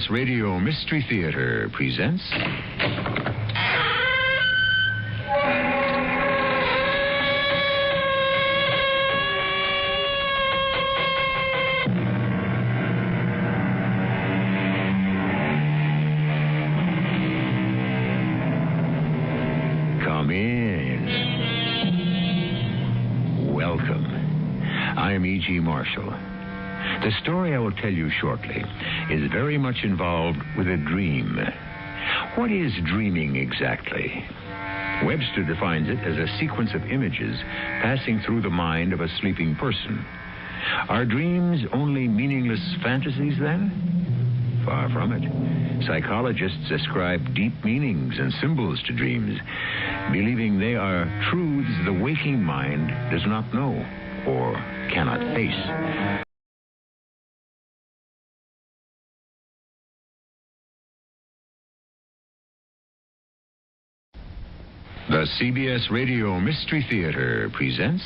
CBS Radio Mystery Theater presents... Come in. Welcome. I am E.G. Marshall. The story I will tell you shortly is very much involved with a dream. What is dreaming exactly? Webster defines it as a sequence of images passing through the mind of a sleeping person. Are dreams only meaningless fantasies then? Far from it. Psychologists ascribe deep meanings and symbols to dreams, believing they are truths the waking mind does not know or cannot face. The CBS Radio Mystery Theater presents...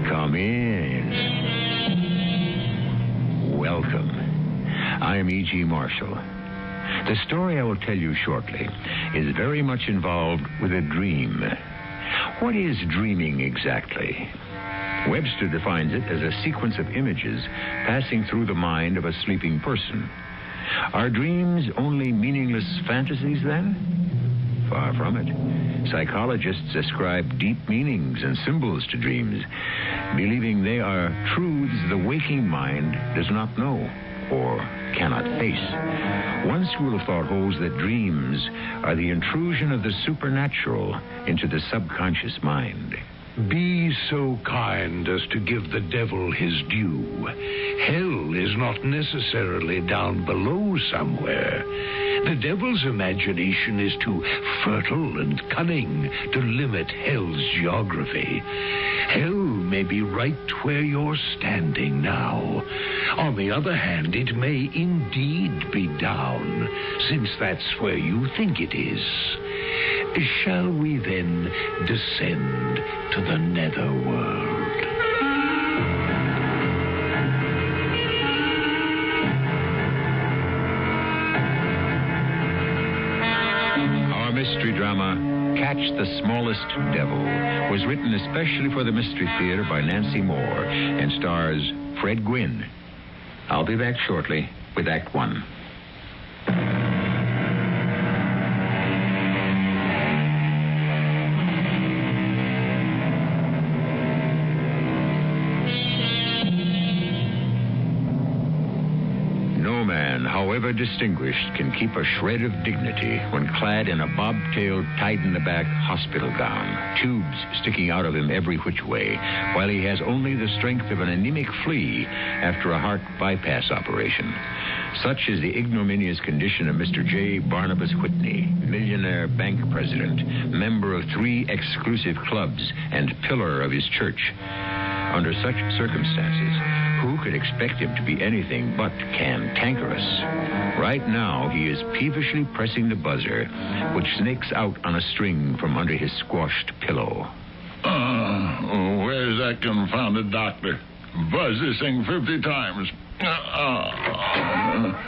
Come in. Welcome. I am E.G. Marshall. The story I will tell you shortly is very much involved with a dream. What is dreaming exactly? Webster defines it as a sequence of images passing through the mind of a sleeping person. Are dreams only meaningless fantasies then? Far from it. Psychologists ascribe deep meanings and symbols to dreams, believing they are truths the waking mind does not know or cannot face. One school of thought holds that dreams are the intrusion of the supernatural into the subconscious mind. Be so kind as to give the devil his due. Hell is not necessarily down below somewhere. The devil's imagination is too fertile and cunning to limit hell's geography. Hell may be right where you're standing now. On the other hand, it may indeed be down, since that's where you think it is. Shall we then descend to the netherworld? Our mystery drama, Catch the Smallest Devil, was written especially for the Mystery Theater by Nancy Moore and stars Fred Gwynne. I'll be back shortly with Act One. However distinguished, can keep a shred of dignity when clad in a bobtailed, tied-in-the-back hospital gown, tubes sticking out of him every which way, while he has only the strength of an anemic flea after a heart bypass operation. Such is the ignominious condition of Mr. J. Barnabas Whitney, millionaire bank president, member of 3 exclusive clubs, and pillar of his church. Under such circumstances, who could expect him to be anything but cantankerous? Right now, he is peevishly pressing the buzzer, which snakes out on a string from under his squashed pillow. Where's that confounded doctor? Buzz this thing 50 times.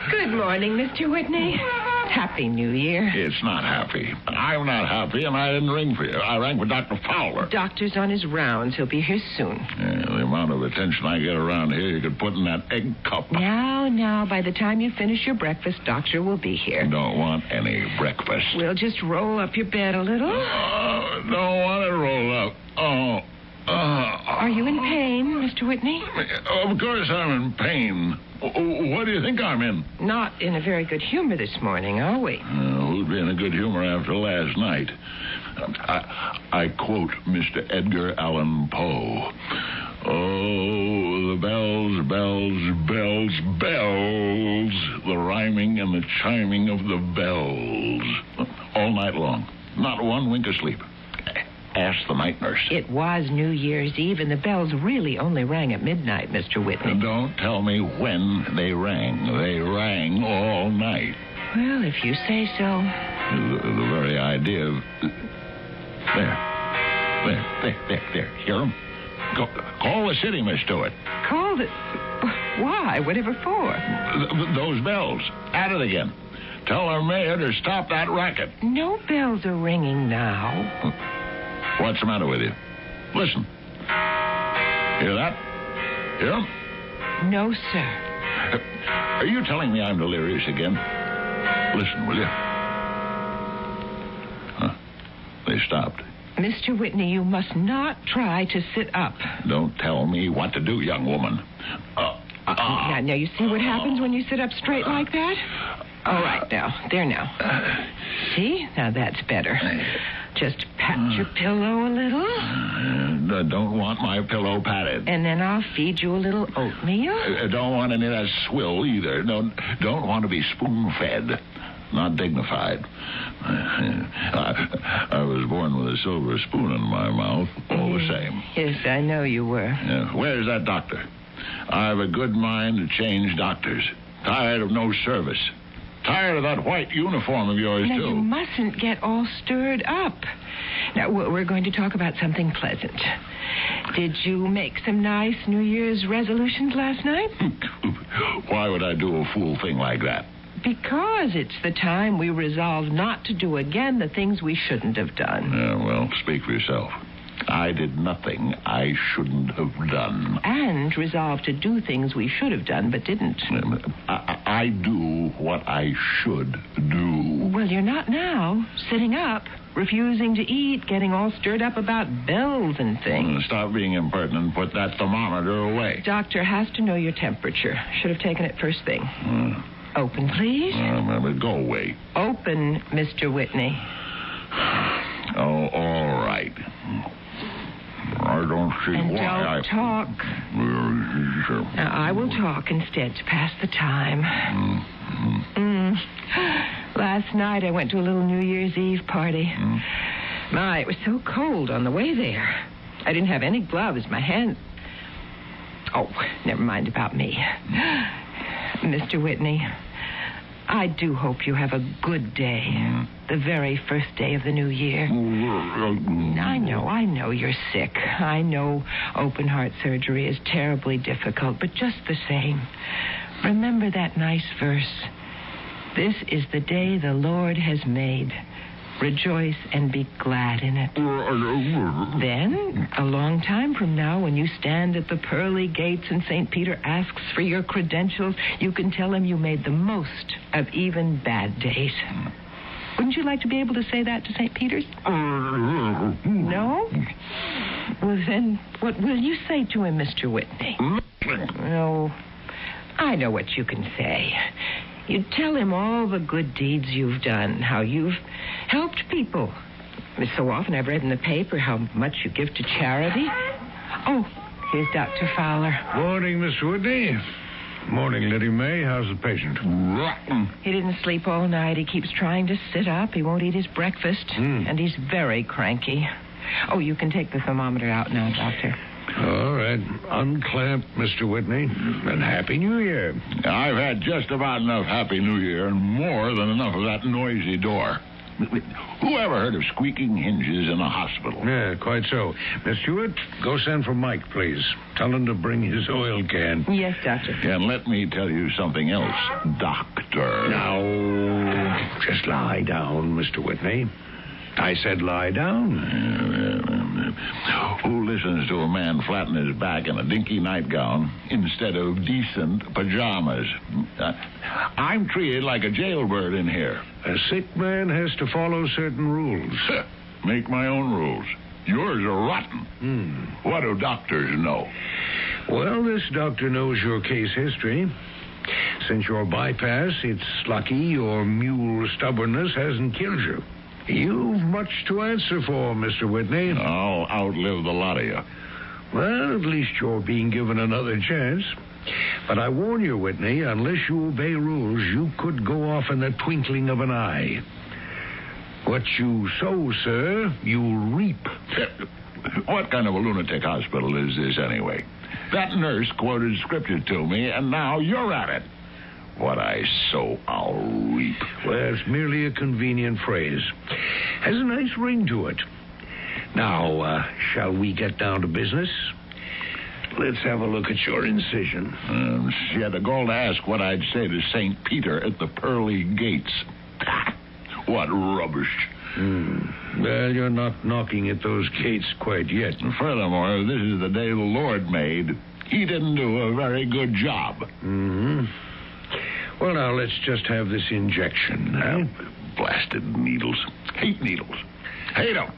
Good morning, Mr. Whitney. Happy New Year. It's not happy. I'm not happy, and I didn't ring for you. I rang for Dr. Fowler. Doctor's on his rounds. He'll be here soon. Yeah, the amount of attention I get around here, you could put in that egg cup. Now, by the time you finish your breakfast, Doctor will be here. Don't want any breakfast. We'll just roll up your bed a little. Don't want it rolled up. Are you in pain, Mr. Whitney? Of course I'm in pain. What do you think I'm in? Not in a very good humor this morning, are we? Who'd be in a good humor after last night? I quote Mr. Edgar Allan Poe. Oh, the bells, bells, bells, bells. The rhyming and the chiming of the bells. All night long. Not one wink of sleep. Ask the night nurse. It was New Year's Eve, and the bells really only rang at midnight, Mr. Whitney. Don't tell me when they rang. They rang all night. Well, if you say so. The very idea of... There. Hear them? Call the city, Miss Stewart. Called it? Why? Whatever for? Those bells. At it again. Tell our mayor to stop that racket. No bells are ringing now. What's the matter with you? Listen. Hear that? Hear 'em? No, sir. Are you telling me I'm delirious again? Listen, will you? Huh? They stopped. Mr. Whitney, you must not try to sit up. Don't tell me what to do, young woman. Now, you see what happens when you sit up straight like that? All right, now. There now. See? Now that's better. Just pat your pillow a little. Don't want my pillow patted. And then I'll feed you a little oatmeal. Don't want any of that swill either. Don't want to be spoon-fed. Not dignified. I was born with a silver spoon in my mouth, all the same. Yes, I know you were. Yeah. Where's that doctor? I have a good mind to change doctors. Tired of no service. Tired of that white uniform of yours, now, too. You mustn't get all stirred up. Now, we're going to talk about something pleasant. Did you make some nice New Year's resolutions last night? Why would I do a fool thing like that? Because it's the time we resolve not to do again the things we shouldn't have done. Yeah, well, speak for yourself. I did nothing I shouldn't have done. And resolve to do things we should have done but didn't. I do what I should do. Well, you're not now. Sitting up, refusing to eat, getting all stirred up about bells and things. Stop being impertinent and put that thermometer away. Doctor has to know your temperature. Should have taken it first thing. Open, please. Go away. Open, Mr. Whitney. Oh, all right. I don't see and why don't talk. Now, I will talk instead to pass the time. Last night I went to a little New Year's Eve party. My, it was so cold on the way there. I didn't have any gloves. My hands... Oh, never mind about me. Mr. Whitney, I do hope you have a good day. The very first day of the new year. I know you're sick. I know open heart surgery is terribly difficult, but just the same, remember that nice verse. This is the day the Lord has made. Rejoice and be glad in it. Then, a long time from now, when you stand at the pearly gates and St. Peter asks for your credentials, you can tell him you made the most of even bad days. Wouldn't you like to be able to say that to St. Peter's? No? Well, then, what will you say to him, Mr. Whitney? No. I know what you can say. You tell him all the good deeds you've done, how you've helped people. So often I've read in the paper how much you give to charity. Oh, here's Dr. Fowler. Morning, Mr. Whitney. Morning, Lady May. How's the patient? Rotten. He didn't sleep all night. He keeps trying to sit up. He won't eat his breakfast. And he's very cranky. Oh, you can take the thermometer out now, Doctor. All right. Unclamp, Mr. Whitney. And Happy New Year. I've had just about enough Happy New Year and more than enough of that noisy door. Who ever heard of squeaking hinges in a hospital? Yeah, quite so. Miss Stewart, go send for Mike, please. Tell him to bring his oil can. Yes, Doctor. And let me tell you something else, Doctor. Now, just lie down, Mr. Whitney. I said lie down. Who listens to a man flatten his back in a dinky nightgown instead of decent pajamas? I'm treated like a jailbird in here. A sick man has to follow certain rules. Make my own rules. Yours are rotten. What do doctors know? Well, this doctor knows your case history. Since your bypass, it's lucky your mule stubbornness hasn't killed you. You've much to answer for, Mr. Whitney. I'll outlive the lot of you. Well, at least you're being given another chance. But I warn you, Whitney, unless you obey rules, you could go off in the twinkling of an eye. What you sow, sir, you'll reap. What kind of a lunatic hospital is this, anyway? That nurse quoted scripture to me, and now you're at it. What I sow, I'll reap. Well, it's merely a convenient phrase. Has a nice ring to it. Now, shall we get down to business? Let's have a look at your incision. She had the gall to ask what I'd say to St. Peter at the pearly gates. What rubbish. Well, you're not knocking at those gates quite yet. And furthermore, this is the day the Lord made. He didn't do a very good job. Well, now, let's just have this injection. Blasted needles. Hate needles. Hate them.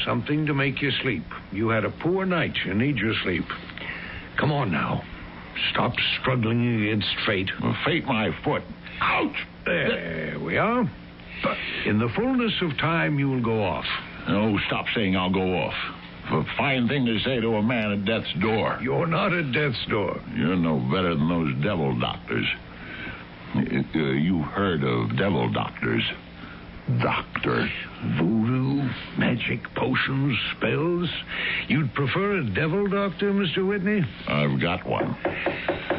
Something to make you sleep. You had a poor night. You need your sleep. Come on now. Stop struggling against fate. Fate my foot. Ouch! There we are. In the fullness of time, you will go off. Oh, stop saying I'll go off. A fine thing to say to a man at death's door. You're not at death's door. You're no better than those devil doctors. You heard of devil doctors. Doctor. Voodoo, magic, potions, spells. You'd prefer a devil doctor, Mr. Whitney? I've got one.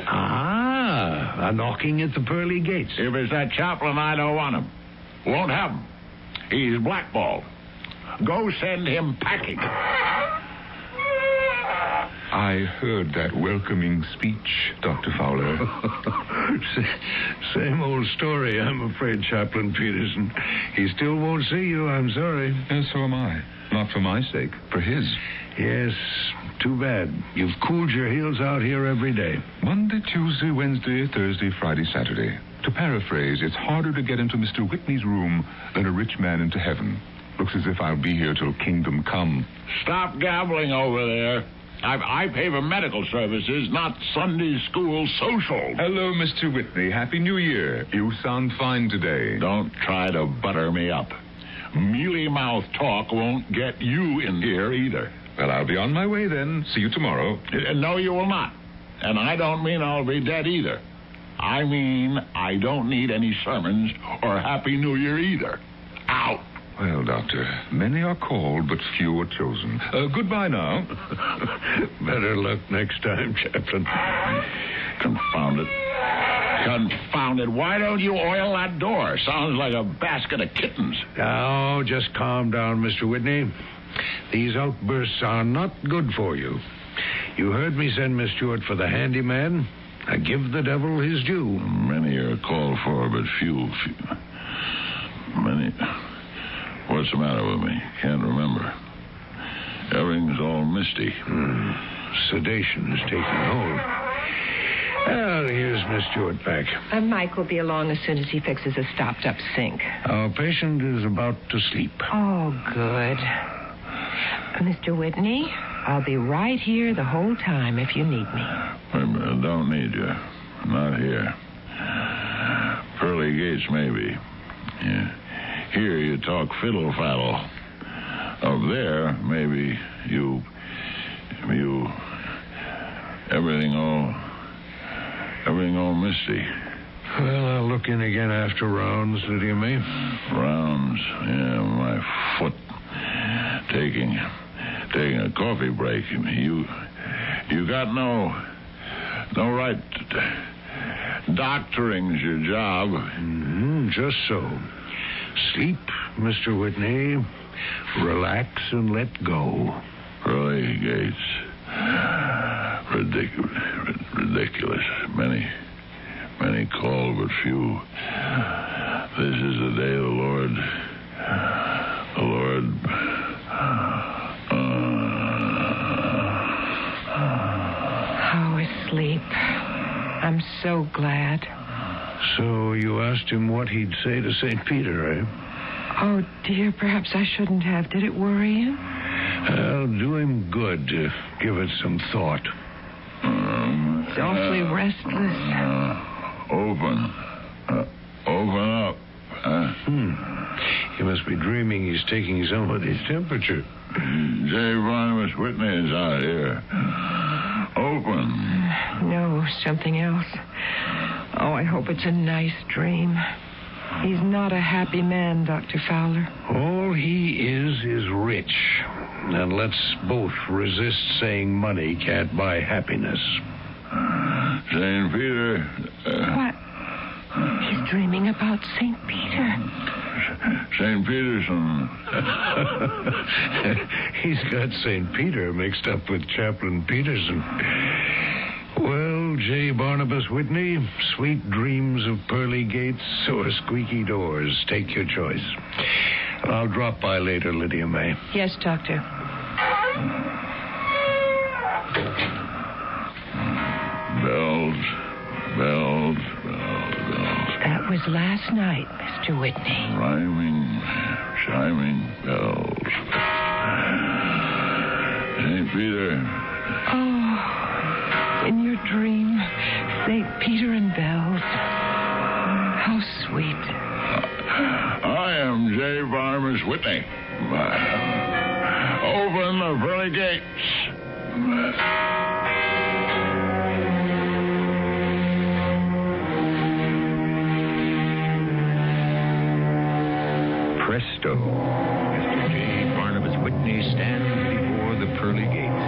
A knocking at the pearly gates. If it's that chaplain, I don't want him. Won't have him. He's blackballed. Go send him packing. I heard that welcoming speech, Dr. Fowler. Same old story, I'm afraid, Chaplain Peterson. He still won't see you, I'm sorry. And so am I. Not for my sake, for his. Yes, too bad. You've cooled your heels out here every day. Monday, Tuesday, Wednesday, Thursday, Friday, Saturday. To paraphrase, it's harder to get into Mr. Whitney's room than a rich man into heaven. Looks as if I'll be here till kingdom come. Stop gabbling over there. I pay for medical services, not Sunday school social. Hello, Mr. Whitney. Happy New Year. You sound fine today. Don't try to butter me up. Mealy-mouthed talk won't get you in here either. Well, I'll be on my way then. See you tomorrow. No, you will not. And I don't mean I'll be dead either. I mean I don't need any sermons or Happy New Year either. Out. Well, Doctor, many are called, but few are chosen. Goodbye now. Better luck next time, Chaplain. Confound it. Confound it. Why don't you oil that door? Sounds like a basket of kittens. Now, just calm down, Mr. Whitney. These outbursts are not good for you. You heard me send Miss Stewart for the handyman. I give the devil his due. Many are called for, but few. Many. What's the matter with me? Can't remember. Everything's all misty. Sedation is taking hold. Well, here's Miss Stewart back. Mike will be along as soon as he fixes a stopped-up sink. Our patient is about to sleep. Oh, good. Mr. Whitney, I'll be right here the whole time if you need me. I don't need you. Not here. Pearly gates, maybe. Yeah. Here you talk fiddle-faddle. Up there, maybe you... Everything all misty. Well, I'll look in again after rounds, Lydia May. Rounds? Yeah, my foot. Taking a coffee break. You got no right to... Doctoring's your job. Just so. Sleep, Mr. Whitney. Relax and let go. Pearly gates. Ridiculous. Many called, but few. This is the day the Lord... Oh, asleep. I'm so glad. So you asked him what he'd say to St. Peter, eh? Oh, dear, perhaps I shouldn't have. Did it worry him? Well, do him good to give it some thought. He's awfully restless. Open up. He must be dreaming he's taking somebody's temperature. J. Barnabas Whitney is out here. Open. No, something else. Oh, I hope it's a nice dream. He's not a happy man, Dr. Fowler. All he is rich. And let's both resist saying money can't buy happiness. St. Peter. What? He's dreaming about St. Peter. St. Peterson. He's got St. Peter mixed up with Chaplain Peterson. Well, J. Barnabas Whitney, sweet dreams of pearly gates or squeaky doors. Take your choice. I'll drop by later, Lydia May. Yes, Doctor. Bells, bells, bells, bells. That was last night, Mr. Whitney. Rhyming, chiming bells. St. Peter. Oh, in your dream, St. Peter and bells. How sweet. I am J. Barnabas Whitney. Open the pearly gates. Presto. Mr. J. Barnabas Whitney stands before the pearly gates.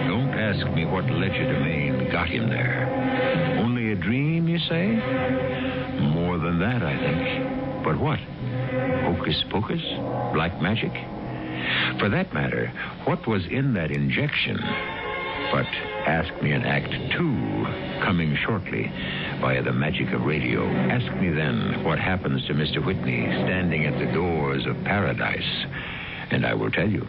Don't ask me what legerdemain got him there. Only a dream, you say? More than that, I think. But what? Hocus pocus? Black magic? For that matter, what was in that injection? But ask me in Act 2, coming shortly, via the magic of radio. Ask me then what happens to Mr. Whitney standing at the doors of paradise, and I will tell you.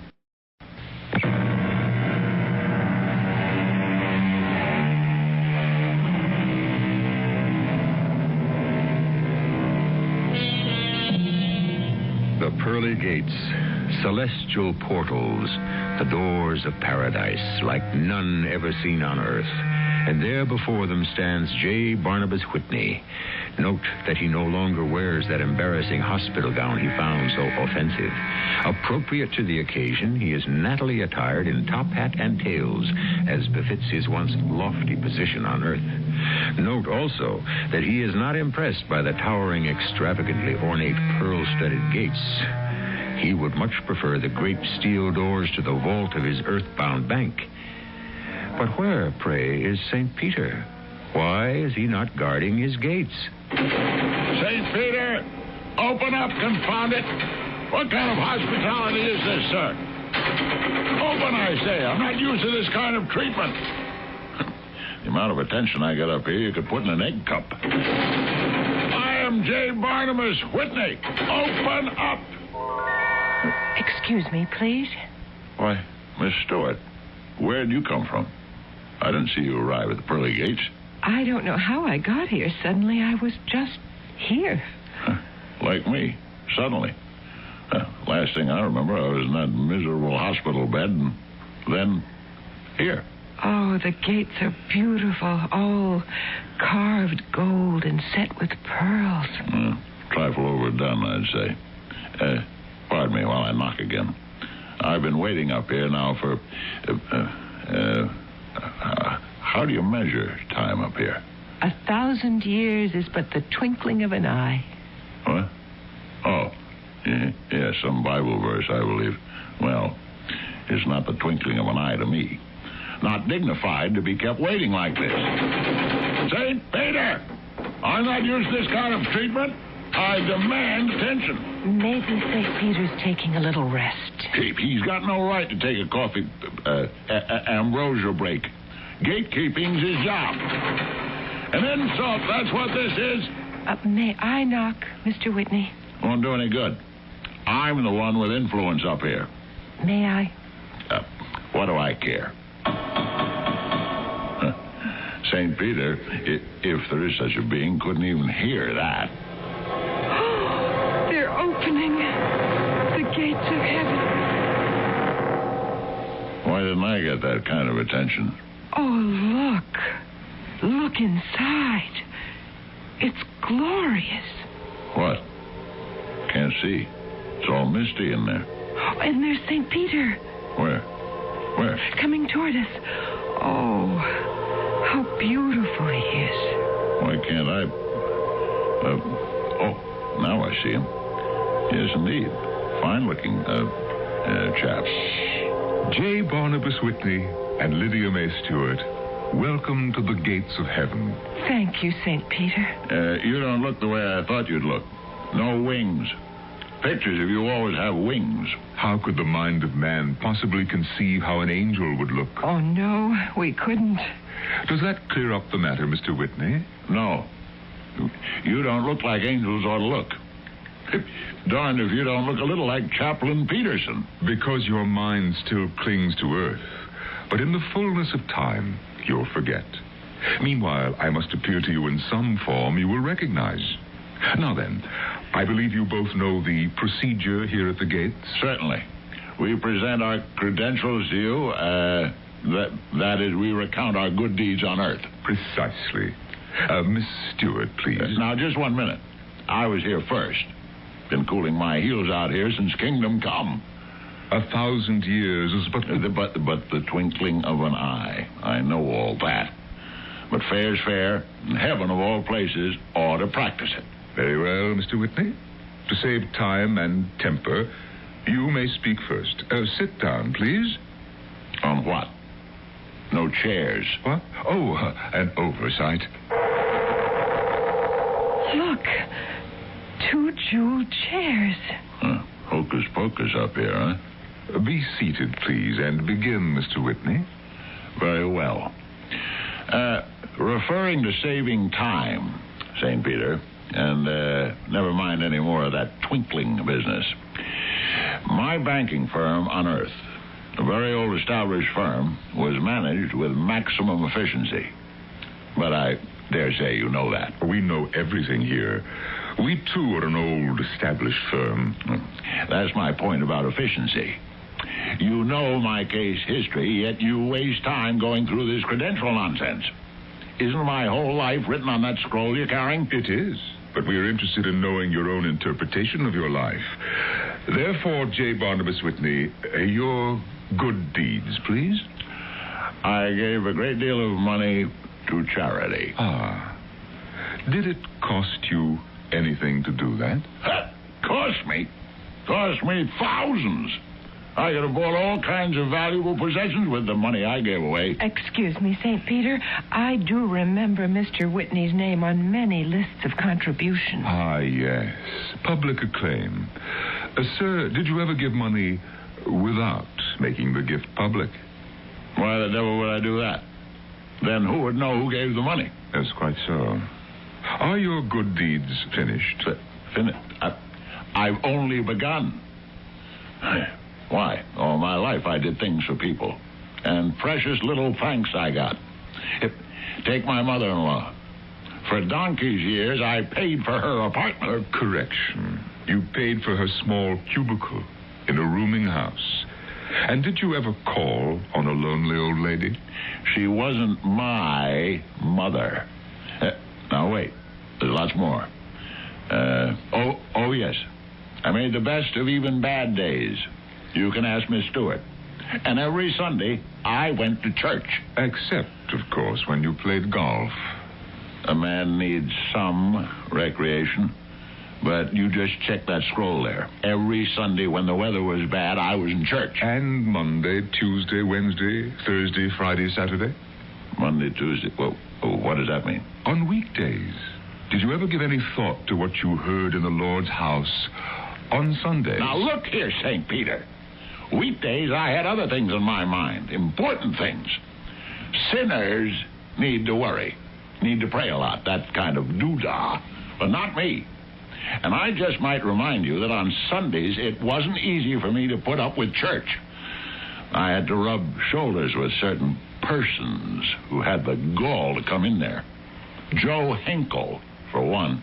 The pearly gates, celestial portals, the doors of paradise, like none ever seen on earth. And there before them stands J. Barnabas Whitney. Note that he no longer wears that embarrassing hospital gown he found so offensive. Appropriate to the occasion, he is nattily attired in top hat and tails, as befits his once lofty position on earth. Note also that he is not impressed by the towering, extravagantly ornate pearl-studded gates. He would much prefer the great steel doors to the vault of his earthbound bank. But where, pray, is St. Peter? Why is he not guarding his gates? St. Peter, open up, confound it. What kind of hospitality is this, sir? Open, I say. I'm not used to this kind of treatment. The amount of attention I get up here, you could put in an egg cup. I am J. Barnabas Whitney. Open up. Excuse me, please. Why, Miss Stewart, where'd you come from? I didn't see you arrive at the pearly gates. I don't know how I got here. Suddenly, I was just here. Like me, suddenly. Last thing I remember, I was in that miserable hospital bed, and then here. Oh, the gates are beautiful, all carved gold and set with pearls. Trifle overdone, I'd say. Pardon me while I knock again. I've been waiting up here now for... how do you measure time up here? 1,000 years is but the twinkling of an eye. What? Oh, yeah, some Bible verse, I believe. Well, it's not the twinkling of an eye to me. Not dignified to be kept waiting like this. St. Peter! I'm not used to this kind of treatment. I demand attention. Maybe St. Peter's taking a little rest. He's got no right to take a coffee ambrosia break. Gatekeeping's his job. An insult, that's what this is. May I knock, Mr. Whitney? Won't do any good. I'm the one with influence up here. May I? What do I care? St. Peter, if there is such a being, couldn't even hear that. They're opening the gates of heaven. Why didn't I get that kind of attention? Oh, look. Look inside. It's glorious. What? Can't see. It's all misty in there. Oh, and there's St. Peter. Where? Where? Coming toward us. Oh, how beautiful he is. Why can't I... Now I see him. Yes, indeed. Fine-looking chap. J. Barnabas Whitney and Lydia May Stewart, welcome to the gates of heaven. Thank you, St. Peter. You don't look the way I thought you'd look. No wings. Pictures of you always have wings. How could the mind of man possibly conceive how an angel would look? Oh, no, we couldn't. Does that clear up the matter, Mr. Whitney? No. You don't look like angels ought to look. Darned if you don't look a little like Chaplain Peterson. Because your mind still clings to earth. But in the fullness of time, you'll forget. Meanwhile, I must appear to you in some form you will recognize. Now then, I believe you both know the procedure here at the gates? Certainly. We present our credentials to you. That is, we recount our good deeds on earth. Precisely. Miss Stewart, please. Now, just 1 minute. I was here first. Been cooling my heels out here since Kingdom Come. 1,000 years is but the twinkling of an eye. I know all that. But fair's fair, and heaven of all places ought to practice it. Very well, Mr. Whitney. To save time and temper, you may speak first. Sit down, please. On what? No chairs. What? Oh, an oversight. Look, 2 jeweled chairs. Hocus pocus up here, huh? Be seated, please, and begin, Mr. Whitney. Very well. Referring to saving time, St. Peter, and never mind any more of that twinkling business. My banking firm on Earth, a very old established firm, was managed with maximum efficiency. But I dare say you know that. We know everything here. We, too, are an old established firm. That's my point about efficiency. You know my case history, yet you waste time going through this credential nonsense. Isn't my whole life written on that scroll you're carrying? It is, but we are interested in knowing your own interpretation of your life. Therefore, J. Barnabas Whitney, your good deeds, please. I gave a great deal of money to charity. Ah. Did it cost you anything to do that? Cost me? Cost me thousands. I could have bought all kinds of valuable possessions with the money I gave away. Excuse me, St. Peter. I do remember Mr. Whitney's name on many lists of contributions. Ah, yes. Public acclaim. Sir, did you ever give money without making the gift public? Why the devil would I do that? Then who would know who gave the money? That's quite so. Are your good deeds finished? Finished? I've only begun. Why? All my life I did things for people. And precious little thanks I got. Take my mother-in-law. For donkey's years, I paid for her apartment. Correction. You paid for her small cubicle in a rooming house. And did you ever call on a lonely old lady? She wasn't my mother. Now, wait. There's lots more. Oh, yes. I made the best of even bad days. You can ask Miss Stewart. And every Sunday, I went to church. Except, of course, when you played golf. A man needs some recreation. But you just check that scroll there. Every Sunday when the weather was bad, I was in church. And Monday, Tuesday, Wednesday, Thursday, Friday, Saturday? Monday, Tuesday. Well, what does that mean? On weekdays. Did you ever give any thought to what you heard in the Lord's house on Sundays? Now, look here, St. Peter. Weekdays, I had other things in my mind. Important things. Sinners need to worry. Need to pray a lot. That kind of doodah. But not me. And I just might remind you that on Sundays, it wasn't easy for me to put up with church. I had to rub shoulders with certain persons who had the gall to come in there. Joe Hinkle, for one.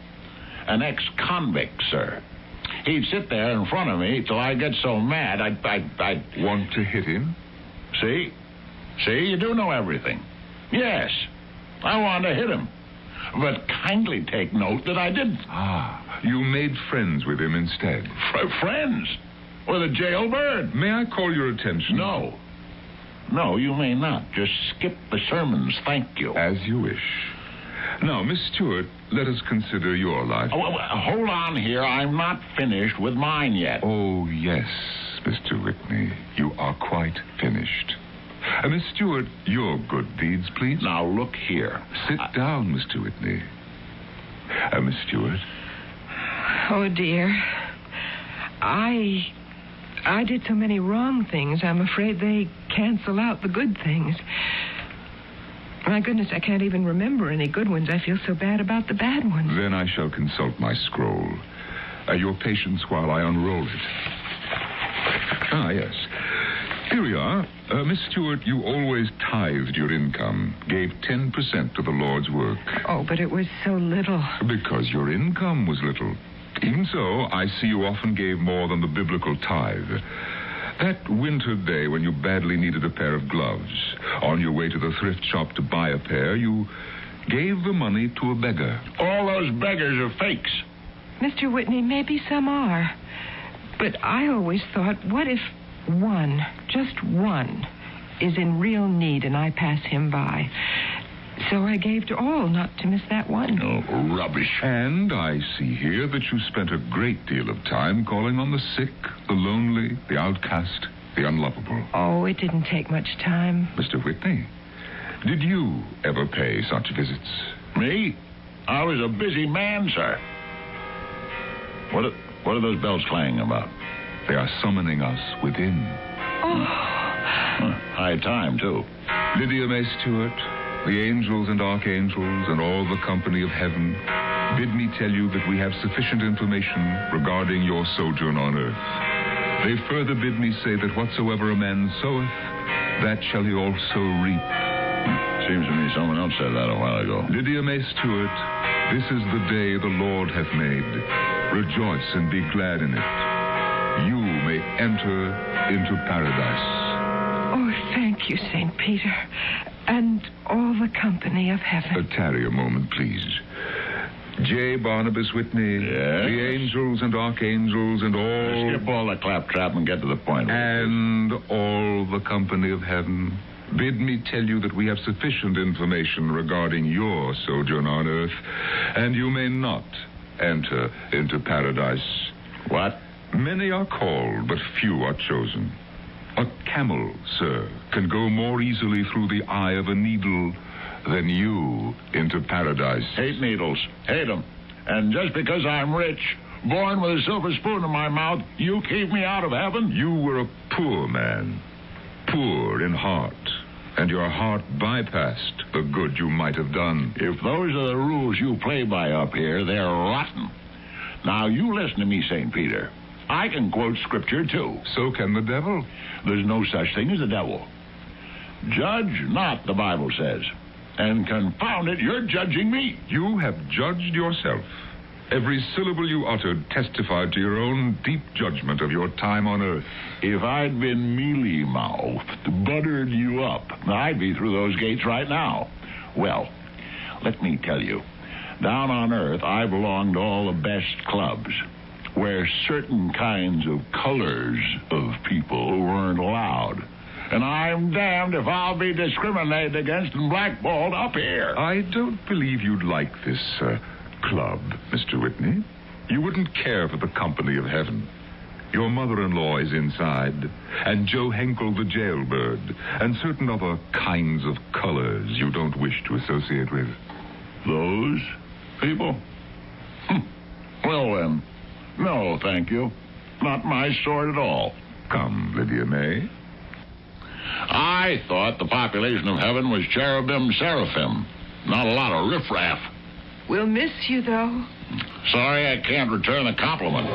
An ex-convict, sir. He'd sit there in front of me till I'd get so mad I'd want to hit him? See? You do know everything. Yes, I wanted to hit him. But kindly take note that I didn't. Ah, you made friends with him instead. Friends? With a jailbird? May I call your attention? No, you may not. Just skip the sermons, thank you. As you wish. Now, Miss Stewart, let us consider your life. Oh, hold on here. I'm not finished with mine yet. Oh, yes, Mr. Whitney. You are quite finished. Miss Stewart, your good deeds, please. Now, look here. Sit down, Mr. Whitney. Miss Stewart. Oh, dear. I did so many wrong things, I'm afraid they cancel out the good things. My goodness, I can't even remember any good ones. I feel so bad about the bad ones. Then I shall consult my scroll. Your patience while I unroll it. Ah, yes. Here we are. Miss Stewart, you always tithed your income, gave 10% to the Lord's work. Oh, but it was so little. Because your income was little. Even so, I see you often gave more than the biblical tithe. That winter day when you badly needed a pair of gloves, on your way to the thrift shop to buy a pair, you gave the money to a beggar. All those beggars are fakes. Mr. Whitney, maybe some are. But I always thought, what if one, just one, is in real need and I pass him by? So I gave to all, not to miss that one. Oh, rubbish. And I see here that you spent a great deal of time calling on the sick, the lonely, the outcast, the unlovable. Oh, it didn't take much time. Mr. Whitney, did you ever pay such visits? Me? I was a busy man, sir. What are those bells clanging about? They are summoning us within. Oh. High time, too. Lydia May Stewart, the angels and archangels and all the company of heaven, bid me tell you that we have sufficient information regarding your sojourn on earth. They further bid me say that whatsoever a man soweth, that shall he also reap. Seems to me someone else said that a while ago. Lydia May Stewart, this is the day the Lord hath made. Rejoice and be glad in it. You may enter into paradise. Oh, thank you, St. Peter, and all the company of heaven. Tarry a moment, please. J. Barnabas Whitney, Yes? the angels and archangels and all... Skip all the claptrap and get to the point. And all the company of heaven, bid me tell you that we have sufficient information regarding your sojourn on earth, and you may not enter into paradise. What? Many are called, but few are chosen. A camel, sir, can go more easily through the eye of a needle than you into paradise. Hate needles. Hate them. And just because I'm rich, born with a silver spoon in my mouth, you keep me out of heaven? You were a poor man, poor in heart, and your heart bypassed the good you might have done. If those are the rules you play by up here, they're rotten. Now, you listen to me, St. Peter. I can quote scripture, too. So can the devil. There's no such thing as a devil. Judge not, the Bible says. And confound it, you're judging me. You have judged yourself. Every syllable you uttered testified to your own deep judgment of your time on earth. If I'd been mealy-mouthed, buttered you up, I'd be through those gates right now. Well, let me tell you, down on earth, I belong to all the best clubs, where certain kinds of colors of people weren't allowed. And I'm damned if I'll be discriminated against and blackballed up here. I don't believe you'd like this club, Mr. Whitney. You wouldn't care for the company of heaven. Your mother-in-law is inside, and Joe Henkel the jailbird, and certain other kinds of colors you don't wish to associate with. Those people? Well, then, no, thank you. Not my sort at all. Come, Lydia May. I thought the population of heaven was cherubim, seraphim. Not a lot of riffraff. We'll miss you, though. Sorry I can't return the compliment.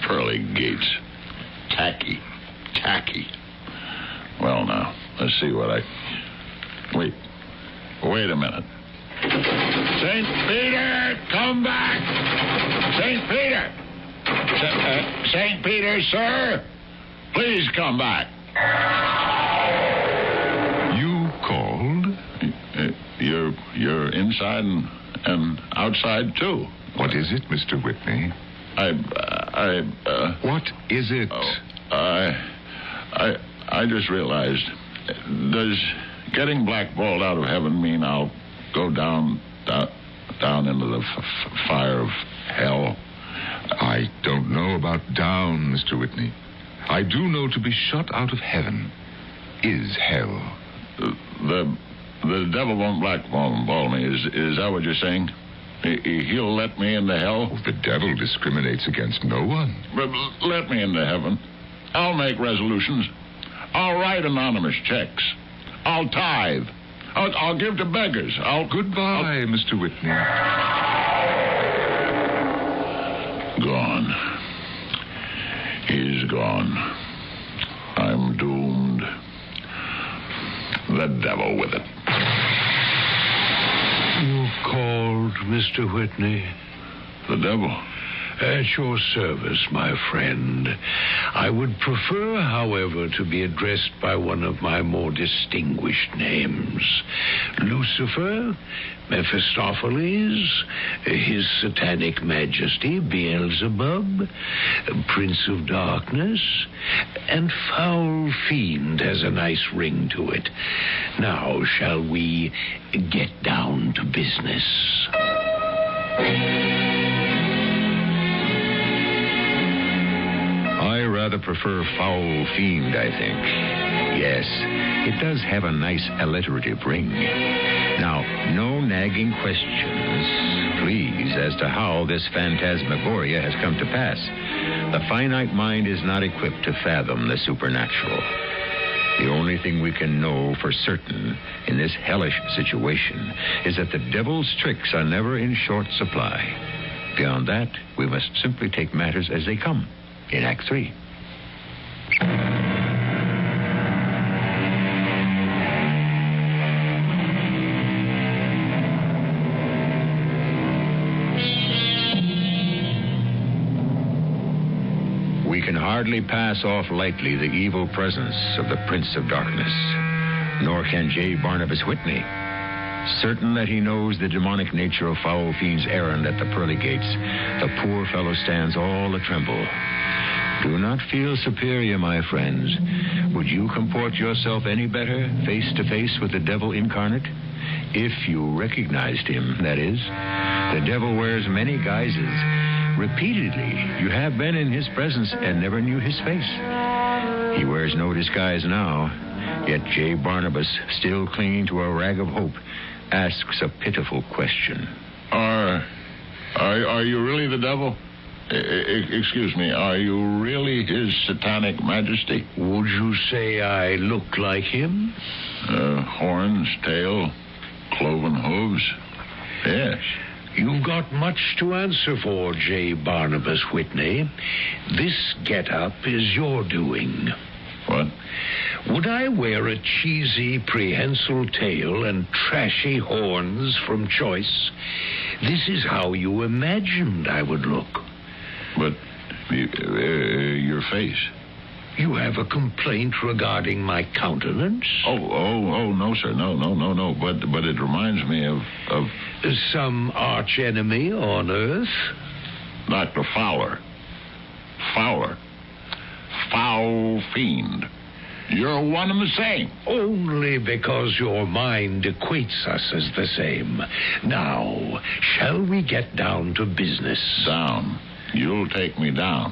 Pearly gates. Tacky. Well, now, let's see what I... Wait a minute. St. Peter, come back! St. Peter! St. Peter, sir! Please come back. You called? You're inside and outside, too. What is it, Mr. Whitney? What is it? I just realized, does getting blackballed out of heaven mean I'll go down into the fire of hell? I don't know about down, Mr. Whitney. I do know to be shut out of heaven is hell. The devil won't blackball me. Is that what you're saying? He'll let me into hell? Oh, the devil discriminates against no one. But let me into heaven. I'll make resolutions. I'll write anonymous checks. I'll tithe. I'll give to beggars. Goodbye, Mr. Whitney. Gone. He's gone. I'm doomed. The devil with it. You called, Mr. Whitney? The devil. At your service, my friend. I would prefer, however, to be addressed by one of my more distinguished names. Lucifer, Mephistopheles, His Satanic Majesty, Beelzebub, Prince of Darkness, and Foul Fiend has a nice ring to it. Now, shall we get down to business? I rather prefer Foul Fiend, I think. Yes, it does have a nice alliterative ring. Now, no nagging questions, please, as to how this phantasmagoria has come to pass. The finite mind is not equipped to fathom the supernatural. The only thing we can know for certain in this hellish situation is that the devil's tricks are never in short supply. Beyond that, we must simply take matters as they come in Act 3. We can hardly pass off lightly the evil presence of the Prince of Darkness, nor can J. Barnabas Whitney. Certain that he knows the demonic nature of Foul Fiend's errand at the pearly gates, the poor fellow stands all a-tremble. Do not feel superior, my friends. Would you comport yourself any better, face to face with the devil incarnate? If you recognized him, that is. The devil wears many guises. Repeatedly, you have been in his presence and never knew his face. He wears no disguise now, yet J. Barnabas, still clinging to a rag of hope, asks a pitiful question. Are you really the devil? Excuse me, are you really His Satanic Majesty? Would you say I look like him? Horns, tail, cloven hooves. Yes. You've got much to answer for, J. Barnabas Whitney. This get-up is your doing. What? Would I wear a cheesy prehensile tail and trashy horns from choice? This is how you imagined I would look. But your face. You have a complaint regarding my countenance? Oh, no, sir. No. But it reminds me of... Some arch-enemy on Earth? Dr. Fowler. Foul Fiend. You're one and the same. Only because your mind equates us as the same. Now, shall we get down to business? Down. You'll take me down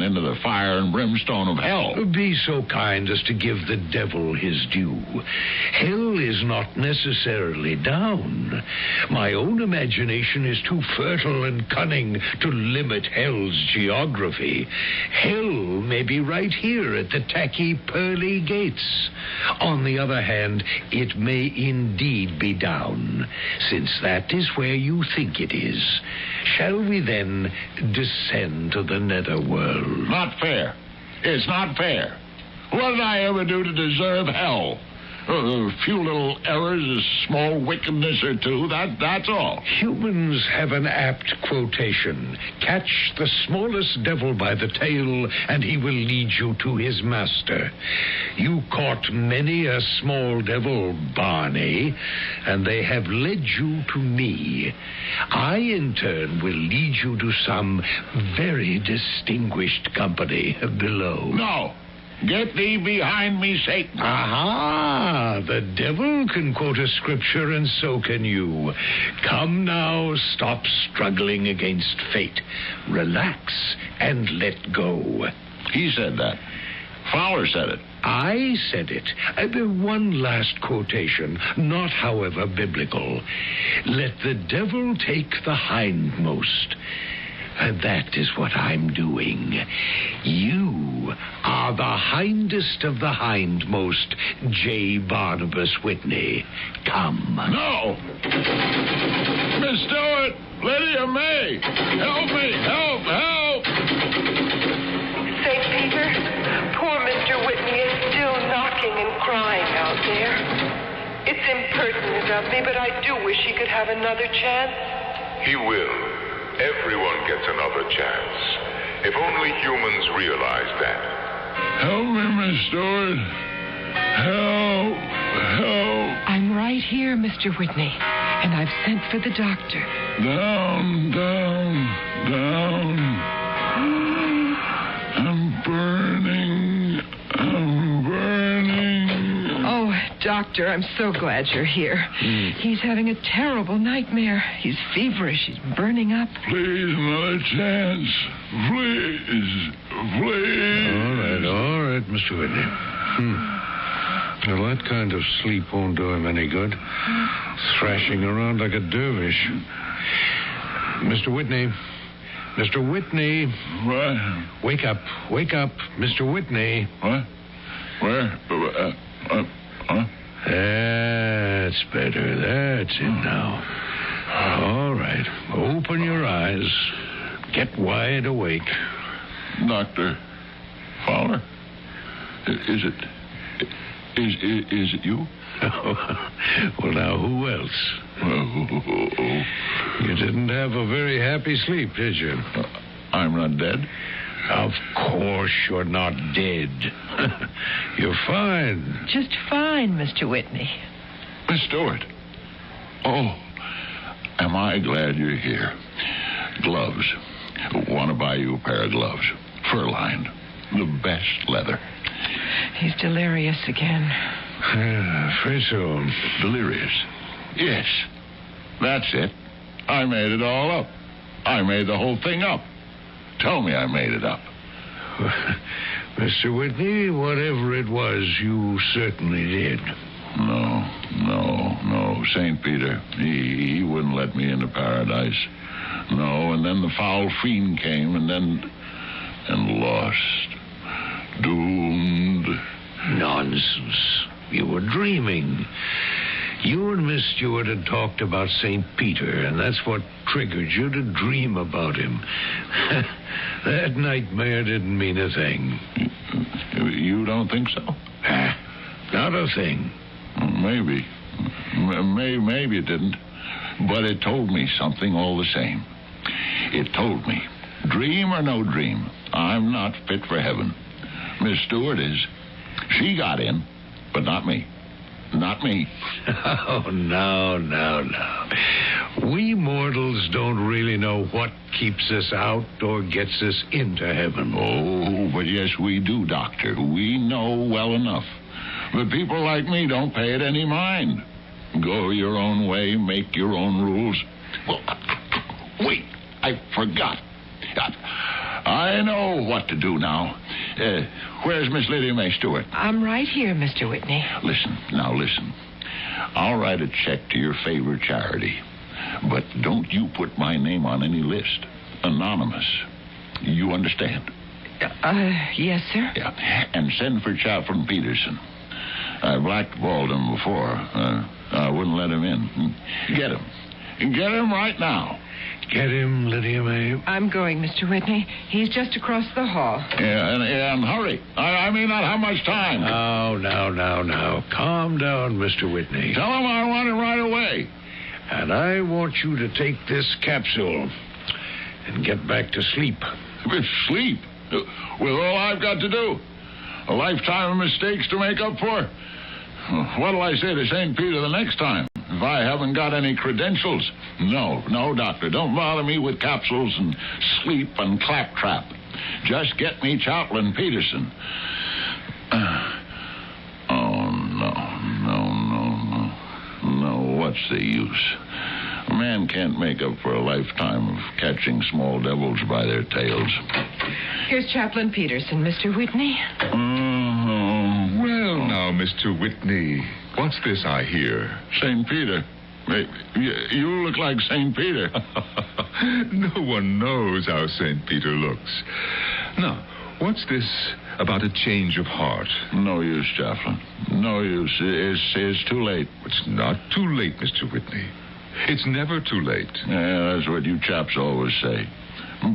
into the fire and brimstone of hell. Be so kind as to give the devil his due. Hell is not necessarily down. My own imagination is too fertile and cunning to limit hell's geography. Hell may be right here at the tacky pearly gates. On the other hand, it may indeed be down, since that is where you think it is. Shall we then descend to the netherworld? Not fair. It's not fair. What did I ever do to deserve hell? A few little errors, a small wickedness or two, that's all. Humans have an apt quotation. Catch the smallest devil by the tail, and he will lead you to his master. You caught many a small devil, Barney, and they have led you to me. I, in turn, will lead you to some very distinguished company below. No. Get thee behind me, Satan. Aha! The devil can quote a scripture, and so can you. Come now, stop struggling against fate. Relax and let go. He said that. Fowler said it. I said it. One last quotation, not, however, biblical. Let the devil take the hindmost. That is what I'm doing. You are the hindest of the hindmost, J. Barnabas Whitney. Come. No! Miss Stewart! Lydia May! Help me! Help! Help! St. Peter, poor Mr. Whitney is still knocking and crying out there. It's impertinent of me, but I do wish he could have another chance. He will. Everyone gets another chance. If only humans realize that. Help me, Miss Stewart. Help! Help! I'm right here, Mr. Whitney, and I've sent for the doctor. Down, down, down. I'm burning. I'm burning. Oh, doctor, I'm so glad you're here. He's having a terrible nightmare. He's feverish. He's burning up. Please, another chance. Please. Please. All right, Mr. Whitney. Well, that kind of sleep won't do him any good. Thrashing around like a dervish. Mr. Whitney. Mr. Whitney. What? Wake up. Wake up, Mr. Whitney. What? Where? Huh? That's better. That's it now. All right. Open your eyes. Get wide awake. Doctor Fowler? Is it you? Well, now, who else? You didn't have a very happy sleep, did you? I'm not dead. Of course you're not dead. You're fine. Just fine, Mr. Whitney. Miss Stewart. Oh, am I glad you're here. Gloves. Want to buy you a pair of gloves. Fur-lined. The best leather. He's delirious again. Afraid so. Delirious. Yes. That's it. I made it all up. I made the whole thing up. Tell me I made it up. Mr. Whitney, whatever it was, you certainly did. No. St. Peter, he wouldn't let me into paradise. No, and then the foul fiend came, and lost. Doomed. Nonsense. You were dreaming. You and Miss Stewart had talked about St. Peter, and that's what triggered you to dream about him. That nightmare didn't mean a thing. You don't think so? Not a thing. Maybe. Maybe it didn't. But it told me something all the same. It told me, dream or no dream, I'm not fit for heaven. Miss Stewart is. She got in, but not me. Not me. Oh, no. We mortals don't really know what keeps us out or gets us into heaven. Oh, but yes, we do, Doctor. We know well enough. But people like me don't pay it any mind. Go your own way, make your own rules. Well, wait, I forgot. I know what to do now. Where's Miss Lydia May Stewart? I'm right here, Mr. Whitney. Listen. I'll write a check to your favorite charity. But don't you put my name on any list. Anonymous. You understand? Yes, sir. Yeah. And send for Chaplain Peterson. I blackballed him before. I wouldn't let him in. Get him. Get him right now. Get him, Lydia May. I'm going, Mr. Whitney. He's just across the hall. Yeah, and hurry. I may not have much time. Now. Calm down, Mr. Whitney. Tell him I want it right away. And I want you to take this capsule and get back to sleep. Sleep? With all I've got to do? A lifetime of mistakes to make up for? What'll I say to St. Peter the next time? If I haven't got any credentials? No, Doctor. Don't bother me with capsules and sleep and claptrap. Just get me Chaplain Peterson. what's the use? A man can't make up for a lifetime of catching small devils by their tails. Here's Chaplain Peterson, Mr. Whitney. Well, now, Mr. Whitney, what's this I hear? St. Peter. You look like St. Peter. No one knows how St. Peter looks. Now, what's this about a change of heart? No use, Chaplain. No use. It's too late. It's not too late, Mr. Whitney. It's never too late. Yeah, that's what you chaps always say.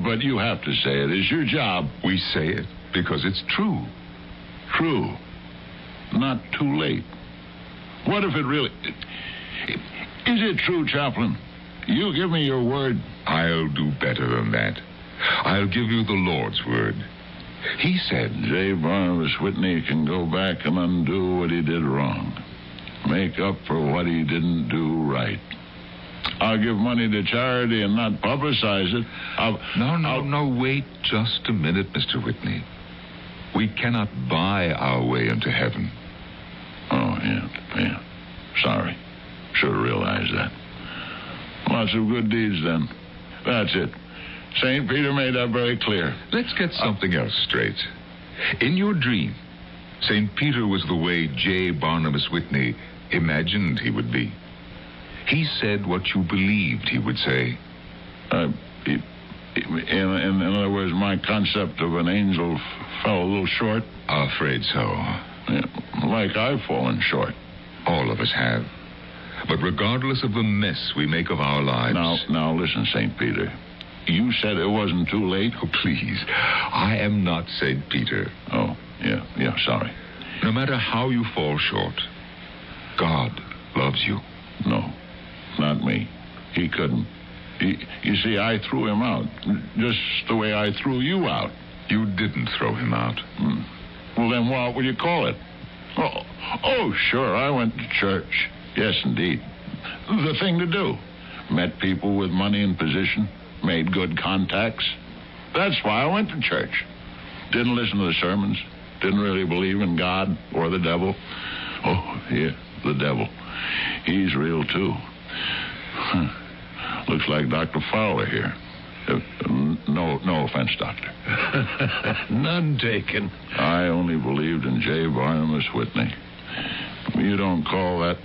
But you have to say it. It's your job. We say it because it's true. True. Not too late. What if it really... Is it true, Chaplain? You give me your word. I'll do better than that. I'll give you the Lord's word. He said... J. Barnabas Whitney can go back and undo what he did wrong. Make up for what he didn't do right. I'll give money to charity and not publicize it. No, wait just a minute, Mr. Whitney. We cannot buy our way into heaven. Oh, yeah. Sorry. Should have realized that. Lots of good deeds, then. That's it. St. Peter made that very clear. Let's get something else straight. In your dream, St. Peter was the way J. Barnabas Whitney imagined he would be. He said what you believed he would say. In other words, my concept of an angel fell a little short. Afraid so. Yeah, like I've fallen short. All of us have. But regardless of the mess we make of our lives... Now listen, St. Peter. You said it wasn't too late? Oh, please. I am not St. Peter. Oh, yeah, sorry. No matter how you fall short, God loves you. No, not me. He couldn't. You see, I threw him out, just the way I threw you out. You didn't throw him out. Well, then what would you call it? Oh, sure, I went to church. Yes, indeed. The thing to do. Met people with money and position, made good contacts. That's why I went to church. Didn't listen to the sermons. Didn't really believe in God or the devil. Oh, yeah, the devil. He's real, too. Looks like Dr. Fowler here. No offense, Doctor. None taken. I only believed in J. Barnabas Whitney. You don't call that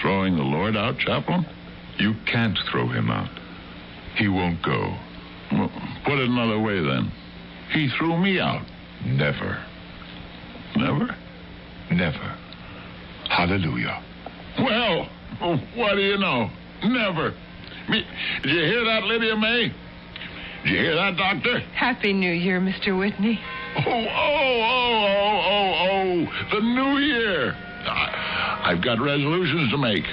throwing the Lord out, Chaplain? You can't throw him out. He won't go. Well, put it another way, then. He threw me out. Never. Never? Never. Hallelujah. Well, what do you know? Never. Did you hear that, Lydia May? Did you hear that, Doctor? Happy New Year, Mr. Whitney. Oh, the New Year. I've got resolutions to make.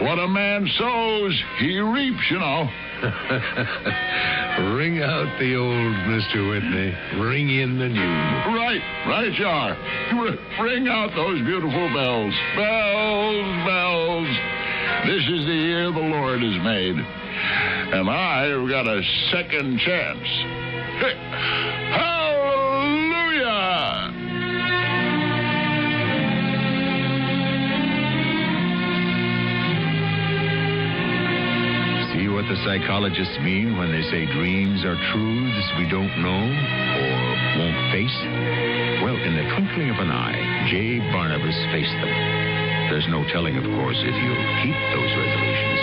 What a man sows, he reaps, you know. Ring out the old, Mr. Whitney. Ring in the new. Right you are. Ring out those beautiful bells. Bells. This is the year the Lord has made. And I've got a second chance. Hallelujah! See what the psychologists mean when they say dreams are truths we don't know or won't face? Well, in the twinkling of an eye, J. Barnabas faced them. There's no telling, of course, if you'll keep those resolutions.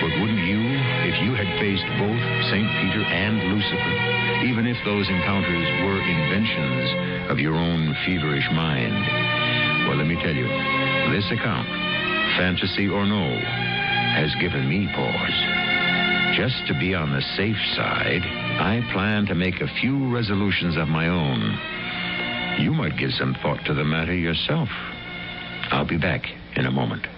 But wouldn't you, if you had faced both St. Peter and Lucifer, even if those encounters were inventions of your own feverish mind? Well, let me tell you, this account, fantasy or no, has given me pause. Just to be on the safe side, I plan to make a few resolutions of my own. You might give some thought to the matter yourself. I'll be back in a moment.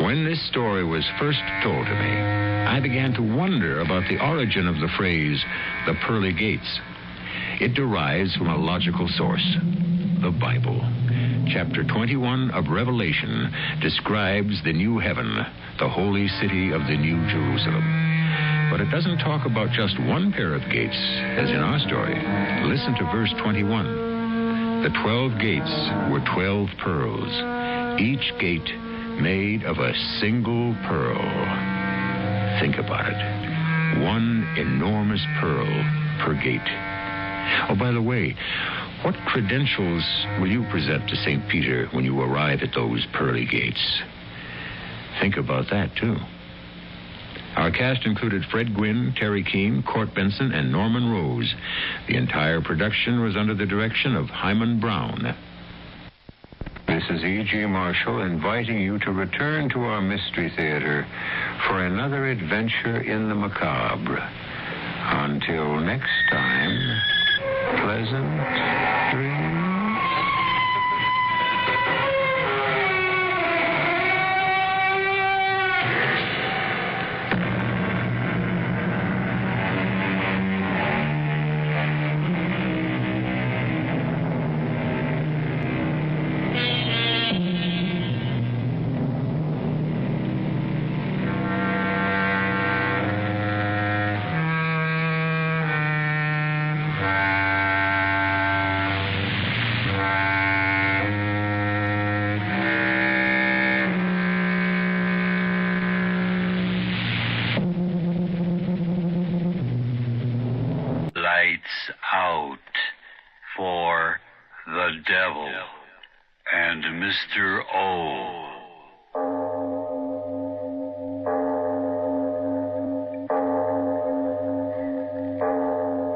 When this story was first told to me, I began to wonder about the origin of the phrase, the pearly gates. It derives from a logical source, the Bible. Chapter 21 of Revelation describes the new heaven, the holy city of the New Jerusalem. But it doesn't talk about just one pair of gates, as in our story. Listen to verse 21. The 12 gates were 12 pearls, each gate made of a single pearl. Think about it. One enormous pearl per gate. Oh, by the way, what credentials will you present to St. Peter when you arrive at those pearly gates? Think about that, too. Our cast included Fred Gwynn, Terry Keane, Court Benson, and Norman Rose. The entire production was under the direction of Hyman Brown. This is E.G. Marshall inviting you to return to our Mystery Theater for another adventure in the macabre. Until next time, pleasant dreams. Out for the devil and Mr. O.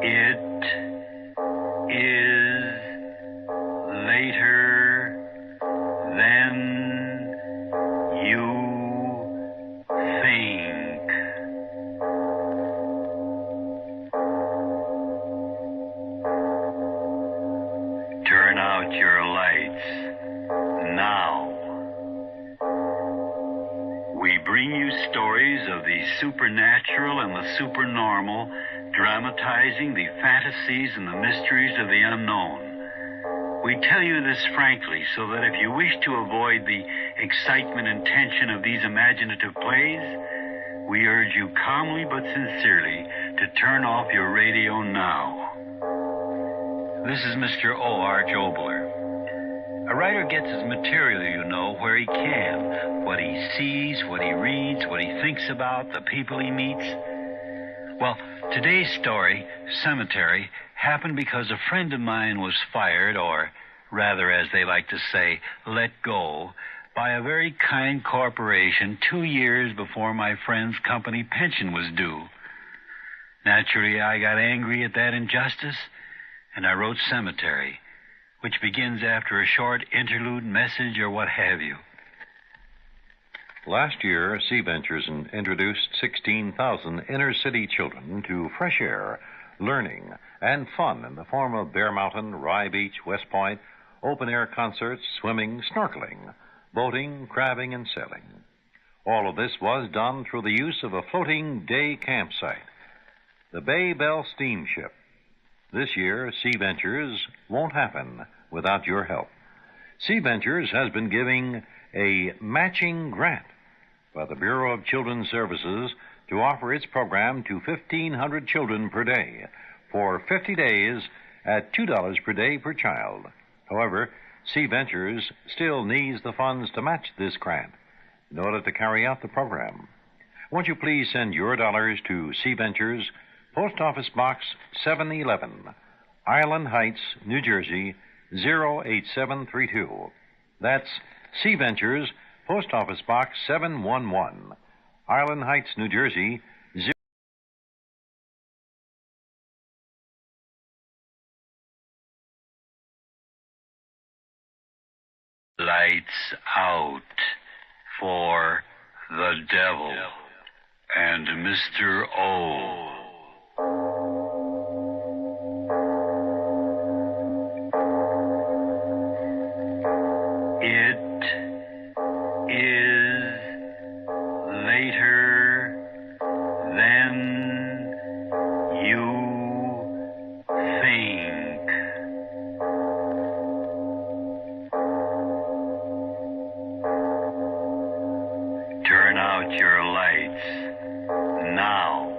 It is later than you think. Turn out your lights now. We bring you stories of the supernatural and the supernormal, dramatizing the fantasies and the mysteries of the unknown. We tell you this frankly so that if you wish to avoid the excitement and tension of these imaginative plays, we urge you calmly but sincerely to turn off your radio now. This is Mr. O. Arch Obler. A writer gets his material, you know, where he can. What he sees, what he reads, what he thinks about, the people he meets. Well, today's story, Cemetery, happened because a friend of mine was fired, or rather, as they like to say, let go, by a very kind corporation 2 years before my friend's company pension was due. Naturally, I got angry at that injustice, and I wrote Cemetery, which begins after a short interlude message or what have you. Last year, Sea Ventures introduced 16,000 inner-city children to fresh air, learning, and fun in the form of Bear Mountain, Rye Beach, West Point, open-air concerts, swimming, snorkeling, boating, crabbing, and sailing. All of this was done through the use of a floating day campsite, the Bay Bell Steamship. This year, Sea Ventures won't happen without your help. Sea Ventures has been giving a matching grant by the Bureau of Children's Services to offer its program to 1,500 children per day for 50 days at $2 per day per child. However, Sea Ventures still needs the funds to match this grant in order to carry out the program. Won't you please send your dollars to Sea Ventures, Post Office Box 711, Island Heights, New Jersey, 08732. That's Sea Ventures, Post Office Box 711, Island Heights, New Jersey, Lights out for the devil and Mr. O. It is later than you think. out your lights now.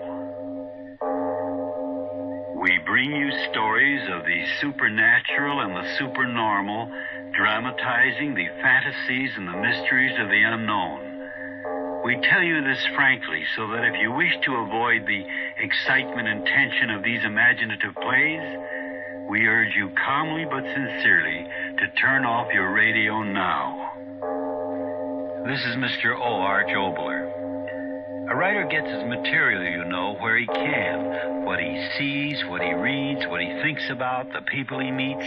We bring you stories of the supernatural and the supernormal, dramatizing the fantasies and the mysteries of the unknown. We tell you this frankly so that if you wish to avoid the excitement and tension of these imaginative plays, we urge you calmly but sincerely to turn off your radio now. This is Mr. O. Arch Obler. A writer gets his material, you know, where he can. What he sees, what he reads, what he thinks about, the people he meets.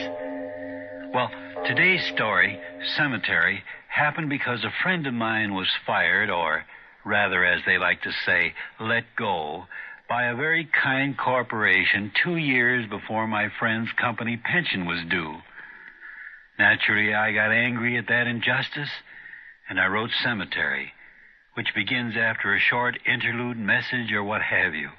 Well, today's story, Cemetery, happened because a friend of mine was fired, or rather, as they like to say, let go, by a very kind corporation 2 years before my friend's company pension was due. Naturally, I got angry at that injustice, and I wrote Cemetery, which begins after a short interlude message or what have you.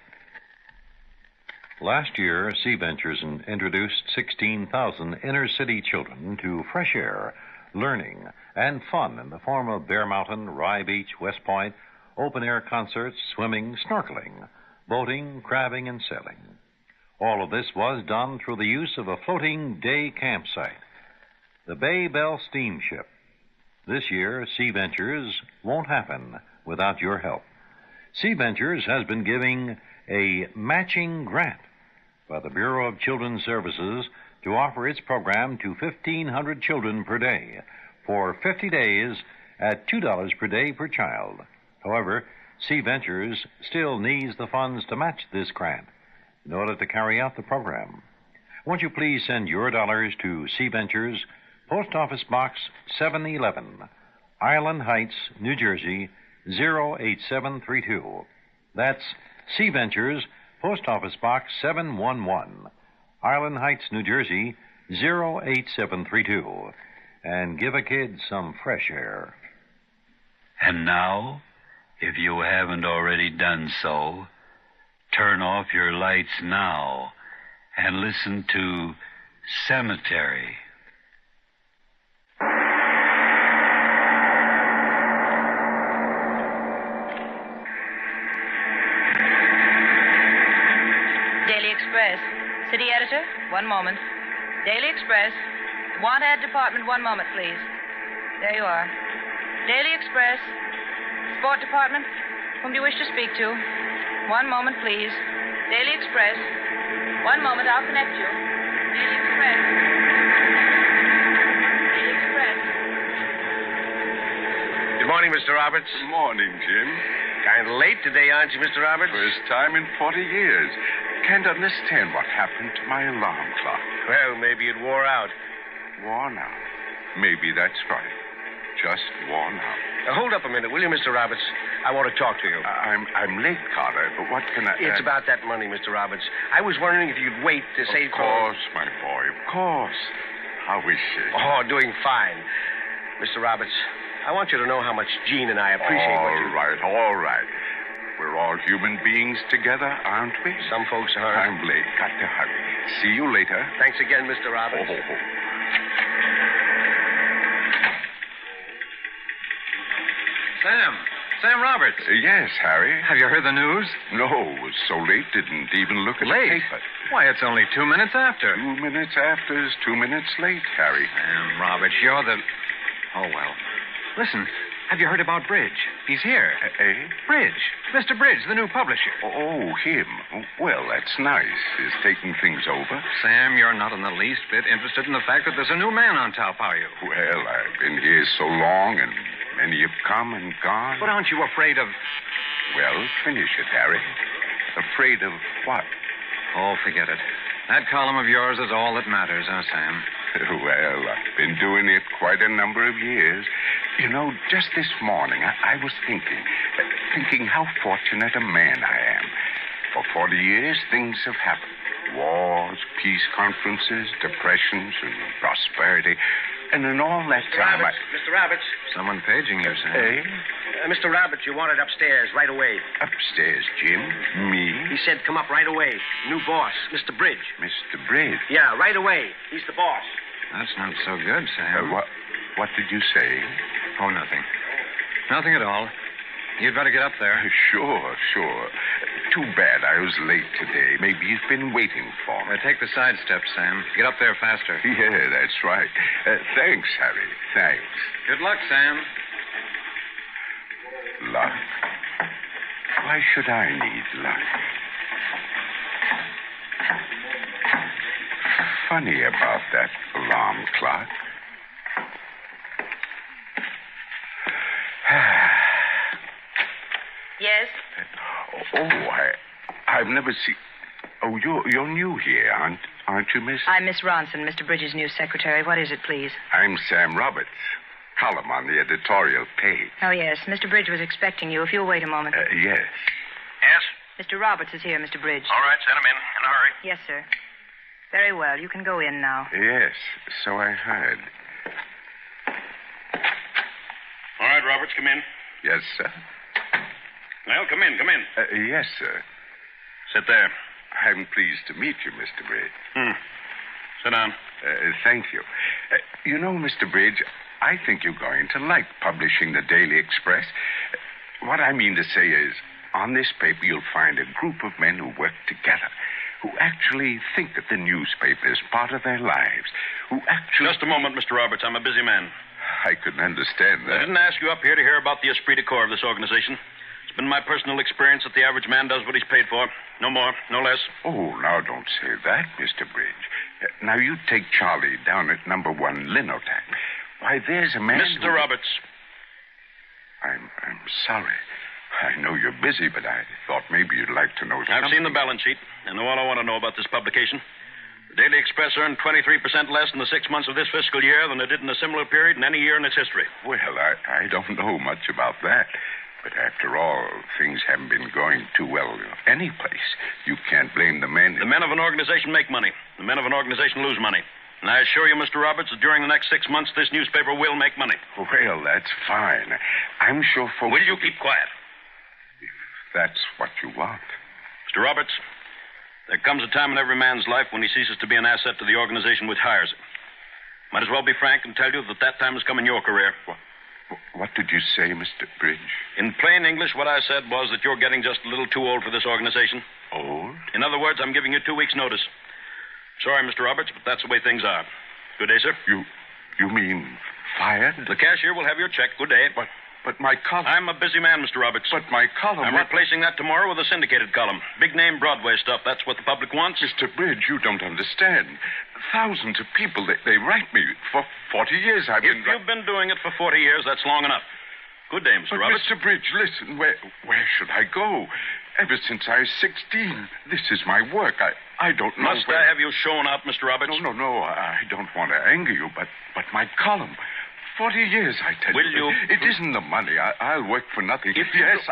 Last year, Sea Ventures introduced 16,000 inner-city children to fresh air, learning, and fun in the form of Bear Mountain, Rye Beach, West Point, open-air concerts, swimming, snorkeling, boating, crabbing, and sailing. All of this was done through the use of a floating day campsite, the Bay Bell Steamship. This year, Sea Ventures won't happen without your help. Sea Ventures has been giving a matching grant by the Bureau of Children's Services to offer its program to 1,500 children per day for 50 days at $2 per day per child. However, Sea Ventures still needs the funds to match this grant in order to carry out the program. Won't you please send your dollars to Sea Ventures, Post Office Box 711, Island Heights, New Jersey, 08732. That's Sea Ventures, Post Office Box 711, Island Heights, New Jersey, 08732. And give a kid some fresh air. And now, if you haven't already done so, turn off your lights now and listen to Cemetery. Daily Express. City editor, 1 moment. Daily Express. Want ad department, 1 moment, please. There you are. Daily Express. Sport department. Whom do you wish to speak to? 1 moment, please. Daily Express. 1 moment, I'll connect you. Daily Express. Daily Express. Good morning, Mr. Roberts. Good morning, Jim. Kind of late today, aren't you, Mr. Roberts? First time in 40 years. Can't understand what happened to my alarm clock. Well, maybe it wore out. Worn out. Maybe that's right. Just worn out. Hold up a minute, will you, Mr. Roberts? I want to talk to you. I'm late, Carter, but what can I... It's about that money, Mr. Roberts. I was wondering if you'd wait to save... Of course, my boy, of course. How is she? Oh, doing fine. Mr. Roberts, I want you to know how much Jean and I appreciate what you... All right. We're all human beings together, aren't we? Some folks are. I'm late. Got to hurry. See you later. Thanks again, Mr. Roberts. Oh. Sam Roberts. Yes, Harry. Have you heard the news? No, was so late, didn't even look at the paper. Why, it's only 2 minutes after. 2 minutes after is 2 minutes late, Harry. Sam Roberts, you're the... Oh, well. Listen, have you heard about Bridge? He's here. Eh? Bridge. Mr. Bridge, the new publisher. Oh, him. Well, that's nice. He's taking things over. Sam, you're not in the least bit interested in the fact that there's a new man on top, are you? Well, I've been here so long, and many have come and gone. But aren't you afraid of... Well, finish it, Harry. Afraid of what? Oh, forget it. That column of yours is all that matters, huh, Sam? Well, I've been doing it quite a number of years. You know, just this morning, I was thinking how fortunate a man I am. For 40 years, things have happened. Wars, peace conferences, depressions, and prosperity. And in all that time, Mr. Roberts. Someone paging you, Sam. Eh? Mr. Roberts, you wanted upstairs right away. Upstairs, Jim? Me? He said come up right away. New boss, Mr. Bridge. Mr. Bridge? Yeah, right away. He's the boss. That's not so good, Sam. What did you say? Oh, nothing. Nothing at all. You'd better get up there. Sure. Too bad I was late today. Maybe he's been waiting for me. Take the side steps, Sam. Get up there faster. Yeah, that's right. Thanks, Harry. Thanks. Good luck, Sam. Luck? Why should I need luck? Funny about that alarm clock. Yes? I've never seen... Oh, you're new here, aren't you, Miss? I'm Miss Ronson, Mr. Bridges' new secretary. What is it, please? I'm Sam Roberts. Column on the editorial page. Oh, yes. Mr. Bridge was expecting you. If you'll wait a moment. Yes. Yes? Mr. Roberts is here, Mr. Bridge. All right, send him in a hurry. Yes, sir. Very well. You can go in now. Yes, so I heard. All right, Roberts, come in. Yes, sir. Well, come in. Yes, sir. Sit there. I'm pleased to meet you, Mr. Bridge. Sit down. Thank you. You know, Mr. Bridge, I think you're going to like publishing the Daily Express. What I mean to say is, on this paper you'll find a group of men who work together, who actually think that the newspaper is part of their lives, who actually... Just a moment, Mr. Roberts. I'm a busy man. I couldn't understand that. I didn't ask you up here to hear about the esprit de corps of this organization. It's been my personal experience that the average man does what he's paid for. No more, no less. Oh, now don't say that, Mr. Bridge. Now, you take Charlie down at number 1 Linotac. Why, there's a man Mr. Roberts. I'm sorry. I know you're busy, but I thought maybe you'd like to know something. I've seen the balance sheet. I know all I want to know about this publication. The Daily Express earned 23% less in the 6 months of this fiscal year than it did in a similar period in any year in its history. Well, I don't know much about that. But after all, things haven't been going too well any place. You can't blame the men. The men of an organization make money. The men of an organization lose money. And I assure you, Mr. Roberts, that during the next 6 months, this newspaper will make money. Well, that's fine. I'm sure folks... Will you keep quiet? If that's what you want. Mr. Roberts, there comes a time in every man's life when he ceases to be an asset to the organization which hires him. Might as well be frank and tell you that time has come in your career. What did you say, Mr. Bridge? In plain English, what I said was that you're getting just a little too old for this organization. Old? In other words, I'm giving you 2 weeks' notice. Sorry, Mr. Roberts, but that's the way things are. Good day, sir. You mean fired? The cashier will have your check. Good day. But my column... I'm a busy man, Mr. Roberts. But my column... I'm replacing that tomorrow with a syndicated column. Big-name Broadway stuff. That's what the public wants. Mr. Bridge, you don't understand. Thousands of people, they write me. For 40 years I've been... If you've been doing it for 40 years, that's long enough. Good day, Mr. Roberts. Mr. Bridge, listen, where should I go? Ever since I was 16, this is my work. I don't know Must I have you shown up, Mr. Roberts? No, I don't want to anger you, but my column... 40 years, I tell you. Will you? It isn't the money. I'll work for nothing.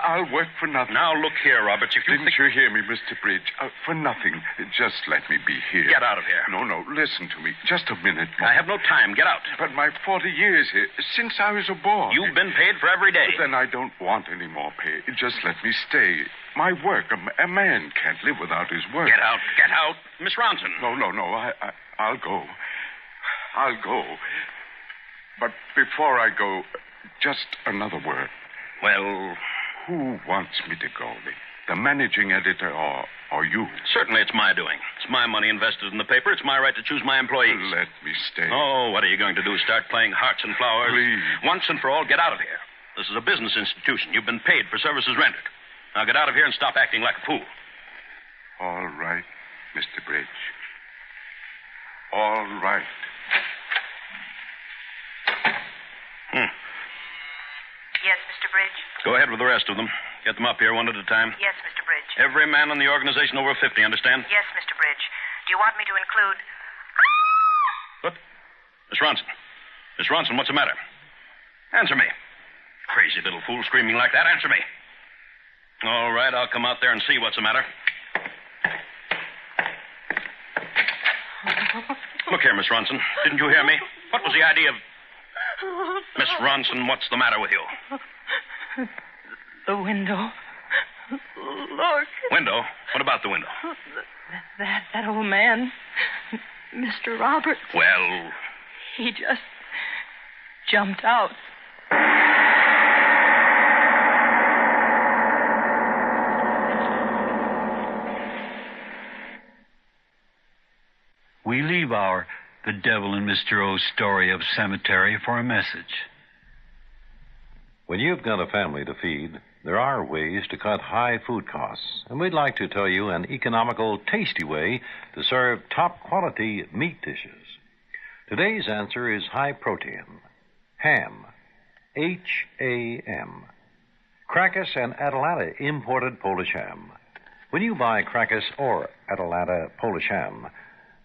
I'll work for nothing. Now, look here, Roberts. Didn't you hear me, Mr. Bridge? For nothing. Just let me be here. Get out of here. No, listen to me. Just a minute more. I have no time. Get out. But my 40 years here, since I was a boy. You've been paid for every day. Then I don't want any more pay. Just let me stay. My work. A man can't live without his work. Get out. Miss Ronson. No. I'll go. But before I go, just another word. Well... Who wants me to go? The managing editor or you? Certainly it's my doing. It's my money invested in the paper. It's my right to choose my employees. Let me stay. Oh, what are you going to do? Start playing hearts and flowers? Please. Once and for all, get out of here. This is a business institution. You've been paid for services rendered. Now get out of here and stop acting like a fool. All right, Mr. Bridge. All right. Yes, Mr. Bridge? Go ahead with the rest of them. Get them up here one at a time. Yes, Mr. Bridge. Every man in the organization over 50, understand? Yes, Mr. Bridge. Do you want me to include... What? Miss Ronson, what's the matter? Answer me. Crazy little fool screaming like that. Answer me. All right, I'll come out there and see what's the matter. Look here, Miss Ronson. Didn't you hear me? What was the idea of... Miss Ronson, what's the matter with you? The window. Look. Window? What about the window? That old man, Mr. Roberts. Well... He just jumped out. leave our The Devil in Mr. O's story of cemetery for a message. When you've got a family to feed, there are ways to cut high food costs. And we'd like to tell you an economical, tasty way to serve top-quality meat dishes. Today's answer is high protein. Ham. H-A-M. Crackus and Atalanta imported Polish ham. When you buy Crackus or Atalanta Polish ham,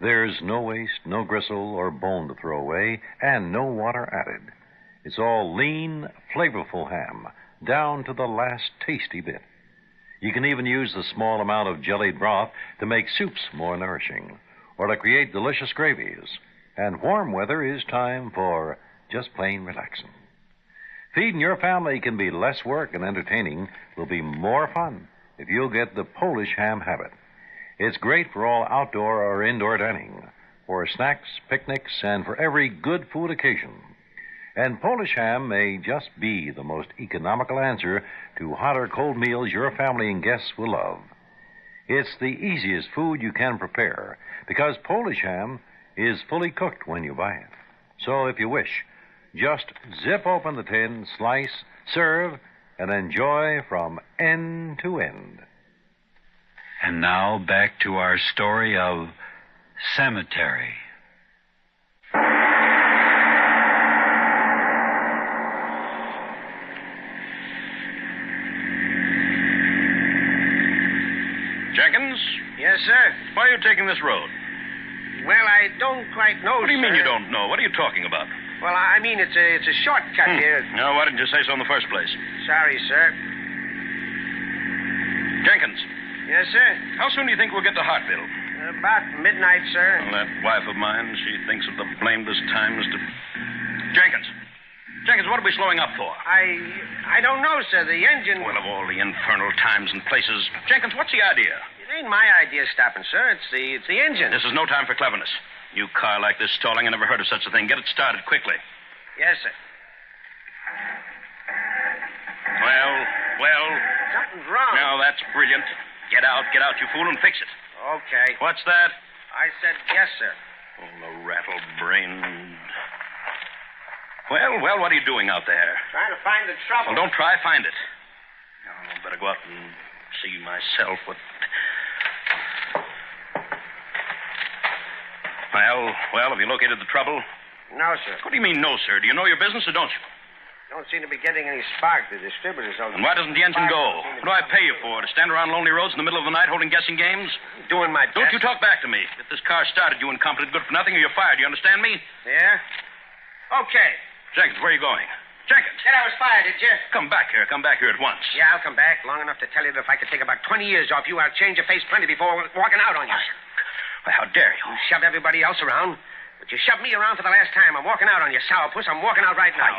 there's no waste, no gristle or bone to throw away, and no water added. It's all lean, flavorful ham, down to the last tasty bit. You can even use the small amount of jellied broth to make soups more nourishing, or to create delicious gravies. And warm weather is time for just plain relaxing. Feeding your family can be less work and entertaining will be more fun if you'll get the Polish ham habit. It's great for all outdoor or indoor dining, for snacks, picnics, and for every good food occasion. And Polish ham may just be the most economical answer to hot or cold meals your family and guests will love. It's the easiest food you can prepare because Polish ham is fully cooked when you buy it. So if you wish, just zip open the tin, slice, serve, and enjoy from end to end. And now back to our story of cemetery. Jenkins? Yes, sir? Why are you taking this road? Well, I don't quite know, What do you mean sir. you don't know? What are you talking about? Well, I mean, it's a shortcut here. No, why didn't you say so in the first place? Sorry, sir. Jenkins, Yes, sir? how soon do you think we'll get to Hartville? About midnight, sir. Well, that wife of mine, she thinks of the blamedest times to... Jenkins! Jenkins, what are we slowing up for? I don't know, sir. The engine... Well, of all the infernal times and places. Jenkins, what's the idea? It ain't my idea stopping, sir. It's the engine. This is no time for cleverness. New car like this stalling, I never heard of such a thing. Get it started quickly. Yes, sir. Well. Something's wrong. No, that's brilliant. Get out, you fool, and fix it. Okay. What's that? I said yes, sir. Oh, the rattle-brained... Well, what are you doing out there? Trying to find the trouble. Well, don't try, find it. No, I better go out and see myself what... Well, have you located the trouble? No, sir. What do you mean, no, sir? Do you know your business or don't you? Don't seem to be getting any spark. The distributors don't... And why doesn't the engine go? What do I pay you for? To stand around lonely roads in the middle of the night holding guessing games? Doing my best. Don't you talk back to me. Get this car started, you incompetent good for nothing, or you're fired. You understand me? Yeah? Okay. Jenkins, where are you going? Jenkins! Said I was fired, did you? Come back here at once. Yeah, I'll come back long enough to tell you that if I could take about 20 years off you, I'll change your face plenty before walking out on you. Well, how dare you? You shove everybody else around, but you shoved me around for the last time. I'm walking out on you, sourpuss. I'm walking out right now.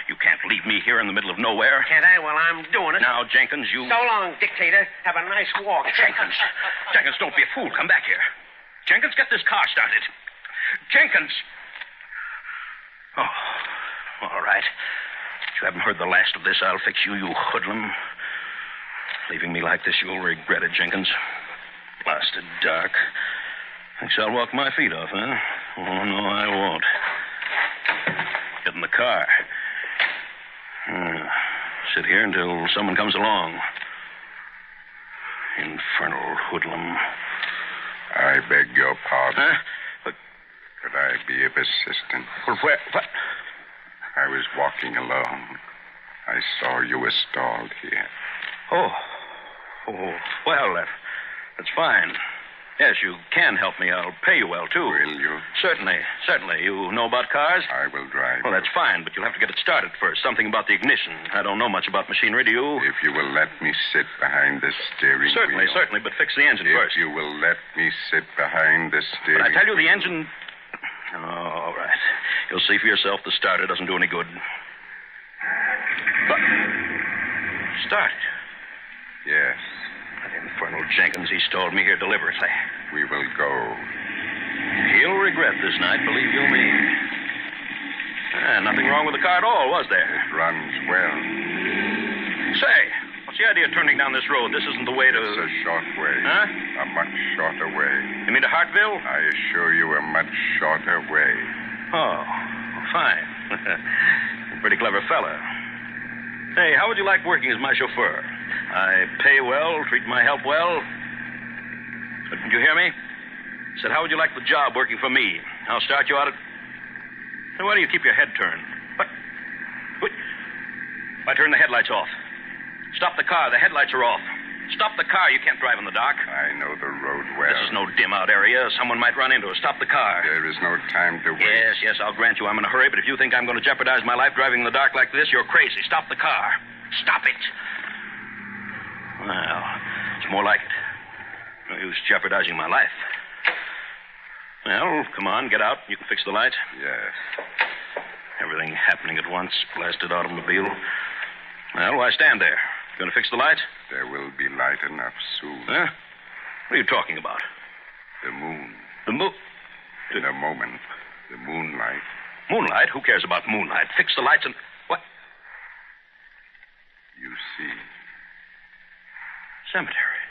You can't leave me here in the middle of nowhere. Can't I? Well, I'm doing it. Now, Jenkins, you... So long, dictator. Have a nice walk. Jenkins, don't be a fool. Come back here. Jenkins, get this car started. Jenkins! Oh, all right. If you haven't heard the last of this, I'll fix you, you hoodlum. Leaving me like this, you'll regret it, Jenkins. Blasted dark. Thinks I'll walk my feet off, huh? Oh, no, I won't. Get in the car. Sit here until someone comes along. Infernal hoodlum. I beg your pardon. Huh? But... Could I be of assistance? Well, where... What? I was walking along. I saw you were stalled here. Oh, well, that's fine. Yes, you can help me. I'll pay you well, too. Will you? Certainly. You know about cars? I will drive. Well, that's fine, but you'll have to get it started first. Something about the ignition. I don't know much about machinery, do you? If you will let me sit behind the steering wheel. Certainly, but fix the engine first. If you will let me sit behind the steering wheel. But I tell you, the engine... Oh, all right. You'll see for yourself the starter doesn't do any good. But... Start. Yes. That infernal Jenkins, he stalled me here deliberately. We will go. He'll regret this night, believe you me. Nothing wrong with the car at all, was there? It runs well. Say, what's the idea of turning down this road? This isn't the way to... It's a short way. Huh? A much shorter way. You You mean to Hartville? I assure you a much shorter way. Oh, fine. Pretty clever fella. Hey, how would you like working as my chauffeur? I pay well, treat my help well. Did you hear me? I said, how would you like the job working for me? I'll start you out at... Hey, why do you keep your head turned? What? Why turn the headlights off? Stop the car. The headlights are off. Stop the car. You can't drive in the dark. I know the road well. This is no dim-out area. Someone might run into us. Stop the car. There is no time to wait. Yes, I'll grant you I'm in a hurry, but if you think I'm going to jeopardize my life driving in the dark like this, you're crazy. Stop the car. Stop it. Well, it's more like it. No use jeopardizing my life. Well, come on, get out. You can fix the lights. Yes. Everything happening at once. Blasted automobile. Well, why stand there? Going to fix the lights? There will be light enough soon. Huh? What are you talking about? The moon. The moon? In a moment. The moonlight. Moonlight? Who cares about moonlight? Fix the lights and... What? You see. Cemetery.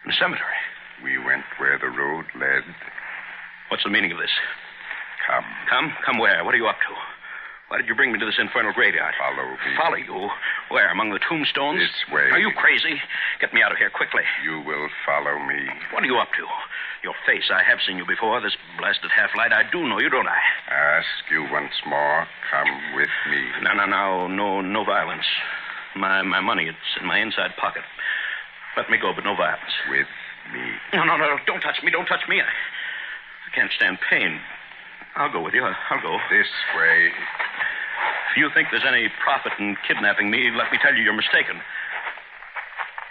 The cemetery. We went where the road led. What's the meaning of this? Come. Come? Come where? What are you up to? Why did you bring me to this infernal graveyard? Follow me. Follow you? Where? Among the tombstones? This way. Are you crazy? Get me out of here quickly. You will follow me. What are you up to? Your face. I have seen you before. This blasted half-light. I do know you, don't I? Ask you once more. Come with me. No violence. My money, it's in my inside pocket. Let me go, but no violence. With me. No. Don't touch me. Don't touch me. I can't stand pain. I'll go with you. I'll go. This way. If you think there's any profit in kidnapping me, let me tell you you're mistaken.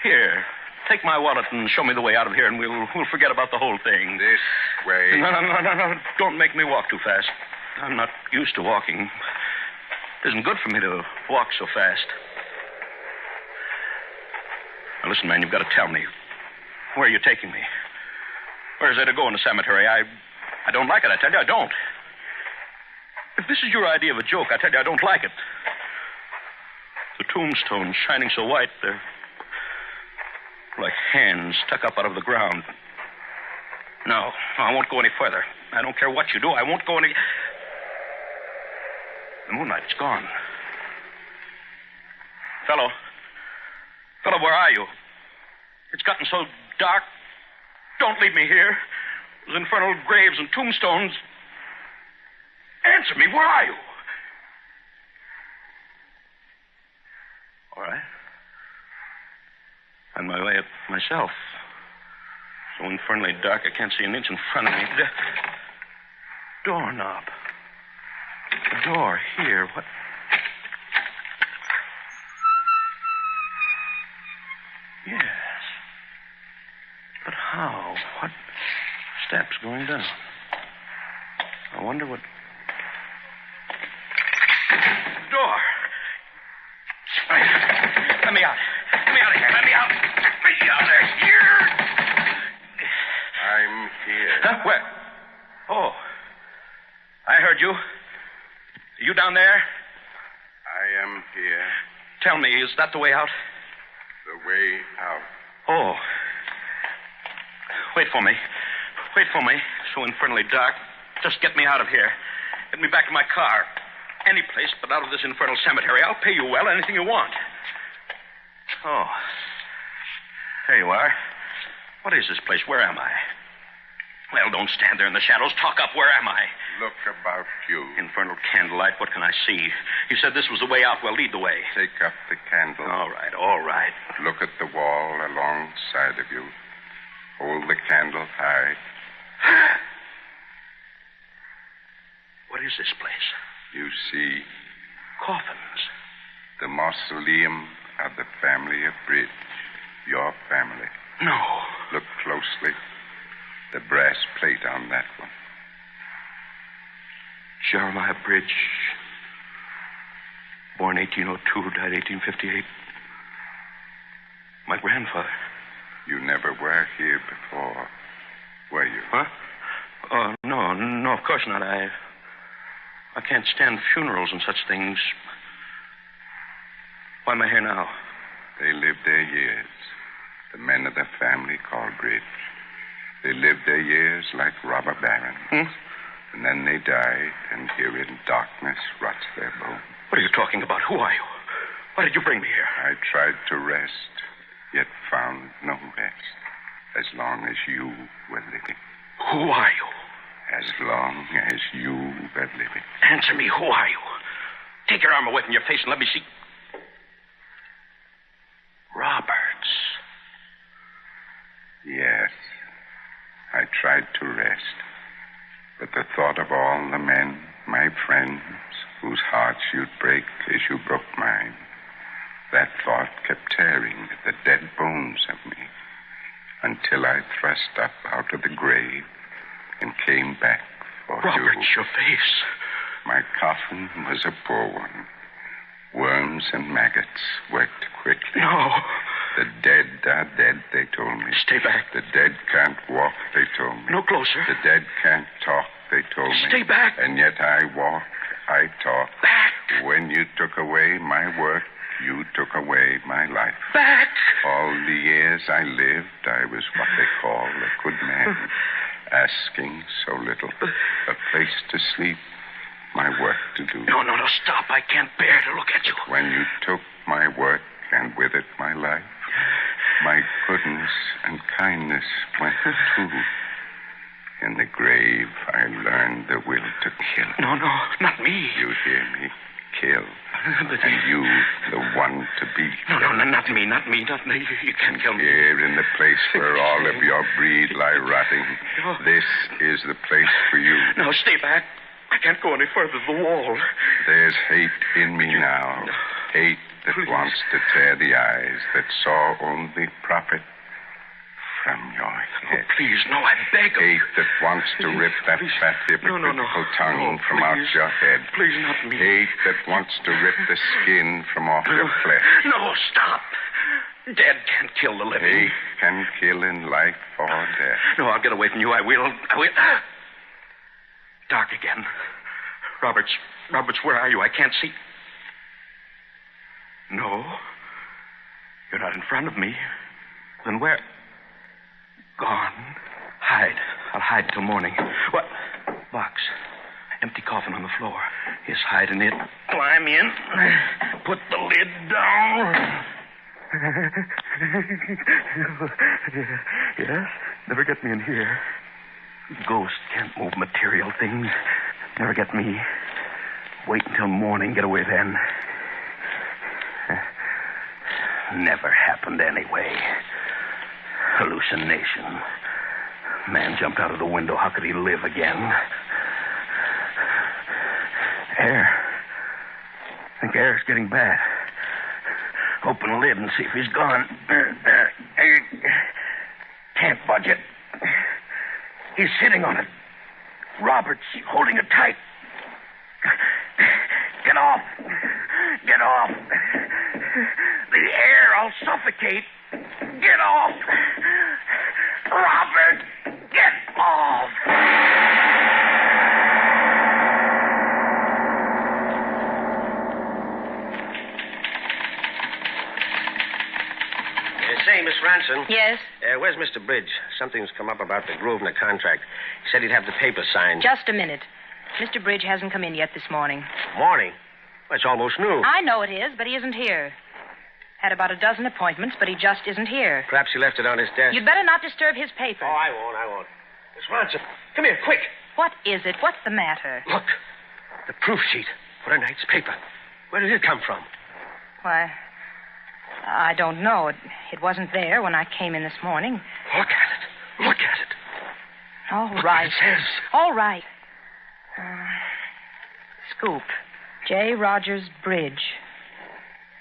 Here, take my wallet and show me the way out of here, and we'll forget about the whole thing. This way. No. Don't make me walk too fast. I'm not used to walking. It isn't good for me to walk so fast. Now, listen, man, you've got to tell me. Where are you taking me? Where is there to go in the cemetery? I don't like it. I tell you, I don't. If this is your idea of a joke, I tell you, I don't like it. The tombstones shining so white, they're like hands stuck up out of the ground. No, I won't go any further. I don't care what you do. I won't go any... The moonlight's gone. Fellow, where are you? It's gotten so dark. Don't leave me here. Those infernal graves and tombstones. Answer me, where are you? All right. On my way up myself. So infernally dark I can't see an inch in front of me. Doorknob. The door here. What? Yes. But how? What steps going down? I wonder what... Door. Let me out. Let me out of here. Let me out. Let me out of here. I'm here. Huh? Where? Oh. I heard you. You down there? I am here. Tell me, is that the way out? The way out. Oh. Wait for me. Wait for me. So infernally dark. Just get me out of here. Get me back to my car. Any place but out of this infernal cemetery. I'll pay you well, anything you want. Oh. There you are. What is this place? Where am I? Well, don't stand there in the shadows. Talk up. Where am I? Look about you. Infernal candlelight. What can I see? You said this was the way out. Well, lead the way. Take up the candle. All right. Look at the wall alongside of you. Hold the candle high. What is this place? You see... Coffins. The mausoleum of the family of Bridge. Your family. No. Look closely. The brass plate on that one. Jeremiah Bridge. Born 1802, died 1858. My grandfather. You never were here before, were you? Huh? No, of course not. I can't stand funerals and such things. Why am I here now? They lived their years. The men of the family called Bridge. They lived their years like robber barons. And then they died, and here in darkness rots their bone. What are you talking about? Who are you? Why did you bring me here? I tried to rest, yet found no rest, as long as you were living. Who are you? As long as you were living. Answer me, who are you? Take your arm away from your face and let me see. Roberts. Yes, I tried to rest, but the thought of all the men, my friends, whose hearts you'd break as you broke mine, that thought kept tearing at the dead bones of me until I thrust up out of the grave and came back for Robert, you. your face. My coffin was a poor one. Worms and maggots worked quickly. No. The dead are dead, they told me. Stay back. The dead can't walk, they told me. No closer. The dead can't talk, they told me. Stay back. And yet I walk, I talk. Back. When you took away my work, you took away my life. Back. All the years I lived, I was what they call a good man, asking so little. A place to sleep, my work to do. No, stop. I can't bear to look at you. When you took my work and with it my life, my goodness and kindness went too. In the grave, I learned the will to kill. No, not me. You hear me? Kill. And you, the one to be killed. No, not me. You can't kill me. Here in the place where all of your breed lie rotting, this is the place for you. No, stay back. I can't go any further. The wall. There's hate in me now. Hate that wants to tear the eyes that saw only profit from your head. Oh, please, no, I beg of you. Hate that wants to rip that fat hypocritical tongue from out your head. Please, not me. Hate that wants to rip the skin from off your flesh. No, stop. Dead can't kill the living. Hate can kill in life or death. No, I'll get away from you. I will. Dark again. Roberts, where are you? I can't see. No. You're not in front of me. Then where? Gone. Hide. I'll hide till morning. What? Box. Empty coffin on the floor. Yes, hide in it. Climb in. Put the lid down. Yes? Never get me in here. Ghosts can't move material things. Never get me. Wait until morning. Get away then. Never happened anyway. Hallucination. Man jumped out of the window. How could he live again? Air. I think air's getting bad. Open the lid and see if he's gone. Can't budge it. He's sitting on it. Robert's holding it tight. Get off. Get off. The air, I'll suffocate. Get off. Robert, get off. Say, Miss Ranson. Yes? Where's Mr. Bridge? Something's come up about the Grosvenor contract. He said he'd have the papers signed. Just a minute. Mr. Bridge hasn't come in yet this morning. Morning? Well, it's almost noon. I know it is, but he isn't here. Had about a dozen appointments, but he just isn't here. Perhaps he left it on his desk. You'd better not disturb his paper. Oh, I won't. Miss Ranson, come here, quick. What is it? What's the matter? Look, the proof sheet for tonight's paper. Where did it come from? Why, I don't know. It wasn't there when I came in this morning. Look at it. All Look right. what it says. All right. Scoop. J. Rogers Bridge,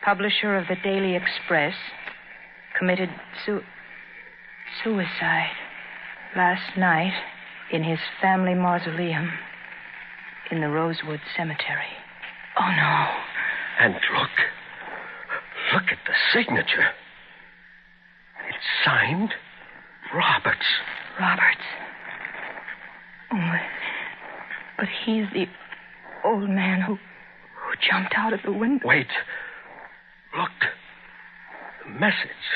publisher of the Daily Express, committed suicide last night in his family mausoleum in the Rosewood Cemetery. Oh, no. And look at the signature. It's signed Roberts. Roberts. Oh, but he's the old man who jumped out of the window. Wait. Look. The message.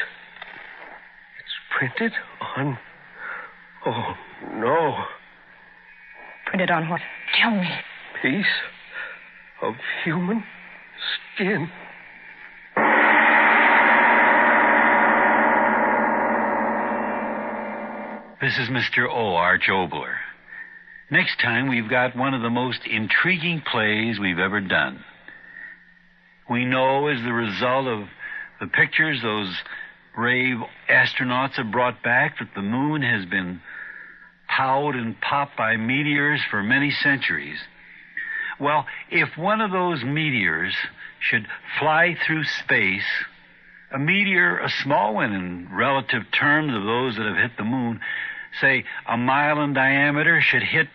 It's printed on Oh, no. Printed on what? Tell me. Piece of human skin. This is Mr. O. Arch Obler. Next time, we've got one of the most intriguing plays we've ever done. We know as the result of the pictures those brave astronauts have brought back that the moon has been powed and popped by meteors for many centuries. Well, if one of those meteors should fly through space, a meteor, a small one in relative terms of those that have hit the moon, say a mile in diameter, should hit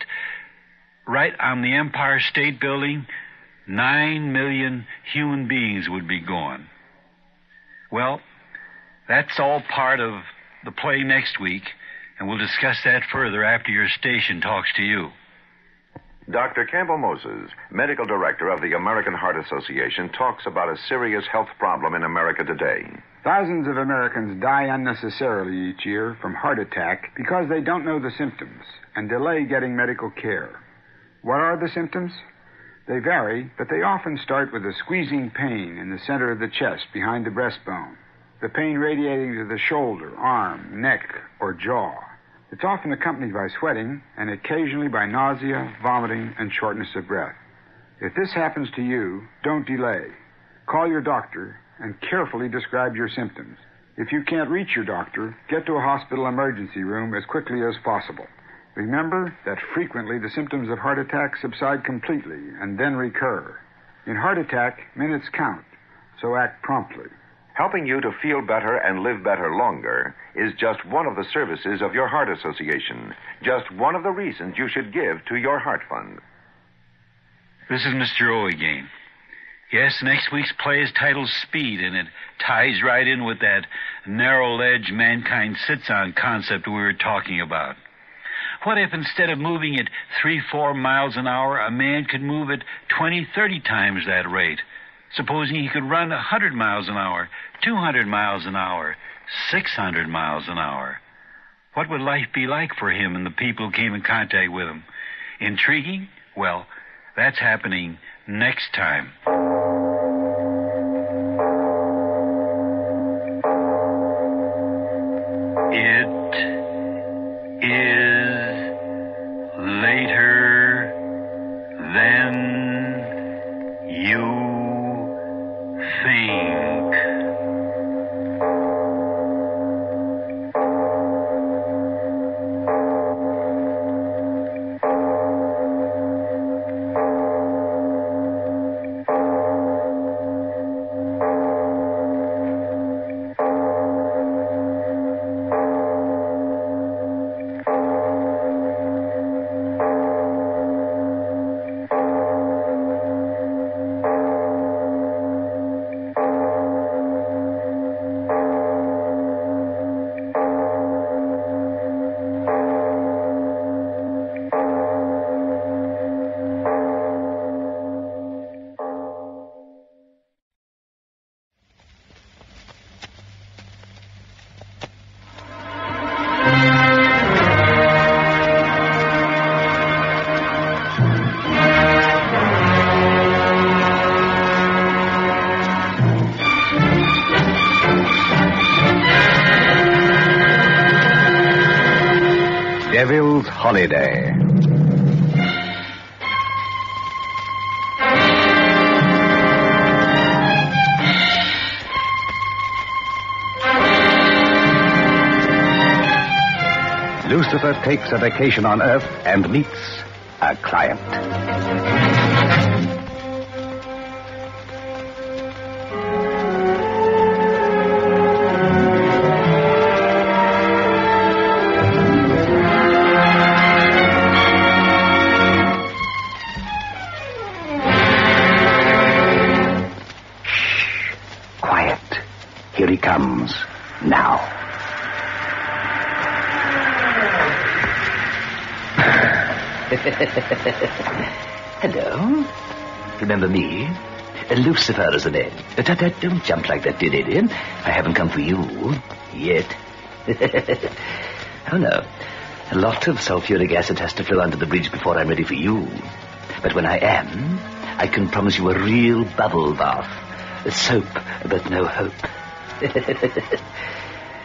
right on the Empire State Building, 9 million human beings would be gone. Well, that's all part of the play next week, and we'll discuss that further after your station talks to you. Dr. Campbell Moses, medical director of the American Heart Association, talks about a serious health problem in America today. Thousands of Americans die unnecessarily each year from heart attack because they don't know the symptoms and delay getting medical care. What are the symptoms? They vary, but they often start with a squeezing pain in the center of the chest behind the breastbone, the pain radiating to the shoulder, arm, neck, or jaw. It's often accompanied by sweating and occasionally by nausea, vomiting, and shortness of breath. If this happens to you, don't delay. Call your doctor and carefully describe your symptoms. If you can't reach your doctor, get to a hospital emergency room as quickly as possible. Remember that frequently the symptoms of heart attack subside completely and then recur. In heart attack, minutes count, so act promptly. Helping you to feel better and live better longer is just one of the services of your heart association. Just one of the reasons you should give to your heart fund. This is Mr. O again. Yes, next week's play is titled Speed, and it ties right in with that narrow ledge mankind sits on concept we were talking about. What if instead of moving at 3-4 miles an hour, a man could move at 20-30 times that rate? Supposing he could run 100 miles an hour, 200 miles an hour, 600 miles an hour. What would life be like for him and the people who came in contact with him? Intriguing? Well, that's happening next time. It is later than you think. Devil's Holiday. Lucifer takes a vacation on Earth and meets a client. Here he comes, now. Hello. Remember me? Lucifer is the name. Don't jump like that, dear alien. I haven't come for you yet. Oh, no. A lot of sulfuric acid has to flow under the bridge before I'm ready for you. But when I am, I can promise you a real bubble bath. A soap, but no hope.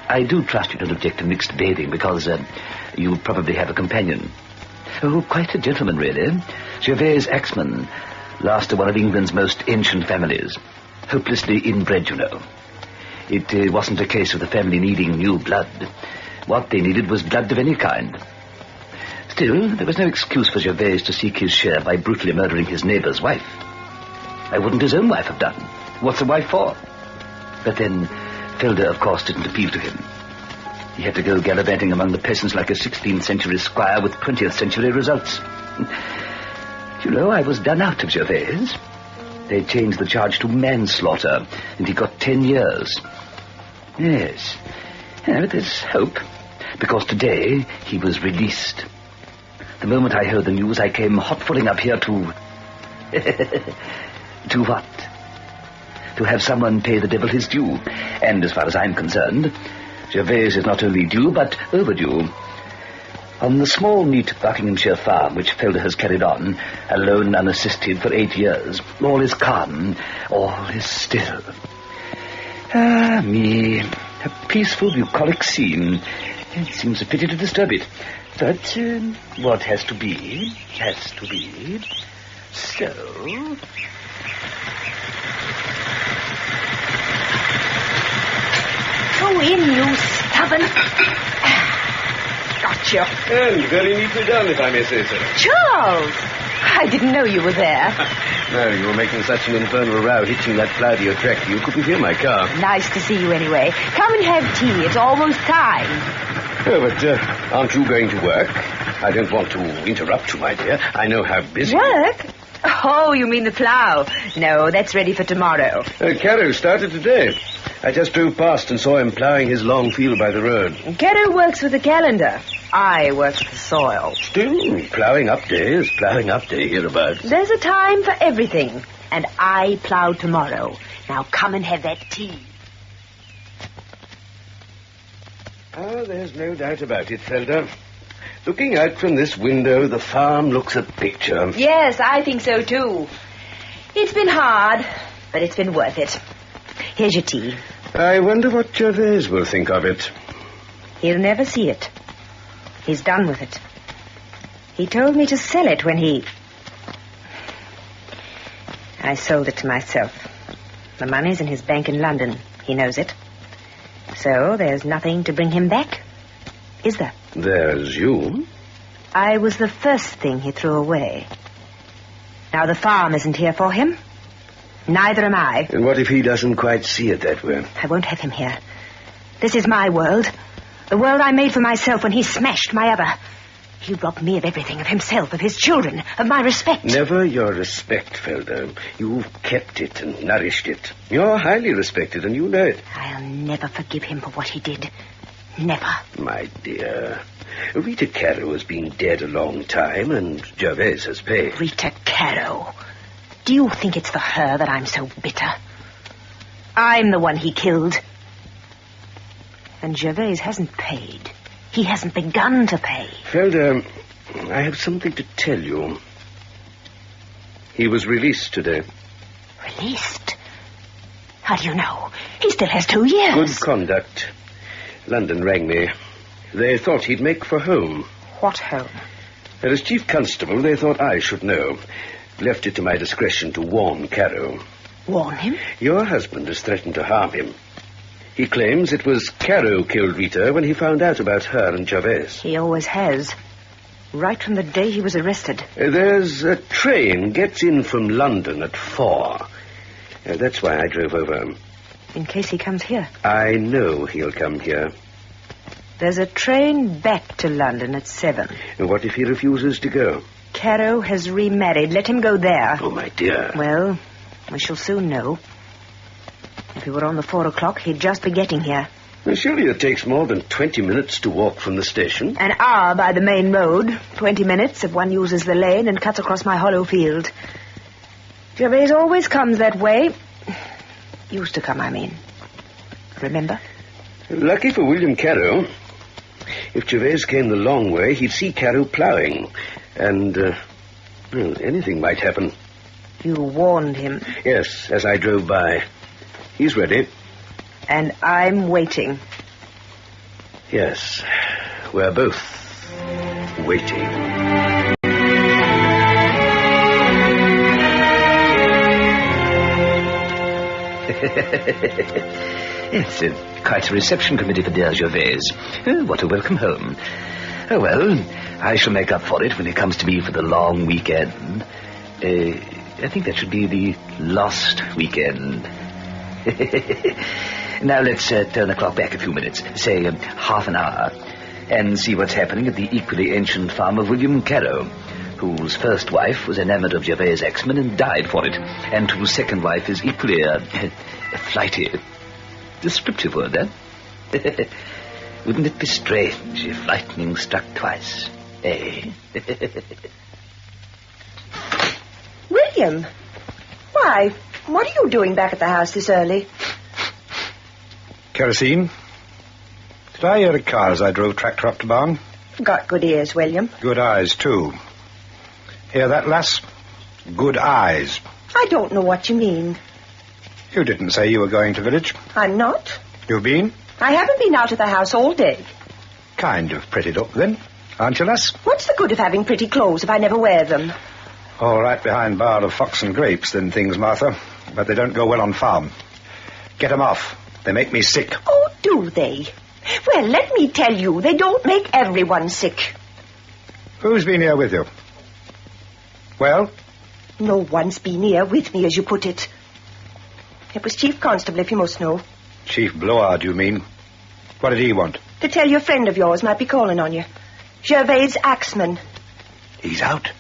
I do trust you don't object to mixed bathing because you probably have a companion. Oh, quite a gentleman, really. Gervais Axman, last of one of England's most ancient families. Hopelessly inbred, you know. It wasn't a case of the family needing new blood. What they needed was blood of any kind. Still, there was no excuse for Gervais to seek his share by brutally murdering his neighbor's wife. Why wouldn't his own wife have done? What's a wife for? But then, Felder, of course, didn't appeal to him. He had to go gallivanting among the peasants like a 16th century squire with 20th century results. You know, I was done out of Gervais. They changed the charge to manslaughter, and he got 10 years. Yes. Yeah, but there's hope, because today he was released. The moment I heard the news, I came hot-footing up here to... To what? To have someone pay the devil his due. And as far as I'm concerned, Gervais is not only due, but overdue. On the small, neat Buckinghamshire farm which Felder has carried on, alone and unassisted for 8 years, all is calm, all is still. Ah, me, a peaceful, bucolic scene. It seems a pity to disturb it. But what has to be, has to be. So... Go in, you stubborn... Got you. And very neatly done, if I may say so. Charles! I didn't know you were there. No, you were making such an infernal row hitching that plough to your tractor. You couldn't hear my car. Nice to see you anyway. Come and have tea. It's almost time. Oh, but aren't you going to work? I don't want to interrupt you, my dear. I know how busy... Work? Oh, you mean the plough. No, that's ready for tomorrow. Caro started today. I just drove past and saw him ploughing his long field by the road. Caro works with the calendar. I work with the soil. Still, ploughing up day is ploughing up day hereabouts. There's a time for everything. And I plough tomorrow. Now come and have that tea. Oh, there's no doubt about it, Felder. Looking out from this window, the farm looks a picture. Yes, I think so, too. It's been hard, but it's been worth it. Here's your tea. I wonder what Gervais will think of it. He'll never see it. He's done with it. He told me to sell it when he... I sold it to myself. The money's in his bank in London. He knows it. So there's nothing to bring him back, is there? There's you. I was the first thing he threw away. Now the farm isn't here for him. Neither am I. And what if he doesn't quite see it that way? I won't have him here. This is my world. The world I made for myself when he smashed my other. He robbed me of everything, of himself, of his children, of my respect. Never your respect, Felder. You've kept it and nourished it. You're highly respected, and you know it. I'll never forgive him for what he did. Never. My dear, Rita Caro has been dead a long time, and Gervais has paid. Rita Caro? Do you think it's for her that I'm so bitter? I'm the one he killed. And Gervais hasn't paid. He hasn't begun to pay. Felder, I have something to tell you. He was released today. Released? How do you know? He still has 2 years. Good conduct. London rang me. They thought he'd make for home. What home? As chief constable, they thought I should know. Left it to my discretion to warn Caro. Warn him? Your husband has threatened to harm him. He claims it was Caro killed Rita when he found out about her and Gervais. He always has. Right from the day he was arrested. There's a train gets in from London at 4. That's why I drove over. In case he comes here? I know he'll come here. There's a train back to London at 7. What if he refuses to go? Caro has remarried. Let him go there. Oh, my dear. Well, we shall soon know. If he were on the 4 o'clock, he'd just be getting here. Well, surely it takes more than 20 minutes to walk from the station. An hour by the main road. 20 minutes if one uses the lane and cuts across my hollow field. Gervais always comes that way. Used to come, I mean. Remember? Lucky for William Caro. If Gervais came the long way, he'd see Carew plowing. And, well, anything might happen. You warned him. Yes, as I drove by. He's ready. And I'm waiting. Yes, we're both waiting. It's quite a reception committee for dear Gervais. Oh, what a welcome home. Oh, well, I shall make up for it when he comes to me for the long weekend. I think that should be the lost weekend. Now let's turn the clock back a few minutes, say half an hour, and see what's happening at the equally ancient farm of William Carew, whose first wife was enamored of Gervais' Axeman and died for it, and whose second wife is equally flighty. Descriptive word, eh? Wouldn't it be strange if lightning struck twice, eh? William, why, what are you doing back at the house this early? Kerosene? Did I hear a car as I drove tractor up to barn? Got good ears, William. Good eyes, too. Hear that, lass? Good eyes. I don't know what you mean. You didn't say you were going to village. I'm not. You've been? I haven't been out of the house all day. Kind of prettied up, then, aren't you, lass? What's the good of having pretty clothes if I never wear them? All right behind bar of fox and grapes, then things, Martha. But they don't go well on farm. Get 'em off. They make me sick. Oh, do they? Well, let me tell you, they don't make everyone sick. Who's been here with you? Well? No one's been here with me, as you put it. It was Chief Constable, if you must know. Chief Bloward, you mean? What did he want? To tell you a friend of yours might be calling on you. Gervais' Axeman. He's out?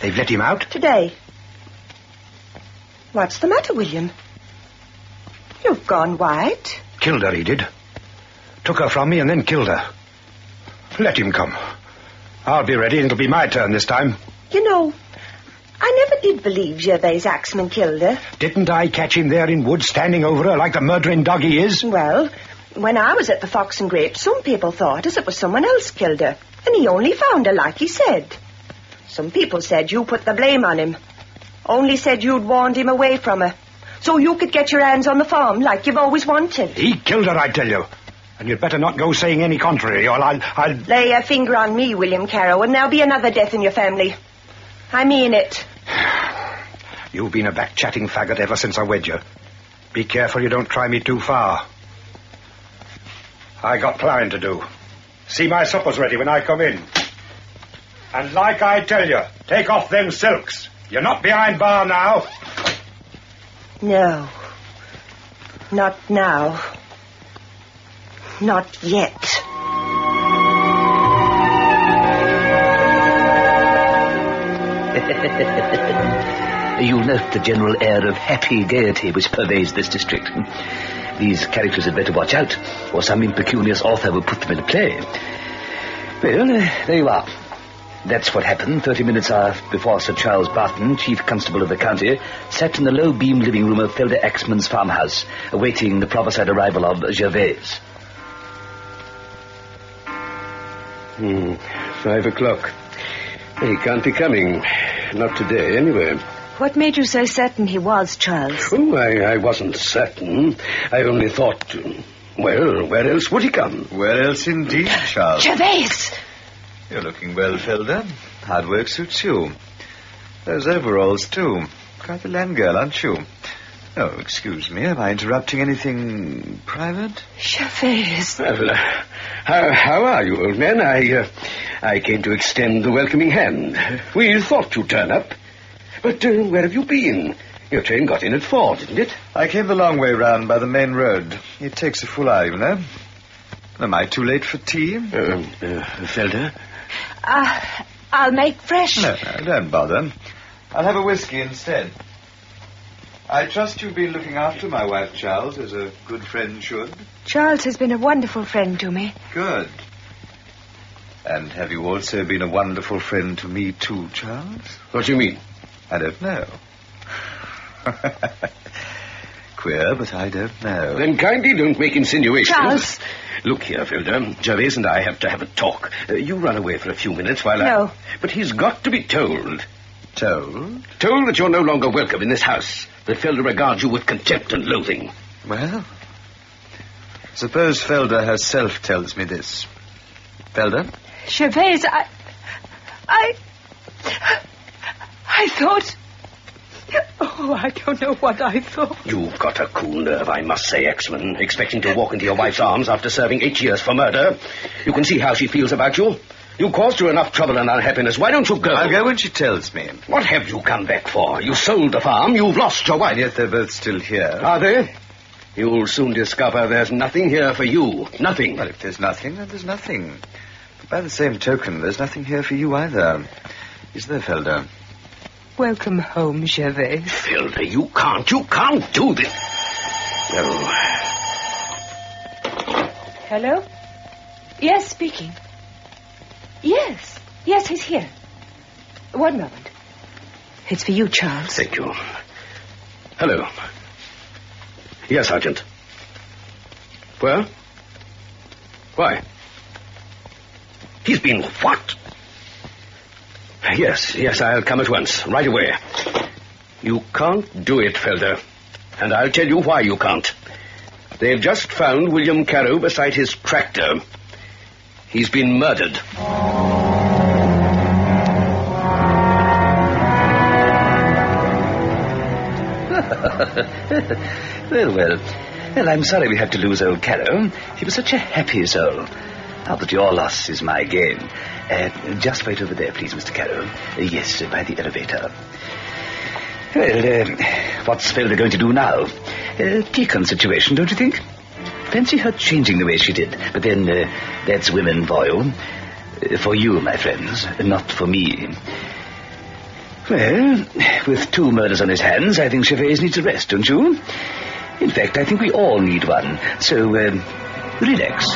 They've let him out? Today. What's the matter, William? You've gone white. Killed her, he did. Took her from me and then killed her. Let him come. I'll be ready and it'll be my turn this time. You know, I never did believe Gervais' Axeman killed her. Didn't I catch him there in wood standing over her like the murdering dog he is? Well, when I was at the Fox and Grapes, some people thought as it was someone else killed her. And he only found her like he said. Some people said you put the blame on him. Only said you'd warned him away from her. So you could get your hands on the farm like you've always wanted. He killed her, I tell you. And you'd better not go saying any contrary, or I'll... Lay a finger on me, William Carew, and there'll be another death in your family. I mean it. You've been a back-chatting faggot ever since I wed you. Be careful you don't try me too far. I got plowing to do. See my supper's ready when I come in. And like I tell you, take off them silks. You're not behind bar now. No. Not now. Not yet. You'll note the general air of happy gaiety which pervades this district. These characters had better watch out, or some impecunious author will put them in a play. Well, there you are. That's what happened 30 minutes before Sir Charles Barton, Chief Constable of the county, sat in the low-beamed living room of Felder Axeman's farmhouse, awaiting the prophesied arrival of Gervais. 5 o'clock. He can't be coming. Not today, anyway. What made you so certain he was, Charles? Oh, I wasn't certain. I only thought... Well, where else would he come? Where else indeed, Charles? Gervais! You're looking well, Felder. Hard work suits you. Those overalls, too. Quite the land girl, aren't you? Oh, excuse me. Am I interrupting anything private? Gervais. Well, how are you, old man? I came to extend the welcoming hand. We thought you'd turn up. But where have you been? Your train got in at 4, didn't it? I came the long way round by the main road. It takes a full hour, you know. Am I too late for tea? Felder? I'll make fresh. No, don't bother. I'll have a whiskey instead. I trust you've been looking after my wife, Charles, as a good friend should. Charles has been a wonderful friend to me. Good. And have you also been a wonderful friend to me, too, Charles? What do you mean? I don't know. Queer, but I don't know. Then kindly don't make insinuations. Charles! Look here, Felder. Gervais and I have to have a talk. You run away for a few minutes while No. But he's got to be told. Told? Told that you're no longer welcome in this house. That Felder regards you with contempt and loathing. Well, suppose Felder herself tells me this. Felder? Gervais, I thought... Oh, I don't know what I thought. You've got a cool nerve, I must say, Exman. Expecting to walk into your wife's arms after serving 8 years for murder. You can see how she feels about you. You caused her enough trouble and unhappiness. Why don't you go? I'll go when she tells me. What have you come back for? You sold the farm. You've lost your wife. Yet they're both still here. Are they? You'll soon discover there's nothing here for you. Nothing. Well, if there's nothing, then there's nothing. But by the same token, there's nothing here for you either. Is there, Felder? Welcome home, Gervais. Felder, you can't do this. No. Hello? Yes, speaking. Yes, he's here. One moment. It's for you, Charles. Thank you. Hello. Yes, Sergeant. Well? Why? He's been what? Yes, I'll come at once, right away. You can't do it, Felder. And I'll tell you why you can't. They've just found William Carew beside his tractor. He's been murdered. Well, I'm sorry we had to lose old Carew. He was such a happy soul. Now that your loss is my gain. Just wait over there, please, Mr. Carew. Yes, by the elevator. Well, what's Felder going to do now? Deacon situation, don't you think? Fancy her changing the way she did. But then, that's women for you. For you, my friends, not for me. Well, with 2 murders on his hands, I think Gervais needs a rest, don't you? In fact, I think we all need one. So, relax.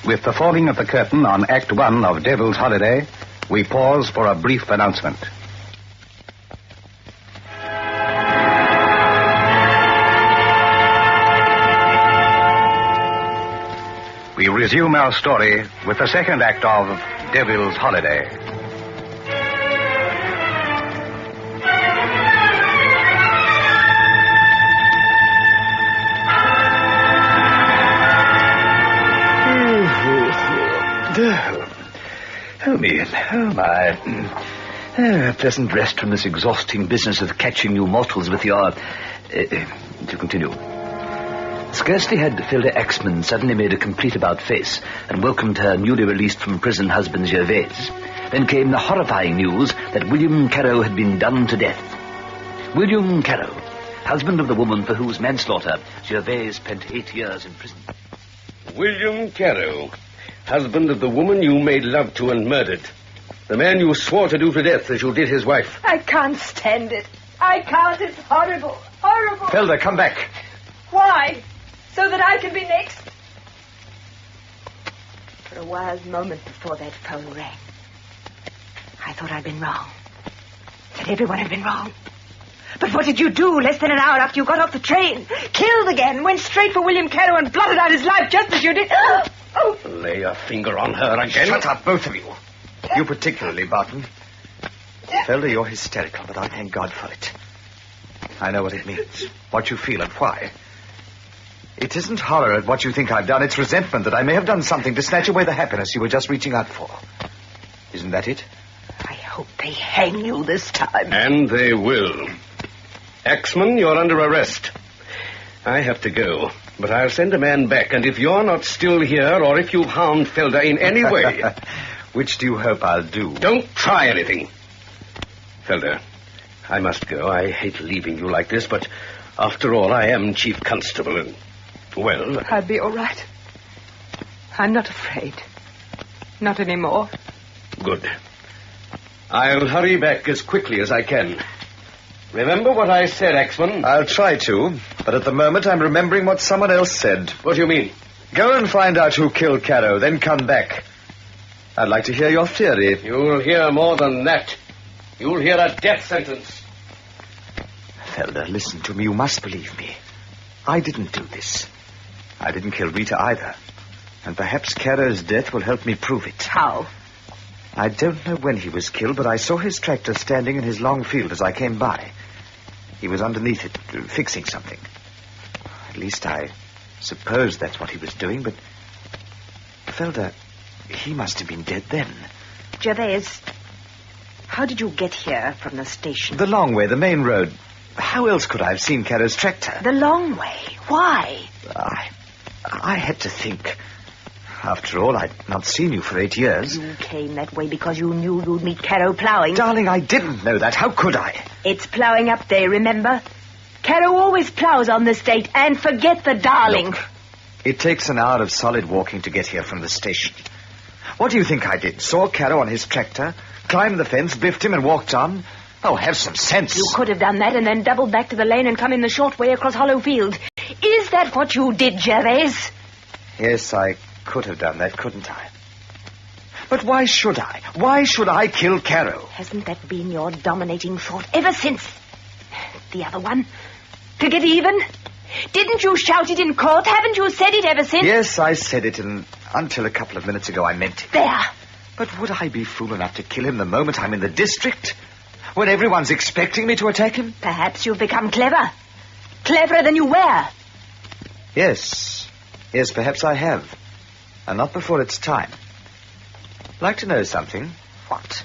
With the falling of the curtain on Act 1 of Devil's Holiday, we pause for a brief announcement. We resume our story with the second act of Devil's Holiday. Oh, my. A pleasant rest from this exhausting business of catching you mortals with your... to continue. Scarcely had Felder Axman suddenly made a complete about-face and welcomed her newly released from prison husband Gervais. Then came the horrifying news that William Carew had been done to death. William Carew, husband of the woman for whose manslaughter Gervais spent 8 years in prison. William Carew, husband of the woman you made love to and murdered. The man you swore to do to death as you did his wife. I can't stand it. I can't. It's horrible. Horrible. Felder, come back. Why? So that I can be next? For a wild moment before that phone rang, I thought I'd been wrong. That everyone had been wrong. But what did you do less than an hour after you got off the train? Killed again, went straight for William Carew and blotted out his life just as you did. Oh. Lay a finger on her again. Shut up, both of you. You particularly, Barton. Felder, you're hysterical, but I thank God for it. I know what it means, what you feel and why. It isn't horror at what you think I've done. It's resentment that I may have done something to snatch away the happiness you were just reaching out for. Isn't that it? I hope they hang you this time. And they will. Axman, you're under arrest. I have to go, but I'll send a man back, and if you're not still here, or if you've harmed Felder in any way... Which do you hope I'll do? Don't try anything. Felder, I must go. I hate leaving you like this, but after all, I am chief constable, and, well... I'll be all right. I'm not afraid. Not anymore. Good. I'll hurry back as quickly as I can. Remember what I said, Axman? I'll try to, but at the moment I'm remembering what someone else said. What do you mean? Go and find out who killed Carew, then come back. I'd like to hear your theory. You'll hear more than that. You'll hear a death sentence. Felder, listen to me. You must believe me. I didn't do this. I didn't kill Rita either. And perhaps Caro's death will help me prove it. How? I don't know when he was killed, but I saw his tractor standing in his long field as I came by. He was underneath it, fixing something. At least I suppose that's what he was doing, but... Felder, he must have been dead then. Gervais, how did you get here from the station? The long way, the main road. How else could I have seen Caro's tractor? The long way? Why? I had to think. After all, I'd not seen you for 8 years. You came that way because you knew you'd meet Caro ploughing. Darling, I didn't know that. How could I? It's ploughing up day, remember? Caro always ploughs on the state, and forget the darling. Look, it takes an hour of solid walking to get here from the station. What do you think I did? Saw Caro on his tractor, climbed the fence, biffed him, and walked on? Oh, have some sense. You could have done that and then doubled back to the lane and come in the short way across Hollow Field. Is that what you did, Gervais? Yes, I could have done that, couldn't I? But why should I? Why should I kill Caro? Hasn't that been your dominating thought ever since the other one? To get even? Didn't you shout it in court? Haven't you said it ever since? Yes, I said it, and until a couple of minutes ago I meant it. There. But would I be fool enough to kill him the moment I'm in the district? When everyone's expecting me to attack him? Perhaps you've become clever. Cleverer than you were. Yes. Yes, perhaps I have. And not before it's time. Like to know something? What?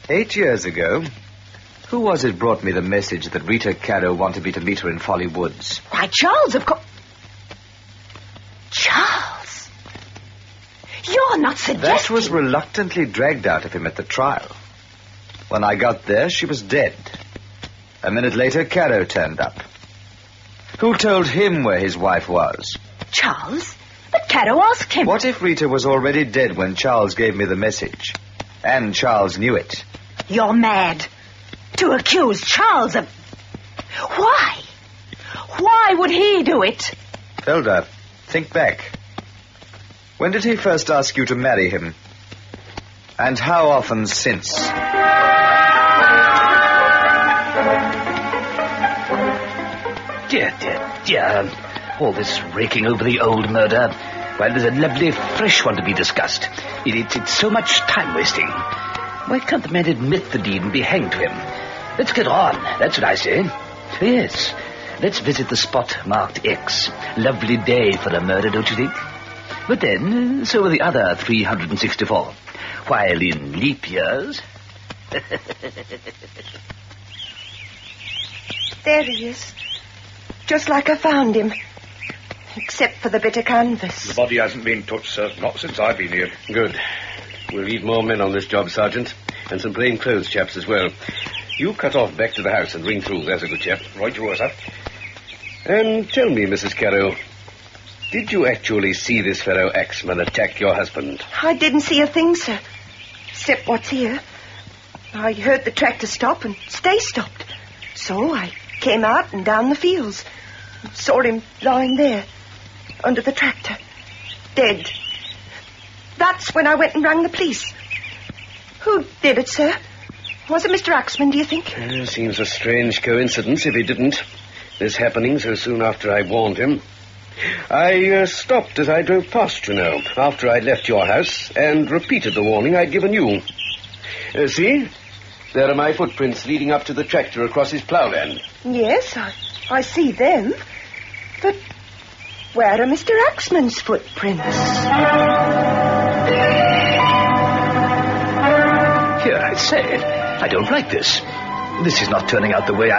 8 years ago, who was it brought me the message that Rita Caro wanted me to meet her in Folly Woods? Why, Charles, of course. Charles? You're not suggesting... That was reluctantly dragged out of him at the trial. When I got there, she was dead. A minute later, Caro turned up. Who told him where his wife was? Charles? But Caro asked him. What if Rita was already dead when Charles gave me the message? And Charles knew it. You're mad. To accuse Charles of... Why? Why would he do it? Felder, think back. When did he first ask you to marry him? And how often since? Dear, dear, dear. All this raking over the old murder, while there's a lovely fresh one to be discussed. It's so much time wasting. Why can't the man admit the deed and be hanged to him? Let's get on, that's what I say. Yes, let's visit the spot marked X. Lovely day for a murder, don't you think? But then, so are the other 364. While in leap years... There he is. Just like I found him. Except for the bit of canvas. The body hasn't been touched, sir. Not since I've been here. Good. We'll need more men on this job, Sergeant. And some plain clothes chaps as well. You cut off back to the house and ring through. There's a good chap. Right you are, sir. And tell me, Mrs. Caro, did you actually see this fellow Axman attack your husband? I didn't see a thing, sir. Except what's here. I heard the tractor stop and stay stopped. So I came out and down the fields. And saw him lying there, under the tractor, dead. That's when I went and rang the police. Who did it, sir? Was it Mr. Axman, do you think? Seems a strange coincidence if he didn't. This happening so soon after I warned him. I stopped as I drove past, you know, after I'd left your house, and repeated the warning I'd given you. See? There are my footprints leading up to the tractor across his ploughland. Yes, I see them. But where are Mr. Axman's footprints? Here, I say, I don't like this. This is not turning out the way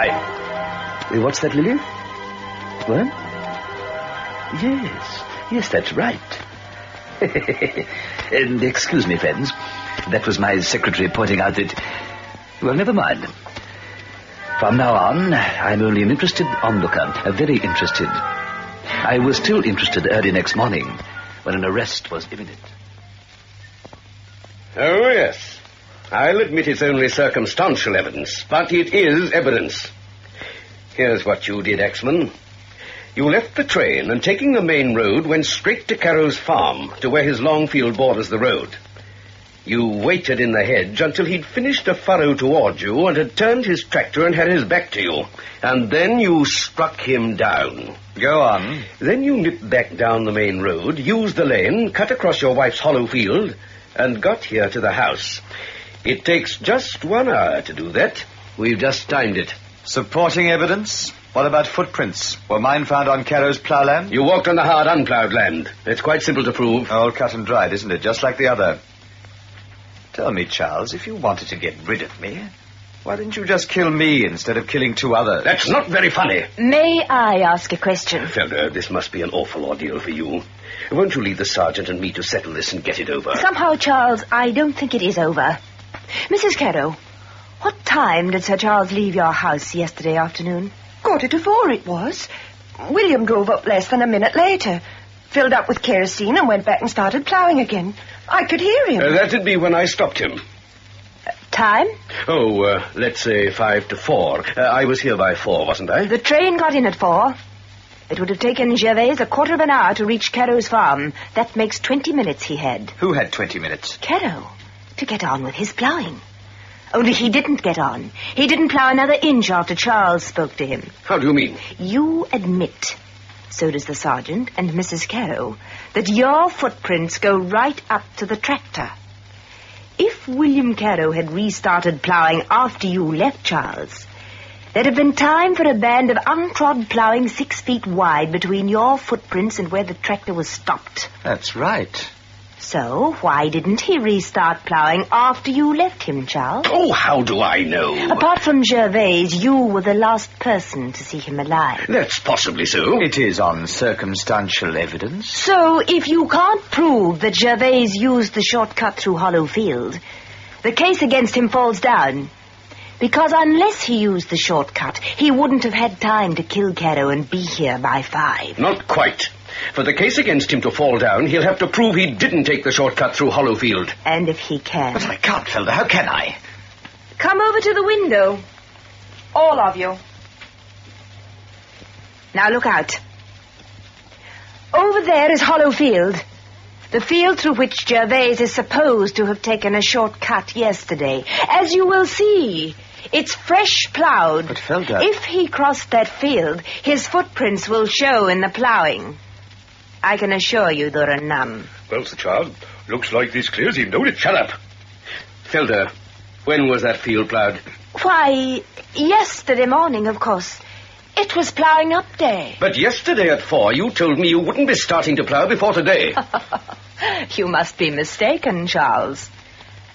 What's that, Lily? What? Yes, that's right. And excuse me, friends. That was my secretary pointing out that... Well, never mind. From now on, I'm only an interested onlooker, very interested. I was still interested early next morning when an arrest was imminent. Oh, yes. I'll admit it's only circumstantial evidence, but it is evidence. Here's what you did, Axman. You left the train and, taking the main road, went straight to Caro's farm, to where his long field borders the road. You waited in the hedge until he'd finished a furrow toward you and had turned his tractor and had his back to you. And then you struck him down. Go on. Then you nipped back down the main road, used the lane, cut across your wife's hollow field, and got here to the house. It takes just 1 hour to do that. We've just timed it. Supporting evidence? What about footprints? Were mine found on Caro's ploughland? You walked on the hard, unploughed land. It's quite simple to prove. All cut and dried, isn't it? Just like the other. Tell me, Charles, if you wanted to get rid of me, why didn't you just kill me instead of killing 2 others? That's not very funny. May I ask a question? Felder, this must be an awful ordeal for you. Won't you leave the sergeant and me to settle this and get it over? Somehow, Charles, I don't think it is over. Mrs. Caro, what time did Sir Charles leave your house yesterday afternoon? 3:45 it was. William drove up less than a minute later, filled up with kerosene and went back and started ploughing again. I could hear him. That'd be when I stopped him. Time? Oh, let's say 5 to 4. I was here by 4, wasn't I? The train got in at 4. It would have taken Gervais a quarter of an hour to reach Caro's farm. That makes 20 minutes he had. Who had 20 minutes? Caro, to get on with his ploughing. Only he didn't get on. He didn't plough another inch after Charles spoke to him. How do you mean? You admit, so does the sergeant and Mrs. Caro, that your footprints go right up to the tractor. If William Caro had restarted ploughing after you left Charles, there'd have been time for a band of untrod ploughing 6 feet wide between your footprints and where the tractor was stopped. That's right. So, why didn't he restart ploughing after you left him, Charles? Oh, how do I know? Apart from Gervais, you were the last person to see him alive. That's possibly so. It is on circumstantial evidence. So, if you can't prove that Gervais used the shortcut through Hollow Field, the case against him falls down. Because unless he used the shortcut, he wouldn't have had time to kill Caro and be here by 5. Not quite. For the case against him to fall down, he'll have to prove he didn't take the shortcut through Hollow Field. And if he can... But I can't, Felder. How can I? Come over to the window. All of you. Now look out. Over there is Hollow Field. The field through which Gervais is supposed to have taken a shortcut yesterday. As you will see, it's fresh ploughed. But Felder... If he crossed that field, his footprints will show in the ploughing. I can assure you there are none. Well, Sir Charles, looks like this clears him, don't it? Shut up. Felder, when was that field ploughed? Why, yesterday morning, of course. It was ploughing up day. But yesterday at 4, you told me you wouldn't be starting to plough before today. You must be mistaken, Charles.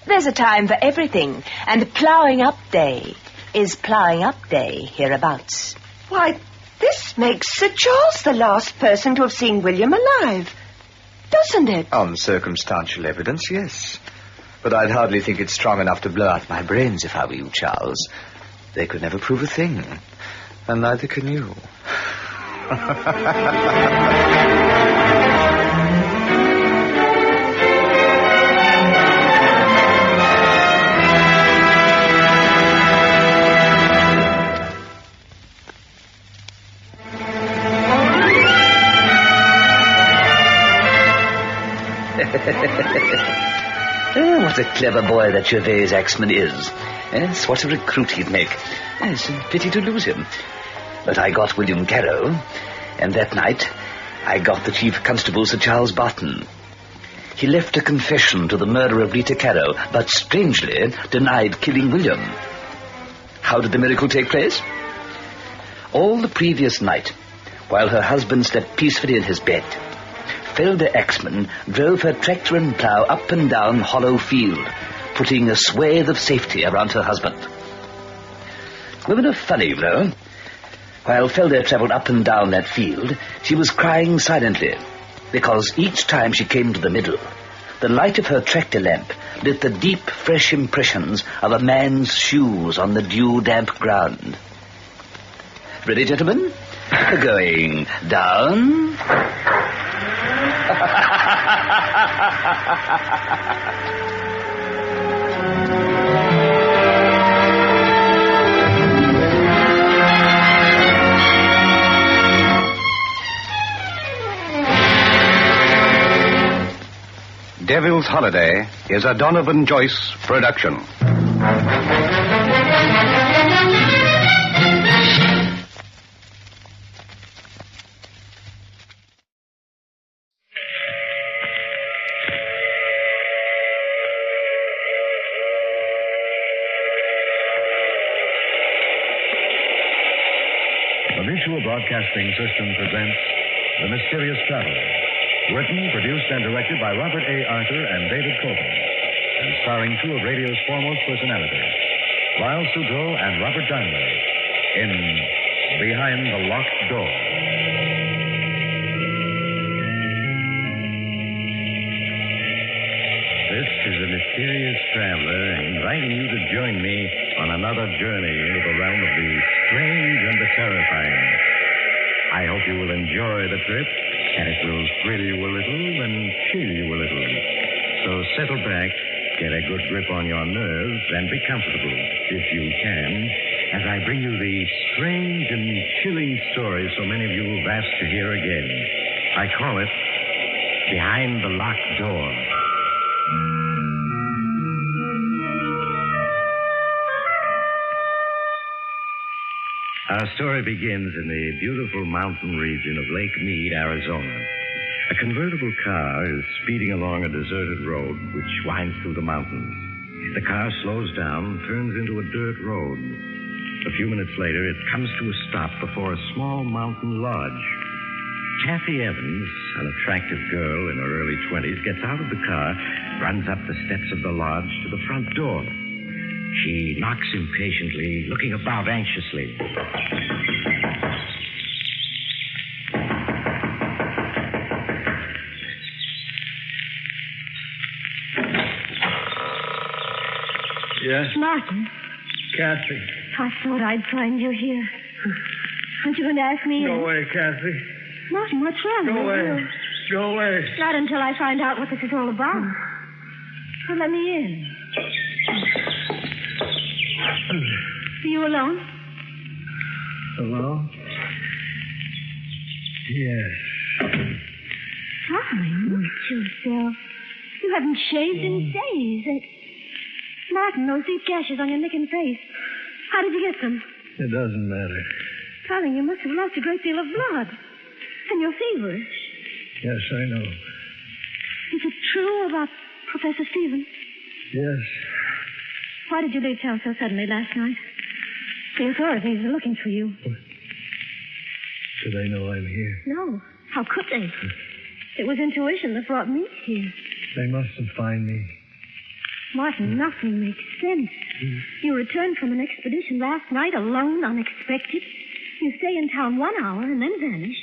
There's a time for everything, and ploughing up day is ploughing up day hereabouts. Why, this makes Sir Charles the last person to have seen William alive, doesn't it? On circumstantial evidence, yes. But I'd hardly think it strong enough to blow out my brains if I were you, Charles. They could never prove a thing. And neither can you. What a clever boy that Gervais Axman is. Yes, what a recruit he'd make. It's a pity to lose him. But I got William Caro, and that night I got the Chief Constable, Sir Charles Barton. He left a confession to the murder of Rita Caro, but strangely denied killing William. How did the miracle take place? All the previous night, while her husband slept peacefully in his bed, Felder Axman drove her tractor and plough up and down Hollow Field, putting a swathe of safety around her husband. Women are funny, you know. While Felder travelled up and down that field, she was crying silently, because each time she came to the middle, the light of her tractor lamp lit the deep, fresh impressions of a man's shoes on the dew-damp ground. Ready, gentlemen? Going down. Devil's Holiday is a Donovan Joyce production. The Mutual Broadcasting System presents The Mysterious Traveler. Written, produced, and directed by Robert A. Arthur and David Coulton. And starring two of radio's foremost personalities, Lyle Sudrow and Robert Daimler, in Behind the Locked Door. This is the Mysterious Traveler inviting you to join me on another journey into the realm of the strange and the terrifying. I hope you will enjoy the trip, and it will thrill you a little and chill you a little. So settle back, get a good grip on your nerves, and be comfortable, if you can, as I bring you the strange and chilling story so many of you have asked to hear again. I call it Behind the Locked Door. Our story begins in the beautiful mountain region of Lake Mead, Arizona. A convertible car is speeding along a deserted road which winds through the mountains. The car slows down, turns into a dirt road. A few minutes later, it comes to a stop before a small mountain lodge. Kathy Evans, an attractive girl in her early 20s, gets out of the car, runs up the steps of the lodge to the front door. She knocks impatiently, looking about anxiously. Yes? Martin. Kathy. I thought I'd find you here. Aren't you going to ask me? Go away, Kathy. Martin, what's wrong? Go away. Go away. Not until I find out what this is all about. Well, let me in. Are you alone? Alone? Yes. Darling, look at yourself. You haven't shaved in days. And Martin, those deep gashes on your neck and face. How did you get them? It doesn't matter. Darling, you must have lost a great deal of blood. And you're feverish. Yes, I know. Is it true about Professor Stevens? Yes. Why did you leave town so suddenly last night? The authorities are looking for you. Do they know I'm here? No. How could they? It was intuition that brought me here. They mustn't find me. Martin, nothing makes sense. You returned from an expedition last night alone, unexpected. You stay in town 1 hour and then vanish.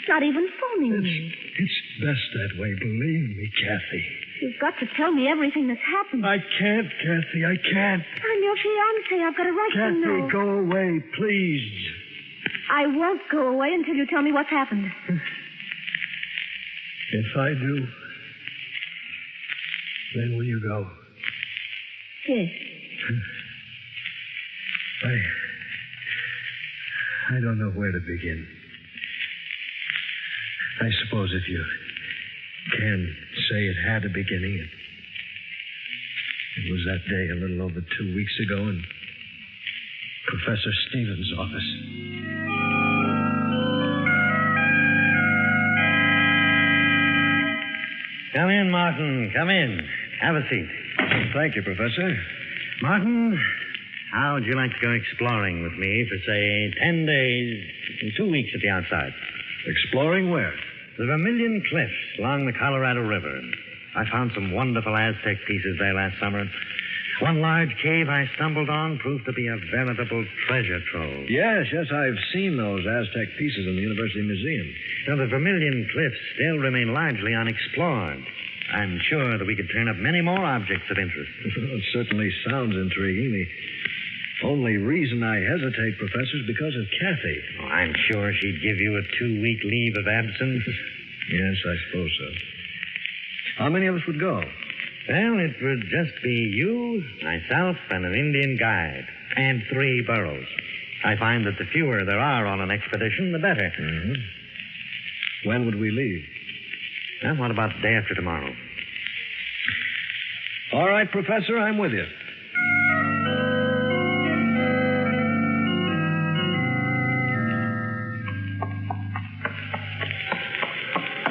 Not even phoning me. It's best that way, believe me, Kathy. You've got to tell me everything that's happened. I can't, Kathy, I can't. I'm your fiancé. I've got a right to know. Kathy, go away, please. I won't go away until you tell me what's happened. If I do, then will you go? Yes. I don't know where to begin. I suppose if you can say it had a beginning, it was that day a little over 2 weeks ago in Professor Stevens' office. Come in, Martin. Come in. Have a seat. Thank you, Professor. Martin, how would you like to go exploring with me for, say, 10 days, 2 weeks at the outside? Exploring where? The Vermilion Cliffs along the Colorado River. I found some wonderful Aztec pieces there last summer. One large cave I stumbled on proved to be a veritable treasure trove. Yes, I've seen those Aztec pieces in the University Museum. Now, the Vermilion Cliffs still remain largely unexplored. I'm sure that we could turn up many more objects of interest. It certainly sounds intriguing. The only reason I hesitate, Professor, is because of Kathy. Oh, I'm sure she'd give you a 2-week leave of absence. Yes, I suppose so. How many of us would go? Well, it would just be you, myself, and an Indian guide, and 3 burros. I find that the fewer there are on an expedition, the better. Mm-hmm. When would we leave? Well, what about the day after tomorrow? All right, Professor, I'm with you.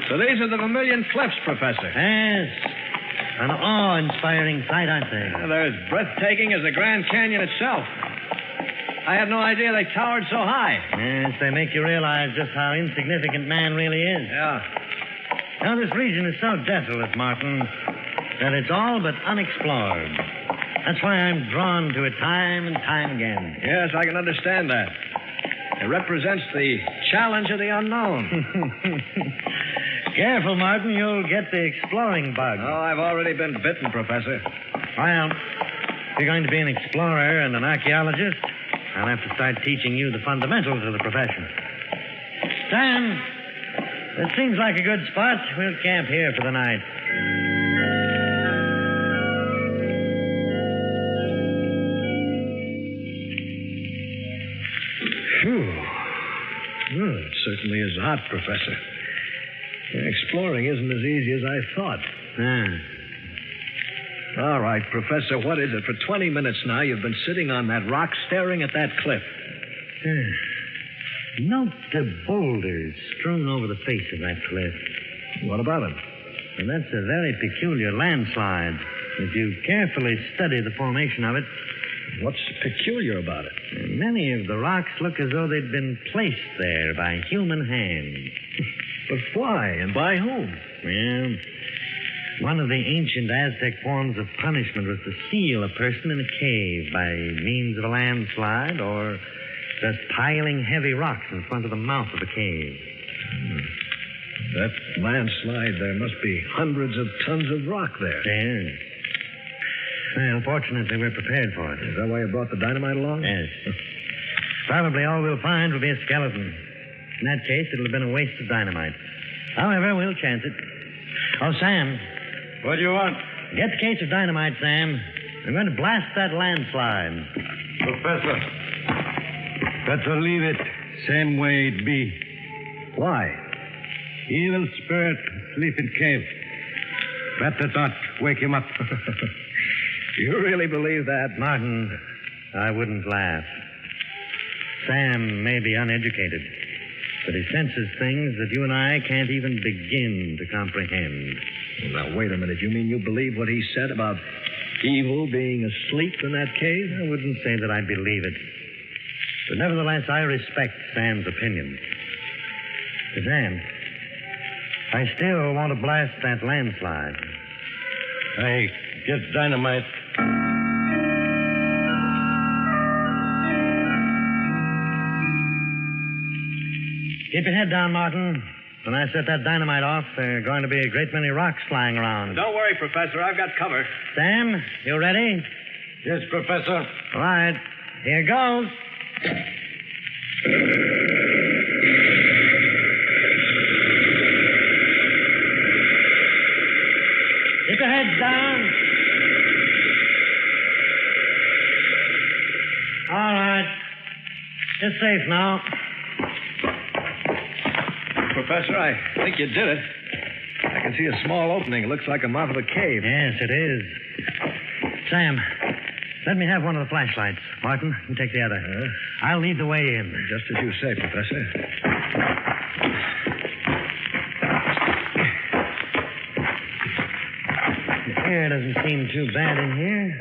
So these are the Vermilion Cliffs, Professor. Yes. An awe-inspiring sight, aren't they? They're as breathtaking as the Grand Canyon itself. I had no idea they towered so high. Yes, they make you realize just how insignificant man really is. Yeah. Now, this region is so desolate, Martin, that it's all but unexplored. That's why I'm drawn to it time and time again. Yes, I can understand that. It represents the challenge of the unknown. Careful, Martin. You'll get the exploring bug. Oh, I've already been bitten, Professor. Well, if you're going to be an explorer and an archaeologist, I'll have to start teaching you the fundamentals of the profession. Sam, this seems like a good spot. We'll camp here for the night. Phew. Well, it certainly is hot, Professor. Exploring isn't as easy as I thought. All right, Professor, what is it? For 20 minutes now, you've been sitting on that rock staring at that cliff. Note the boulders strewn over the face of that cliff. What about them? And that's a very peculiar landslide. If you carefully study the formation of it... What's peculiar about it? Many of the rocks look as though they'd been placed there by human hands. But why, and by whom? Well, one of the ancient Aztec forms of punishment was to seal a person in a cave by means of a landslide or just piling heavy rocks in front of the mouth of the cave. That landslide, there must be hundreds of tons of rock there. Yes. Well, fortunately, we're prepared for it. Is that why you brought the dynamite along? Yes. Probably all we'll find will be a skeleton. In that case, it'll have been a waste of dynamite. However, we'll chance it. Oh, Sam. What do you want? Get the case of dynamite, Sam. I'm going to blast that landslide. Professor, better leave it same way it be. Why? Evil spirit sleep in cave. Better not wake him up. You really believe that? Martin, I wouldn't laugh. Sam may be uneducated, but he senses things that you and I can't even begin to comprehend. Well, now, wait a minute. You mean you believe what he said about evil being asleep in that cave? I wouldn't say that I believe it. But nevertheless, I respect Sam's opinion. Sam, I still want to blast that landslide. I get dynamite. Keep your head down, Martin. When I set that dynamite off, there are going to be a great many rocks flying around. Don't worry, Professor. I've got cover. Sam, you ready? Yes, Professor. All right. Here goes. Keep your heads down. All right. It's safe now. Professor, I think you did it. I can see a small opening. It looks like a mouth of a cave. Yes, it is. Sam, let me have one of the flashlights. Martin, you take the other. I'll lead the way in. Just as you say, Professor. The air doesn't seem too bad in here.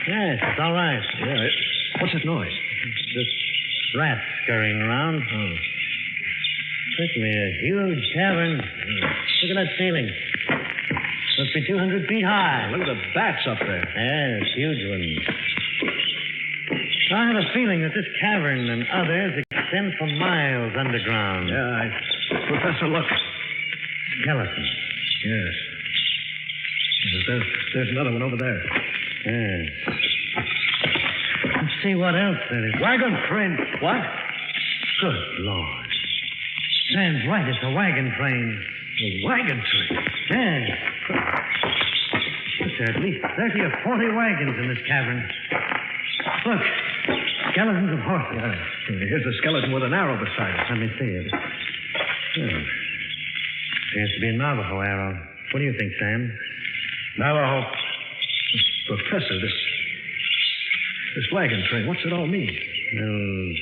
Yes, it's all right. Yeah, what's that noise? Just rats scurrying around. Oh. Certainly a huge cavern. Look at that ceiling. Must be 200 feet high. Look at the bats up there. Yes, huge ones. I have a feeling that this cavern and others extend for miles underground. Yeah, Professor, look. Skeleton. Yes. There's another one over there. Yes. Let's see what else there is. Wagon train. What? Good Lord. Sam's right. It's a wagon train. A wagon train? Yes. There are at least 30 or 40 wagons in this cavern. Look. Skeletons of horses. Yeah. Here's a skeleton with an arrow beside it. Let me see it. Appears to be a Navajo arrow. What do you think, Sam? Navajo. Professor, this wagon train, what's it all mean? Well,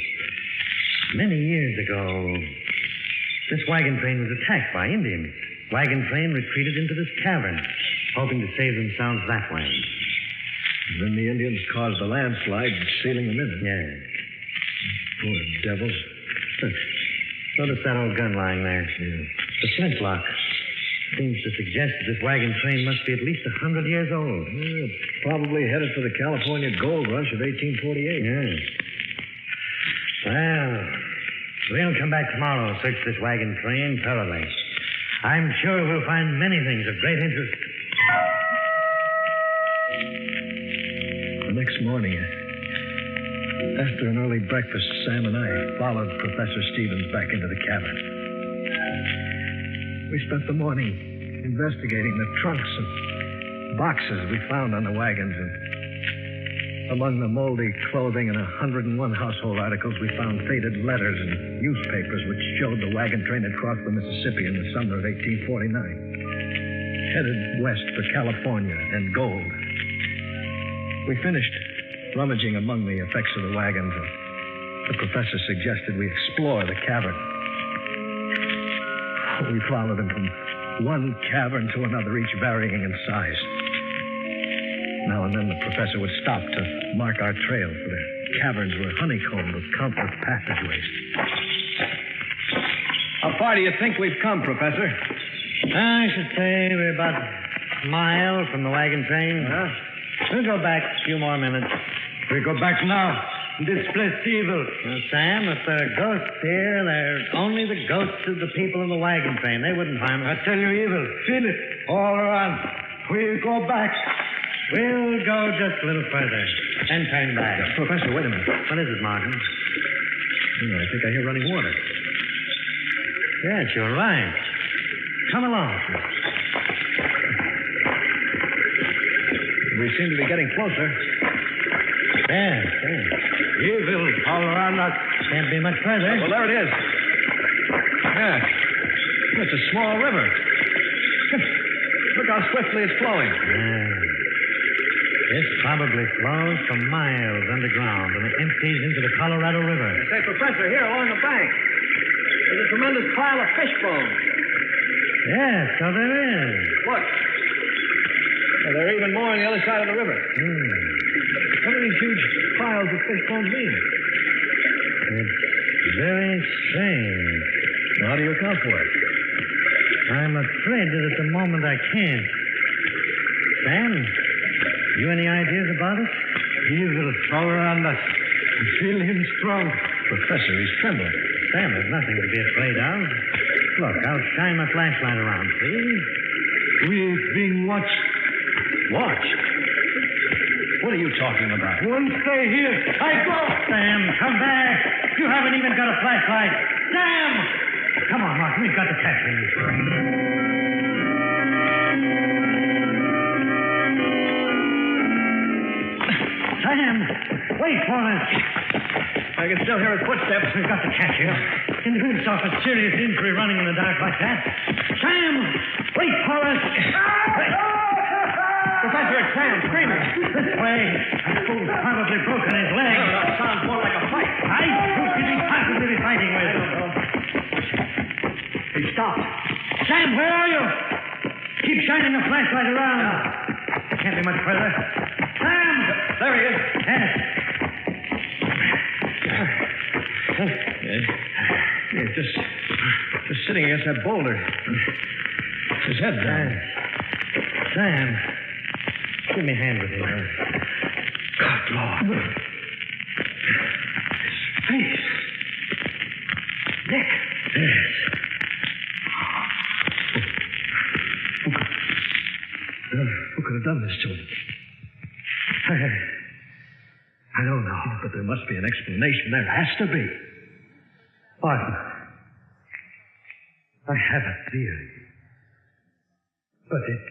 many years ago, this wagon train was attacked by Indians. Wagon train retreated into this cavern, hoping to save themselves that way. And then the Indians caused the landslide, sealing them in. Yeah. Poor devils. Notice that old gun lying there. Yeah. The flintlock seems to suggest that this wagon train must be at least 100 years old. Yeah, probably headed for the California gold rush of 1848. Yeah. Well, we'll come back tomorrow and search this wagon train thoroughly. I'm sure we'll find many things of great interest. The next morning, after an early breakfast, Sam and I followed Professor Stevens back into the cavern. We spent the morning investigating the trunks and boxes we found on the wagons. And among the moldy clothing and 101 household articles, we found faded letters and newspapers which showed the wagon train had crossed the Mississippi in the summer of 1849, headed west for California and gold. We finished rummaging among the effects of the wagons, and the professor suggested we explore the cavern. We followed him from one cavern to another, each varying in size. Now and then the professor would stop to mark our trail, for the caverns were honeycombed with countless passageways. How far do you think we've come, Professor? I should say we're about a mile from the wagon train. We'll go back a few more minutes. We go back now. This place is evil. Well, Sam, if there are ghosts here, they're only the ghosts of the people in the wagon train. They wouldn't harm us. I tell you, evil. Feel it all around. We'll go back. We'll go just a little further, then turn back. Professor, wait a minute. What is it, Martin? I think I hear running water. Yes, you're right. Come along. We seem to be getting closer. Yes. Evil all around us. Can't be much further. Well, there it is. Yeah. It's a small river. Look how swiftly it's flowing. This probably flows for miles underground and it empties into the Colorado River. Say, Professor, here along the bank, there's a tremendous pile of fish bones. Yes, so there is. Look. There are even more on the other side of the river. What do these huge piles of fish bones mean? It's very strange. Well, how do you account for it? I'm afraid that at the moment I can't. Sam, you any ideas about it? Evil all around us. I feel him strong. Professor, he's trembling. Sam, there's nothing to be afraid of. Look, I'll shine my flashlight around, see? We've been watched. Watched? What are you talking about? One stay here. I go. Sam, come back. You haven't even got a flashlight. Sam! Come on, Mark. We've got to catch him. Sam, wait for us. I can still hear his footsteps. We've got to catch him. Can you stop a serious injury running in the dark like that? Sam, wait for us. Professor, it's Sam screaming. This way. That fool's probably broken his leg. That sounds more like a fight. Who could he possibly be fighting with? I don't know. He stopped. Sam, where are you? Keep shining the flashlight around. Can't be much further. Sam! There he is. Yes. He's just sitting against that boulder. His head down. Sam, give me a hand with him. Good Lord. His face. Neck. Yes. Who could have done this to him? I don't know, but there must be an explanation. There has to be. Martin, I have a theory. But it's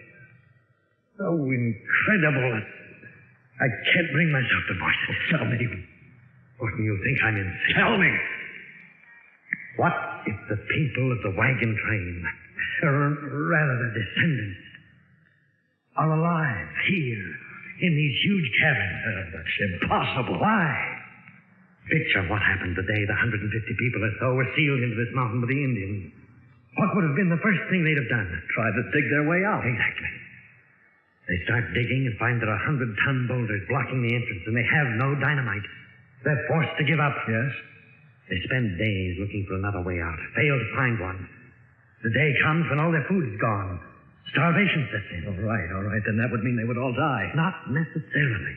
so incredible that I can't bring myself to voice it. Tell me. Or do you think I'm insane? Tell me. What if the people of the wagon train, or rather the descendants, are alive here in these huge caverns. That's impossible. Why? Picture what happened the day the 150 people or so were sealed into this mountain with the Indians. What would have been the first thing they'd have done? Try to dig their way out. Exactly. They start digging and find there are 100-ton boulders blocking the entrance, and they have no dynamite. They're forced to give up. Yes? They spend days looking for another way out, fail to find one. The day comes when all their food is gone. Starvation sets in. All right. Then that would mean they would all die. Not necessarily.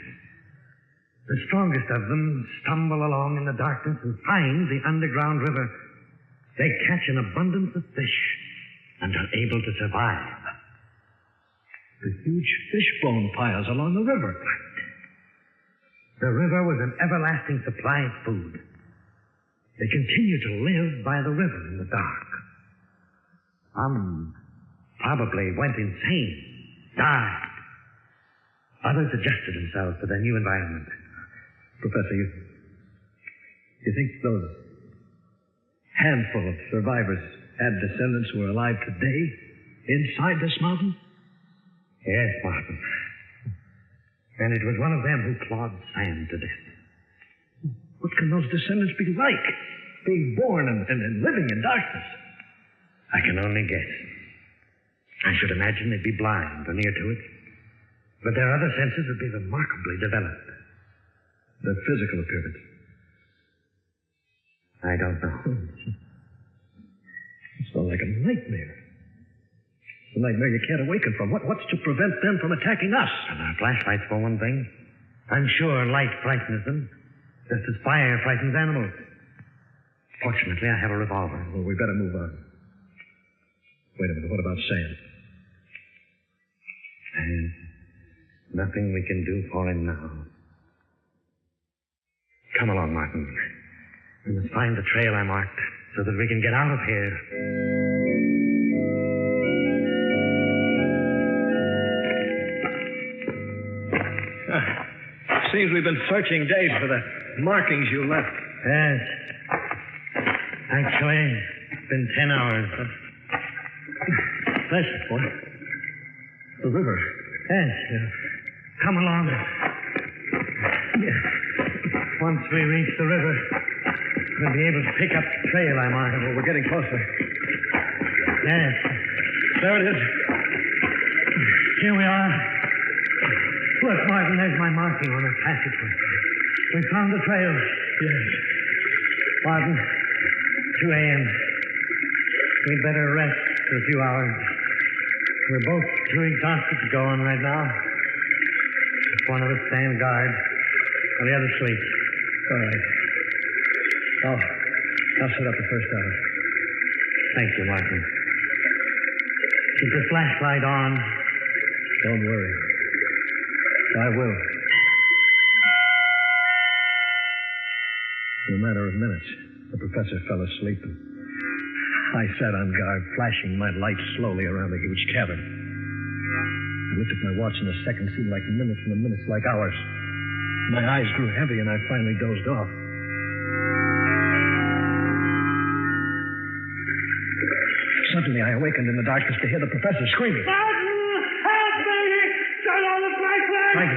The strongest of them stumble along in the darkness and find the underground river. They catch an abundance of fish and are able to survive. The huge fish bone piles along the river. Right. The river was an everlasting supply of food. They continue to live by the river in the dark. Some probably went insane, died. Others adjusted themselves to their new environment. Professor, you think those handful of survivors had descendants who are alive today inside this mountain? Yes, Martin. And it was one of them who clawed sand to death. What can those descendants be like, being born and living in darkness? I can only guess. I should imagine they'd be blind or near to it. But their other senses would be remarkably developed. Their physical appearance? I don't know. It's not like a nightmare. It's a nightmare you can't awaken from. What's to prevent them from attacking us? And our flashlights, for one thing. I'm sure light frightens them, just as fire frightens animals. Fortunately, I have a revolver. Well, we better move on. Wait a minute. What about Sam? There's nothing we can do for him now. Come along, Martin. We must find the trail I marked so that we can get out of here. Seems we've been searching days for the markings you left. Yes. Actually, it's been 10 hours. That's it, boy. The river. Yes. Come along. Yes. Once we reach the river, we'll be able to pick up the trail I marked. Well, we're getting closer. Yes. There it is. Here we are. Look, Martin, there's my marking on the passageway. We found the trail. Yes. Martin, 2 a.m. We'd better rest for a few hours. We're both too exhausted to go on right now. Just one of us stand guard, and the other sleep. All right. I'll set up the first hour. Thank you, Martin. Keep the flashlight on. Don't worry. I will. In a matter of minutes, the professor fell asleep, and I sat on guard, flashing my light slowly around the huge cabin. I looked at my watch, and the seconds seemed like minutes, and the minutes like hours. My eyes grew heavy, and I finally dozed off. Suddenly, I awakened in the darkness to hear the professor screaming.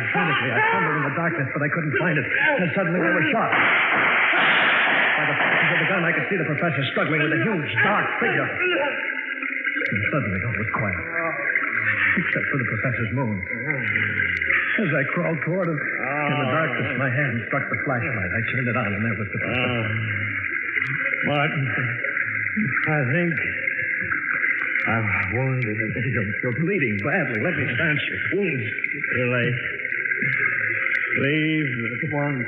Frantically, I fumbled in the darkness, but I couldn't find it. And suddenly there was a shot. By the flashes of the gun, I could see the professor struggling with a huge, dark figure. And suddenly all was quiet, except for the professor's moan. As I crawled toward him, in the darkness, my hand struck the flashlight. I turned it on, and there was the professor. Martin, I think I'm wounded. You're bleeding badly. Let me stanch your wounds. Too late. Leave at once.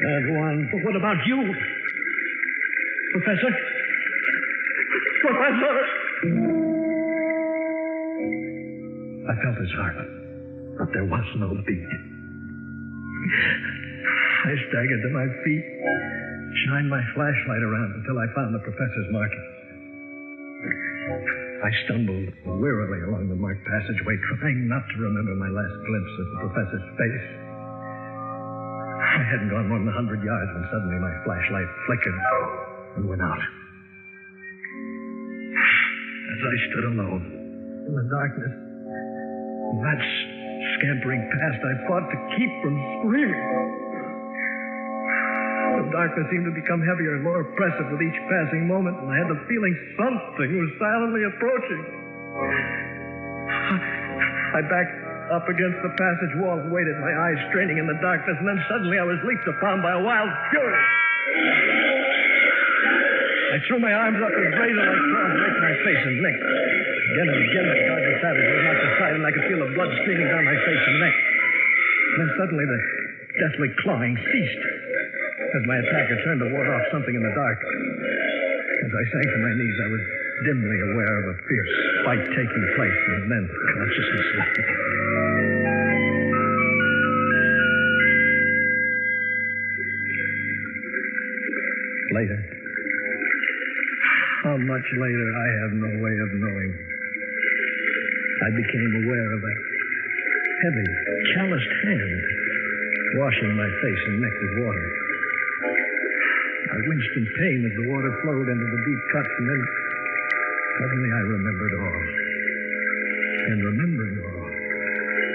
At once. But what about you? Professor? Professor! I felt his heart, but there was no beat. I staggered to my feet, shined my flashlight around until I found the professor's marking. I stumbled wearily along the marked passageway, trying not to remember my last glimpse of the professor's face. I hadn't gone more than 100 yards when suddenly my flashlight flickered and went out. As I stood alone in the darkness, That scampering past, I fought to keep from screaming. The darkness seemed to become heavier and more oppressive with each passing moment, and I had the feeling something was silently approaching. I backed up against the passage wall and waited, my eyes straining in the darkness, and then suddenly I was leaped upon by a wild fury. I threw my arms up as razor-like claws raked my face and neck. Again and again, the darkness savage was knocked aside, and I could feel the blood streaming down my face and neck. And then suddenly the deathly clawing ceased as my attacker turned to ward off something in the dark. As I sank to my knees, I was dimly aware of a fierce fight taking place, and then consciousness left me. Later. How much later, I have no way of knowing. I became aware of a heavy, calloused hand washing my face and neck with water. I winced in pain as the water flowed into the deep cuts, and then suddenly I remembered all. And remembering all,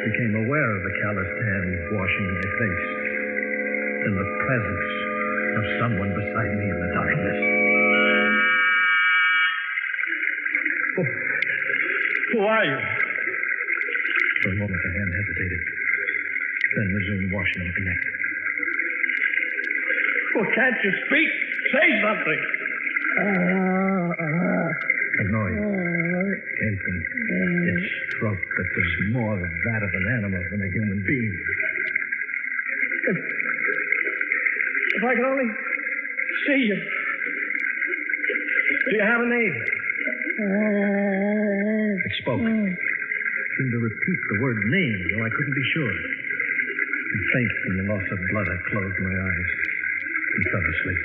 became aware of the calloused hand washing my face and the presence of someone beside me in the darkness. Who are you? For a moment, the hand hesitated, then resumed washing my neck. Well, can't you speak? Say something. A noise came from its throat that was more that of an animal than a human being. If I could only see you. Do you have a name? It spoke. Seemed to repeat the word name, though I couldn't be sure. And faint from the loss of blood, I closed my eyes and fell asleep.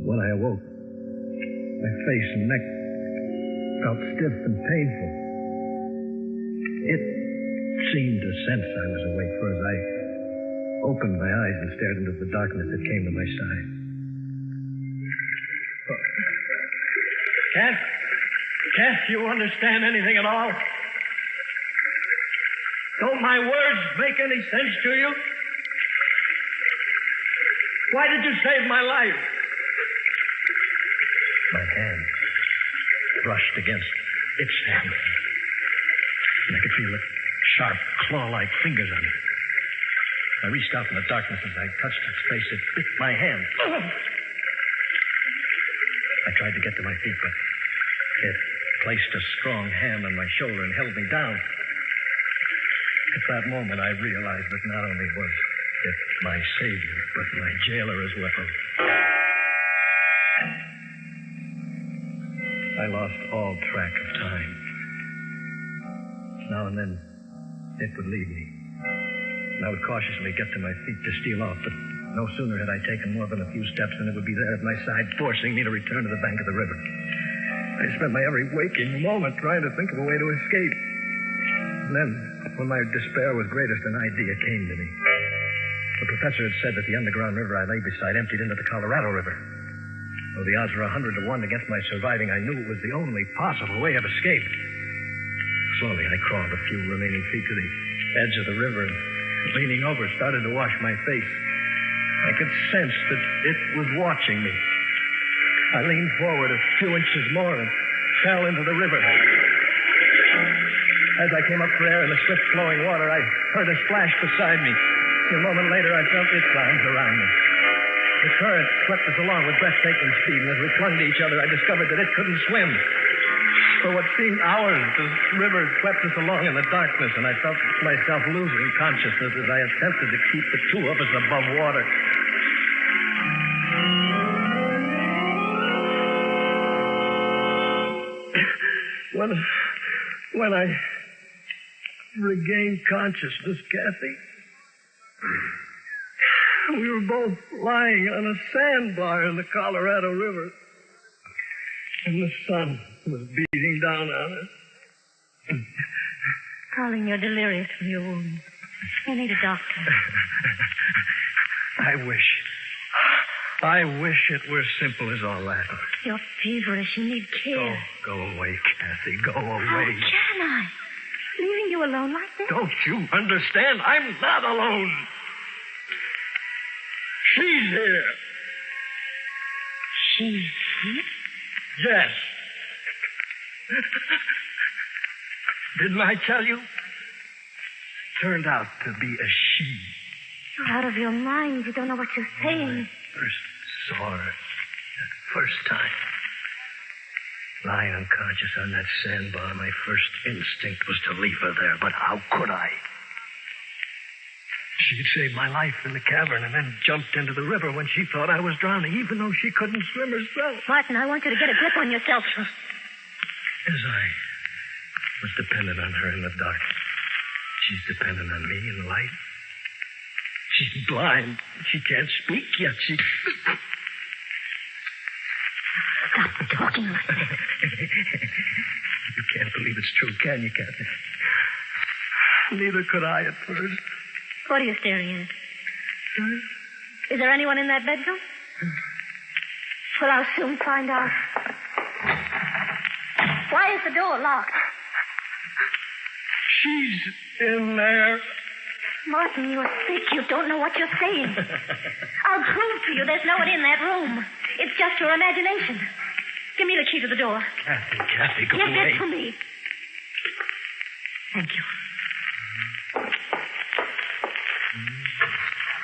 When I awoke, my face and neck felt stiff and painful. It seemed to sense I was awake, for as I opened my eyes and stared into the darkness, it came to my side. Can't you understand anything at all? Don't my words make any sense to you? Why did you save my life? My hand brushed against its hand, and I could feel the sharp, claw-like fingers on it. I reached out in the darkness. As I touched its face, it bit my hand. I tried to get to my feet, but it placed a strong hand on my shoulder and held me down. At that moment, I realized that not only was it my savior, but my jailer as well. I lost all track of time. Now and then, it would leave me. And I would cautiously get to my feet to steal off, but no sooner had I taken more than a few steps than it would be there at my side, forcing me to return to the bank of the river. I spent my every waking moment trying to think of a way to escape. And then, when my despair was greatest, an idea came to me. The professor had said that the underground river I lay beside emptied into the Colorado River. Though the odds were 100 to 1 against my surviving, I knew it was the only possible way of escape. Slowly, I crawled a few remaining feet to the edge of the river and, leaning over, started to wash my face. I could sense that it was watching me. I leaned forward a few inches more and fell into the river. As I came up for air in the swift-flowing water, I heard a splash beside me. A moment later, I felt its arms around me. The current swept us along with breathtaking speed, and as we clung to each other, I discovered that it couldn't swim. For what seemed hours, the river swept us along in the darkness, and I felt myself losing consciousness as I attempted to keep the two of us above water. When I regained consciousness, Kathy, we were both lying on a sandbar in the Colorado River, and the sun was beating down on us. Darling, you're delirious from your wound. I need a doctor. I I wish it were simple as all that. You're feverish. You need care. Go away, Kathy. Go away. How can I? Leaving you alone like this? Don't you understand? I'm not alone. She's here. She's here? Yes. Didn't I tell you? Turned out to be a she. You're out of your mind. You don't know what you're saying. First saw her that first time. Lying unconscious on that sandbar, my first instinct was to leave her there, but how could I? She'd saved my life in the cavern and then jumped into the river when she thought I was drowning, even though she couldn't swim herself. Martin, I want you to get a grip on yourself. As I was dependent on her in the dark, she's dependent on me in the light. She's blind. She can't speak yet. She... Stop talking like that. You can't believe it's true, can you, Kathy? Neither could I at first. What are you staring at? Is there anyone in that bedroom? Well, I'll soon find out. Why is the door locked? She's in there. Martin, you're sick. You don't know what you're saying. I'll prove to you there's no one in that room. It's just your imagination. Give me the key to the door. Kathy, go Get away. it for me. Thank you.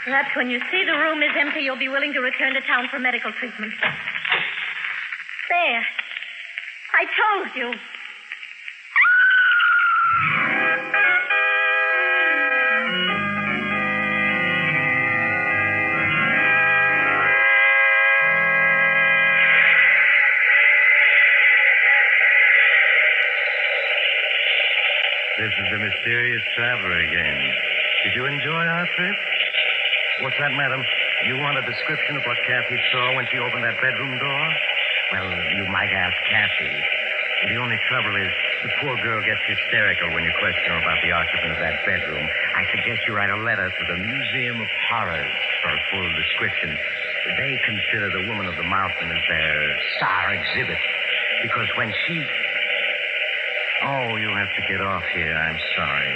Perhaps when you see the room is empty, you'll be willing to return to town for medical treatment. There. I told you. This is the mysterious traveler again. Did you enjoy our trip? What's that, madam? You want a description of what Kathy saw when she opened that bedroom door? Well, you might ask Kathy. The only trouble is the poor girl gets hysterical when you question her about the occupant of that bedroom. I suggest you write a letter to the Museum of Horrors for a full description. They consider the Woman of the Mountain as their star exhibit. Because when she... Oh, you have to get off here. I'm sorry.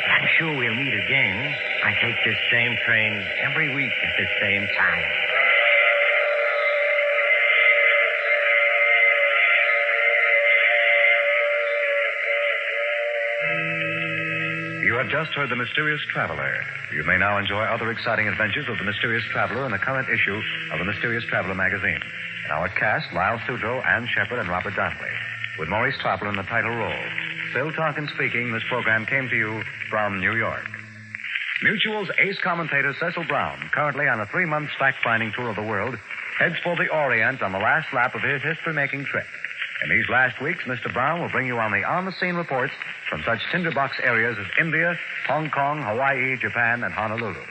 I'm sure we'll meet again. I take this same train every week at this same time. You have just heard The Mysterious Traveler. You may now enjoy other exciting adventures of The Mysterious Traveler in the current issue of The Mysterious Traveler magazine. In our cast, Lyle Sutro, Ann Shepard, and Robert Donnelly, with Maurice Topper in the title role. Phil Tonkin speaking. This program came to you from New York. Mutual's ace commentator Cecil Brown, currently on a 3-month fact-finding tour of the world, heads for the Orient on the last lap of his history-making trip. In these last weeks, Mr. Brown will bring you on-the-scene reports from such tinderbox areas as India, Hong Kong, Hawaii, Japan, and Honolulu.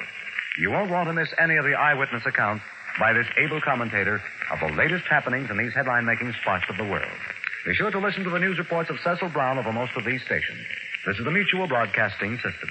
You won't want to miss any of the eyewitness accounts by this able commentator of the latest happenings in these headline-making spots of the world. Be sure to listen to the news reports of Cecil Brown over most of these stations. This is the Mutual Broadcasting System.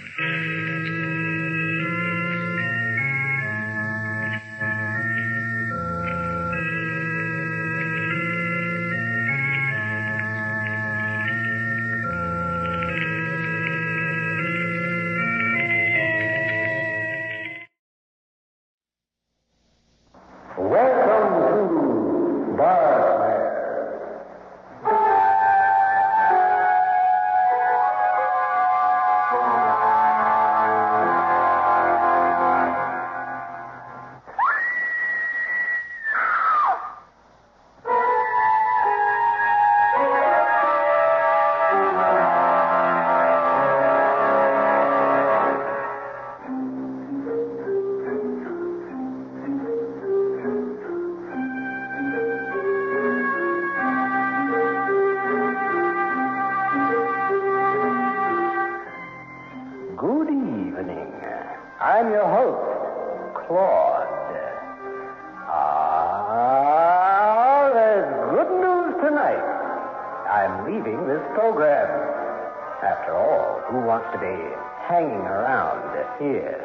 I'm your host, Claude. There's good news tonight. I'm leaving this program. After all, who wants to be hanging around here?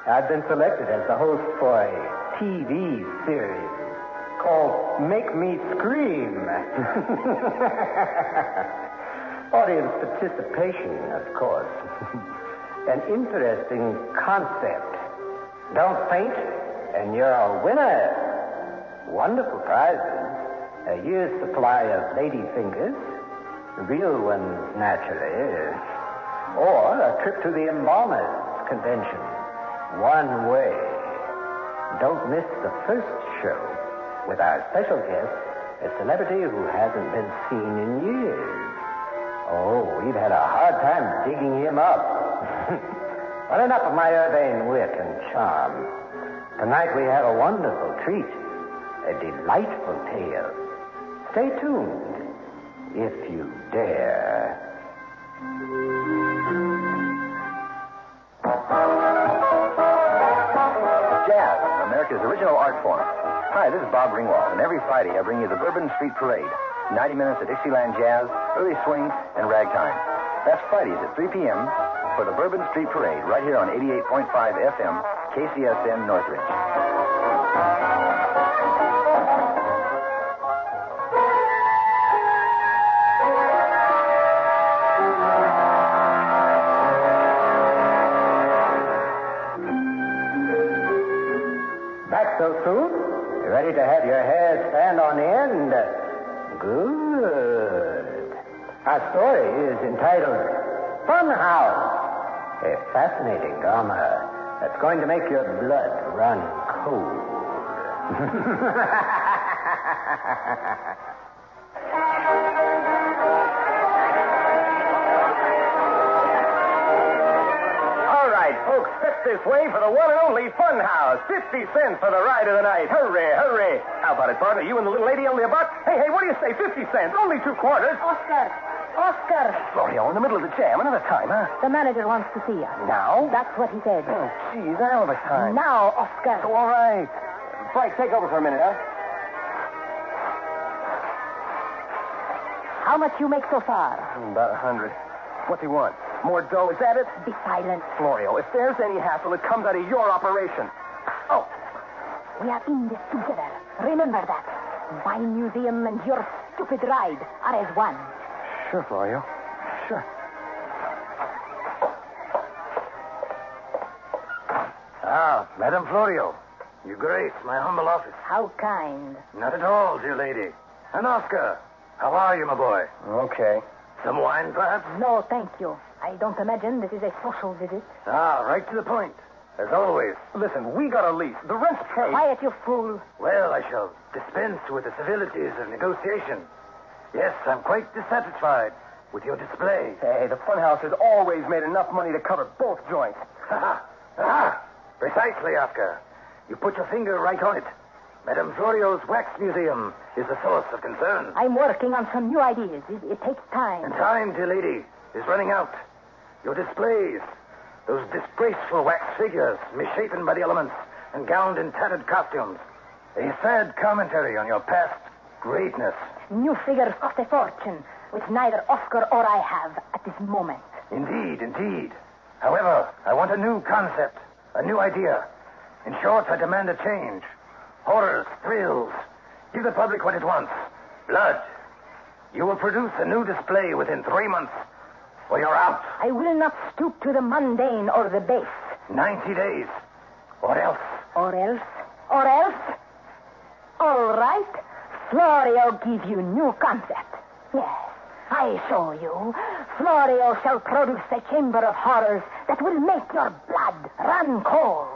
I've been selected as the host for a TV series called Make Me Scream. Audience participation, of course. An interesting concept. Don't faint, and you're a winner. Wonderful prizes. A year's supply of lady fingers. Real ones, naturally. Or a trip to the Embalmers Convention. One way. Don't miss the first show with our special guest, a celebrity who hasn't been seen in years. Oh, we've had a hard time digging him up. Well, enough of my urbane wit and charm. Tonight we have a wonderful treat, a delightful tale. Stay tuned, if you dare. Jazz, America's original art form. Hi, this is Bob Ringwald, and every Friday I bring you the Bourbon Street Parade. 90 minutes of Dixieland jazz, early swing, and ragtime. That's Fridays at 3 p.m. for the Bourbon Street Parade right here on 88.5 FM, KCSN Northridge. Back so soon? You ready to have your hair stand on end? Good. Our story is entitled Funhouse. A fascinating drama that's going to make your blood run cold. All right, folks, step this way for the one and only Funhouse. 50 cents for the ride of the night. Hurry, hurry. How about it, partner? You and the little lady only a buck? Hey, what do you say? 50 cents. Only 2 quarters. Oscar. Florio, in the middle of the jam. Another time, huh? The manager wants to see you. Now? That's what he said. Oh, geez, a hell of a time. Now, Oscar. So, all right. Frank, take over for a minute, huh? How much you make so far? About 100. What's he want? More dough, is that it? Be silent. Florio, if there's any hassle, it comes out of your operation. Oh. We are in this together. Remember that. My museum and your stupid ride are as one. Sure, Florio. Sure. Ah, Madame Florio. You grace my humble office. How kind. Not at all, dear lady. And Oscar, how are you, my boy? Okay. Some wine, perhaps? No, thank you. I don't imagine this is a social visit. Ah, right to the point. As always. Listen, we got a lease. The rent's paid. Quiet, you fool. Well, I shall dispense with the civilities of negotiation. Yes, I'm quite dissatisfied with your display. Hey, the Funhouse has always made enough money to cover both joints. Precisely, Oscar. You put your finger right on it. Madame Florio's wax museum is a source of concern. I'm working on some new ideas. It takes time. And time, dear lady, is running out. Your displays, those disgraceful wax figures, misshapen by the elements and gowned in tattered costumes, a sad commentary on your past greatness. New figures cost a fortune, which neither Oscar or I have at this moment. Indeed, indeed. However, I want a new concept, a new idea. In short, I demand a change. Horrors, thrills. Give the public what it wants. Blood. You will produce a new display within 3 months, or you're out. I will not stoop to the mundane or the base. 90 days. Or else. Or else? Or else? All right. Florio give you new concept. Yes, I show you. Florio shall produce a chamber of horrors that will make your blood run cold.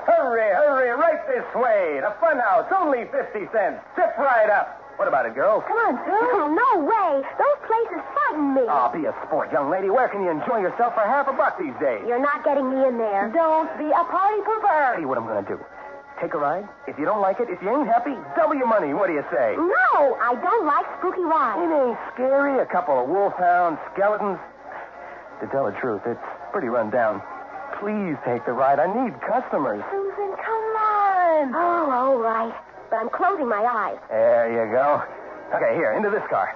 Hurry, right this way. The Funhouse, only 50 cents. Zip right up. What about it, girls? Come on, Phil. Oh, no way. Those places frighten me. Oh, be a sport, young lady. Where can you enjoy yourself for $1 these days? You're not getting me in there. Don't be a party pooper. Tell you what I'm going to do. Take a ride. If you don't like it, if you ain't happy, double your money. What do you say? No, I don't like spooky rides. It ain't scary. A couple of wolfhounds, skeletons. To tell the truth, it's pretty run down. Please take the ride. I need customers. Susan, come on. Oh, all right. but I'm closing my eyes. There you go. Okay, here, into this car.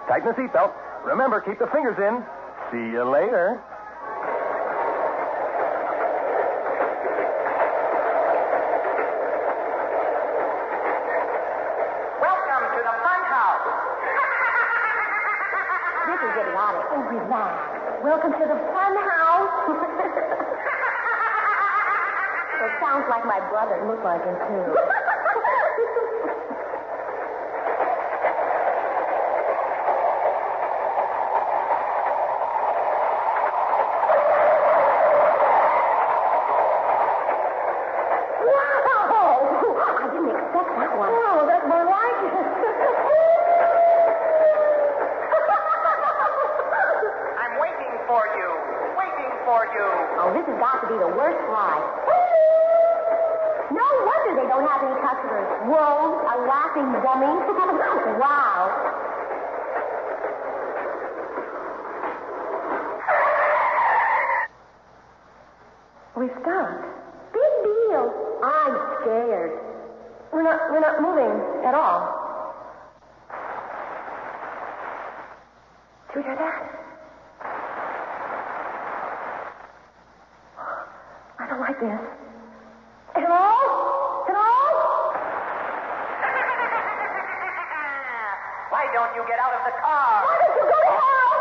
Tighten the seatbelt. Remember, keep the fingers in. See you later. Welcome to the Funhouse. This is idiotic. Oh, relax. Welcome to the Funhouse. It sounds like my brother. Looks like him, too. Oh, this has got to be the worst ride. No wonder they don't have any customers. Whoa, a laughing dummy. Wow. We stopped. Big deal. I'm scared. We're not moving at all. Did you hear that? I don't like this. Hello? Hello? Why don't you get out of the car? Why don't you go to hell?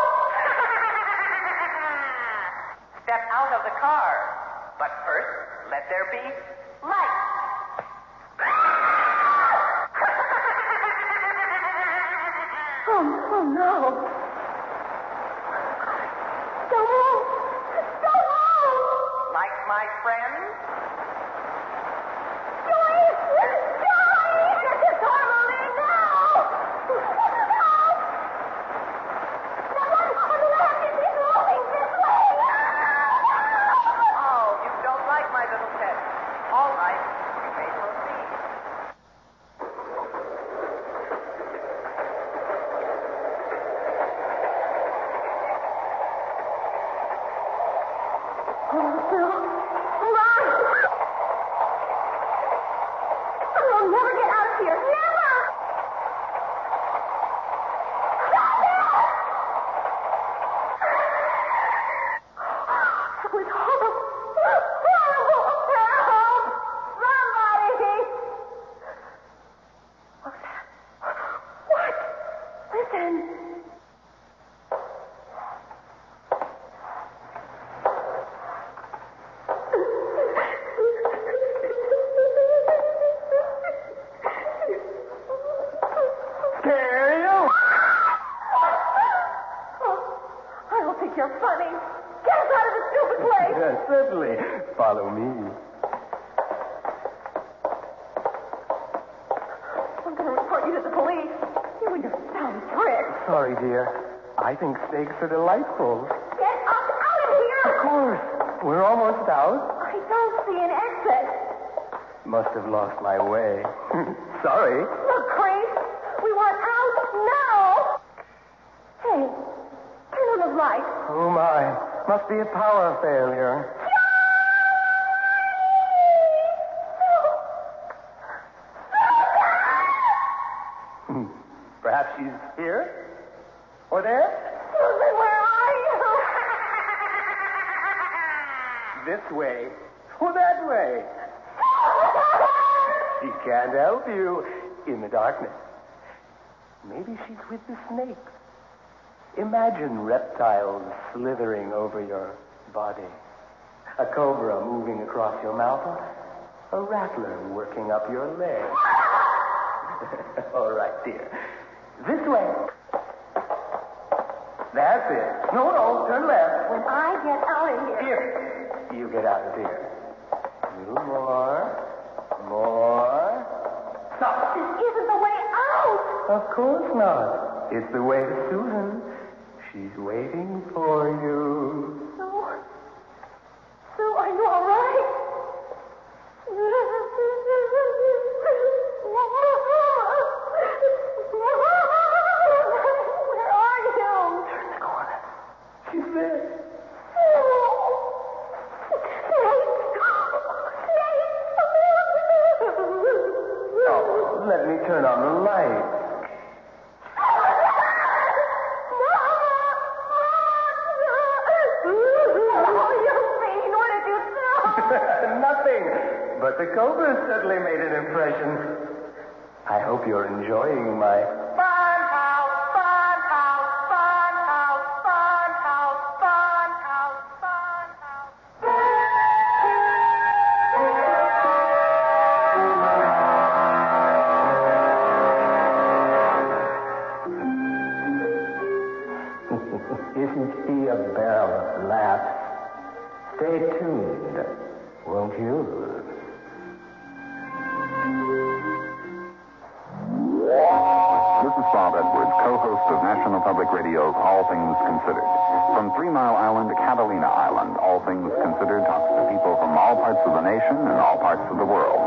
Step out of the car. But first, let there be light. Oh, no. Don't move. Don't move. Like my friend? Joey! Joey! This is horribly now! Help! Someone on the left is moving this way! Oh, you don't like my little pet. All right, you may proceed. Oh, Phil. Hold on! I'll never get out of here. Never! Stop it! That was horrible. Horrible! Help! Somebody! What's that? What? Listen. Stereo? I don't think you're funny. Get us out of this stupid place. Yes, certainly. Follow me. I'm going to report you to the police. You and your dumb trick. Sorry, dear. I think steaks are delightful. Get us out of here. Of course. We're almost out. I don't see an exit. Must have lost my way. Sorry. Look, Grace, we want out now. Hey, turn on the light. Oh, my. Must be a power failure. Perhaps she's here? Or there? Susan, where are you? This way. Or that way. She can't help you in the darkness. Maybe she's with the snakes. Imagine reptiles slithering over your body. A cobra moving across your mouth. A rattler working up your leg. All right, dear. This way. That's it. No, turn left. When I get out of here. Here. You get out of here. A little more. More. Stop. This isn't the way out. Of course not. It's the way to Susan. She's waiting for you. Sue, are you all right? Where are you? Turn the corner. She's there. Hey, but the cobra certainly made an impression. I hope you're enjoying my Isn't he a barrel of laughs? Stay tuned, won't you? This is Bob Edwards, co-host of National Public Radio's All Things Considered. From 3 Mile Island to Catalina Island, All Things Considered talks to people from all parts of the nation and all parts of the world.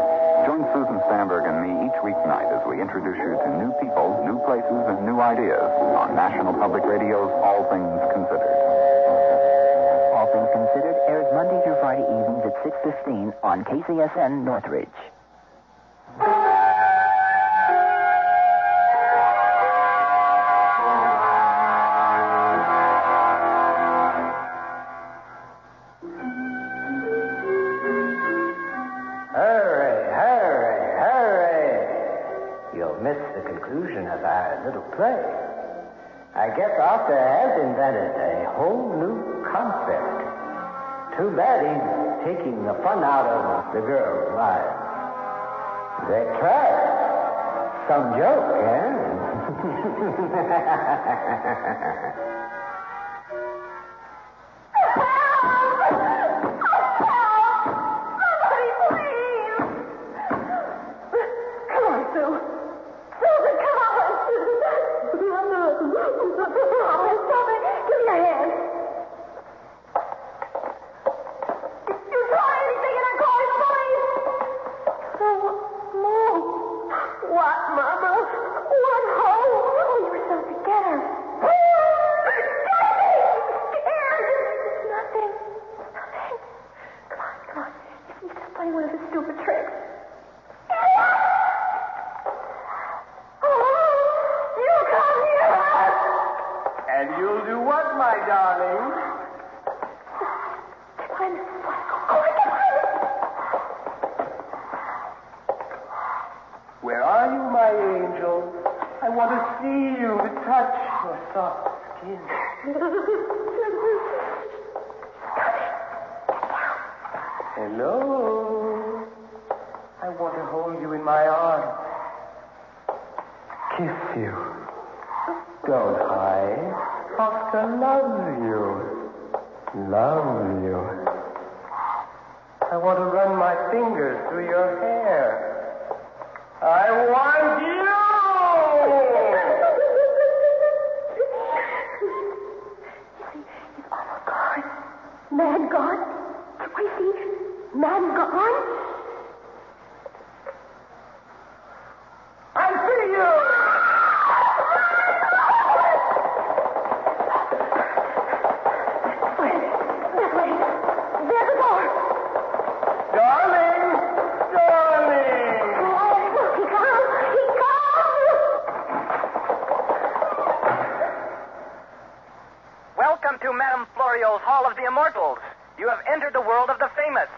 Join Susan Stamberg and me each weeknight as we introduce you to new people, new places, and new ideas on National Public Radio's All Things Considered. All Things Considered airs Monday through Friday evenings at 6:15 on KCSN Northridge. Of our little play. I guess Arthur has invented a whole new concept. Too bad he's taking the fun out of the girls' lives. They tried. Some joke, eh? Where are you, my angel? I want to see you, to touch your soft skin. Hello. I want to hold you in my arms. Kiss you. Don't hide. Oscar loves you. Love you. I want to run my fingers through your hair. I want you! He's almost gone. Man gone? Do I see man gone? I see you! This way. There's the door. Darling! Welcome to Madame Floriot's Hall of the Immortals. You have entered the world of the famous.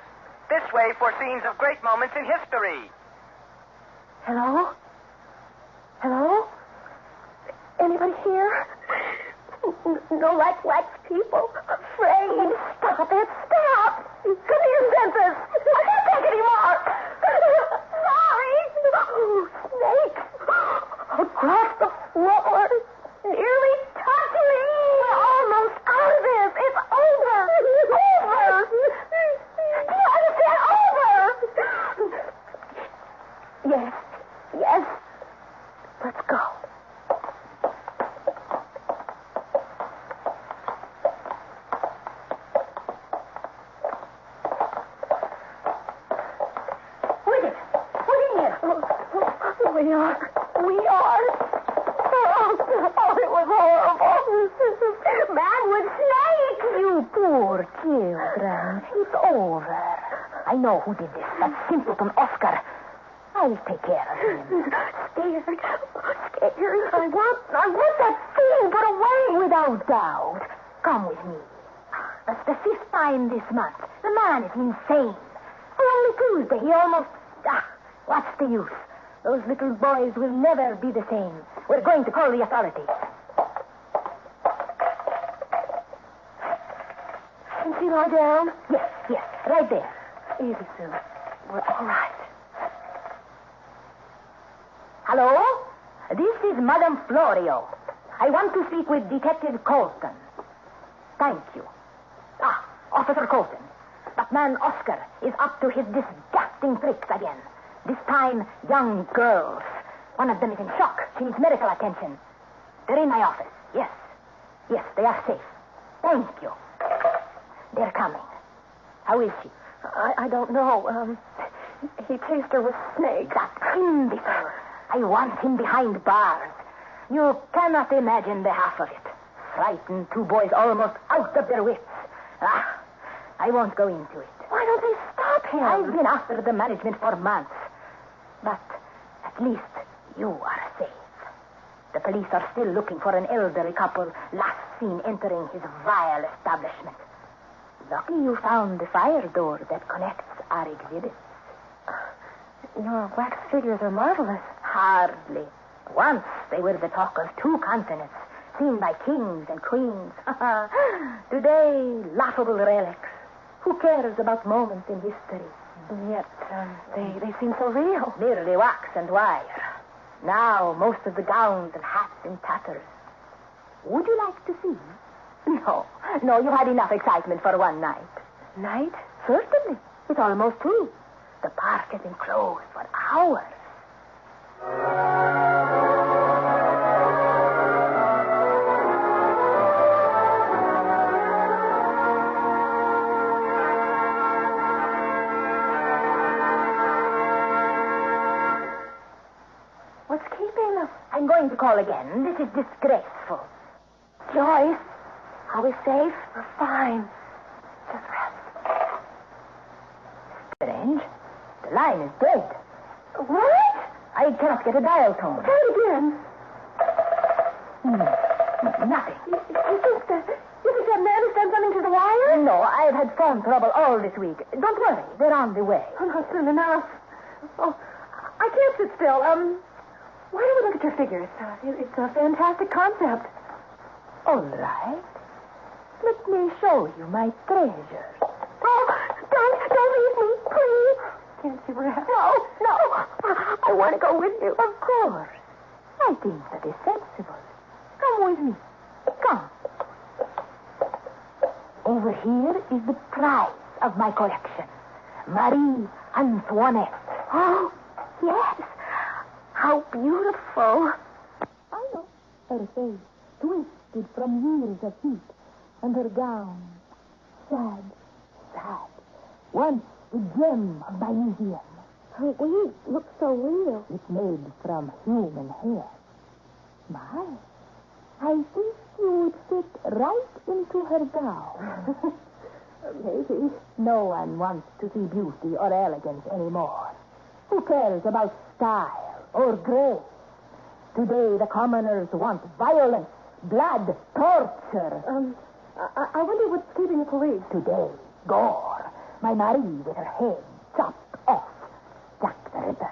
This way for scenes of great moments in history. Hello? Hello? Anybody here? No wax people. Afraid. Stop it. Stop. Come here, Census. I can't take any more. Sorry. Oh, snakes. Across the floor. Nearly touched me. We're almost out of this. It's over. Over. Do you understand? Over. Yes. Yes. Let's go. We are. Oh, it was horrible. Man with snakes. You poor children. It's over. I know who did this. That simpleton Oscar. I'll take care of him. Scared. I want that thing put away without doubt. Come with me. That's the 5th time this month. The man is insane. Only Tuesday. He almost... what's the use? Those little boys will never be the same. We're going to call the authorities. Can she lie down? Yes, right there. Easy, Sue. We're all right. Hello? This is Madame Florio. I want to speak with Detective Colton. Thank you. Officer Colton. That man Oscar is up to his disgusting tricks again. This time, young girls. One of them is in shock. She needs medical attention. They're in my office. Yes, they are safe. Thank you. They're coming. How is she? I don't know. He chased her with snakes. That imbecile. I want him behind bars. You cannot imagine the half of it. Frightened, two boys almost out of their wits. I won't go into it. Why don't they stop him? I've been after the management for months. But at least you are safe. The police are still looking for an elderly couple last seen entering his vile establishment. Lucky you found the fire door that connects our exhibits. Your wax figures are marvelous. Hardly. Once they were the talk of two continents, seen by kings and queens. Today, laughable relics. Who cares about moments in history? Yet, they seem so real. Merely wax and wire. Now, most of the gowns and hats in tatters. Would you like to see? No, you had enough excitement for one night. Night? Certainly. It's almost 2. The park has been closed for hours. What's keeping them? I'm going to call again. This is disgraceful. Joyce, are we safe? We're fine. Just rest. Strange. The line is dead. What? I cannot get a dial tone. Try it again. Nothing. You think that man has done something to the wire? No, I've had phone trouble all this week. Don't worry. They're on the way. Oh, not soon enough. Oh, I can't sit still. Why don't we look at your figures? It's a fantastic concept. All right. Let me show you my treasure. Oh, don't leave me, please. Can't you rest? No. I want to go with you. Of course. I think that is sensible. Come with me. Come. Over here is the prize of my collection. Marie Antoinette. Oh, yes. How beautiful. I know. Her face twisted from years of heat. And her gown. Sad. Once the gem of my museum. Her wings look so real. It's made from human hair. My, I think you would fit right into her gown. Maybe. No one wants to see beauty or elegance anymore. Who cares about style or grace? Today, the commoners want violence, blood, torture. I wonder what's keeping the police. Today, gore. My Marie with her head chopped off. Jack the Ripper.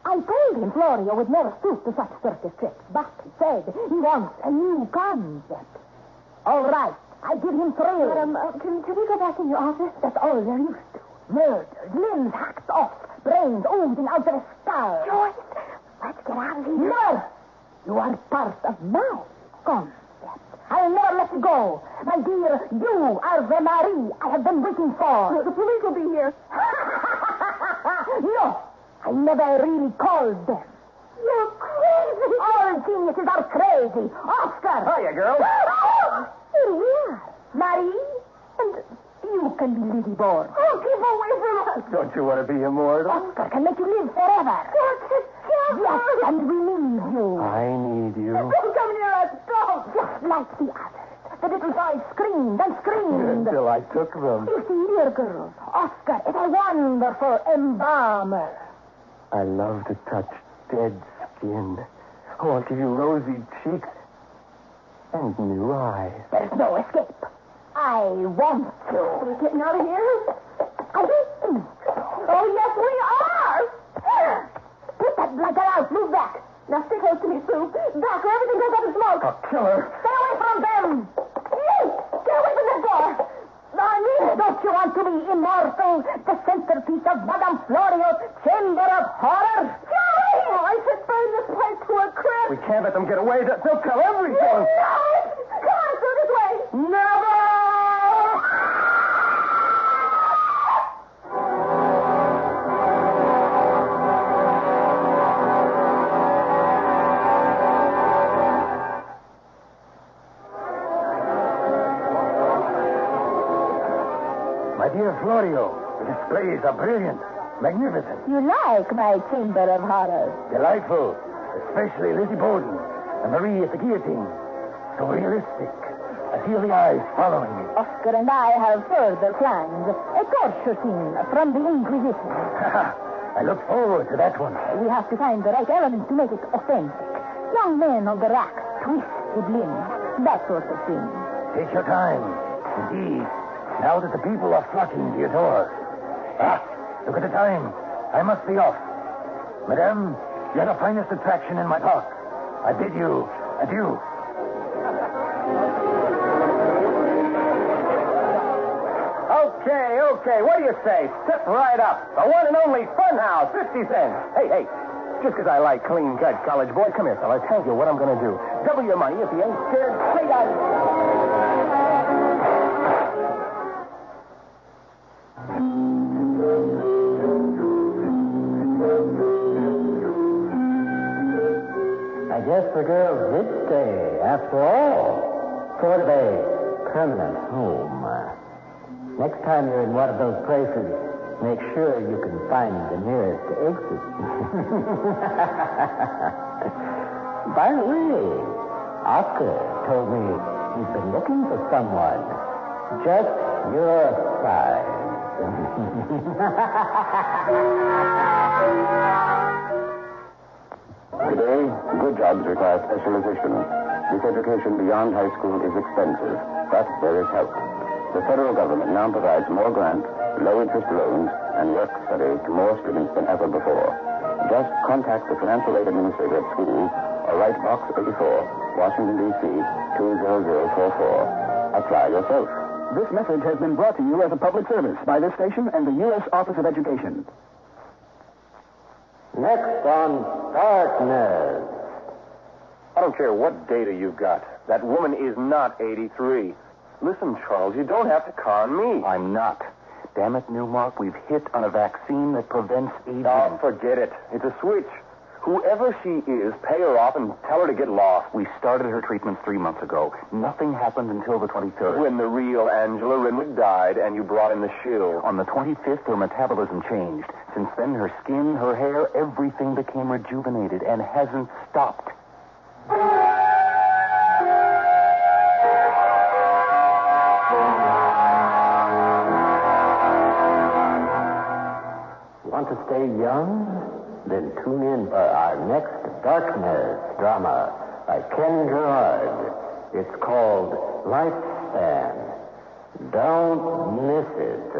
I told him Florio would never stoop to such circus tricks, but he said he wants a new concept. All right, I give him 3. Madam, can we go back in your office? That's all they're used to. Murders, limbs hacked off, brains oozing out of a skull. Joyce, let's get out of here. No! You are part of my concept. I'll never let you go. My dear, you are the Marie I have been waiting for. The police will be here. No, I never really called them. You're crazy. All geniuses are crazy. Oscar! Hiya, girl. Here we are. Marie, and you can be Lady Bourne. Oh, keep away from us. Don't you want to be immortal? Oscar can make you live forever. Yes, and we need you. I need you. Don't come near us. Don't. Just like the others. The little boys screamed and screamed. Until I took them. You see, dear girls, Oscar is a wonderful embalmer. I love to touch dead skin. I want to give you rosy cheeks and new eyes. There's no escape. I want you. Are we getting out of here? I don't think so. Oh, yes, we are. Put that blanket out. Move back. Now stay close to me, Sue. Back, or everything goes up in smoke. A killer. Stay away from them. Stay away from the door. I mean, don't you want to be immortal? The centerpiece of Madame Florio's Chamber of Horrors? Sorry! Oh, I should burn this place to a crisp. We can't let them get away. They'll tell everything. No! Come on, Sue, this way. Never! My dear Florio, the displays are brilliant, magnificent, You like my Chamber of Horrors? delightful, especially Lizzie Bowden and Marie at the guillotine. So realistic. I feel the eyes following me. Oscar and I have further plans. A torture scene from the Inquisition. I look forward to that one. We have to find the right element to make it authentic. Young men on the rack, twisted limbs, that sort of thing. Take your time. Indeed, now that the people are flocking to your doors. Look at the time. I must be off. Madame, you're the finest attraction in my park. I bid you adieu. Okay. What do you say? Step right up. The one and only Funhouse, 50 cents. Hey. Just because I like clean-cut college boys, come here, fellas. Tell you what I'm going to do. Double your money if you ain't scared. Straight out. I guess the girls did stay, after all. Sort of a permanent home. Next time you're in one of those places, make sure you can find the nearest exit. By the way, Oscar told me he's been looking for someone just your size. Today, good jobs require specialization. This education beyond high school is expensive, but there is help. The federal government now provides more grants, low-interest loans, and work study to more students than ever before. Just contact the financial aid administrator at school or write Box 84, Washington, D.C., 20044. Apply yourself. This message has been brought to you as a public service by this station and the U.S. Office of Education. Next on Darkness. I don't care what data you've got. That woman is not 83. Listen, Charles, you don't have to con me. I'm not. Damn it, Newmark, we've hit on a vaccine that prevents aging. Oh, forget it. It's a switch. Whoever she is, pay her off and tell her to get lost. We started her treatments 3 months ago. Nothing happened until the 23rd. When the real Angela Renwick died and you brought in the shill. On the 25th, her metabolism changed. Since then, her skin, her hair, everything became rejuvenated and hasn't stopped. Want to stay young? Then tune in for our next Darkness drama by Ken Gerard. It's called Lifespan. Don't miss it.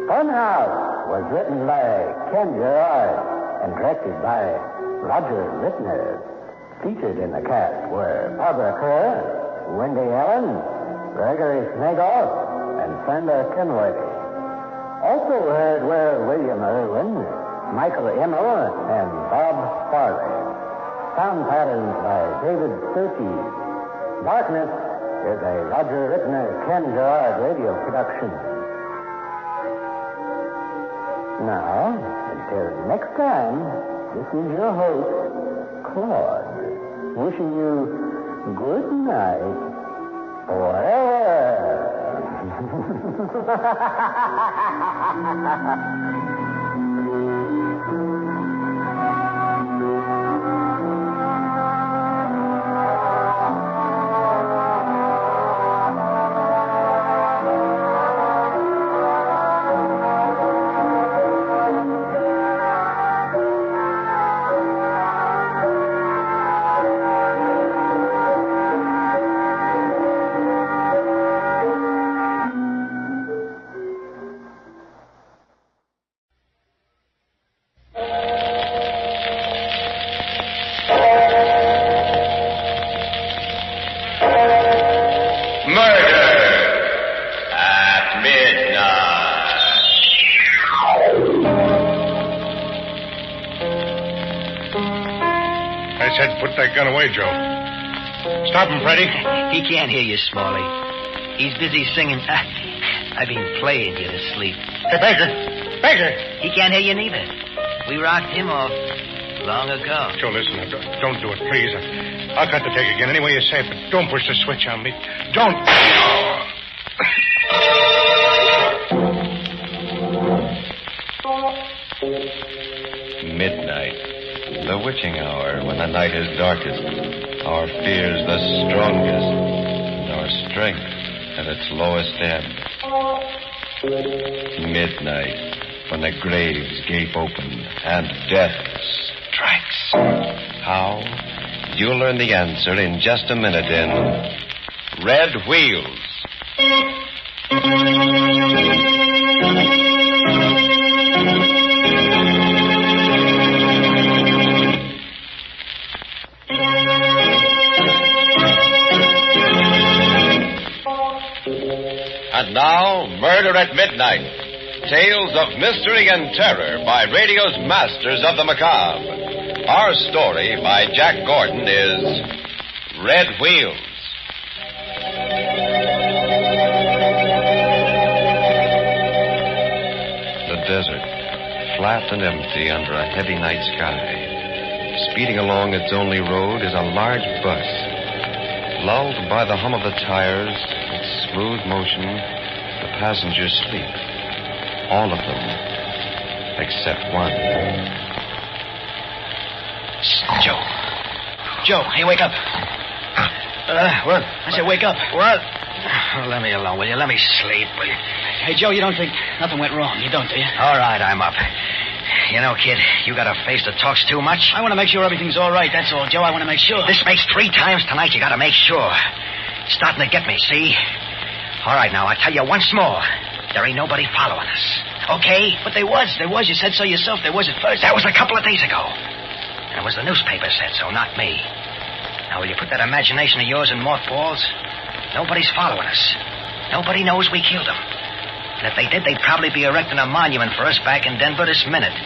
Funhouse was written by Ken Gerard and directed by Roger Littner. Featured in the cast were Barbara Kerr, Wendy Allen, Gregory Snagoff, and Sandra Kenworthy. Also heard were William Irwin, Michael Emmel, and Bob Farley. Sound patterns by David Surtees. Darkness is a Roger Littner, Ken Gerard radio production. Now, until next time, this is your host, Claude, wishing you good night forever. I said put that gun away, Joe. Stop him, Freddy. He can't hear you, Smalley. He's busy singing. I've been playing you to sleep. Hey, Baker. Baker. He can't hear you neither. We rocked him off long ago. Joe, listen. Don't do it, please. I'll cut the tape again any way you say it, but don't push the switch on me. Don't. Midnight. The witching hour when the night is darkest. Our fears the strongest. And our strength at its lowest ebb. Midnight. When the graves gape open and death strikes. How? You'll learn the answer in just a minute in Red Wheels. And now, Murder at Midnight. Tales of mystery and terror by radio's masters of the macabre. Our story by Jack Gordon is Red Wheels. The desert, flat and empty under a heavy night sky. Speeding along its only road is a large bus. Lulled by the hum of the tires, its smooth motion, the passengers sleep. All of them, except one. Joe. Joe, hey, wake up. What? I said wake up. What? Oh, let me alone, will you? Let me sleep, will you? Hey, Joe, you don't think nothing went wrong? You don't, do you? All right, I'm up. You know, kid, you got a face that talks too much. I want to make sure everything's all right, that's all, Joe. I want to make sure. This makes 3 times tonight you got to make sure. It's starting to get me, see? All right, now, I'll tell you once more. There ain't nobody following us. Okay? But there was. You said so yourself. There was at first. That was a couple of days ago. And it was the newspaper said so, not me. Now, will you put that imagination of yours in mothballs? Nobody's following us. Nobody knows we killed them. And if they did, they'd probably be erecting a monument for us back in Denver this minute.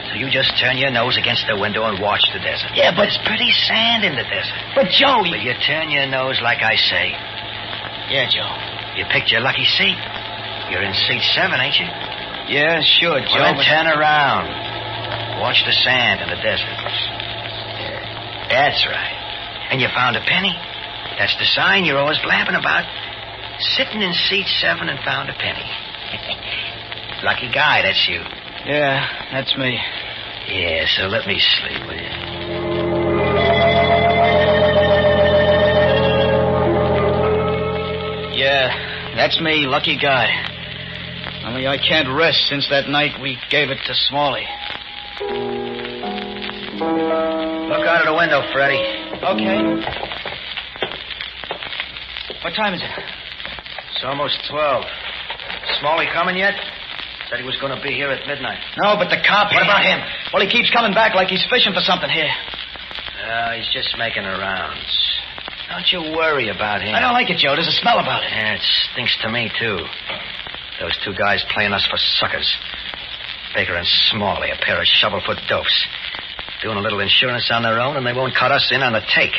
So you just turn your nose against the window and watch the desert. Yeah, but there's pretty sand in the desert. But, Joe... Will you turn your nose like I say? Yeah, Joe. You picked your lucky seat. You're in seat 7, ain't you? Yeah, sure, Joe. Well, then turn around. Watch the sand in the desert. That's right. And you found a penny. That's the sign you're always blabbing about. Sitting in seat 7 and found a penny. Lucky guy, that's you. Yeah, that's me. Yeah, so let me sleep, will you? Yeah, that's me, lucky guy. Only I can't rest since that night we gave it to Smalley. Look out of the window, Freddie. Okay. What time is it? It's almost 12. Smalley coming yet? Said he was going to be here at midnight. No, but the cop... What about him? Well, he keeps coming back like he's fishing for something here. He's just making the rounds. Don't you worry about him. I don't like it, Joe. There's a smell about it. Yeah, it stinks to me, too. Those 2 guys playing us for suckers. Baker and Smalley, a pair of shovel-foot dopes. Doing a little insurance on their own, and they won't cut us in on the take.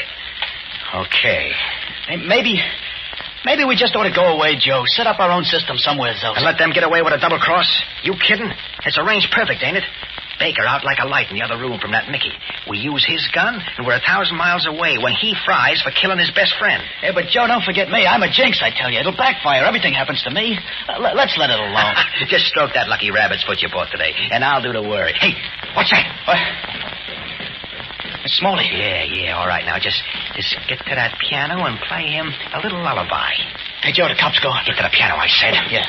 Okay. Hey, maybe we just ought to go away, Joe. Set up our own system somewhere else. And let them get away with a double cross? You kidding? It's arranged perfect, ain't it? Baker out like a light in the other room from that Mickey. We use his gun, and we're 1,000 miles away when he fries for killing his best friend. Hey, but Joe, don't forget me. I'm a jinx, I tell you. It'll backfire. Everything happens to me. Let's let it alone. Just stroke that lucky rabbit's foot you bought today, and I'll do the worry. Hey, what's that? What? It's Smalley. Yeah, all right. Now, just get to that piano and play him a little lullaby. Hey, Joe, the cop's gone. Get to the piano, I said. Yeah.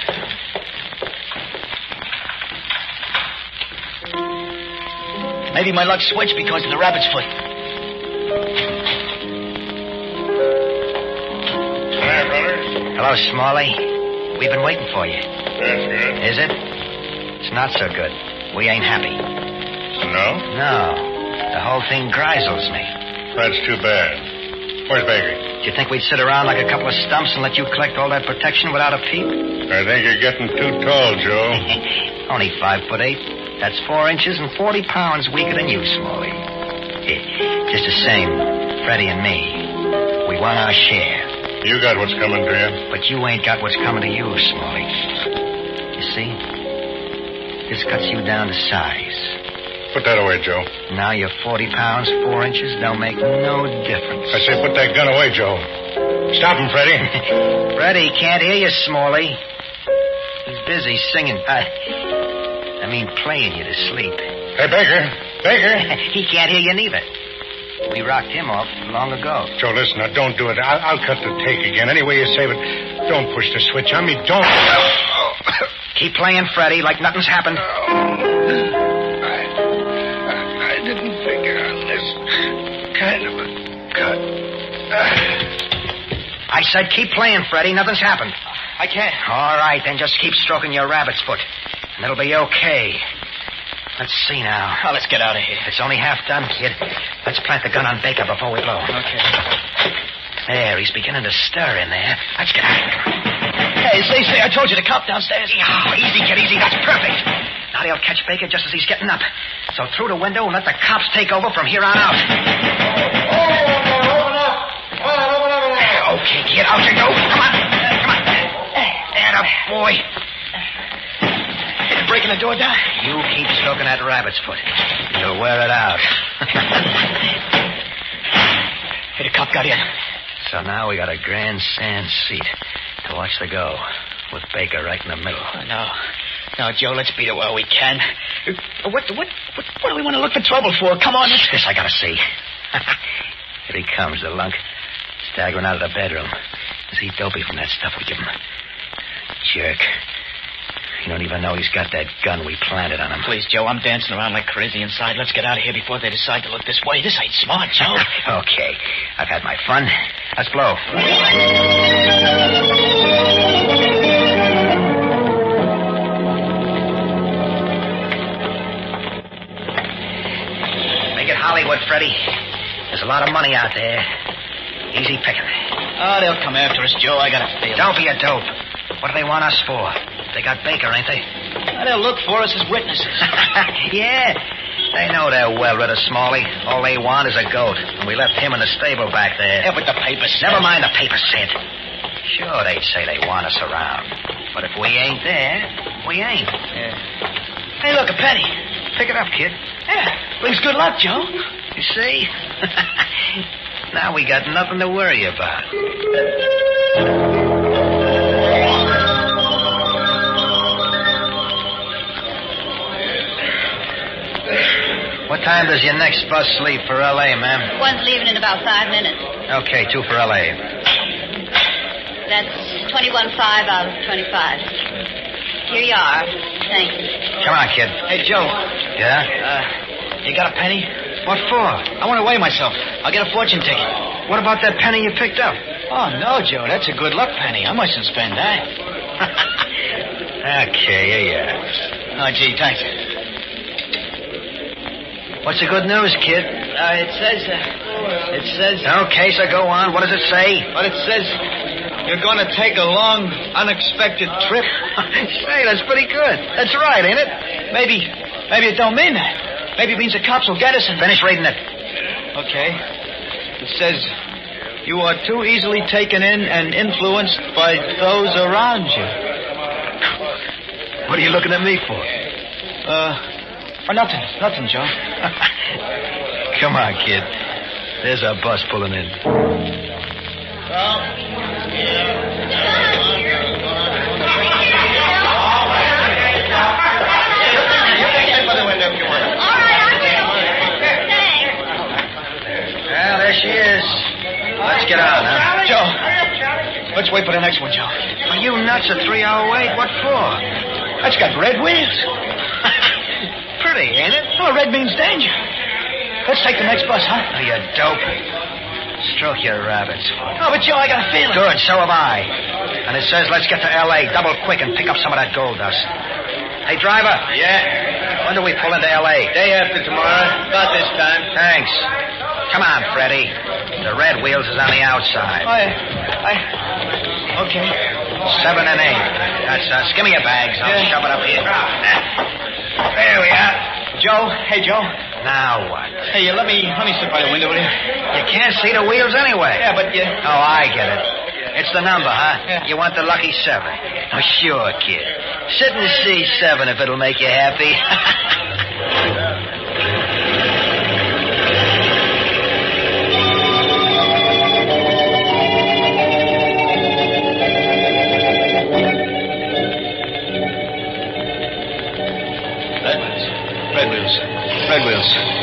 Maybe my luck switched because of the rabbit's foot. Hi, brothers. Hello, Smalley. We've been waiting for you. That's good. Is it? It's not so good. We ain't happy. No? No. The whole thing grisels me. That's too bad. Where's Baker? Do you think we'd sit around like a couple of stumps and let you collect all that protection without a peep? I think you're getting too tall, Joe. Only 5'8". That's 4 inches and 40 pounds weaker than you, Smalley. Just the same, Freddie and me, we want our share. You got what's coming to you. But you ain't got what's coming to you, Smalley. You see? This cuts you down to size. Put that away, Joe. Now you're 40 pounds, 4 inches. Don't make no difference. I say put that gun away, Joe. Stop him, Freddie. Freddie can't hear you, Smalley. He's busy singing. I mean, playing you to sleep. Hey, Baker. Baker. He can't hear you neither. We rocked him off long ago. Joe, listen, now, don't do it. I'll cut the take again. Any way you save it, don't push the switch on me. Don't. Keep playing, Freddie, like nothing's happened. I didn't figure on this kind of a cut. I said keep playing, Freddie. Nothing's happened. I can't. All right, then just keep stroking your rabbit's foot, and it'll be okay. Let's see now. Oh, let's get out of here. It's only half done, kid. Let's plant the gun on Baker before we blow. Okay. There, he's beginning to stir in there. Let's get out of here. Hey, say, I told you to cop downstairs. Oh, easy, kid, easy. That's perfect. Now they'll catch Baker just as he's getting up. So through the window and let the cops take over from here on out. Open up. Okay, kid, out you go. Come on. And a boy. Breaking the door down? You keep stroking that rabbit's foot. You'll wear it out. Hey, the cop got in. So now we got a grandstand seat to watch the go, with Baker right in the middle. No, Joe, let's beat it while we can. What do we want to look for trouble for? Come on. This I gotta see. Here he comes, the lunk. Staggering out of the bedroom. Is he dopey from that stuff we give him? Jerk. You don't even know he's got that gun we planted on him. Please, Joe, I'm dancing around like crazy inside. Let's get out of here before they decide to look this way. This ain't smart, Joe. Okay. I've had my fun. Let's blow. Make it Hollywood, Freddie. There's a lot of money out there. Easy picking. Oh, they'll come after us, Joe. I got a feeling. Don't be a dope. What do they want us for? They got Baker, ain't they? Well, they'll look for us as witnesses. Yeah. They know they're well rid of Smalley. All they want is a goat. And we left him in the stable back there. Yeah, but the paper said. Never mind the paper said. Sure, they'd say they want us around. But if we ain't there, we ain't. Yeah. Hey, look, a penny. Pick it up, kid. Yeah. Brings good luck, Joe. You see? Now we got nothing to worry about. What time does your next bus leave for L.A., ma'am? One's leaving in about 5 minutes. Okay, 2 for L.A. That's 21.5 out of 25. Here you are. Thank you. Come on, kid. Hey, Joe. Yeah? You got a penny? What for? I want to weigh myself. I'll get a fortune ticket. What about that penny you picked up? Oh, no, Joe. That's a good luck penny. I mustn't spend that. Okay, here you are. Oh, gee, thanks. What's the good news, kid? It says... Okay, so go on. What does it say? Well, it says you're going to take a long, unexpected trip. Say, that's pretty good. That's right, ain't it? Maybe it don't mean that. Maybe it means the cops will get us and... Finish reading it. Okay. It says you are too easily taken in and influenced by those around you. What are you looking at me for? Nothing, Joe. Come on, kid. There's our bus pulling in. Well, there she is. Let's get on, huh? Joe, let's wait for the next one, Joe. Are you nuts? A 3-hour wait? What for? That's got red wheels. Pretty, ain't it? Oh, red means danger. Let's take the next bus, huh? Oh, you dope. Stroke your rabbit's foot. Oh, but Joe, I got a feeling. Good, so have I. And it says let's get to L.A. double quick and pick up some of that gold dust. Hey, driver. Yeah? When do we pull into L.A.? Day after tomorrow. About this time. Thanks. Come on, Freddie. The red wheels is on the outside. Okay. 7 and 8. That's us. Give me your bags. I'll shove it up here. There we are. Joe. Hey, Joe. Now what? Hey, let me sit by the window, will you? You can't see the wheels anyway. Yeah, but you... Oh, I get it. It's the number, huh? Yeah. You want the lucky 7. Oh, sure, kid. Sit in C7 if it'll make you happy.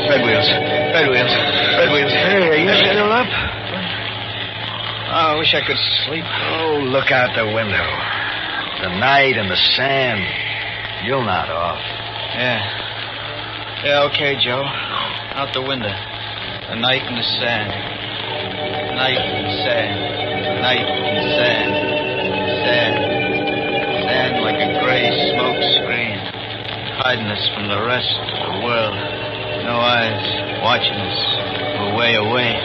Red wheels. Hey, are you still up? Oh, I wish I could sleep. Oh, look out the window. The night and the sand. You'll nod off. Yeah, okay, Joe. Out the window. The night and the sand. Night and sand. Night and sand. Sand like a gray smoke screen. Hiding us from the rest of the world. No eyes watching us. We're way away.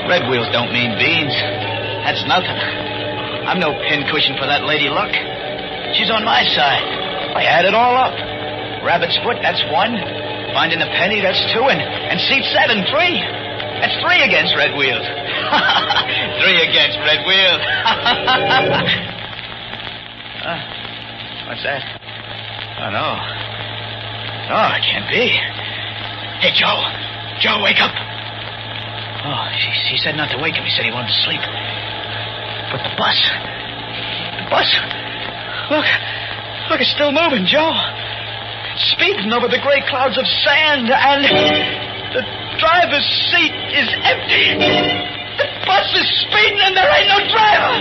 Red wheels don't mean beans. That's nothing. I'm no pincushion for that lady luck. She's on my side. I add it all up. Rabbit's foot, that's 1. Finding a penny, that's 2. And seat 7, 3. That's 3 against red wheels. 3 against red wheels. What's that? Oh, no. No, it can't be. Hey, Joe. Joe, wake up. Oh, he said not to wake him. He said he wanted to sleep. But the bus. Look, it's still moving, Joe. It's speeding over the gray clouds of sand, and the driver's seat is empty. The bus is speeding, and there ain't no driver.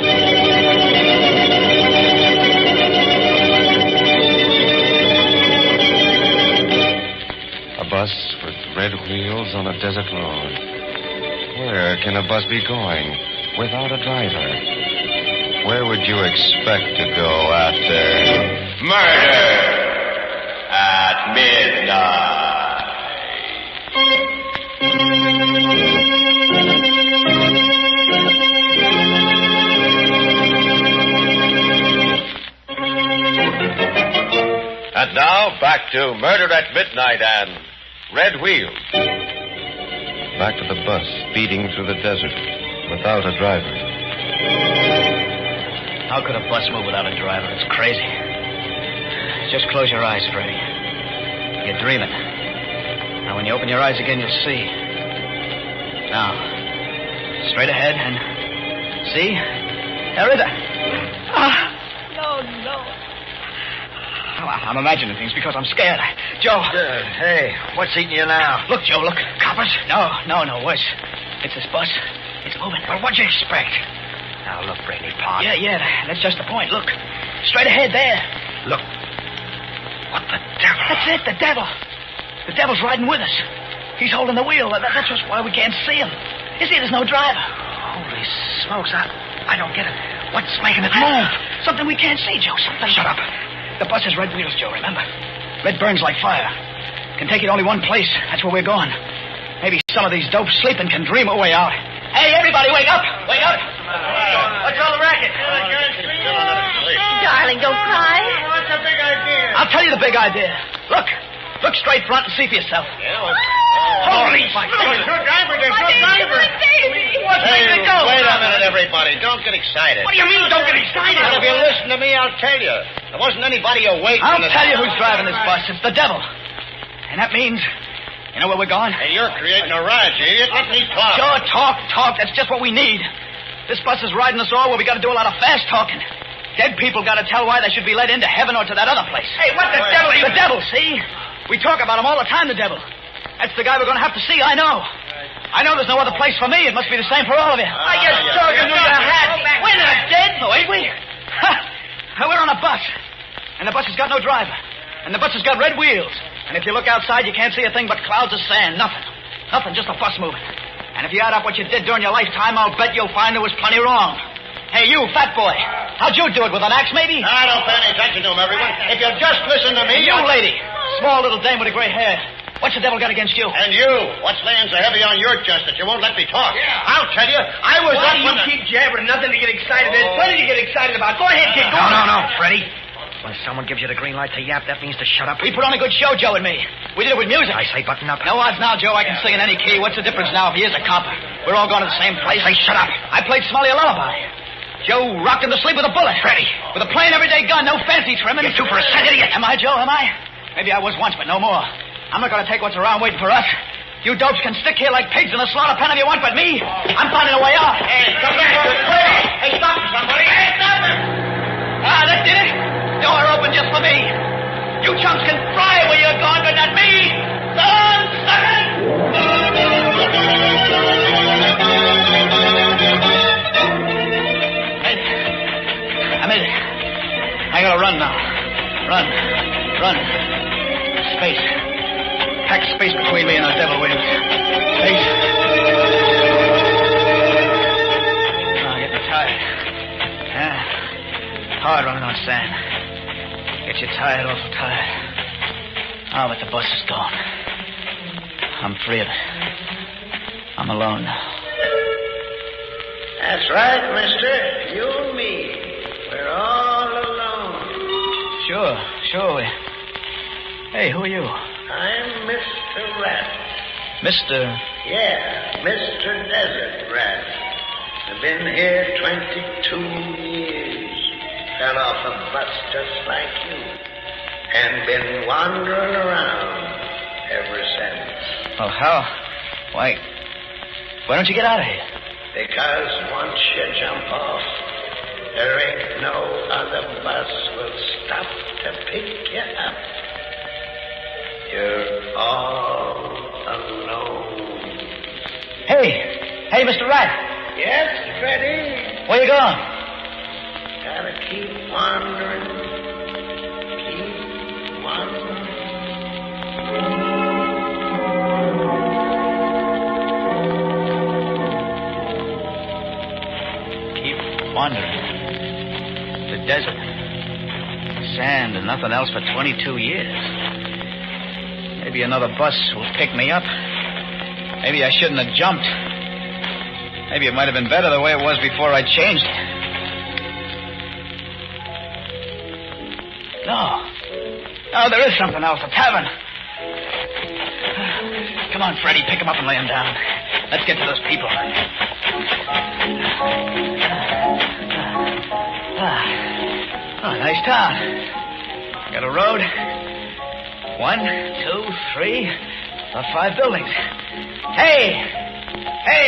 A bus with red wheels on a desert road. Where can a bus be going without a driver? Where would you expect to go after... Murder at midnight. And now, back to Murder at Midnight and Red Wheels. Back to the bus speeding through the desert without a driver. How could a bus move without a driver? It's crazy. Just close your eyes, Freddy. You're dreaming. Now, when you open your eyes again, you'll see. Now, straight ahead and... See? There is a... No. Oh, I'm imagining things because I'm scared. Joe. Hey, what's eating you now? Look, Joe, look. Coppers? No, worse. It's this bus. It's moving. Well, what'd you expect? Now, look, Brady Pond. Yeah, that's just the point. Look. Straight ahead there. Look. What the devil? That's it, the devil. The devil's riding with us. He's holding the wheel. That's just why we can't see him. You see, there's no driver. Holy smokes, I don't get it. What's making it move? Something we can't see, Joe. Something. Shut up. The bus has red wheels, Joe, remember? Red burns like fire. Can take you to only one place. That's where we're going. Maybe some of these dopes sleeping can dream a way out. Hey, everybody, wake up! Wake up! What's all the racket? Darling, don't cry. What's the big idea? I'll tell you the big idea. Look straight front and see for yourself. Holy fuck! There's no driver. What's making it go? Wait a minute, everybody. Don't get excited. What do you mean, don't get excited? Well, if you listen to me, I'll tell you. There wasn't anybody awake. I'll tell you who's driving this bus. It's the devil. And that means... You know where we're going? Hey, you're creating a riot, you idiot. Let me talk. Sure, talk. That's just what we need. This bus is riding us all where we got to do a lot of fast talking. Dead people got to tell why they should be led into heaven or to that other place. Hey, what the devil? The devil, see? We talk about him all the time, the devil. That's the guy we're going to have to see, I know. I know there's no other place for me. It must be the same for all of you. I just talking to your hat. We're not dead, though, ain't we? We're on a bus. And the bus has got no driver. And the bus has got red wheels. And if you look outside, you can't see a thing but clouds of sand. Nothing, just a bus moving. And if you add up what you did during your lifetime, I'll bet you'll find there was plenty wrong. Hey, you, fat boy. How'd you do it, with an axe, maybe? I don't pay any attention to him, everyone. If you'll just listen to me... You, lady. Small little dame with a gray hair. What's the devil got against you? And you. What's laying so heavy on your chest that you won't let me talk? Yeah. I'll tell you. I was Why do you keep jabbering? Nothing to get excited. There's plenty to get excited about. Go ahead, kid. Go on. No, Freddy. When someone gives you the green light to yap, that means to shut up. We put on a good show, Joe and me. We did it with music. I say button up. No odds now, Joe. I can sing in any key. What's the difference now if he is a copper? We're all going to the same place. Say, shut up. I played Smiley a lullaby. Joe rocked him to sleep with a bullet. Freddie. With a plain everyday gun, no fancy trimming. You're 2 for a cent, idiot. Am I, Joe? Am I? Maybe I was once, but no more. I'm not going to take what's around waiting for us. You dopes can stick here like pigs in a slaughter pen if you want, but me, I'm finding a way out. Hey, come back. Hey, stop him, somebody. Hey, stop him. Ah, that did it. Door open just for me. You chumps can fry where you're going, but not me. So long, suckers. I made it. I gotta run now. Run. Space. Pack space between me and those devil wings. Space. Oh, I'm getting tired. Yeah. Hard running on sand. Get you tired, awful tired. Oh, but the bus is gone. I'm free of it. I'm alone now. That's right, mister. You and me. We're all alone. Sure. Hey, who are you? I'm Mr. Rat. Mr. Yeah, Mr. Desert Rat. I've been here 22 years. Fell off a bus just like you. And been wandering around ever since. Oh, how? Why don't you get out of here? Because once you jump off, there ain't no other bus will stop to pick you up. You're all alone. Hey, Mr. Rat. Yes, Freddie? Where you going? Gotta keep wandering. Keep wandering. Keep wandering. The desert. Sand and nothing else for 22 years. Maybe another bus will pick me up. Maybe I shouldn't have jumped. Maybe it might have been better the way it was before I changed it. No, there is something else. A tavern. Come on, Freddie. Pick him up and lay him down. Let's get to those people. Nice town. Got a road. 1, 2, 3, 5 buildings. Hey,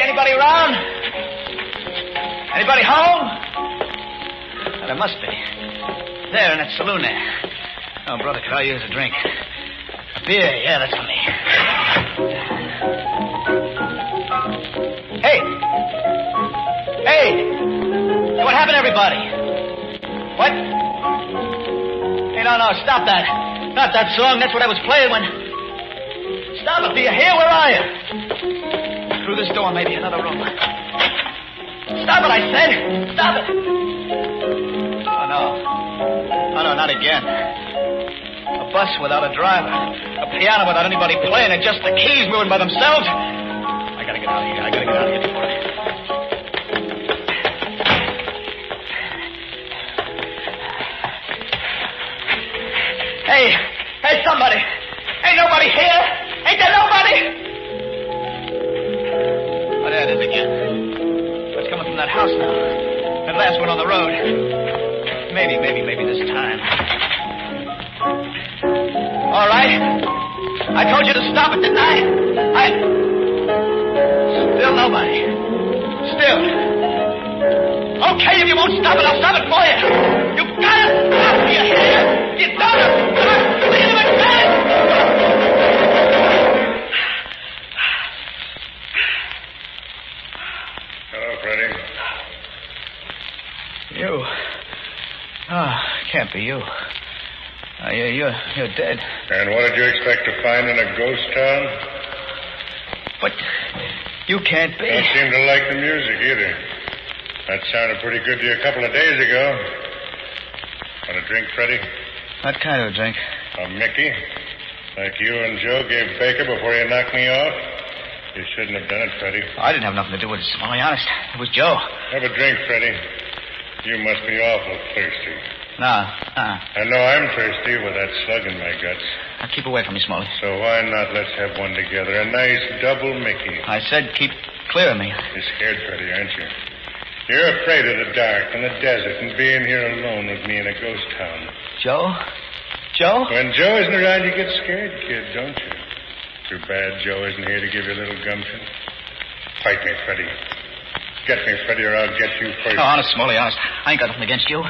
anybody around? Anybody home? Well, there must be. There, in that saloon there. Oh, brother, could I use a drink? A beer, yeah, that's for me. Hey, what happened, everybody? What? Hey, no, stop that. Not that song. That's what I was playing when... Stop it. Do you hear? Where are you? Through this door, maybe another room. Stop it, I said. Stop it. Oh, no, not again. A bus without a driver. A piano without anybody playing it. Just the keys moving by themselves. I gotta get out of here. Before it. Hey, somebody. Ain't nobody here. Ain't there nobody? Oh, there it is again. It's coming from that house now. That last one on the road. Maybe this time. All right. I told you to stop it, didn't I? Still nobody. Still. Okay, if you won't stop it, I'll stop it for you. You've got to stop me here. You don't stop. Leave him at that. Hello, Freddie. You? Can't be you. You're dead. And what did you expect to find in a ghost town? But you can't be. Don't seem to like the music either. That sounded pretty good to you a couple of days ago. Want a drink, Freddie? What kind of a drink? A Mickey. Like you and Joe gave Baker before you knocked me off. You shouldn't have done it, Freddie. I didn't have nothing to do with it, Smiley, honest. It was Joe. Have a drink, Freddie. You must be awful thirsty. No. I know I'm thirsty with that slug in my guts. Now keep away from me, Smalley. So why not let's have one together? A nice double Mickey. I said keep clear of me. You're scared, Freddie, aren't you? You're afraid of the dark and the desert and being here alone with me in a ghost town. Joe? Joe? When Joe isn't around, you get scared, kid, don't you? Too bad Joe isn't here to give you a little gumption. Fight me, Freddie. Get me, Freddie, or I'll get you first. No, honest, Smalley, honest. I ain't got nothing against you.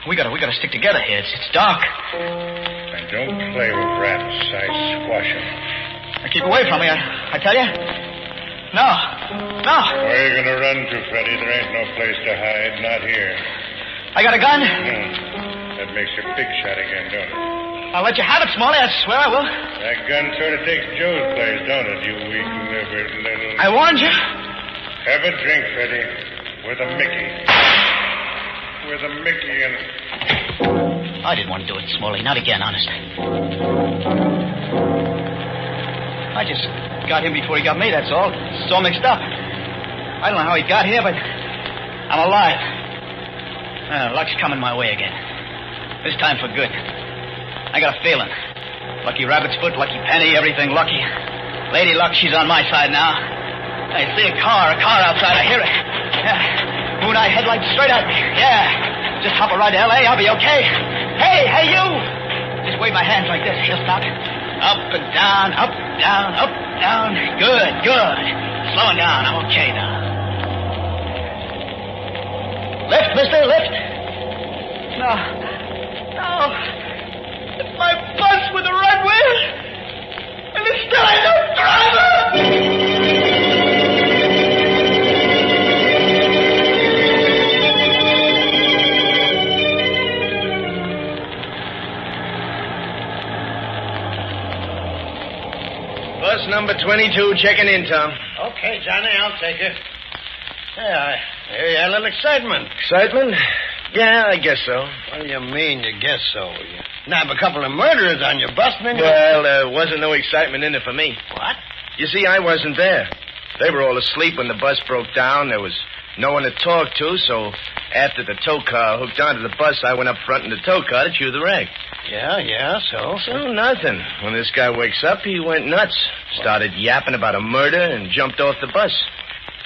We gotta stick together here. It's dark. And don't play with rats. I squash them. Now keep away from me, I tell you. No. Where are you gonna run to, Freddie? There ain't no place to hide. Not here. I got a gun. That makes you big shot again, don't it? I'll let you have it, Smalley. I swear I will. That gun sort of takes Joe's place, don't it, you weak-livered little... I warned you. Have a drink, Freddie. With a Mickey. With a Mickey and... I didn't want to do it, Smalley. Not again, honest. I just got him before he got me, that's all. It's all mixed up. I don't know how he got here, but I'm alive. Luck's coming my way again. This time for good. I got a feeling. Lucky Rabbit's Foot, Lucky Penny, everything lucky. Lady Luck, she's on my side now. I see a car outside. I hear it. Yeah. Moon-eye headlights straight at me. Yeah. Just hop a ride to L.A., I'll be okay. Hey, you! Just wave my hands like this. He'll stop. Up and down, up, down, up, down. Good. Slowing down. I'm okay now. Lift, mister, lift. No. It's my bus with a red wheel. And it's still ain't no driver. Bus number 22 checking in, Tom. Okay, Johnny, I'll take it. Yeah, I hear you had a little excitement. Excitement? Yeah, I guess so. What do you mean, you guess so? You nab a couple of murderers on your bus, and then Well, there wasn't no excitement in it for me. What? You see, I wasn't there. They were all asleep when the bus broke down. There was no one to talk to, so after the tow car hooked onto the bus, I went up front in the tow car to chew the rag. Yeah, so? So nothing. When this guy wakes up, he went nuts. Started yapping about a murder and jumped off the bus.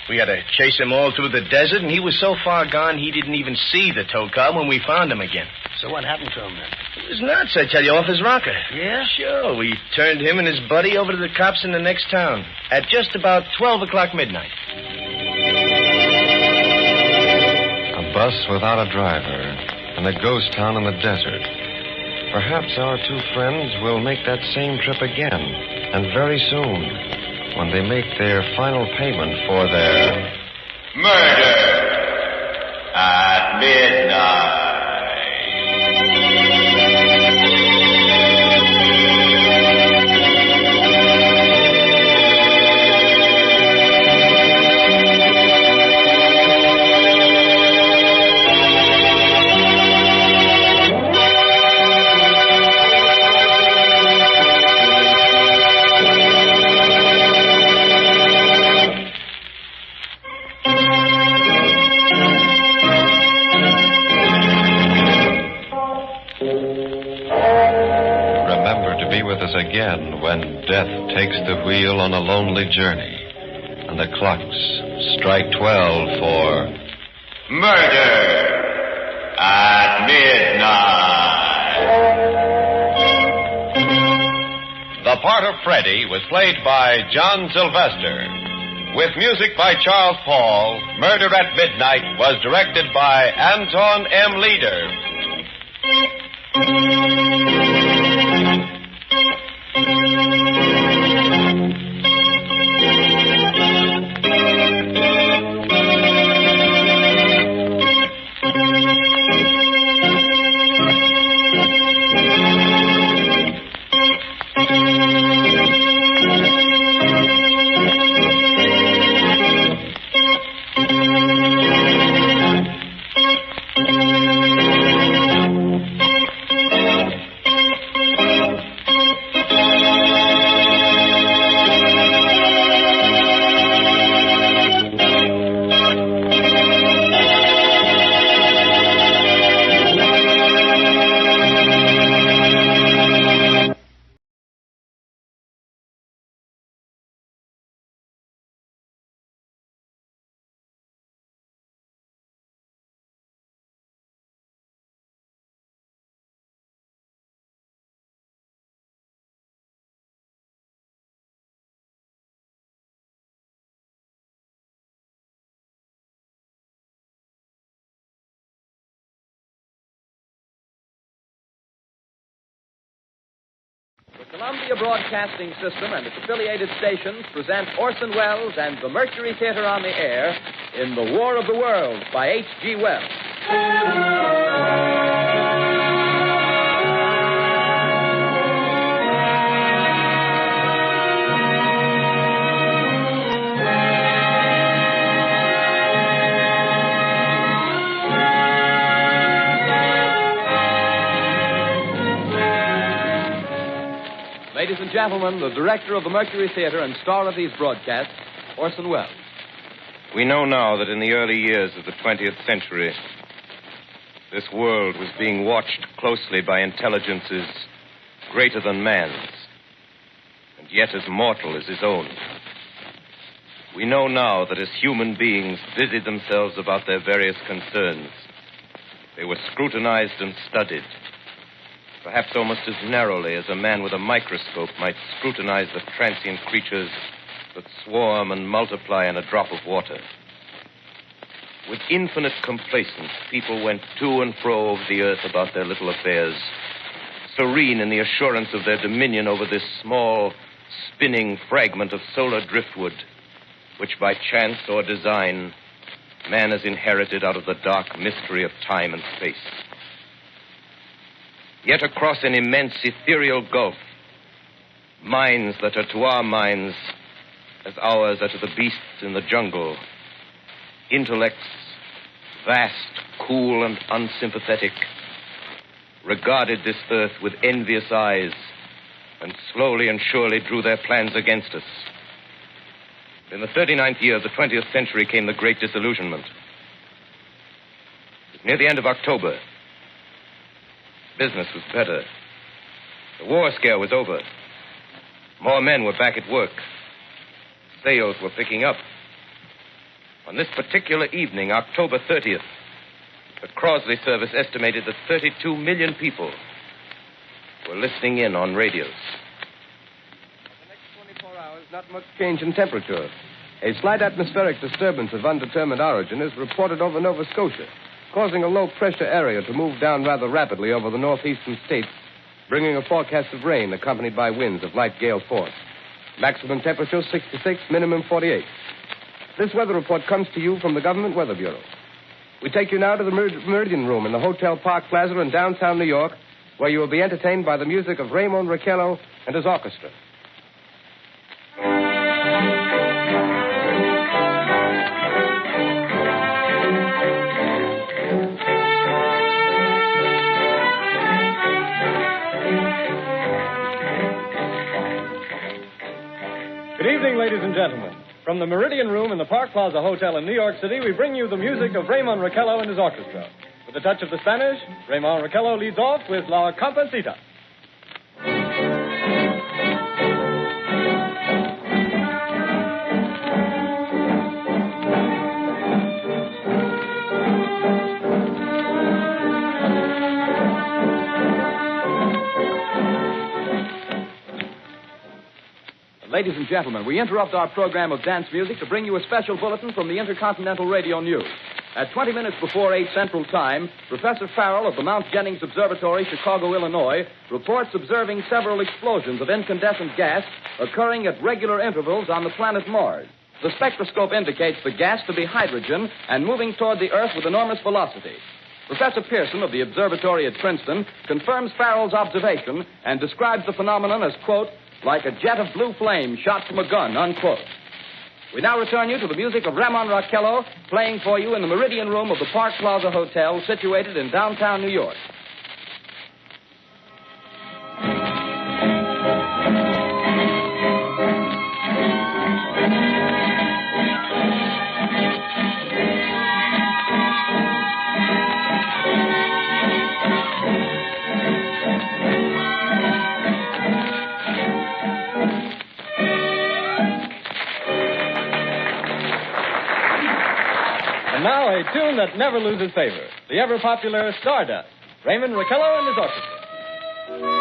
We had to chase him all through the desert, and he was so far gone he didn't even see the tow car when we found him again. So what happened to him then? He was nuts, I tell you, off his rocker. Yeah? Sure. We turned him and his buddy over to the cops in the next town at just about 12 o'clock midnight. A bus without a driver and a ghost town in the desert. Perhaps our two friends will make that same trip again, and very soon, when they make their final payment for their... Murder at midnight. Again when death takes the wheel on a lonely journey and the clocks strike 12 for Murder at midnight. The part of Freddy was played by John Sylvester. With music by Charles Paul, Murder at Midnight was directed by Anton M. Leader. Columbia Broadcasting System and its affiliated stations present Orson Welles and the Mercury Theater on the air in The War of the Worlds by H.G. Wells. Ladies and gentlemen, the director of the Mercury Theater and star of these broadcasts, Orson Welles. We know now that in the early years of the 20th century, this world was being watched closely by intelligences greater than man's, and yet as mortal as his own. We know now that as human beings busied themselves about their various concerns, they were scrutinized and studied, perhaps almost as narrowly as a man with a microscope might scrutinize the transient creatures that swarm and multiply in a drop of water. With infinite complacence, people went to and fro over the earth about their little affairs, serene in the assurance of their dominion over this small, spinning fragment of solar driftwood, which by chance or design, man has inherited out of the dark mystery of time and space. Yet across an immense ethereal gulf, minds that are to our minds as ours are to the beasts in the jungle, intellects vast, cool, and unsympathetic, regarded this earth with envious eyes and slowly and surely drew their plans against us. In the 39th year of the 20th century came the Great Disillusionment. It was near the end of October. Business was better. The war scare was over. More men were back at work. Sales were picking up. On this particular evening, October 30th, the Crosley service estimated that 32 million people were listening in on radios. For the next 24 hours, not much change in temperature. A slight atmospheric disturbance of undetermined origin is reported over Nova Scotia, causing a low-pressure area to move down rather rapidly over the northeastern states, bringing a forecast of rain accompanied by winds of light gale force. Maximum temperature 66, minimum 48. This weather report comes to you from the Government Weather Bureau. We take you now to the Meridian Room in the Hotel Park Plaza in downtown New York, where you will be entertained by the music of Raymond Raquello and his orchestra. Good evening, ladies and gentlemen. From the Meridian Room in the Park Plaza Hotel in New York City, we bring you the music of Raymond Raquello and his orchestra. With a touch of the Spanish, Raymond Raquello leads off with La Comparsita. Ladies and gentlemen, we interrupt our program of dance music to bring you a special bulletin from the Intercontinental Radio News. At 20 minutes before 8 Central Time, Professor Farrell of the Mount Jennings Observatory, Chicago, Illinois, reports observing several explosions of incandescent gas occurring at regular intervals on the planet Mars. The spectroscope indicates the gas to be hydrogen and moving toward the Earth with enormous velocity. Professor Pearson of the observatory at Princeton confirms Farrell's observation and describes the phenomenon as, quote, like a jet of blue flame shot from a gun, unquote. We now return you to the music of Raymond Raquello, playing for you in the Meridian Room of the Park Plaza Hotel, situated in downtown New York. And now a tune that never loses favor, the ever-popular Stardust, Raymond Raquello and his orchestra.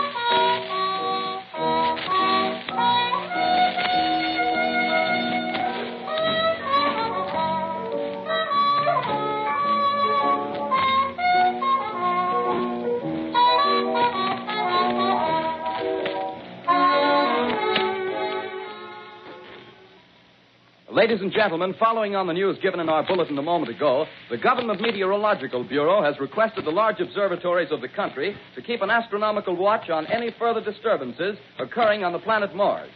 Ladies and gentlemen, following on the news given in our bulletin a moment ago, the Government Meteorological Bureau has requested the large observatories of the country to keep an astronomical watch on any further disturbances occurring on the planet Mars.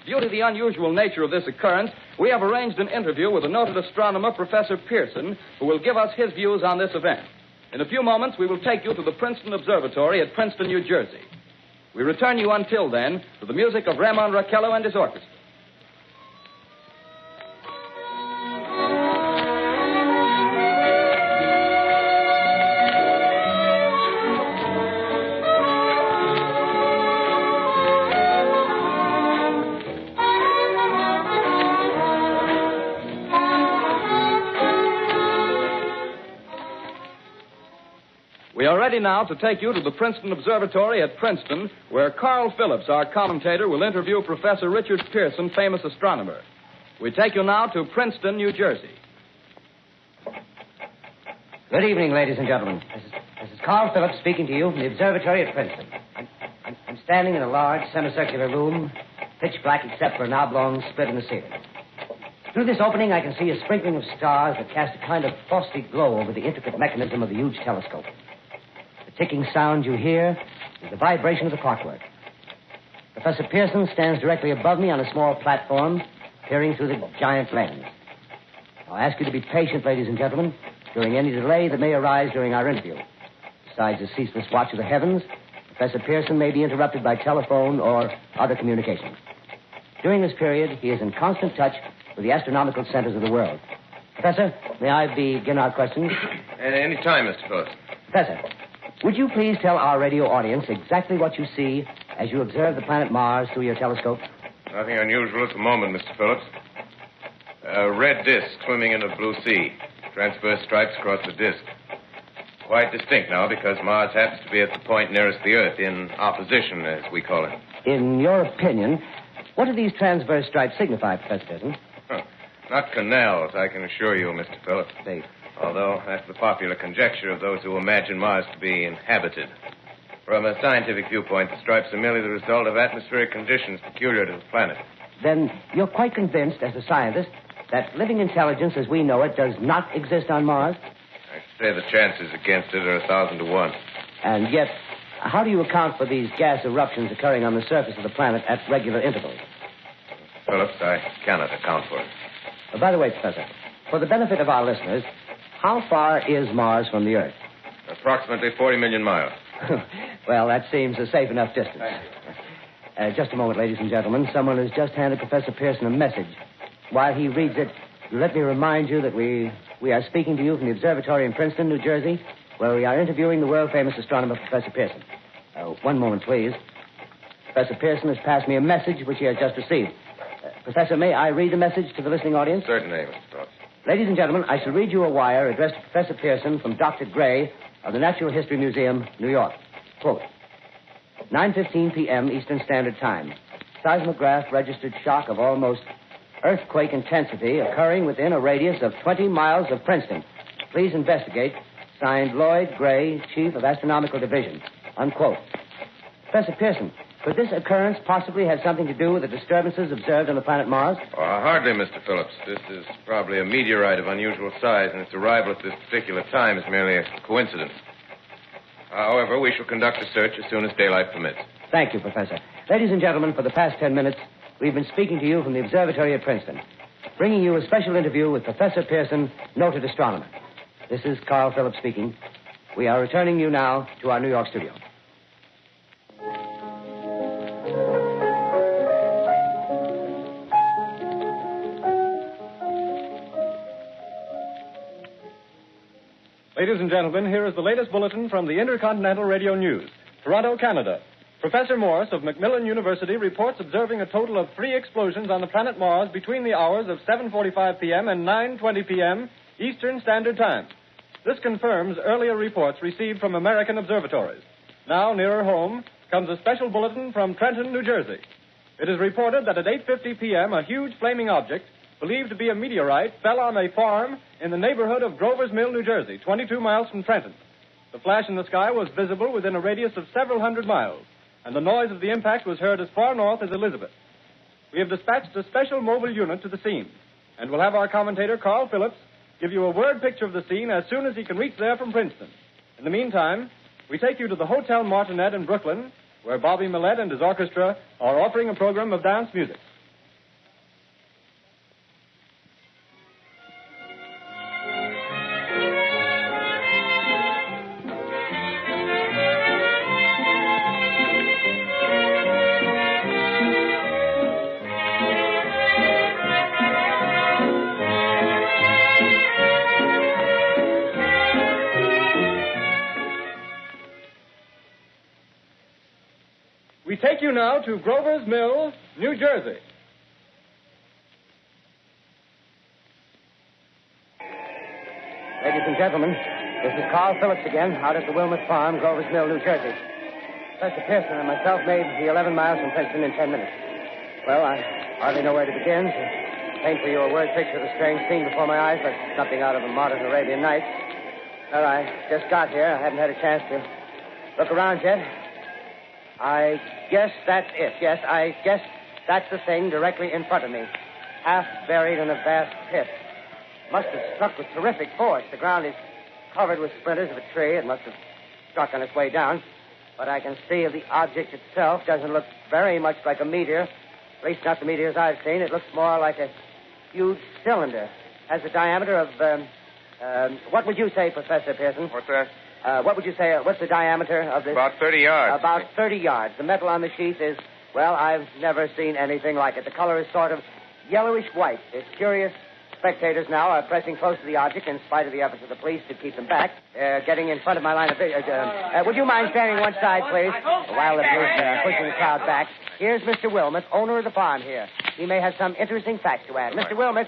Due to the unusual nature of this occurrence, we have arranged an interview with the noted astronomer, Professor Pearson, who will give us his views on this event. In a few moments, we will take you to the Princeton Observatory at Princeton, New Jersey. We return you until then to the music of Ramon Raquello and his orchestra. We are ready now to take you to the Princeton Observatory at Princeton, where Carl Phillips, our commentator, will interview Professor Richard Pearson, famous astronomer. We take you now to Princeton, New Jersey. Good evening, ladies and gentlemen. This is Carl Phillips speaking to you from the observatory at Princeton. I'm standing in a large semicircular room, pitch black except for an oblong split in the ceiling. Through this opening, I can see a sprinkling of stars that cast a kind of frosty glow over the intricate mechanism of the huge telescope. The ticking sound you hear is the vibration of the clockwork. Professor Pearson stands directly above me on a small platform, peering through the giant lens. I'll ask you to be patient, ladies and gentlemen, during any delay that may arise during our interview. Besides the ceaseless watch of the heavens, Professor Pearson may be interrupted by telephone or other communications. During this period, he is in constant touch with the astronomical centers of the world. Professor, may I begin our questions? At any time, Mr. Phillips. Professor, would you please tell our radio audience exactly what you see as you observe the planet Mars through your telescope? Nothing unusual at the moment, Mr. Phillips. A red disk swimming in a blue sea. Transverse stripes across the disk. Quite distinct now because Mars happens to be at the point nearest the Earth, in opposition, as we call it. In your opinion, what do these transverse stripes signify, Professor Pearson? Not canals, I can assure you, Mr. Phillips. Although that's the popular conjecture of those who imagine Mars to be inhabited. From a scientific viewpoint, the stripes are merely the result of atmospheric conditions peculiar to the planet. Then you're quite convinced, as a scientist, that living intelligence as we know it does not exist on Mars? I say the chances against it are 1,000 to 1. And yet, how do you account for these gas eruptions occurring on the surface of the planet at regular intervals? Phillips, I cannot account for it. By the way, Professor, for the benefit of our listeners, how far is Mars from the Earth? Approximately 40 million miles. Well, that seems a safe enough distance. Just a moment, ladies and gentlemen. Someone has just handed Professor Pearson a message. While he reads it, let me remind you that we are speaking to you from the observatory in Princeton, New Jersey, where we are interviewing the world-famous astronomer, Professor Pearson. One moment, please. Professor Pearson has passed me a message which he has just received. Professor, may I read the message to the listening audience? Certainly, Mr. Phillips. Ladies and gentlemen, I shall read you a wire addressed to Professor Pearson from Dr. Gray of the Natural History Museum, New York. Quote, 9:15 p.m. Eastern Standard Time. Seismograph registered shock of almost earthquake intensity occurring within a radius of 20 miles of Princeton. Please investigate. Signed, Lloyd Gray, Chief of Astronomical Division. Unquote. Professor Pearson, could this occurrence possibly have something to do with the disturbances observed on the planet Mars? Hardly, Mr. Phillips. This is probably a meteorite of unusual size, and its arrival at this particular time is merely a coincidence. However, we shall conduct a search as soon as daylight permits. Thank you, Professor. Ladies and gentlemen, for the past 10 minutes, we've been speaking to you from the observatory at Princeton, bringing you a special interview with Professor Pearson, noted astronomer. This is Carl Phillips speaking. We are returning you now to our New York studio. Ladies and gentlemen, here is the latest bulletin from the Intercontinental Radio News. Toronto, Canada. Professor Morse of Macmillan University reports observing a total of 3 explosions on the planet Mars between the hours of 7:45 p.m. and 9:20 p.m. Eastern Standard Time. This confirms earlier reports received from American observatories. Now, nearer home, comes a special bulletin from Trenton, New Jersey. It is reported that at 8:50 p.m., a huge flaming object, believed to be a meteorite, fell on a farm in the neighborhood of Grover's Mill, New Jersey, 22 miles from Trenton. The flash in the sky was visible within a radius of several hundred miles, and the noise of the impact was heard as far north as Elizabeth. We have dispatched a special mobile unit to the scene, And we'll have our commentator, Carl Phillips, give you a word picture of the scene as soon as he can reach there from Princeton. In the meantime, we take you to the Hotel Martinet in Brooklyn, where Bobby Millett and his orchestra are offering a program of dance music. We take you now to Grover's Mill, New Jersey. Ladies and gentlemen, this is Carl Phillips again, out at the Wilmot Farm, Grover's Mill, New Jersey. Professor Pearson and myself made the 11 miles from Princeton in 10 minutes. Well, I hardly know where to begin. To paint for you a word picture of the strange scene before my eyes, but something out of a modern Arabian Nights. Well, I just got here. I haven't had a chance to look around yet. I guess that's it. Yes, I guess that's the thing directly in front of me. Half buried in a vast pit. Must have struck with terrific force. The ground is covered with splinters of a tree. It must have struck on its way down. But I can see the object itself doesn't look very much like a meteor. At least not the meteors I've seen. It looks more like a huge cylinder. Has a diameter of, what would you say, Professor Pearson? What's that? What would you say, what's the diameter of this? About 30 yards. About 30 yards. The metal on the sheath is, well, I've never seen anything like it. The color is sort of yellowish white. It's curious. Spectators now are pressing close to the object in spite of the efforts of the police to keep them back. They're getting in front of my line of vision. Would you mind standing one side, please? While the police are pushing the crowd back. Here's Mr. Wilmot, owner of the farm here. He may have some interesting facts to add. Mr. Wilmot,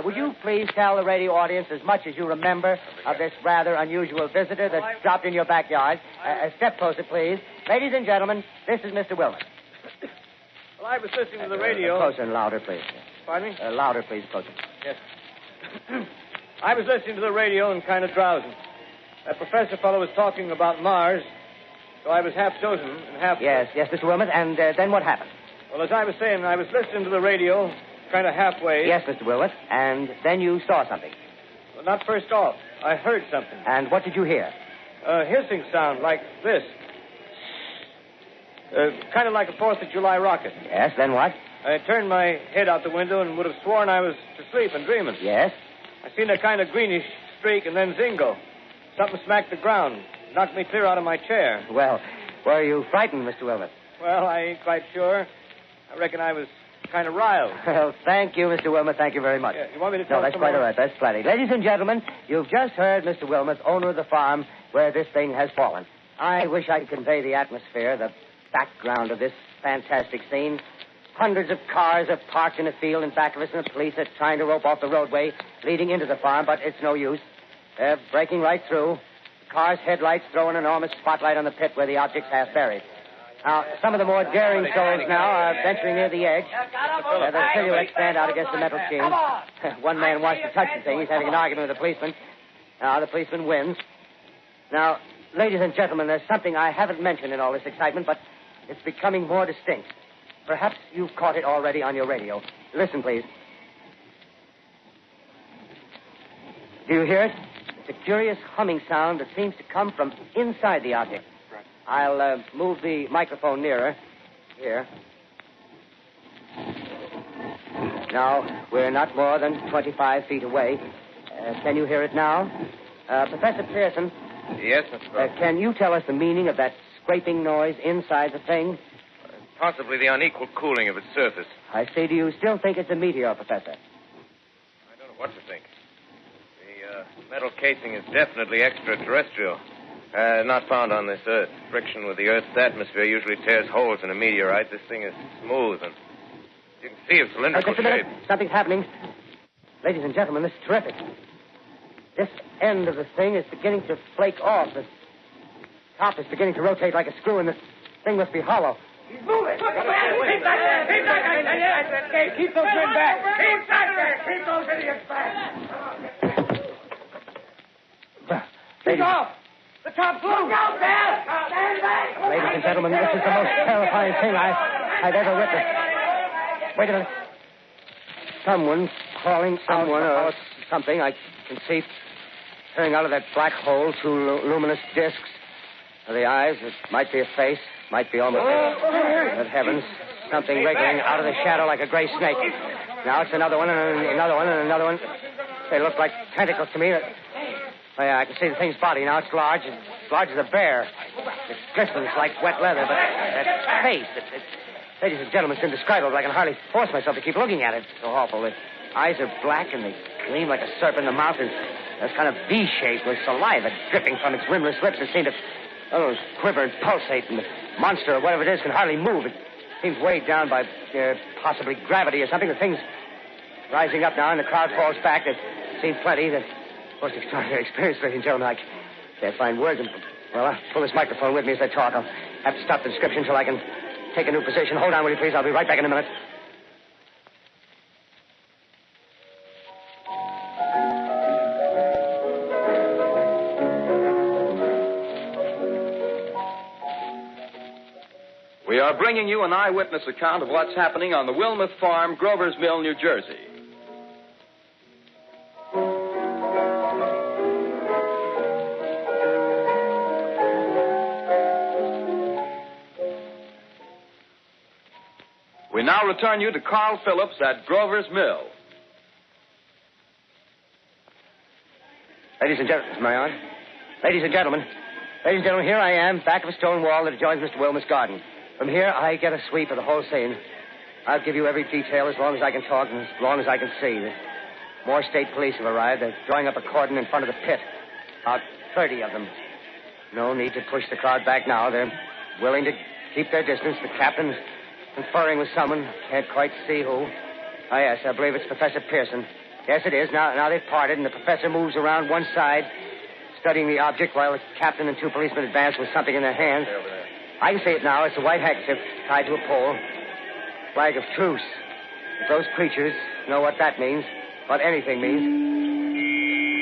would you please tell the radio audience as much as you remember of this rather unusual visitor that dropped in your backyard? Step closer, please. Ladies and gentlemen, this is Mr. Wilmot. Well, I was listening to the radio. Closer and louder, please. Pardon me? Louder, please, closer. Yes. I was listening to the radio and kind of drowsing. That professor fellow was talking about Mars, so I was half dozing and half... Yes, Mr. Wilmot, and then what happened? Well, as I was saying, I was listening to the radio, kind of halfway. Yes, Mr. Wilmot, and then you saw something. Well, not first off. I heard something. And what did you hear? A hissing sound like this. Kind of like a 4th of July rocket. Yes, then what? I turned my head out the window and would have sworn I was asleep and dreaming. Yes? I seen a kind of greenish streak and then zingo. Something smacked the ground, knocked me clear out of my chair. Well, were you frightened, Mr. Wilmot? Well, I ain't quite sure. I reckon I was kind of riled. Well, thank you, Mr. Wilmot. Thank you very much. Yeah, you want me to tell No, that's quite all right. That's plenty. Ladies and gentlemen, you've just heard Mr. Wilmot, owner of the farm where this thing has fallen. I wish I could convey the atmosphere, the background of this fantastic scene. Hundreds of cars are parked in a field in back of us, and the police are trying to rope off the roadway leading into the farm, but it's no use. They're breaking right through. The car's headlights throw an enormous spotlight on the pit where the object's half buried. Now, some of the more daring souls now are venturing near the edge. The silhouettes stand out against the metal sheen. One man wants to touch the thing. He's having an argument with the policeman. Now, the policeman wins. Now, ladies and gentlemen, there's something I haven't mentioned in all this excitement, but it's becoming more distinct. Perhaps you've caught it already on your radio. Listen, please. Do you hear it? It's a curious humming sound that seems to come from inside the object. I'll move the microphone nearer. Here. Now, we're not more than 25 feet away. Can you hear it now? Professor Pearson. Yes, Mr. Brown. Can you tell us the meaning of that scraping noise inside the thing? Possibly the unequal cooling of its surface. I say, do you still think it's a meteor, Professor? I don't know what to think. The metal casing is definitely extraterrestrial. Not found on this Earth. Friction with the Earth's atmosphere usually tears holes in a meteorite. This thing is smooth, and you can see its cylindrical Just a minute. shape. Something's happening. Ladies and gentlemen, this is terrific. This end of the thing is beginning to flake off. The top is beginning to rotate like a screw, and the thing must be hollow. He's moving. Keep back there. Keep back there. Keep those men back. Keep back there. Keep those idiots back. Take off. The top's loose. Look out, Dad. Stand back. Ladies and gentlemen, this is the most terrifying thing I've ever witnessed. Wait a minute. Someone's calling someone or something. I can see peering out of that black hole two luminous discs. Are the eyes? It might be a face. Might be almost... Good heavens. Something wriggling out of the shadow like a gray snake. Now it's another one and another one and another one. They look like tentacles to me. Oh, yeah, I can see the thing's body now. It's large as a bear. It glistens like wet leather, but that face, ladies and gentlemen, it's indescribable. I can hardly force myself to keep looking at it. It's so awful. The eyes are black and they gleam like a serpent. The mouth is kind of V-shaped with saliva dripping from its rimless lips that seem to quiver and pulsate. And the monster or whatever it is can hardly move. It seems weighed down by possibly gravity or something. The thing's rising up now and the crowd falls back. There's seen plenty. The most extraordinary experience, ladies and gentlemen. I can't find words. Well, I'll pull this microphone with me as I talk. I'll have to stop the description until I can take a new position. Hold on, will you, please? I'll be right back in a minute. We are bringing you an eyewitness account of what's happening on the Wilmuth Farm, Grover's Mill, New Jersey. We now return you to Carl Phillips at Grover's Mill. Ladies and gentlemen, am I on? Ladies and gentlemen, here I am, back of a stone wall that adjoins Mr. Wilmuth's garden. From here, I get a sweep of the whole scene. I'll give you every detail as long as I can talk and as long as I can see. More state police have arrived. They're drawing up a cordon in front of the pit. About 30 of them. No need to push the crowd back now. They're willing to keep their distance. The captain's conferring with someone. Can't quite see who. Oh, yes, I believe it's Professor Pearson. Yes, it is. Now they've parted, and the professor moves around one side, studying the object while the captain and two policemen advance with something in their hands. I can see it now. It's a white handkerchief tied to a pole. Flag of truce. If those creatures know what that means, what anything means.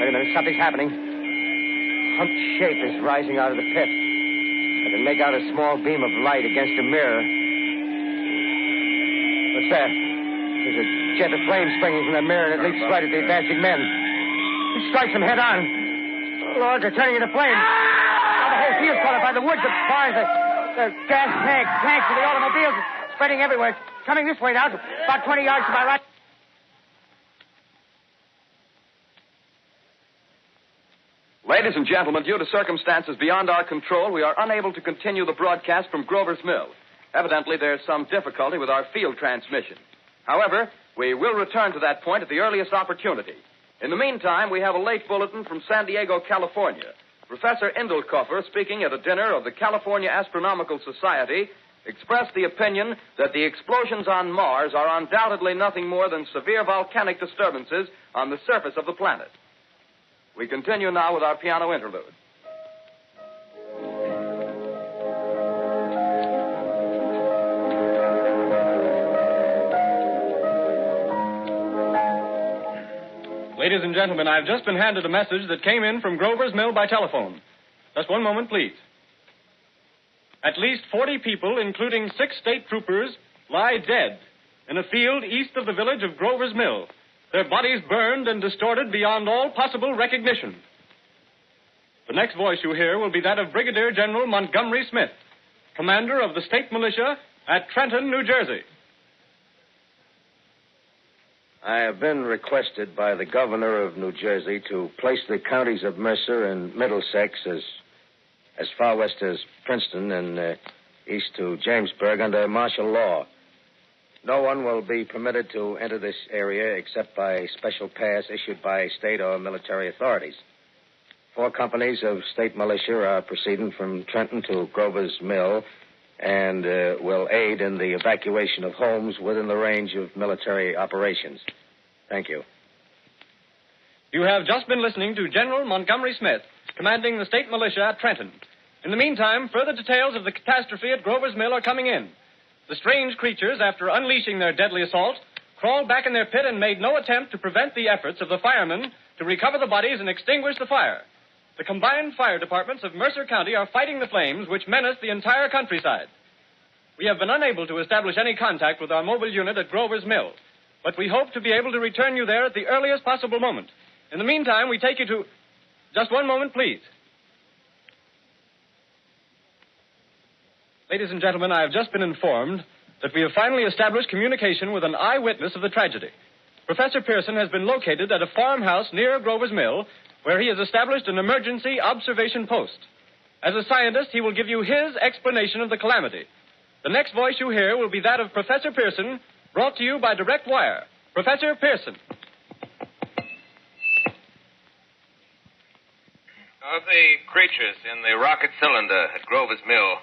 Wait a minute. Something's happening. A humped shape is rising out of the pit. I can make out a small beam of light against a mirror. What's that? There's a jet of flame springing from the mirror, and it leaps right at the advancing men. It strikes them head on. Oh, Lord, they're turning into flames. Oh, the whole field's caught up by the woods, the barns, the gas tanks of the automobiles spreading everywhere. It's coming this way now, about 20 yards to my right. Ladies and gentlemen, due to circumstances beyond our control, we are unable to continue the broadcast from Grover's Mill. Evidently, there's some difficulty with our field transmission. However, we will return to that point at the earliest opportunity. In the meantime, we have a late bulletin from San Diego, California. Professor Indelkoffer, speaking at a dinner of the California Astronomical Society, expressed the opinion that the explosions on Mars are undoubtedly nothing more than severe volcanic disturbances on the surface of the planet. We continue now with our piano interlude. Ladies and gentlemen, I've just been handed a message that came in from Grover's Mill by telephone. Just one moment, please. At least 40 people, including 6 state troopers, lie dead in a field east of the village of Grover's Mill. Their bodies burned and distorted beyond all possible recognition. The next voice you hear will be that of Brigadier General Montgomery Smith, commander of the state militia at Trenton, New Jersey. I have been requested by the governor of New Jersey to place the counties of Mercer and Middlesex as far west as Princeton and east to Jamesburg under martial law. No one will be permitted to enter this area except by special pass issued by state or military authorities. 4 companies of state militia are proceeding from Trenton to Grover's Mill and will aid in the evacuation of homes within the range of military operations. Thank you. You have just been listening to General Montgomery Smith, commanding the state militia at Trenton. In the meantime, further details of the catastrophe at Grover's Mill are coming in. The strange creatures, after unleashing their deadly assault, crawled back in their pit and made no attempt to prevent the efforts of the firemen to recover the bodies and extinguish the fire. The combined fire departments of Mercer County are fighting the flames which menace the entire countryside. We have been unable to establish any contact with our mobile unit at Grover's Mill. but we hope to be able to return you there at the earliest possible moment. In the meantime, we take you to... Just one moment, please. Ladies and gentlemen, I have just been informed that we have finally established communication with an eyewitness of the tragedy. Professor Pearson has been located at a farmhouse near Grover's Mill, where he has established an emergency observation post. As a scientist, he will give you his explanation of the calamity. The next voice you hear will be that of Professor Pearson, brought to you by direct wire. Professor Pearson. Of the creatures in the rocket cylinder at Grover's Mill,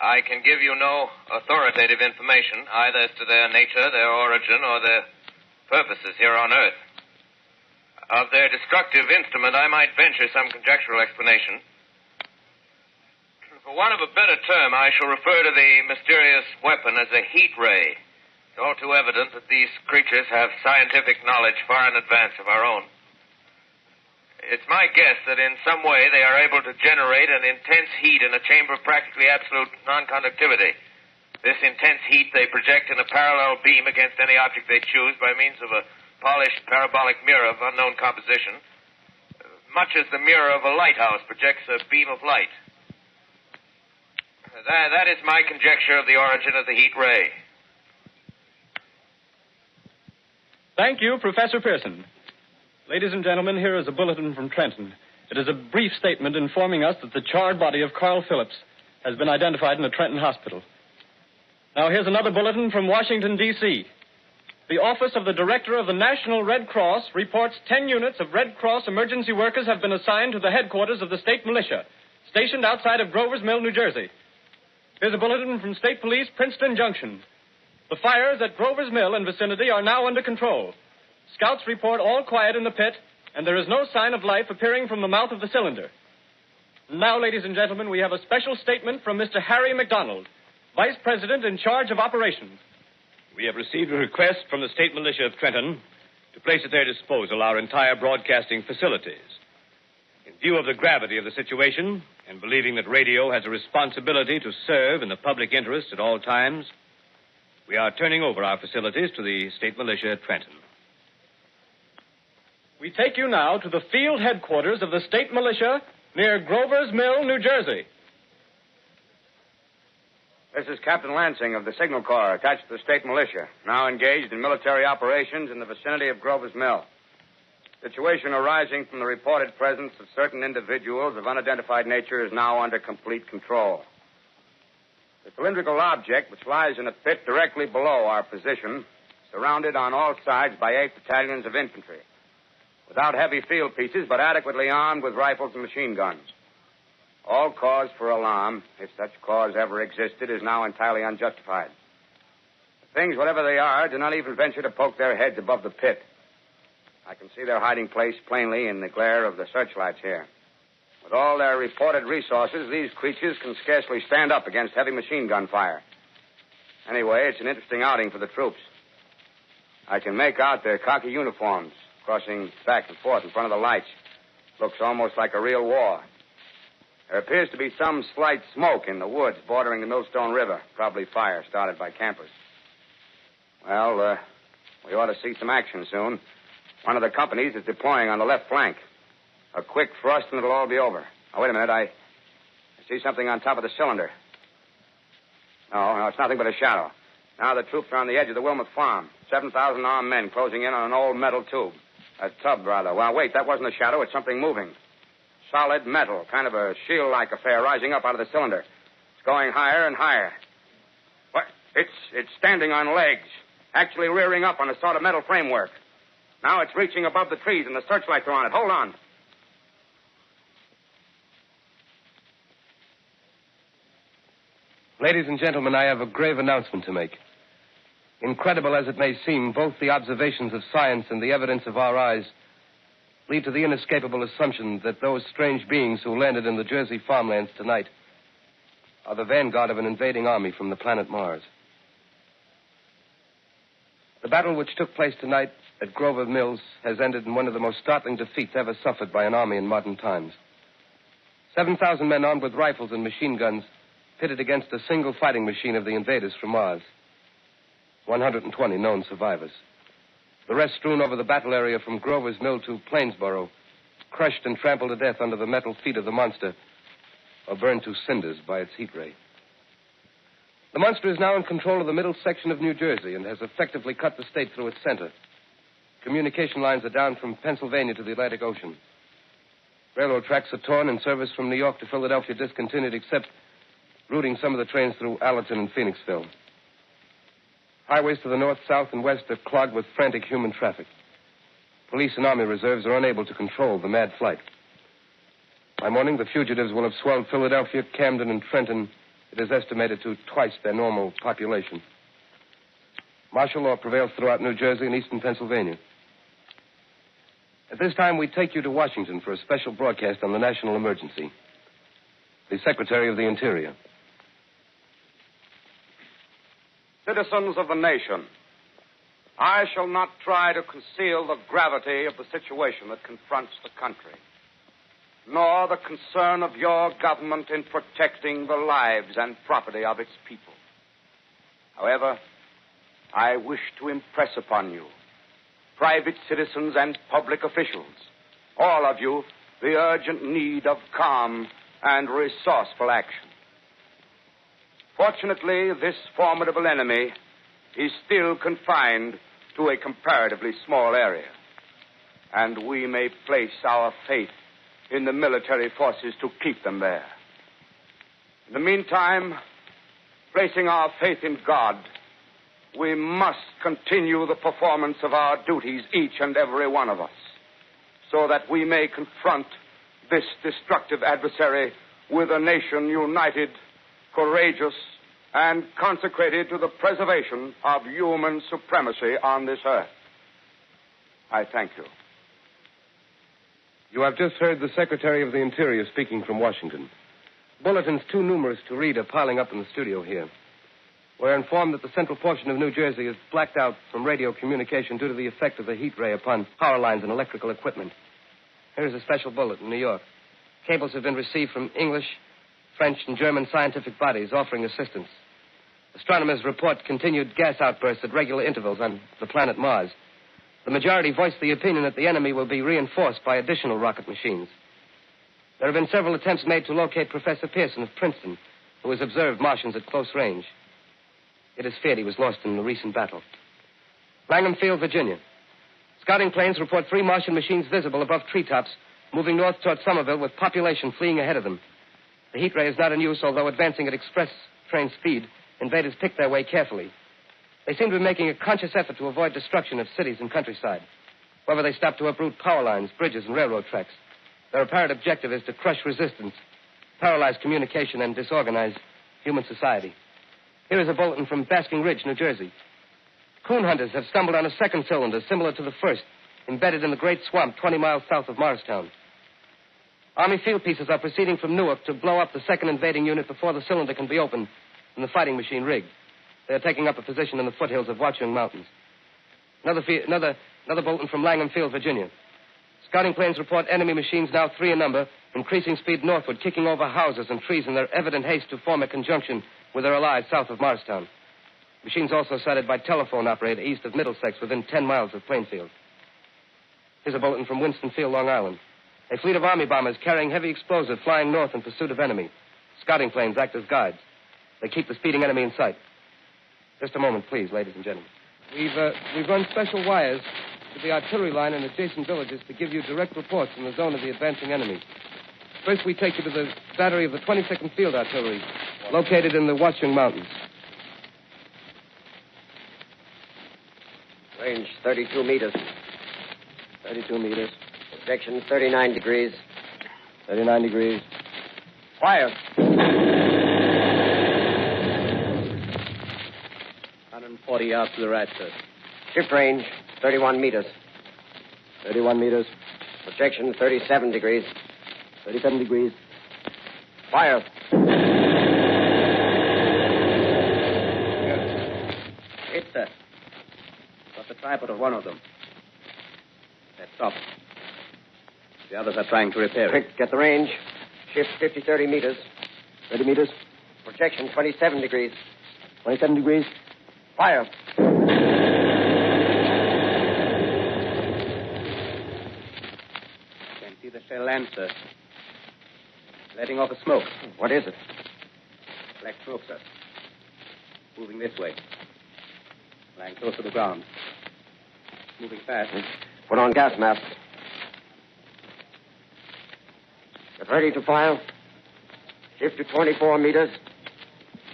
I can give you no authoritative information, either as to their nature, their origin, or their purposes here on Earth. Of their destructive instrument, I might venture some conjectural explanation. For want of a better term, I shall refer to the mysterious weapon as a heat ray. It's all too evident that these creatures have scientific knowledge far in advance of our own. It's my guess that in some way they are able to generate an intense heat in a chamber of practically absolute non-conductivity. This intense heat they project in a parallel beam against any object they choose by means of a polished parabolic mirror of unknown composition, much as the mirror of a lighthouse projects a beam of light. That is my conjecture of the origin of the heat ray. Thank you, Professor Pearson. Ladies and gentlemen, here is a bulletin from Trenton. It is a brief statement informing us that the charred body of Carl Phillips has been identified in the Trenton Hospital. Now, here's another bulletin from Washington, D.C. The Office of the Director of the National Red Cross reports 10 units of Red Cross emergency workers have been assigned to the headquarters of the state militia, stationed outside of Grover's Mill, New Jersey. Here's a bulletin from State Police, Princeton Junction. The fires at Grover's Mill and vicinity are now under control. Scouts report all quiet in the pit, and there is no sign of life appearing from the mouth of the cylinder. Now, ladies and gentlemen, we have a special statement from Mr. Harry McDonald, Vice President in charge of operations. We have received a request from the state militia of Trenton to place at their disposal our entire broadcasting facilities. In view of the gravity of the situation, and believing that radio has a responsibility to serve in the public interest at all times, we are turning over our facilities to the state militia at Trenton. We take you now to the field headquarters of the state militia near Grover's Mill, New Jersey. This is Captain Lansing of the Signal Corps, attached to the state militia, now engaged in military operations in the vicinity of Grover's Mill. Situation arising from the reported presence of certain individuals of unidentified nature is now under complete control. The cylindrical object, which lies in a pit directly below our position, surrounded on all sides by 8 battalions of infantry, without heavy field pieces, but adequately armed with rifles and machine guns. All cause for alarm, if such cause ever existed, is now entirely unjustified. The things, whatever they are, do not even venture to poke their heads above the pit. I can see their hiding place plainly in the glare of the searchlights here. With all their reported resources, these creatures can scarcely stand up against heavy machine gun fire. Anyway, it's an interesting outing for the troops. I can make out their khaki uniforms crossing back and forth in front of the lights. Looks almost like a real war. There appears to be some slight smoke in the woods bordering the Millstone River. Probably fire started by campers. Well, we ought to see some action soon. One of the companies is deploying on the left flank. A quick thrust and it'll all be over. Now, wait a minute. I see something on top of the cylinder. No, it's nothing but a shadow. Now the troops are on the edge of the Wilmot Farm. 7,000 armed men closing in on an old metal tube. A tub, rather. Well, wait, that wasn't a shadow. It's something moving. Solid metal, kind of a shield-like affair rising up out of the cylinder. It's going higher and higher. What? It's standing on legs, actually rearing up on a sort of metal framework. Now it's reaching above the trees, and the searchlights are on it. Hold on. Ladies and gentlemen, I have a grave announcement to make. Incredible as it may seem, both the observations of science and the evidence of our eyes lead to the inescapable assumption that those strange beings who landed in the Jersey farmlands tonight are the vanguard of an invading army from the planet Mars. The battle which took place tonight at Grover Mills has ended in one of the most startling defeats ever suffered by an army in modern times. 7,000 men armed with rifles and machine guns pitted against a single fighting machine of the invaders from Mars. 120 known survivors. The rest strewn over the battle area from Grover's Mill to Plainsboro, crushed and trampled to death under the metal feet of the monster, or burned to cinders by its heat ray. The monster is now in control of the middle section of New Jersey and has effectively cut the state through its center. Communication lines are down from Pennsylvania to the Atlantic Ocean. Railroad tracks are torn and service from New York to Philadelphia discontinued, except routing some of the trains through Allerton and Phoenixville. Highways to the north, south, and west are clogged with frantic human traffic. Police and army reserves are unable to control the mad flight. By morning, the fugitives will have swelled Philadelphia, Camden, and Trenton. It is estimated to twice their normal population. Martial law prevails throughout New Jersey and eastern Pennsylvania. At this time, we take you to Washington for a special broadcast on the national emergency. The Secretary of the Interior. Citizens of the nation, I shall not try to conceal the gravity of the situation that confronts the country, nor the concern of your government in protecting the lives and property of its people. However, I wish to impress upon you, private citizens and public officials, all of you, the urgent need of calm and resourceful action. Fortunately, this formidable enemy is still confined to a comparatively small area, and we may place our faith in the military forces to keep them there. In the meantime, placing our faith in God, we must continue the performance of our duties, each and every one of us, so that we may confront this destructive adversary with a nation united, courageous, and consecrated to the preservation of human supremacy on this earth. I thank you. You have just heard the Secretary of the Interior speaking from Washington. Bulletins too numerous to read are piling up in the studio here. We're informed that the central portion of New Jersey is blacked out from radio communication due to the effect of the heat ray upon power lines and electrical equipment. Here's a special bulletin in New York. Cables have been received from English, French, and German scientific bodies offering assistance. Astronomers report continued gas outbursts at regular intervals on the planet Mars. The majority voiced the opinion that the enemy will be reinforced by additional rocket machines. There have been several attempts made to locate Professor Pearson of Princeton, who has observed Martians at close range. It is feared he was lost in the recent battle. Langham Field, Virginia. Scouting planes report 3 Martian machines visible above treetops, moving north toward Somerville with population fleeing ahead of them. The heat ray is not in use, although advancing at express train speed, invaders pick their way carefully. They seem to be making a conscious effort to avoid destruction of cities and countryside. However, they stop to uproot power lines, bridges, and railroad tracks. Their apparent objective is to crush resistance, paralyze communication, and disorganize human society. Here is a bulletin from Basking Ridge, New Jersey. Coon hunters have stumbled on a second cylinder similar to the first, embedded in the great swamp 20 miles south of Morristown. Army field pieces are proceeding from Newark to blow up the second invading unit before the cylinder can be opened and the fighting machine rigged. They are taking up a position in the foothills of Watchung Mountains. Another bulletin from Langham Field, Virginia. Scouting planes report enemy machines, now 3 in number, increasing speed northward, kicking over houses and trees in their evident haste to form a conjunction with their allies south of Morristown. Machines also sighted by telephone operator east of Middlesex within 10 miles of Plainfield. Here's a bulletin from Winston-Field, Long Island. A fleet of Army bombers carrying heavy explosive flying north in pursuit of enemy. Scouting planes act as guides. They keep the speeding enemy in sight. Just a moment, please, ladies and gentlemen. We've run special wires to the artillery line in adjacent villages to give you direct reports from the zone of the advancing enemy. First, we take you to the battery of the 22nd Field Artillery, located in the Watchung Mountains. Range 32 meters. 32 meters. Projection 39 degrees. 39 degrees. Fire. 140 yards to the right, sir. Shift range 31 meters. 31 meters. Projection 37 degrees. 37 degrees. Fire. Hit, sir. Got the tripod of one of them. That's off. The others are trying to repair it. Quick, get the range. Shift 30 meters. 30 meters. Projection 27 degrees. 27 degrees. Fire. see the shell land, sir. Letting off a smoke. What is it? Black smoke, sir. Moving this way. Lying close to the ground. Moving fast. Put on gas mask. Get ready to fire. Shift to 24 meters.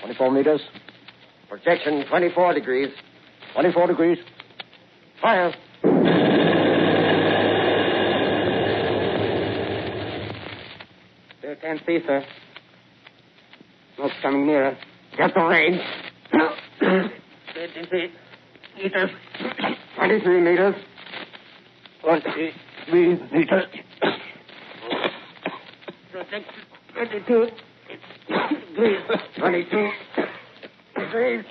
24 meters. Projection 24 degrees. 24 degrees. Fire. Still can't see, sir. Smoke's coming nearer. Get the range. 23 meters. 23 meters. 23 meters. Projection 22 degrees. 22 degrees.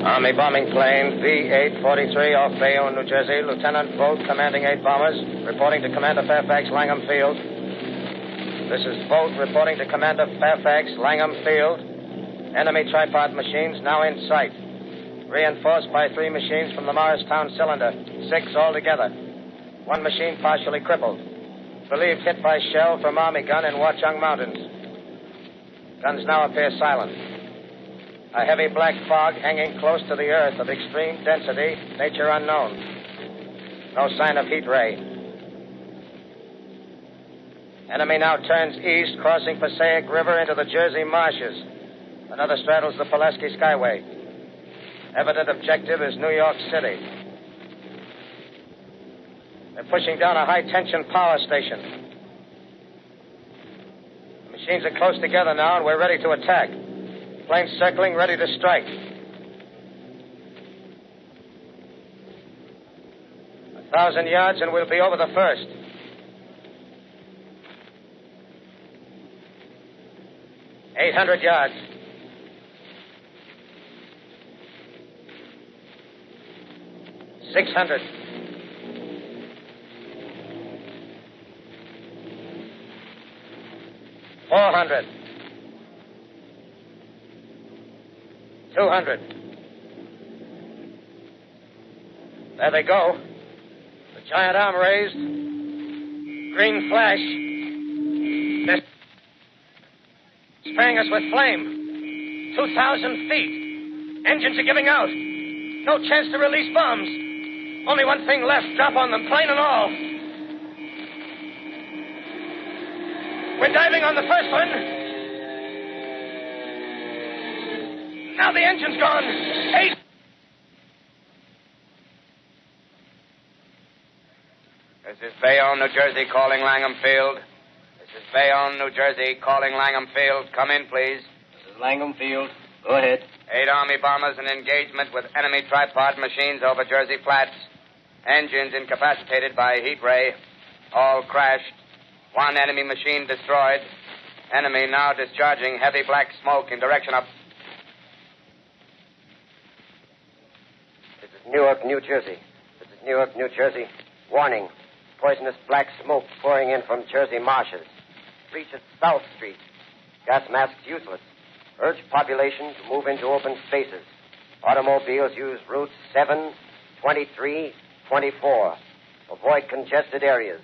Army bombing plane V-843 off Bayonne, New Jersey. Lieutenant Vogt, commanding 8 bombers, reporting to Commander Fairfax, Langham Field. This is Vogt reporting to Commander Fairfax, Langham Field. Enemy tripod machines now in sight. Reinforced by 3 machines from the Morristown cylinder. 6 altogether. 1 machine partially crippled. Believed hit by shell from Army gun in Watchung Mountains. Guns now appear silent. A heavy black fog hanging close to the earth of extreme density, nature unknown. No sign of heat ray. Enemy now turns east, crossing Passaic River into the Jersey marshes. Another straddles the Pulaski Skyway. Evident objective is New York City. They're pushing down a high-tension power station. The machines are close together now, and we're ready to attack. Planes circling, ready to strike. 1,000 yards, and we'll be over the first. $800 yards. $600. $400. $200. There they go. The giant arm raised. Green flash. They're spraying us with flame. 2,000 feet. Engines are giving out. No chance to release bombs. Only one thing left. Drop on them, plane and all. We're diving on the first one. Now the engine's gone. 8. This is Bayonne, New Jersey, calling Langham Field. This is Bayonne, New Jersey, calling Langham Field. Come in, please. This is Langham Field. Go ahead. 8 Army bombers in engagement with enemy tripod machines over Jersey Flats. Engines incapacitated by heat ray. All crashed. 1 enemy machine destroyed. Enemy now discharging heavy black smoke in direction of... This is Newark, New Jersey. This is Newark, New Jersey. Warning. Poisonous black smoke pouring in from Jersey marshes. Reach at South Street. Gas masks useless. Urge population to move into open spaces. Automobiles use routes 7, 23, 24. Avoid congested areas.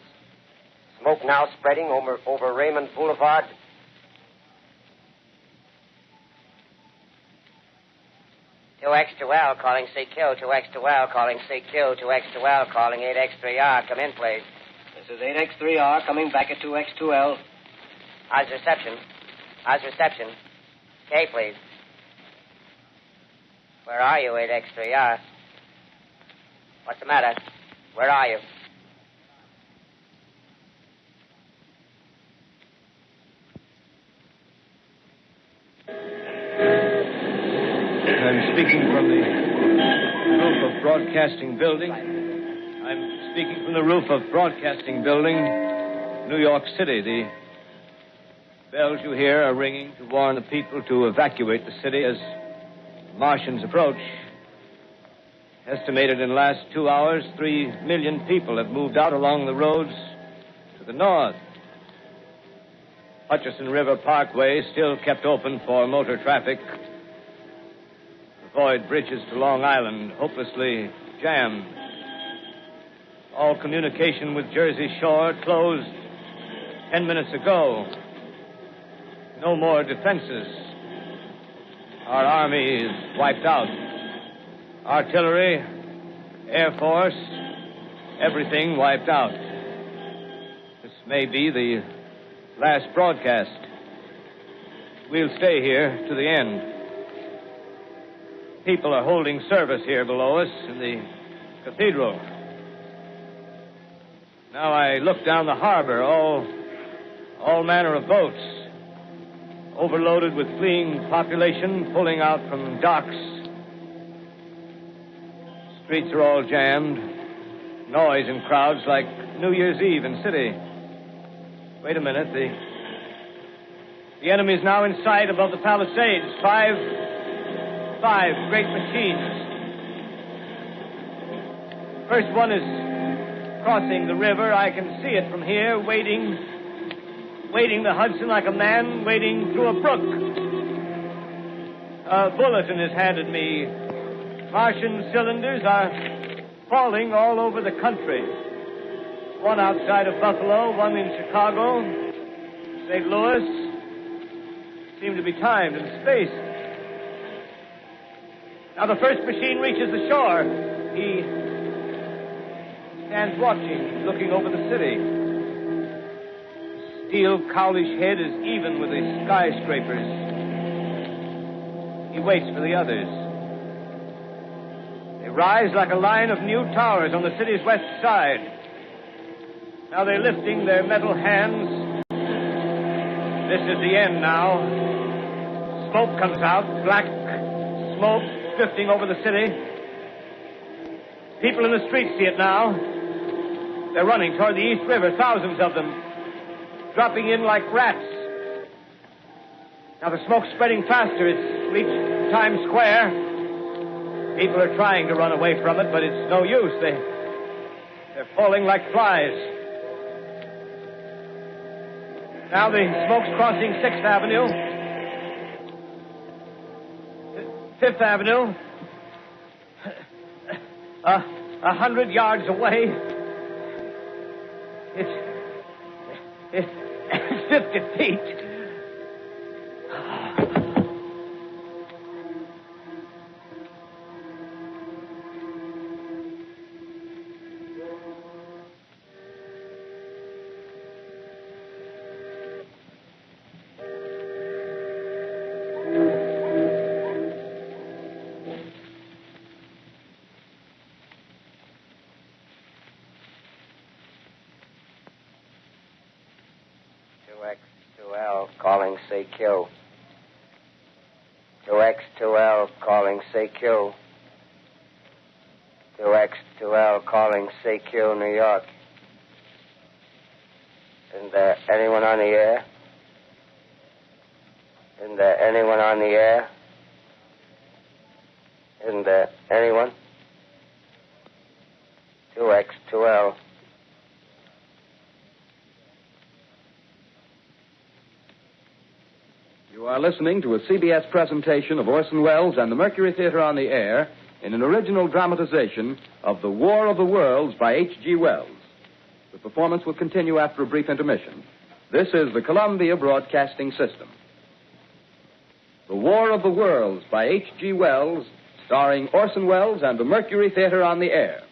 Smoke now spreading over Raymond Boulevard. X2L calling CQ, 2X2L calling CQ, 2X2L calling 8X3R. Come in, please. This is 8X3R coming back at 2X2L. How's reception? How's reception? K, please. Where are you, 8X3R? What's the matter? Where are you? I'm speaking from the roof of Broadcasting Building. I'm speaking from the roof of Broadcasting Building, New York City. The bells you hear are ringing to warn the people to evacuate the city as Martians approach. Estimated in the last 2 hours, 3 million people have moved out along the roads to the north. Hutchison River Parkway still kept open for motor traffic. The void bridges to Long Island hopelessly jammed. All communication with Jersey Shore closed 10 minutes ago. No more defenses. Our army is wiped out. Artillery, Air Force, everything wiped out. This may be the last broadcast. We'll stay here to the end. People are holding service here below us in the cathedral. Now I look down the harbor, all manner of boats, overloaded with fleeing population pulling out from docks. Streets are all jammed. Noise and crowds like New Year's Eve in city. Wait a minute. The enemy is now in sight above the Palisades. Five great machines. First one is crossing the river. I can see it from here, wading the Hudson like a man wading through a brook. A bulletin is handed me. Martian cylinders are falling all over the country. One outside of Buffalo, one in Chicago, St. Louis. Seem to be timed and spaced. Now the first machine reaches the shore. He stands watching, looking over the city. The steel cowlish head is even with the skyscrapers. He waits for the others. They rise like a line of new towers on the city's west side. Now they're lifting their metal hands. This is the end now. Smoke comes out, black smoke drifting over the city. People in the streets see it now. They're running toward the East River, thousands of them, dropping in like rats. Now the smoke's spreading faster. It's reached Times Square. People are trying to run away from it, but it's no use. They're falling like flies. Now the smoke's crossing 6th Avenue. 5th Avenue. 100 yards away. It's 50 feet. Calling CQ. 2X2L calling CQ. 2X2L calling CQ, New York. Isn't there anyone on the air? Isn't there anyone on the air? Isn't there anyone? 2X2L. You are listening to a CBS presentation of Orson Welles and the Mercury Theater on the Air in an original dramatization of The War of the Worlds by H.G. Wells. The performance will continue after a brief intermission. This is the Columbia Broadcasting System. The War of the Worlds by H.G. Wells, starring Orson Welles and the Mercury Theater on the Air.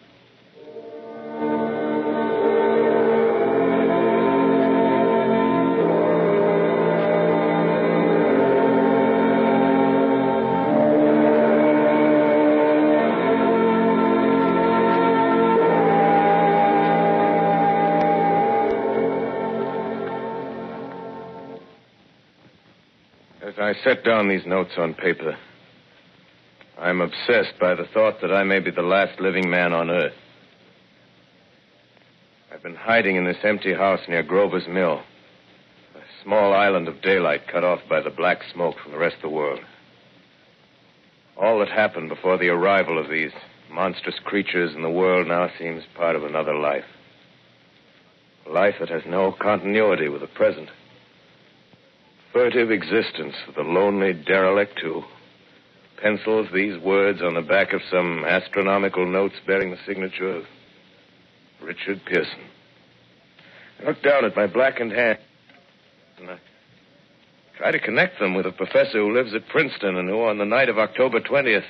As I set down these notes on paper, I'm obsessed by the thought that I may be the last living man on Earth. I've been hiding in this empty house near Grover's Mill, a small island of daylight cut off by the black smoke from the rest of the world. All that happened before the arrival of these monstrous creatures in the world now seems part of another life. A life that has no continuity with the present. furtive existence of the lonely derelict who pencils these words on the back of some astronomical notes bearing the signature of Richard Pearson. I look down at my blackened hand, and I try to connect them with a professor who lives at Princeton and who, on the night of October 20th,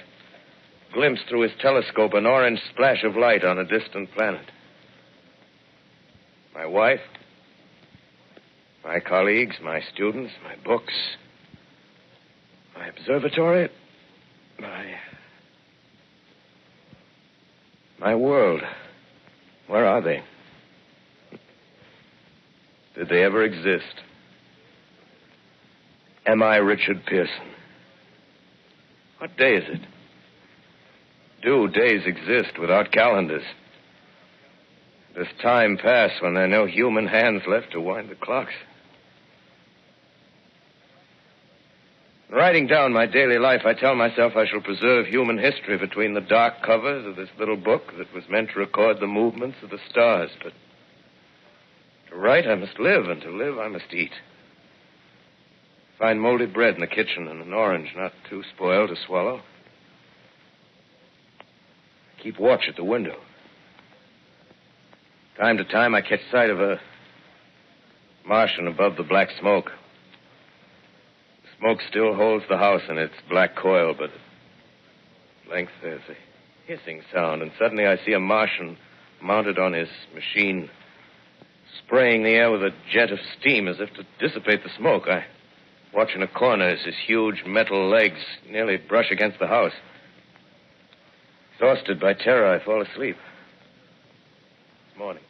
glimpsed through his telescope an orange splash of light on a distant planet. My wife, my colleagues, my students, my books, my observatory, my world. Where are they? Did they ever exist? Am I Richard Pearson? What day is it? Do days exist without calendars? Does time pass when there are no human hands left to wind the clocks? In writing down my daily life, I tell myself I shall preserve human history between the dark covers of this little book that was meant to record the movements of the stars. But to write, I must live, and to live, I must eat. Find moldy bread in the kitchen and an orange not too spoiled to swallow. Keep watch at the window. Time to time, I catch sight of a Martian above the black smoke. The smoke still holds the house in its black coil, but at length there's a hissing sound, and suddenly I see a Martian mounted on his machine, spraying the air with a jet of steam as if to dissipate the smoke. I watch in a corner as his huge metal legs nearly brush against the house. Exhausted by terror, I fall asleep. Morning.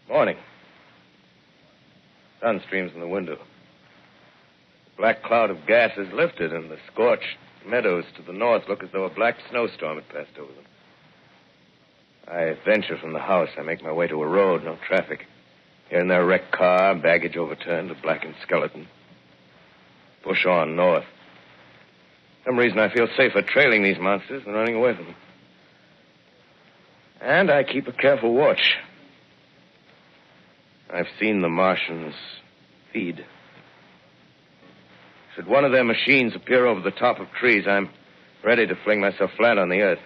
Morning. Sun streams in the window. The black cloud of gas is lifted, and the scorched meadows to the north look as though a black snowstorm had passed over them. I venture from the house. I make my way to a road, no traffic. Here and there, a wrecked car, baggage overturned, a blackened skeleton. Push on north. For some reason, I feel safer trailing these monsters than running away from them. And I keep a careful watch. I've seen the Martians feed. Should one of their machines appear over the top of trees, I'm ready to fling myself flat on the earth.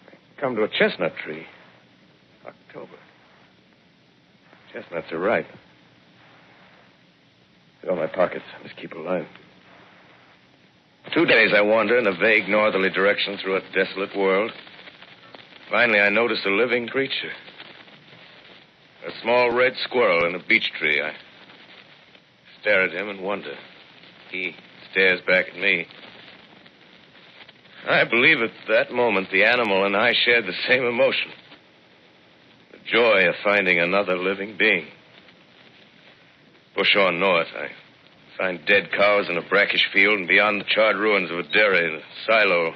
I come to a chestnut tree. October. Chestnuts are ripe. Fill my pockets. I must keep alive. 2 days I wander in a vague northerly direction through a desolate world. Finally, I notice a living creature. A small red squirrel in a beech tree. I stare at him and wonder. He stares back at me. I believe at that moment the animal and I shared the same emotion. The joy of finding another living being. Push on north. I find dead cows in a brackish field, and beyond the charred ruins of a dairy, the silo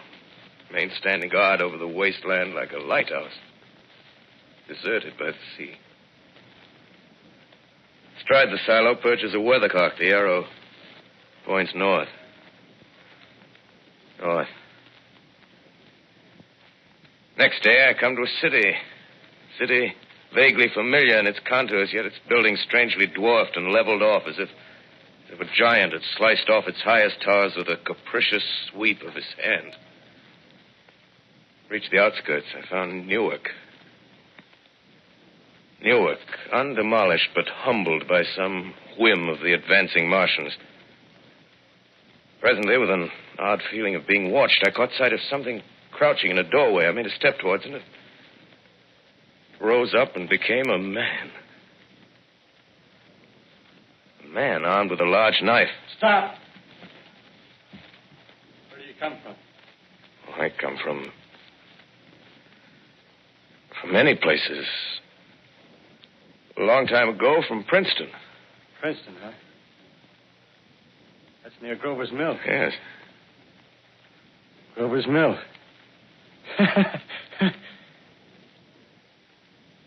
remains standing guard over the wasteland like a lighthouse, deserted by the sea. Astride the silo perches a weathercock. The arrow points north. North. Next day, I come to a city. City vaguely familiar in its contours, yet its buildings strangely dwarfed and leveled off as if a giant had sliced off its highest towers with a capricious sweep of his hand. Reached the outskirts. I found Newark. Newark, undemolished but humbled by some whim of the advancing Martians. Presently, with an odd feeling of being watched, I caught sight of something crouching in a doorway. I made a step towards it. It rose up and became a man. A man armed with a large knife. Stop. Where do you come from? Oh, I come from many places. A long time ago, from Princeton. Princeton, huh? That's near Grover's Mill. Yes. Grover's Mill.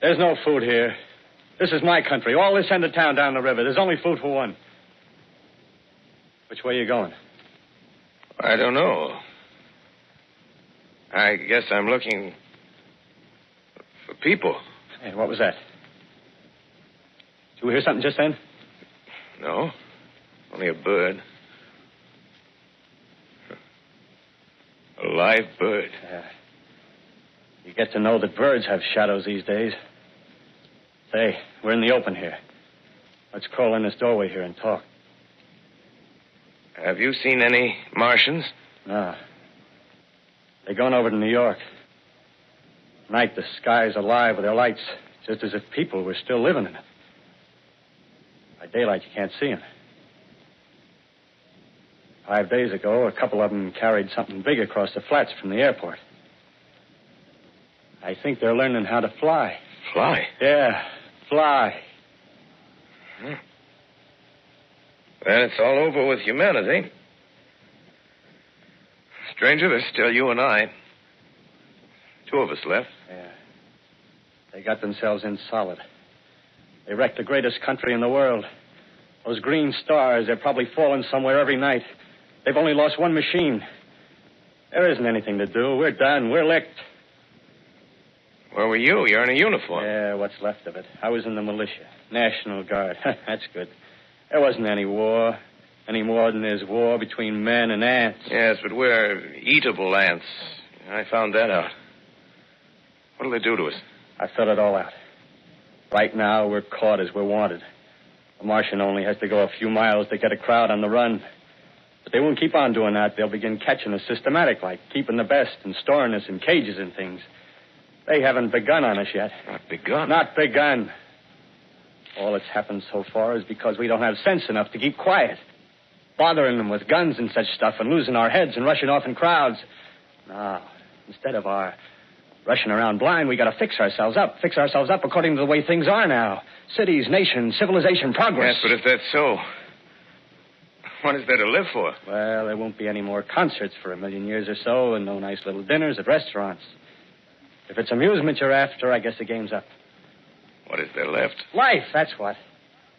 There's no food here. This is my country. All this end of town down the river. There's only food for one. Which way are you going? I don't know. I guess I'm looking for people. Hey, what was that? Did you hear something just then? No. Only a bird. A live bird. Yeah. You get to know that birds have shadows these days. Say, we're in the open here. Let's crawl in this doorway here and talk. Have you seen any Martians? No. They're going over to New York. Tonight, the sky's alive with their lights, just as if people were still living in it. By daylight, you can't see them. 5 days ago, a couple of them carried something big across the flats from the airport. I think they're learning how to fly. Fly? Yeah, fly. Hmm. Then it's all over with humanity. Stranger, there's still you and I. 2 of us left. Yeah. They got themselves in solid. They wrecked the greatest country in the world. Those green stars, they're probably falling somewhere every night. They've only lost one machine. There isn't anything to do. We're done. We're licked. Where were you? You're in a uniform. Yeah, what's left of it. I was in the militia. National Guard. That's good. There wasn't any war. Any more than there's war between men and ants. Yes, but we're eatable ants. I found that out. What'll they do to us? I thought it all out. Right now, we're caught as we're wanted. The Martian only has to go a few miles to get a crowd on the run. But they won't keep on doing that. They'll begin catching us systematic, like keeping the best and storing us in cages and things. They haven't begun on us yet. Not begun? Not begun. All that's happened so far is because we don't have sense enough to keep quiet. Bothering them with guns and such stuff and losing our heads and rushing off in crowds. No, instead of our rushing around blind, we got to fix ourselves up. Fix ourselves up according to the way things are now. Cities, nations, civilization, progress. Yes, but if that's so, what is there to live for? Well, there won't be any more concerts for 1,000,000 years or so and no nice little dinners at restaurants. If it's amusement you're after, I guess the game's up. What is there left? Life, that's what.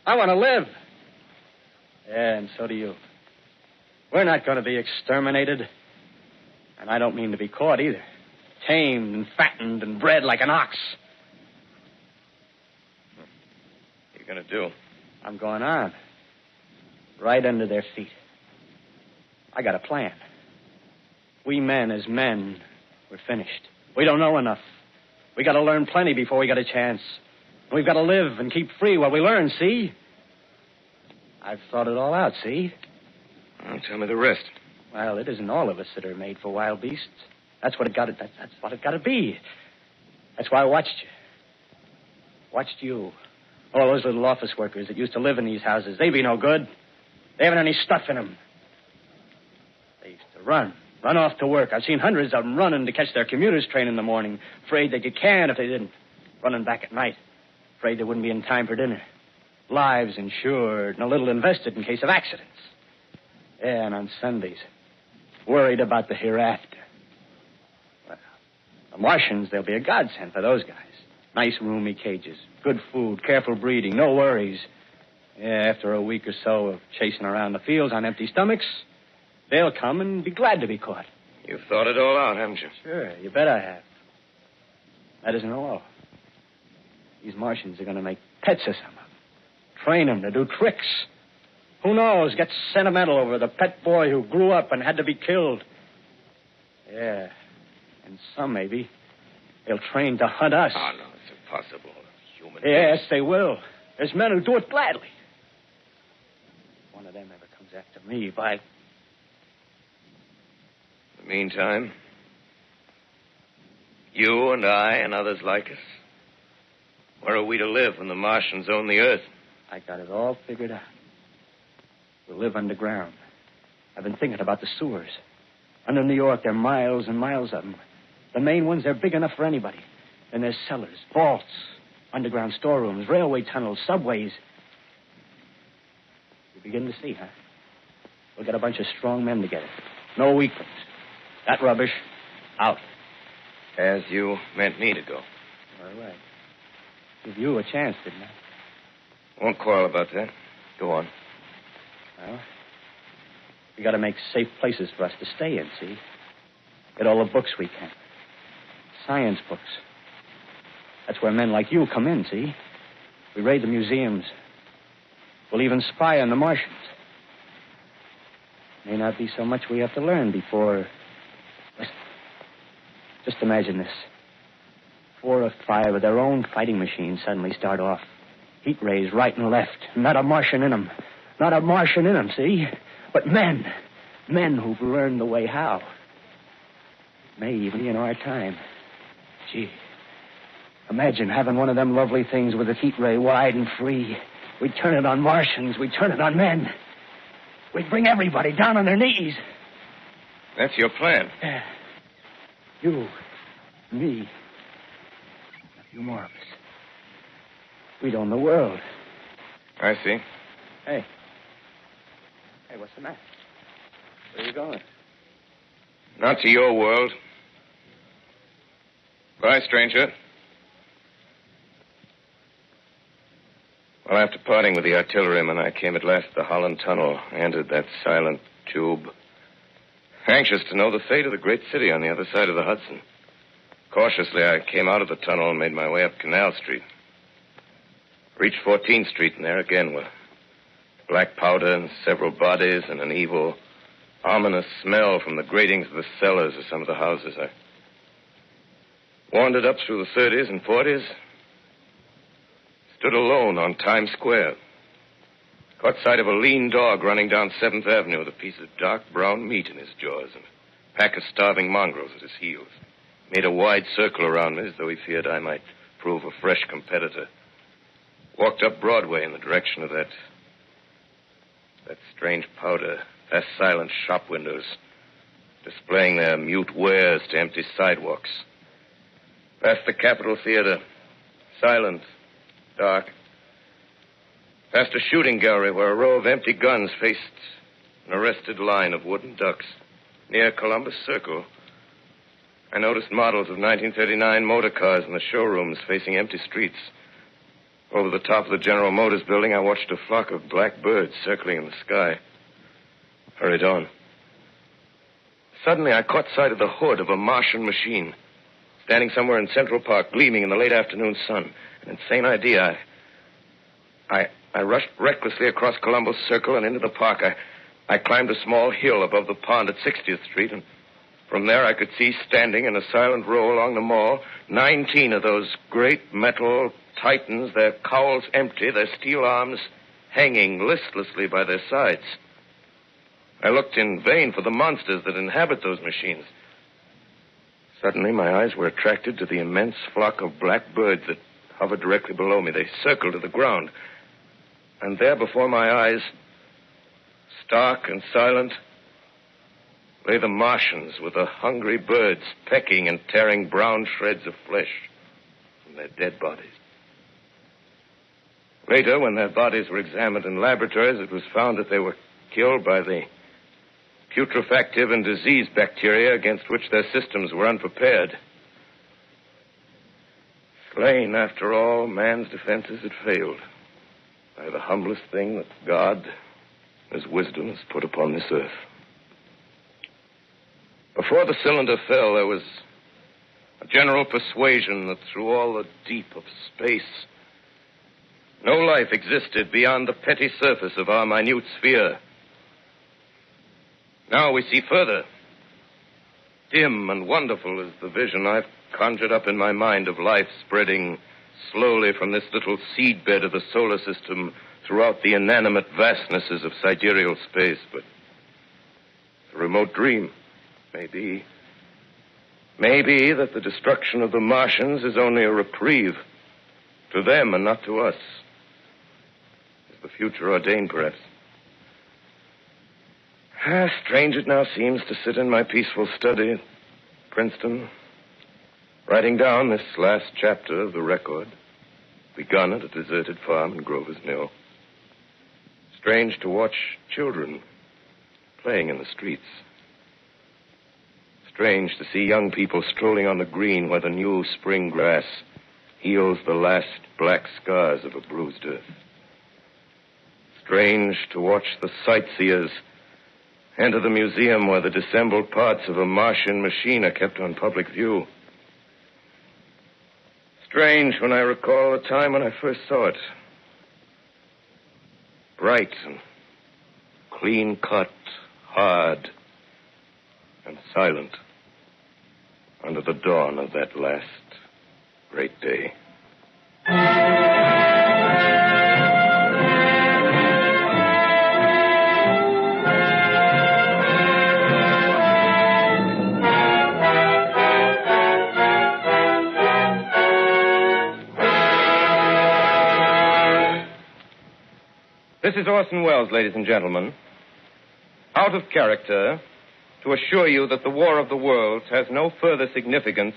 I want to live. Yeah, and so do you. We're not going to be exterminated. And I don't mean to be caught either. Tamed and fattened and bred like an ox. What are you going to do? I'm going on. Right under their feet. I got a plan. We men as men, we're finished. We don't know enough. We got to learn plenty before we get a chance. We've got to live and keep free while we learn, see? I've thought it all out, see? Well, tell me the rest. Well, it isn't all of us that are made for wild beasts. That's what it got to. That's what it got to be. That's why I watched you. Watched you. All those little office workers that used to live in these houses. They be no good. They haven't any stuff in them. They used to run off to work. I've seen hundreds of them running to catch their commuter's train in the morning, afraid they'd get canned if they didn't. Running back at night, afraid they wouldn't be in time for dinner. Lives insured and a little invested in case of accidents. Yeah, and on Sundays, worried about the hereafter. Well, the Martians, they'll be a godsend for those guys. Nice, roomy cages, good food, careful breeding, no worries. Yeah, after a week or so of chasing around the fields on empty stomachs, they'll come and be glad to be caught. You've thought it all out, haven't you? Sure, you bet I have. That isn't all. These Martians are going to make pets of some of them. Train them to do tricks. Who knows, get sentimental over the pet boy who grew up and had to be killed. Yeah, and some maybe, they'll train to hunt us. Oh, no, it's impossible. Human Yes, they will. There's men who do it gladly. If one of them ever comes after me, by... In the meantime, you and I and others like us, where are we to live when the Martians own the Earth? I got it all figured out. We'll live underground. I've been thinking about the sewers. Under New York, there are miles and miles of them. The main ones, they're big enough for anybody. And there's cellars, vaults, underground storerooms, railway tunnels, subways. You begin to see, huh? We'll get a bunch of strong men together. No weaklings. That rubbish, out. As you meant me to go. All right. Give you a chance, didn't I? Won't quarrel about that. Go on. Well, we got to make safe places for us to stay in, see? Get all the books we can. Science books. That's where men like you come in, see? We raid the museums, We'll even spy on the Martians. May not be so much we have to learn before... Listen. Just imagine this. 4 or 5 of their own fighting machines suddenly start off. Heat rays right and left. Not a Martian in them. Not a Martian in them, see? But men. Men who've learned the way how. May even be in our time. Gee. Imagine having one of them lovely things with its heat ray wide and free. We'd turn it on Martians. We'd turn it on men. We'd bring everybody down on their knees. That's your plan. Yeah. You, me, a few more of us. We'd own the world. I see. Hey. Hey, what's the matter? Where are you going? Not to your world. Bye, stranger. Well, after parting with the artilleryman, I came at last to the Holland Tunnel, entered that silent tube. Anxious to know the fate of the great city on the other side of the Hudson. Cautiously, I came out of the tunnel and made my way up Canal Street. Reached 14th Street, and there again were black powder and several bodies and an evil, ominous smell from the gratings of the cellars of some of the houses. I wandered up through the 30s and 40s, stood alone on Times Square. Caught sight of a lean dog running down 7th Avenue with a piece of dark brown meat in his jaws and a pack of starving mongrels at his heels. Made a wide circle around me as though he feared I might prove a fresh competitor. Walked up Broadway in the direction of that strange powder, past silent shop windows, displaying their mute wares to empty sidewalks. Past the Capitol Theater, silent, dark. Past a shooting gallery where a row of empty guns faced an arrested line of wooden ducks. Near Columbus Circle, I noticed models of 1939 motor cars in the showrooms facing empty streets. Over the top of the General Motors building, I watched a flock of black birds circling in the sky. Hurried on. Suddenly, I caught sight of the hood of a Martian machine, standing somewhere in Central Park, gleaming in the late afternoon sun. An insane idea. I rushed recklessly across Columbus Circle and into the park. I climbed a small hill above the pond at 60th Street, and from there I could see standing in a silent row along the mall 19 of those great metal titans, their cowls empty, their steel arms hanging listlessly by their sides. I looked in vain for the monsters that inhabit those machines. Suddenly, my eyes were attracted to the immense flock of black birds that hovered directly below me. They circled to the ground. And there before my eyes, stark and silent, lay the Martians with the hungry birds pecking and tearing brown shreds of flesh from their dead bodies. Later, when their bodies were examined in laboratories, it was found that they were killed by the putrefactive and disease bacteria against which their systems were unprepared. Slain, after all, man's defenses had failed by the humblest thing that God, His wisdom, has put upon this earth. Before the cylinder fell, there was a general persuasion that through all the deep of space, no life existed beyond the petty surface of our minute sphere. Now we see further. Dim and wonderful is the vision I've conjured up in my mind of life spreading slowly from this little seedbed of the solar system throughout the inanimate vastnesses of sidereal space. But a remote dream, maybe that the destruction of the Martians is only a reprieve to them and not to us. Is the future ordained, perhaps? Strange it now seems to sit in my peaceful study at Princeton, writing down this last chapter of the record, begun at a deserted farm in Grover's Mill. Strange to watch children playing in the streets. Strange to see young people strolling on the green where the new spring grass heals the last black scars of a bruised earth. Strange to watch the sightseers enter the museum where the dissembled parts of a Martian machine are kept on public view. Strange when I recall the time when I first saw it. bright and clean cut, hard and silent under the dawn of that last great day. This is Orson Welles, ladies and gentlemen. Out of character, to assure you that the War of the Worlds has no further significance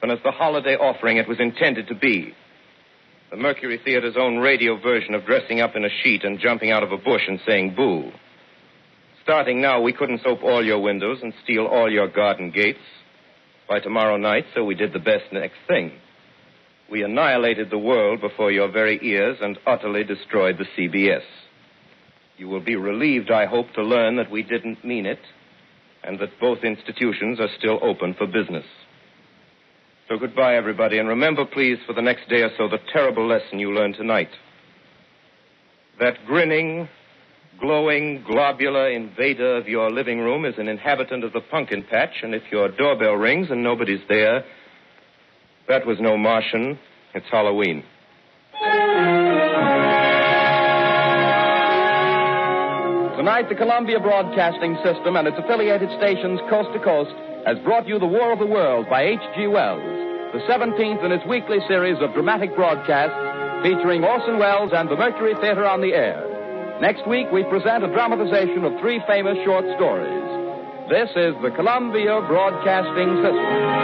than as the holiday offering it was intended to be. The Mercury Theater's own radio version of dressing up in a sheet and jumping out of a bush and saying boo. Starting now, we couldn't soap all your windows and steal all your garden gates. By tomorrow night, so we did the best next thing. We annihilated the world before your very ears and utterly destroyed the CBS. You will be relieved, I hope, to learn that we didn't mean it and that both institutions are still open for business. So goodbye, everybody, and remember, please, for the next day or so, the terrible lesson you learned tonight. That grinning, glowing, globular invader of your living room is an inhabitant of the pumpkin patch, and if your doorbell rings and nobody's there, that was no Martian. It's Halloween. Tonight, the Columbia Broadcasting System and its affiliated stations coast to coast has brought you The War of the World by H.G. Wells, the 17th in its weekly series of dramatic broadcasts featuring Orson Welles and the Mercury Theater on the air. Next week, we present a dramatization of 3 famous short stories. This is the Columbia Broadcasting System.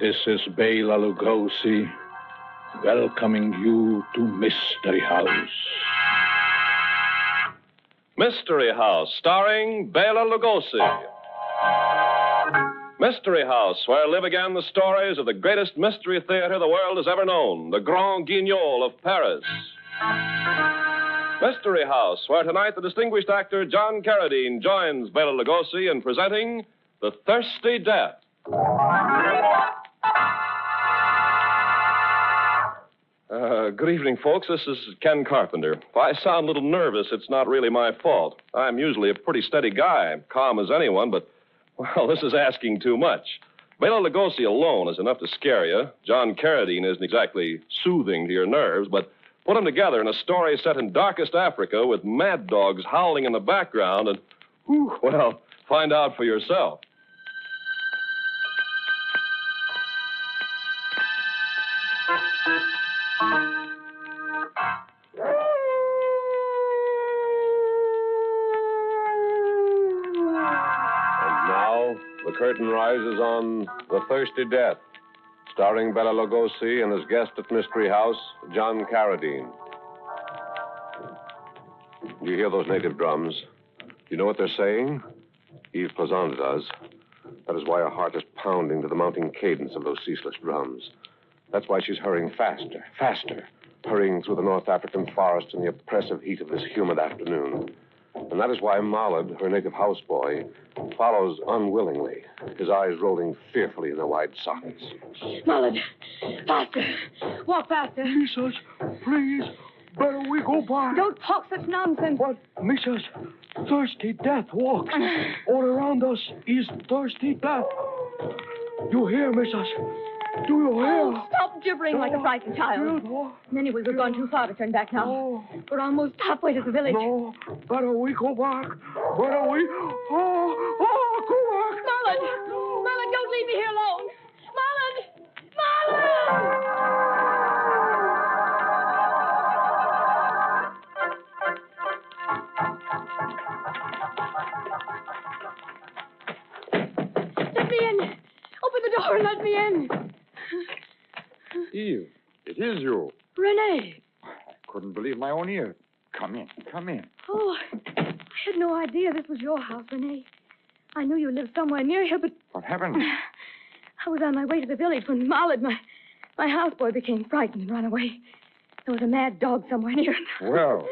This is BELA LUGOSI welcoming you to Mystery House. Mystery House, starring BELA LUGOSI. Mystery House, where live again the stories of the greatest mystery theater the world has ever known, the Grand Guignol of Paris. Mystery House, where tonight the distinguished actor John Carradine joins BELA LUGOSI in presenting The Thirsty Death. Good evening, folks. This is Ken Carpenter. If I sound a little nervous, it's not really my fault. I'm usually a pretty steady guy, calm as anyone, but, well, this is asking too much. BELA LUGOSI alone is enough to scare you. John Carradine isn't exactly soothing to your nerves, but put them together in a story set in darkest Africa with mad dogs howling in the background and, well, find out for yourself. The curtain rises on The Thirsty Death, starring BELA LUGOSI and his guest at Mystery House, John Carradine. Do you hear those native drums? Do you know what they're saying? Eve Plazante does. That is why her heart is pounding to the mounting cadence of those ceaseless drums. That's why she's hurrying faster, faster, hurrying through the North African forest in the oppressive heat of this humid afternoon. And that is why Mollard, her native houseboy, follows unwillingly, his eyes rolling fearfully in their wide sockets. Mollard, faster. Walk faster. Mrs., please, better we go by. Don't talk such nonsense. But, Mrs., thirsty death walks. All around us is thirsty death. You hear, Mrs.? Do you hear? Oh, stop gibbering like a frightened child. Anyway, we've gone too far to turn back now. We're almost halfway to the village. No, better we go back. Better we... Oh, go back. Mollard, don't leave me here alone. Mollard! Let me in. Open the door and let me in. Eve, it is you. Renee. I couldn't believe my own ears. Come in, come in. Oh, I had no idea this was your house, Renee. I knew you lived somewhere near here, but What happened? I was on my way to the village when Mollard, my houseboy, became frightened and ran away. There was a mad dog somewhere near. Well,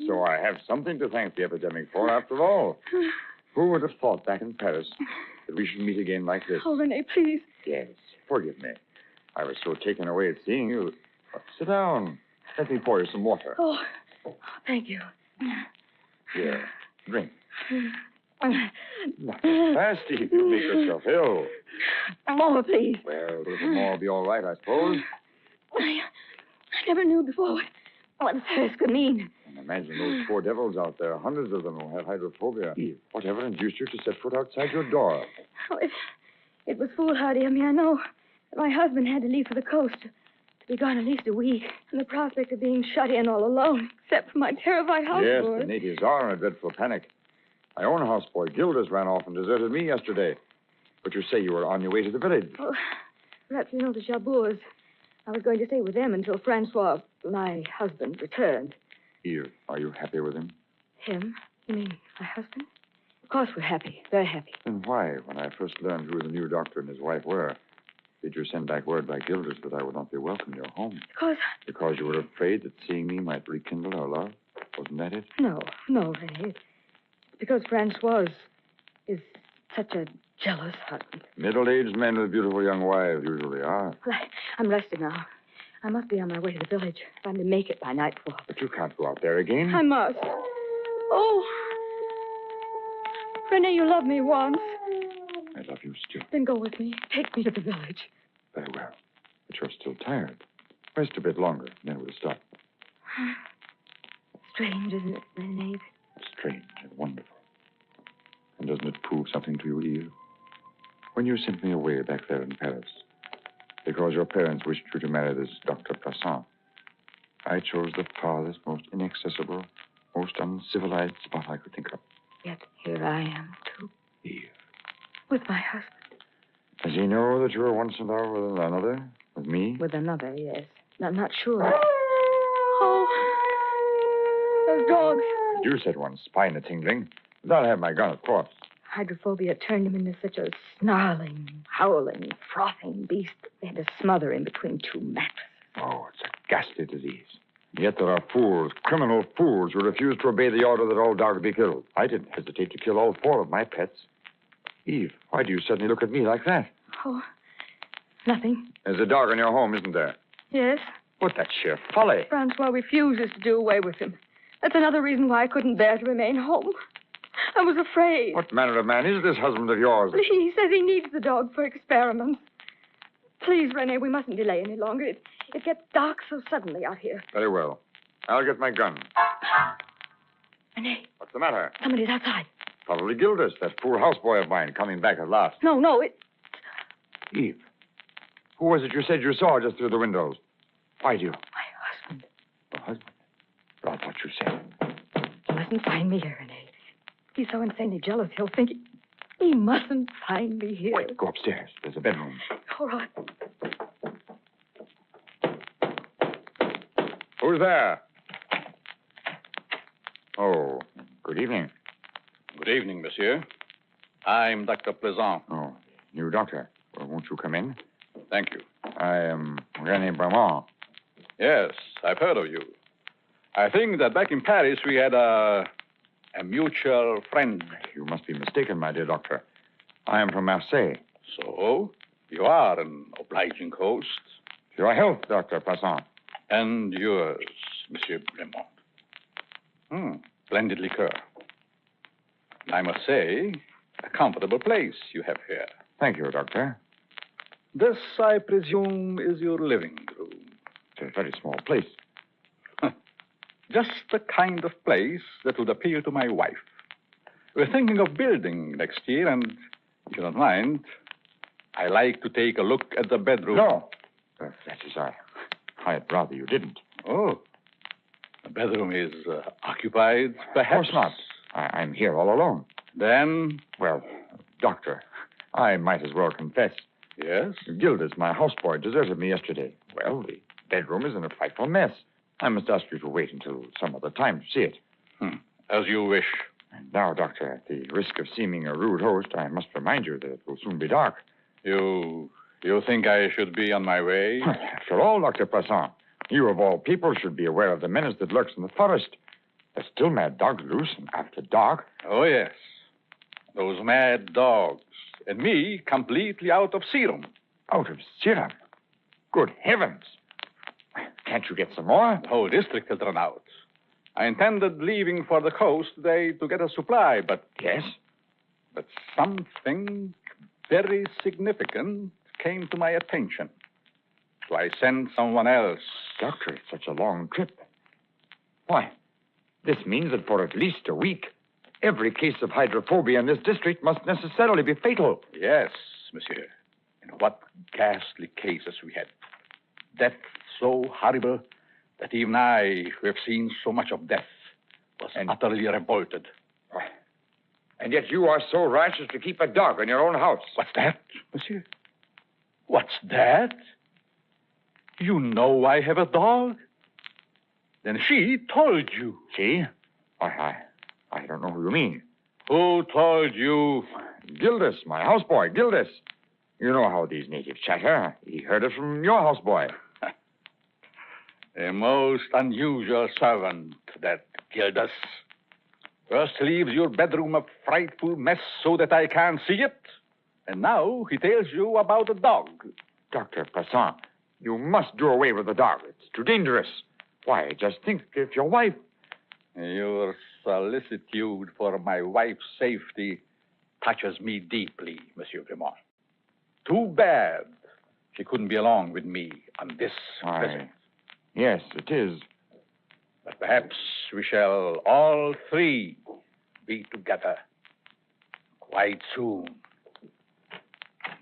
so I have something to thank the epidemic for, after all. Who would have thought back in Paris that we should meet again like this? Oh, Rene, please. Yes, forgive me. I was so taken away at seeing you. Sit down. Let me pour you some water. Oh, thank you. Here, drink. Not so fast, Steve. You'll make yourself ill. More, please. Well, a little more will be all right, I suppose. I never knew before what thirst could mean. And imagine those poor devils out there, hundreds of them who have hydrophobia. Eve, whatever induced you to set foot outside your door? Oh, it was foolhardy of me, I know. But my husband had to leave for the coast to be gone at least a week. And the prospect of being shut in all alone, except for my terrified Yes, houseboy. the natives are in a dreadful panic. My own houseboy, Gildas, ran off and deserted me yesterday. But you say you were on your way to the village. Oh, perhaps you know the Chabours. I was going to stay with them until Francois, my husband, returned. Eve, are you happy with him? Him? You mean my husband? Of course we're happy. Very happy. Then why, when I first learned who the new doctor and his wife were, did you send back word by Gildas that I would not be welcome in your home? Because you were afraid that seeing me might rekindle our love? Wasn't that it? No, Rene. It's because Francois is such a jealous husband. Middle-aged men with beautiful young wives usually are. Well, I'm rested now. I must be on my way to the village if I'm to make it by nightfall. But you can't go out there again. I must. Oh. Rene, you loved me once. I love you still. Then go with me. Take me to the village. Very well. But you're still tired. Rest a bit longer, then we'll stop. Strange, isn't it, Rene? Strange and wonderful. And doesn't it prove something to you, Eve? When you sent me away back there in Paris, because your parents wished you to marry this Dr. Plassant, I chose the farthest, most inaccessible, most uncivilized spot I could think of. Yet here I am, too. Eve. With my husband. Does he know that you were once in love with another? With me? With another, yes. I'm not sure. Oh. Those dogs. You said one spine a-tingling. But I'll have my gun, of course. Hydrophobia turned him into such a snarling, howling, frothing beast that they had to smother him between two mattresses. Oh, it's a ghastly disease. Yet there are fools, criminal fools, who refuse to obey the order that all dogs be killed. I didn't hesitate to kill all 4 of my pets. Eve, why do you suddenly look at me like that? Oh, nothing. There's a dog in your home, isn't there? Yes? But that's sheer folly. Francois refuses to do away with him. That's another reason why I couldn't bear to remain home. I was afraid. What manner of man is this husband of yours? He says he needs the dog for experiments. Please, Rene, we mustn't delay any longer. It gets dark so suddenly out here. Very well. I'll get my gun. Rene. What's the matter? Somebody's outside. Probably Gildas, that poor houseboy of mine, coming back at last. No, it... Eve, who was it you said you saw just through the windows? Why do you? My husband. Your husband? But I thought you said. He mustn't find me here, Rene. He's so insanely jealous, he'll think he mustn't find me here. Wait, go upstairs. There's a bedroom. All right. Who's there? Oh, good evening. Good evening, monsieur. I'm Dr. Plaisant. Oh, new doctor. Well, won't you come in? Thank you. I am René Bramont. Yes, I've heard of you. I think that back in Paris we had a mutual friend. You must be mistaken, my dear doctor. I am from Marseille. So, you are an obliging host. To your health, Dr. Plassant. And yours, Monsieur Bramont. Splendid liqueur. I must say, a comfortable place you have here. Thank you, Doctor. This, I presume, is your living room. It's a very small place. Just the kind of place that would appeal to my wife. We're thinking of building next year, and if you don't mind, I like to take a look at the bedroom. No. That is, I'd rather you didn't. Oh. The bedroom is occupied, perhaps? Of course not. I'm here all alone. Then? Well, Doctor, I might as well confess. Yes? Gildas, my houseboy, deserted me yesterday. Well, the bedroom is in a frightful mess. I must ask you to wait until some other time to see it. As you wish. Now, Doctor, at the risk of seeming a rude host, I must remind you that it will soon be dark. You think I should be on my way? After all, Dr. Poisson, you of all people should be aware of the menace that lurks in the forest. There's still mad dogs loose, and after dark... Oh, yes. Those mad dogs. And me completely out of serum. Out of serum? Good heavens. Can't you get some more? The whole district has run out. I intended leaving for the coast today to get a supply, but... Yes? But something very significant came to my attention. So I sent someone else. Doctor, it's such a long trip. Why, this means that for at least a week, every case of hydrophobia in this district must necessarily be fatal. Yes, monsieur. And what ghastly cases we had. Death so horrible that even I, who have seen so much of death, was utterly revolted. And yet you are so righteous to keep a dog in your own house. What's that, monsieur? What's that? You know I have a dog? Then she told you. She? I don't know who you mean. Who told you? Gildas, my houseboy, Gildas. You know how these natives chatter. He heard it from your houseboy. A most unusual servant, that Gildas. First leaves your bedroom a frightful mess so that I can't see it. And now he tells you about a dog. Dr. Poisson, you must do away with the dog. It's too dangerous. Why, just think if your wife... Your solicitude for my wife's safety touches me deeply, Monsieur Grimont. Too bad she couldn't be along with me on this visit. Yes, it is. But perhaps we shall all three be together quite soon.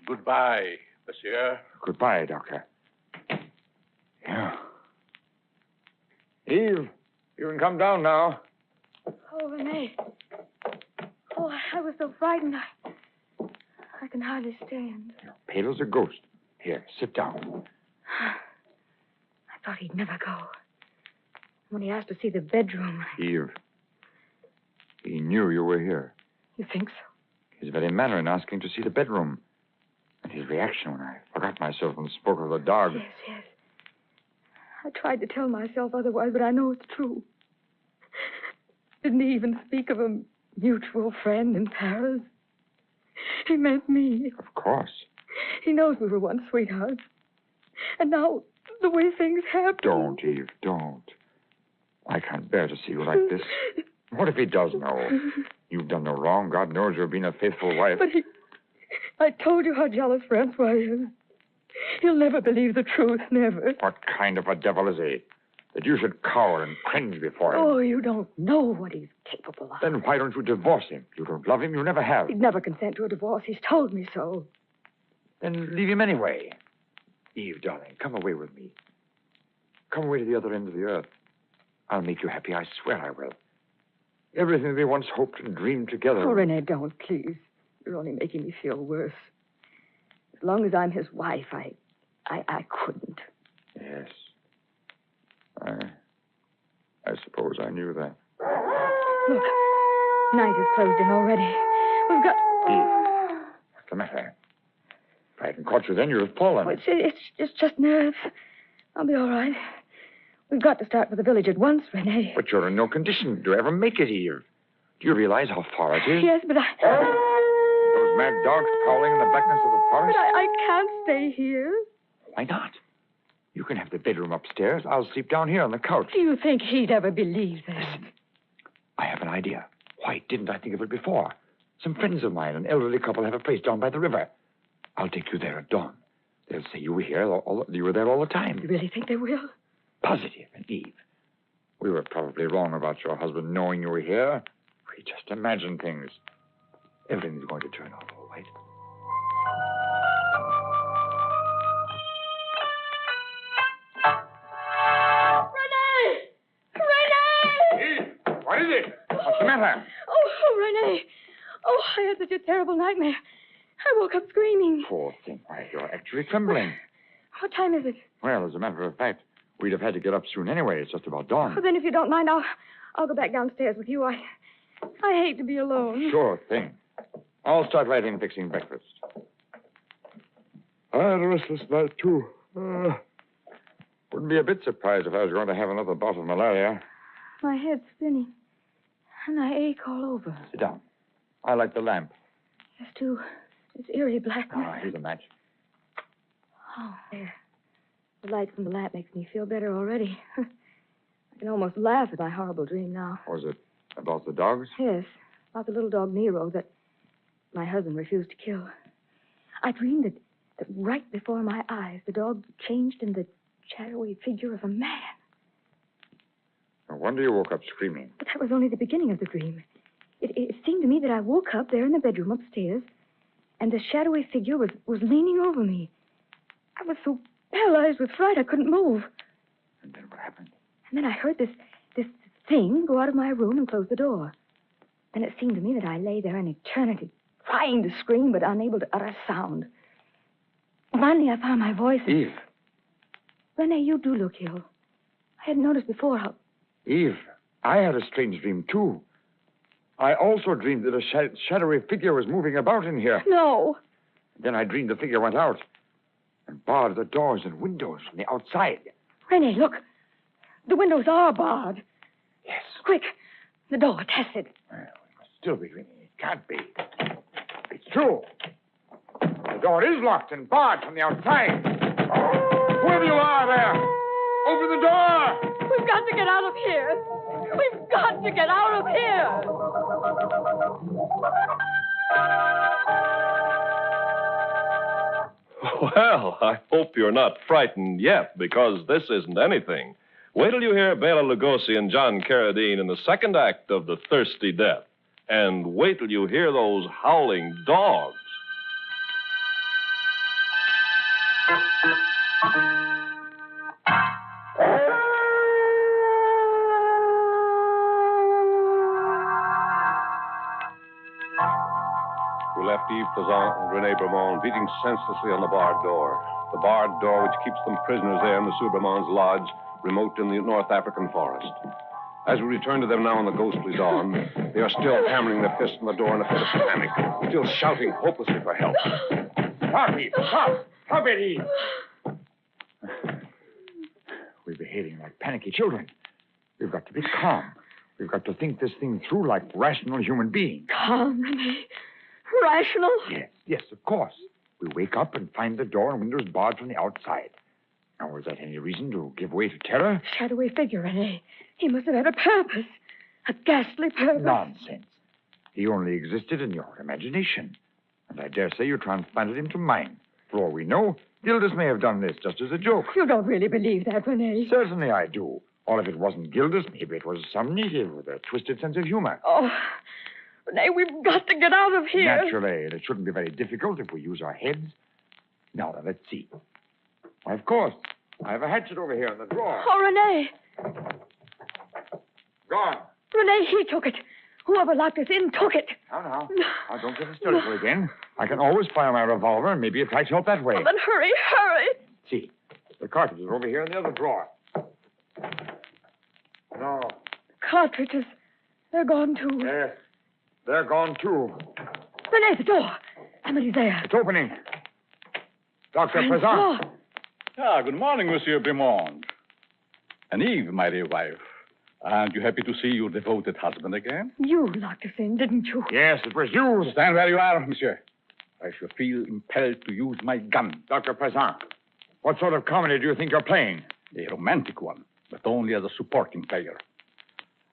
Goodbye, monsieur. Goodbye, Doctor. Yeah. Eve, you can come down now. Oh, Renee. Oh, I was so frightened. I can hardly stand. You're pale as a ghost. Here, sit down. I thought he'd never go. When he asked to see the bedroom. Eve, he knew you were here. You think so? His very manner in asking to see the bedroom. And his reaction when I forgot myself and spoke of the dog. Yes. I tried to tell myself otherwise, but I know it's true. Didn't he even speak of a mutual friend in Paris? He meant me. Of course. He knows we were once sweethearts. And now, the way things happen... Don't, Eve, don't. I can't bear to see you like this. What if he does know? You've done no wrong. God knows you've been a faithful wife. But I told you how jealous Francois is. He'll never believe the truth, never. What kind of a devil is he? That you should cower and cringe before him. Oh, you don't know what he's capable of. Then why don't you divorce him? You don't love him, you never have. He'd never consent to a divorce. He's told me so. Then leave him anyway. Eve, darling, come away with me. Come away to the other end of the earth. I'll make you happy, I swear I will. Everything we once hoped and dreamed together. Oh, Renee, don't, please. You're only making me feel worse. As long as I'm his wife, I couldn't. Yes. I suppose I knew that. Look, night is closed in already. We've got... Eve, what's the matter? If I hadn't caught you then, you'd have fallen. Oh, it's just nerves. I'll be all right. We've got to start for the village at once, Renee. But you're in no condition to ever make it here. Do you realize how far it is? Yes, but Those mad dogs prowling in the blackness of the forest? But I can't stay here. Why not? You can have the bedroom upstairs. I'll sleep down here on the couch. Do you think he'd ever believe that? Listen, I have an idea. Why didn't I think of it before? Some friends of mine, an elderly couple, have a place down by the river. I'll take you there at dawn. They'll say you were here. You were there all the time. You really think they will? Positive. And Eve, we were probably wrong about your husband knowing you were here. We just imagined things. Everything's going to turn out all right. What is it? What's the matter? Oh, Renee. Oh, I had such a terrible nightmare. I woke up screaming. Poor thing. Why, you're actually trembling. What time is it? Well, as a matter of fact, we'd have had to get up soon anyway. It's just about dawn. Well, then, if you don't mind, I'll go back downstairs with you. I I hate to be alone. Sure thing. I'll start right in fixing breakfast. I had a restless night, too. Wouldn't be a bit surprised if I was going to have another bout of malaria. My head's spinning, and I ache all over. Sit down. I light the lamp. Just too this eerie blackness. Here's a match. Oh, there. The light from the lamp makes me feel better already. I can almost laugh at my horrible dream now. Was it about the dogs? Yes, about the little dog Nero that my husband refused to kill. I dreamed that right before my eyes, the dog changed into the shadowy figure of a man. No wonder you woke up screaming. But that was only the beginning of the dream. It seemed to me that I woke up there in the bedroom upstairs, and the shadowy figure was leaning over me. I was so paralyzed with fright I couldn't move. And then what happened? And then I heard this thing go out of my room and close the door. Then it seemed to me that I lay there an eternity, trying to scream but unable to utter sound. Finally, I found my voice. Eve. Rene, you do look ill. I hadn't noticed before how... Eve, I had a strange dream, too. I also dreamed that a shadowy figure was moving about in here. No. Then I dreamed the figure went out and barred the doors and windows from the outside. Rene, look. The windows are barred. Yes. Quick. The door, test it. Well, it must still be ringing. It can't be. It's true. The door is locked and barred from the outside. Whoever you are there, open the door. We've got to get out of here. We've got to get out of here. Well, I hope you're not frightened yet, because this isn't anything. Wait till you hear Bela Lugosi and John Carradine in the second act of The Thirsty Death. And wait till you hear those howling dogs. We left Yves Plaisant and René Bremont beating senselessly on the barred door. The barred door which keeps them prisoners there in Monsieur Bremont's lodge, remote in the North African forest. As we return to them now in the ghostly dawn, they are still hammering their fists on the door in a fit of panic, still shouting hopelessly for help. Stop, Eve. Stop. Stop it, Eve. We're behaving like panicky children. We've got to be calm. We've got to think this thing through like rational human beings. Calm, Rene. Rational? Yes, of course. We wake up and find the door and windows barred from the outside. Now, is that any reason to give way to terror? Shadowy figure, Rene. He must have had a purpose. A ghastly purpose. Nonsense. He only existed in your imagination. And I dare say you transplanted him to mine. For all we know, Gildas may have done this just as a joke. You don't really believe that, Rene. Certainly I do. Or if it wasn't Gildas, maybe it was some native with a twisted sense of humor. Oh, Rene, we've got to get out of here. Naturally, and it shouldn't be very difficult if we use our heads. Now, then, let's see. Why, of course. I have a hatchet over here in the drawer. Oh, Rene. Gone. Rene, he took it. Whoever locked us in took it. Now, don't get hysterical again. I can always fire my revolver, and maybe it might help that way. Oh, then hurry. See, the cartridges are over here in the other drawer. No. Cartridges. They're gone, too. Yes, they're gone, too. Rene, the door. Somebody's there. It's opening. Dr. Plaisant. Ah, good morning, Monsieur Bremont. And Eve, my dear wife. Aren't you happy to see your devoted husband again? You locked us in, didn't you? Yes, it was you. Stand where you are, monsieur. I shall feel impelled to use my gun. Dr. Plaisant, what sort of comedy do you think you're playing? A romantic one, but only as a supporting player.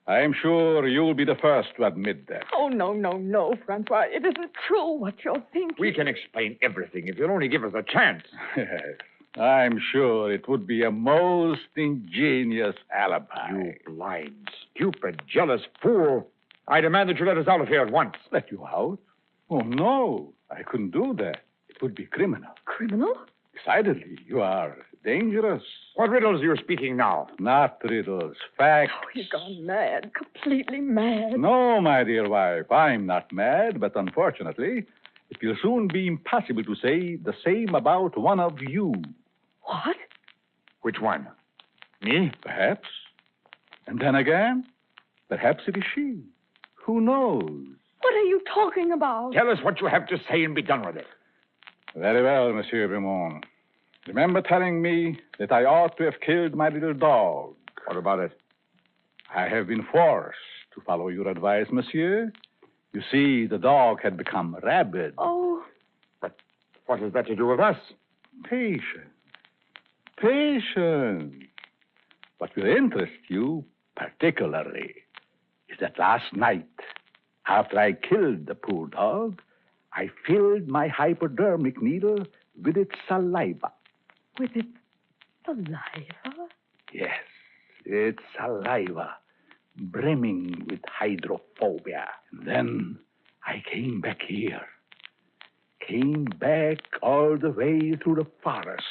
I am sure you'll be the first to admit that. Oh, no, Francois. It isn't true what you're thinking. We can explain everything if you'll only give us a chance. Yes, I'm sure it would be a most ingenious alibi. You blind, stupid, jealous fool. I demand that you let us out of here at once. Let you out? Oh, no. I couldn't do that. It would be criminal. Criminal? Decidedly. You are dangerous. What riddles are you speaking now? Not riddles. Facts. Oh, he's gone mad. Completely mad. No, my dear wife. I'm not mad, but unfortunately, it will soon be impossible to say the same about one of you. What? Which one? Me? Perhaps. And then again, perhaps it is she. Who knows? What are you talking about? Tell us what you have to say and be done with it. Very well, Monsieur Beaumont. Remember telling me that I ought to have killed my little dog. What about it? I have been forced to follow your advice, monsieur. You see, the dog had become rabid. Oh. But what has that to do with us? Patience. Patience. What will interest you particularly is that last night, after I killed the poor dog, I filled my hypodermic needle with its saliva. With its saliva? Yes, its saliva, brimming with hydrophobia. And then I came back here. Came back all the way through the forest.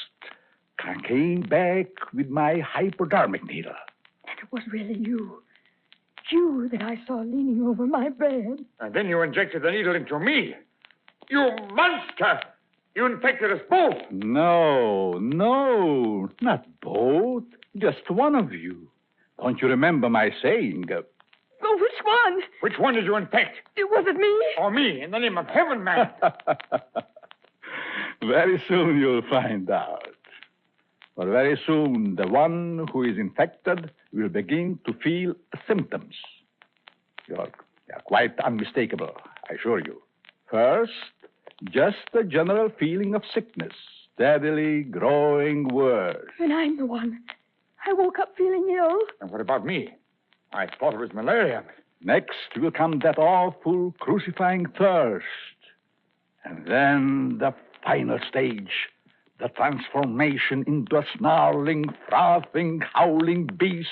Came back with my hypodermic needle. And it was really you. You that I saw leaning over my bed. And then you injected the needle into me. You monster! You infected us both. No, not both. Just one of you. Don't you remember my saying? Oh, which one? Which one did you infect? Was it me? Or me, in the name of heaven, man? Very soon you'll find out. But very soon, the one who is infected will begin to feel symptoms. You're quite unmistakable, I assure you. First, just a general feeling of sickness, steadily growing worse. And I'm the one. I woke up feeling ill. And what about me? I thought it was malaria. Next will come that awful crucifying thirst. And then the final stage, the transformation into a snarling, frothing, howling beast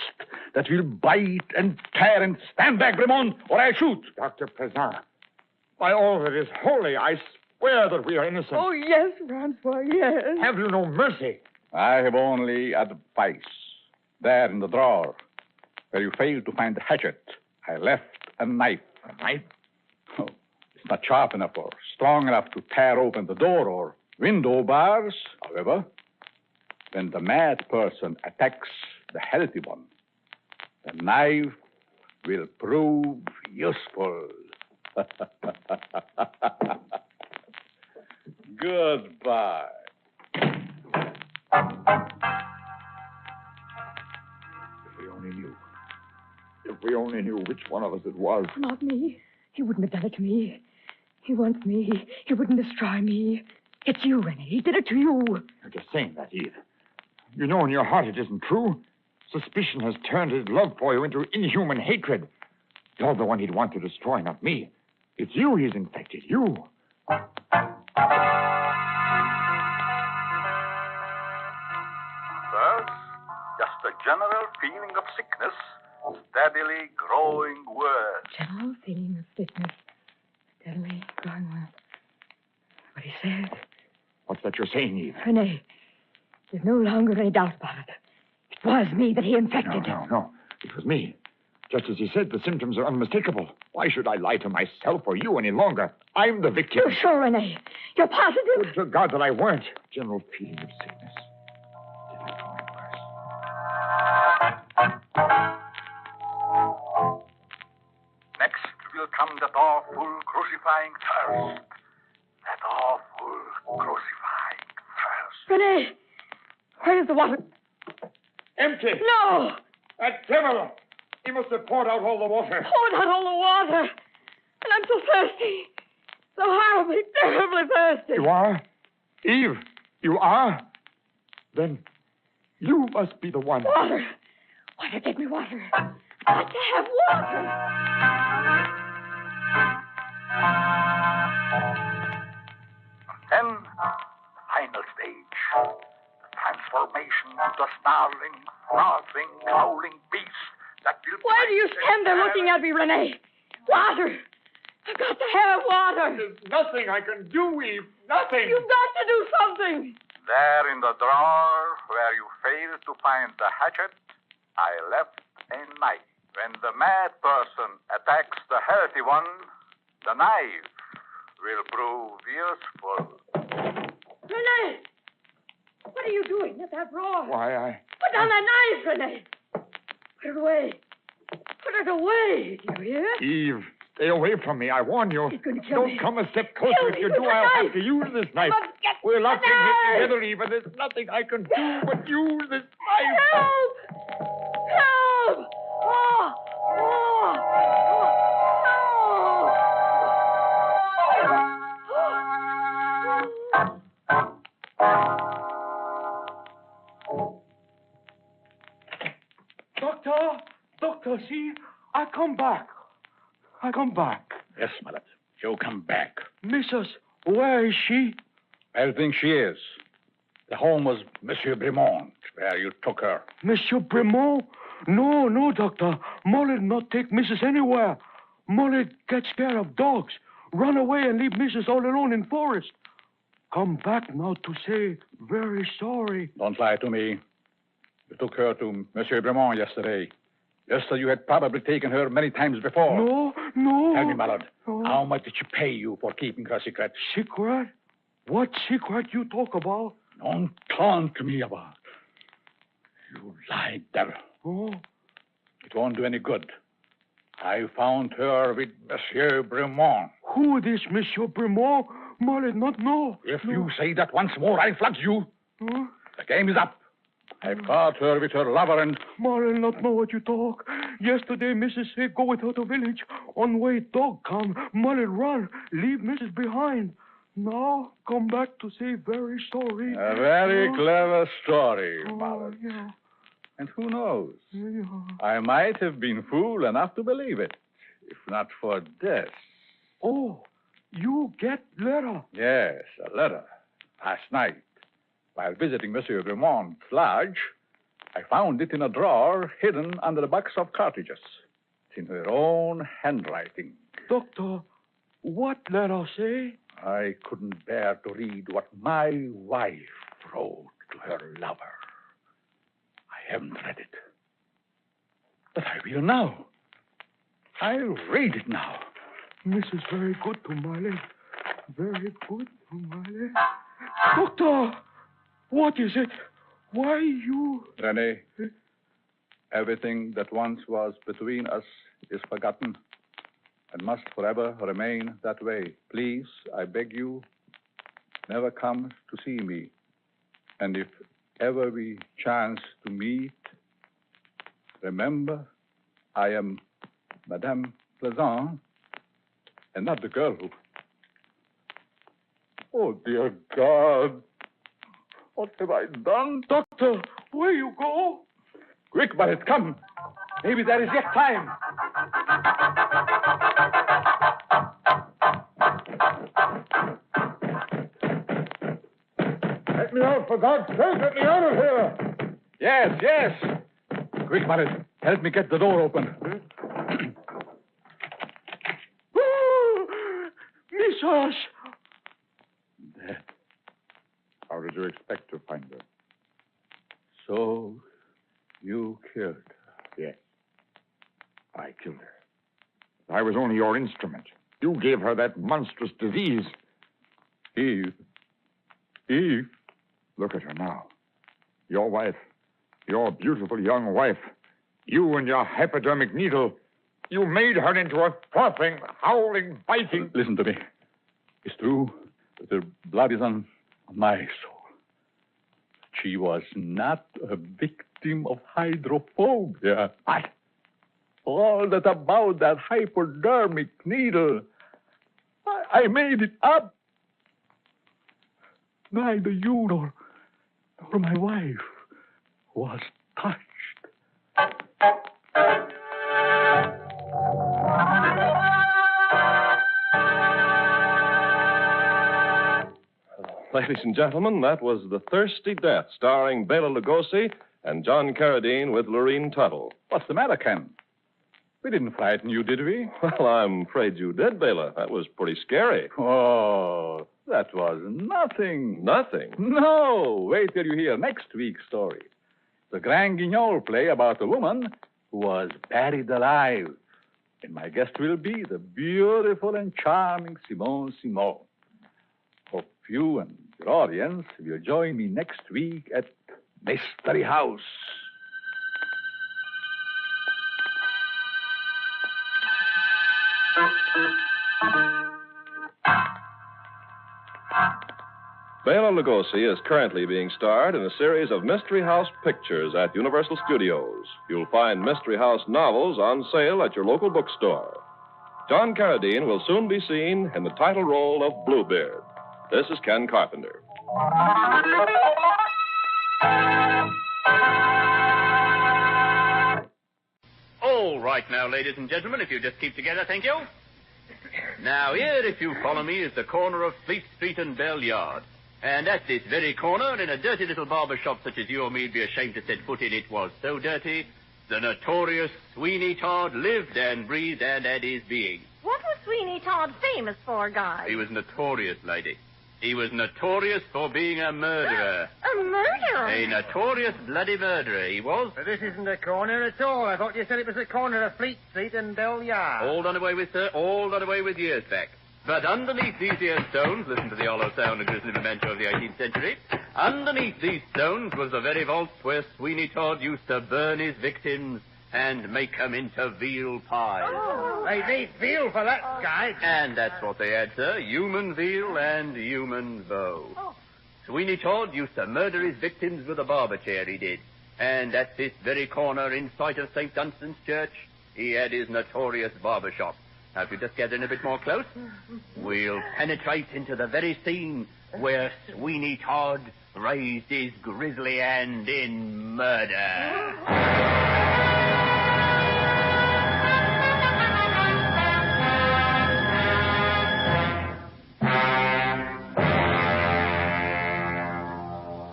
that will bite and tear and stand back, Raymond, or I shoot. Dr. Prezant, by all that is holy, I swear that we are innocent. Oh, yes, Francois, yes. Have you no mercy? I have only advice. There in the drawer, where you failed to find the hatchet, I left a knife. A knife? Oh, it's not sharp enough or strong enough to tear open the door or window bars. However, when the mad person attacks the healthy one, the knife will prove useful. Goodbye. If we only knew which one of us it was. Not me. He wouldn't have done it to me. He wants me. He wouldn't destroy me. It's you, Rennie. He did it to you. You're just saying that, Eve. You know in your heart it isn't true. Suspicion has turned his love for you into inhuman hatred. You're the one he'd want to destroy, not me. It's you he's infected. You. First, just a general feeling of sickness, steadily growing worse. General feeling of sickness, steadily growing worse. What he said. What's that you're saying, Eve? Renee, there's no longer any doubt about it. It was me that he infected. No. It was me. Just as he said, the symptoms are unmistakable. Why should I lie to myself or you any longer? I'm the victim. You're sure, Renee? You're positive? Would to God that I weren't. General feeling of sickness. Next will come that awful crucifying thirst. That awful crucifying thirst. Renee, where's the water? Empty. No! That devil! He must have poured out all the water. Poured out all the water. And I'm so thirsty. So horribly, terribly thirsty. You are? Eve, you are? Then you must be the one. Water. Water, get me water. I've got to have water. Then, the final stage. The transformation into a snarling, frothing, howling beast that will... Why do you stand there looking at me, Renee? Water. I've got to have water. There's nothing I can do, Eve. Nothing. You've got to do something. There in the drawer where you failed to find the hatchet, I left a knife. When the mad person attacks the healthy one, the knife will prove useful. Renee! What are you doing at that drawer? Why, Put down that knife, Renee. Put it away. Put it away. Do you hear? Eve, Stay away from me. I warn you. He's going to kill me. Don't come a step closer. Kill If me you with do, the I'll have knife. to use this knife. We're locked in here together, Eva. There's nothing I can do but use this knife. Help! Help! Oh! Doctor, see, I come back. Yes, my lad. You come back. Mrs., where is she? I think she is. The home was Monsieur Bremont, where you took her. Monsieur Bremont? No, doctor. Molly not take Mrs. anywhere. Molly get scared of dogs. Run away and leave Mrs. all alone in forest. Come back now to say very sorry. Don't lie to me. You took her to Monsieur Bremont yesterday. Yesterday you had probably taken her many times before. No. Tell me, my lord, how much did she pay you for keeping her secret? Secret? What secret you talk about? Don't taunt me about. You lied, devil. Oh. It won't do any good. I found her with Monsieur Bremont. Who this Monsieur Bremont? Molly not know. If you say that once more, I'll flog you. Huh? The game is up. I caught her with her lover and... Molly not know what you talk. Yesterday, Mrs. say go with her to village. On way, dog come. Molly run. Leave Mrs. behind. Now, come back to say very sorry. A very clever story, Mother. Yeah. And who knows? Yeah. I might have been fool enough to believe it, if not for this. Oh, you get letter. Yes, a letter. Last night, while visiting Monsieur Bremont's lodge, I found it in a drawer hidden under a box of cartridges. It's in her own handwriting. Doctor, what letter say? I couldn't bear to read what my wife wrote to her lover. I haven't read it. But I will now. I'll read it now. Mrs. very good to Molly. Very good to Molly. Doctor, what is it? Why you... René, everything that once was between us is forgotten and must forever remain that way. Please, I beg you, never come to see me. And if ever we chance to meet, remember, I am Madame Plaisant and not the girl who... Oh, dear God. What have I done? Doctor, where you go? Quick, Barrett, come. Maybe there is yet time. Let me out, for God's sake. Let me out of here. Yes. Quick, Barrett. Help me get the door open. Missus! Dead. How did you expect to find her? So, you killed her? Yes. I killed her. I was only your instrument. You gave her that monstrous disease. Eve. Look at her now. Your wife. Your beautiful young wife. You and your hypodermic needle. You made her into a frothing, howling, biting... Listen to me. It's true that her blood is on my soul. She was not a victim of hydrophobia. All that about that hypodermic needle, I made it up. Neither you nor my wife was touched. Ladies and gentlemen, that was The Thirsty Death, starring Bela Lugosi and John Carradine with Lorene Tuttle. What's the matter, Ken? We didn't frighten you, did we? Well, I'm afraid you did, Bela. That was pretty scary. Oh, that was nothing. Nothing? No. Wait till you hear next week's story. The Grand Guignol play about a woman who was buried alive. And my guest will be the beautiful and charming Simone Simone. Hope you and your audience will join me next week at Mystery House. Bela Lugosi is currently being starred in a series of Mystery House pictures at Universal Studios. You'll find Mystery House novels on sale at your local bookstore. John Carradine will soon be seen in the title role of Bluebeard. This is Ken Carpenter. All right now, ladies and gentlemen, if you just keep together, thank you. Now, here, if you follow me, is the corner of Fleet Street and Bell Yard. And at this very corner, in a dirty little barber shop such as you or me'd be ashamed to set foot in, it was so dirty, the notorious Sweeney Todd lived and breathed and had his being. What was Sweeney Todd famous for, guys? He was notorious, lady. He was notorious for being a murderer. A murderer? A notorious bloody murderer, he was. But this isn't a corner at all. I thought you said it was the corner of Fleet Street and Bell Yard. All done away with, sir. All done away with years back. But underneath these here stones, listen to the hollow sound of grisly memento of the 18th century, underneath these stones was the very vault where Sweeney Todd used to burn his victims and make them into veal pies. Oh, they need veal for that, guy. And that's what they had, sir. Human veal and human veau. Oh. Sweeney Todd used to murder his victims with a barber chair, he did. And at this very corner, in sight of St. Dunstan's Church, he had his notorious barber shop. Now, if you just get in a bit more close, we'll penetrate into the very scene where Sweeney Todd raised his grisly hand in murder.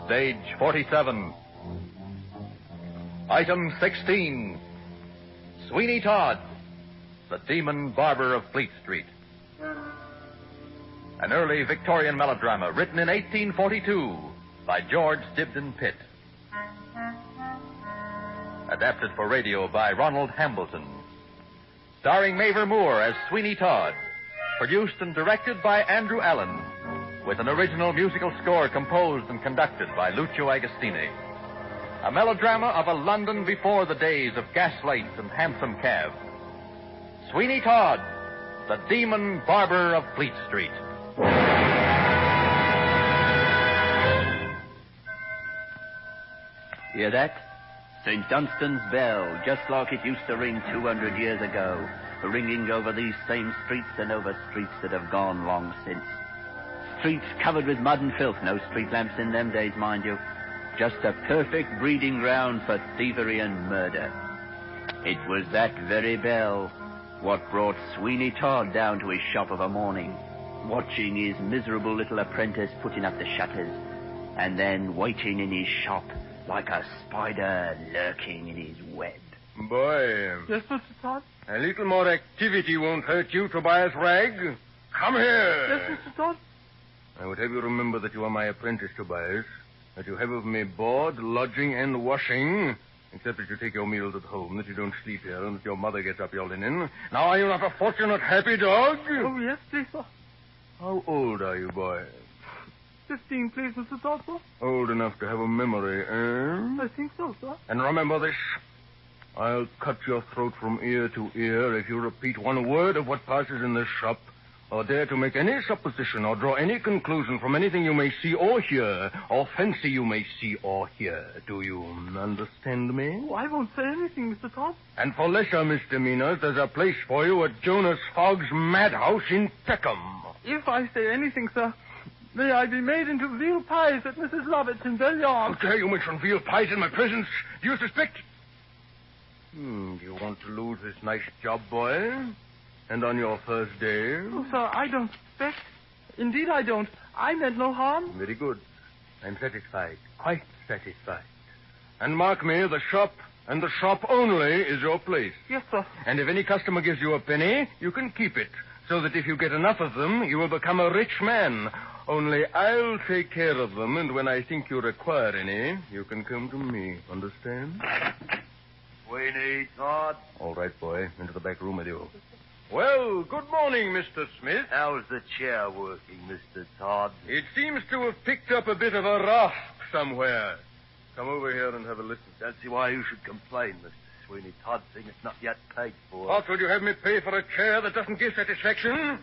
Stage 47. Item 16. Sweeney Todd, the demon barber of Fleet Street. An early Victorian melodrama written in 1842 by George Dibdin Pitt. Adapted for radio by Ronald Hambleton. Starring Mavor Moore as Sweeney Todd. Produced and directed by Andrew Allen. With an original musical score composed and conducted by Lucio Agostini. A melodrama of a London before the days of gaslights and hansom cabs. Sweeney Todd, the demon barber of Fleet Street. Hear that? St. Dunstan's bell, just like it used to ring 200 years ago, ringing over these same streets and over streets that have gone long since. Streets covered with mud and filth, no street lamps in them days, mind you. Just a perfect breeding ground for thievery and murder. It was that very bell what brought Sweeney Todd down to his shop of a morning, watching his miserable little apprentice putting up the shutters, and then waiting in his shop like a spider lurking in his web. Boy. Yes, Mr. Todd? A little more activity won't hurt you, Tobias Ragg. Come here. Yes, Mr. Todd? I would have you remember that you are my apprentice, Tobias. That you have of me board, lodging, and washing. Except that you take your meals at home, that you don't sleep here, and that your mother gets up your linen. Now, are you not a fortunate, happy dog? Oh, yes, please, sir. How old are you, boy? 15, please, Mr. Todd, sir. Old enough to have a memory, eh? I think so, sir. And remember this. I'll cut your throat from ear to ear if you repeat one word of what passes in this shop, or dare to make any supposition or draw any conclusion from anything you may see or hear, or fancy you may see or hear. Do you understand me? Oh, I won't say anything, Mr. Todd. And for lesser misdemeanors, there's a place for you at Jonas Fogg's madhouse in Peckham. If I say anything, sir, may I be made into veal pies at Mrs. Lovett's in Bell Yard. How dare you mention veal pies in my presence? Do you suspect? Do you want to lose this nice job, boy? And on your first day? Oh, sir, I don't suspect. Indeed, I don't. I meant no harm. Very good. I'm satisfied. Quite satisfied. And mark me, the shop, and the shop only, is your place. Yes, sir. And if any customer gives you a penny, you can keep it, so that if you get enough of them, you will become a rich man. Only I'll take care of them, and when I think you require any, you can come to me. Understand? Sweeney, Todd. All right, boy. Into the back room with you. Well, good morning, Mr. Smith. How's the chair working, Mr. Todd? It seems to have picked up a bit of a rasp somewhere. Come over here and have a listen. Don't see why you should complain, Mr. Sweeney Todd, seeing it's not yet paid for. What would you have me pay for a chair that doesn't give satisfaction?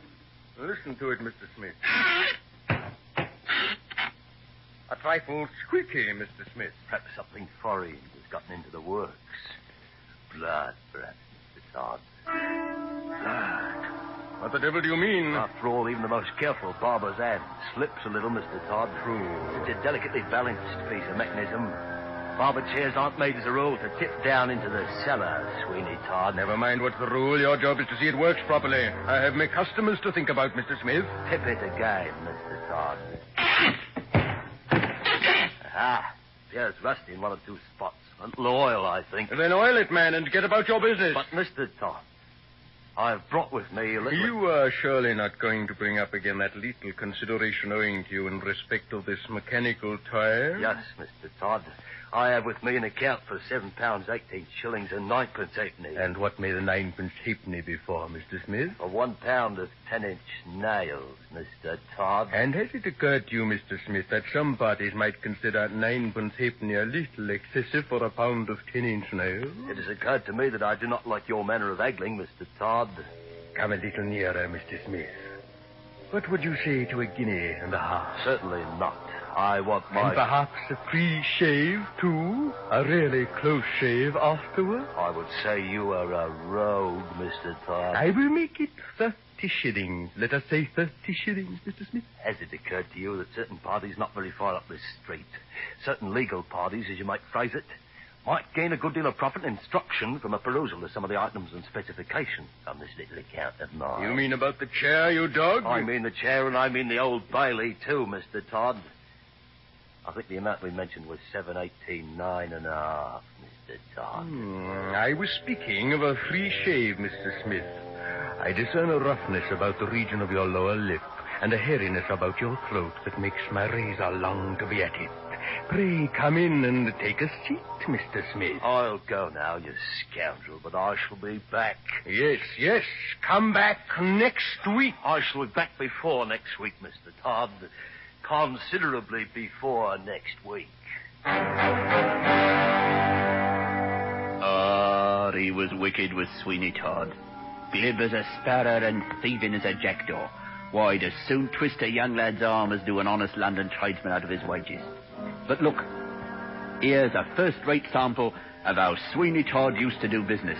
Listen to it, Mr. Smith. A trifle squeaky, Mr. Smith. Perhaps something foreign has gotten into the works. Blood, perhaps, Mr. Todd. Blood. What the devil do you mean? After all, even the most careful barber's hand slips a little, Mr. Todd. True. It's a delicately balanced piece of mechanism. Barber chairs aren't made as a rule to tip down into the cellar, Sweeney Todd. Never mind what's the rule. Your job is to see it works properly. I have my customers to think about, Mr. Smith. Tip it again, Mr. Todd. Aha. There's rusty in one or two spots. A little oil, I think. Then oil it, man, and get about your business. But, Mr. Todd, I've brought with me a little... You are surely not going to bring up again that little consideration owing to you in respect of this mechanical toy? Yes, Mr. Todd. I have with me an account for £7 18 shillings and 9pence halfpenny. And what may the 9pence halfpenny be for, Mr. Smith? For £1 of 10-inch nails, Mr. Todd. And has it occurred to you, Mr. Smith, that some parties might consider 9pence halfpenny a little excessive for a pound of 10-inch nails? It has occurred to me that I do not like your manner of haggling, Mr. Todd. Come a little nearer, Mr. Smith. What would you say to a guinea and a half? Certainly not. I want my... And perhaps a free shave, too? A really close shave afterward? I would say you are a rogue, Mr. Todd. I will make it 30 shillings. Let us say 30 shillings, Mr. Smith. Has it occurred to you that certain parties not very far up this street, certain legal parties, as you might phrase it, might gain a good deal of profit and instruction from a perusal of some of the items and specifications on this little account of mine? You mean about the chair, you dog? I mean the chair, and I mean the old Bailey, too, Mr. Todd. I think the amount we mentioned was 7.18 9.5, Mr. Todd. I was speaking of a free shave, Mr. Smith. I discern a roughness about the region of your lower lip and a hairiness about your throat that makes my razor long to be at it. Pray come in and take a seat, Mr. Smith. I'll go now, you scoundrel, but I shall be back. Yes, yes. Come back next week. I shall be back before next week, Mr. Todd. Considerably before next week. He was wicked, was Sweeney Todd. Glib as a sparrow and thieving as a jackdaw. Why, he'd as soon twist a young lad's arm as do an honest London tradesman out of his wages. But look, here's a first-rate sample of how Sweeney Todd used to do business.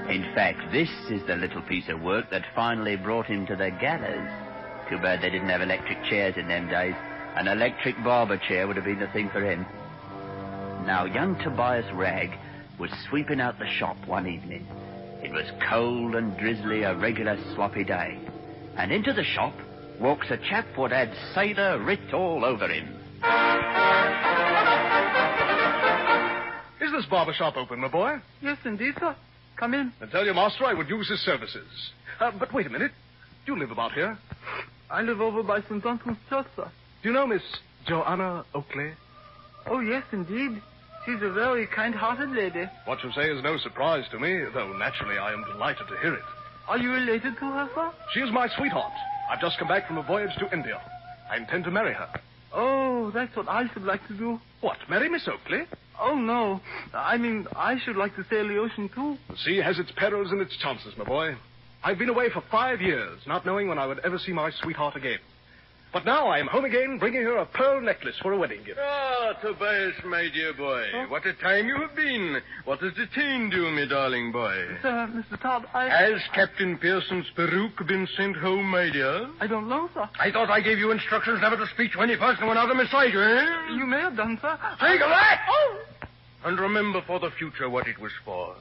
In fact, this is the little piece of work that finally brought him to the gallows. Too bad they didn't have electric chairs in them days. An electric barber chair would have been the thing for him. Now, young Tobias Ragg was sweeping out the shop one evening. It was cold and drizzly, a regular sloppy day. And into the shop walks a chap what had sailor writ all over him. Is this barber shop open, my boy? Yes, indeed, sir. Come in. And tell your master I would use his services. But wait a minute. Do you live about here? I live over by St. Dunstan's Church, sir. Do you know Miss Joanna Oakley? Oh, yes, indeed. She's a very kind-hearted lady. What you say is no surprise to me, though naturally I am delighted to hear it. Are you related to her, sir? She is my sweetheart. I've just come back from a voyage to India. I intend to marry her. Oh, that's what I should like to do. What, marry Miss Oakley? Oh, no. I mean, I should like to sail the ocean, too. The sea has its perils and its chances, my boy. I've been away for 5 years, not knowing when I would ever see my sweetheart again. But now I am home again, bringing her a pearl necklace for a wedding gift. Ah, Tobias, my dear boy. Huh? What a time you have been. What has detained you, my darling boy? Mr. Todd, Has Captain Pearson's peruke been sent home, my dear? I don't know, sir. I thought I gave you instructions never to speak to any person when out of my sight, eh? You may have done, sir. Take that! Oh! And remember for the future what it was for.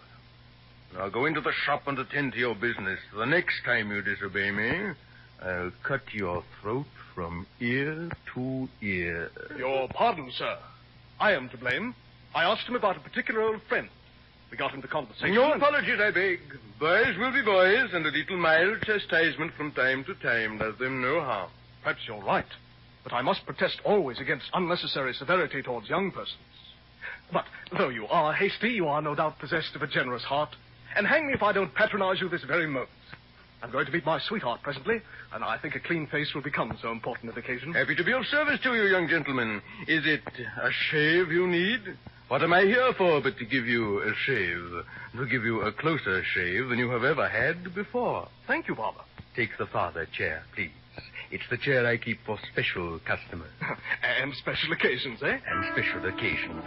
Now go into the shop and attend to your business. The next time you disobey me, I'll cut your throat from ear to ear. Your pardon, sir. I am to blame. I asked him about a particular old friend. We got into conversation. No apologies, I beg. Boys will be boys, and a little mild chastisement from time to time does them no harm. Perhaps you're right. But I must protest always against unnecessary severity towards young persons. But though you are hasty, you are no doubt possessed of a generous heart. And hang me if I don't patronize you this very moment. I'm going to meet my sweetheart presently, and I think a clean face will become so important an occasion. Happy to be of service to you, young gentleman. Is it a shave you need? What am I here for but to give you a shave? To give you a closer shave than you have ever had before. Thank you, Barber. Take the farther chair, please. It's the chair I keep for special customers. And special occasions, eh? And special occasions.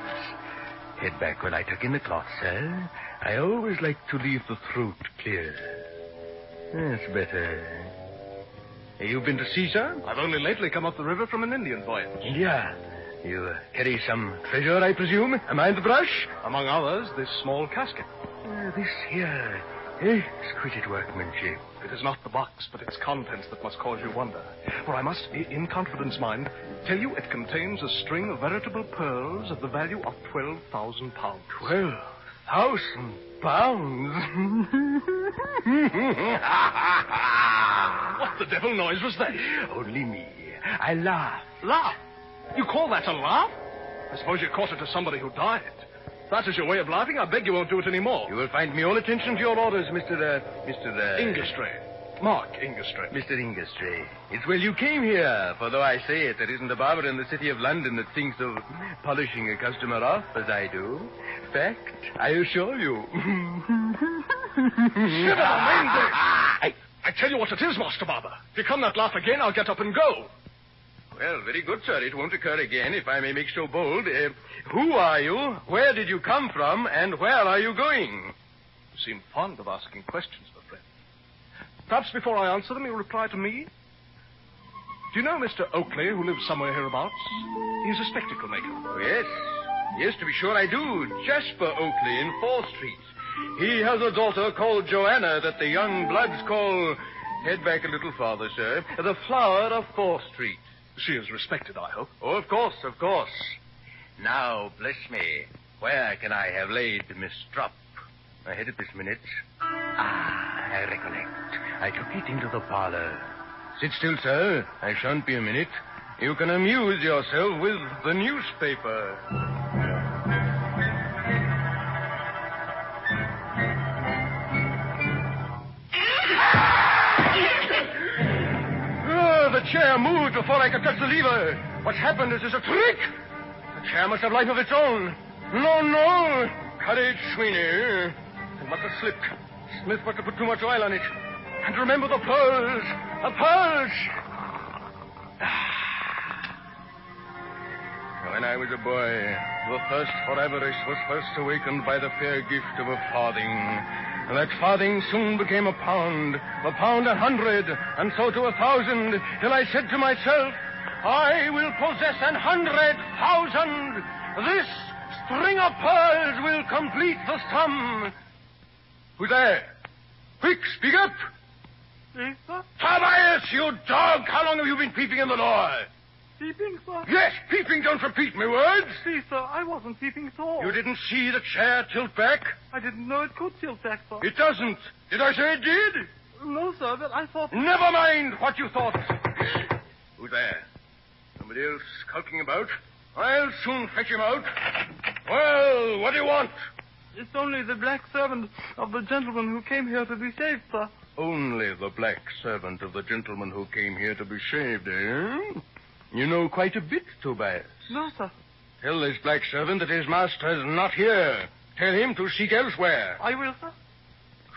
Head back when I tuck in the cloth, sir. I always like to leave the throat clear. That's better. You been to sea, sir? I've only lately come up the river from an Indian voyage. India? You carry some treasure, I presume? Am I the brush? Among others, this small casket. This here. Exquisite workmanship. It is not the box, but its contents that must cause you wonder. For I must, in confidence, mind, tell you it contains a string of veritable pearls of the value of 12,000 pounds. 12,000 pounds? What the devil noise was that? Only me. I laugh. Laugh? You call that a laugh? I suppose you caught it to somebody who died. If that is your way of laughing, I beg you won't do it anymore. You will find me all attention to your orders, Mr. Ingestrey. Mark Ingestrey. Mr. Ingestrey. It's well you came here, for though I say it, there isn't a barber in the city of London that thinks of polishing a customer off as I do. Fact, I assure you. I tell you what it is, Master Barber. If you come that laugh again, I'll get up and go. Well, very good, sir. It won't occur again, if I may make so bold. Who are you? Where did you come from? And where are you going? You seem fond of asking questions, my friend. Perhaps before I answer them, you'll reply to me. Do you know Mr. Oakley, who lives somewhere hereabouts? He's a spectacle maker. Oh, yes. Yes, to be sure I do. Jasper Oakley in 4th Street. He has a daughter called Joanna that the young bloods call... Head back a little farther, sir. The flower of 4th Street. She is respected, I hope. Oh, of course, of course. Now, bless me, where can I have laid Miss Strupp? I had it this minute. I recollect. I took it into the parlor. Sit still, sir. I shan't be a minute. You can amuse yourself with the newspaper. The chair moved before I could touch the lever. What's happened is a trick. The chair must have life of its own. No. Courage, Sweeney. It must have slipped. Smith must have put too much oil on it. And remember the pearls. The pearls. When I was a boy, the thirst for avarice was first awakened by the fair gift of a farthing. And that farthing soon became a pound 100, and so to 1,000, till I said to myself, I will possess 100,000. This string of pearls will complete the sum. Who's there? Quick, speak up. Yes, sir? Tobias, you dog! How long have you been peeping in the door? Peeping, sir? Yes, peeping. Don't repeat me words. See, sir, I wasn't peeping at all. You didn't see the chair tilt back? I didn't know it could tilt back, sir. It doesn't. Did I say it did? No, sir, but I thought... Never mind what you thought. Who's there? Somebody else skulking about? I'll soon fetch him out. Well, what do you want? It's only the black servant of the gentleman who came here to be saved, sir. Only the black servant of the gentleman who came here to be shaved, eh? You know quite a bit, Tobias. No, sir. Tell this black servant that his master is not here. Tell him to seek elsewhere. I will, sir.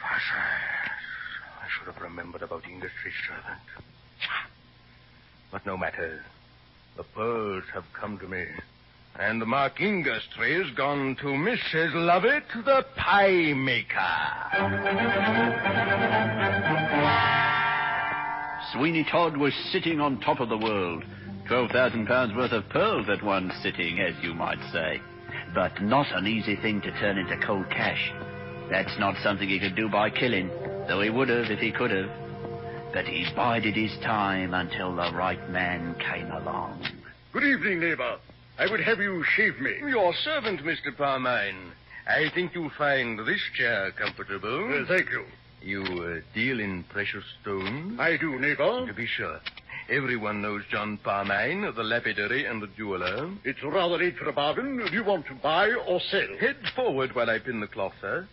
I should have remembered about Ingestrey's servant. But no matter. The pearls have come to me. And Mark Ingestrey has gone to Mrs. Lovett, the pie maker. Sweeney Todd was sitting on top of the world. 12,000 pounds worth of pearls at one sitting, as you might say. But not an easy thing to turn into cold cash. That's not something he could do by killing, though he would have if he could have. But he bided his time until the right man came along. Good evening, neighbor. I would have you shave me. Your servant, Mr. Parmine. I think you'll find this chair comfortable. Thank you. You deal in precious stones? I do, neighbor. To be sure. Everyone knows John Parmine, the lapidary and the jeweler. It's rather late for a bargain. Do you want to buy or sell? Head forward while I pin the cloth, sir.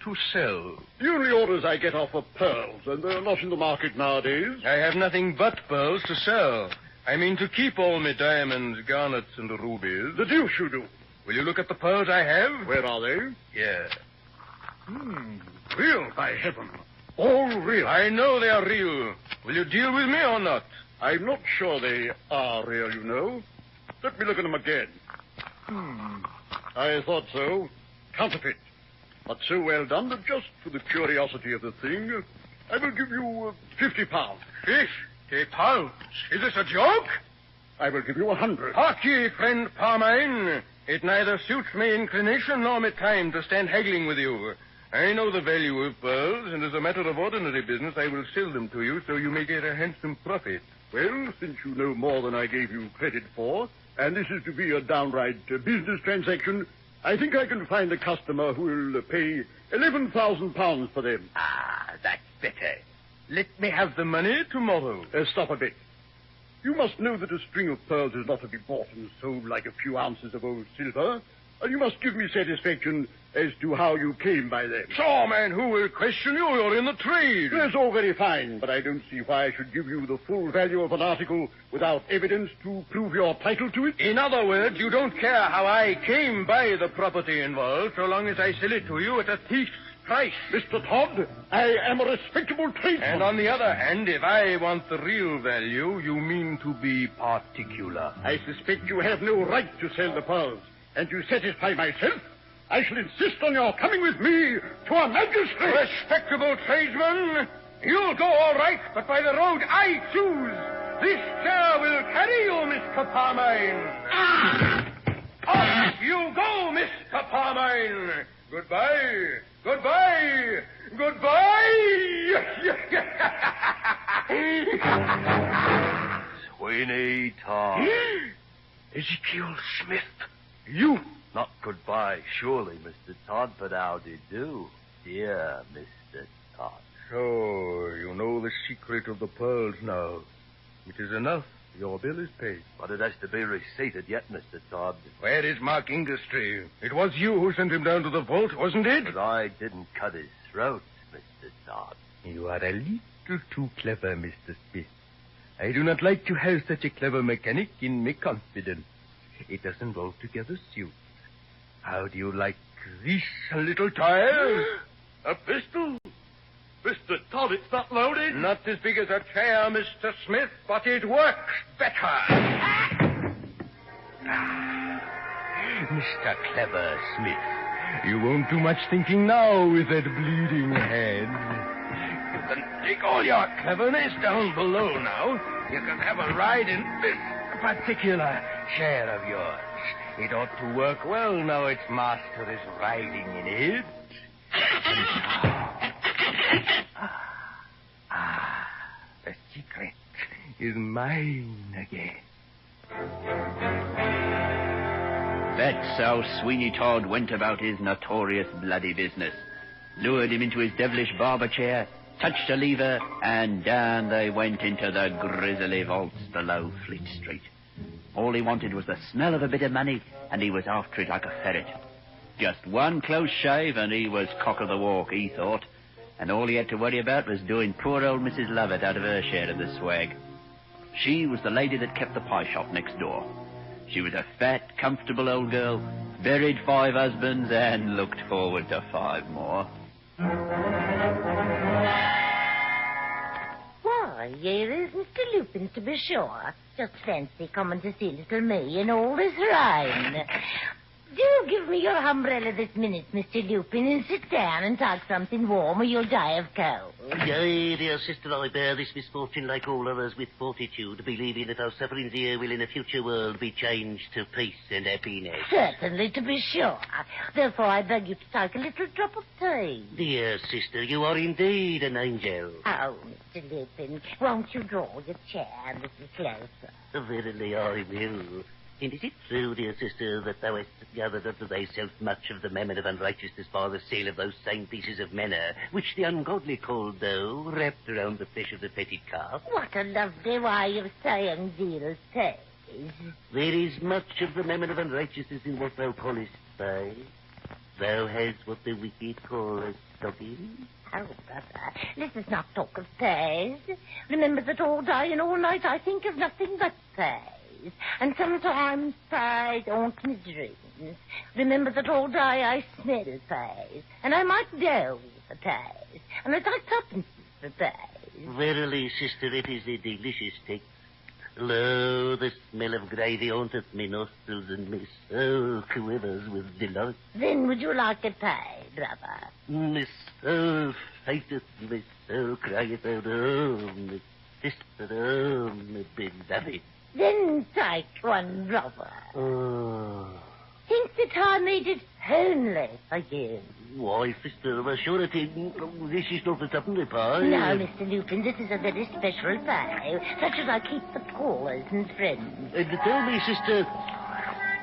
To sell. The only orders I get are for pearls, and they're not in the market nowadays. I have nothing but pearls to sell. I mean to keep all my diamonds, garnets, and rubies. The deuce you do. Will you look at the pearls I have? Where are they? Here. Real, by heaven. All real. I know they are real. Will you deal with me or not? I'm not sure they are real, you know. Let me look at them again. I thought so. Counterfeit. But so well done that just for the curiosity of the thing, I will give you 50 pounds. 50 pounds? Is this a joke? I will give you 100. Hark ye, friend Parmine. It neither suits me inclination nor me time to stand haggling with you. I know the value of pearls, and as a matter of ordinary business, I will sell them to you so you may get a handsome profit. Well, since you know more than I gave you credit for, and this is to be a downright business transaction, I think I can find a customer who will pay £11,000 for them. Ah, that's better. Let me have the money tomorrow. Stop a bit. You must know that a string of pearls is not to be bought and sold like a few ounces of old silver. And you must give me satisfaction as to how you came by them. Sure, man, who will question you? You're in the trade. That's all very fine, but I don't see why I should give you the full value of an article without evidence to prove your title to it. In other words, you don't care how I came by the property involved, so long as I sell it to you at a thief's price. Mr. Todd, I am a respectable tradesman. And on the other hand, if I want the real value, you mean to be particular. I suspect you have no right to sell the pearls. And to satisfy myself, I shall insist on your coming with me to a magistrate. Respectable tradesman, you'll go all right, but by the road I choose. This chair will carry you, Mr. Parmine. Off you go, Mr. Parmine. Goodbye. Goodbye. Goodbye. Sweeney Todd. Ezekiel Smith. You? Not goodbye, surely, Mr. Todd, but how do you do, dear Mr. Todd? So, you know the secret of the pearls now. It is enough. Your bill is paid. But it has to be receipted yet, Mr. Todd. Where is Mark Inglestree? It was you who sent him down to the vault, wasn't it? But I didn't cut his throat, Mr. Todd. You are a little too clever, Mr. Smith. I do not like to have such a clever mechanic in my confidence. It doesn't altogether suit. How do you like this little toy? A pistol? Mr. Todd, it's not loaded. Not as big as a chair, Mr. Smith, but it works better. Mr. Clever Smith, you won't do much thinking now with that bleeding hand. You can take all your cleverness down below now. You can have a ride in this particular chair of yours. It ought to work well now its master is riding in it. The secret is mine again. That's how Sweeney Todd went about his notorious bloody business. Lured him into his devilish barber chair, touched a lever, and down they went into the grisly vaults below Fleet Street. All he wanted was the smell of a bit of money, and he was after it like a ferret. Just one close shave, and he was cock of the walk, he thought. And all he had to worry about was doing poor old Mrs. Lovett out of her share of the swag. She was the lady that kept the pie shop next door. She was a fat, comfortable old girl, buried 5 husbands, and looked forward to 5 more. Why, here is Mr. Lupin, to be sure. Just fancy coming to see little me in all this rain. Do give me your umbrella this minute, Mr. Lupin, and sit down and take something warm or you'll die of cold. Yea, dear sister, I bear this misfortune like all others with fortitude, believing that our sufferings here will in a future world be changed to peace and happiness. Certainly, to be sure. Therefore, I beg you to take a little drop of tea. Dear sister, you are indeed an angel. Oh, Mr. Lupin, won't you draw your chair a little closer? Verily I will. And is it true, dear sister, that thou hast gathered unto thyself much of the mammon of unrighteousness by the sale of those same pieces of manna, which the ungodly call dough, wrapped around the flesh of the fatted calf? What a lovely way of saying these things. There is much of the mammon of unrighteousness in what thou callest thy. Thou hast what the wicked call a stocking. Oh, brother, let us not talk of pies. Remember that all day and all night I think of nothing but pies. And sometimes pies haunt my dreams. Lupin. Remember that all day I smell pies, and I might dough for pies, and I'd like tuppence for pies. Verily, sister, it is a delicious taste. Lo, the smell of gravy haunteth me nostrils, and my soul quivers with delight. Then would you like a pie, brother? My soul fighteth, my soul crieth out, oh, my sister, oh, my beloved. Then take one, brother. Oh. Think that I made it only for you. Why, sister, of a surety, this is not a twopenny pie. No, Mr. Lupin, this is a very special pie, such as I keep for callers and friends. And tell me, sister,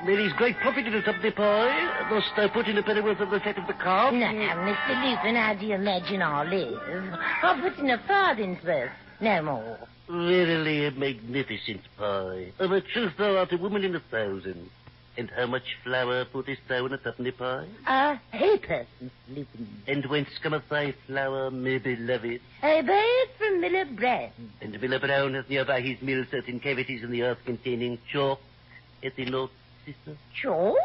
there is great profit in a twopenny pie. Must I put in a pennyworth of the fat of the calf? No, Mr. Lupin, how do you imagine I live? I'll put in a farthing's worth, no more. Verily a magnificent pie. Of a truth, thou art a woman in 1,000. And how much flour puttest thou in a twopenny pie? A halfpenny, Mr. Lupin. And whence cometh thy flour, my beloved? I buy it from Miller Brown. And Miller Brown hath nearby his mill certain cavities in the earth containing chalk at the north, sister? Chalk?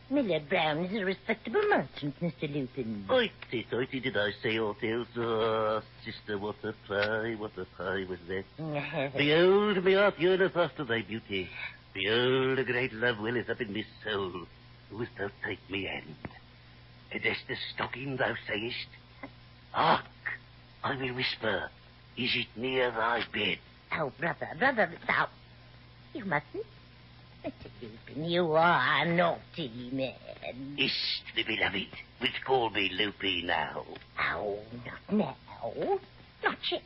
Miller Brown is a respectable merchant, Mr. Lupin. Hoity, did I say aught else? Oh, sister, what a pie was that? Behold, my heart yearneth after thy beauty. Behold, a great love welleth up in my soul. Wouldst thou take me hand? And as the stocking thou sayest, hark, I will whisper, is it near thy bed? Oh, brother, now, you mustn't. Mr. Lupin, you are a naughty man. Ist, the beloved, which call me Loopy now. Oh, not now. Not yet.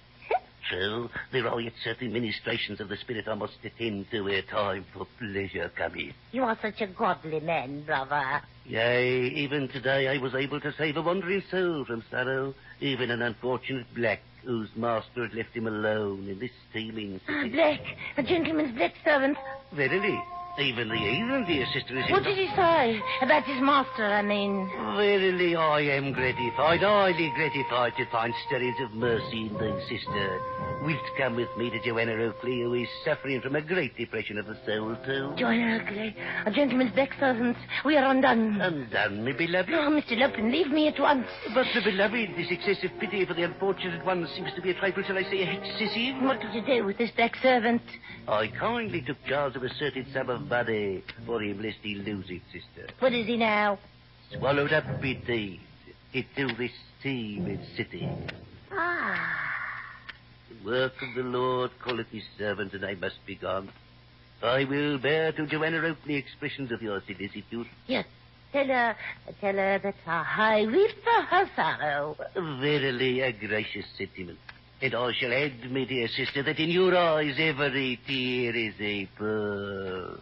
True, there are yet certain ministrations of the spirit I must attend to ere time for pleasure cometh. You are such a godly man, brother. Yea, even today I was able to save a wandering soul from sorrow, even an unfortunate black whose master had left him alone in this steaming city. Black, a gentleman's black servant. Verily, even the heathen, dear sister, is... What did he say? About his master, I mean. Verily, I am gratified, highly gratified to find stirrings of mercy in thy sister. Wilt come with me to Joanna Oakley, who is suffering from a great depression of the soul, too? Joanna Oakley, a gentleman's black servant. We are undone. Undone, my beloved? Oh, Mr. Lupin, leave me at once. But, the beloved, this excessive pity for the unfortunate one seems to be a trifle, shall I say, excessive. What did you do with this black servant? I kindly took charge of a certain sum of money for him, lest he lose it, sister. What is he now? Swallowed up with thieves into this teeming city. Ah. The work of the Lord calleth his servant, and I must be gone. I will bear to Joanna Oakley expressions of your solicitude. Yes. Tell her that I weep for her sorrow. Verily a gracious sentiment. And I shall add, my dear sister, that in your eyes every tear is a pearl.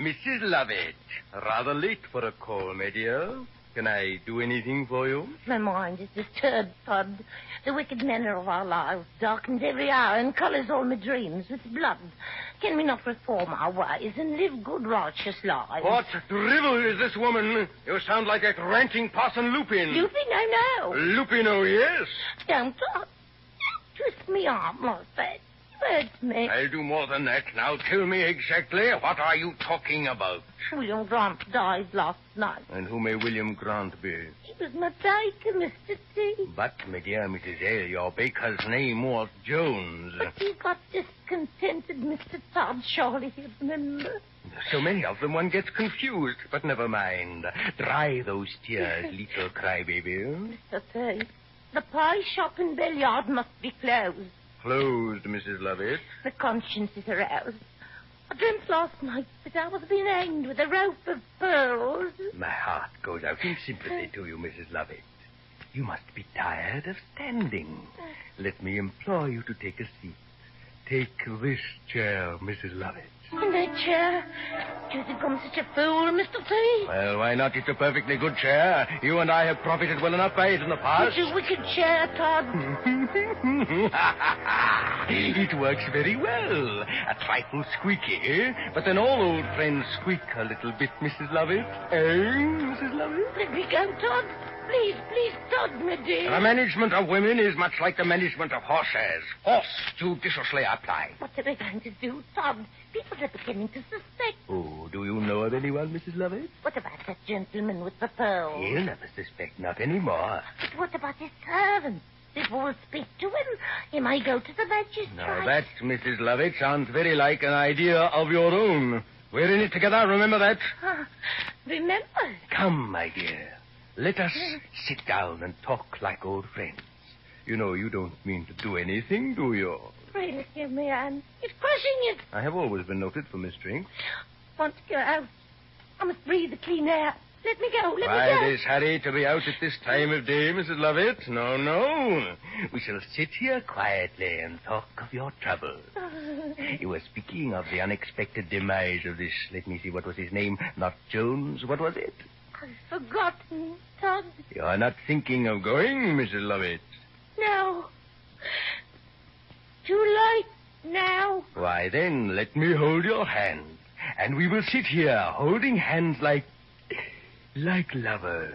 Mrs. Lovett. Rather late for a call, my dear. Can I do anything for you? My mind is disturbed, Todd. The wicked manner of our lives darkens every hour and colors all my dreams with blood. Can we not reform our ways and live good, righteous lives? What drivel is this woman? You sound like that ranting Parson Lupin. Lupin? Oh, no. Lupin, oh, yes. Don't twist me arm like that. Hurts me. I'll do more than that. Now tell me exactly, what are you talking about? William Grant died last night. And who may William Grant be? He was my baker, Mr. T. But, my dear Mrs. L., your baker's name was Jones. But he got discontented, Mr. Todd. Surely he'd remember. So many of them, one gets confused. But never mind. Dry those tears, little crybaby. Mr. T, the pie shop and billiard must be closed. Closed, Mrs. Lovett. The conscience is aroused. I dreamt last night that I was being hanged with a rope of pearls. My heart goes out in sympathy to you, Mrs. Lovett. You must be tired of standing. Let me implore you to take a seat. Take this chair, Mrs. Lovett. In that chair? Do you think I'm such a fool, Mr. T? Well, why not? It's a perfectly good chair. You and I have profited well enough by it in the past. It's a wicked chair, Todd. It works very well. A trifle squeaky, but then all old friends squeak a little bit, Mrs. Lovett. Eh, Mrs. Lovett? Let me go, Todd. Please, Todd, my dear. The management of women is much like the management of horses. Force judiciously applied. What are we going to do, Todd? People are beginning to suspect. Oh, do you know of anyone, Mrs. Lovett? What about that gentleman with the pearl? He'll never suspect not anymore. But what about his servant? People will speak to him. He may go to the magistrate. Now, that, Mrs. Lovett, sounds very like an idea of your own. We're in it together, remember that? Remember? Come, my dear. Let us sit down and talk like old friends. You know, you don't mean to do anything, do you? Pray, give me hand. It's crushing it. I have always been noted for mystery. Want to go out. I must breathe the clean air. Let me go. Why this hurry to be out at this time of day, Mrs. Lovett? No, no. We shall sit here quietly and talk of your troubles. You were speaking of the unexpected demise of this, let me see, what was his name? Not Jones, what was it? I've forgotten, Todd. You're not thinking of going, Mrs. Lovett? No. Too late now. Why, then, let me hold your hand. And we will sit here holding hands like lovers.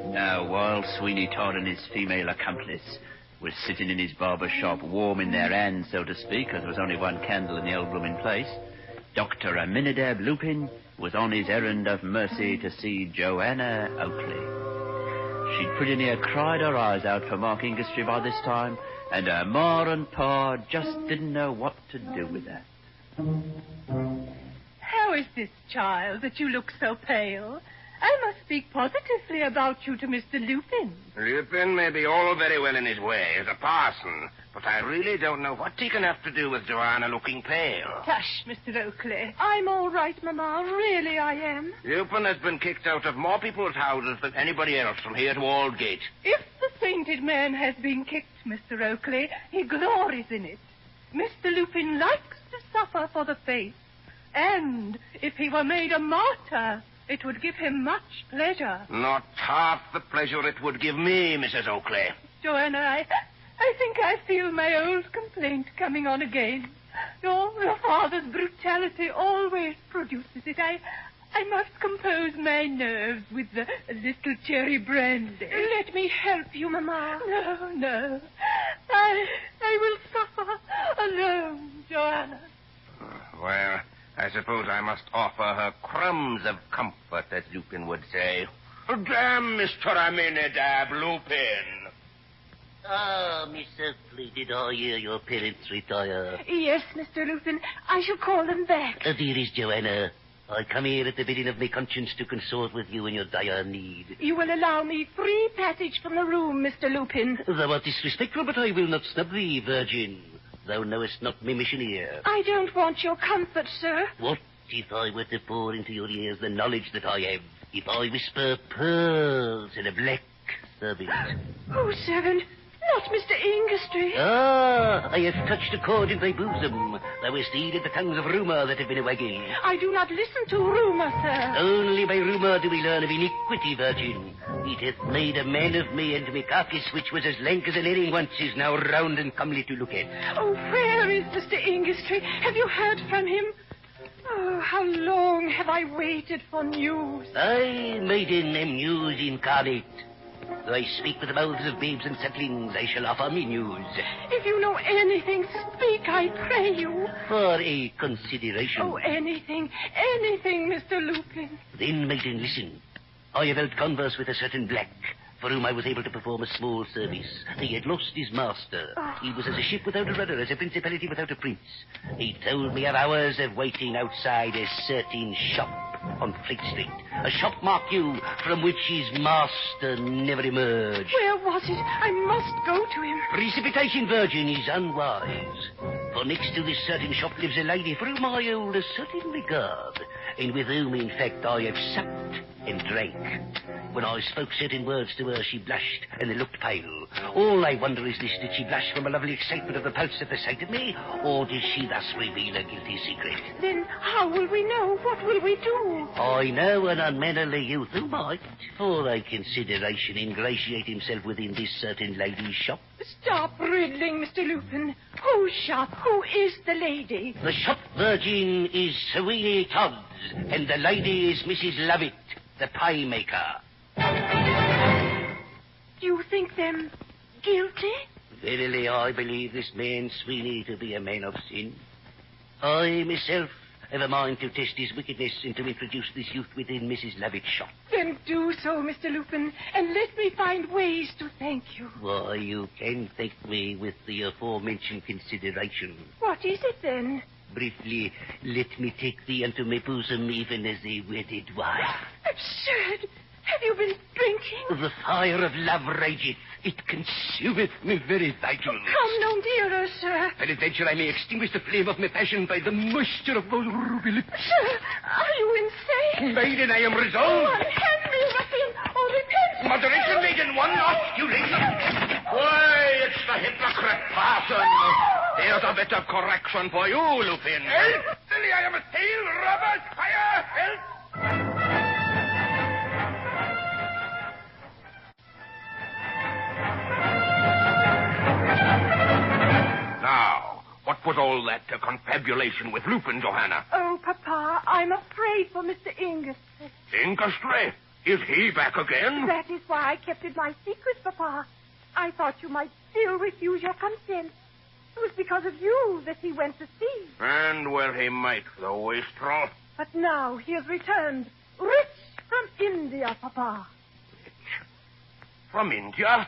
Now, while Sweeney Todd and his female accomplice were sitting in his barber shop, warming their hands, so to speak, as there was only one candle in the old blooming place, Dr. Aminadab Lupin was on his errand of mercy to see Joanna Oakley. She'd pretty near cried her eyes out for Mark Inglesby by this time, and her ma and pa just didn't know what to do with her. How is this, child, that you look so pale? I must speak positively about you to Mr. Lupin. Lupin may be all very well in his way as a parson, but I really don't know what he can have to do with Joanna looking pale. Tush, Mr. Oakley. I'm all right, Mamma. Really, I am. Lupin has been kicked out of more people's houses than anybody else from here to Aldgate. If the sainted man has been kicked, Mr. Oakley, he glories in it. Mr. Lupin likes to suffer for the faith. And if he were made a martyr, it would give him much pleasure. Not half the pleasure it would give me, Mrs. Oakley. Joanna, I think I feel my old complaint coming on again. Your father's brutality always produces it. I must compose my nerves with a little cherry brandy. Let me help you, Mamma. No. I will suffer alone, Joanna. Well, I suppose I must offer her crumbs of comfort, as Lupin would say. Damn Mr. Aminadab Lupin. Ah, Miss Oakley, did I hear your parents retire? Yes, Mr. Lupin. I shall call them back. Dearest Joanna, I come here at the bidding of my conscience to consort with you in your dire need. You will allow me free passage from the room, Mr. Lupin. Thou art disrespectful, but I will not snub thee, virgin. Thou knowest not me mission here. I don't want your comfort, sir. What if I were to pour into your ears the knowledge that I have? If I whisper pearls in a black servant? Oh, servant, not Mr. Inglesby. Ah, I have touched a chord in thy bosom. Thou hast heeded the tongues of rumour that have been a-wagging. I do not listen to rumour, sir. Only by rumour do we learn of iniquity, virgin. It hath made a man of me, and my carcass, which was as lank as an herring once, is now round and comely to look at. Oh, where is Mr. Inglesby? Have you heard from him? Oh, how long have I waited for news? I, maiden, am news incarnate. Though I speak with the mouths of babes and sucklings, I shall offer me news. If you know anything, speak, I pray you. For a consideration. Oh, anything, Mr. Lupin. Then, maiden, listen. I have held converse with a certain black, for whom I was able to perform a small service. He had lost his master. He was as a ship without a rudder, as a principality without a prince. He told me of hours of waiting outside a certain shop on Fleet Street. A shop, mark you, from which his master never emerged. Where was it? I must go to him. Precipitation, virgin, is unwise. For next to this certain shop lives a lady for whom I hold a certain regard, and with whom, in fact, I have supped and drank. When I spoke certain words to her, she blushed and looked pale. All I wonder is this: did she blush from a lovely excitement of the pulse at the sight of me, or did she thus reveal a guilty secret? Then how will we know? What will we do? I know an unmannerly youth who might, for thy consideration, ingratiate himself within this certain lady's shop. Stop riddling, Mr. Lupin. Whose shop? Who is the lady? The shop, virgin, is Sweeney Todd's, and the lady is Mrs. Lovett, the pie maker. Do you think them guilty? Verily, I believe this man Sweeney to be a man of sin. I myself have a mind to test his wickedness and to introduce this youth within Mrs. Lovett's shop. Then do so, Mr. Lupin, and let me find ways to thank you. Why, you can thank me with the aforementioned consideration. What is it, then? Briefly, let me take thee unto my bosom even as a wedded wife. Absurd! Have you been drinking? The fire of love rageth. It consumeth me very vitals. Come no nearer, sir. Peradventure I may extinguish the flame of my passion by the moisture of those ruby lips. Sir, are you insane? Maiden, I am resolved. Unhand me, ruffian, or repent. Moderation, maiden, one not, you lady. Why, it's the hypocrite parson. There's a bit of correction for you, Lupin. Help! Silly, I am a tail, Robert. Fire! Help! Now, what was all that confabulation with Lupin, Johanna? Oh, Papa, I'm afraid for Mr. Ingerstry. Ingerstry? Is he back again? That is why I kept it my secret, Papa. I thought you might still refuse your consent. It was because of you that he went to sea. And well he might, the wastrel. But now he has returned, rich from India, Papa. From India?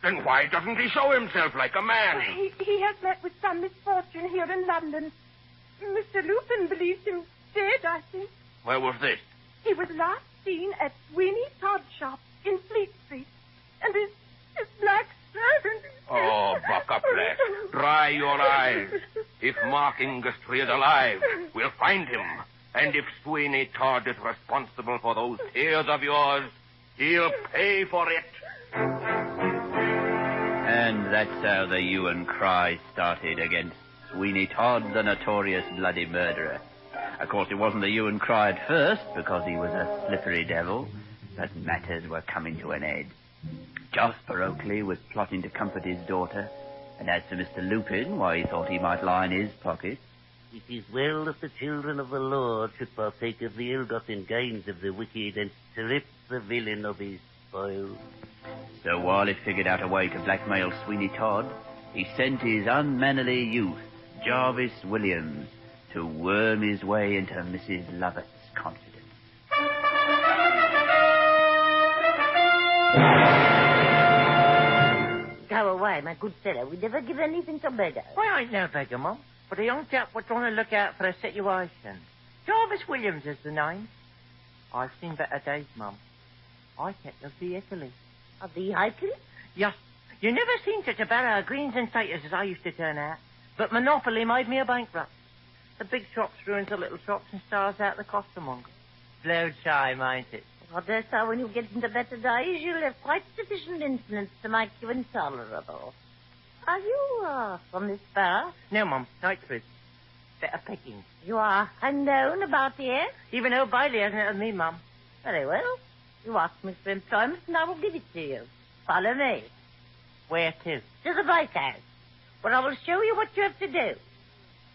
Then why doesn't he show himself like a man? He has met with some misfortune here in London. Mr. Lupin believes him dead, I think. Where was this? He was last seen at Sweeney Todd's shop in Fleet Street. And his black servant... Oh, Buck-up, lad. Dry your eyes. If Mark Ingerstry is alive, we'll find him. And if Sweeney Todd is responsible for those tears of yours, he'll pay for it. And that's how the hue and cry started against Sweeney Todd, the notorious bloody murderer. Of course, it wasn't the hue and cry at first, because he was a slippery devil, but matters were coming to an end. Jasper Oakley was plotting to comfort his daughter, and as to Mr. Lupin, why, he thought he might lie in his pocket. It is well that the children of the Lord should partake of the ill-gotten gains of the wicked and strip the villain of his spoil. So while he figured out a way to blackmail Sweeney Todd, he sent his unmannerly youth, Jarvis Williams, to worm his way into Mrs. Lovett's confidence. Go away, my good fellow. We never give anything to beggars. Well, I ain't no beggar, Mum, but a young chap was trying to look out for a situation. Jarvis Williams is the name. I've seen better days, Mum. I kept of the Italy. Of the Italy? Yes. You never seen such a barrow of greens and taters as I used to turn out. But monopoly made me a bankrupt. The big shops ruins the little shops and stars out the costermonger. Blowed time, ain't it? I dare say when you get into better days, you'll have quite sufficient influence to make you intolerable. Are you, from this barrow? No, Mum. Knightsbridge. Better picking. You are unknown about here? Even old Bailey hasn't it with me, Mum. Very well. You ask me for employment, and I will give it to you. Follow me. Where to? To the bakehouse, where I will show you what you have to do.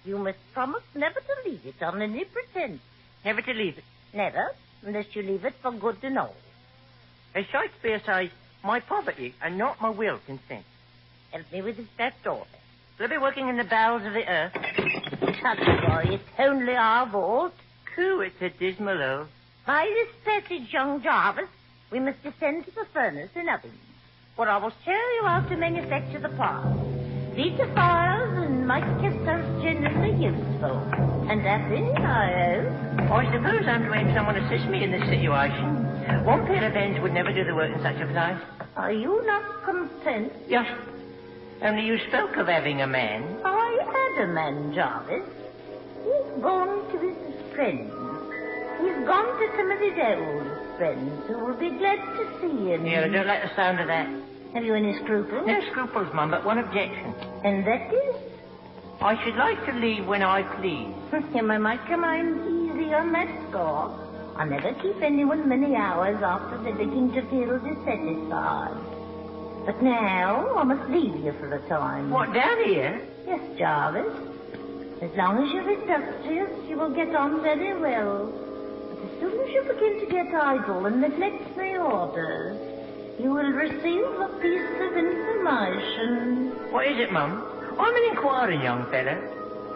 You must promise never to leave it on any pretense. Never to leave it? Never, unless you leave it for good and all. As Shakespeare says, my poverty and not my will consent. Help me with this back door. They'll be working in the bowels of the earth. Shut the door, it's only our vault. Coo, it's a dismal old. By this passage, young Jarvis, we must descend to the furnace and ovens, where I will show you how to manufacture the parts. Feed the fires and make yourself generally useful. And that's it, I hope. I suppose I'm to have someone assist me in this situation. One pair of hands would never do the work in such a place. Are you not content? Yes. Only you spoke of having a man. I had a man, Jarvis. He's gone to his friends. He's gone to some of his old friends who will be glad to see him. Yeah, I don't like the sound of that. Have you any scruples? No scruples, Mum, but one objection. And that is? I should like to leave when I please. You may make your mind easy on that score. I never keep anyone many hours after they begin to feel dissatisfied. But now I must leave you for a time. What, down here? Yes, Jarvis. As long as you're industrious, you will get on very well. But As soon as you begin to get idle and neglect my orders, you will receive a piece of information. What is it, Mum? I'm an inquiring young fellow.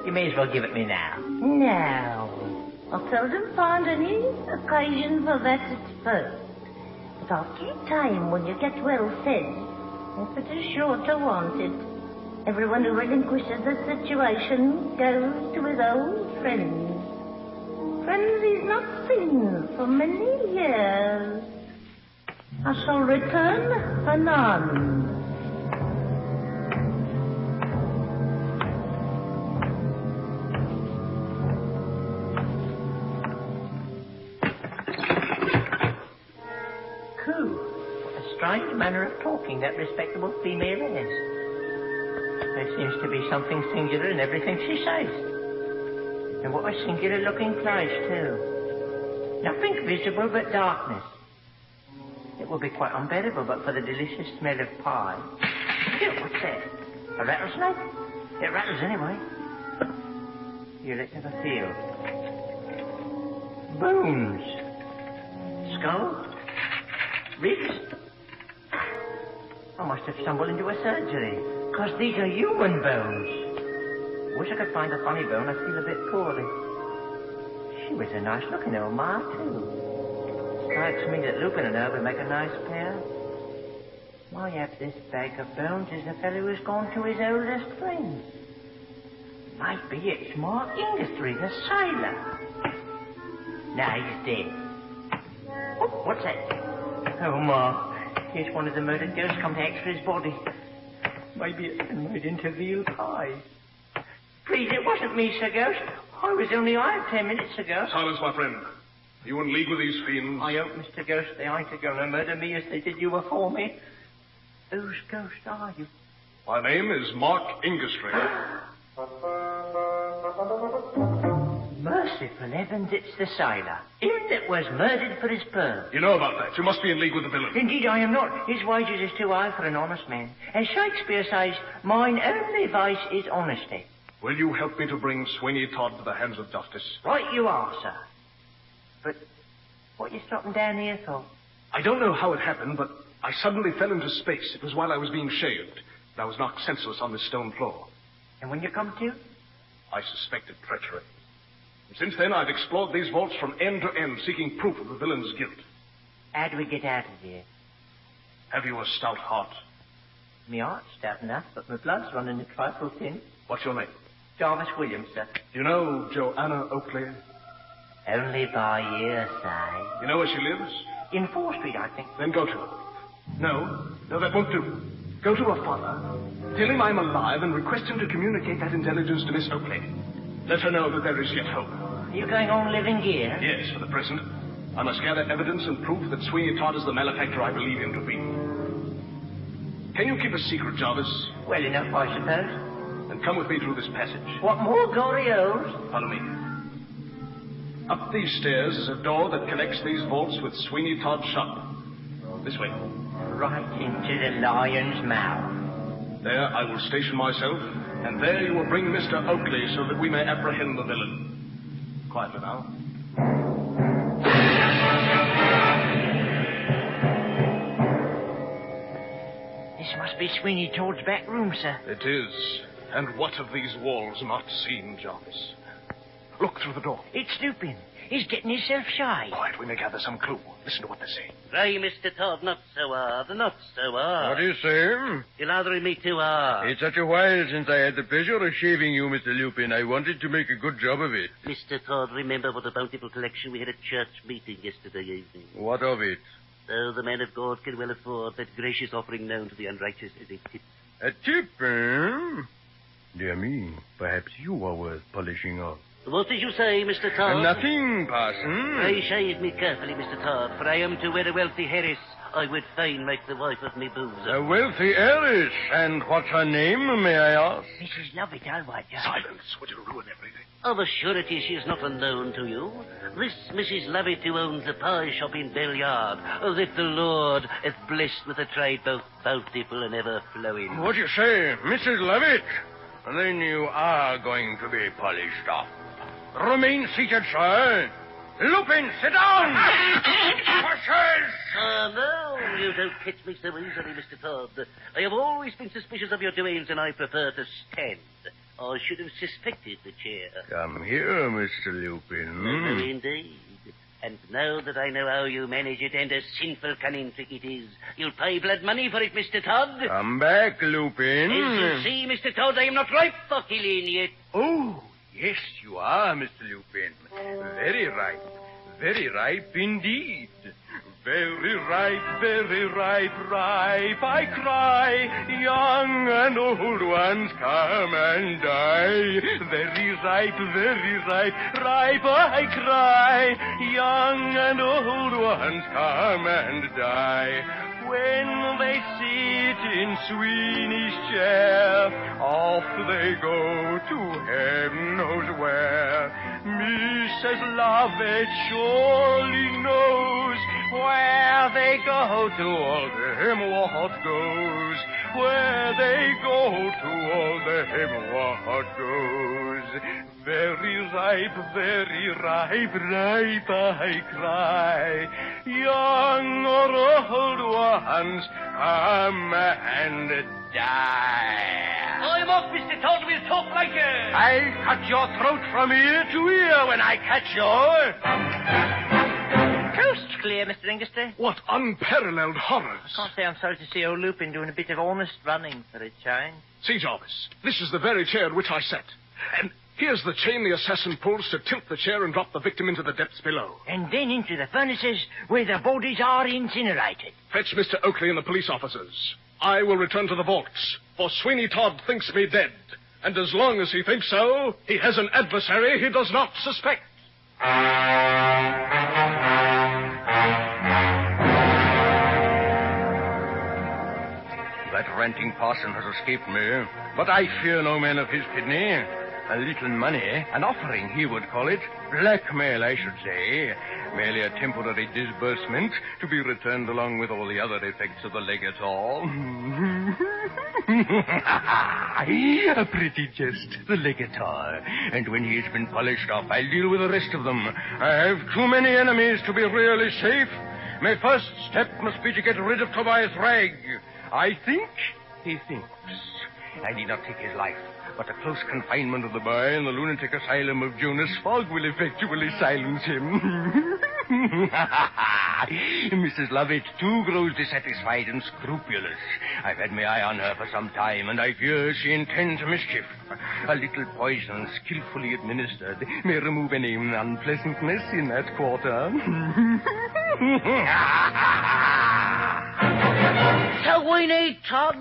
You may as well give it me now. Now, I'll seldom find any occasion for that at first. But I'll keep time when you get well fed. If it is sure to want it. Everyone who relinquishes the situation goes to his old friends. Friends he's not seen for many years. I shall return for none. Strange manner of talking that respectable female has. There seems to be something singular in everything she says. And what a singular-looking place, too. Nothing visible but darkness. It would be quite unbearable but for the delicious smell of pie. Ew, what's that? A rattlesnake? It rattles anyway. Here, let's have a feel. Bones. Skull. Ribs. I must have stumbled into a surgery, because these are human bones. Wish I could find a funny bone. I feel a bit poorly. She was a nice-looking old ma, too. Strikes me that Lupin and her would make a nice pair. Why have this bag of bones is the fellow who's gone to his oldest friend. Might be it's Mark Ingestree, the sailor. Now he's dead. Oh, what's that? Oh, Ma. Here's one of the murdered ghosts come to ask for his body. Maybe it's been made into veal pie. Please, it wasn't me, Sir Ghost. I was only hired 10 minutes ago. Silence, my friend. Are you in league with these fiends? I hope, Mr. Ghost, they ain't going to murder me as they did you before me. Whose ghost are you? My name is Mark Ingestree. Merciful heavens, it's the sailor. Him that was murdered for his pearl. You know about that. You must be in league with the villain. Indeed, I am not. His wages is too high for an honest man. As Shakespeare says, mine only vice is honesty. Will you help me to bring Sweeney Todd to the hands of justice? Right you are, sir. But what are you stopping down here for? I don't know how it happened, but I suddenly fell into space. It was while I was being shaved. I was knocked senseless on this stone floor. And when you come to? I suspected treachery. And since then, I've explored these vaults from end to end, seeking proof of the villain's guilt. How do we get out of here? Have you a stout heart? Me heart's stout enough, but my blood's running a trifle thin. What's your name? Jarvis Williams, sir. Do you know Joanna Oakley? Only by hearsay. You know where she lives? In 4th Street, I think. Then go to her. No, that won't do. Go to her father, tell him I'm alive, and request him to communicate that intelligence to Miss Oakley. Let her know that there is yet hope. Are you going on living here? Yes, for the present. I must gather evidence and proof that Sweeney Todd is the malefactor I believe him to be. Can you keep a secret, Jarvis? Well enough, I suppose. Then come with me through this passage. What more glory holes? Follow me. Up these stairs is a door that connects these vaults with Sweeney Todd's shop. This way. Right into the lion's mouth. There I will station myself, and there you will bring Mr. Oakley so that we may apprehend the villain. Quietly now. This must be Sweeney Todd's back room, sir. It is. And what of these walls not seen, Jarvis? Look through the door. It's Lupin. He's getting himself shy. Quiet, we may gather some clue. Listen to what they say. Pray, Mr. Todd, not so hard, not so hard. What do you say? You're lathering me too hard. It's such a while since I had the pleasure of shaving you, Mr. Lupin. I wanted to make a good job of it. Mr. Todd, remember what a bountiful collection we had at church meeting yesterday evening. What of it? So the man of God can well afford that gracious offering known to the unrighteous as a tip. A tip, eh? Dear me, perhaps you are worth polishing off. What did you say, Mr. Todd? Nothing, Parson. Pray shave me carefully, Mr. Todd, for I am to wed a wealthy heiress. I would fain make the wife of me bosom. A wealthy heiress? And what's her name, may I ask? Mrs. Lovett, I'll watch her. Silence, would you ruin everything? Of a surety she is not unknown to you. This Mrs. Lovett who owns a pie shop in Bell Yard, that the Lord hath blessed with a trade both bountiful and ever-flowing. What do you say, Mrs. Lovett? Then you are going to be polished off. Remain seated, sir. Lupin, sit down! Horses! No, you don't catch me so easily, Mr. Todd. I have always been suspicious of your doings, and I prefer to stand. I should have suspected the chair. Come here, Mr. Lupin. No, indeed. And now that I know how you manage it and a sinful cunning trick it is, you'll pay blood money for it, Mr. Todd. Come back, Lupin. As you see, Mr. Todd, I am not ripe for killing yet. Oh, yes, you are, Mr. Lupin. Very ripe. Very ripe indeed. Very ripe, ripe, I cry. Young and old ones come and die. Very ripe, ripe, I cry. Young and old ones come and die. When they sit in Sweeney's chair, off they go to heaven knows where. Mrs. Lovett surely knows where they go to all them what goes. Where they go to all them what goes. Very ripe, ripe, I cry. Young or old ones come and die. I'm off, Mr. Todd. We'll talk later. I'll cut your throat from ear to ear when I catch you. Coast clear, Mr. Ingesty. What unparalleled horrors. I can't say I'm sorry to see old Lupin doing a bit of honest running for a change. See, Jarvis, this is the very chair in which I sat. And here's the chain the assassin pulls to tilt the chair and drop the victim into the depths below. And then into the furnaces where the bodies are incinerated. Fetch Mr. Oakley and the police officers. I will return to the vaults, for Sweeney Todd thinks me dead. And as long as he thinks so, he has an adversary he does not suspect. That ranting parson has escaped me, but I fear no man of his kidney. A little money, an offering he would call it, blackmail I should say, merely a temporary disbursement to be returned along with all the other effects of the legator. A pretty jest, the legator. And when he has been polished off, I'll deal with the rest of them. I have too many enemies to be really safe. My first step must be to get rid of Tobias Ragg. I think he thinks. I need not take his life, but a close confinement of the boy in the lunatic asylum of Jonas Fogg will effectually silence him. Mrs. Lovett, too, grows dissatisfied and scrupulous. I've had my eye on her for some time, and I fear she intends mischief. A little poison, skillfully administered, may remove any unpleasantness in that quarter. Sweeney Todd.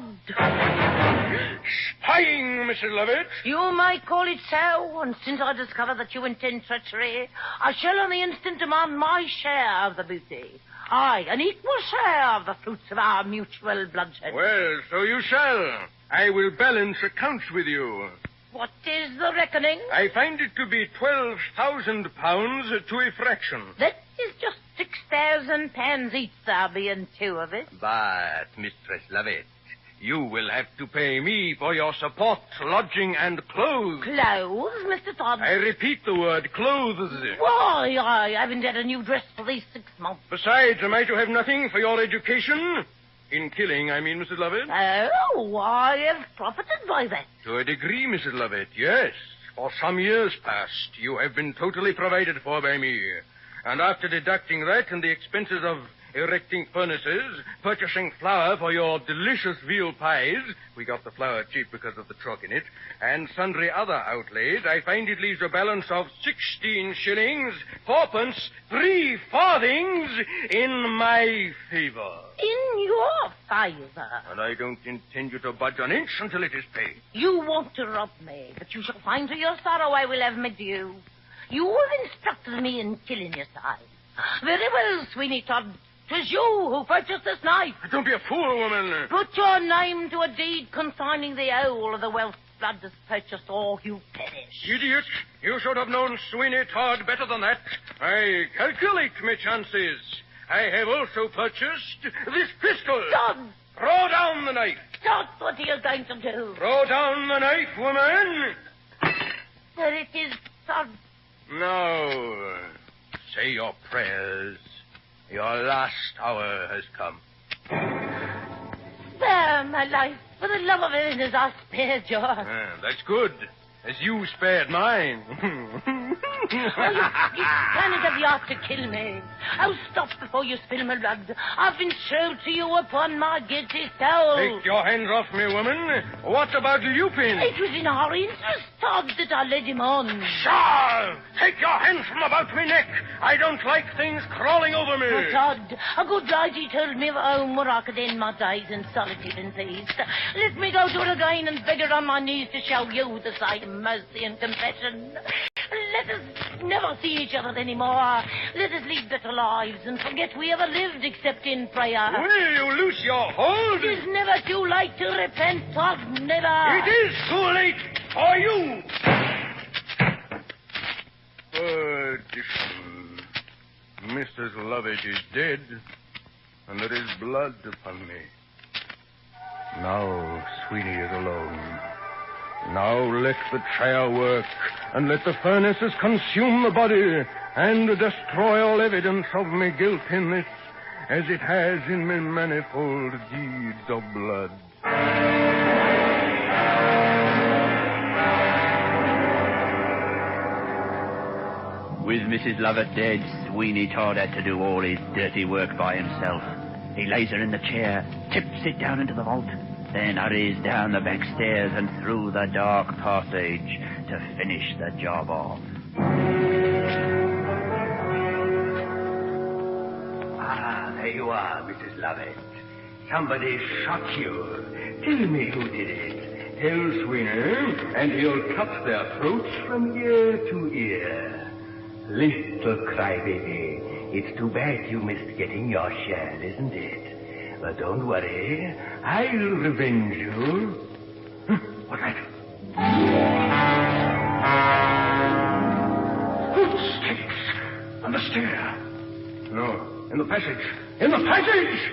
Spying, Mrs. Lovett. You might call it so, and since I discover that you intend treachery, I shall on the instant demand my share of the booty. Aye, an equal share of the fruits of our mutual bloodshed. Well, so you shall. I will balance accounts with you. What is the reckoning? I find it to be £12,000 to a fraction. That is just £6,000 each, there being two of it. But, Mistress Lovett, you will have to pay me for your support, lodging, and clothes. Clothes, Mr. Todd? I repeat the word, clothes. Why, I haven't had a new dress for these 6 months. Besides, am I to have nothing for your education? In killing, I mean, Mrs. Lovett. Oh, I have profited by that. To a degree, Mrs. Lovett, yes. For some years past, you have been totally provided for by me. And after deducting that and the expenses of erecting furnaces, purchasing flour for your delicious veal pies, we got the flour cheap because of the chalk in it, and sundry other outlays, I find it leaves a balance of 16 shillings, 4pence, 3 farthings in my favor. In your favor? And I don't intend you to budge an inch until it is paid. You want to rob me, but you shall find to your sorrow I will have met you. You have instructed me in killing your side. Very well, Sweeney Todd. 'Tis you who purchased this knife. Don't be a fool, woman. Put your name to a deed consigning the whole of the wealth blood has purchased, or you perish. Idiot! You should have known Sweeney Todd better than that. I calculate my chances. I have also purchased this pistol. Todd! Throw down the knife. Todd, what are you going to do? Throw down the knife, woman. There it is, Todd. No. say your prayers. Your last hour has come. Spare my life. For the love of heaven, I spared yours. That's good. As you spared mine. You planet of the art to kill me. Oh, stop before you spill my blood. I've been true to you upon my guilty soul. Take your hands off me, woman. What about Lupin? It was in our interest, Todd, that I led him on. Charles! Take your hands from about me neck. I don't like things crawling over me. Oh, Todd, a good lady told me of a home where I could end my days in solitude and peace. Let me go to her again and beg her on my knees to show you the same mercy and compassion. Let us never see each other anymore. Let us lead better lives and forget we ever lived except in prayer. Will you loose your hold? It is never too late to repent, Todd, never. It is too late for you. Perdition. Mrs. Lovett is dead, and there is blood upon me. Now Sweeney is alone. Now let the trial work, and let the furnaces consume the body, and destroy all evidence of me guilt in this, as it has in me manifold deeds of blood. With Mrs. Lovett dead, Sweeney Todd had to do all his dirty work by himself. He lays her in the chair, tips it down into the vault, then hurries down the back stairs and through the dark passage to finish the job off. Ah, there you are, Mrs. Lovett. Somebody shot you. Tell me who did it. Tell Sweeney, and he'll cut their throats from ear to ear. Little crybaby, it's too bad you missed getting your share, isn't it? But don't worry, I'll revenge you. What's that? Footsteps on the stair. No, in the passage. In the passage!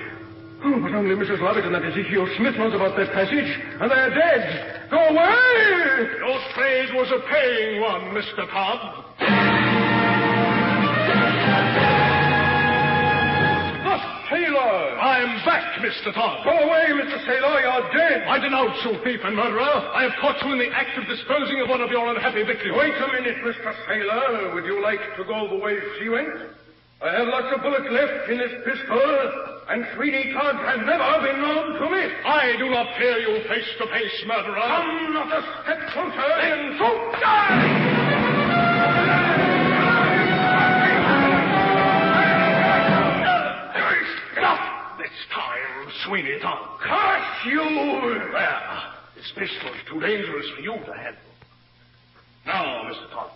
Oh, but only Mrs. Lovett and that Ezekiel Smith knows about that passage, and they're dead. Go away! Your trade was a paying one, Mr. Todd. Sailor! I'm back, Mr. Todd. Go away, Mr. Sailor, you're dead. I denounce you, thief and murderer. I have caught you in the act of disposing of one of your unhappy victims. Wait a minute, Mr. Sailor. Would you like to go the way she went? I have lots of bullets left in this pistol, and Sweeney Todd has never been known to miss. I do not fear you face to face, murderer. Come not a step closer. Then shoot! Die! Sweeney Todd. Curse you! There. This pistol is too dangerous for you to handle. Now, Mr. Todd,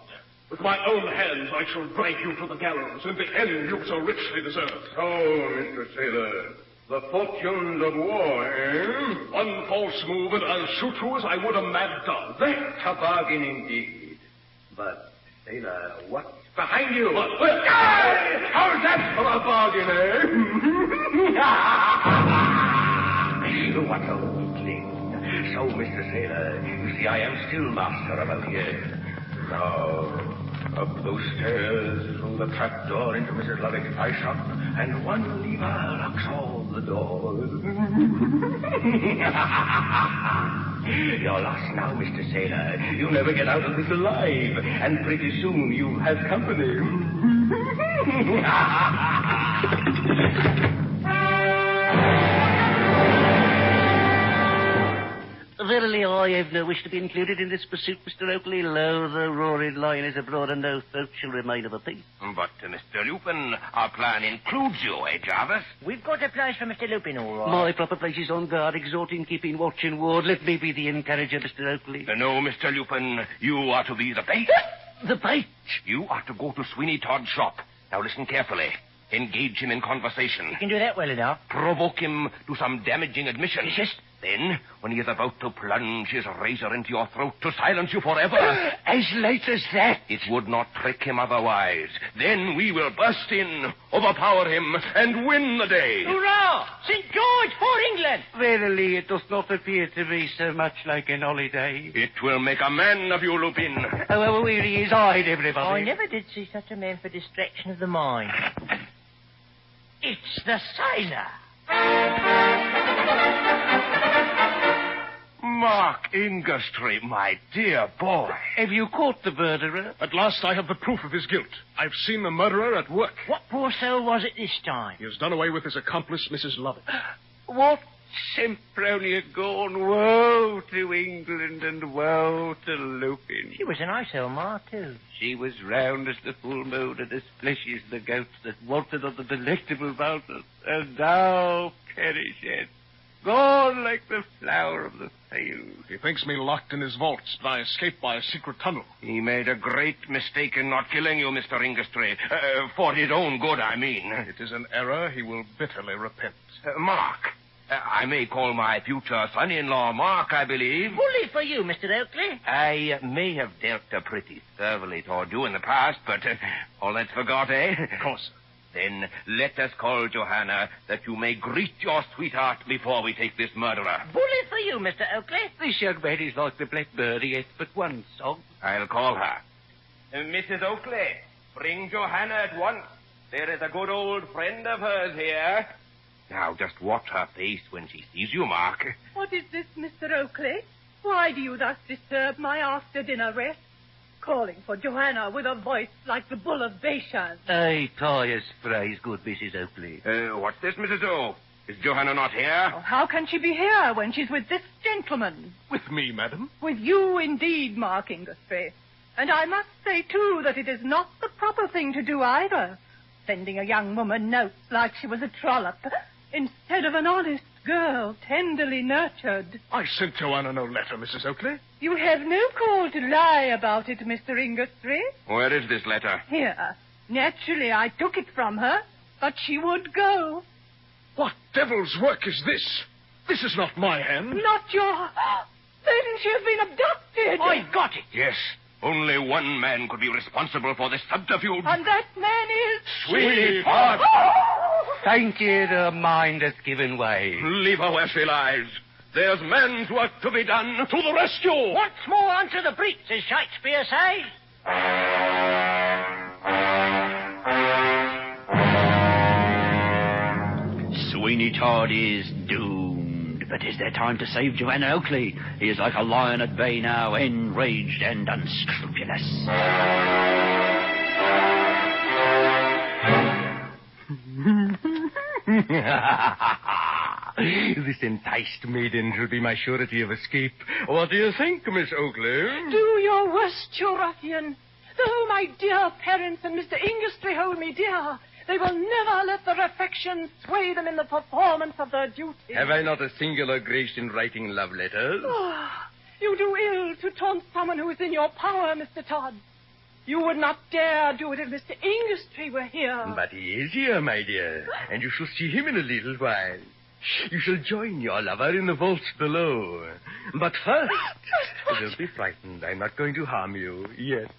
with my own hands I shall drag you to the gallows and the end you so richly deserve. So, Mr. Sailor, the fortunes of war, eh? One false move and I'll shoot you as I would a mad dog. That's a bargain indeed. But, Sailor, what's behind you? What? How's that for a bargain, eh? What a weakling. So, Mr. Sailor, you see I am still master about here. Now, up those stairs, through the trap door into Mrs. Lovett's pie shop, and one lever locks all the doors. You're lost now, Mr. Sailor. You'll never get out of this alive, and pretty soon you'll have company. Verily, I have no wish to be included in this pursuit, Mr. Oakley. Lo, the roaring lion is abroad, and no throat shall remain of a piece. But, Mr. Lupin, our plan includes you, eh, Jarvis? We've got a place for Mr. Lupin, all right. My proper place is on guard, exhorting, keeping watch and ward. Let me be the encourager, Mr. Oakley. No, Mr. Lupin, you are to be the bait. The bait? You are to go to Sweeney Todd's shop. Now listen carefully. Engage him in conversation. You can do that well enough. Provoke him to some damaging admission. Yes, Then, when he is about to plunge his razor into your throat to silence you forever... As late as that? It would not trick him otherwise. Then we will burst in, overpower him, and win the day. Hurrah! St. George for England! Verily, it does not appear to be so much like an holiday. It will make a man of you, Lupin. Oh, where he is eyed, everybody. I never did see such a man for distraction of the mind. It's the sailor. Mark Ingerstreet, my dear boy. Have you caught the murderer? At last I have the proof of his guilt. I've seen the murderer at work. What poor soul was it this time? He has done away with his accomplice, Mrs. Lovett. What Sempronia gone? Woe to England and woe to Lupin. She was a nice old ma, too. She was round as the full moon and as fleshy as the goats that wanted on the delectable mountain. And now perisheth, gone like the flower of the field. He thinks me locked in his vaults, but I escaped by a secret tunnel. He made a great mistake in not killing you, Mr. Ingerstreet. For his own good, I mean. It is an error he will bitterly repent. Mark. I may call my future son-in-law Mark, I believe. Bully for you, Mr. Oakley. I may have dealt pretty thoroughly toward you in the past, but all that's forgot, eh? Of course. Then let us call Johanna, that you may greet your sweetheart before we take this murderer. Bully for you, Mr. Oakley. This young man is like the blackbird. He hath but one song. I'll call her. Mrs. Oakley, bring Johanna at once. There is a good old friend of hers here. Now, just watch her face when she sees you, Mark. What is this, Mr. Oakley? Why do you thus disturb my after-dinner rest? Calling for Johanna with a voice like the bull of Bashan. Aye, pious phrase, good Mrs. Oakley. What's this, Mrs. O? Is Johanna not here? Oh, how can she be here when she's with this gentleman? With me, madam? With you, indeed, Mark Ingerstreet. And I must say, too, that it is not the proper thing to do either. Sending a young woman notes like she was a trollop, instead of an honest girl, tenderly nurtured. I sent Joanna no letter, Mrs. Oakley. You have no call to lie about it, Mr. Ingerstreet. Where is this letter? Here. Naturally, I took it from her, but she would go. What devil's work is this? This is not my hand. Not your... Then she has been abducted. I got it. Yes. Only one man could be responsible for this subterfuge. And that man is... Sweeney Todd! Thank you, the mind has given way. Leave her where she lies. There's man's work to be done. To the rescue! Once more unto the breach, as Shakespeare says. Sweeney Todd is doomed. But is there time to save Joanna Oakley? He is like a lion at bay now, enraged and unscrupulous. This enticed maiden shall be my surety of escape. What do you think, Miss Oakley? Do your worst, you ruffian. Though my dear parents and Mr. Ingerstreet hold me dear, they will never let their affection sway them in the performance of their duty. Have I not a singular grace in writing love letters? Oh, you do ill to taunt someone who is in your power, Mr. Todd. You would not dare do it if Mr. Ingerstreet were here. But he is here, my dear, and you shall see him in a little while. You shall join your lover in the vaults below. But first, don't be frightened. I'm not going to harm you yet.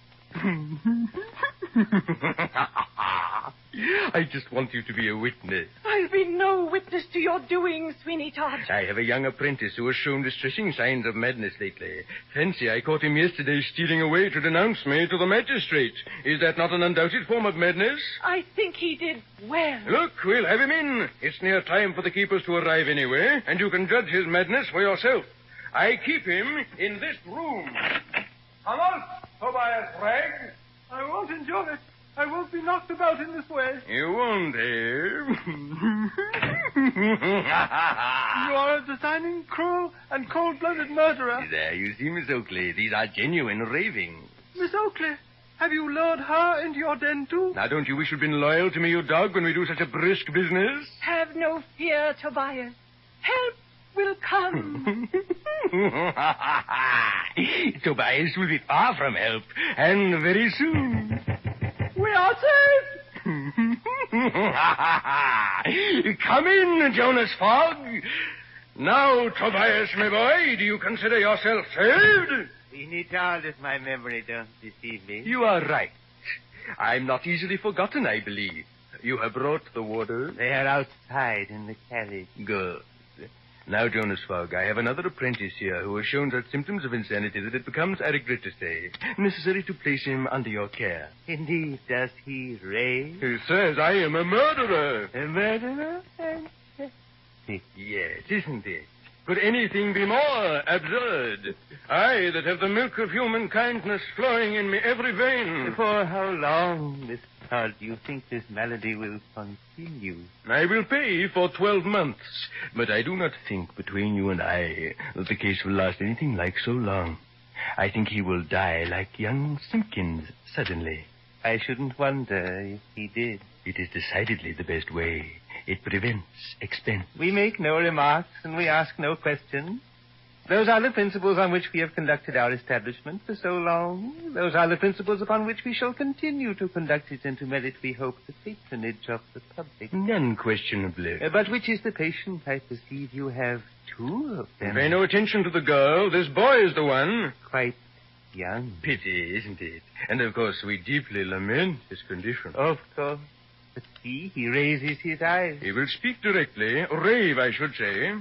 I just want you to be a witness. I'll be no witness to your doings, Sweeney Todd. I have a young apprentice who has shown distressing signs of madness lately. Fancy, I caught him yesterday stealing away to denounce me to the magistrate. Is that not an undoubted form of madness? I think he did well. Look, we'll have him in. It's near time for the keepers to arrive anyway, and you can judge his madness for yourself. I keep him in this room. Come on, Tobias Bragg. I won't endure it. I won't be knocked about in this way. You won't, eh? You are a designing, cruel, and cold-blooded murderer. There, you see, Miss Oakley. These are genuine ravings. Miss Oakley, have you lured her into your den, too? Now, don't you wish you'd been loyal to me, you dog, when we do such a brisk business? Have no fear, Tobias. Help will come. Tobias will be far from help, and very soon. We are safe. Come in, Jonas Fogg. Now, Tobias, my boy, do you consider yourself saved? Sweeney Todd, if my memory don't deceive me. You are right. I'm not easily forgotten, I believe. You have brought the water? They are outside in the carriage. Good. Now, Jonas Fogg, I have another apprentice here who has shown such symptoms of insanity that it becomes, I regret to say, necessary to place him under your care. Indeed, does he rave? He says I am a murderer. A murderer? Yes, isn't it? Could anything be more absurd? I that have the milk of human kindness flowing in me every vein. For how long, Mr. Todd, do you think this malady will continue? I will pay for 12 months, but I do not think between you and I that the case will last anything like so long. I think he will die like young Simpkins suddenly. I shouldn't wonder if he did. It is decidedly the best way. It prevents expense. We make no remarks and we ask no questions. Those are the principles on which we have conducted our establishment for so long. Those are the principles upon which we shall continue to conduct it and to merit, we hope, the patronage of the public. Unquestionably. But which is the patient? I perceive you have two of them. Pay no attention to the girl. This boy is the one. Quite young. Pity, isn't it? And, of course, we deeply lament his condition. Of course. But see, he raises his eyes. He will speak directly. Rave, I should say.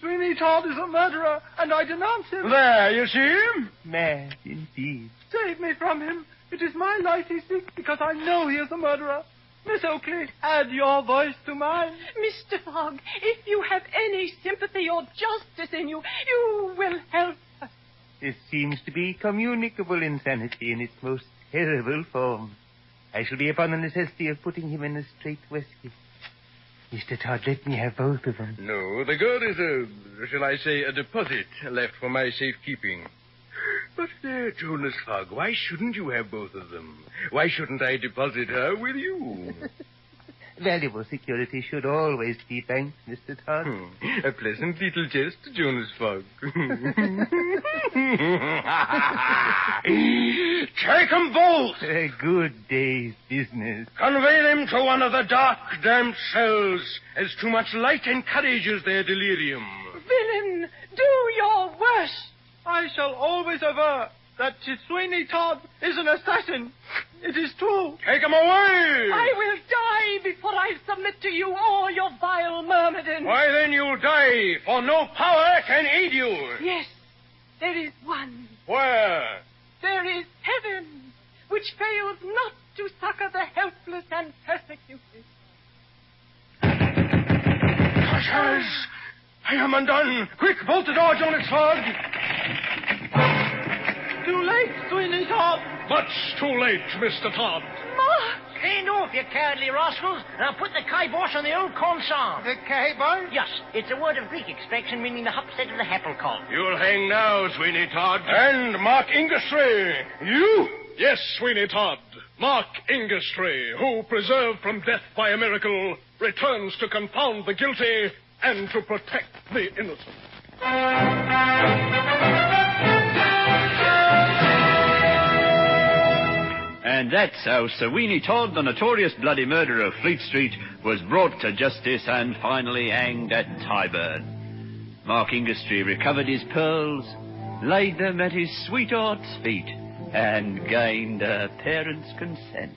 Sweeney Todd is a murderer, and I denounce him. There, you see? Mad, indeed. Save me from him. It is my life he seeks, because I know he is a murderer. Miss Oakley, add your voice to mine. Mr. Fogg, if you have any sympathy or justice in you, you will help us. This seems to be communicable insanity in its most terrible form. I shall be upon the necessity of putting him in a straight waistcoat. Mr. Todd, let me have both of them. No, the girl is shall I say, a deposit left for my safekeeping. But, Jonas Fogg, why shouldn't you have both of them? Why shouldn't I deposit her with you? Valuable security should always be banked, Mr. Todd. A pleasant little jest, Jonas Fogg. Take 'em both! A good day's business. Convey them to one of the dark, damp cells, as too much light encourages their delirium. Villain, do your worst. I shall always aver that Sweeney Todd is an assassin. It is true. Take him away! I will die before I submit to you all your vile myrmidons. Why, then you'll die, for no power can aid you. Yes, there is one. Where? There is heaven, which fails not to succor the helpless and persecuted. Hush! I am undone. Quick, bolt the door, Jonas Fogg. Too late, Sweeney Todd. Much too late, Mr. Todd. Stand off, you cowardly rascals. Now put the kibosh on the old consarn. The kibosh? Yes, it's a word of Greek extraction meaning the upset of the apple cart. You'll hang now, Sweeney Todd. And Mark Ingerstry. You? Yes, Sweeney Todd. Mark Ingerstry, who, preserved from death by a miracle, returns to confound the guilty and to protect the innocent. And that's how Sweeney Todd, the notorious bloody murderer of Fleet Street, was brought to justice and finally hanged at Tyburn. Mark Ingerstry recovered his pearls, laid them at his sweetheart's feet, and gained her parents' consent.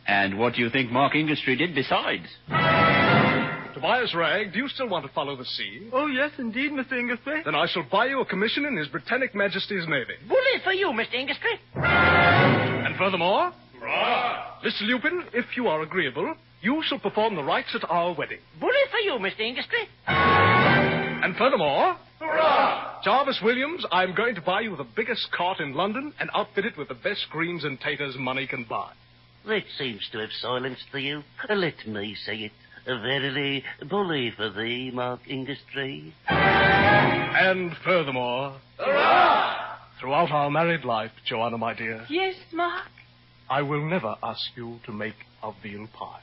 And what do you think Mark Ingerstry did besides? Tobias Ragg, do you still want to follow the sea? Oh, yes, indeed, Mr. Ingerstry. Then I shall buy you a commission in His Britannic Majesty's Navy. Bully for you, Mr. Ingerstry. And furthermore, Hurrah! Mr. Lupin, if you are agreeable, you shall perform the rites at our wedding. Bully for you, Mr. Ingerstry. And furthermore, Hurrah! Jarvis Williams, I'm going to buy you the biggest cart in London and outfit it with the best greens and taters money can buy. That seems to have silenced the youth. Let me say it. Verily, bully for thee, Mark Ingerstry. And furthermore, Hurrah! Throughout our married life, Joanna, my dear, Yes, Mark. I will never ask you to make a veal pie.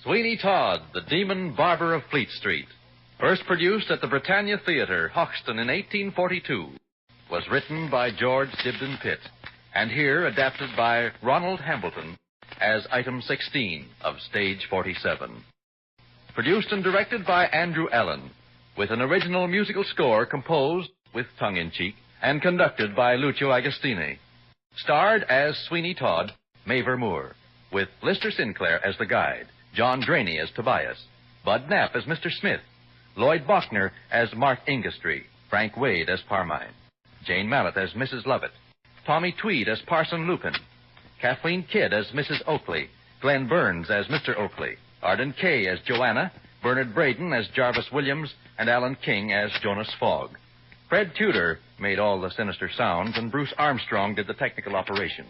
Sweeney Todd, the demon barber of Fleet Street. First produced at the Britannia Theater, Hoxton, in 1842, was written by George Dibdin Pitt, and here adapted by Ronald Hambleton as Item 16 of Stage 47. Produced and directed by Andrew Allen, with an original musical score composed, with tongue-in-cheek, and conducted by Lucio Agostini. Starred as Sweeney Todd, Mavor Moore, with Lister Sinclair as the guide, John Draney as Tobias, Bud Knapp as Mr. Smith, Lloyd Bachner as Mark Ingastry, Frank Wade as Parmine, Jane Mallet as Mrs. Lovett, Tommy Tweed as Parson Lupin, Kathleen Kidd as Mrs. Oakley, Glenn Burns as Mr. Oakley, Arden Kay as Joanna, Bernard Braden as Jarvis Williams, and Alan King as Jonas Fogg. Fred Tudor made all the sinister sounds, and Bruce Armstrong did the technical operation.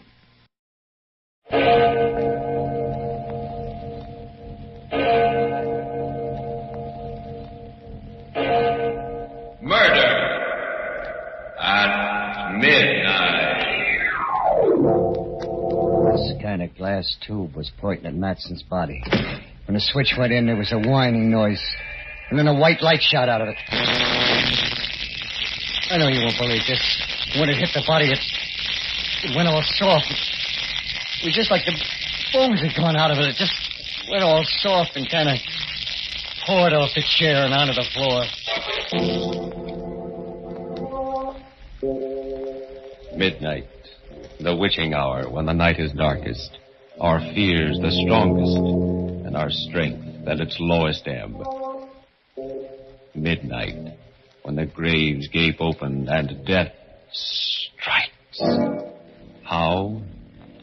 Murder at midnight. This kind of glass tube was pointing at Matson's body. When the switch went in, there was a whining noise. And then a white light shot out of it. I know you won't believe this. When it hit the body, it went all soft. It was just like the bones had gone out of it. It just went all soft and kind of poured off the chair and onto the floor. Midnight, the witching hour when the night is darkest, our fears the strongest, and our strength at its lowest ebb. Midnight, when the graves gape open and death strikes. How?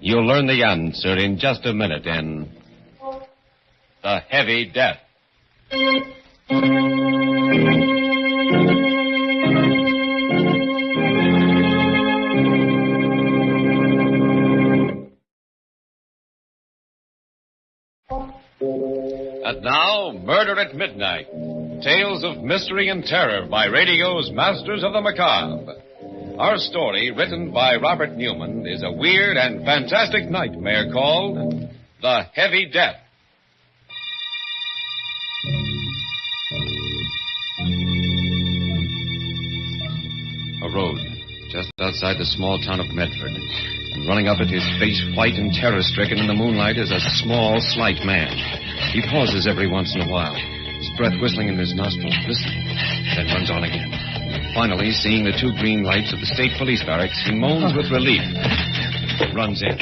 You'll learn the answer in just a minute in The Heavy Death. And now, Murder at Midnight. Tales of mystery and terror by radio's masters of the macabre. Our story, written by Robert Newman, is a weird and fantastic nightmare called The Heavy Death. A road, just outside the small town of Medford. And running up it, his face white and terror-stricken in the moonlight, is a small, slight man. He pauses every once in a while, his breath whistling in his nostrils, listening, then runs on again. Finally, seeing the two green lights of the state police barracks, he moans with relief. Runs in.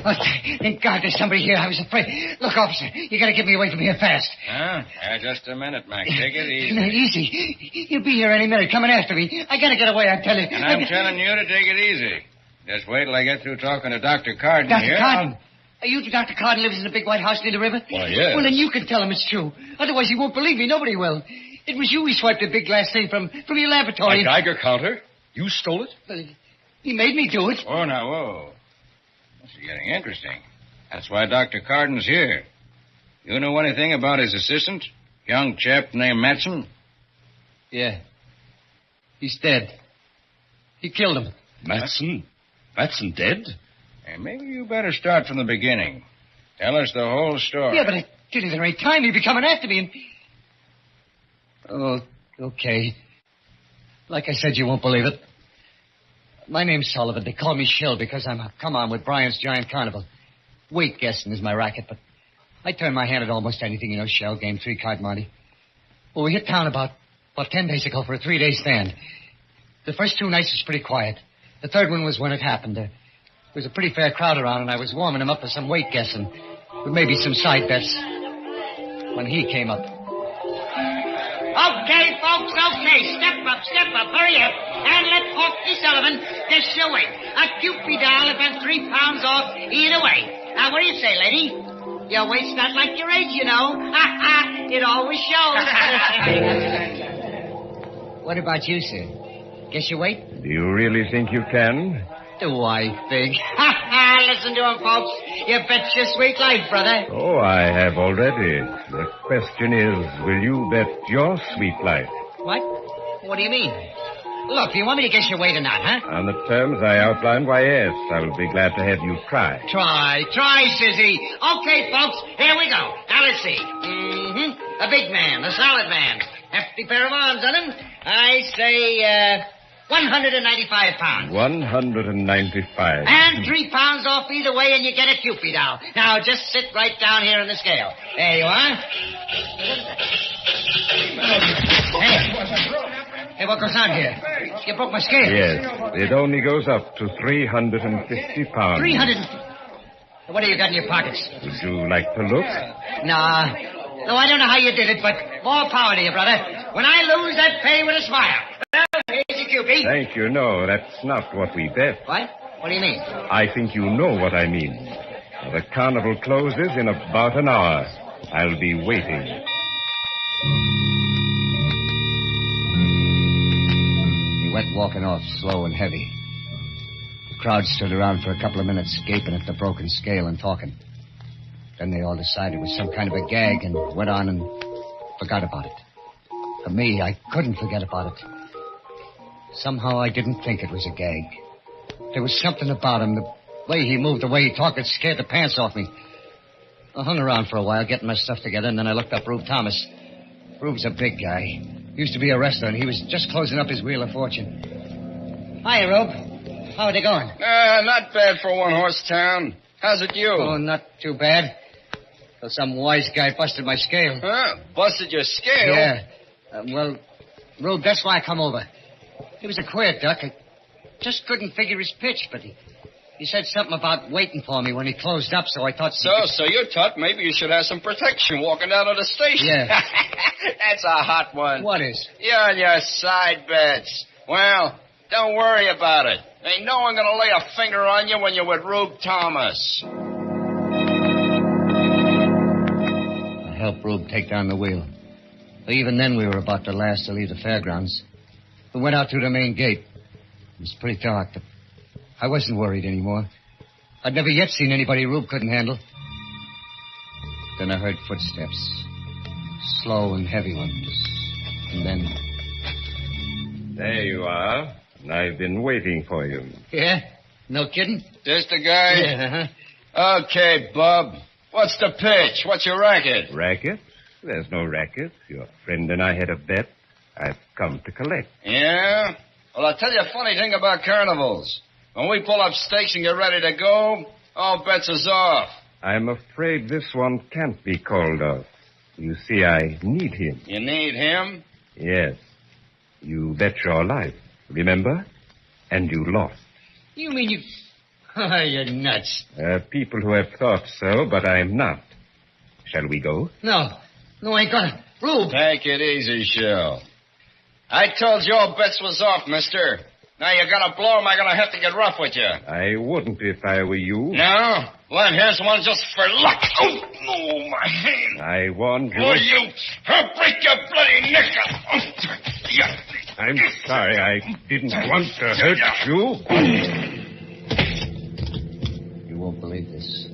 Oh, thank God there's somebody here. I was afraid. Look, officer, you gotta get me away from here fast. Huh? Just a minute, Mac. Take it easy. No, easy. He'll be here any minute, coming after me. I gotta get away, I tell you. And I'm telling you to take it easy. Just wait till I get through talking to Dr. Carden here. Dr. Carden? Are you Dr. Carden lives in the big white house near the river? Why, yes. Well, then you can tell him it's true. Otherwise, he won't believe me. Nobody will. It was you who swiped a big glass thing from your laboratory. A Geiger counter? You stole it? Well, he made me do it. Oh, now, whoa. This is getting interesting. That's why Dr. Carden's here. You know anything about his assistant? Young chap named Matson? Yeah. He's dead. He killed him. Matson? Matson dead? Hey, maybe you better start from the beginning. Tell us the whole story. Yeah, but I tell you, there ain't time. He'd be coming after me and... Oh, okay. Like I said, you won't believe it. My name's Sullivan. They call me Shill because I'm a come-on with Bryant's Giant Carnival. Weight guessing is my racket, but I turn my hand at almost anything, you know, shell game, 3-card Monte. Well, we hit town about 10 days ago for a 3-day stand. The first 2 nights was pretty quiet. The third one was when it happened. There was a pretty fair crowd around, and I was warming him up for some weight guessing, with maybe some side bets, when he came up. Okay, folks, okay. Step up, hurry up. And let Porky Sullivan guess your weight. A Cupid doll about 3 pounds off either way. Now, what do you say, lady? Your weight's not like your age, you know. Ha! It always shows. What about you, sir? Guess your weight? Do you really think you can? Do I think? Ha! Listen to him, folks. You bet your sweet life, brother. Oh, I have already. The question is, will you bet your sweet life? What? What do you mean? Look, do you want me to guess your weight or not, huh? On the terms I outlined, why, yes. I'll be glad to have you try. Try, Sissy. Okay, folks, here we go. Now, let's see. A big man, a solid man. Hefty pair of arms on him. I say, 195 pounds. 195. And 3 pounds off either way, and you get a Cupid doll. Now, just sit right down here on the scale. There you are. Hey, what goes on here? You broke my scale. Yes, it only goes up to 350 pounds. 300. What do you got in your pockets? Would you like to look? Nah. No, I don't know how you did it, but more power to you, brother. When I lose, that pay with a smile. Here's your Cupid. Thank you. No, that's not what we bet. What? What do you mean? I think you know what I mean. The carnival closes in about an hour. I'll be waiting. He went walking off, slow and heavy. The crowd stood around for a couple of minutes, gaping at the broken scale and talking. Then they all decided it was some kind of a gag and went on and forgot about it. For me, I couldn't forget about it. Somehow I didn't think it was a gag. There was something about him, the way he moved, the way he talked, it scared the pants off me. I hung around for a while, getting my stuff together, and then I looked up Rube Thomas. Rube's a big guy. Used to be a wrestler, and he was just closing up his Wheel of Fortune. Hi, Rube. How are they going? Not bad for a one-horse town. How's it you? Oh, not too bad. Till some wise guy busted my scale. Huh? Busted your scale? Yeah. Well, Rube, that's why I come over. He was a queer duck. I just couldn't figure his pitch, but he said something about waiting for me when he closed up, so I thought... So you thought maybe you should have some protection walking down to the station. Yeah. That's a hot one. What is? You're on your side bets. Well, don't worry about it. Ain't no one gonna lay a finger on you when you're with Rube Thomas. I helped Rube take down the wheel. But even then, we were about the last to leave the fairgrounds. We went out through the main gate. It was pretty dark, but I wasn't worried anymore. I'd never yet seen anybody Rube couldn't handle. Then I heard footsteps. Slow and heavy ones. And then... There you are. I've been waiting for you. Yeah? No kidding? This the guy? Yeah, Okay, Bub. What's the pitch? What's your racket? Racket? There's no racket. Your friend and I had a bet. I've come to collect. Yeah? Well, I'll tell you a funny thing about carnivals. When we pull up stakes and get ready to go, all bets is off. I'm afraid this one can't be called off. You see, I need him. You need him? Yes. You bet your life, remember? And you lost. You mean you... Oh, you're nuts. People who have thought so, but I'm not. Shall we go? No, I ain't gonna. Rube! Take it easy, Shell. I told you all bets was off, mister. Now you're gonna blow 'em, I'm gonna have to get rough with you. I wouldn't if I were you. No? Well, here's one just for luck. Oh, no, my hand. I warned you. Will you? I'll break your bloody neck up. I'm sorry. I didn't want to hurt you. You won't believe this.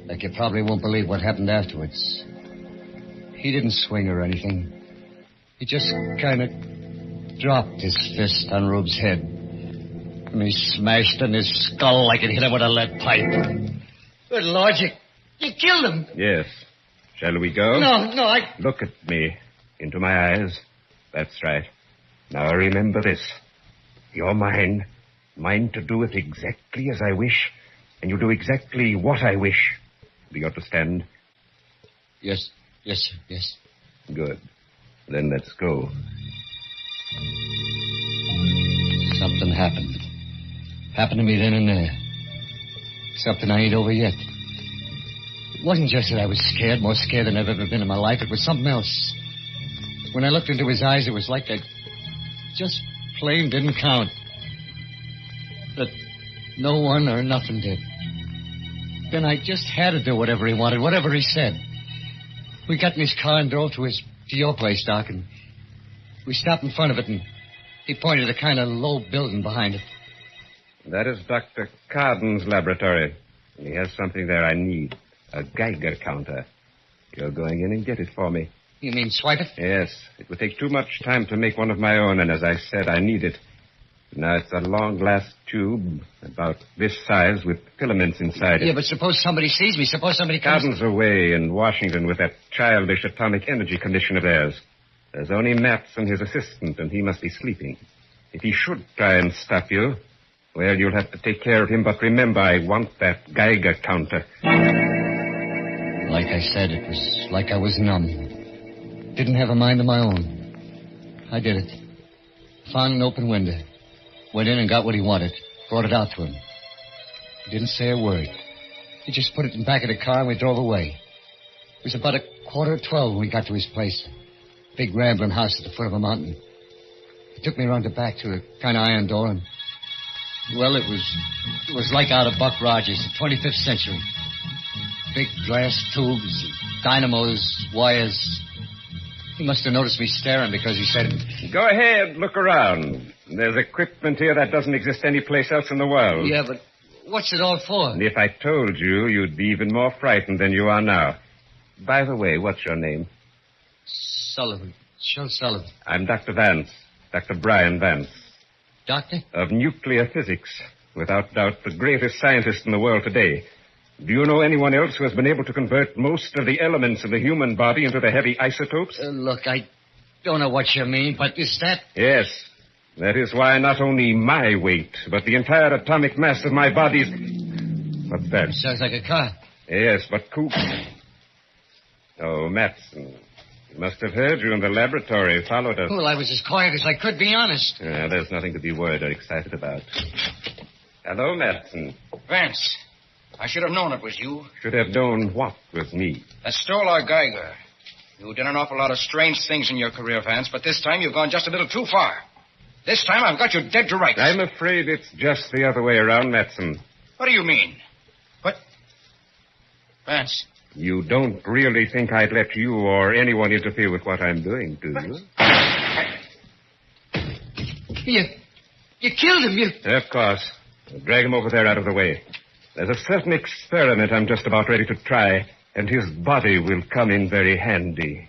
Like you probably won't believe what happened afterwards. He didn't swing or anything. He just kind of dropped his fist on Rube's head. And he smashed in his skull like it hit him with a lead pipe. Good Lord, you killed him. Yes. Shall we go? No, Look at me. Into my eyes. That's right. Now remember this. You're mine. Mine to do it exactly as I wish. And you do exactly what I wish. Do you understand? Yes, sir, yes. Good. Then let's go. Something happened. Happened to me then and there. Something I ain't over yet. It wasn't just that I was scared, more scared than I've ever been in my life. It was something else. When I looked into his eyes, it was like that just plain didn't count. That no one or nothing did. Then I just had to do whatever he wanted, whatever he said. We got in his car and drove to your place, Doc, and we stopped in front of it, and he pointed at a kind of low building behind it. That is Dr. Carden's laboratory. He has something there I need. A Geiger counter. You're going in and get it for me. You mean swipe it? Yes. It would take too much time to make one of my own, and as I said, I need it. Now, it's a long glass tube, about this size, with filaments inside it. Yeah, but suppose somebody sees me. Suppose somebody comes... Carden's away in Washington with that childish atomic energy condition of theirs. There's only Matz and his assistant, and he must be sleeping. If he should try and stop you, well, you'll have to take care of him, but remember, I want that Geiger counter. Like I said, it was like I was numb. Didn't have a mind of my own. I did it. Found an open window. Went in and got what he wanted. Brought it out to him. He didn't say a word. He just put it in the back of the car and we drove away. It was about 11:15 when we got to his place. Big rambling house at the foot of a mountain. He took me around the back to a kind of iron door and... Well, it was like out of Buck Rogers, the 25th century. Big glass tubes, dynamos, wires. He must have noticed me staring because he said... Go ahead, look around. There's equipment here that doesn't exist anyplace else in the world. Yeah, but what's it all for? And if I told you, you'd be even more frightened than you are now. By the way, what's your name? Sullivan. Shel Sullivan. I'm Dr. Vance. Dr. Brian Vance. Doctor? Of nuclear physics. Without doubt, the greatest scientist in the world today. Do you know anyone else who has been able to convert most of the elements of the human body into the heavy isotopes? Look, I don't know what you mean, but is that... Yes. That is why not only my weight, but the entire atomic mass of my body's... What's that? Sounds like a car. Yes, but Coop... Oh, Matson. He must have heard you in the laboratory, followed us. Well, I was as quiet as I could, be honest. There's nothing to be worried or excited about. Hello, Matson. Vance, I should have known it was you. Should have known what was me. That stole our Geiger. You've done an awful lot of strange things in your career, Vance, but this time you've gone just a little too far. This time I've got you dead to rights. I'm afraid it's just the other way around, Matson. What do you mean? What? Vance. You don't really think I'd let you or anyone interfere with what I'm doing, do you? You killed him, Of course. Drag him over there out of the way. There's a certain experiment I'm just about ready to try, and his body will come in very handy.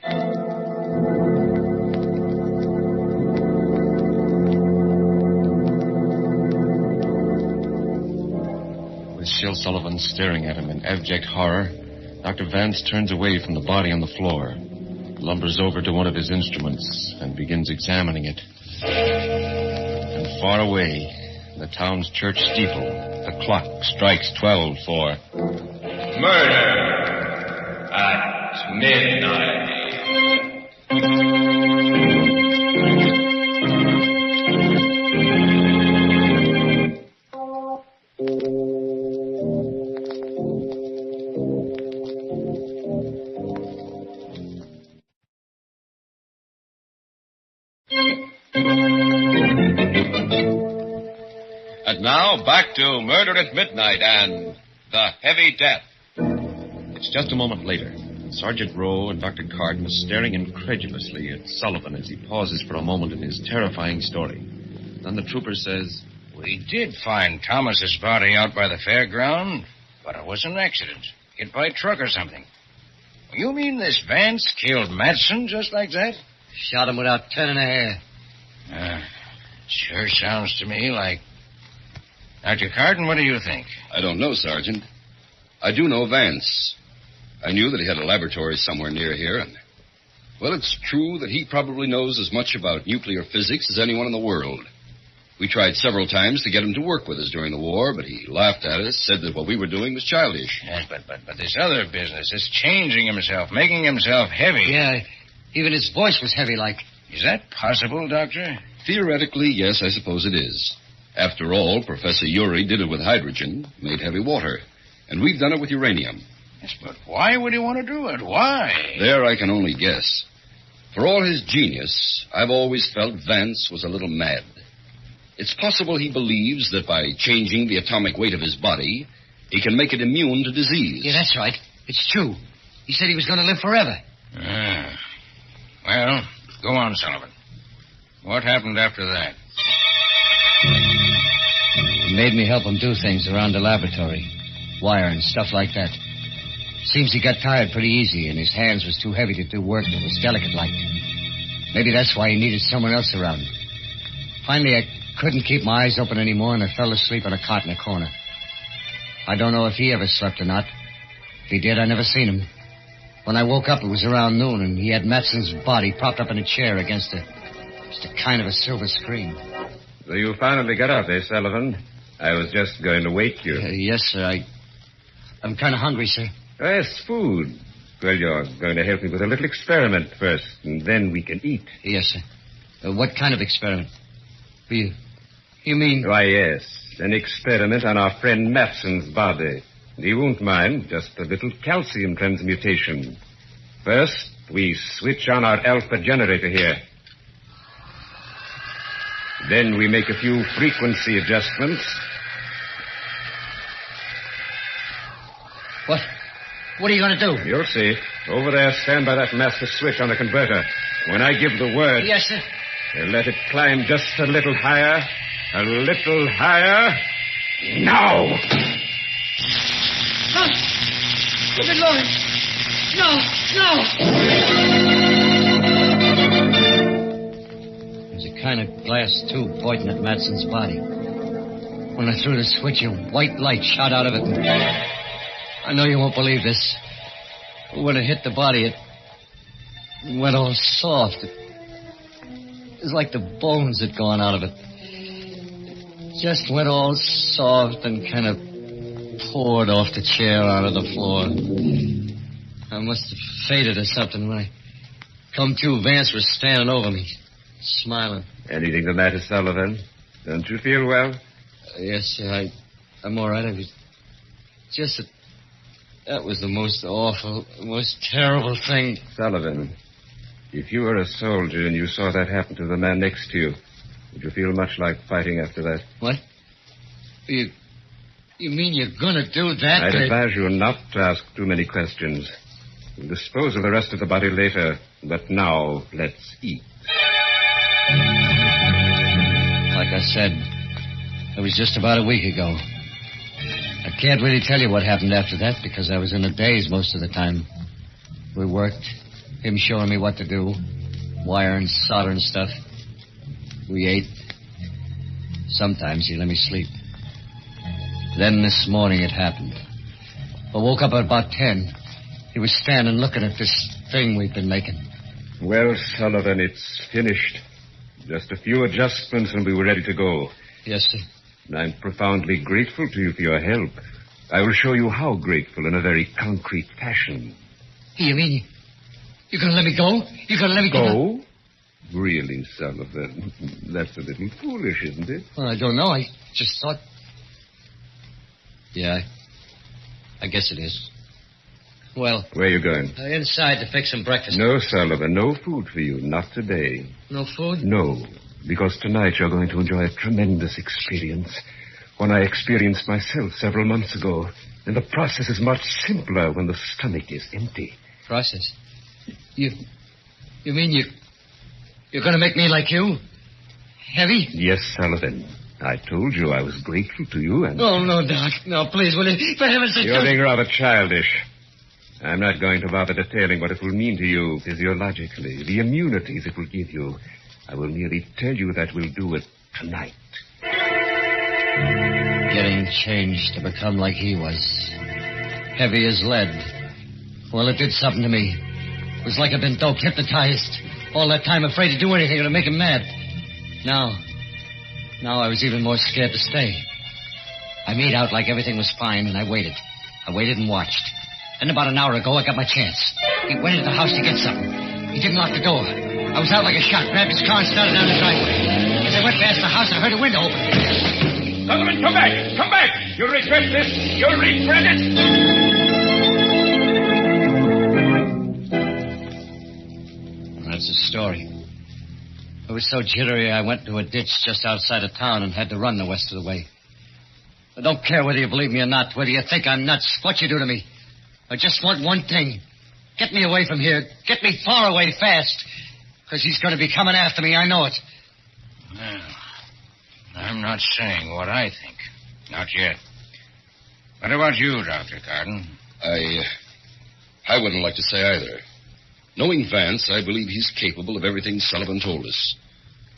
With Shel Sullivan staring at him in abject horror, Dr. Vance turns away from the body on the floor, lumbers over to one of his instruments, and begins examining it. And far away, in the town's church steeple, the clock strikes 12 for... Murder at midnight. And now, back to Murder at Midnight and The Heavy Death. It's just a moment later. Sergeant Rowe and Dr. Carden are staring incredulously at Sullivan as he pauses for a moment in his terrifying story. Then the trooper says, We did find Thomas's body out by the fairground, but it was an accident. Hit by a truck or something. You mean this Vance killed Matson just like that? Shot him without turning a hair. Sure sounds to me like... Dr. Carden, what do you think? I don't know, Sergeant. I do know Vance. I knew that he had a laboratory somewhere near here, and... Well, it's true that he probably knows as much about nuclear physics as anyone in the world. We tried several times to get him to work with us during the war, but he laughed at us, said that what we were doing was childish. Yes, but this other business, this changing himself, making himself heavy. Yeah, even his voice was heavy like. Is that possible, Doctor? Theoretically, yes, I suppose it is. After all, Professor Urey did it with hydrogen, made heavy water. And we've done it with uranium. Yes, but why would he want to do it? Why? There I can only guess. For all his genius, I've always felt Vance was a little mad. It's possible he believes that by changing the atomic weight of his body, he can make it immune to disease. Yeah, that's right. It's true. He said he was going to live forever. Well, go on, Sullivan. What happened after that? He made me help him do things around the laboratory. Wire and stuff like that. Seems he got tired pretty easy, and his hands was too heavy to do work that was delicate-like. Maybe that's why he needed someone else around. Finally, I couldn't keep my eyes open anymore, and I fell asleep on a cot in a corner. I don't know if he ever slept or not. If he did, I never seen him. When I woke up, it was around noon, and he had Matson's body propped up in a chair against a kind of a silver screen. So you finally got up, eh, Sullivan? I was just going to wake you. Yes, sir. I'm kind of hungry, sir. Yes, food. Well, you're going to help me with a little experiment first, and then we can eat. Yes, sir. What kind of experiment? You mean... Why, yes. An experiment on our friend Matson's body. He won't mind. Just a little calcium transmutation. First, we switch on our alpha generator here. Then we make a few frequency adjustments. What are you going to do? You'll see. Over there, stand by that master switch on the converter. When I give the word... Yes, sir. Let it climb just a little higher. A little higher. Now! Oh, good Lord. No. There's a kind of glass tube pointing at Matson's body. When I threw the switch, a white light shot out of it. I know you won't believe this. When it hit the body, it went all soft. It was like the bones had gone out of it. Just went all soft and kind of poured off the chair onto the floor. I must have fainted or something. When I come to, Vance was standing over me, smiling. Anything the matter, Sullivan? Don't you feel well? Yes, sir. I'm all right. I was just... That was the most awful, most terrible thing. Sullivan, if you were a soldier and you saw that happen to the man next to you, would you feel much like fighting after that? What? You mean you're going to do that? I'd advise you not to ask too many questions. We'll dispose of the rest of the body later, but now let's eat. Like I said, it was just about a week ago. I can't really tell you what happened after that because I was in a daze most of the time. We worked, him showing me what to do, wiring, soldering stuff. We ate. Sometimes he let me sleep. Then this morning it happened. I woke up at about 10. He was standing looking at this thing we've been making. Well, Sullivan, it's finished. Just a few adjustments and we were ready to go. Yes, sir. I'm profoundly grateful to you for your help. I will show you how grateful in a very concrete fashion. You mean you're going to let me go? You're going to let me go? Really, Sullivan? That's a little foolish, isn't it? Well, I don't know. I just thought... Yeah, I guess it is. Well... Where are you going? Inside to fix some breakfast. No, Sullivan, no food for you. Not today. No food? No, because tonight you're going to enjoy a tremendous experience. One I experienced myself several months ago. And the process is much simpler when the stomach is empty. Process? You mean you're going to make me like you? Heavy? Yes, Sullivan. I told you I was grateful to you and... Oh, no, Doc. No, please, will you? For heaven's sake... You're being rather childish. I'm not going to bother detailing what it will mean to you physiologically, the immunities it will give you. I will merely tell you that we'll do it tonight. Getting changed to become like he was. Heavy as lead. Well, it did something to me. It was like I'd been doped, hypnotized. All that time afraid to do anything to make him mad. Now I was even more scared to stay. I made out like everything was fine, and I waited. I waited and watched. Then about an hour ago, I got my chance. He went into the house to get something. He didn't lock the door. I was out like a shot, grabbed his car and started down the driveway. As I went past the house, I heard a window open. Sullivan, come back! Come back! You'll regret this! You'll regret it! That's the story. I was so jittery, I went to a ditch just outside of town and had to run the rest of the way. I don't care whether you believe me or not, whether you think I'm nuts, what you do to me. I just want one thing. Get me away from here. Get me far away fast. Because he's going to be coming after me, I know it. Well, I'm not saying what I think. Not yet. What about you, Dr. Carden? I wouldn't like to say either. Knowing Vance, I believe he's capable of everything Sullivan told us.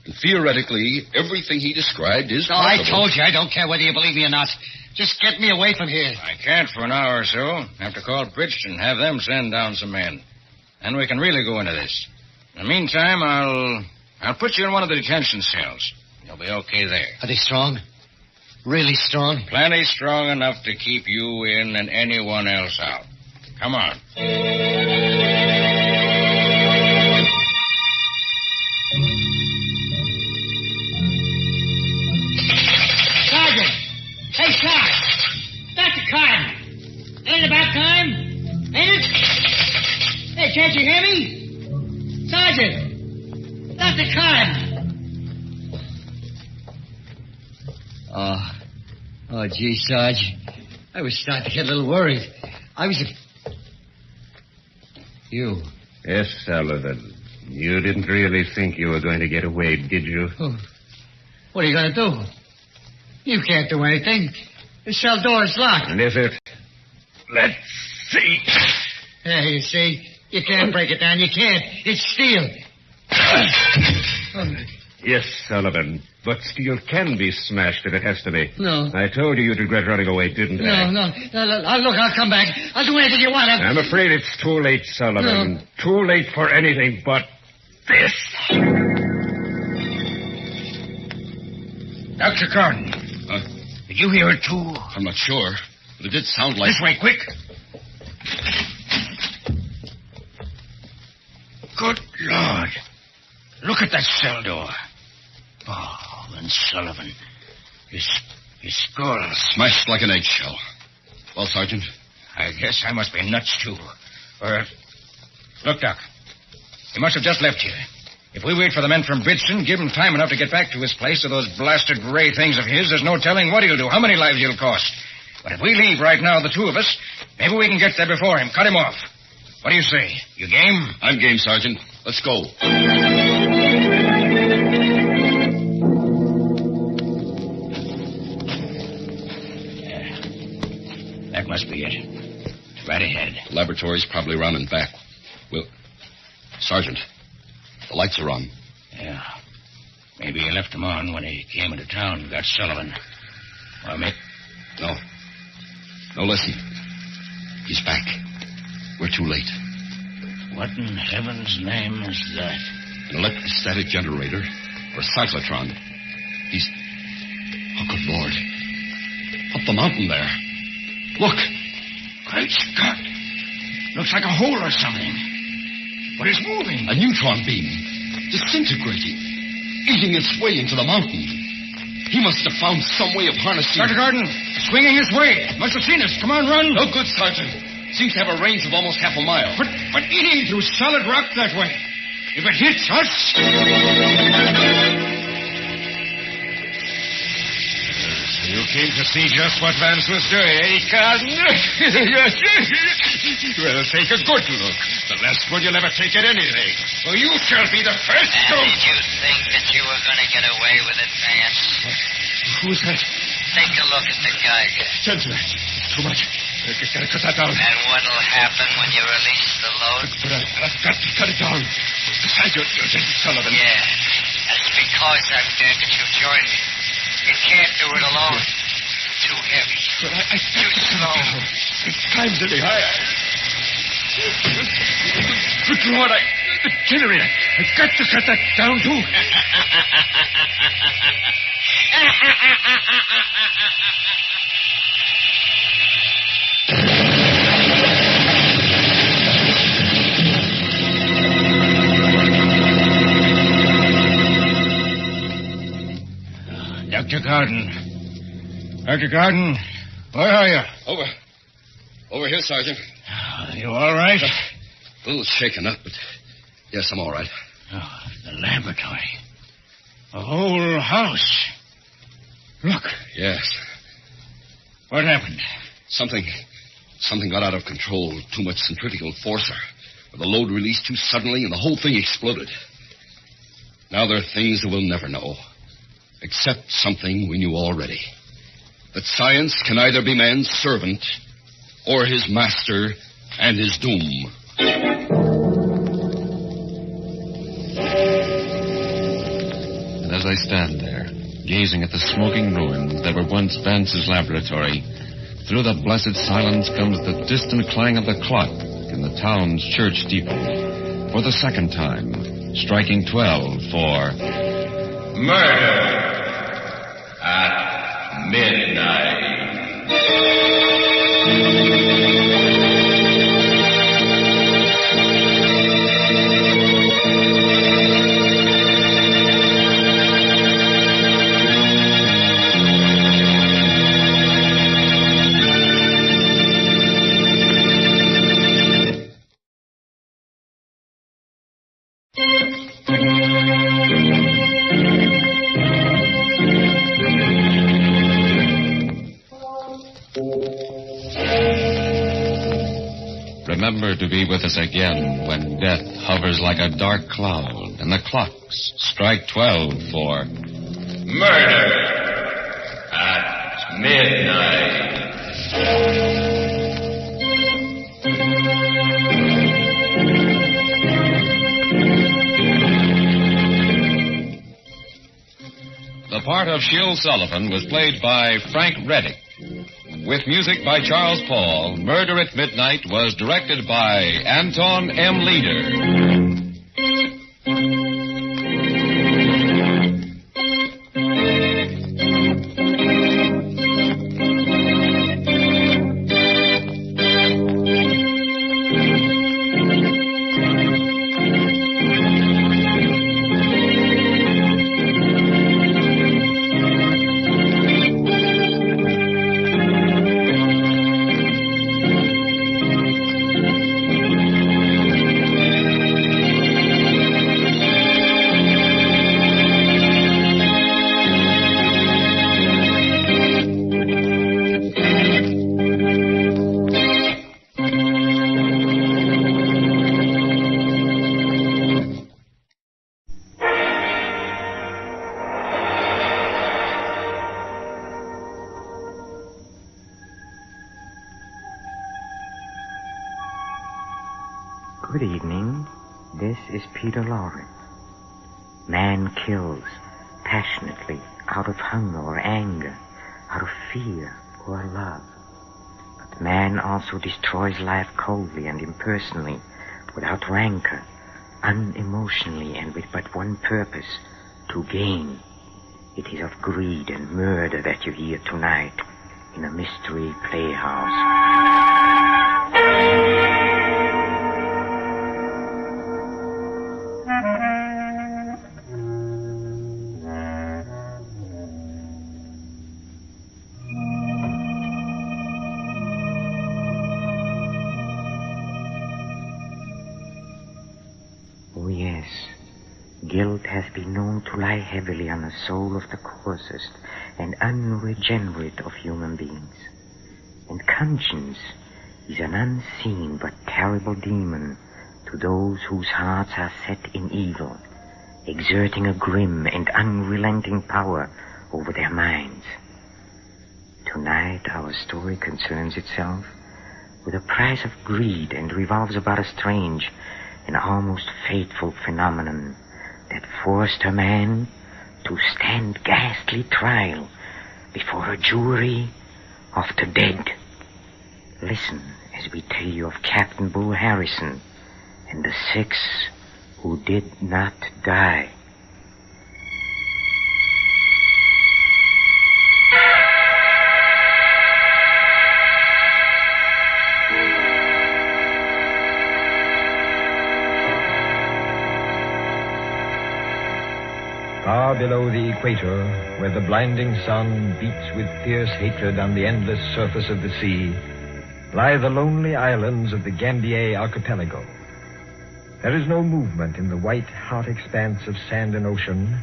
And theoretically, everything he described is No, possible. I told you, I don't care whether you believe me or not. Just get me away from here. I can't for an hour or so. Have to call Bridgeton and have them send down some men. Then we can really go into this. In the meantime, I'll put you in one of the detention cells. You'll be okay there. Are they strong? Really strong? Plenty strong enough to keep you in and anyone else out. Come on. Sergeant! Hey, Sarge! Dr. Carden! Ain't it about time? Ain't it? Hey, can't you hear me? Sergeant! Dr. Carden! Oh, gee, Sarge. I was starting to get a little worried. You. Yes, Sullivan. You didn't really think you were going to get away, did you? Oh. What are you going to do? You can't do anything. The cell door is locked. And is it? Let's see. Yeah, you see? You can't break it down. You can't. It's steel. Yes, Sullivan. But steel can be smashed if it has to be. No. I told you you'd regret running away, didn't I? No. Look, I'll come back. I'll do anything you want. I'm afraid it's too late, Sullivan. No. Too late for anything but this. Dr. Carden. Did you hear it, too? I'm not sure, but it did sound like... This way, quick. Good Lord. Look at that cell door. Oh, and Sullivan. His skull. Smashed like an eggshell. Well, Sergeant? I guess I must be nuts, too. Look, Doc. He must have just left here. If we wait for the men from Bridgeton, give him time enough to get back to his place or those blasted ray things of his, there's no telling what he'll do, how many lives he'll cost. But if we leave right now, the two of us, maybe we can get there before him, cut him off. What do you say? You game? I'm game, Sergeant. Let's go. That must be it. Right ahead. The laboratory's probably around and back. Sergeant, the lights are on. Yeah. Maybe he left them on when he came into town and got Sullivan. Or maybe... No, listen. He's back. We're too late. What in heaven's name is that? An electrostatic generator or a cyclotron. He's... Oh, good Lord. Up the mountain there. Look. Great Scott. Looks like a hole or something. But it's moving. A neutron beam. Disintegrating. Eating its way into the mountain. He must have found some way of harnessing... Dr. Gordon, swinging his way. Must have seen us. Come on, run. No good, Sergeant. Seems to have a range of almost half a mile. But eating through solid rock that way. If it hits us... You came to see just what Vance was doing, eh, Carden? Yes. Well, take a good look. The last one you'll ever take at anything. For you shall be the first to... Did you think that you were going to get away with it, Vance? Who's that? Take a look at the Geiger. Gentlemen, too much. I've got to cut that down. And what'll happen when you release the load? But I've got to cut it down. Sergeant Sullivan. Yeah. That's because I'm dead that you joined me. You can't do it alone. Too heavy. But I Too slow. It's time to be higher. Good Lord, the generator. I've got to cut that down, too. Dr. Gordon, where are you? Over here, Sergeant. You all right? A little shaken up, but yes, I'm all right. Oh, the laboratory. A whole house. Look. Yes. What happened? Something got out of control. Too much centrifugal force. Or the load released too suddenly, and the whole thing exploded. Now there are things that we'll never know. Except something we knew already. That science can either be man's servant or his master and his doom. I stand there, gazing at the smoking ruins that were once Vance's laboratory, through the blessed silence comes the distant clang of the clock in the town's church steeple. For the second time, striking 12 for... Murder at midnight. Remember to be with us again when death hovers like a dark cloud and the clocks strike 12 for... Murder at midnight. The part of Shill Sullivan was played by Frank Reddick. With music by Charles Paul, Murder at Midnight was directed by Anton M. Leader. Good evening. This is Peter Lawrence. Man kills passionately out of hunger or anger, out of fear or love. But man also destroys life coldly and impersonally, without rancor, unemotionally, and with but one purpose, to gain. It is of greed and murder that you hear tonight in a mystery playhouse. Oh, yes. Guilt has been known to lie heavily on the soul of the coarsest and unregenerate of human beings. And conscience is an unseen but terrible demon to those whose hearts are set in evil, exerting a grim and unrelenting power over their minds. Tonight our story concerns itself with a price of greed and revolves about a strange and almost fateful phenomenon that forced a man to stand ghastly trial before a jury of the dead. Listen as we tell you of Captain Bull Harrison and the 6 who did not die. Far below the equator, where the blinding sun beats with fierce hatred on the endless surface of the sea, lie the lonely islands of the Gambier archipelago. There is no movement in the white, hot expanse of sand and ocean,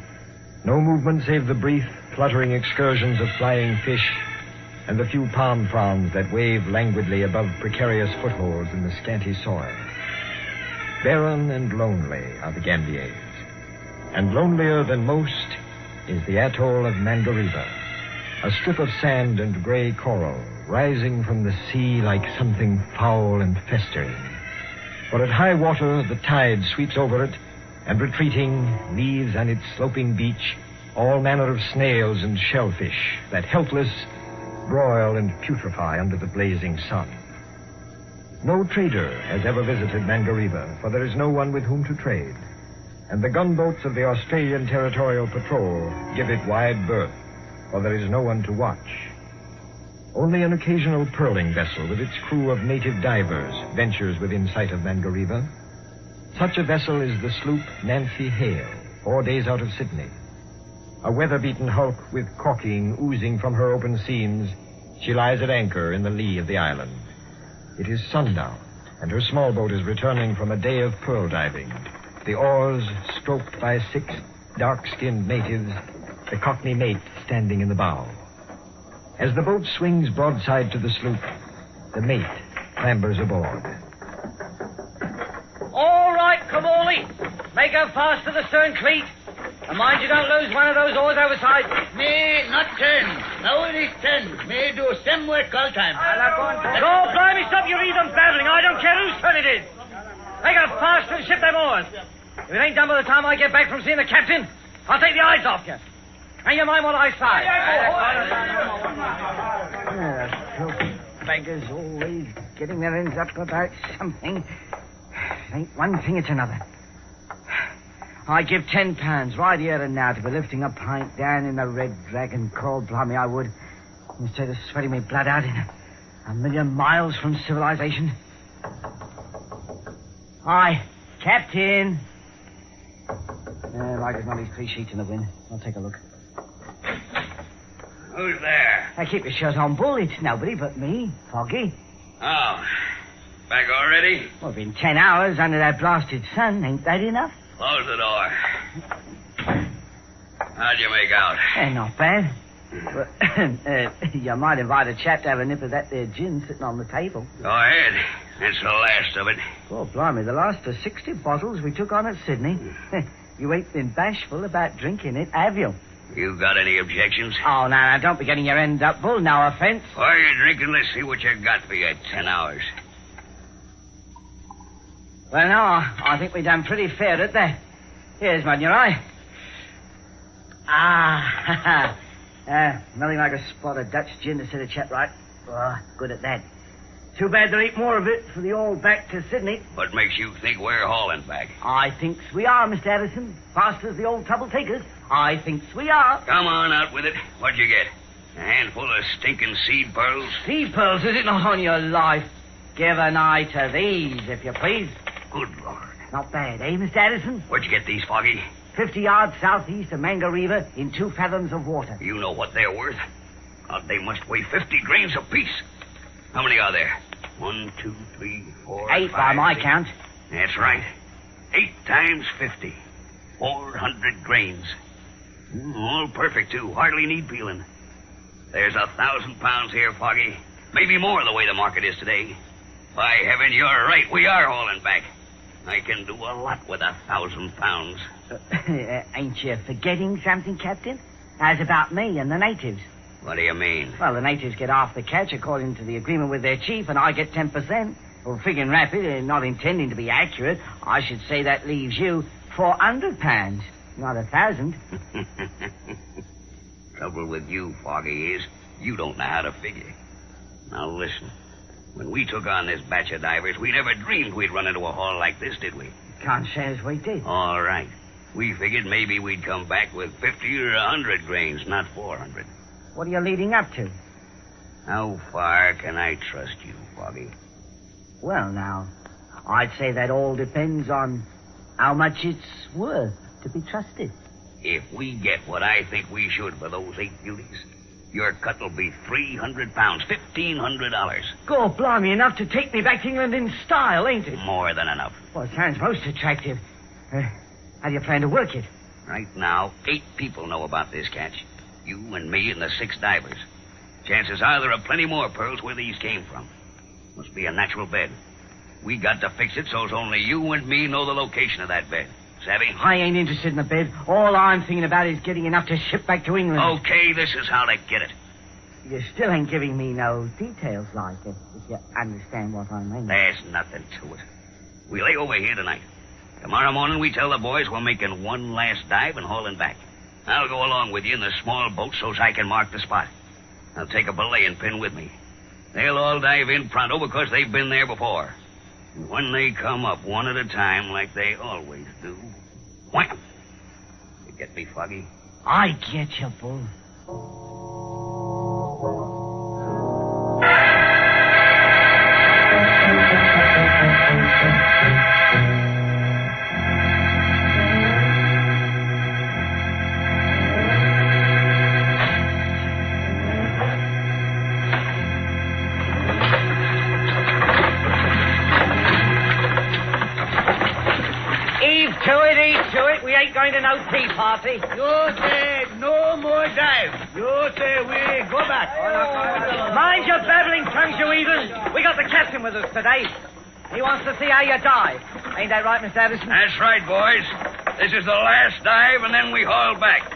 no movement save the brief, fluttering excursions of flying fish and the few palm fronds that wave languidly above precarious footholds in the scanty soil. Barren and lonely are the Gambiers. And lonelier than most is the atoll of Mandariva, a strip of sand and gray coral rising from the sea like something foul and festering. For at high water the tide sweeps over it, and retreating leaves on its sloping beach all manner of snails and shellfish that helpless broil and putrefy under the blazing sun. No trader has ever visited Mangareva, for there is no one with whom to trade, and the gunboats of the Australian Territorial Patrol give it wide berth, for there is no one to watch. Only an occasional pearling vessel with its crew of native divers ventures within sight of Mangareva. Such a vessel is the sloop Nancy Hale, 4 days out of Sydney. A weather-beaten hulk with caulking oozing from her open seams, she lies at anchor in the lee of the island. It is sundown, and her small boat is returning from a day of pearl diving, the oars stroked by 6 dark-skinned natives, the Cockney mate standing in the bow. As the boat swings broadside to the sloop, the mate clambers aboard. All right, Kamali. Make her fast to the stern cleat. And mind you don't lose one of those oars overside. Me not turn. Now it is 10. Me do some work all time. Go, blimey, stop your even babbling. I don't care whose turn it is. Make her fast and ship them oars. If it ain't done by the time I get back from seeing the captain, I'll take the eyes off you. And you mind what I say. Beggars always getting their ends up about something. It ain't one thing, it's another. I give £10 right here and now to be lifting a pint down in the Red Dragon Call. Blimey, I would. Instead of sweating me blood out in a million miles from civilization. Aye, Captain. Like as not, these 3 sheets in the wind. I'll take a look. Who's there? Hey, keep your shirt on, Bull. It's nobody but me, Foggy. Oh, back already? Well, it's been 10 hours under that blasted sun. Ain't that enough? Close the door. How'd you make out? Not bad. Well, you might invite a chap to have a nip of that there gin sitting on the table. Go ahead. That's the last of it. Oh, blimey, the last of 60 bottles we took on at Sydney. You ain't been bashful about drinking it, have you? You got any objections? Oh, now, don't be getting your end up, Bull. No offense. While you're drinking, let's see what you got for your 10 hours. Well, no, I think we done pretty fair at that. Here's one, your eye. Nothing like a spot of Dutch gin to set a chap right. Oh, good at that. Too bad there ain't more of it for the all back to Sydney. What makes you think we're hauling back? I thinks we are, Mr. Addison. Fast as the old trouble takers. I thinks we are. Come on, out with it. What'd you get? A handful of stinking seed pearls? Seed pearls, is it not on your life? Give an eye to these, if you please. Good Lord. Not bad, eh, Mr. Addison? Where'd you get these, Foggy? 50 yards southeast of Mangareva in 2 fathoms of water. You know what they're worth? God, they must weigh 50 grains apiece. How many are there? 1, 2, 3, 4, 8 5, by my 6. count. That's right. 8 times 50. 400 grains. All perfect, too. Hardly need peeling. There's 1,000 pounds here, Foggy. Maybe more the way the market is today. By heaven, you're right. We are hauling back. I can do a lot with 1,000 pounds. Ain't you forgetting something, Captain? As about me and the natives. What do you mean? Well, the natives get half the catch according to the agreement with their chief, and I get 10%. Well, figuring rapid and not intending to be accurate, I should say that leaves you 400 pounds, not 1,000. Trouble with you, Foggy, is you don't know how to figure. Now, listen. When we took on this batch of divers, we never dreamed we'd run into a haul like this, did we? Can't say as we did. All right. We figured maybe we'd come back with 50 or 100 grains, not 400. What are you leading up to? How far can I trust you, Foggy? Well, now, I'd say that all depends on how much it's worth to be trusted. If we get what I think we should for those 8 beauties, your cut will be 300 pounds, $1,500. God, blimey, enough to take me back to England in style, ain't it? More than enough. Well, it sounds most attractive. How do you plan to work it? Right now, 8 people know about this catch. You and me and the 6 divers. Chances are there are plenty more pearls where these came from. Must be a natural bed. We got to fix it so's only you and me know the location of that bed. Savvy? I ain't interested in the bed. All I'm thinking about is getting enough to ship back to England. Okay, this is how to get it. You still ain't giving me no details like it, if you understand what I mean. There's nothing to it. We lay over here tonight. Tomorrow morning we tell the boys we're making one last dive and hauling back. I'll go along with you in the small boat so's I can mark the spot. I'll take a belaying pin with me. They'll all dive in pronto because they've been there before. And when they come up one at a time like they always do, wham! You get me, Foggy? I get you, Bull. We ain't going to no tea party. You say no more dive. You say we go back. Mind your babbling tongues, you heathens. We got the captain with us today. He wants to see how you dive. Ain't that right, Mr. Addison? That's right, boys. This is the last dive, and then we haul back.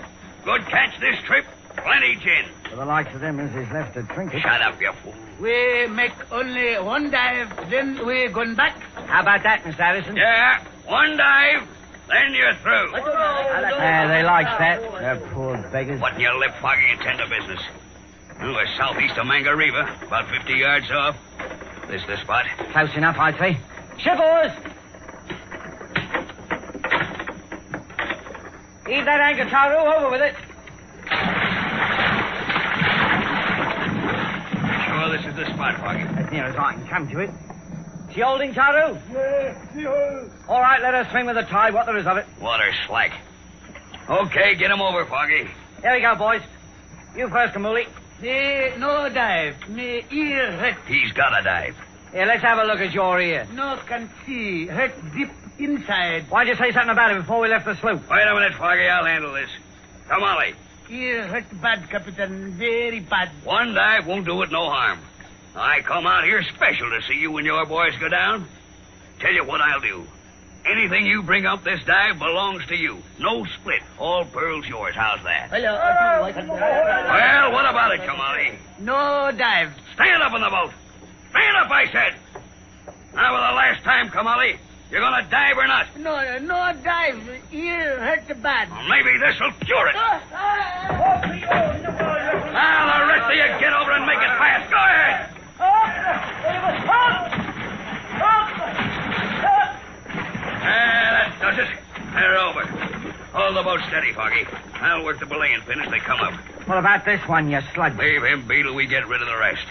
Good catch this trip. Plenty gin. For the likes of them as is left to drink it. Shut up, you fool. We make only one dive, then we going back. How about that, Mr. Addison? Yeah, one dive, then you're through. They like that. They're poor beggars. Button your lip, Foggy, and tend to business. We're southeast of Mangareva, about 50 yards off. This the spot. Close enough, I'd say. Shivers! Heave that anchor, Taru. Over with it. Sure, this is the spot, Foggy. As near as I can come to it. She holding, Taru? Yeah. All right, let her swing with the tide, what there is of it. Water slack. Okay, get him over, Foggy. There we go, boys. You first, Kamuli. Me no dive. Me ear hurt. He's got a dive. Here, let's have a look at your ear. No can see. Hurt deep inside. Why'd you say something about it before we left the sloop? Wait a minute, Foggy. I'll handle this. Come, Ollie. Ear hurt bad, Captain. Very bad. One dive won't do it no harm. I come out here special to see you and your boys go down. Tell you what I'll do. Anything you bring up this dive belongs to you. No split. All pearls yours. How's that? Well, what about it, Kamali? No dive. Stand up in the boat. Stand up, I said. Now, for the last time, Kamali, you're going to dive or not? No dive. Ear hurt bad. Well, maybe this'll cure it. Now, the rest of you get over and make it fast. Go ahead. That does it. They're over. Hold the boat steady, Foggy. I'll work the belaying pin as they come up. What about this one, you slug? Leave him be till we get rid of the rest.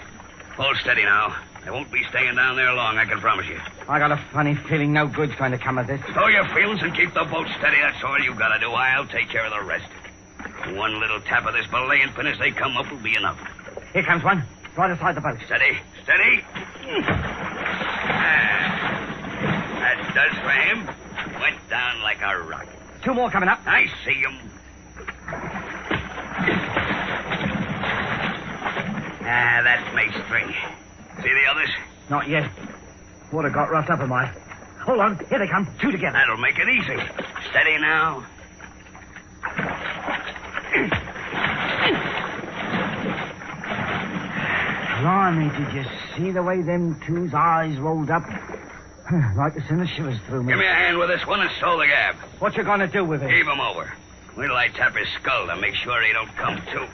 Hold steady now. They won't be staying down there long, I can promise you. I got a funny feeling no good's going to come of this. Stow your feelings and keep the boat steady. That's all you got to do. I'll take care of the rest. One little tap of this belaying pin as they come up will be enough. Here comes one. Right aside the boat. Steady. That does for him. Went down like a rock. Two more coming up. I see him. That makes three. See the others? Not yet. Water got roughed up in mine. Hold on. Here they come. Two together. That'll make it easy. Steady now. Blimey, did you see the way them two's eyes rolled up? Like to send the shivers through me. Give me a hand with this one and stow the gab. What you gonna do with it? Heave him over. Wait till I tap his skull to make sure he don't come to.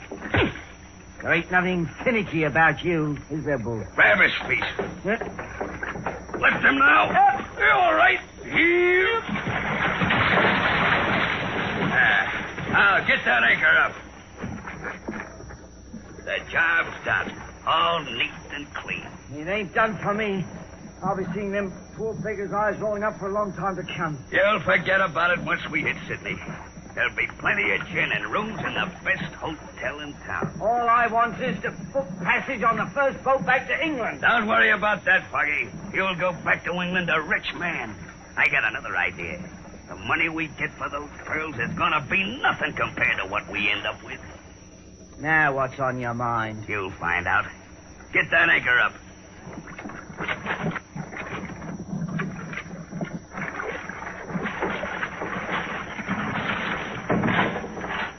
There ain't nothing finicky about you, is there, Bull? Grab his feet. Lift him now. You're all right. Heave. Now, get that anchor up. The job's done. All neat and clean. It ain't done for me. I'll be seeing them poor beggars' eyes rolling up for a long time to come. You'll forget about it once we hit Sydney. There'll be plenty of gin and rooms in the best hotel in town. All I want is to book passage on the first boat back to England. Don't worry about that, Foggy. You'll go back to England a rich man. I got another idea. The money we get for those pearls is gonna be nothing compared to what we end up with. Now what's on your mind? You'll find out. Get that anchor up.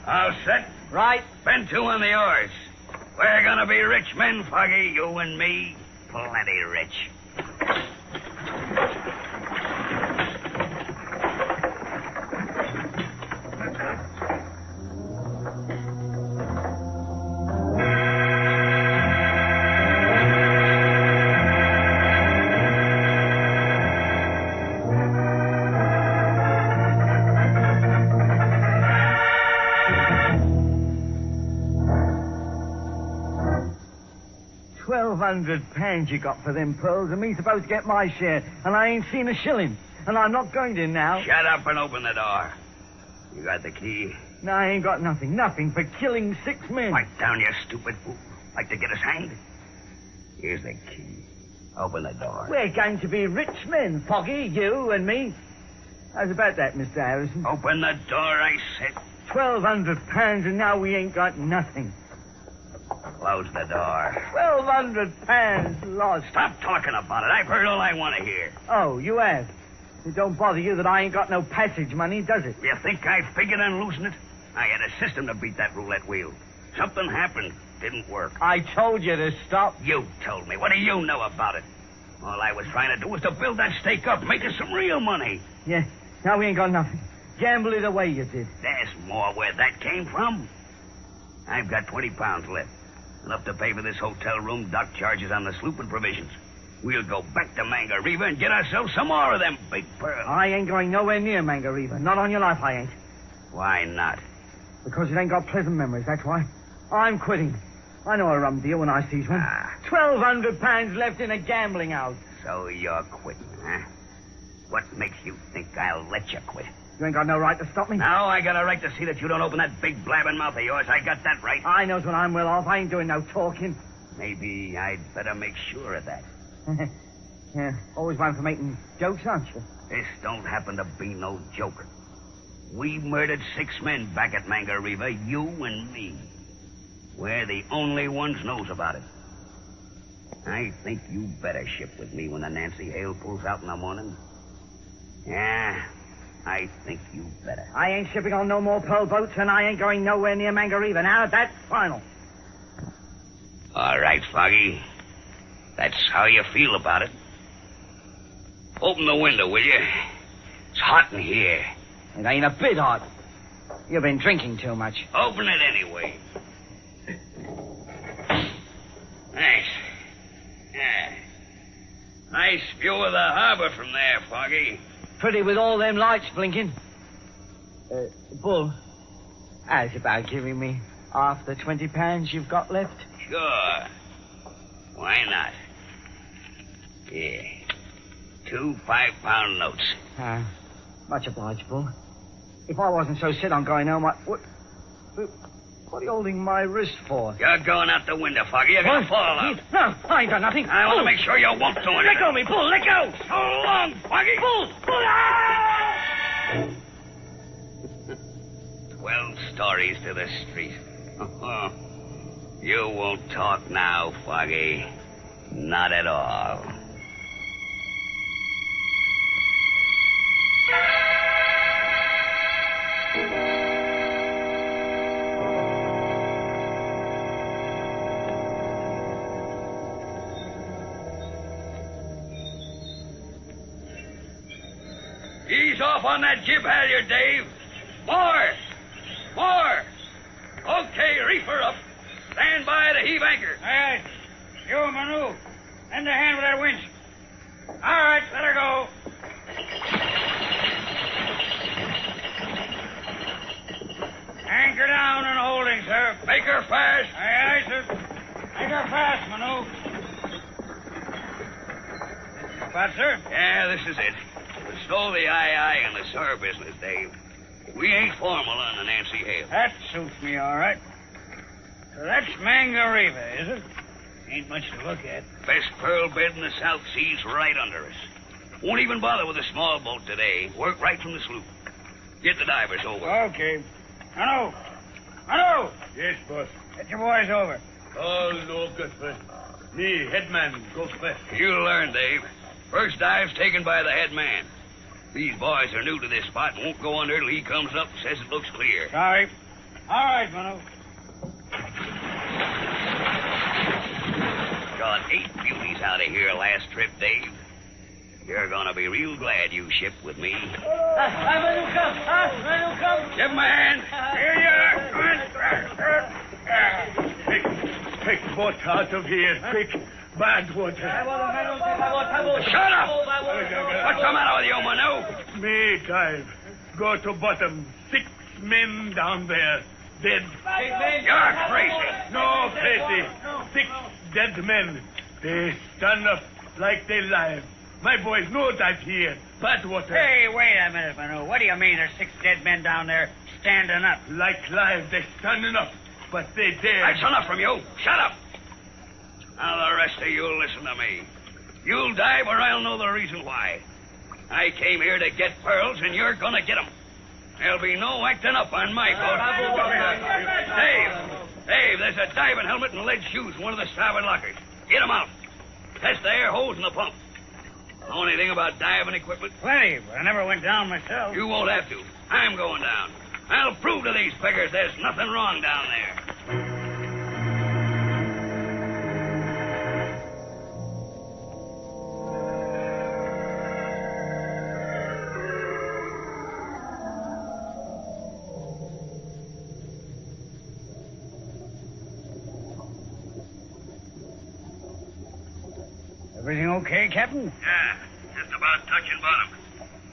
All set? Right. Bend two on the oars. We're gonna be rich men, Foggy, you and me. Plenty rich. £1,200 you got for them pearls, and me supposed to get my share, and I ain't seen a shilling. And I'm not going to now. Shut up and open the door. You got the key? No, I ain't got nothing. Nothing for killing 6 men. Pipe down, you stupid fool. Like to get us hanged? Here's the key. Open the door. We're going to be rich men, Foggy, you and me. How's about that, Mr. Harrison? Open the door, I said. £1,200, and now we ain't got nothing. Close the door. £1,200 lost. Stop talking about it. I've heard all I want to hear. Oh, you have? It don't bother you that I ain't got no passage money, does it? You think I figured on losing it? I had a system to beat that roulette wheel. Something happened. Didn't work. I told you to stop. You told me. What do you know about it? All I was trying to do was to build that stake up, make us some real money. Yeah, now we ain't got nothing. Gamble it away, you did. There's more where that came from. I've got 20 pounds left. Enough to pay for this hotel room, dock charges on the sloop, and provisions. We'll go back to Mangareva and get ourselves some more of them big pearls. I ain't going nowhere near Mangareva. Not on your life, I ain't. Why not? Because it ain't got pleasant memories, that's why. I'm quitting. I know a rum deal when I sees one. £1,200 left in a gambling house. So you're quitting, huh? What makes you think I'll let you quit? You ain't got no right to stop me. No, I got a right to see that you don't open that big blabbing mouth of yours. I got that right. I knows when I'm well off. I ain't doing no talking. Maybe I'd better make sure of that. Yeah, always one for making jokes, aren't you? This don't happen to be no joke. We murdered 6 men back at Mangareva, you and me. We're the only ones knows about it. I think you better ship with me when the Nancy Hale pulls out in the morning. Yeah, I think you better. I ain't shipping on no more pearl boats, and I ain't going nowhere near Mangareva. Now, that's final. All right, Foggy. That's how you feel about it. Open the window, will you? It's hot in here. It ain't a bit hot. You've been drinking too much. Open it anyway. Thanks. Yeah. Nice view of the harbor from there, Foggy. Pretty with all them lights blinking. Bull, how's about giving me half the £20 you've got left? Sure. Why not? Yeah. 2 5-pound notes. Much obliged, Bull. If I wasn't so set on going home, what are you holding my wrist for? You're going out the window, Foggy. You're going to fall out. No, I ain't done nothing. I want to make sure you won't do anything. Let go of me, Bull. Let go. So long, Foggy. Bull. 12 stories to the street. You won't talk now, Foggy. Not at all. Ease off on that jib halyard, Dave. More! Okay, reefer up. Stand by to heave anchor. Aye, aye. You, Manu. Lend a hand with that winch. All right, let her go. Anchor down and holding, sir. Make her fast. Aye, aye, sir. Make her fast, Manu. What, sir? Yeah, this is it. We stole the aye and the SAR business, Dave. We ain't formal on the Nancy Hale. That suits me all right. So that's Mangareva, is it? Ain't much to look at. Best pearl bed in the South Seas right under us. Won't even bother with a small boat today. Work right from the sloop. Get the divers over. Okay. Manu! Yes, boss. Get your boys over. Oh, no good, friend. Me, headman, goes first. You'll learn, Dave. First dive's taken by the head man. These boys are new to this spot and won't go under till he comes up and says it looks clear. Sorry. All right, Manu. Got 8 beauties out of here last trip, Dave. You're gonna be real glad you shipped with me. Manu, come. Give him a hand. Here you are. Come on. Take boat out of here, quick. Bad water. Shut up! What's the matter with you, Manu? Me, dive. Go to bottom. 6 men down there. Dead. You're crazy. No, crazy. 6 dead men. They stand up like they live. My boys know that here. Bad water. Hey, wait a minute, Manu. What do you mean there's 6 dead men down there standing up? Like live, they standing up. But they dare. That's enough from you. Shut up. Now the rest of you'll listen to me. You'll die where I'll know the reason why. I came here to get pearls, and you're gonna get them. There'll be no acting up on my boat. Dave, there's a diving helmet and lead shoes in one of the starboard lockers. Get them out. Test the air hose and the pump. Know anything about diving equipment? Plenty, but I never went down myself. You won't have to. I'm going down. I'll prove to these beggars there's nothing wrong down there. Everything okay, Captain? Yeah, just about touching bottom.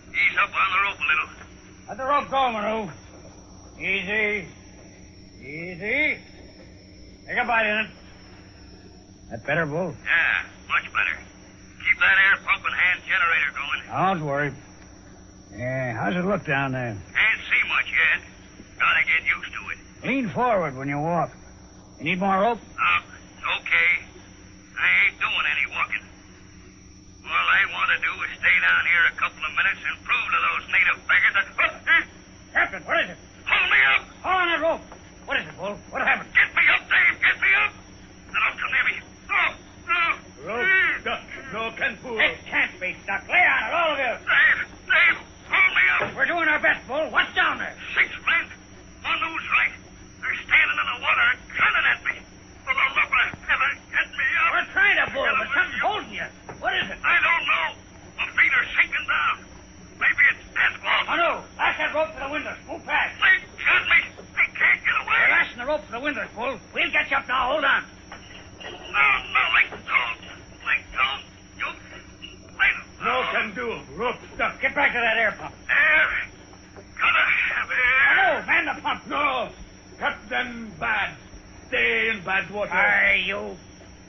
Ease up on the rope a little. Let the rope go, Manu. Easy. Easy. Take a bite in it. That better, Bull? Yeah, much better. Keep that air pump and hand generator going. Don't worry. Yeah, how's it look down there? Can't see much yet. Gotta get used to it. Lean forward when you walk. You need more rope? It's okay. I ain't doing any walking. All I want to do is stay down here a couple of minutes and prove to those native beggars that... Captain, what is it? Hold me up! Hold on that rope. What is it, Bull? What happened? Get me up, Dave! Get me up! Now don't come near me. No! Rope stuck. No can pull. It can't be stuck. Lay on it, all of you. Dave, hold me up. We're doing our best, Bull. What's down there? 6 men. Manu's right. They're standing in the water and grinning at me. For the love of heaven, get me up. We're trying to, Bull, but something's holding you. What is it? I don't know. My feet are sinking down. Maybe it's asphalt. Oh, no. Lash that rope to the windows. Move fast. They got me. I can't get away. We're lashing the rope to the windows, Bull. We'll get you up now. Hold on. No, let go. Let go. You... No can do. Rope stuck. Get back to that air pump. Air. Gotta have air. No, man the pump. No. Captain bad. Stay in bad water. Aye, you...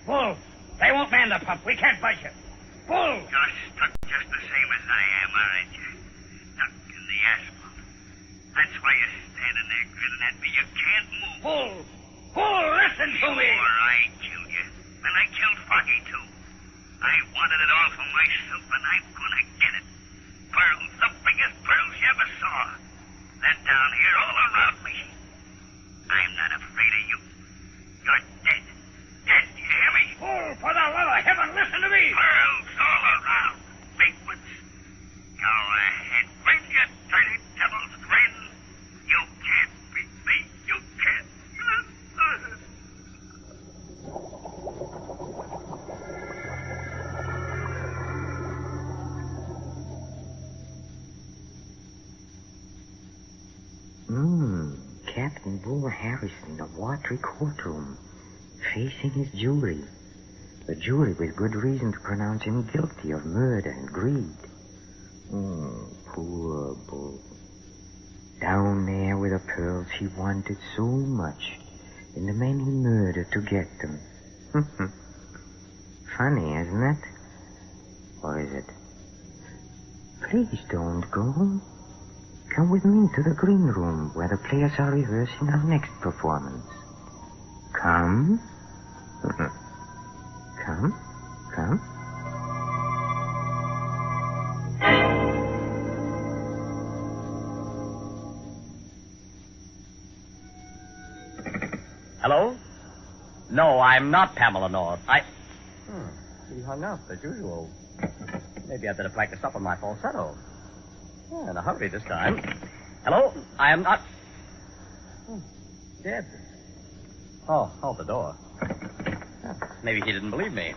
Bull, they won't man the pump. We can't budge you. Bull! You're stuck just the same as I am, aren't you? Stuck in the asphalt. That's why you're standing there grinning at me. You can't move. Bull! Bull, listen to me! Sure, I killed you. And I killed Foggy, too. I wanted it all for myself, and I'm gonna get it. Pearls, the biggest pearls you ever saw. They're down here all around me. I'm not afraid of you. You're dead. Dead, you hear me? Bull, for the love of heaven, listen to me! Pearls all around. Big ones. Go ahead. Bring your dirty devil's grin. You can't beat me. You can't. Captain Bull Harrison, the watery courtroom, facing his jury. The jury with good reason to pronounce him guilty of murder and greed. Poor Bull. Down there with the pearls he wanted so much, and the men he murdered to get them. Funny, isn't it? Or is it? Please don't go. Come with me to the green room where the players are rehearsing our next performance. Come. Come. Hello? No, I'm not Pamela North. She hung up, as usual. Maybe I'd better practice up on my falsetto. In a hurry this time. Hello? I am not... Dead. Oh, hold the door. Maybe he didn't believe me.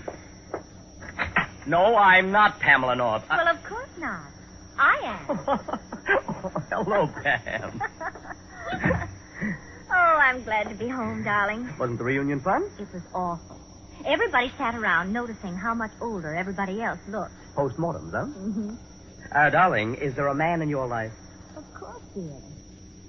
No, I'm not Pamela North. Well, of course not. I am. Hello, Pam. Oh, I'm glad to be home, darling. Wasn't the reunion fun? It was awful. Everybody sat around noticing how much older everybody else looked. Postmortems, huh? Mm-hmm. Darling, is there a man in your life? Of course, dear.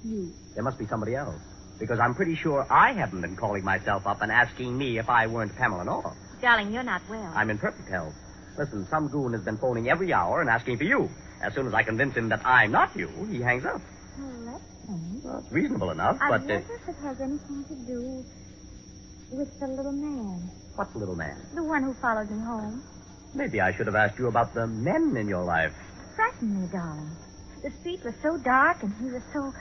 You. There must be somebody else. Because I'm pretty sure I haven't been calling myself up and asking me if I weren't Pamela North. Darling, you're not well. I'm in perfect health. Listen, some goon has been phoning every hour and asking for you. As soon as I convince him that I'm not you, he hangs up. Oh, that's funny. Well, it's reasonable enough, I but... wonder if it has anything to do with the little man. What little man? The one who followed me home. Maybe I should have asked you about the men in your life. Frightened me, darling. The street was so dark and he was so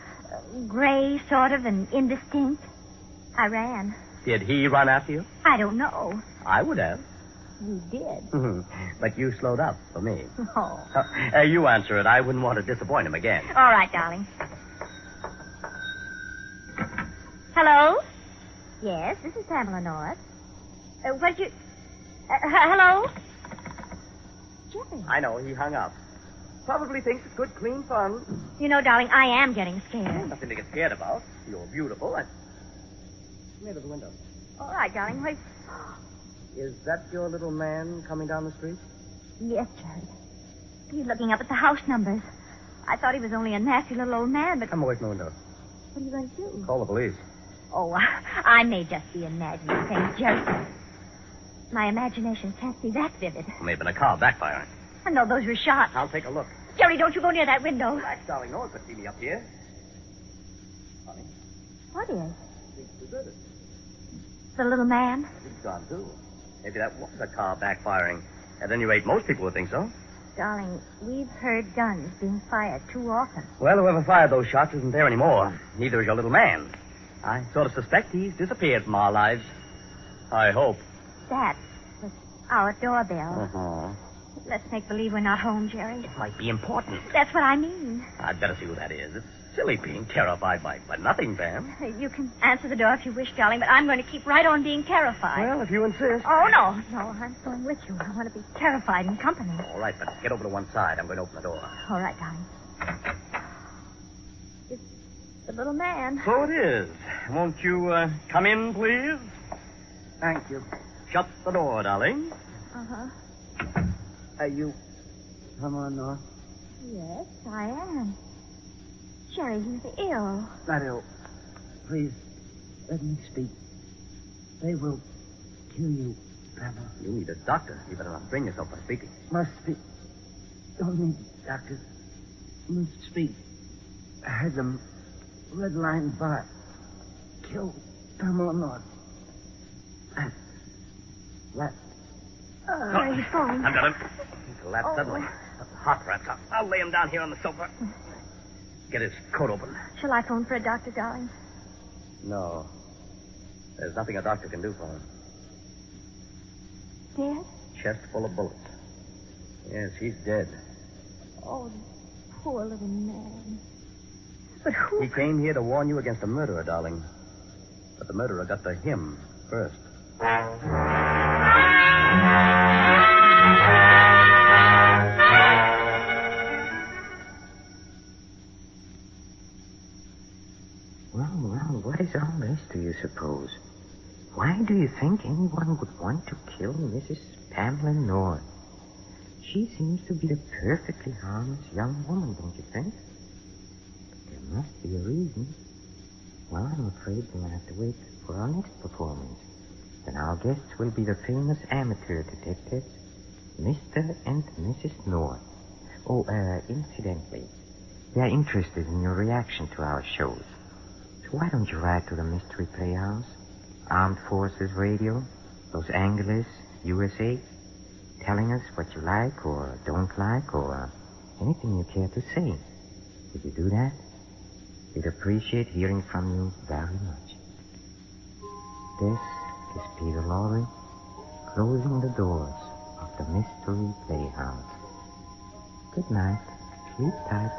gray, sort of, and indistinct. I ran. Did he run after you? I don't know. I would have. You did. But you slowed up for me. Oh. You answer it. I wouldn't want to disappoint him again. All right, darling. Hello? Yes, this is Pamela North. Hello? Jerry. I know, he hung up. Probably thinks it's good, clean fun. You know, darling, I am getting scared. Nothing to get scared about. You're beautiful. Come here to the window. All right, darling. Wait. Is that your little man coming down the street? Yes, Jerry. He's looking up at the house numbers. I thought he was only a nasty little old man, but... Come away from the window. What are you going to do? Call the police. Oh, I may just be imagining things, Jerry. My imagination can't be that vivid. May have been a car backfiring. No, those were shots. I'll take a look. Jerry, don't you go near that window. Relax, darling. No one could see me up here. Honey? What is? He's deserted. The little man? He's gone, too. Maybe that was a car backfiring. At any rate, most people would think so. Darling, we've heard guns being fired too often. Well, whoever fired those shots isn't there anymore. Neither is your little man. I sort of suspect he's disappeared from our lives. I hope. That was our doorbell. Uh-huh. Let's make believe we're not home, Jerry. It might be important. That's what I mean. I'd better see who that is. It's silly being terrified by nothing, Pam. You can answer the door if you wish, darling, but I'm going to keep right on being terrified. Well, if you insist. Oh, no, I'm going with you. I want to be terrified in company. All right, but get over to one side. I'm going to open the door. All right, darling. It's the little man. So it is. Won't you come in, please? Thank you. Shut the door, darling. Uh-huh. Are you Pamela North? Yes, I am. Jerry, he's ill. Not ill. Please, let me speak. They will kill you, Pamela. You need a doctor. You better not bring yourself by speaking. Must speak. Don't need doctors. Must speak. Had them red line bar. Kill Pamela North. That. He's falling. I've got him. He collapsed suddenly. Hot wraps up. I'll lay him down here on the sofa. Get his coat open. Shall I phone for a doctor, darling? No. There's nothing a doctor can do for him. Dead? Chest full of bullets. Yes, he's dead. Oh, poor little man. But who... He came here to warn you against a murderer, darling. But the murderer got to him first. Well, what is all this, do you suppose? Why do you think anyone would want to kill Mrs. Pamela North? She seems to be a perfectly harmless young woman, don't you think? But there must be a reason. Well, I'm afraid we'll have to wait for our next performance. Then our guests will be the famous amateur detectives, Mr. and Mrs. North. Oh, incidentally, they are interested in your reaction to our shows. So why don't you write to the Mystery Playhouse, Armed Forces Radio, Los Angeles, USA, telling us what you like or don't like or anything you care to say. Would you do that? We'd appreciate hearing from you very much. This is Peter Lorre, closing the doors of the Mystery Playhouse. Good night. Sleep tight.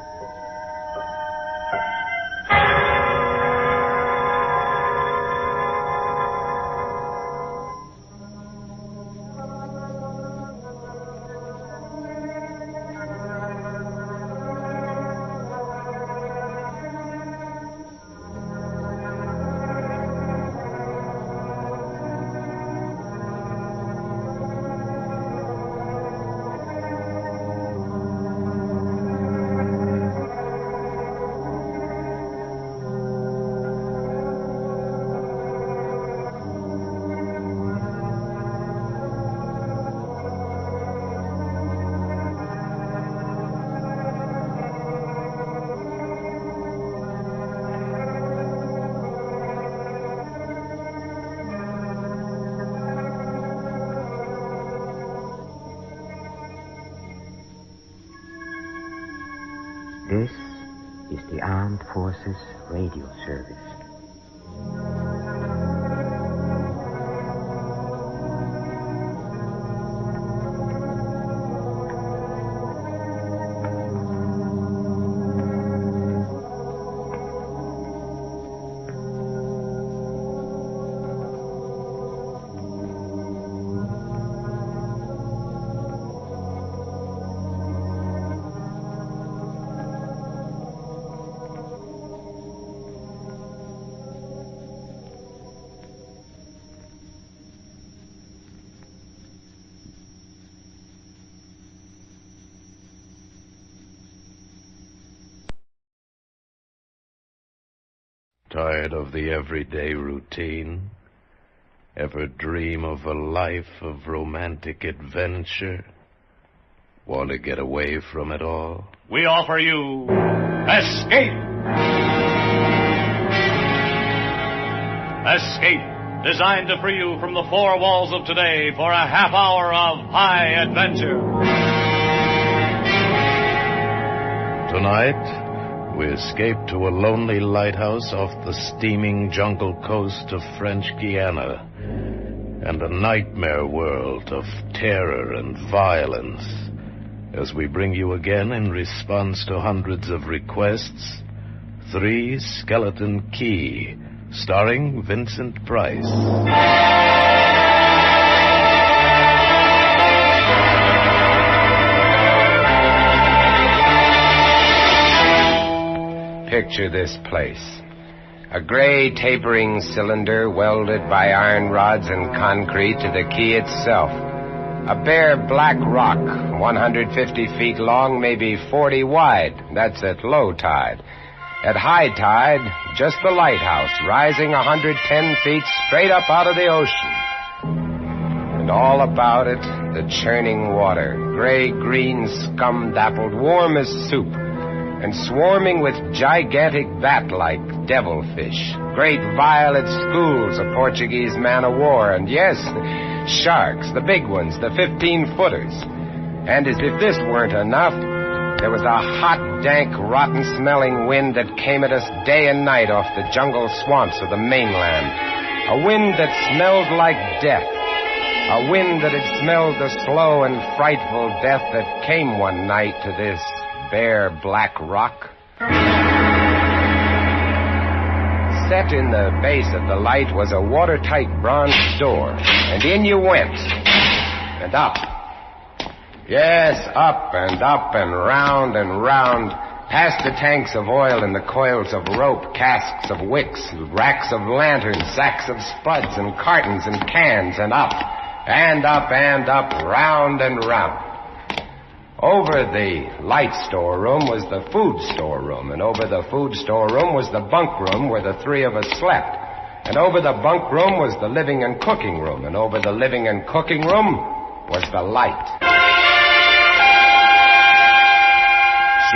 This is the Armed Forces Radio Service. Tired of the everyday routine? Ever dream of a life of romantic adventure? Want to get away from it all? We offer you Escape! Escape, designed to free you from the four walls of today for a half hour of high adventure. Tonight, we escape to a lonely lighthouse off the steaming jungle coast of French Guiana and a nightmare world of terror and violence as we bring you again, in response to hundreds of requests, 3 Skeleton Key, starring Vincent Price. Picture this place. A gray tapering cylinder welded by iron rods and concrete to the key itself. A bare black rock, 150 feet long, maybe 40 wide. That's at low tide. At high tide, just the lighthouse, rising 110 feet straight up out of the ocean. And all about it, the churning water, gray-green, scum-dappled, warm as soup, and swarming with gigantic bat-like devilfish, great violet schools of Portuguese man-of-war, and yes, sharks, the big ones, the 15-footers. And as if this weren't enough, there was a hot, dank, rotten-smelling wind that came at us day and night off the jungle swamps of the mainland. A wind that smelled like death. A wind that had smelled the slow and frightful death that came one night to this bare black rock. Set in the base of the light was a watertight bronze door, and in you went, and up. Yes, up and round and round, past the tanks of oil and the coils of rope, casks of wicks, racks of lanterns, sacks of spuds and cartons and cans, and up, and up and up, round and round. Over the light storeroom was the food storeroom, and over the food storeroom was the bunk room where the 3 of us slept. And over the bunk room was the living and cooking room, and over the living and cooking room was the light.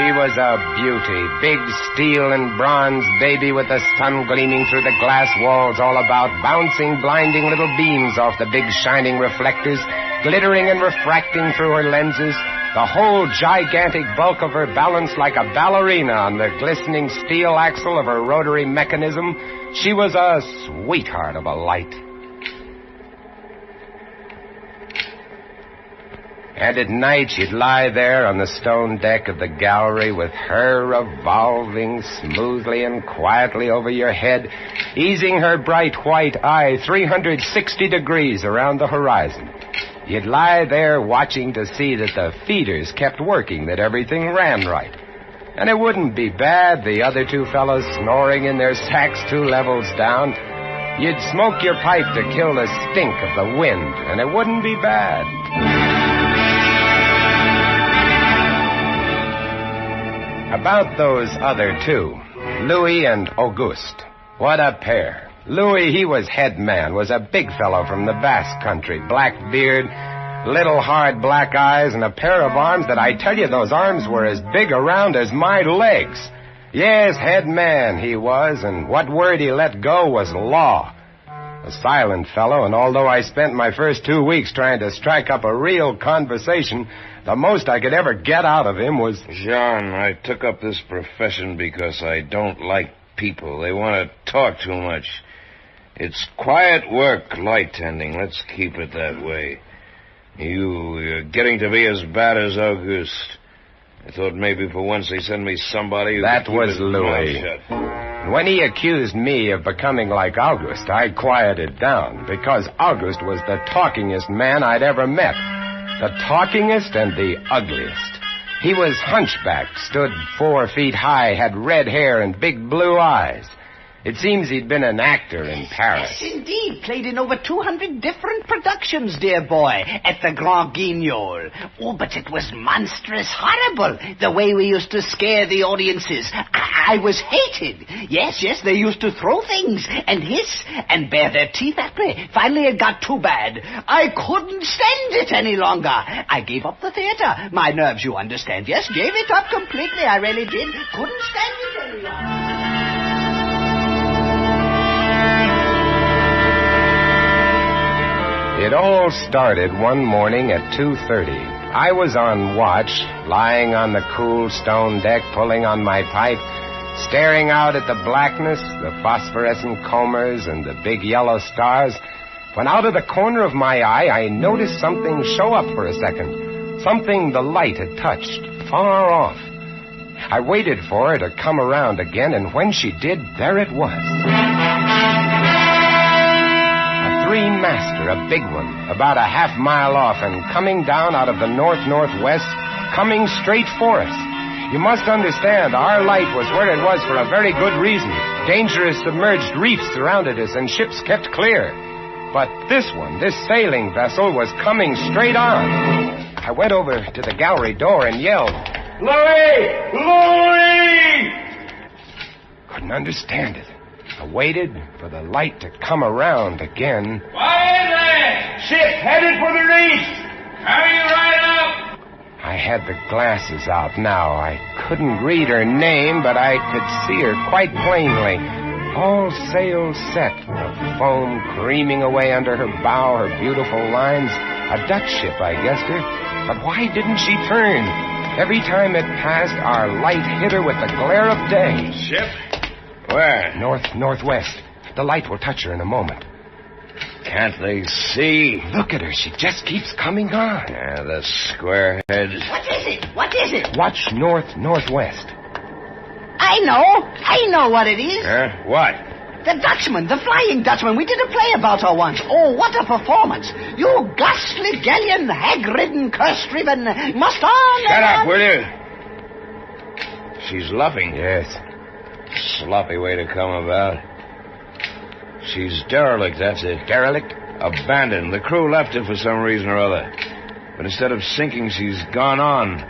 She was a beauty, big steel and bronze baby with the sun gleaming through the glass walls all about, bouncing blinding little beams off the big shining reflectors, glittering and refracting through her lenses. The whole gigantic bulk of her balanced like a ballerina on the glistening steel axle of her rotary mechanism. She was a sweetheart of a light. And at night she'd lie there on the stone deck of the gallery with her revolving smoothly and quietly over your head, easing her bright white eye 360 degrees around the horizon. You'd lie there watching to see that the feeders kept working, that everything ran right. And it wouldn't be bad, the other 2 fellows snoring in their sacks 2 levels down. You'd smoke your pipe to kill the stink of the wind, and it wouldn't be bad. About those other 2, Louis and Auguste. What a pair. Louis, he was head man, was a big fellow from the Basque country, black beard, little hard black eyes, and a pair of arms that I tell you, those arms were as big around as my legs. Yes, head man he was, and what word he let go was law. A silent fellow, and although I spent my first 2 weeks trying to strike up a real conversation, The most I could ever get out of him was... Jean, I took up this profession because I don't like people. They want to talk too much. It's quiet work, light tending. Let's keep it that way. You're getting to be as bad as Auguste. I thought maybe for once they'd send me somebody who That could keep was his Louis. mouth shut. When he accused me of becoming like Auguste, I quieted down because Auguste was the talkingest man I'd ever met. The talkingest and the ugliest. He was hunchbacked, stood 4 feet high, had red hair and big blue eyes. It seems he'd been an actor in Paris. Yes, indeed. Played in over 200 different productions, dear boy, at the Grand Guignol. Oh, but it was monstrous horrible, the way we used to scare the audiences. I was hated. Yes, they used to throw things and hiss and bare their teeth at me. Finally, it got too bad. I couldn't stand it any longer. I gave up the theater. My nerves, you understand. Yes, gave it up completely. I really did. Couldn't stand it any longer. It all started one morning at 2:30. I was on watch, lying on the cool stone deck, pulling on my pipe, staring out at the blackness, the phosphorescent combers, and the big yellow stars, when out of the corner of my eye, I noticed something show up for a second. Something the light had touched, far off. I waited for her to come around again, and when she did, there it was. Three-master, a big one, about a half-mile off and coming down out of the north-northwest, coming straight for us. You must understand, our light was where it was for a very good reason. Dangerous submerged reefs surrounded us and ships kept clear. But this one, this sailing vessel, was coming straight on. I went over to the gallery door and yelled, "Louis! Louis!" Couldn't understand it. I waited for the light to come around again. Quiet there! Ship headed for the reef! Hurry right up! I had the glasses out now. I couldn't read her name, but I could see her quite plainly. All sails set, the foam creaming away under her bow, her beautiful lines. A Dutch ship, I guessed her. But why didn't she turn? Every time it passed, our light hit her with the glare of day. Ship? Where? Northwest. The light will touch her in a moment. Can't they see? Look at her. She just keeps coming on. Yeah, the squarehead. What is it? Watch northwest. I know what it is. What? The Dutchman, the Flying Dutchman. We did a play about her once. Oh, what a performance. You ghastly galleon, hag-ridden, curse-driven, must on... Shut up, will you? She's luffing. Yes. Sloppy way to come about. She's derelict, that's it. Derelict? Abandoned. The crew left her for some reason or other. But instead of sinking, she's gone on,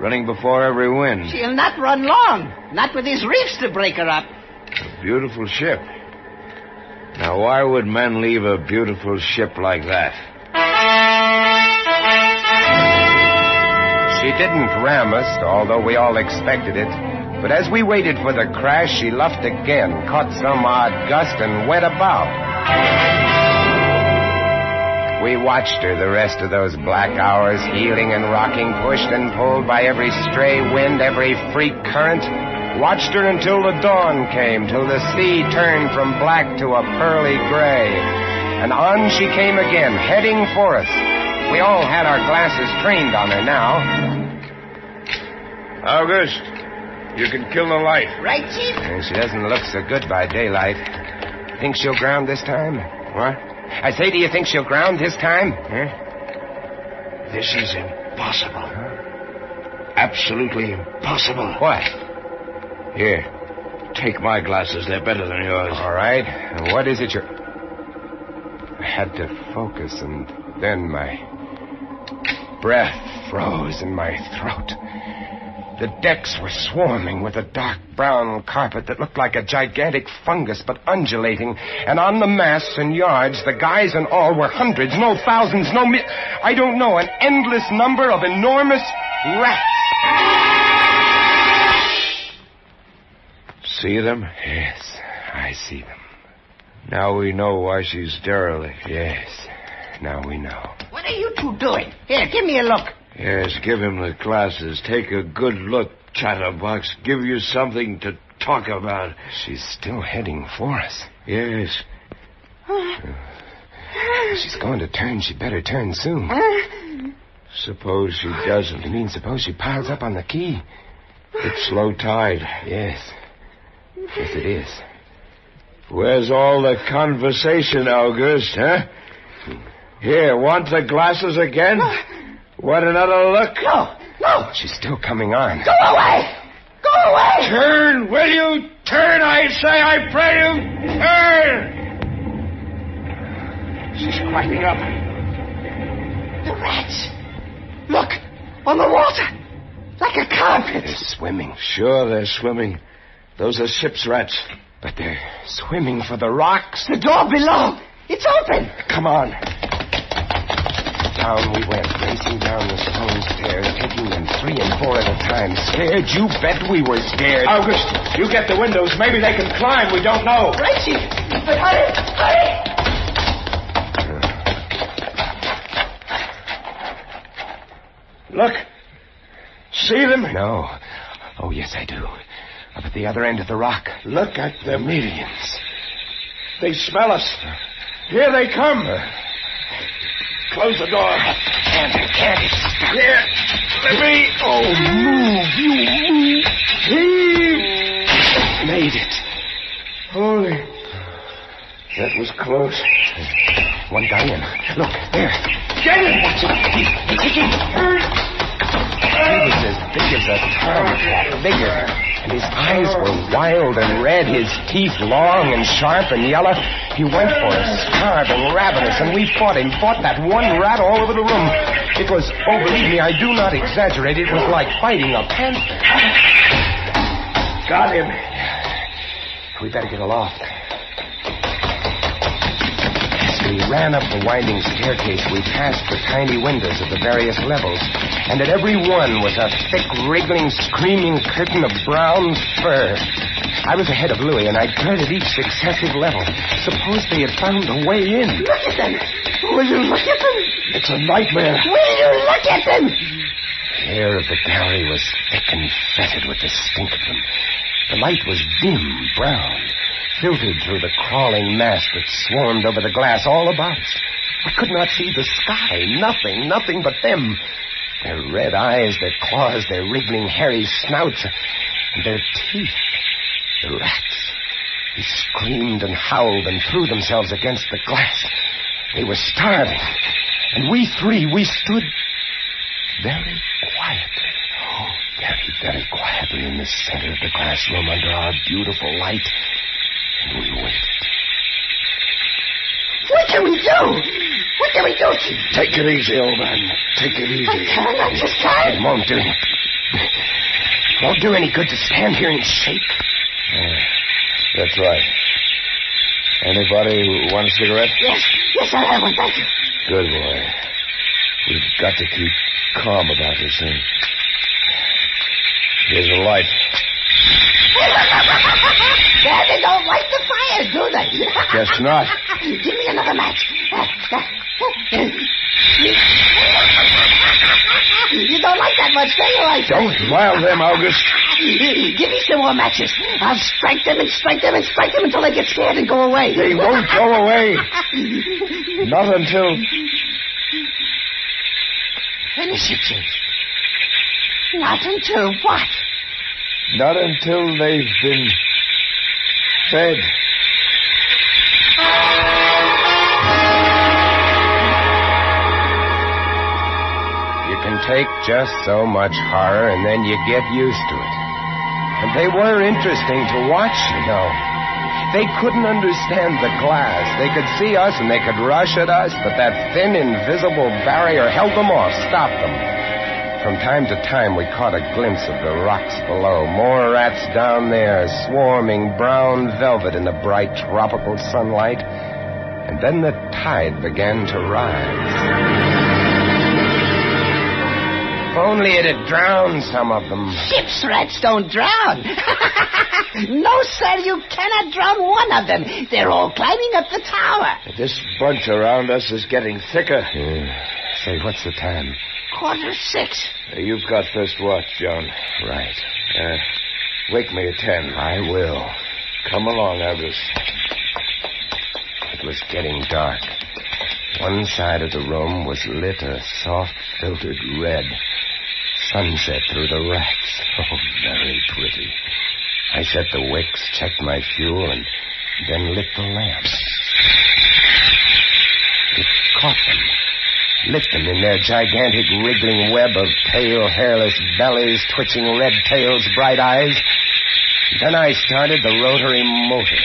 running before every wind. She'll not run long. Not with these reefs to break her up. A beautiful ship. Now, why would men leave a beautiful ship like that? She didn't ram us, although we all expected it. But as we waited for the crash, she luffed again, caught some odd gust, and went about. We watched her the rest of those black hours, heeling and rocking, pushed and pulled by every stray wind, every freak current. Watched her until the dawn came, till the sea turned from black to a pearly gray. And on she came again, heading for us. We all had our glasses trained on her now. August, you can kill the light. Right, Chief? She doesn't look so good by daylight. Think she'll ground this time? What? I say, do you think she'll ground this time? This is impossible. Absolutely impossible. What? Here, take my glasses. They're better than yours. All right. And what is it you're... I had to focus, and then my breath froze in my throat. The decks were swarming with a dark brown carpet that looked like a gigantic fungus, but undulating. And on the masts and yards, the guys and all were hundreds, no thousands, I don't know, an endless number of enormous rats. See them? Yes, I see them. Now we know why she's derelict. Yes, now we know. What are you two doing? Here, give me a look. Yes, give him the glasses. Take a good look, Chatterbox. Give you something to talk about. She's still heading for us. Yes. She's going to turn. She better turn soon. Suppose she doesn't. You mean suppose she piles up on the key? It's low tide. Yes. Yes, it is. Where's all the conversation, August, huh? Here, want the glasses again? Want another look? No. She's still coming on. Go away! Go away! Turn, will you? Turn, I say, I pray you! Turn! She's climbing up. The rats! Look, on the water! Like a carpet! They're swimming. Sure, they're swimming. Those are ship's rats. But they're swimming for the rocks. The door below! It's open! Come on. Down we went, racing down the stone stairs, taking them 3 and 4 at a time. Scared? You bet we were scared. August, you get the windows. Maybe they can climb. We don't know. Right, Chief. But hurry! Look. See them? No. Oh, yes, I do. Up at the other end of the rock. Look at them. Millions. They smell us. Here they come. Close the door. Can't. Here. Let me. Oh, move. You move. Heave. Made it. Holy. That was close. One guy in. Look, there. Get it. Watch it. He's kicking. He was as big as a tomcat, bigger. And his eyes were wild and red, his teeth long and sharp and yellow. He went for us, starving, ravenous, and we fought him, fought that one rat all over the room. It was, oh, believe me, I do not exaggerate, it was like fighting a panther. Got him. We better get aloft. As we ran up the winding staircase, we passed the tiny windows of the various levels, and at every one was a thick, wriggling, screaming curtain of brown fur. I was ahead of Louis, and I dreaded each successive level. Suppose they had found a way in. Look at them! Will you look at them? It's a nightmare. Will you look at them? The air of the gallery was thick and fetid with the stink of them. The light was dim, brown, filtered through the crawling mass that swarmed over the glass all about us. I could not see the sky. Nothing but them. Their red eyes, their claws, their wriggling, hairy snouts, and their teeth. The rats. They screamed and howled and threw themselves against the glass. They were starving. And we stood very quietly. Oh, very quietly in the center of the glass room under our beautiful light. And we waited. What can we do? What can we do, Chief? Take it easy, old man. Take it easy. I just can't. It won't do. Won't do any good to stand here and shake. That's right. Anybody want a cigarette? Yes, I'll have one, thank you. Good boy. We've got to keep calm about this thing. Here's a light. They don't light the fires, do they? Guess not. Give me another match. You don't like that much, do you? Don't rile them, August. Give me some more matches. I'll strike them until they get scared and go away. They won't go away. Not until... Finish it, Chief. Not until what? Not until they've been fed. You can take just so much horror, and then you get used to it. And they were interesting to watch, you know. They couldn't understand the glass. They could see us and they could rush at us, but that thin, invisible barrier held them off, stopped them. From time to time, we caught a glimpse of the rocks below. More rats down there, swarming brown velvet in the bright tropical sunlight. And then the tide began to rise. If only it had drowned some of them. Ship's rats don't drown. No, sir, you cannot drown one of them. They're all climbing up the tower. This bunch around us is getting thicker. Say, what's the time? 6:15. You've got first watch, John. Right. Wake me at 10. I will. Come along, August. It was getting dark. One side of the room was lit a soft, filtered red. Sunset through the racks. Oh, very pretty. I set the wicks, checked my fuel, and then lit the lamp. It caught them. Lit them in their gigantic wriggling web of pale, hairless bellies, twitching red tails, bright eyes. Then I started the rotary motor.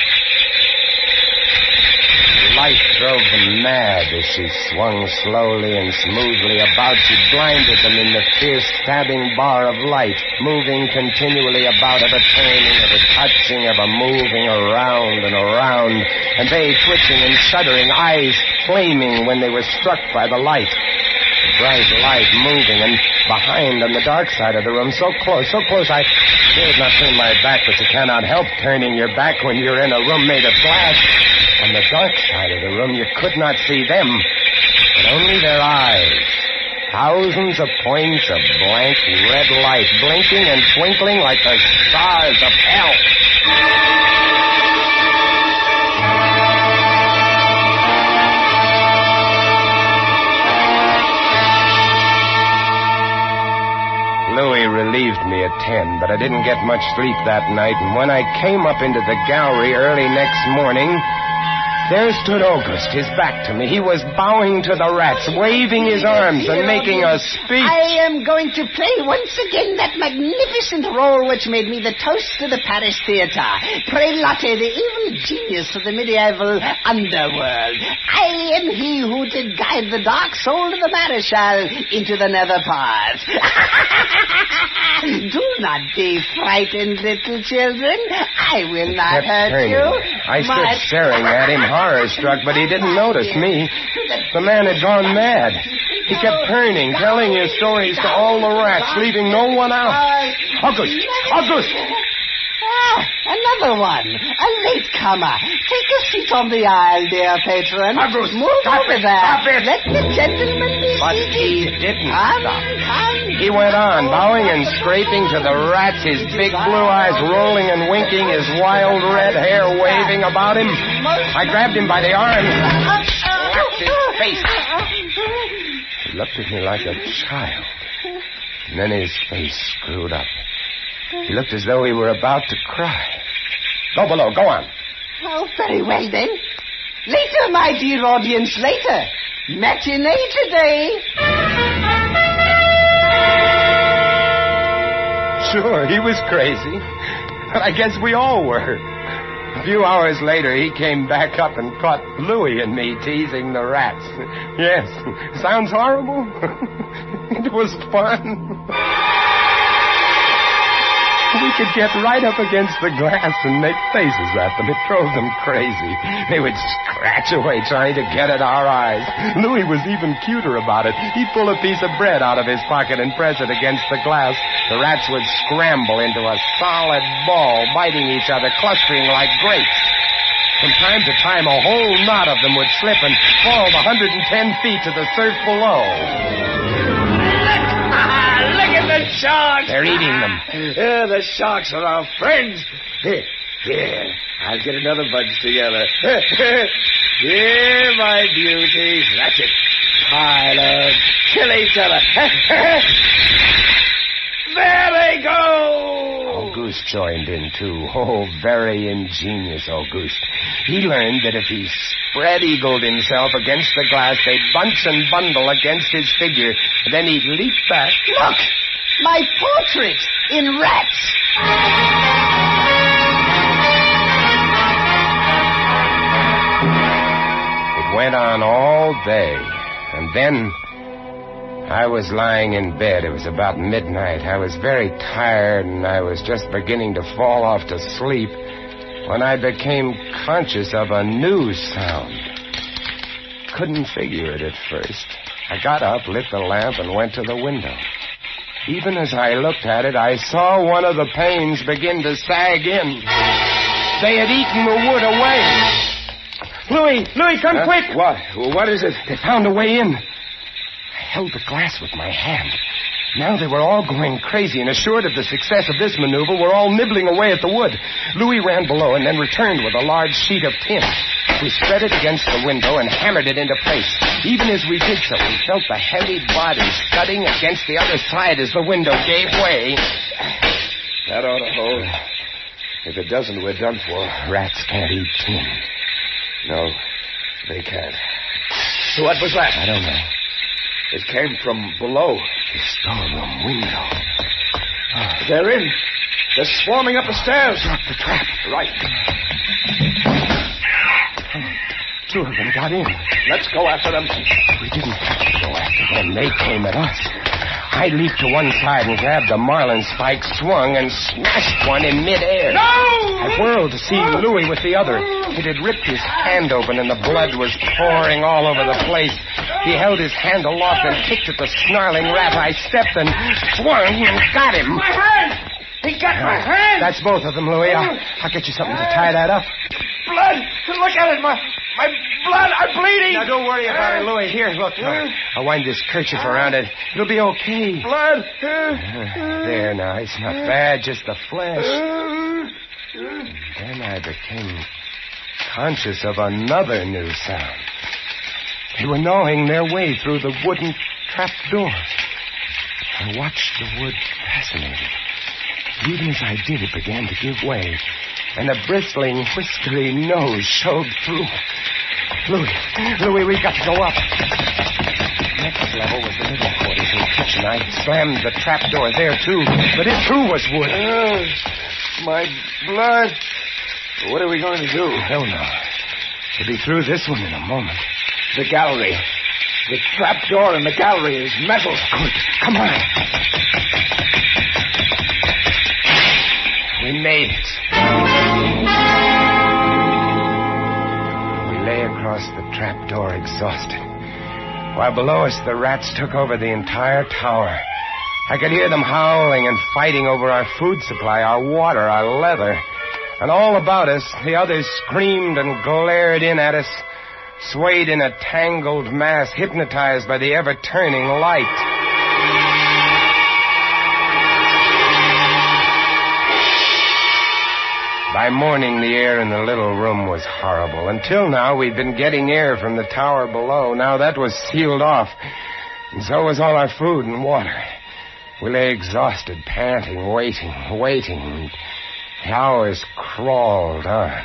The light drove them mad as she swung slowly and smoothly about. She blinded them in the fierce stabbing bar of light, moving continually about, of a turning, of a touching, of a moving around and around, and they twitching and shuddering, eyes flaming when they were struck by the light. The bright light moving, and behind on the dark side of the room, so close, I dared not turn my back, but you cannot help turning your back when you're in a room made of glass. On the dark side of the room, you could not see them, but only their eyes. Thousands of points of blank red light, blinking and twinkling like the stars of hell. Louis relieved me at 10, but I didn't get much sleep that night, and when I came up into the gallery early next morning, there stood August, his back to me. He was bowing to the rats, waving his arms and making a speech. I am going to play once again that magnificent role which made me the toast of the Paris theatre. Prelate, the evil genius of the medieval underworld. I am he who did guide the dark soul of the Maréchal into the nether parts. Do not be frightened, little children. I will not hurt you. I stood staring at him, horror-struck, but he didn't notice me. The man had gone mad. He kept turning, telling his stories to all the rats, leaving no one out. August! Another one. A latecomer. Take a seat on the aisle, dear patron. August, move over there. Stop it. Let the gentleman be But seated. he didn't stop. He went on, bowing and scraping to the rats, his big blue eyes rolling and winking, his wild red hair waving about him. I grabbed him by the arm, slapped his face. He looked at me like a child, and then his face screwed up. He looked as though he were about to cry. Go below, go on. Oh, very well, then. Later, my dear audience, later. Matinee today. Sure, he was crazy. But I guess we all were. A few hours later, he came back up and caught Louis and me teasing the rats. Yes, sounds horrible? It was fun. We could get right up against the glass and make faces at them. It drove them crazy. They would scratch away trying to get at our eyes. Louis was even cuter about it. He'd pull a piece of bread out of his pocket and press it against the glass. The rats would scramble into a solid ball, biting each other, clustering like grapes. From time to time, a whole knot of them would slip and fall 110 feet to the surf below. Look at the sharks. They're eating them. The sharks are our friends. Here, I'll get another bunch together. Here, my beauties. That's it. Pile up. Kill each other. There they go. Auguste joined in, too. Oh, very ingenious Auguste. He learned that if he spread-eagled himself against the glass, they'd bunch and bundle against his figure. Then he'd leap back. Look! My portrait in rats! It went on all day, and then I was lying in bed. It was about midnight. I was very tired, and I was just beginning to fall off to sleep when I became conscious of a new sound. Couldn't figure it at first. I got up, lit the lamp, and went to the window. Even as I looked at it, I saw one of the panes begin to sag in. They had eaten the wood away. Louis, come quick! What? What is it? They found a way in. I held the glass with my hand. Now they were all going crazy, and assured of the success of this maneuver, were all nibbling away at the wood. Louis ran below and then returned with a large sheet of tin. We spread it against the window and hammered it into place. Even as we did so, we felt the heavy body thudding against the other side as the window gave way. That ought to hold. If it doesn't, we're done for. Rats can't eat tin. No, they can't. So what was that? I don't know. It came from below. The storeroom window. They're in. They're swarming up the stairs. Drop the trap. Right. Two of them got in. Let's go after them. We didn't have to go after them. They came at us. I leaped to one side and grabbed a marlin spike, swung, and smashed one in midair. No! I whirled to see Louis with the other. It had ripped his hand open, and the blood was pouring all over the place. He held his hand aloft and kicked at the snarling rat. I stepped and swung and got him. My hand! He got my hand! That's both of them, Louis. I'll get you something to tie that up. Blood! Look at it! My blood! I'm bleeding! Now, don't worry about it, Louis. Here, look. I'll wind this kerchief around it. It'll be okay. Blood! There, now. It's not bad, just the flesh. Then I became conscious of another new sound. They were gnawing their way through the wooden trap door. I watched the wood fascinated. Even as I did, it began to give way, and a bristling, whiskery nose showed through. Louis, we've got to go up. Next level was the living quarters and kitchen. I slammed the trap door there, too, but it, too, was wood. My blood. What are we going to do? I don't know. We'll be through this one in a moment. The gallery. The trap door in the gallery is metal. Good. Come on. We made it. We lay across the trap door exhausted, while below us the rats took over the entire tower. I could hear them howling and fighting over our food supply, our water, our leather. And all about us, the others screamed and glared in at us, swayed in a tangled mass, hypnotized by the ever-turning light. By morning, the air in the little room was horrible. Until now, we'd been getting air from the tower below. Now that was sealed off, and so was all our food and water. We lay exhausted, panting, waiting, and the hours crawled on.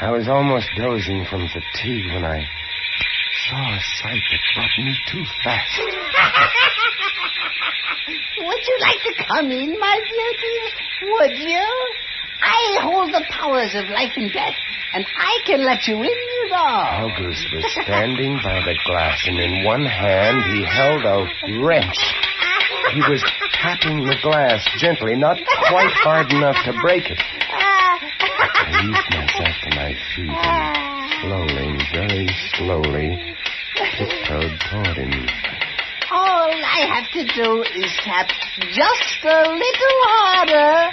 I was almost dozing from fatigue when I saw a sight that brought me too fast. Would you like to come in, my beauties? Would you? I hold the powers of life and death, and I can let you in, you know. August was standing by the glass, and in one hand he held a wrench. He was tapping the glass gently, not quite hard enough to break it. I eased myself to my feet and very slowly, tiptoed toward him. All I have to do is tap just a little harder.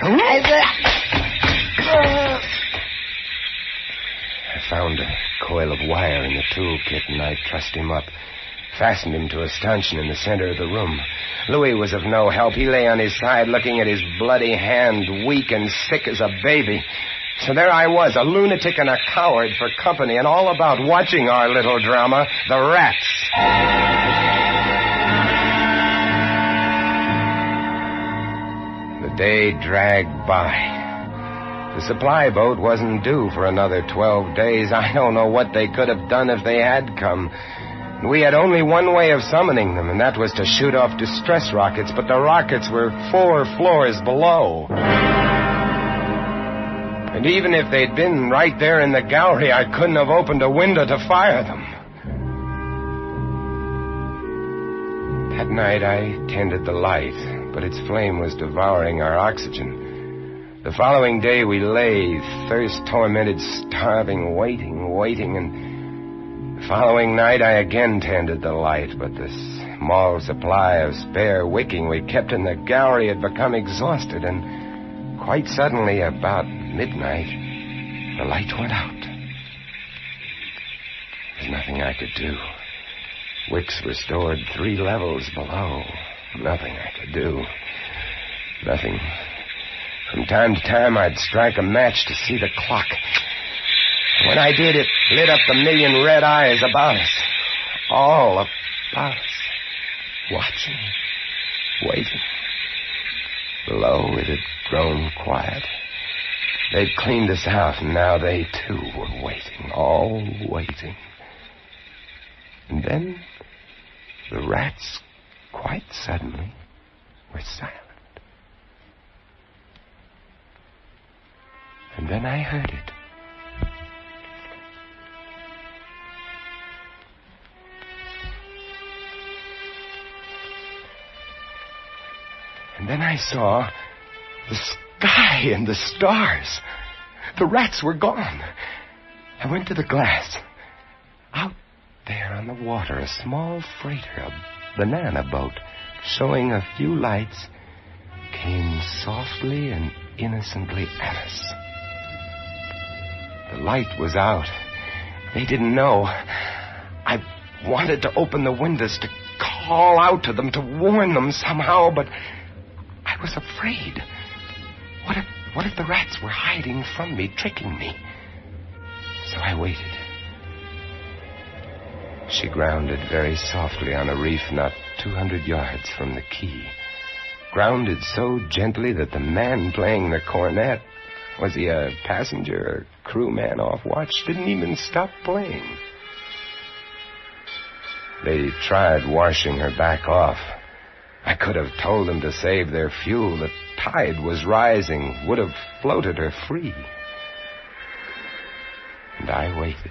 I found a coil of wire in the toolkit, and I trussed him up, fastened him to a stanchion in the center of the room. Louis was of no help. He lay on his side, looking at his bloody hand, weak and sick as a baby. So there I was, a lunatic and a coward for company, and all about watching our little drama, the rats. The day dragged by. The supply boat wasn't due for another 12 days. I don't know what they could have done if they had come. We had only one way of summoning them, and that was to shoot off distress rockets, but the rockets were 4 floors below. And even if they'd been right there in the gallery, I couldn't have opened a window to fire them. That night I tended the light, but its flame was devouring our oxygen. The following day we lay, thirst-tormented, starving, waiting, and the following night I again tended the light, but the small supply of spare wicking we kept in the gallery had become exhausted, and quite suddenly, about midnight, the light went out. There was nothing I could do. Wicks were stored 3 levels below. Nothing I could do. Nothing. From time to time, I'd strike a match to see the clock. When I did, it lit up the million red eyes about us. All about us. Watching. Waiting. Below, it had grown quiet. They'd cleaned us out, and now they, too, were waiting. All waiting. And then the rats, quite suddenly, were silent. And then I heard it. And then I saw the sky and the stars. The rats were gone. I went to the glass. Out there on the water, a small freighter, a banana boat, showing a few lights, came softly and innocently at us. The light was out. They didn't know. I wanted to open the windows to call out to them, to warn them somehow, but I was afraid. What if the rats were hiding from me, tricking me? So I waited. She grounded very softly on a reef not 200 yards from the quay. Grounded so gently that the man playing the cornet, was he a passenger or crewman off watch, didn't even stop playing. They tried washing her back off. I could have told them to save their fuel. The tide was rising, would have floated her free. And I waited.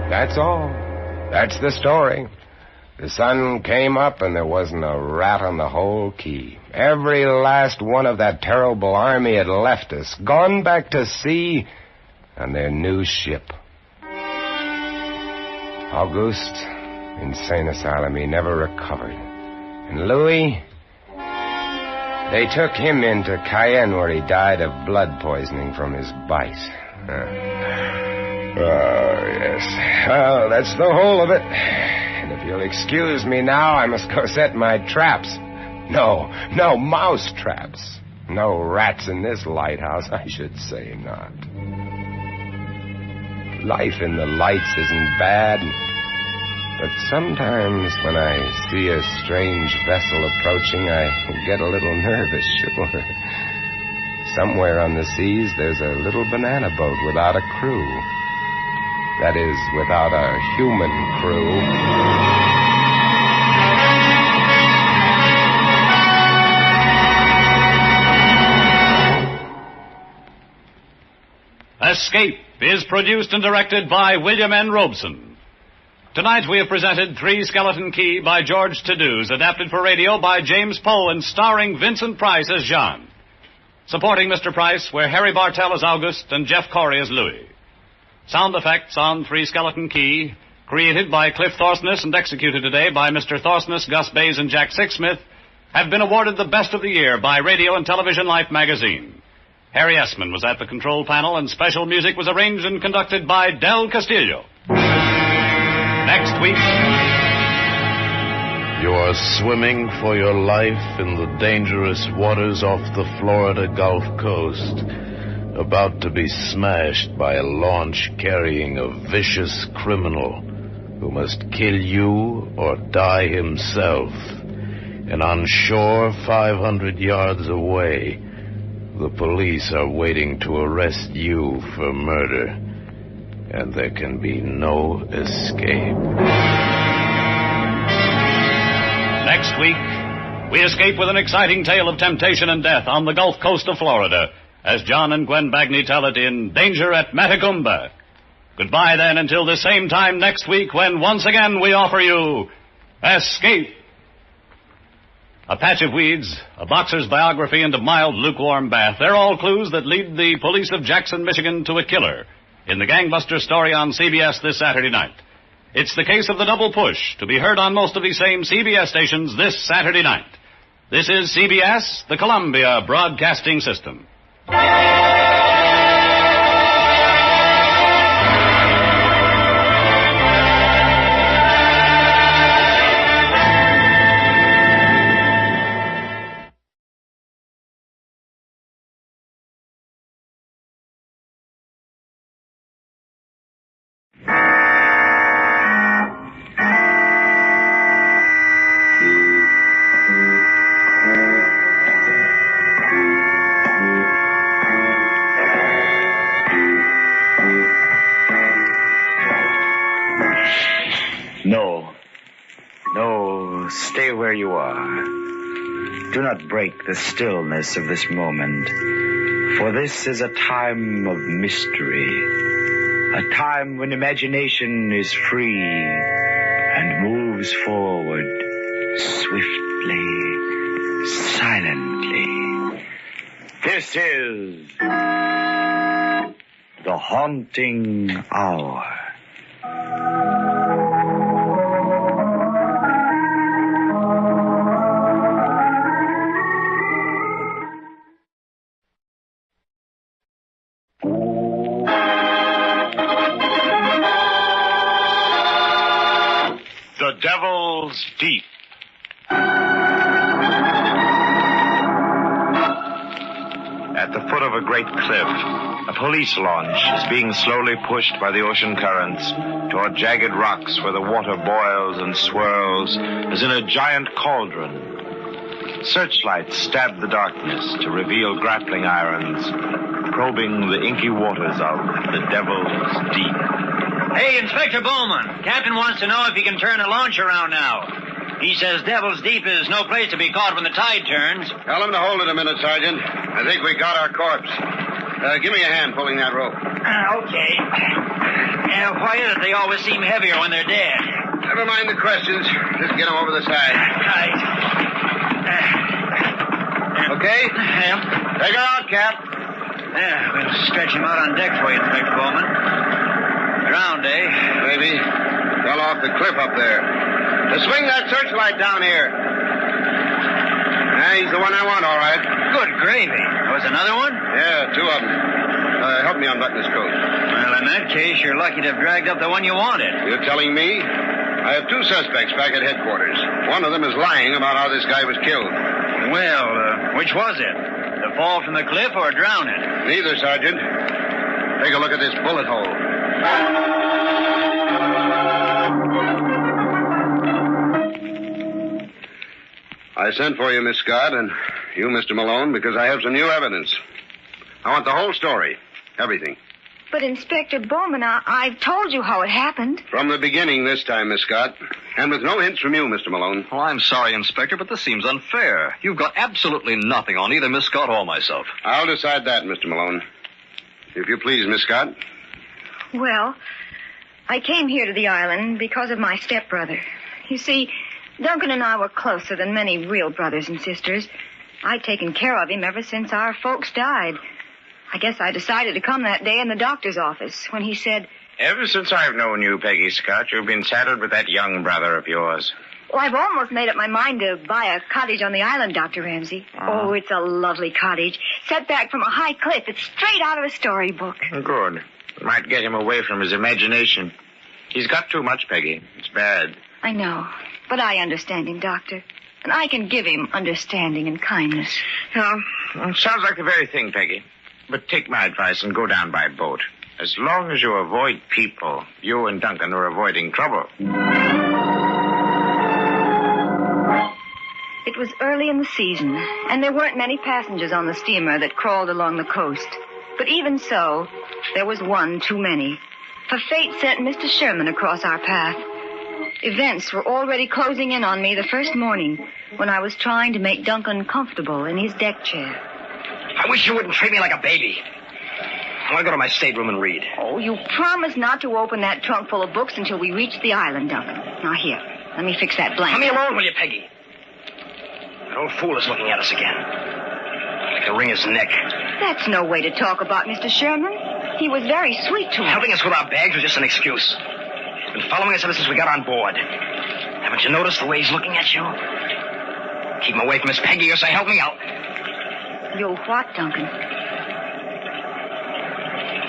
That's all. That's the story. The sun came up and there wasn't a rat on the whole quay. Every last one of that terrible army had left us, gone back to sea on their new ship. August, insane asylum, he never recovered. And Louis, they took him into Cayenne where he died of blood poisoning from his bite. Oh, yes. Well, that's the whole of it. And if you'll excuse me now, I must go set my traps. No mouse traps. No rats in this lighthouse, I should say not. Life in the lights isn't bad, but sometimes when I see a strange vessel approaching, I get a little nervous, sure. Somewhere on the seas, there's a little banana boat without a crew. That is, without a human crew. Escape is produced and directed by William N. Robeson. Tonight we have presented Three Skeleton Key by George Toulouse, adapted for radio by James Poe and starring Vincent Price as John. Supporting Mr. Price were Harry Bartell as August and Jeff Corey as Louis. Sound effects on Three Skeleton Key, created by Cliff Thorsness and executed today by Mr. Thorsness, Gus Bays, and Jack Sixsmith, have been awarded the Best of the Year by Radio and Television Life magazine. Harry Essman was at the control panel, and special music was arranged and conducted by Del Castillo. Next week... You are swimming for your life in the dangerous waters off the Florida Gulf Coast, about to be smashed by a launch carrying a vicious criminal who must kill you or die himself. And on shore 500 yards away, the police are waiting to arrest you for murder, and there can be no escape. Next week, we escape with an exciting tale of temptation and death on the Gulf Coast of Florida, as John and Gwen Bagney tell it in Danger at Matagumba. Goodbye, then, until the same time next week when once again we offer you Escape. A patch of weeds, a boxer's biography, and a mild, lukewarm bath. They're all clues that lead the police of Jackson, Michigan to a killer. in the gangbuster story on CBS this Saturday night. It's the case of the double push, to be heard on most of these same CBS stations this Saturday night. This is CBS, the Columbia Broadcasting System. No, stay where you are. Do not break the stillness of this moment, for this is a time of mystery, a time when imagination is free and moves forward swiftly, silently. This is the haunting hour. The Devil's Deep. At the foot of a great cliff, a police launch is being slowly pushed by the ocean currents toward jagged rocks where the water boils and swirls as in a giant cauldron. Searchlights stab the darkness to reveal grappling irons, probing the inky waters of the Devil's Deep. Hey, Inspector Bowman. Captain wants to know if he can turn the launch around now. He says Devil's Deep is no place to be caught when the tide turns. Tell him to hold it a minute, Sergeant. I think we got our corpse. Give me a hand pulling that rope. Okay. Why is it they always seem heavier when they're dead? Never mind the questions. Just get them over the side. Right. Okay? Yeah. Take her out, Cap. Yeah, we'll stretch him out on deck for you, Inspector Bowman. Drowned, eh? Maybe. Fell off the cliff up there. Swing that searchlight down here. He's the one I want, all right. Good gravy. There was another one? Yeah, two of them. Help me unbutton his coat. Well, in that case, you're lucky to have dragged up the one you wanted. You're telling me? I have two suspects back at headquarters. One of them is lying about how this guy was killed. Well, which was it? The fall from the cliff or drowning? Neither, Sergeant. Take a look at this bullet hole. I sent for you, Miss Scott, and you, Mr. Malone, because I have some new evidence. I want the whole story. Everything. But, Inspector Bowman, I've told you how it happened. From the beginning this time, Miss Scott. And with no hints from you, Mr. Malone. Oh, I'm sorry, Inspector, but this seems unfair. You've got absolutely nothing on either Miss Scott or myself. I'll decide that, Mr. Malone. If you please, Miss Scott. Well, I came here to the island because of my stepbrother. You see, Duncan and I were closer than many real brothers and sisters. I'd taken care of him ever since our folks died. I guess I decided to come that day in the doctor's office when he said... Ever since I've known you, Peggy Scott, you've been saddled with that young brother of yours. Well, I've almost made up my mind to buy a cottage on the island, Dr. Ramsey. Oh, it's a lovely cottage. Set back from a high cliff. It's straight out of a storybook. Good. Might get him away from his imagination. He's got too much, Peggy. It's bad. I know. But I understand him, Doctor. And I can give him understanding and kindness. Yeah, sounds like the very thing, Peggy. But take my advice and go down by boat. As long as you avoid people, you and Duncan are avoiding trouble. It was early in the season, and there weren't many passengers on the steamer that crawled along the coast. But even so, there was one too many. For fate sent Mr. Sherman across our path. Events were already closing in on me the first morning when I was trying to make Duncan comfortable in his deck chair. I wish you wouldn't treat me like a baby. I want to go to my stateroom and read. Oh, you promised not to open that trunk full of books until we reached the island, Duncan. Now, here, let me fix that blanket. Let me alone, will you, Peggy? That old fool is looking at us again. I'd like to wring his neck. That's no way to talk about Mr. Sherman. He was very sweet to us. Helping us with our bags was just an excuse. He's been following us ever since we got on board. Haven't you noticed the way he's looking at you? Keep him away from Miss Peggy or say help me out. You what, Duncan?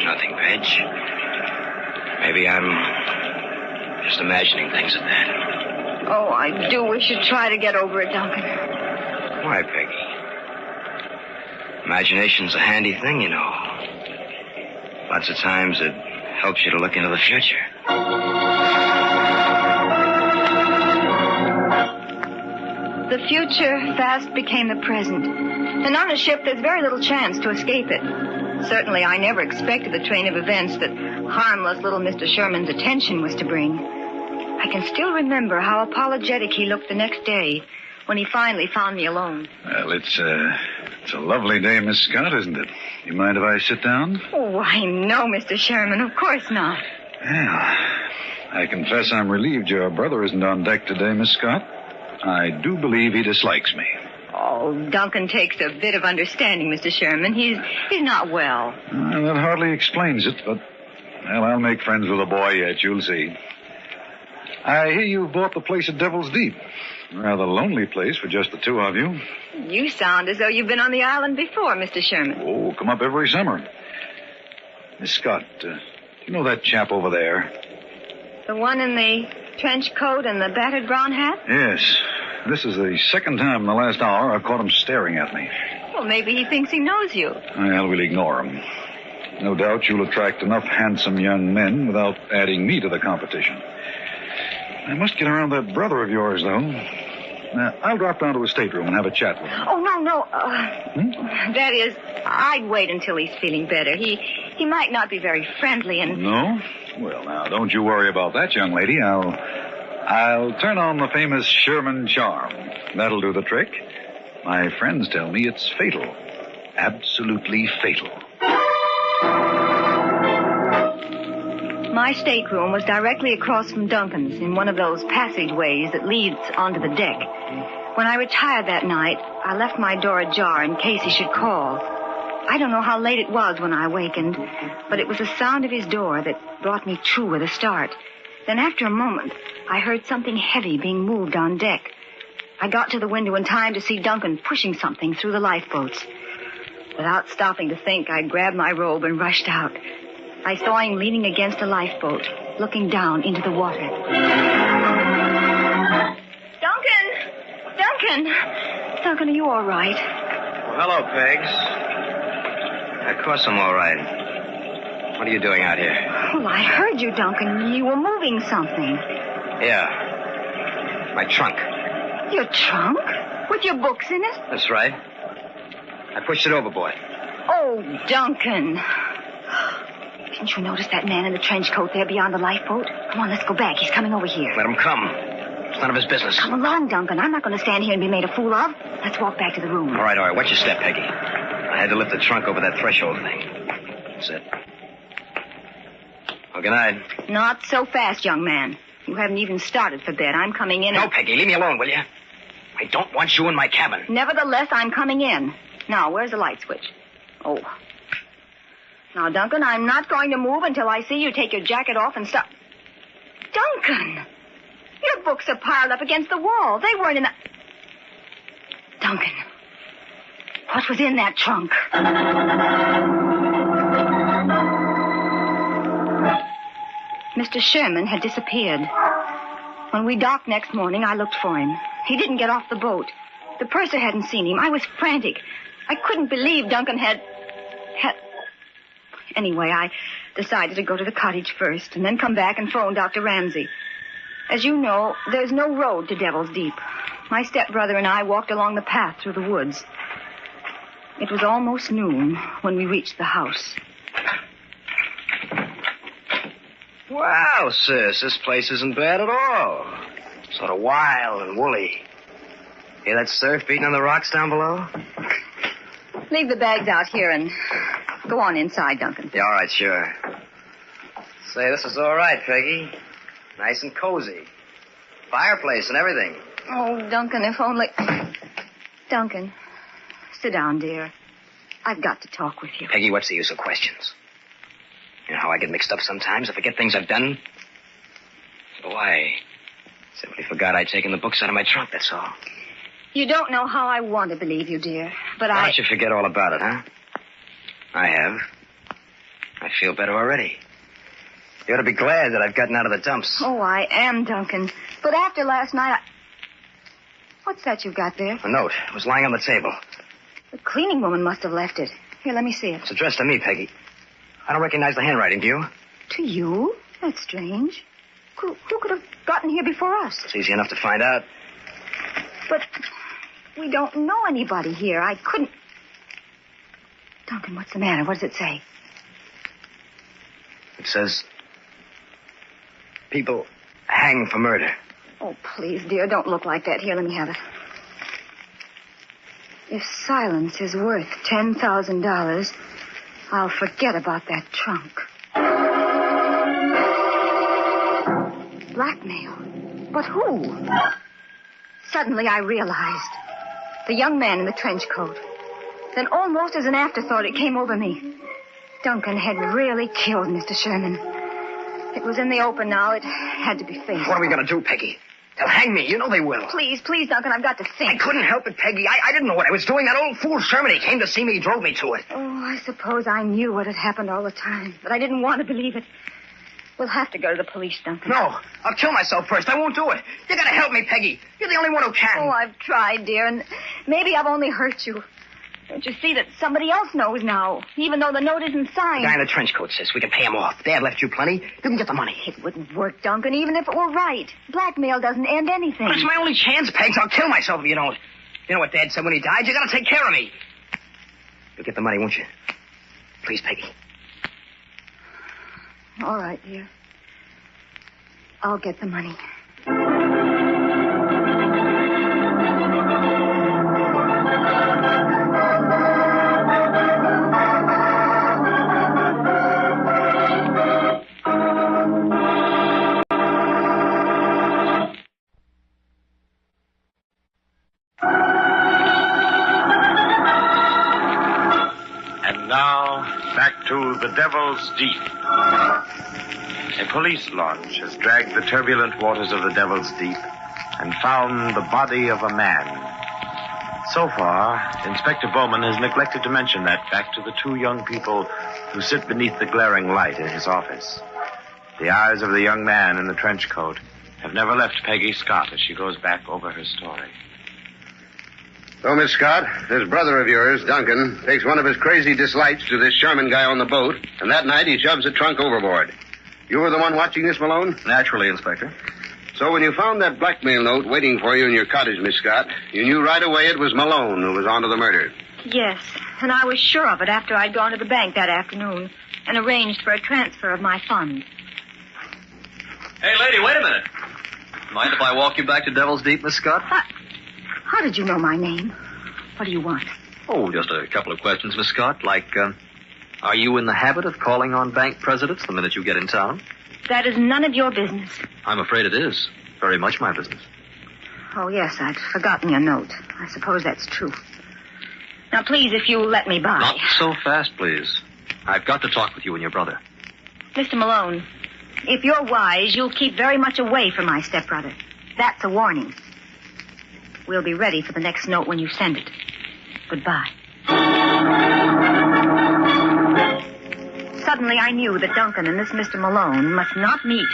Nothing, Peg. Maybe I'm just imagining things at that. Oh, I do wish you'd try to get over it, Duncan. Why, Peggy? Imagination's a handy thing, you know. Lots of times it helps you to look into the future. The future fast became the present. And on a ship, there's very little chance to escape it. Certainly, I never expected the train of events that harmless little Mr. Sherman's attention was to bring. I can still remember how apologetic he looked the next day when he finally found me alone. Well, it's a lovely day, Miss Scott, isn't it? You mind if I sit down? Oh, I know, Mr. Sherman. Of course not. Well, I confess I'm relieved your brother isn't on deck today, Miss Scott. I do believe he dislikes me. Oh, Duncan takes a bit of understanding, Mr. Sherman. He's not well. That hardly explains it, but, well, I'll make friends with the boy yet, you'll see. I hear you bought the place at Devil's Deep. Rather lonely place for just the two of you. You sound as though you've been on the island before, Mr. Sherman. Oh, come up every summer. Miss Scott, do you know that chap over there? The one in the trench coat and the battered brown hat? Yes. This is the second time in the last hour I've caught him staring at me. Well, maybe he thinks he knows you. Well, we'll ignore him. No doubt you'll attract enough handsome young men without adding me to the competition. I must get around that brother of yours, though. I'll drop down to his stateroom and have a chat with him. Oh, no. That is, I'd wait until he's feeling better. He might not be very friendly and... No? Well, now, don't you worry about that, young lady. I'll turn on the famous Sherman charm. That'll do the trick. My friends tell me it's fatal. Absolutely fatal. My stateroom was directly across from Duncan's in one of those passageways that leads onto the deck. When I retired that night, I left my door ajar in case he should call. I don't know how late it was when I awakened, but it was the sound of his door that brought me to with a start. Then after a moment, I heard something heavy being moved on deck. I got to the window in time to see Duncan pushing something through the lifeboats. Without stopping to think, I grabbed my robe and rushed out. I saw him leaning against a lifeboat, looking down into the water. Duncan, are you all right? Well, hello, Pegs. Of course I'm all right. What are you doing out here? Well, I heard you, Duncan. You were moving something. Yeah. My trunk. Your trunk? With your books in it? That's right. I pushed it overboard. Oh, Duncan. Didn't you notice that man in the trench coat there beyond the lifeboat? Come on, let's go back. He's coming over here. Let him come. It's none of his business. Come along, Duncan. I'm not going to stand here and be made a fool of. Let's walk back to the room. All right. Watch your step, Peggy. I had to lift the trunk over that threshold thing. That's it. Well, good night. Not so fast, young man. You haven't even started for bed. I'm coming in. No, Peggy, leave me alone, will you? I don't want you in my cabin. Nevertheless, I'm coming in. Now, where's the light switch? Oh. Now, Duncan, I'm not going to move until I see you take your jacket off and stop. Duncan! Your books are piled up against the wall. They weren't in the... Duncan, what was in that trunk? Mr. Sherman had disappeared. When we docked next morning, I looked for him. He didn't get off the boat. The purser hadn't seen him. I was frantic. I couldn't believe Duncan had... Anyway, I decided to go to the cottage first and then come back and phone Dr. Ramsey. As you know, there's no road to Devil's Deep. My stepbrother and I walked along the path through the woods. It was almost noon when we reached the house. Wow, sis, this place isn't bad at all. Sort of wild and woolly. Hear that surf beating on the rocks down below? Leave the bags out here and go on inside, Duncan. Yeah, all right, sure. Say, this is all right, Peggy. Nice and cozy. Fireplace and everything. Oh, Duncan, if only... Duncan, sit down, dear. I've got to talk with you. Peggy, what's the use of questions? You know how I get mixed up sometimes? I forget things I've done. So I simply forgot I'd taken the books out of my trunk, that's all. You don't know how I want to believe you, dear, but Why don't you forget all about it, huh? I have. I feel better already. You ought to be glad that I've gotten out of the dumps. Oh, I am, Duncan. But after last night, What's that you've got there? A note. It was lying on the table. The cleaning woman must have left it. Here, let me see it. It's addressed to me, Peggy. I don't recognize the handwriting, do you? To you? That's strange. Who could have gotten here before us? It's easy enough to find out. But we don't know anybody here. I couldn't... Duncan, what's the matter? What does it say? It says... people hang for murder. Oh, please, dear, don't look like that. Here, let me have it. If silence is worth $10,000, I'll forget about that trunk. Blackmail? But who? Suddenly I realized. The young man in the trench coat. Then almost as an afterthought, it came over me. Duncan had really killed Mr. Sherman. It was in the open now. It had to be faced. What are we going to do, Peggy? They'll hang me. You know they will. Please, Duncan, I've got to think. I couldn't help it, Peggy. I didn't know what I was doing. That old fool Sherman, he came to see me. He drove me to it. Oh, I suppose I knew what had happened all the time, but I didn't want to believe it. We'll have to go to the police, Duncan. No, I'll kill myself first. I won't do it. You got to help me, Peggy. You're the only one who can. Oh, I've tried, dear, and maybe I've only hurt you. Don't you see that somebody else knows now, even though the note isn't signed? The guy in the trench coat says we can pay him off. Dad left you plenty. You can get the money. It wouldn't work, Duncan, even if it were right. Blackmail doesn't end anything. But it's my only chance, Pegs. I'll kill myself if you don't. You know what Dad said when he died? You got to take care of me. You'll get the money, won't you? Please, Peggy. All right, dear. I'll get the money. And now, back to the Devil's Deep. A police launch has dragged the turbulent waters of the Devil's Deep and found the body of a man. So far, Inspector Bowman has neglected to mention that fact to the two young people who sit beneath the glaring light in his office. The eyes of the young man in the trench coat have never left Peggy Scott as she goes back over her story. So, Miss Scott, this brother of yours, Duncan, takes one of his crazy dislikes to this Sherman guy on the boat, and that night he shoves a trunk overboard. You were the one watching this, Malone? Naturally, Inspector. So when you found that blackmail note waiting for you in your cottage, Miss Scott, you knew right away it was Malone who was onto the murder. Yes, and I was sure of it after I'd gone to the bank that afternoon and arranged for a transfer of my funds. Hey, lady, wait a minute. Mind if I walk you back to Devil's Deep, Miss Scott? How did you know my name? What do you want? Oh, just a couple of questions, Miss Scott. Like, are you in the habit of calling on bank presidents the minute you get in town? That is none of your business. I'm afraid it is. Very much my business. Oh, yes, I'd forgotten your note. I suppose that's true. Now, please, if you'll let me by. Not so fast, please. I've got to talk with you and your brother. Mr. Malone, if you're wise, you'll keep very much away from my stepbrother. That's a warning. We'll be ready for the next note when you send it. Goodbye. Suddenly I knew that Duncan and this Mr. Malone must not meet.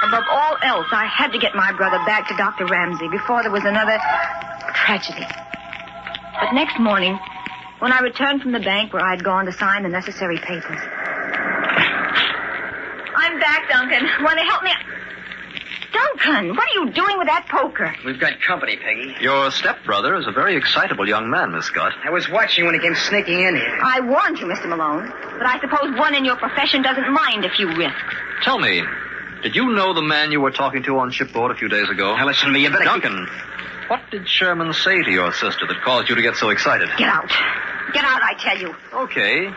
Above all else, I had to get my brother back to Dr. Ramsey before there was another tragedy. But next morning, when I returned from the bank where I'd gone to sign the necessary papers... I'm back, Duncan. Want to help me? Duncan, what are you doing with that poker? We've got company, Peggy. Your stepbrother is a very excitable young man, Miss Scott. I was watching when he came sneaking in here. I warned you, Mr. Malone, but I suppose one in your profession doesn't mind a few risks. Tell me, did you know the man you were talking to on shipboard a few days ago? Now, listen to me, you better... Duncan, what did Sherman say to your sister that caused you to get so excited? Get out. Get out, I tell you. Okay,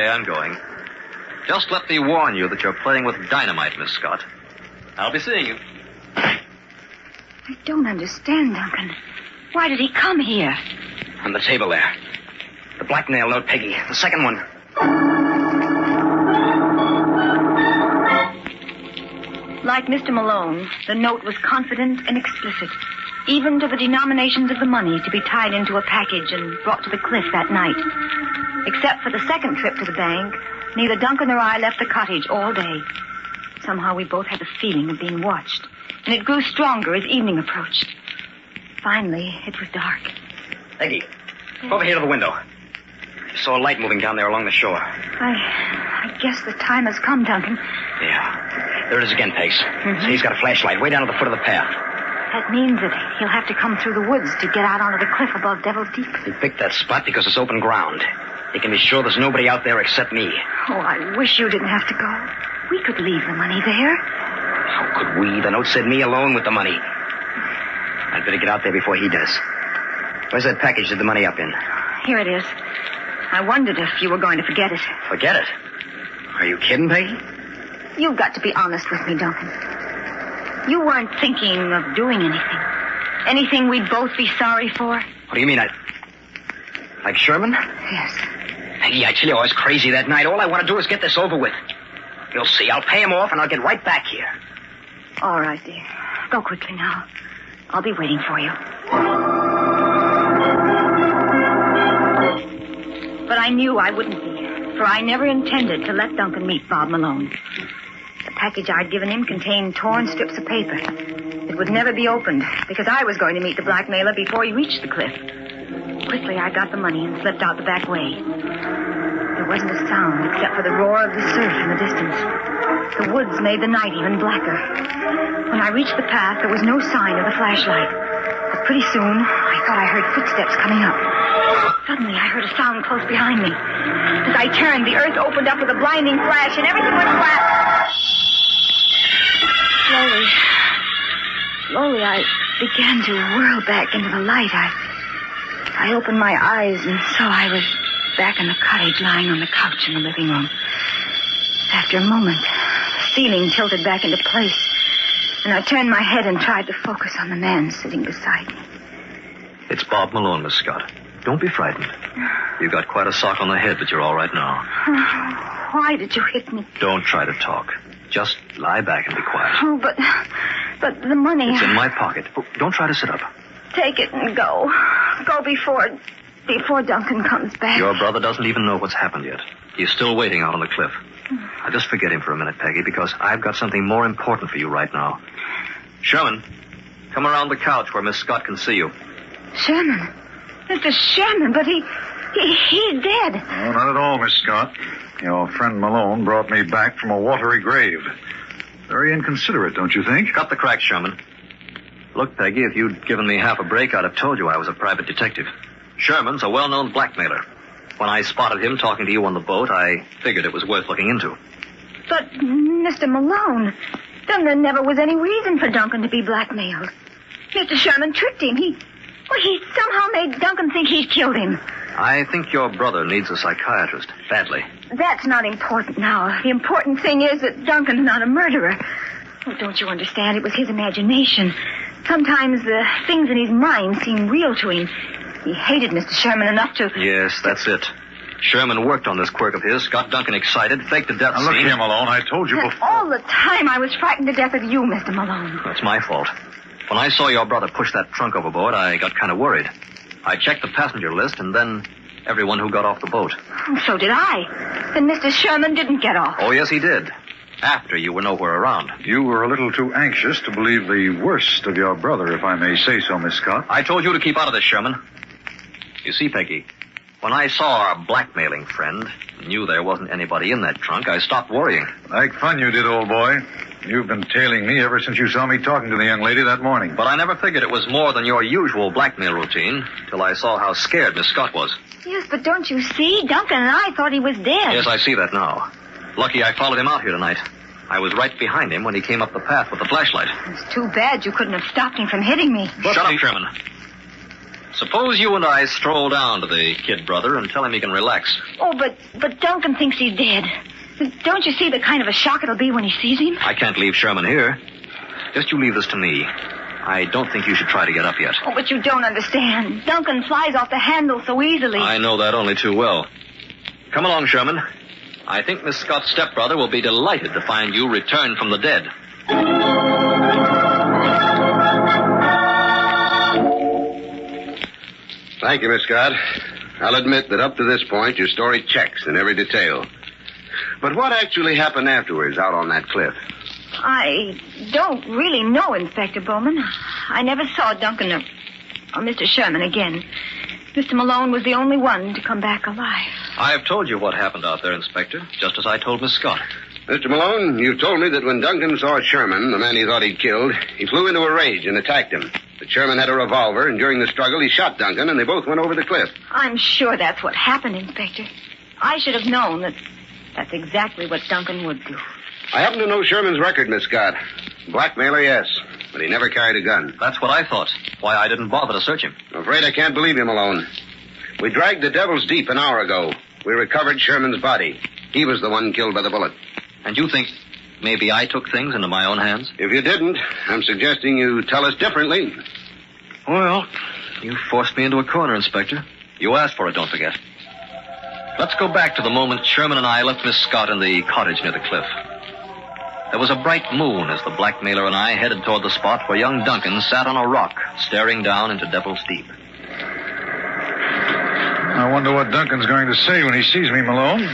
I'm going. Just let me warn you that you're playing with dynamite, Miss Scott. I'll be seeing you. I don't understand, Duncan. Why did he come here? On the table there. The blackmail note, Peggy. The second one. Like Mr. Malone, the note was confident and explicit, even to the denominations of the money to be tied into a package and brought to the cliff that night. Except for the second trip to the bank, neither Duncan nor I left the cottage all day. Somehow we both had the feeling of being watched, and it grew stronger as evening approached. Finally, it was dark. Peggy, over here to the window. I saw a light moving down there along the shore. I guess the time has come, Duncan. Yeah. There it is again, Pace. So he's got a flashlight way down at the foot of the path. That means that he'll have to come through the woods to get out onto the cliff above Devil's Deep. He picked that spot because it's open ground. He can be sure there's nobody out there except me. Oh, I wish you didn't have to go. We could leave the money there. How could we? The note said me alone with the money. I'd better get out there before he does. Where's that package with the money up in? Here it is. I wondered if you were going to forget it. Forget it? Are you kidding, Peggy? You've got to be honest with me, Duncan. You weren't thinking of doing anything. Anything we'd both be sorry for? What do you mean, like Sherman? Yes. Peggy, I tell you, I was crazy that night. All I want to do is get this over with. You'll see. I'll pay him off, and I'll get right back here. All right, dear. Go quickly now. I'll be waiting for you. But I knew I wouldn't be, for I never intended to let Duncan meet Bob Malone. The package I'd given him contained torn strips of paper. It would never be opened, because I was going to meet the blackmailer before he reached the cliff. Quickly, I got the money and slipped out the back way. There wasn't a sound except for the roar of the surf in the distance. The woods made the night even blacker. When I reached the path, there was no sign of the flashlight. But pretty soon, I thought I heard footsteps coming up. Suddenly, I heard a sound close behind me. As I turned, the earth opened up with a blinding flash, and everything went flat. Slowly, I began to whirl back into the light. I opened my eyes and saw I was back in the cottage, lying on the couch in the living room. After a moment, the ceiling tilted back into place, and I turned my head and tried to focus on the man sitting beside me. It's Bob Malone, Miss Scott. Don't be frightened. You got quite a sock on the head, but you're all right now. Why did you hit me? Don't try to talk. Just lie back and be quiet. Oh, but the money... It's in my pocket. Oh, don't try to sit up. Take it and go. Go before Duncan comes back. Your brother doesn't even know what's happened yet. He's still waiting out on the cliff. Now, just forget him for a minute, Peggy, because I've got something more important for you right now. Sherman, come around the couch where Miss Scott can see you. Sherman? Mr. Sherman, but he's dead. No, not at all, Miss Scott. Your friend Malone brought me back from a watery grave. Very inconsiderate, don't you think? Cut the cracks, Sherman. Look, Peggy, if you'd given me half a break, I'd have told you I was a private detective. Sherman's a well-known blackmailer. When I spotted him talking to you on the boat, I figured it was worth looking into. But, Mr. Malone, then there never was any reason for Duncan to be blackmailed. Mr. Sherman tricked him. He somehow made Duncan think he'd killed him. I think your brother needs a psychiatrist, badly. That's not important now. The important thing is that Duncan's not a murderer. Oh, don't you understand? It was his imagination. Sometimes the things in his mind seem real to him. He hated Mr. Sherman enough to... Yes, that's it. Sherman worked on this quirk of his, got Duncan excited, faked the death now, look scene. here, Malone, I told you And before... all the time I was frightened to death of you, Mr. Malone. That's my fault. When I saw your brother push that trunk overboard, I got kind of worried. I checked the passenger list and then everyone who got off the boat. So did I. Then Mr. Sherman didn't get off. Oh, yes, he did. After you were nowhere around. You were a little too anxious to believe the worst of your brother, if I may say so, Miss Scott. I told you to keep out of this, Sherman. You see, Peggy, when I saw our blackmailing friend, knew there wasn't anybody in that trunk, I stopped worrying. Like fun you did, old boy. You've been tailing me ever since you saw me talking to the young lady that morning. But I never figured it was more than your usual blackmail routine till I saw how scared Miss Scott was. Yes, but don't you see? Duncan and I thought he was dead. Yes, I see that now. Lucky I followed him out here tonight. I was right behind him when he came up the path with the flashlight. It's too bad you couldn't have stopped him from hitting me. Shut up, Sherman. Suppose you and I stroll down to the kid brother and tell him he can relax. Oh, but Duncan thinks he's dead. Don't you see the kind of a shock it'll be when he sees him? I can't leave Sherman here. Just you leave this to me. I don't think you should try to get up yet. Oh, but you don't understand. Duncan flies off the handle so easily. I know that only too well. Come along, Sherman. I think Miss Scott's stepbrother will be delighted to find you returned from the dead. Thank you, Miss Scott. I'll admit that up to this point, your story checks in every detail. But what actually happened afterwards out on that cliff? I don't really know, Inspector Bowman. I never saw Duncan or Mr. Sherman again. Mr. Malone was the only one to come back alive. I have told you what happened out there, Inspector, just as I told Miss Scott. Mr. Malone, you've told me that when Duncan saw Sherman, the man he thought he'd killed, he flew into a rage and attacked him. But Sherman had a revolver, and during the struggle, he shot Duncan, and they both went over the cliff. I'm sure that's what happened, Inspector. I should have known that that's exactly what Duncan would do. I happen to know Sherman's record, Miss Scott. Blackmailer, yes, but he never carried a gun. That's what I thought. Why I didn't bother to search him. I'm afraid I can't believe you, Malone. We dragged the Devil's Deep an hour ago. We recovered Sherman's body. He was the one killed by the bullet. And you think maybe I took things into my own hands? If you didn't, I'm suggesting you tell us differently. Well, you forced me into a corner, Inspector. You asked for it, don't forget. Let's go back to the moment Sherman and I left Miss Scott in the cottage near the cliff. There was a bright moon as the blackmailer and I headed toward the spot where young Duncan sat on a rock, staring down into Devil's Deep. I wonder what Duncan's going to say when he sees me, Malone.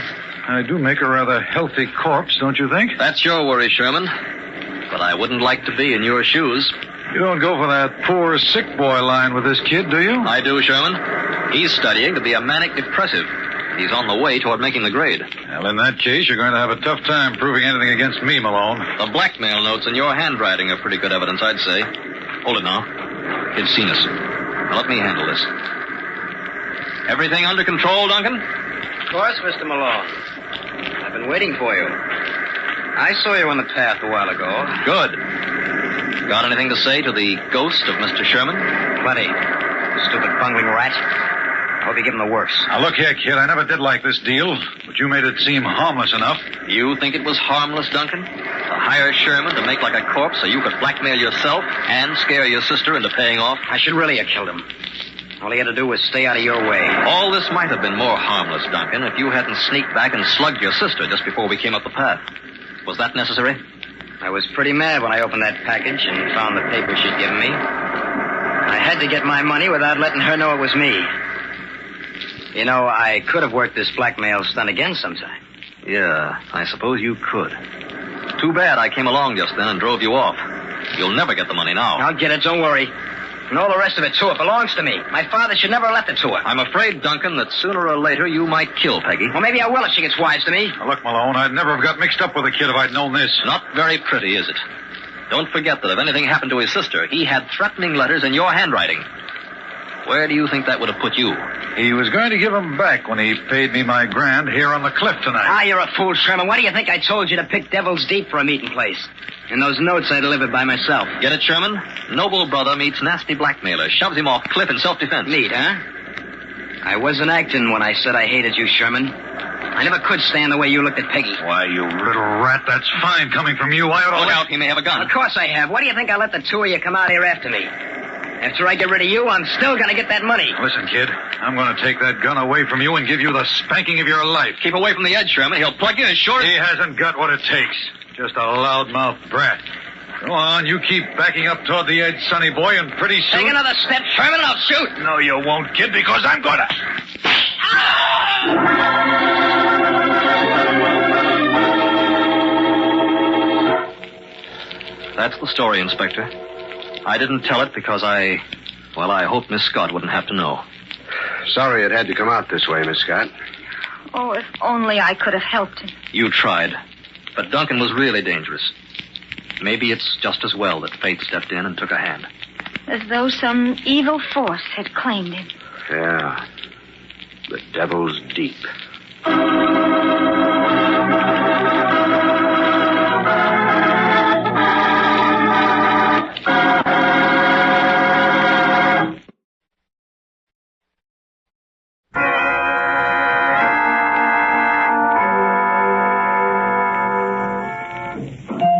I do make a rather healthy corpse, don't you think? That's your worry, Sherman. But I wouldn't like to be in your shoes. You don't go for that poor sick boy line with this kid, do you? I do, Sherman. He's studying to be a manic depressive. He's on the way toward making the grade. Well, in that case, you're going to have a tough time proving anything against me, Malone. The blackmail notes in your handwriting are pretty good evidence, I'd say. Hold it now. Kid's seen us. Now, let me handle this. Everything under control, Duncan? Of course, Mr. Malone. I've been waiting for you. I saw you on the path a while ago. Good. Got anything to say to the ghost of Mr. Sherman? Plenty. Stupid bungling rat. I hope you give him the works. Now, look here, kid. I never did like this deal, but you made it seem harmless enough. You think it was harmless, Duncan? To hire Sherman to make like a corpse so you could blackmail yourself and scare your sister into paying off? I should really have killed him. All he had to do was stay out of your way. All this might have been more harmless, Duncan, if you hadn't sneaked back and slugged your sister just before we came up the path. Was that necessary? I was pretty mad when I opened that package and found the paper she'd given me. I had to get my money without letting her know it was me. You know, I could have worked this blackmail stunt again sometime. Yeah, I suppose you could. Too bad I came along just then and drove you off. You'll never get the money now. I'll get it, don't worry. And all the rest of it, too. It belongs to me. My father should never have left it to her. I'm afraid, Duncan, that sooner or later you might kill Peggy. Well, maybe I will if she gets wise to me. Now, look, Malone, I'd never have got mixed up with the kid if I'd known this. Not very pretty, is it? Don't forget that if anything happened to his sister, he had threatening letters in your handwriting. Where do you think that would have put you? He was going to give them back when he paid me my grand here on the cliff tonight. Ah, you're a fool, Sherman. Why do you think I told you to pick Devil's Deep for a meeting place? And those notes I delivered by myself. Get it, Sherman? Noble brother meets nasty blackmailer. Shoves him off cliff in self-defense. Neat, huh? I wasn't acting when I said I hated you, Sherman. I never could stand the way you looked at Peggy. Why, you little rat, that's fine coming from you. I ought to... Look out, he may have a gun. Of course I have. Why do you think I let the two of you come out here after me? After I get rid of you, I'm still going to get that money. Listen, kid, I'm going to take that gun away from you and give you the spanking of your life. Keep away from the edge, Sherman. He'll plug you as short... He hasn't got what it takes. Just a loudmouth brat. Go on, you keep backing up toward the edge, sonny boy, and pretty soon... Take another step, Sherman, and I'll shoot. No, you won't, kid, because I'm going to... That's the story, Inspector. I didn't tell it because I hoped Miss Scott wouldn't have to know. Sorry it had to come out this way, Miss Scott. Oh, if only I could have helped him. You tried. But Duncan was really dangerous. Maybe it's just as well that fate stepped in and took a hand. As though some evil force had claimed him. Yeah. The Devil's Deep.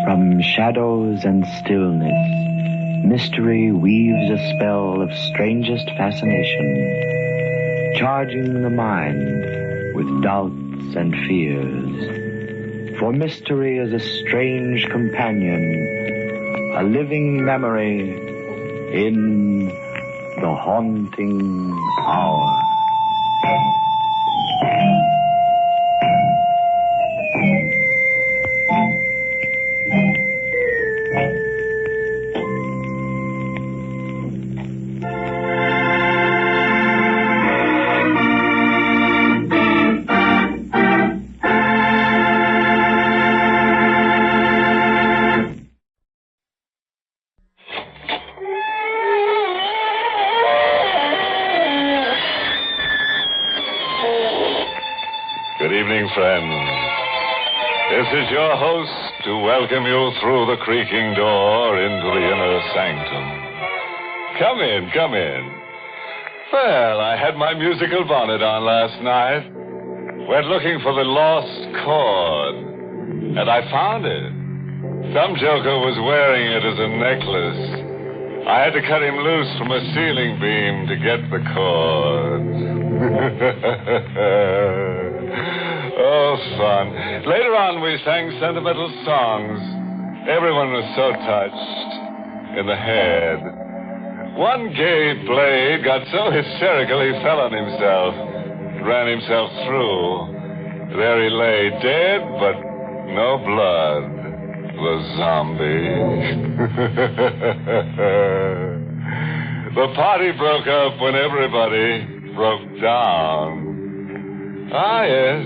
From shadows and stillness mystery weaves a spell of strangest fascination, charging the mind with doubts and fears. For mystery is a strange companion, a living memory in the haunting hour. Good evening, friends. This is your host to welcome you through the creaking door into the inner sanctum. Come in, come in. Well, I had my musical bonnet on last night. Went looking for the lost chord, and I found it. Some joker was wearing it as a necklace. I had to cut him loose from a ceiling beam to get the chord. Oh, fun. Later on, we sang sentimental songs. Everyone was so touched. In the head. One gay blade got so hysterical he fell on himself. Ran himself through. There he lay, dead, but no blood. The zombie. The party broke up when everybody broke down. Ah, yes.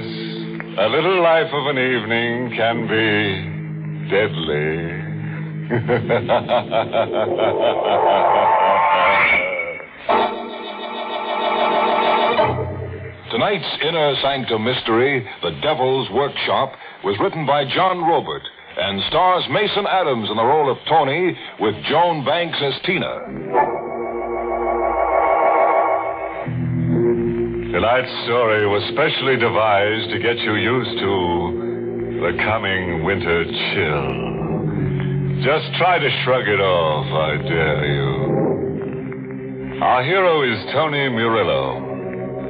A little life of an evening can be deadly. Tonight's Inner Sanctum Mystery, The Devil's Workshop, was written by John Robert and stars Mason Adams in the role of Tony with Joan Banks as Tina. Tonight's story was specially devised to get you used to the coming winter chill. Just try to shrug it off, I dare you. Our hero is Tony Murillo,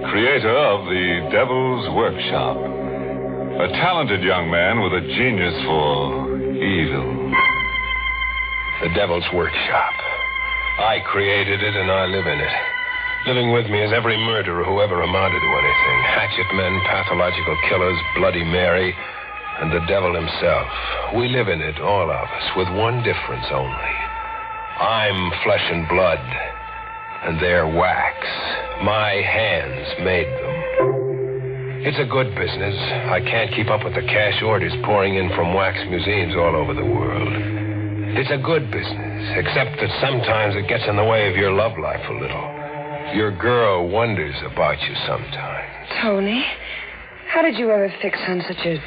creator of The Devil's Workshop. A talented young man with a genius for evil. The Devil's Workshop. I created it and I live in it. Living with me is every murderer who ever amounted to anything. Hatchet men, pathological killers, Bloody Mary, and the devil himself. We live in it, all of us, with one difference only. I'm flesh and blood, and they're wax. My hands made them. It's a good business. I can't keep up with the cash orders pouring in from wax museums all over the world. It's a good business, except that sometimes it gets in the way of your love life a little. Your girl wonders about you sometimes. Tony, how did you ever fix on such a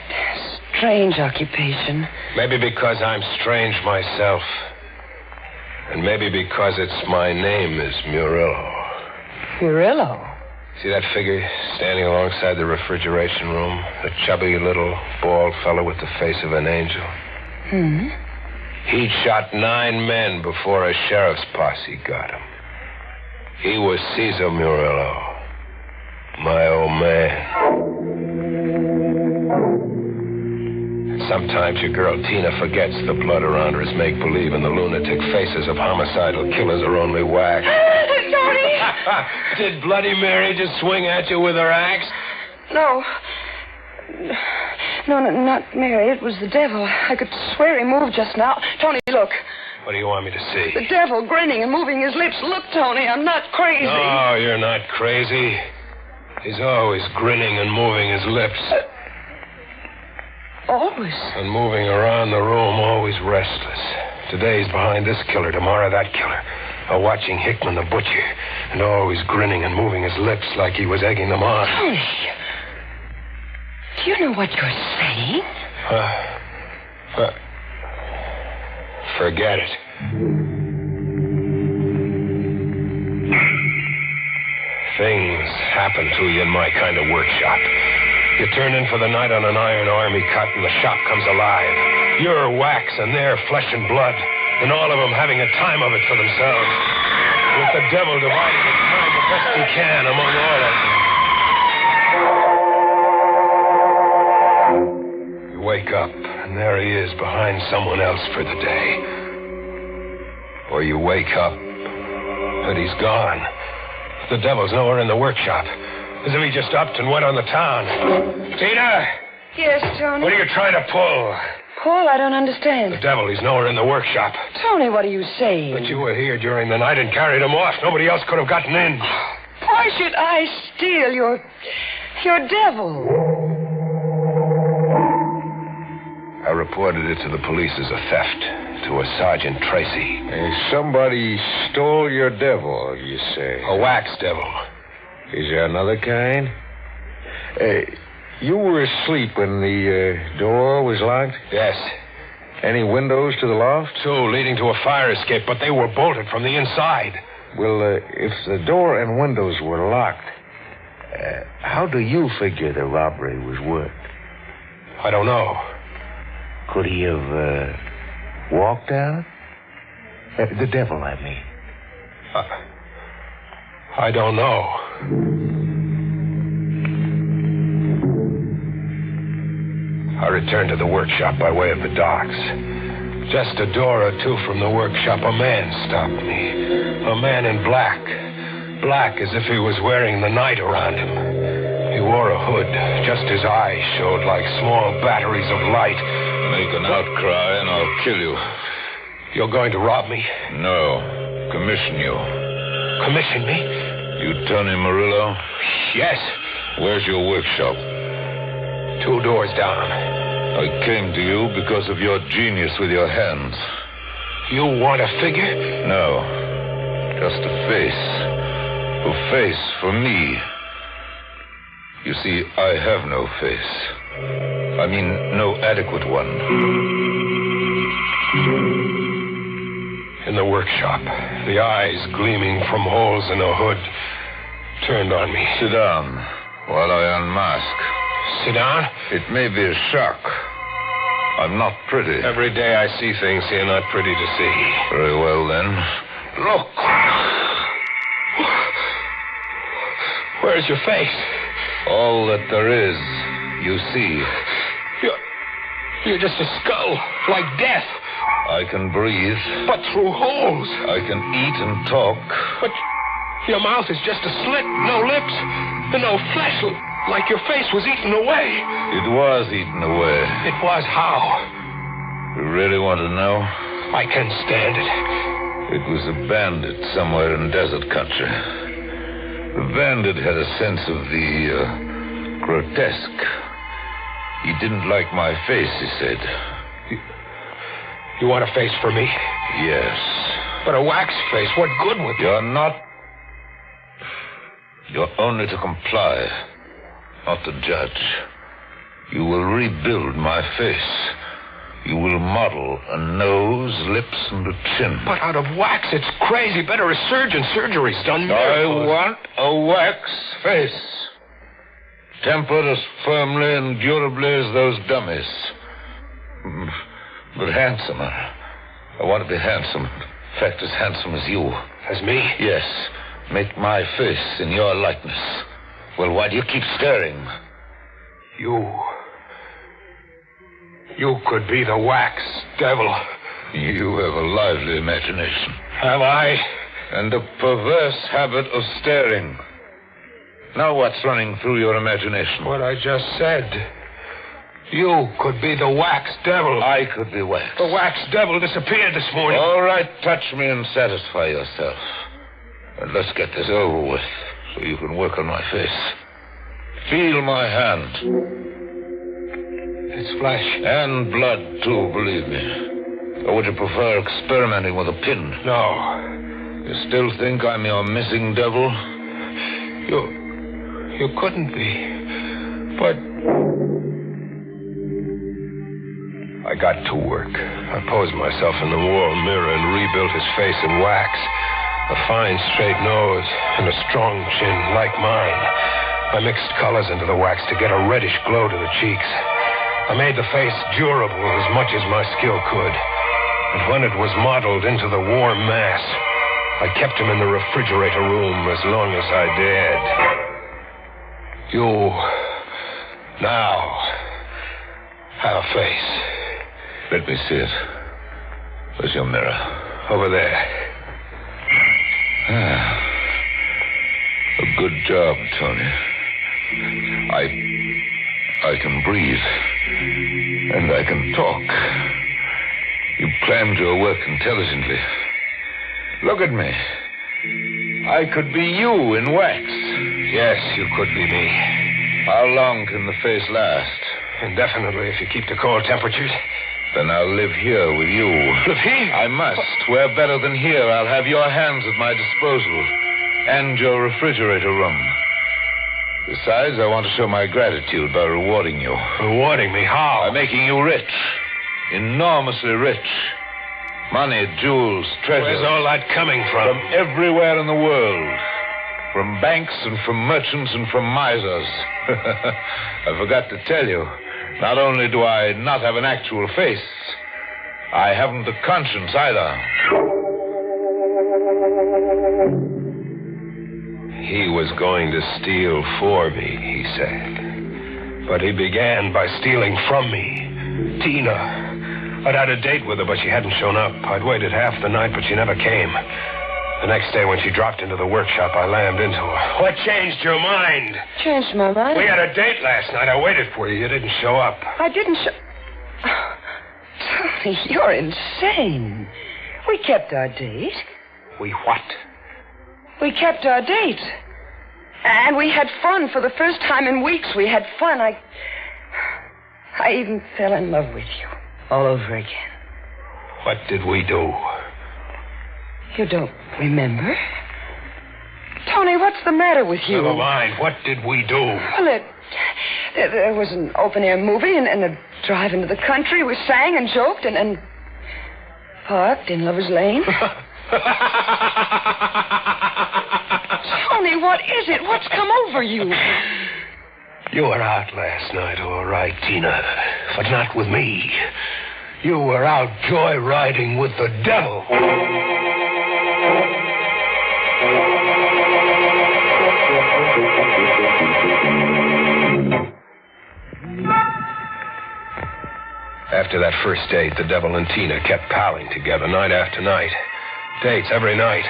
strange occupation? Maybe because I'm strange myself. And maybe because my name is Murillo. Murillo? See that figure standing alongside the refrigeration room? The chubby little bald fellow with the face of an angel? Hmm? He'd shot 9 men before a sheriff's posse got him. He was Cesar Murillo, my old man. Sometimes your girl Tina forgets the blood around her is make-believe and the lunatic faces of homicidal killers are only wax. Tony! Did Bloody Mary just swing at you with her axe? No, not Mary. It was the devil. I could swear he moved just now. Tony, look. What do you want me to see? The devil grinning and moving his lips. Look, Tony, I'm not crazy. No, you're not crazy. He's always grinning and moving his lips. Always? And moving around the room, always restless. Today he's behind this killer, tomorrow that killer. Or watching Hickman the butcher. And always grinning and moving his lips like he was egging them on. Tony, do you know what you're saying? Forget it. Things happen to you in my kind of workshop. You turn in for the night on an iron army cut and the shop comes alive. You're wax and they're flesh and blood. and all of them having a time of it for themselves, with the devil dividing his time the best he can among all of them. You wake up, and there he is behind someone else for the day. Or you wake up, and he's gone. The devil's nowhere in the workshop, as if he just upped and went on the town. Tina! Yes, Tony? What are you trying to pull? Paul, I don't understand. The devil, he's nowhere in the workshop. Tony, what are you saying? But you were here during the night and carried him off. Nobody else could have gotten in. Why should I steal your devil? I reported it to the police as a theft, to a Sergeant Tracy. Somebody stole your devil, you say? A wax devil. Is there another kind? You were asleep when the door was locked? Yes. Any windows to the loft? 2 leading to a fire escape, but they were bolted from the inside. Well, if the door and windows were locked, how do you figure the robbery was worked? I don't know. Could he have walked out? The devil, I mean. I don't know. I returned to the workshop by way of the docks. Just a door or 2 from the workshop, a man stopped me. A man in black. Black as if he was wearing the night around him. He wore a hood. Just his eyes showed like small batteries of light. Make an outcry and I'll kill you. You're going to rob me? No. Commission you. Commission me? You Tony Murillo? Yes. Where's your workshop? 2 doors down. I came to you because of your genius with your hands. You want a figure? No. Just a face. A face for me. You see, I have no face. I mean, no adequate one. In the workshop, the eyes gleaming from holes in a hood turned on me. Sit down while I unmask. Sit down? It may be a shock. I'm not pretty. Every day I see things here not pretty to see. Very well, then. Look. Where's your face? All that there is, you see. You're just a skull, like death. I can breathe. But through holes. I can eat and talk. But your mouth is just a slit, no lips, and no flesh, like your face was eaten away. It was eaten away. It was how? You really want to know? I can stand it. It was a bandit somewhere in desert country. The bandit had a sense of the grotesque. He didn't like my face, he said. You want a face for me? Yes. But a wax face, what good would it? You're not. You're only to comply, not to judge. You will rebuild my face. You will model a nose, lips, and a chin. But out of wax, it's crazy. Better a surgeon. Surgery's done miracles. I want a wax face. Tempered as firmly and durably as those dummies. But handsomer. I want to be handsome. In fact, as handsome as you. As me? Yes. Make my face in your likeness. Well, why do you keep staring? You could be the wax devil. You have a lively imagination. Have I? And a perverse habit of staring. Now what's running through your imagination? What I just said. You could be the wax devil. I could be wax. The wax devil disappeared this morning. All right, touch me and satisfy yourself. And let's get this over with so you can work on my face. Feel my hand. It's flesh. And blood, too, believe me. Or would you prefer experimenting with a pin? No. You still think I'm your missing devil? You couldn't be. But I got to work. I posed myself in the wall mirror and rebuilt his face in wax. A fine, straight nose and a strong chin like mine. I mixed colors into the wax to get a reddish glow to the cheeks. I made the face durable as much as my skill could. But when it was modeled into the warm mass, I kept him in the refrigerator room as long as I dared. You now have a face. Let me see it. Where's your mirror? Over there. A good job, Tony. I can breathe. And I can talk. You planned your work intelligently. Look at me. I could be you in wax. Yes, you could be me. How long can the face last? Indefinitely, if you keep the cold temperatures. Then I'll live here with you. Live here? I must. Where better than here? I'll have your hands at my disposal. And your refrigerator room. Besides, I want to show my gratitude by rewarding you. Rewarding me? How? By making you rich. Enormously rich. Money, jewels, treasure. Where's all that coming from? From everywhere in the world. From banks and from merchants and from misers. I forgot to tell you. Not only do I not have an actual face, I haven't the conscience either. He was going to steal for me, he said. But he began by stealing from me. Tina. I'd had a date with her, but she hadn't shown up. I'd waited half the night, but she never came. The next day, when she dropped into the workshop, I lammed into her. What changed your mind? Changed my mind? We had a date last night. I waited for you. You didn't show up. I didn't show... Tony, you're insane. We kept our date. We what? We kept our date. And we had fun for the first time in weeks. We had fun. I even fell in love with you all over again. What did we do? You don't remember? Tony, what's the matter with you? Never mind. What did we do? Well, there was an open-air movie and a drive into the country. We sang and joked and parked in Lover's Lane. Tony, what is it? What's come over you? You were out last night, all right, Tina. But not with me. You were out joyriding with the devil. After that first date, the devil and Tina kept palling together night after night. Dates every night.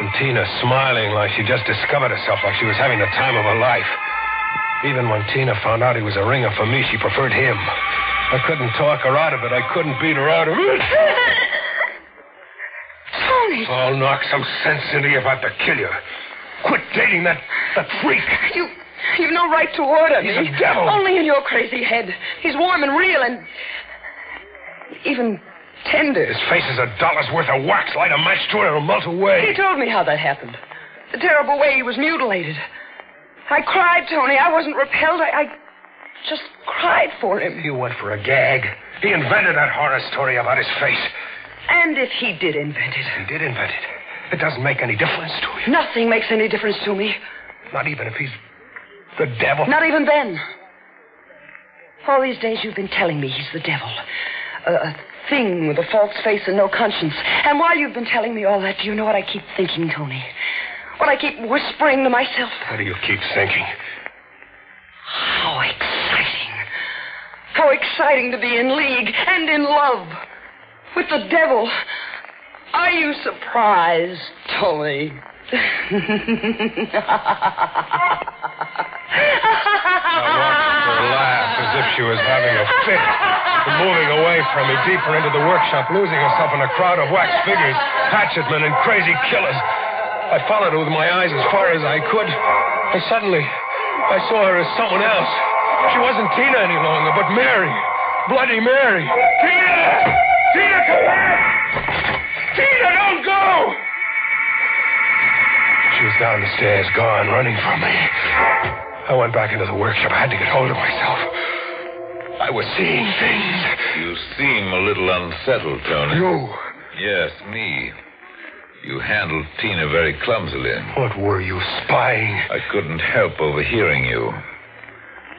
And Tina smiling like she just discovered herself, like she was having the time of her life. Even when Tina found out he was a ringer for me, she preferred him. I couldn't talk her out of it. I couldn't beat her out of it. Tony! I'll knock some sense into you if I have to kill you. Quit dating that freak. You've no right to order me. He's a devil. Only in your crazy head. He's warm and real and even tender. His face is $1 worth of wax. Light a match to it, it'll melt away. He told me how that happened. The terrible way he was mutilated. I cried, Tony. I wasn't repelled. I just cried for him. You went for a gag. He invented that horror story about his face. And if he did invent it. He did invent it. It doesn't make any difference to you. Nothing makes any difference to me. Not even if he's the devil? Not even then. All these days you've been telling me he's the devil. A thing with a false face and no conscience. And while you've been telling me all that, do you know what I keep thinking, Tony? What I keep whispering to myself? What do you keep thinking? How exciting. How exciting to be in league and in love with the devil. Are you surprised, Tony? I watched her laugh as if she was having a fit. And moving away from me deeper into the workshop, losing herself in a crowd of wax figures, hatchetmen, and crazy killers. I followed her with my eyes as far as I could. And suddenly, I saw her as someone else. She wasn't Tina any longer, but Mary. Bloody Mary. Tina! Tina, come back! Tina, don't go! She was down the stairs, gone, running from me. I went back into the workshop. I had to get hold of myself. I was seeing things. You seem a little unsettled, Tony. You? Yes, me. You handled Tina very clumsily. What were you, spying? I couldn't help overhearing you.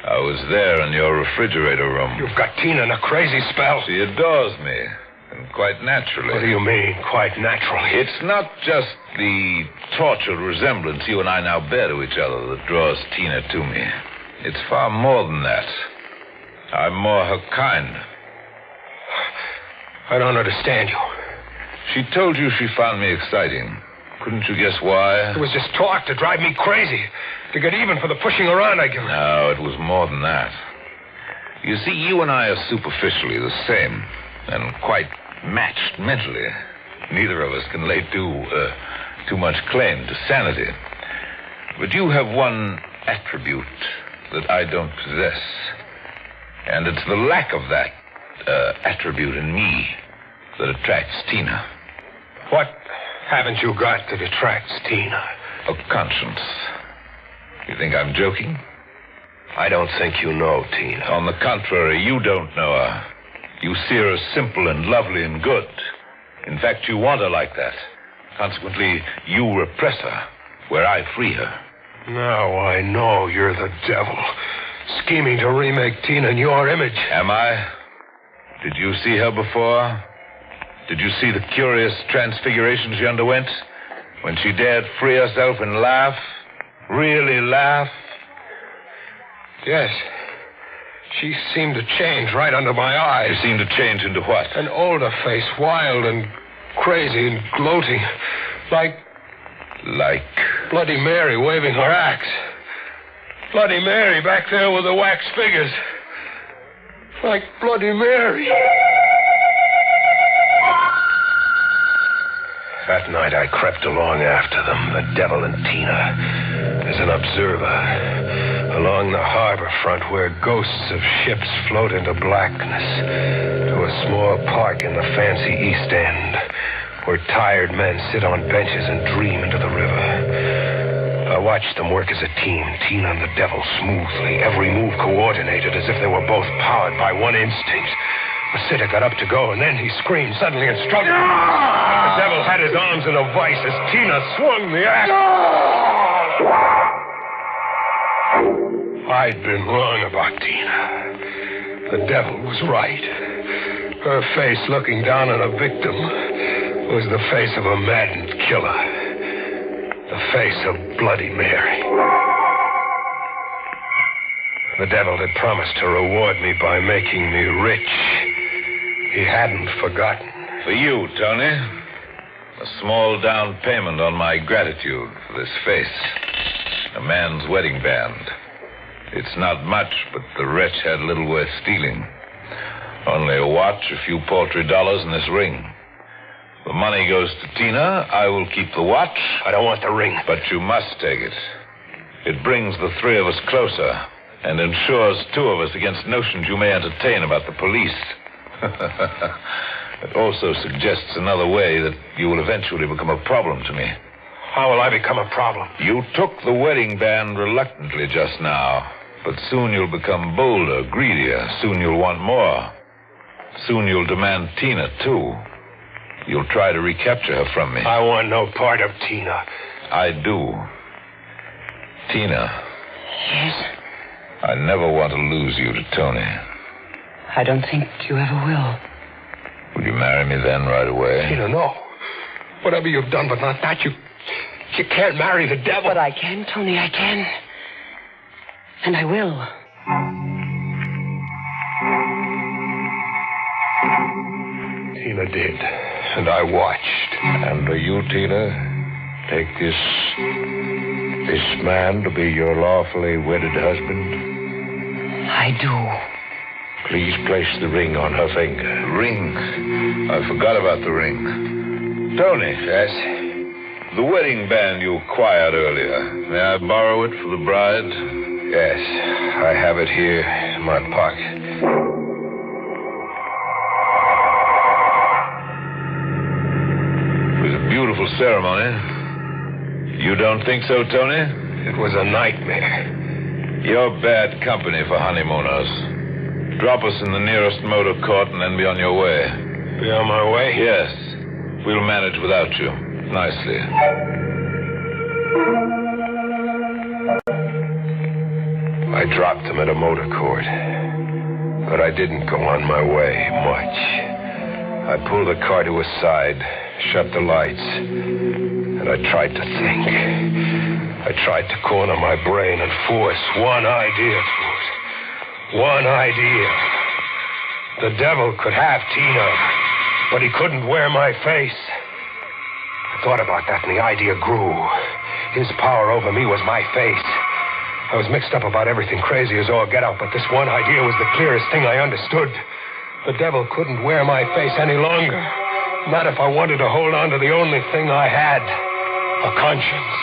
I was there in your refrigerator room. You've got Tina in a crazy spell. She adores me. And quite naturally. What do you mean, quite naturally? It's not just the tortured resemblance you and I now bear to each other that draws Tina to me. It's far more than that. I'm more her kind. I don't understand you. She told you she found me exciting. Couldn't you guess why? It was just talk to drive me crazy. To get even for the pushing around I give her. No, it was more than that. You see, you and I are superficially the same. And quite matched mentally. Neither of us can lay too much claim to sanity. But you have one attribute that I don't possess. And it's the lack of that attribute in me that attracts Tina. What haven't you got that attracts Tina? A conscience. You think I'm joking? I don't think you know Tina. On the contrary, you don't know her. You see her as simple and lovely and good. In fact, you want her like that. Consequently, you repress her, where I free her. Now I know you're the devil, scheming to remake Tina in your image. Am I? Did you see her before? Did you see the curious transfiguration she underwent? When she dared free herself and laugh? Really laugh? Yes. She seemed to change right under my eyes. She seemed to change into what? An older face, wild and crazy and gloating. Like Bloody Mary waving her axe. Bloody Mary back there with the wax figures. Like Bloody Mary. That night I crept along after them, the devil and Tina, as an observer, along the harbor front where ghosts of ships float into blackness, to a small park in the fancy East End, where tired men sit on benches and dream into the river. I watched them work as a team, Tina and the devil, smoothly, every move coordinated as if they were both powered by one instinct. The sitter got up to go, and then he screamed suddenly and struggled. The devil had his arms in a vice as Tina swung the axe. I'd been wrong about Tina. The devil was right. Her face looking down on a victim was the face of a maddened killer. The face of Bloody Mary. The devil had promised to reward me by making me rich. He hadn't forgotten. For you, Tony. A small down payment on my gratitude for this face. A man's wedding band. It's not much, but the wretch had little worth stealing. Only a watch, a few paltry dollars, and this ring. The money goes to Tina. I will keep the watch. I don't want the ring. But you must take it. It brings the three of us closer and ensures two of us against notions you may entertain about the police. It also suggests another way that you will eventually become a problem to me. How will I become a problem? You took the wedding band reluctantly just now, but soon you'll become bolder, greedier. Soon you'll want more. Soon you'll demand Tina, too. You'll try to recapture her from me. I want no part of Tina. I do. Tina. Yes? I never want to lose you to Tony. I don't think you ever will. Will you marry me then right away? Tina, no. Whatever you've done, but not that. You can't marry the devil. But I can, Tony, I can. And I will. Tina did, and I watched. And do you, Tina, take this man to be your lawfully wedded husband? I do. Please place the ring on her finger. Ring? I forgot about the ring. Tony. Yes? The wedding band you acquired earlier. May I borrow it for the bride? Yes, I have it here in my pocket. It was a beautiful ceremony. You don't think so, Tony? It was a nightmare. You're bad company for honeymooners. Drop us in the nearest motor court and then be on your way. Be on my way? Yes. We'll manage without you. Nicely. I dropped them at a motor court. But I didn't go on my way much. I pulled the car to his side, shut the lights, and I tried to think. I tried to corner my brain and force one idea through it. One idea. The devil could have Tina, but he couldn't wear my face. I thought about that, and the idea grew. His power over me was my face. I was mixed up about everything, crazy as all get out, but this one idea was the clearest thing I understood. The devil couldn't wear my face any longer. Not if I wanted to hold on to the only thing I had, a conscience.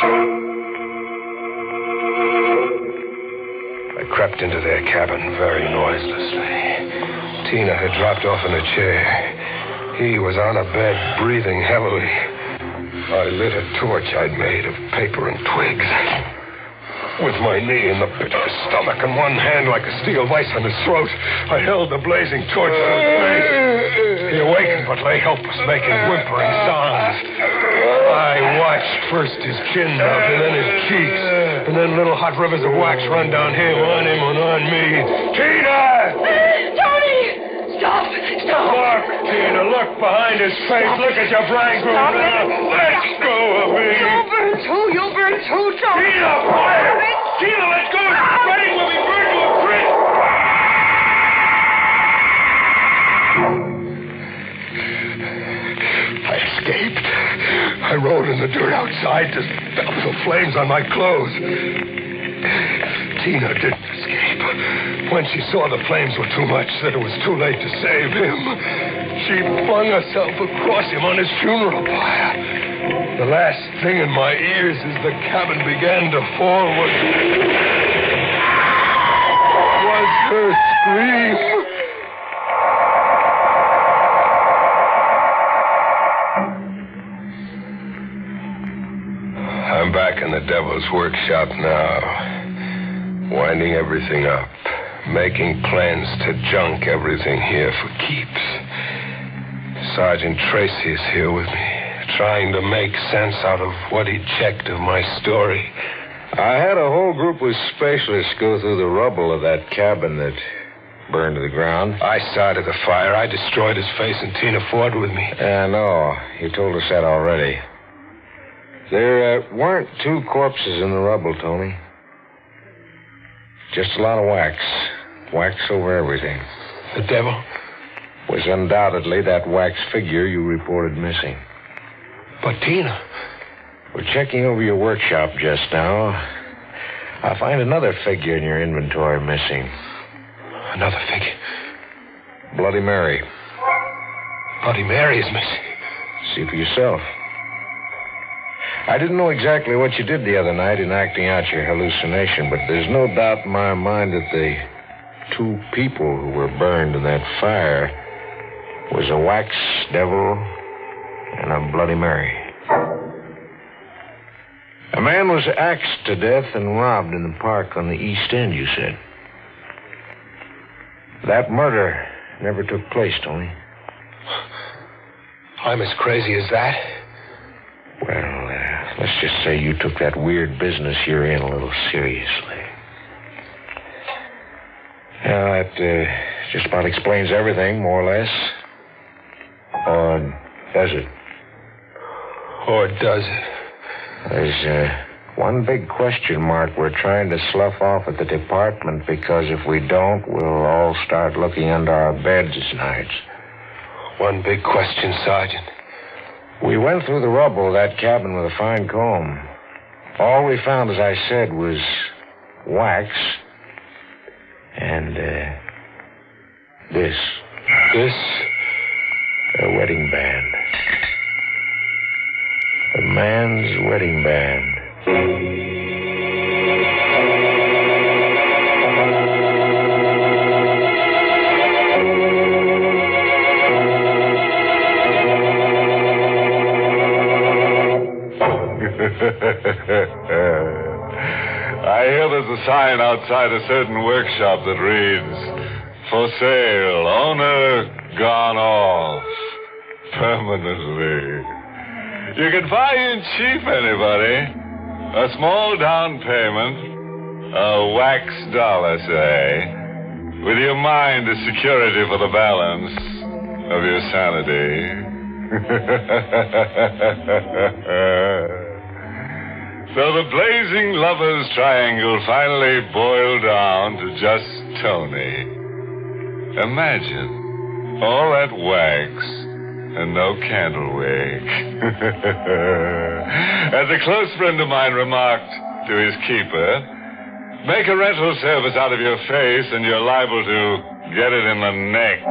I crept into their cabin very noiselessly. Tina had dropped off in a chair. He was on a bed, breathing heavily. I lit a torch I'd made of paper and twigs. With my knee in the pit of his stomach and one hand like a steel vice on his throat, I held the blazing torch to his face. He awakened but lay helpless, making whimpering sounds. I watched first his chin nub and then his cheeks, and then little hot rivers of wax run down him on me. Tina! Tony! Stop! Look, Tina, look behind his face. Look at your bridegroom now. Let go of me. You'll burn too, Tony. Tina, quiet! Tina, let go. Ready when we burn to a crisp. I escaped. I rolled in the dirt outside to stop the flames on my clothes. Tina didn't escape. When she saw the flames were too much, that it was too late to save him, she flung herself across him on his funeral pyre. The last thing in my ears as the cabin began to fall was her scream. I'm back in the devil's workshop now, winding everything up, making plans to junk everything here for keeps. Sergeant Tracy is here with me, trying to make sense out of what he checked of my story. I had a whole group of specialists go through the rubble of that cabin that burned to the ground. I started the fire. I destroyed his face and Tina Ford with me. I know. You told us that already. There weren't two corpses in the rubble, Tony. Just a lot of wax. Wax over everything. The devil? Was undoubtedly that wax figure you reported missing. But Tina? We're checking over your workshop just now. I'll find another figure in your inventory missing. Another figure? Bloody Mary. Bloody Mary is missing. See for yourself. I didn't know exactly what you did the other night in acting out your hallucination, but there's no doubt in my mind that the two people who were burned in that fire was a wax devil and a Bloody Mary. A man was axed to death and robbed in the park on the East End, you said. That murder never took place, Tony. I'm as crazy as that? Well, let's just say you took that weird business you're in a little seriously. Now, that just about explains everything, more or less. Or does it? Or does it? There's one big question mark we're trying to slough off at the department, because if we don't, we'll all start looking under our beds nights. One big question, Sergeant. We went through the rubble of that cabin with a fine comb. All we found, as I said, was wax and this. This? A wedding band. A man's wedding band. I hear there's a sign outside a certain workshop that reads, "For sale, owner gone off permanently." You can buy in cheap, anybody. A small down payment, a wax dollar, say, with your mind as security for the balance. of your sanity. So the blazing lovers' triangle finally boiled down to just Tony. Imagine all that wax and no candle wig. As a close friend of mine remarked to his keeper, make a rental service out of your face and you're liable to get it in the neck.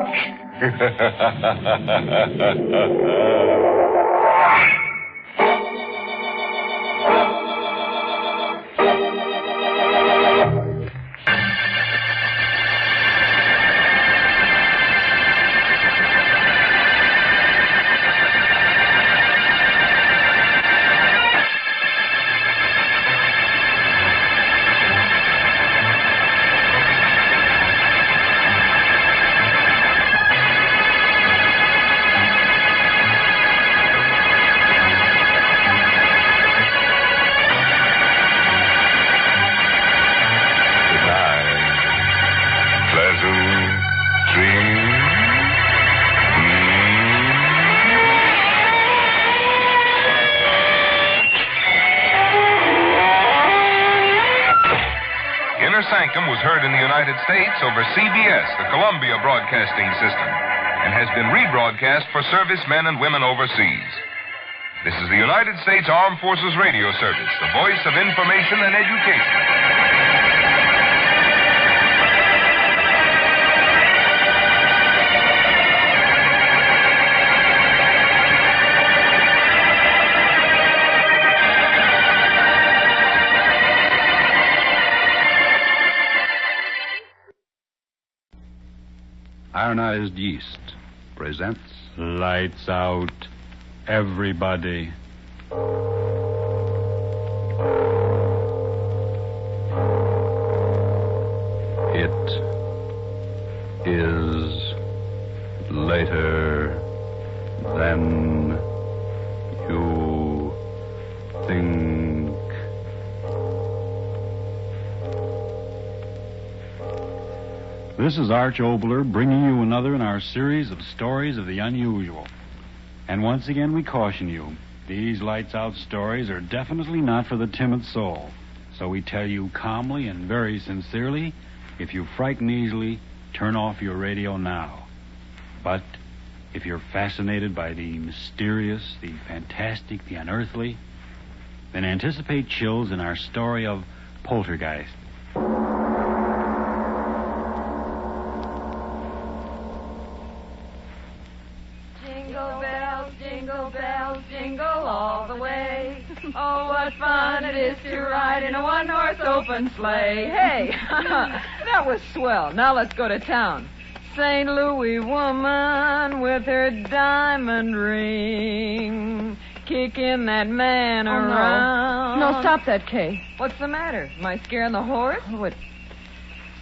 Sanctum was heard in the United States over CBS, the Columbia Broadcasting System, and has been rebroadcast for servicemen and women overseas. This is the United States Armed Forces Radio Service, the voice of information and education. Ironized Yeast presents Lights Out, Everybody. It is later than you think. This is Arch Obler bringing you another in our series of stories of the unusual. And once again we caution you, these lights out stories are definitely not for the timid soul. So we tell you calmly and very sincerely, if you frighten easily, turn off your radio now. But if you're fascinated by the mysterious, the fantastic, the unearthly, then anticipate chills in our story of Poltergeist. Oh, what fun it is to ride in a one-horse open sleigh. Hey, that was swell. Now let's go to town. St. Louis woman with her diamond ring, kicking that man around. No, stop that, Kay. What's the matter? Am I scaring the horse? Oh, it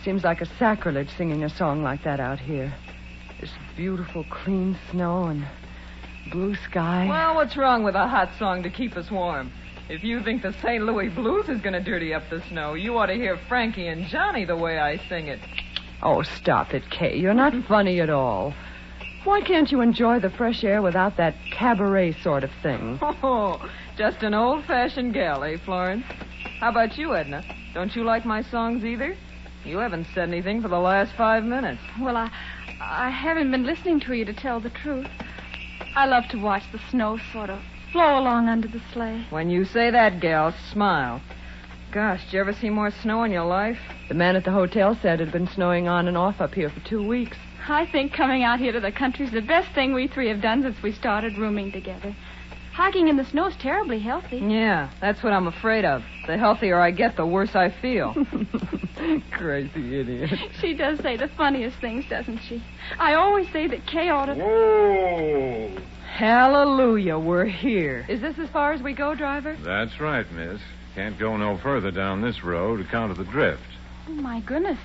seems like a sacrilege singing a song like that out here. This beautiful, clean snow and blue sky. Well, what's wrong with a hot song to keep us warm? If you think the St. Louis blues is going to dirty up the snow, you ought to hear Frankie and Johnny the way I sing it. Oh, stop it, Kay. You're not funny at all. Why can't you enjoy the fresh air without that cabaret sort of thing? Oh, just an old-fashioned gal, eh, Florence? How about you, Edna? Don't you like my songs either? You haven't said anything for the last 5 minutes. Well, I haven't been listening to you, to tell the truth. I love to watch the snow sort of flow along under the sleigh. When you say that, gal, smile. Gosh, did you ever see more snow in your life? The man at the hotel said it had been snowing on and off up here for 2 weeks. I think coming out here to the country's the best thing we three have done since we started rooming together. Hiking in the snow's terribly healthy. Yeah, that's what I'm afraid of. The healthier I get, the worse I feel. Crazy idiot. She does say the funniest things, doesn't she? I always say that Kay ought to... Whoa! Hallelujah, we're here. Is this as far as we go, driver? That's right, miss. Can't go no further down this road account of the drift. Oh, my goodness.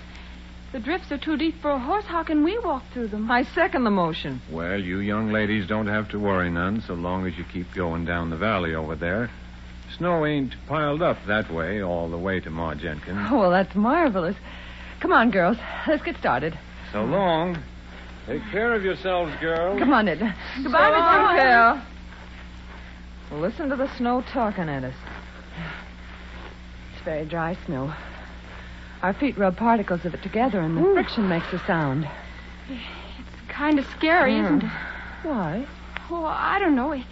The drifts are too deep for a horse. How can we walk through them? I second the motion. Well, you young ladies don't have to worry none so long as you keep going down the valley over there. Snow ain't piled up that way all the way to Ma Jenkins. Oh, well, that's marvelous. Come on, girls. Let's get started. So long. Take care of yourselves, girls. Come on, Edna. Goodbye, Mr. Phil. Well, listen to the snow talking at us. It's very dry snow. Our feet rub particles of it together, and the friction makes a sound. It's kind of scary, isn't it? Why? Oh, I don't know. It's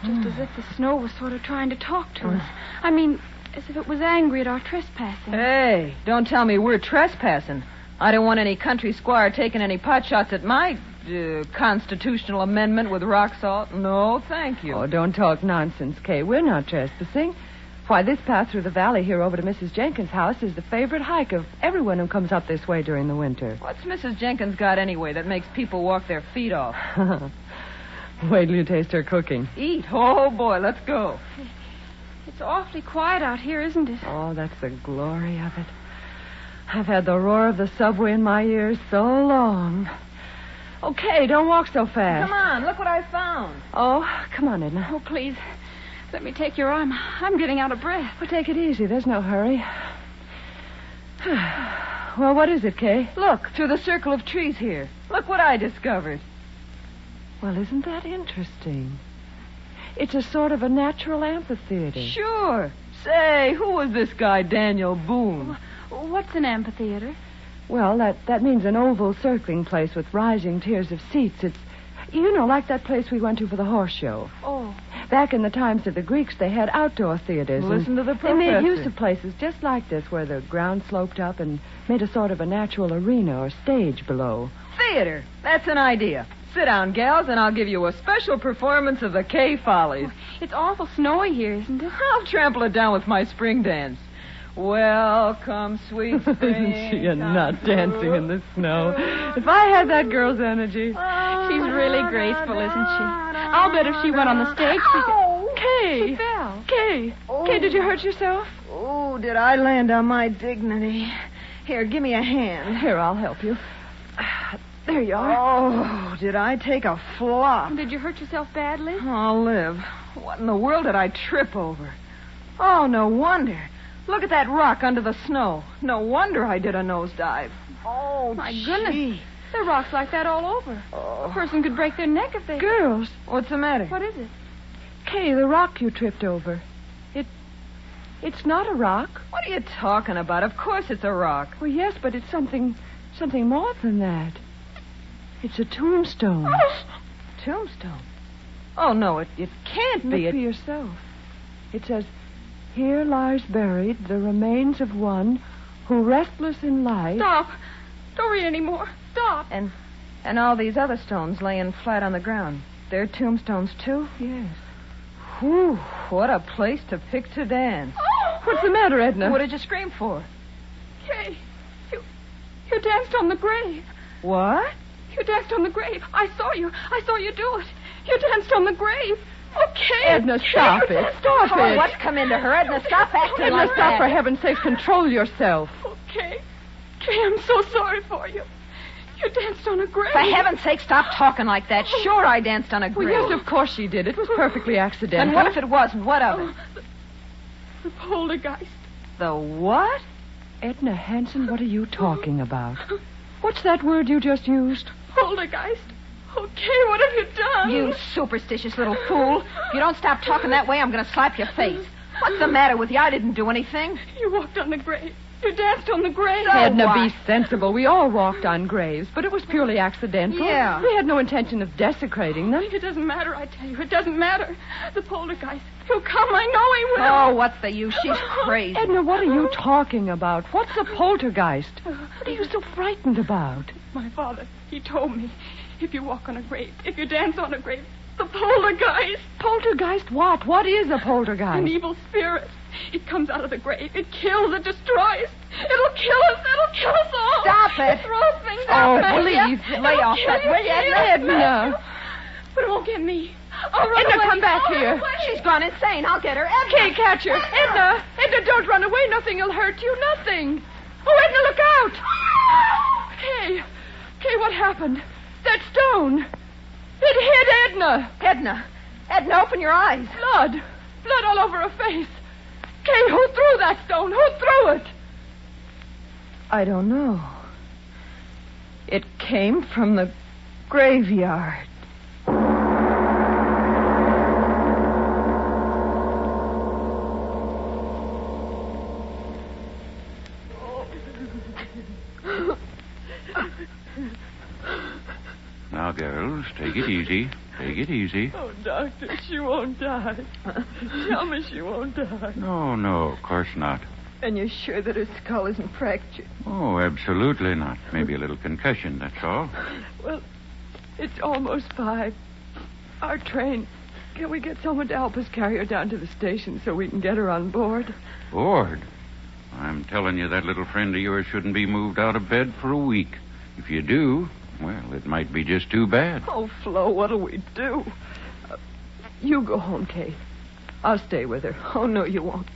just as if the snow was sort of trying to talk to us. I mean, as if it was angry at our trespassing. Hey, don't tell me we're trespassing. I don't want any country squire taking any pot shots at my constitutional amendment with rock salt. No, thank you. Oh, don't talk nonsense, Kay. We're not trespassing. Why, this path through the valley here over to Mrs. Jenkins' house is the favorite hike of everyone who comes up this way during the winter. What's Mrs. Jenkins got anyway that makes people walk their feet off? Wait till you taste her cooking. Eat. Oh, boy, let's go. It's awfully quiet out here, isn't it? Oh, that's the glory of it. I've had the roar of the subway in my ears so long. Okay, don't walk so fast. Come on, look what I found. Oh, come on, Edna. Oh, please. Let me take your arm. I'm getting out of breath. Well, take it easy. There's no hurry. Well, what is it, Kay? Look, through the circle of trees here. Look what I discovered. Well, isn't that interesting? It's a sort of a natural amphitheater. Sure. Say, who was this guy, Daniel Boone? What's an amphitheater? Well, that means an oval circling place with rising tiers of seats. It's, like that place we went to for the horse show. Oh. Back in the times of the Greeks, they had outdoor theaters. Listen to the professor. They made use of places just like this where the ground sloped up and made a sort of a natural arena or stage below. Theater. That's an idea. Sit down, gals, and I'll give you a special performance of the Kay Follies. It's awful snowy here, isn't it? I'll trample it down with my spring dance. Welcome, sweet spring. Isn't she a nut dancing in the snow? If I had that girl's energy. She's really graceful, isn't she? I'll bet if she went on the stage, she could... Kay! She fell. Kay! Oh. Kay, did you hurt yourself? Oh, did I land on my dignity? Here, give me a hand. Here, I'll help you. There you are. Oh, did I take a flop? Did you hurt yourself badly? I'll live. What in the world did I trip over? Oh, no wonder. Look at that rock under the snow. No wonder I did a nosedive. Oh, my gee. goodness. There are rocks like that all over. Oh. A person could break their neck if they... Girls. What's the matter? What is it? Kay, the rock you tripped over. It's not a rock. What are you talking about? Of course it's a rock. Well, yes, but it's something more than that. It's a tombstone. Tombstone? Oh, no, it can't be. Look for yourself. It says, "Here lies buried the remains of one who, restless in life..." Stop. Don't read any more. Stop. And all these other stones laying flat on the ground. They're tombstones, too? Yes. Whew, what a place to pick to dance. What's the matter, Edna? What did you scream for? Kay, you danced on the grave. What? You danced on the grave. I saw you. I saw you do it. You danced on the grave. Okay. Edna, stop it. Stop it. What's come into her? Edna, stop acting Edna, like stop, that. for heaven's sake. Control yourself. Okay. Kay, I'm so sorry for you. You danced on a grave. For heaven's sake, stop talking like that. Sure, I danced on a grave. Well, yes, of course she did. It was perfectly accidental. And what if it wasn't? What of it? The poltergeist. The what? Edna Hanson, what are you talking about? What's that word you just used? Poltergeist. Okay, what have you done? You superstitious little fool. If you don't stop talking that way, I'm going to slap your face. What's the matter with you? I didn't do anything. You walked on the grave. You danced on the grave. So Edna, what? be sensible. We all walked on graves, but it was purely accidental. Yeah. We had no intention of desecrating them. It doesn't matter, I tell you. It doesn't matter. The poltergeist. He'll come. I know he will. Oh, what's the use? She's crazy. Edna, what are you talking about? What's a poltergeist? What are you so frightened about? My father, he told me, if you walk on a grave, if you dance on a grave, the poltergeist. Poltergeist what? What is a poltergeist? An evil spirit. It comes out of the grave. It kills. It destroys. It'll kill us. It'll kill us all. Stop it. It throws things out. Oh, please. Lay off that, will you, Edna? But it won't get me. I'll run Edna, away. come back here. She's gone insane. I'll get her. Edna. Kay, catch her. Edna, don't run away. Nothing will hurt you. Nothing. Oh, Edna, look out. Kay, what happened? That stone. It hit Edna. Edna, open your eyes. Blood all over her face. Kay, who threw that stone? Who threw it? I don't know. It came from the graveyard. Now, girls, take it easy. Take it easy. Oh, Doctor, she won't die. Tell me she won't die. No, of course not. And you're sure that her skull isn't fractured? Oh, absolutely not. Maybe a little concussion, that's all. Well, it's almost 5. Our train. Can we get someone to help us carry her down to the station so we can get her on board? Bored? I'm telling you, that little friend of yours shouldn't be moved out of bed for a week. If you do, well, it might be just too bad. Oh, Flo, what'll we do? You go home, Kay. I'll stay with her. Oh, no, you won't.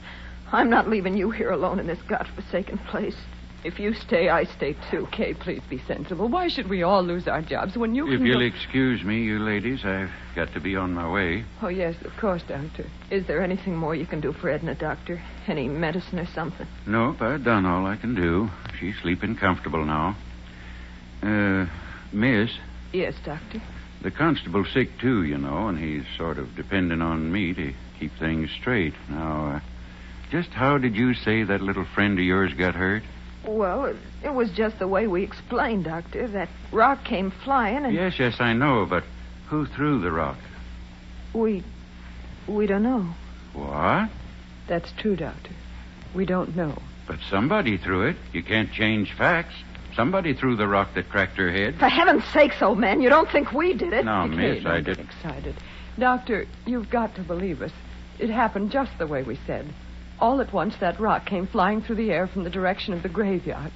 I'm not leaving you here alone in this godforsaken place. If you stay, I stay too. Kay, please be sensible. Why should we all lose our jobs when you If can you'll go... excuse me, you ladies, I've got to be on my way. Oh, yes, of course, Doctor. Is there anything more you can do for Edna, Doctor? Any medicine or something? Nope, I've done all I can do. She's sleeping comfortable now. Miss? Yes, Doctor. The constable's sick, too, you know, and he's sort of depending on me to keep things straight. Now, just how did you say that little friend of yours got hurt? Well, it was just the way we explained, Doctor. That rock came flying and... Yes, I know, but who threw the rock? We don't know. What? That's true, Doctor. We don't know. But somebody threw it. You can't change facts. Somebody threw the rock that cracked her head. For heaven's sakes, old man, you don't think we did it? No, miss, don't I get didn't. Excited. Doctor, you've got to believe us. It happened just the way we said. All at once, that rock came flying through the air from the direction of the graveyard.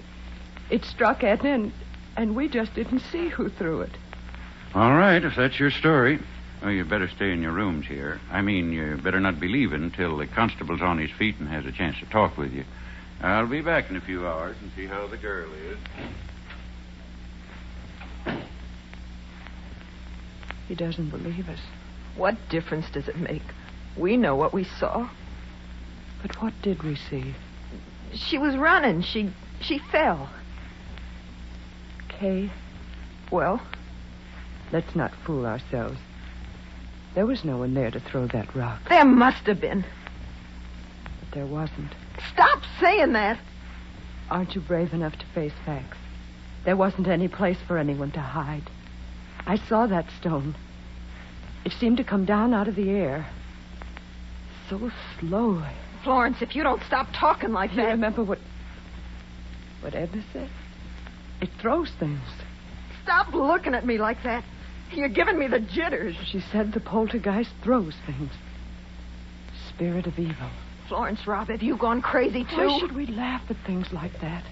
It struck Edna, and we just didn't see who threw it. All right, if that's your story. Well, you better stay in your rooms here. I mean, you better not be leaving until the constable's on his feet and has a chance to talk with you. I'll be back in a few hours and see how the girl is. He doesn't believe us. What difference does it make? We know what we saw. But what did we see? She was running. She fell. Kay, well, let's not fool ourselves. There was no one there to throw that rock. There must have been. But there wasn't. Stop saying that! Aren't you brave enough to face facts? There wasn't any place for anyone to hide. I saw that stone. It seemed to come down out of the air. So slowly. Florence, if you don't stop talking like that... You remember what Edna said? It throws things. Stop looking at me like that. You're giving me the jitters. She said the poltergeist throws things. Spirit of evil. Florence, Rob, have you gone crazy, too? Why should we laugh at things like that?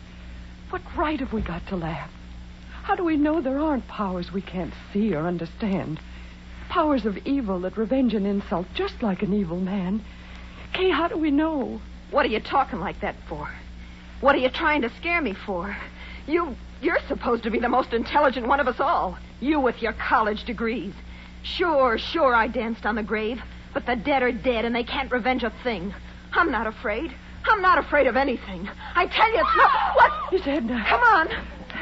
What right have we got to laugh? How do we know there aren't powers we can't see or understand? Powers of evil that revenge an insult just like an evil man. Kay, how do we know? What are you talking like that for? What are you trying to scare me for? You're supposed to be the most intelligent one of us all. You with your college degrees. Sure, I danced on the grave. But the dead are dead and they can't revenge a thing. I'm not afraid. I'm not afraid of anything. I tell you, it's not... What? It's Edna. Come on.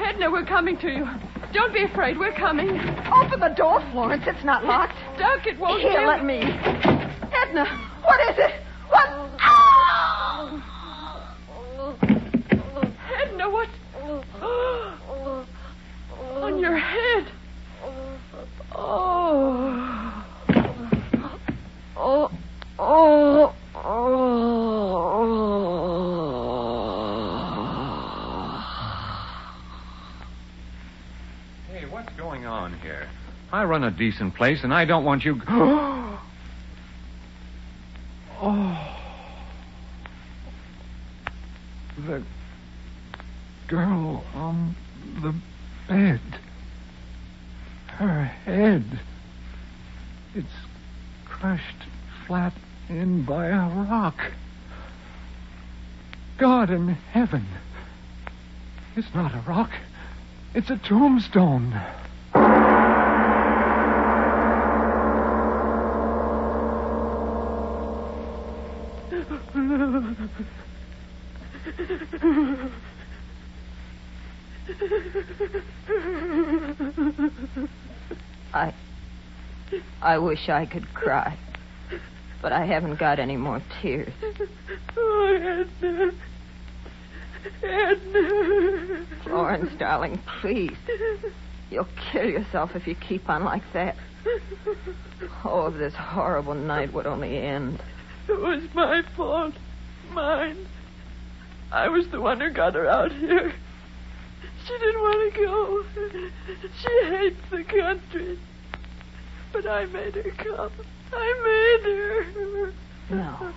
Edna, we're coming to you. Don't be afraid. We're coming. Open the door, Florence. It's not locked. Duck, it won't Here, let me. Edna, what is it? What? Oh! Edna, what? On your head. Oh. Oh. Oh. Hey, what's going on here? I run a decent place, and I don't want you... The girl on the bed. Her head. It's crushed flat in by a rock. God in heaven. It's not a rock. It's a tombstone. I wish I could cry. But I haven't got any more tears. Oh, Edna. Edna. Florence, darling, please. You'll kill yourself if you keep on like that. Oh, if this horrible night would only end. It was my fault. Mine. I was the one who got her out here. She didn't want to go. She hates the country. But I made her come. I made her. No.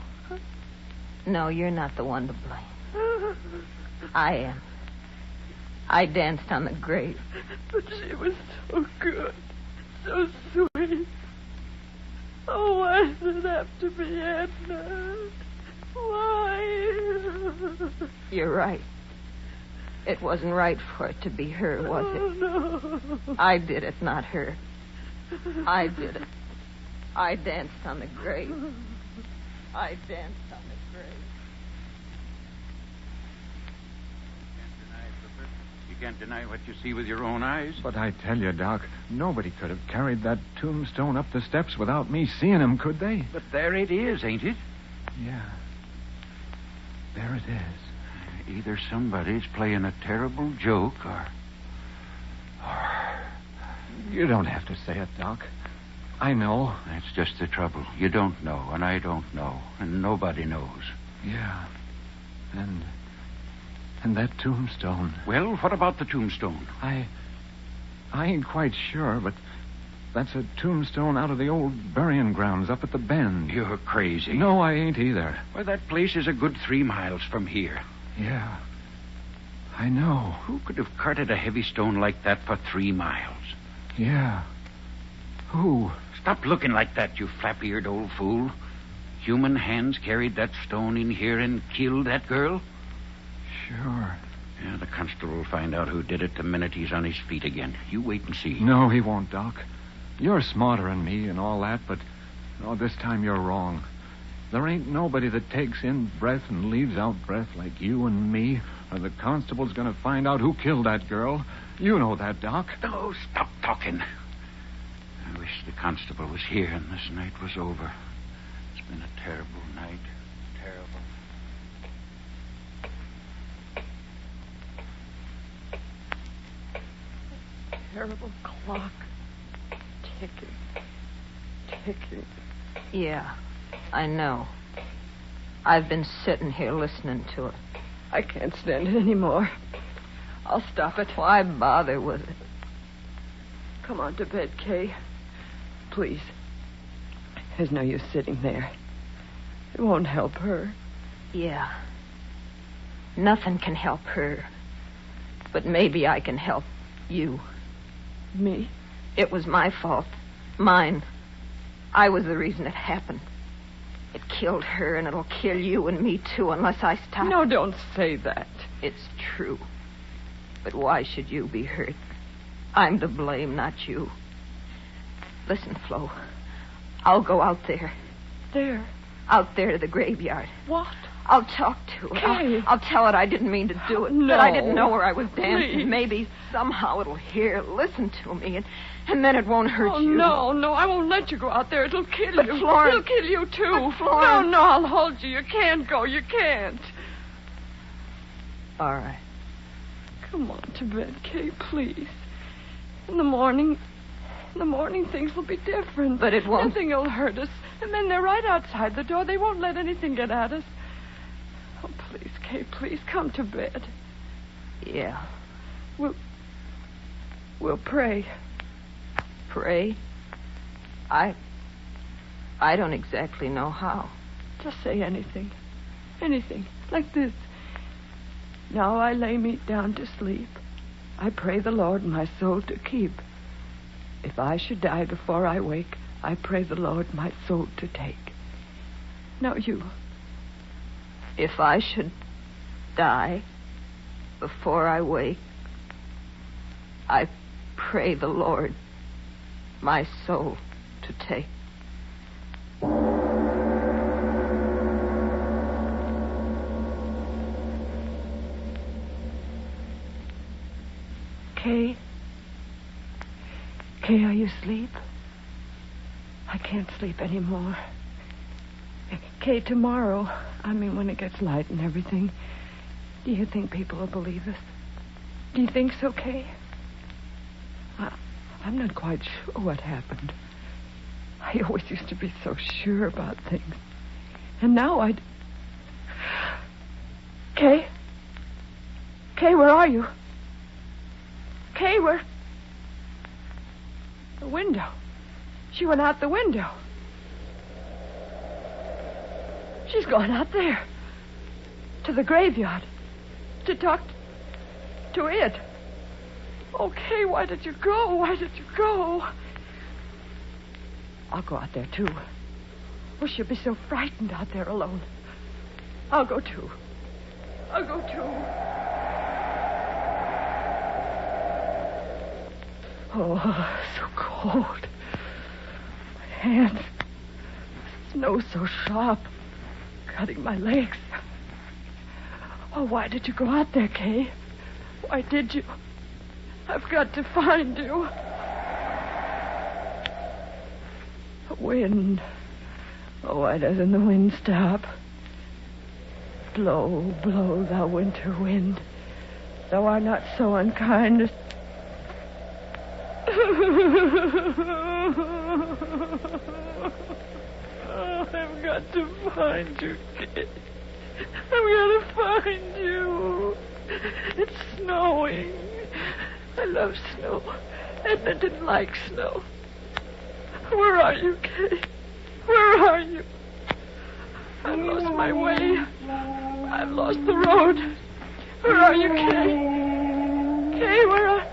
No, you're not the one to blame. I am. I danced on the grave. But she was so good. So sweet. Oh, why does it have to be Edna? Why? You're right. It wasn't right for it to be her, was it? Oh, no. I did it, not her. I did it. I danced on the grave. I danced on the grave. You can't deny what you see with your own eyes. But I tell you, Doc, nobody could have carried that tombstone up the steps without me seeing him, could they? But there it is, ain't it? Yeah. There it is. Either somebody's playing a terrible joke or... You don't have to say it, Doc. I know. That's just the trouble. You don't know, and I don't know, and nobody knows. Yeah. And that tombstone. Well, what about the tombstone? I ain't quite sure, but that's a tombstone out of the old burying grounds up at the bend. You're crazy. No, I ain't either. Well, that place is a good 3 miles from here. Yeah. I know. Who could have carted a heavy stone like that for 3 miles? Yeah. Who? Stop looking like that, you flap-eared old fool. Human hands carried that stone in here and killed that girl? Sure. Yeah, the constable will find out who did it the minute he's on his feet again. You wait and see. No, he won't, Doc. You're smarter than me and all that, but this time you're wrong. There ain't nobody that takes in breath and leaves out breath like you and me, or the constable's going to find out who killed that girl. You know that, Doc. Oh, stop talking. I wish the constable was here and this night was over. It's been a terrible night. Terrible. Terrible clock. Ticking. Ticking. Yeah, I know. I've been sitting here listening to it. I can't stand it anymore. I'll stop it. Why bother with it? Come on to bed, Kay. Please. There's no use sitting there. It won't help her. Yeah. Nothing can help her. But maybe I can help you. Me? It was my fault. Mine. I was the reason it happened. It killed her, and it'll kill you and me, too, unless I stop. No, don't say that. It's true. But why should you be hurt? I'm to blame, not you. Listen, Flo. I'll go out there. There? Out there to the graveyard. What? I'll talk to it. Kay. I'll tell it I didn't mean to do it. No. That I didn't know where I was dancing. Please. Maybe somehow it'll hear, listen to me, and then it won't hurt you. No, I won't let you go out there. It'll kill But you. Florence... It'll kill you, too. But Florence... No, I'll hold you. You can't go. You can't. All right. Come on to bed, Kay, please. In the morning, things will be different. But it won't. Nothing will hurt us. And then they're right outside the door. They won't let anything get at us. Oh, please, Kay, please come to bed. Yeah. We'll pray. Pray? I don't exactly know how. Just say anything. Anything. Like this. Now I lay me down to sleep. I pray the Lord my soul to keep. If I should die before I wake, I pray the Lord my soul to take. Now you. If I should die before I wake, I pray the Lord my soul to take. Kay? Kay, are you asleep? I can't sleep anymore. Kay, tomorrow, when it gets light and everything, do you think people will believe us? Do you think so, Kay? I'm not quite sure what happened. I always used to be so sure about things. And now Kay? Kay, where are you? Kay, where... The window. She went out the window. She's gone out there. To the graveyard. To talk to it. Oh, Kay, why did you go? Why did you go? I'll go out there, too. Oh, she'll be so frightened out there alone. I'll go, too. I'll go, too. Oh, so cold. My hands. Snow so sharp. Cutting my legs. Oh, why did you go out there, Kay? Why did you? I've got to find you. The wind. Oh, why doesn't the wind stop? Blow, blow, thou winter wind. Thou art not so unkind as... Oh, I've got to find you, kid. I've got to find you. It's snowing. I love snow. Edna didn't like snow. Where are you, Kay? Where are you? I've lost my way. I've lost the road. Where are you, Kay? Kay, where are...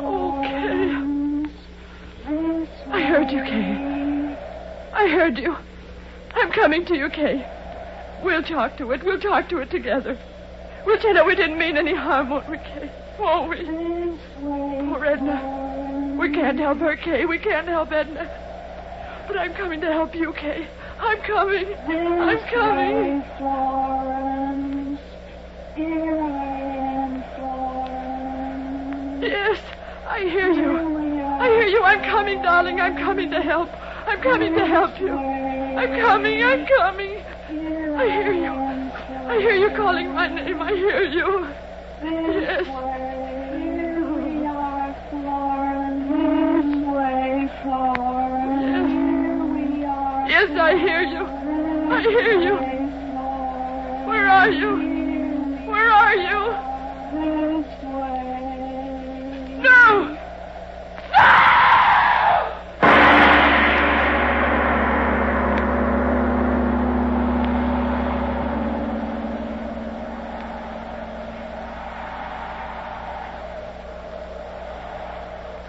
Oh, Kay. I heard you, Kay. I heard you. I'm coming to you, Kay. We'll talk to it. We'll talk to it together. We'll tell her we didn't mean any harm, won't we, Kay? Won't we? Poor Edna. We can't help her, Kay. We can't help Edna. But I'm coming to help you, Kay. I'm coming. I'm coming. Florence. Here I am, Florence. Yes, I hear you. I hear you. I'm coming, darling. I'm coming to help. I'm coming to help you. I'm coming. I'm coming. I hear you. I hear you calling my name. I hear you. Yes. Here we are, Florence. This way, Florence. Yes. Here we are. Yes, I hear you. I hear you. Where are you? Where are you? This way. No! No!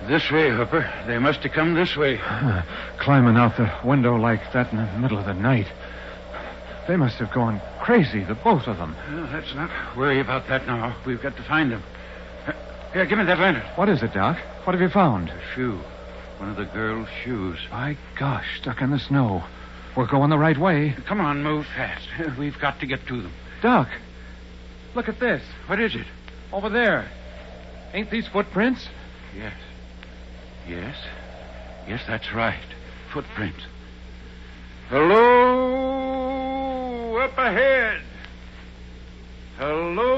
This way, Hooper. They must have come this way. Climbing out the window like that in the middle of the night. They must have gone crazy, the both of them. Well, let's not worry about that now. We've got to find them. Here, give me that lantern. What is it, Doc? What have you found? A shoe. One of the girl's shoes. My gosh, stuck in the snow. We're going the right way. Come on, move fast. We've got to get to them. Doc, look at this. What is it? Over there. Ain't these footprints? Yes. Yes. Yes, that's right. Footprints. Hello, up ahead. Hello.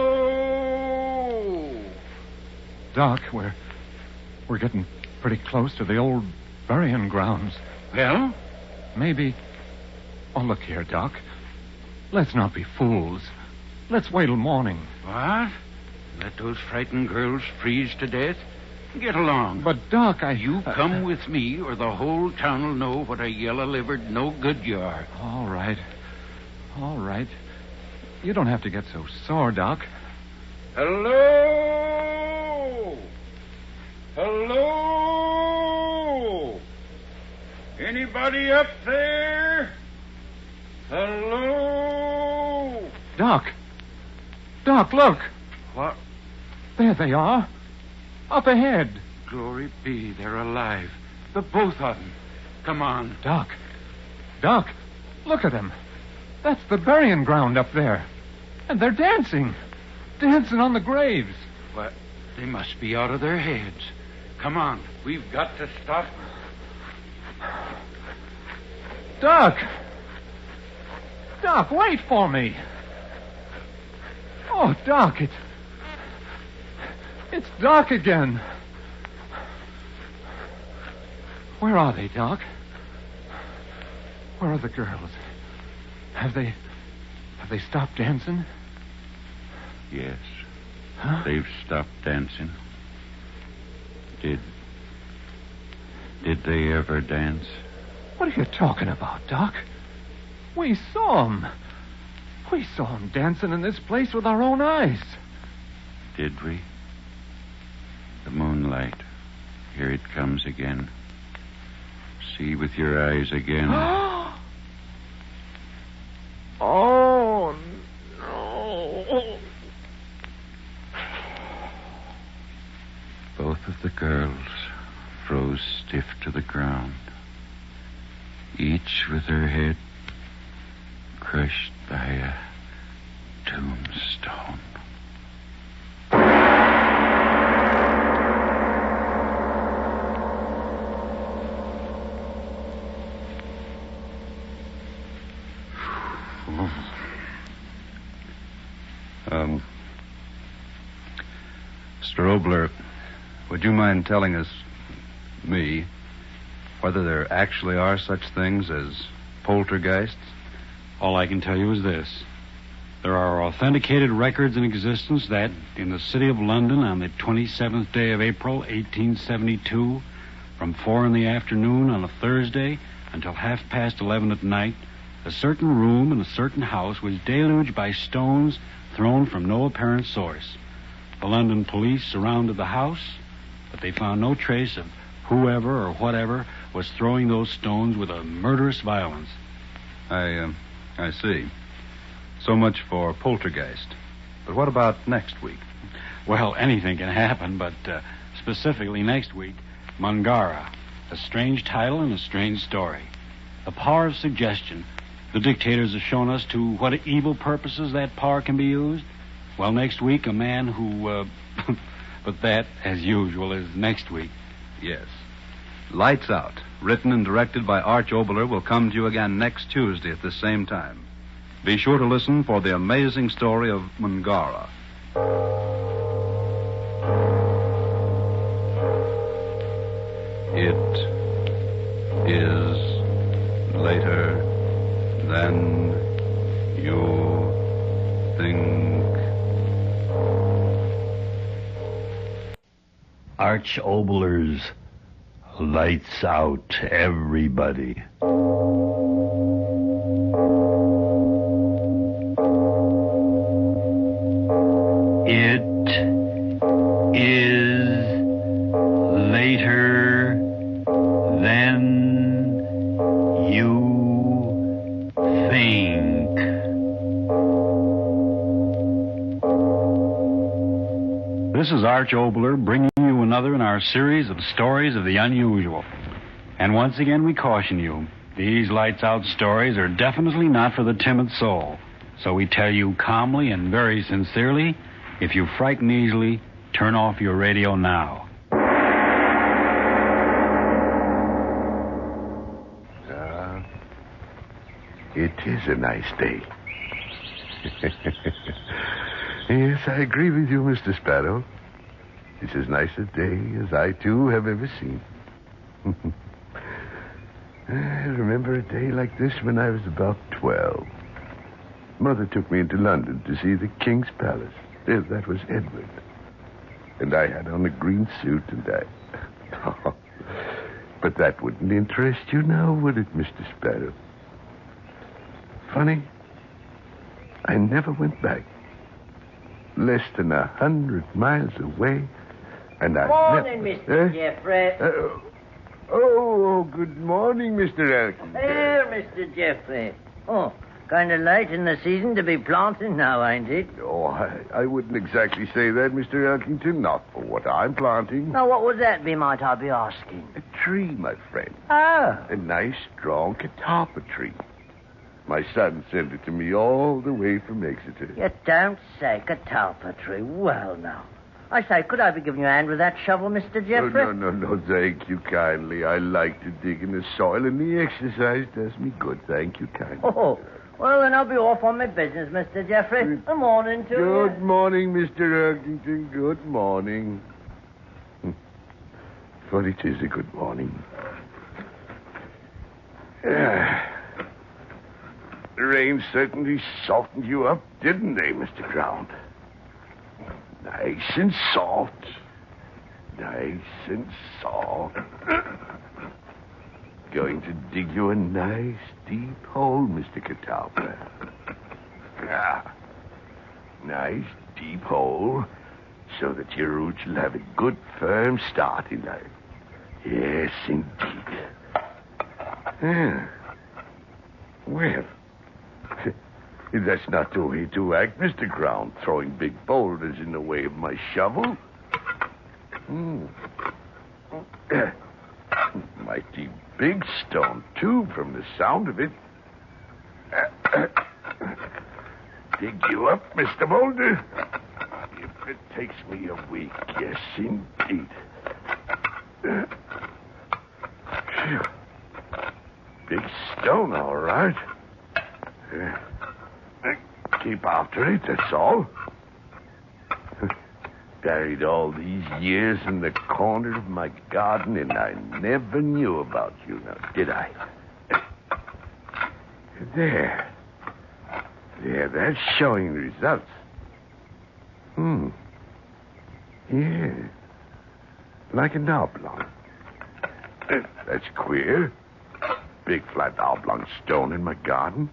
Doc, we're getting pretty close to the old burying grounds. Well? Maybe... Oh, look here, Doc. Let's not be fools. Let's wait till morning. What? Let those frightened girls freeze to death? Get along. But, Doc, You come with me, or the whole town will know what a yellow-livered no-good you are. All right. All right. You don't have to get so sore, Doc. Hello? Hello? Anybody up there? Hello? Doc! Doc, look! What? There they are. Up ahead. Glory be, they're alive. The both of them. Come on. Doc. Doc, look at them. That's the burying ground up there. And they're dancing. Dancing on the graves. What? They must be out of their heads. Come on. We've got to stop. Doc! Doc, wait for me. Oh, Doc, it's Doc again. Where are they, Doc? Where are the girls? Have they stopped dancing? Yes. Huh? They've stopped dancing. Did they ever dance? What are you talking about, Doc? We saw them. We saw them dancing in this place with our own eyes. Did we? The moonlight. Here it comes again. See with your eyes again. Oh, no. Both of the girls froze stiff to the ground, each with her head crushed by a tombstone. Mr. Obler, would you mind telling us, me, whether there actually are such things as poltergeists? All I can tell you is this. There are authenticated records in existence that, in the city of London on the 27th day of April, 1872, from 4 in the afternoon on a Thursday until 11:30 at night, a certain room in a certain house was deluged by stones thrown from no apparent source. The London police surrounded the house, but they found no trace of whoever or whatever was throwing those stones with a murderous violence. I see. So much for poltergeist. But what about next week? Well, anything can happen, but specifically next week, Mungara. A strange title and a strange story. The power of suggestion. The dictators have shown us to what evil purposes that power can be used. Well, next week, a man who, but that, as usual, is next week. Yes. Lights Out, written and directed by Arch Oboler, will come to you again next Tuesday at the same time. Be sure to listen for the amazing story of Mungara. It is later than you think. Arch Oboler's Lights Out, everybody. It is later than you think. This is Arch Oboler bringing you another in our series of stories of the unusual. And once again, we caution you, these Lights Out stories are definitely not for the timid soul. So we tell you calmly and very sincerely, if you frighten easily, turn off your radio now. It is a nice day. Yes, I agree with you, Mr. Sparrow. It's as nice a day as I, too, have ever seen. I remember a day like this when I was about 12. Mother took me into London to see the King's Palace. That was Edward. And I had on a green suit, and I... But that wouldn't interest you now, would it, Mr. Sparrow? Funny, I never went back. Less than 100 miles away, and I... Morning, Mr. Jeffrey. Good morning, Mr. Elkington. Here, Mr. Jeffrey. Oh, kind of late in the season to be planting now, ain't it? Oh, I wouldn't exactly say that, Mr. Elkington. Not for what I'm planting. Now, what would that be, might I be asking? A tree, my friend. Oh. A nice, strong catalpa tree. My son sent it to me all the way from Exeter. You don't say catalpa tree. Well, now. I say, could I be giving you a hand with that shovel, Mr. Jeffrey? Oh, no, thank you kindly. I like to dig in the soil, and the exercise does me good. Thank you kindly. Oh, well, then I'll be off on my business, Mr. Jeffrey. Good morning to you. Good morning, Mr. Urkington. Good morning. But it is a good morning. The rain certainly softened you up, didn't they, Mr. Crown? Nice and soft. Nice and soft. Going to dig you a nice, deep hole, Mr. Catalpa. Nice, deep hole, so that your roots will have a good, firm start in life. Yes, indeed. Well, that's not the way to act, Mr. Crown, throwing big boulders in the way of my shovel. Mighty big stone, too, from the sound of it. Dig you up, Mr. Boulder. If it takes me a week, yes, indeed. Big stone, all right. Keep after it, that's all. Buried all these years in the corner of my garden, and I never knew about you now, did I? There, that's showing results. Yeah. Like an oblong. That's queer. Big flat oblong stone in my garden.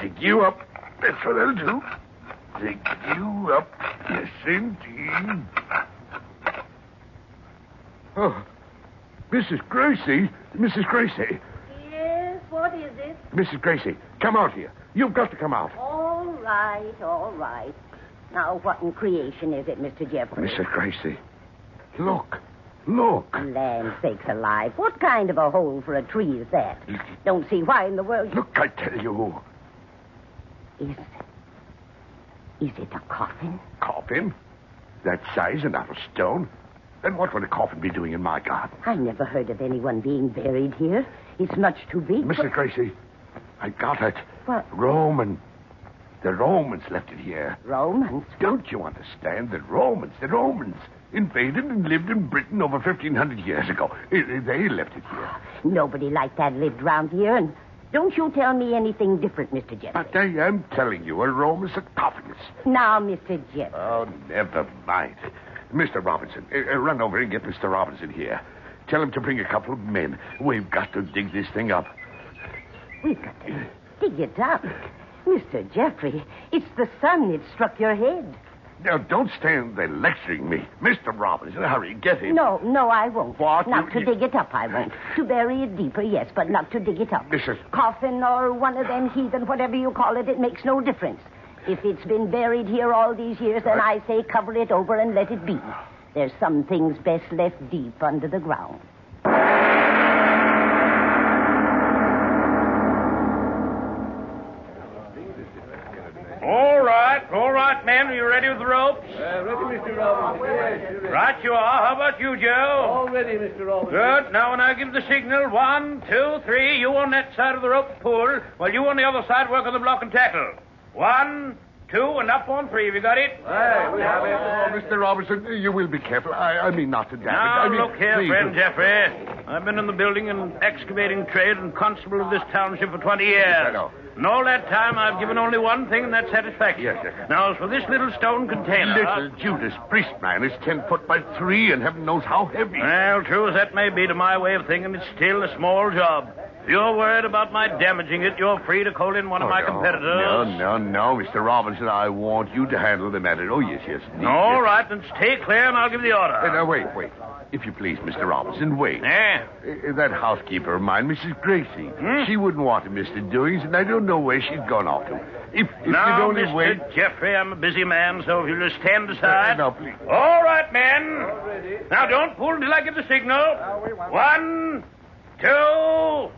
Dig you up. That's what I'll do. Dig you up. Yes, indeed. Oh, Mrs. Gracie. Mrs. Gracie. Yes, what is it? Mrs. Gracie, come out here. You've got to come out. All right. Now, what in creation is it, Mr. Jeffrey? Mrs. Gracie, look. Land sakes alive. What kind of a hole for a tree is that? Don't see why in the world... Look, I tell you. Is it a coffin? Coffin? That size and out of stone? Then what would a coffin be doing in my garden? I never heard of anyone being buried here. It's much too big. Mrs. Gracie, I got it. What? Roman. The Romans left it here. Romans? Don't you understand? The Romans invaded and lived in Britain over 1,500 years ago. They left it here. Nobody like that lived round here, and don't you tell me anything different, Mr. Jeffrey. But I am telling you, a Roman sarcophagus. Now, Mr. Jeffrey. Oh, never mind. Mr. Robinson, run over and get Mr. Robinson here. Tell him to bring a couple of men. We've got to dig this thing up. We've got to dig it up? Mr. Jeffrey, it's the sun that struck your head. Now, don't stand there lecturing me. Mr. Robinson, hurry, get him. No, I won't. What? Not to dig it up, I won't. To bury it deeper, yes, but not to dig it up. Mrs. Coffin or one of them heathen, whatever you call it, it makes no difference. If it's been buried here all these years, then I say cover it over and let it be. There's some things best left deep under the ground. All right, men. Are you ready with the ropes? Ready, Mr. Robinson. Right you are. How about you, Joe? All ready, Mr. Robinson. Good. Now, when I give the signal, 1, 2, 3, you on that side of the rope pull, while you on the other side work on the block and tackle. 1, 2, and up on 3. Have you got it? Aye, we have it. Oh, Mr. Robinson, you will be careful. I mean not to damage. Now, look here, friend Jeffrey. I've been in the building and excavating trade and constable of this township for 20 years. Yes, I know. And all that time, I've given only one thing, and that's satisfaction. Yes. Now, as for this little stone container... Little Judas Priest, man, is 10 foot by 3, and heaven knows how heavy. Well, true as that may be to my way of thinking, it's still a small job. If you're worried about my damaging it, you're free to call in one of my competitors. No, Mr. Robinson. I want you to handle the matter. Oh, yes. All right, then stay clear, and I'll give the order. Now, wait. If you please, Mr. Robinson, wait. That housekeeper of mine, Mrs. Gracie, she wouldn't want to miss the doings, and I don't know where she's gone off to. If now, you'd only Mr. wait... Jeffrey, I'm a busy man, so if you'll just stand aside... No, please. All right, men. Now, don't pull until I give the signal. 1, 2,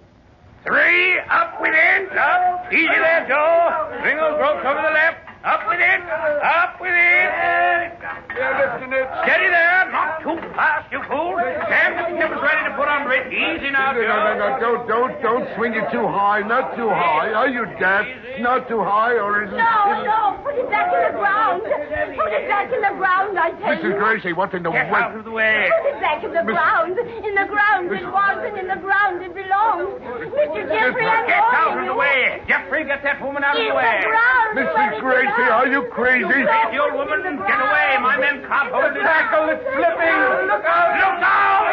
3, up with it, up. Easy there, Joe. Bring those ropes over the left. Up with it! Up with it! Yeah, lifting it. Steady there! Not too fast, you fool! Stand the ship's ready to put under it. Easy now, Joe. No, don't swing it too high. Not too high. Are you deaf? Not too high, or is it... No, put it back in the ground. Put it back in the ground, I tell you. Mrs. Gracie, what in the Get out of the way. Put it back in the ground. In the ground it was, and in the ground it belongs. Mr. Jeffrey, I'm Get out warning of you. the way. Jeffrey, get that woman out of In the way. the ground. Mrs. Gracie, are you crazy? Crazy old woman, get away. My men can't hold it. Tackle, it's slipping. Look out. Look out.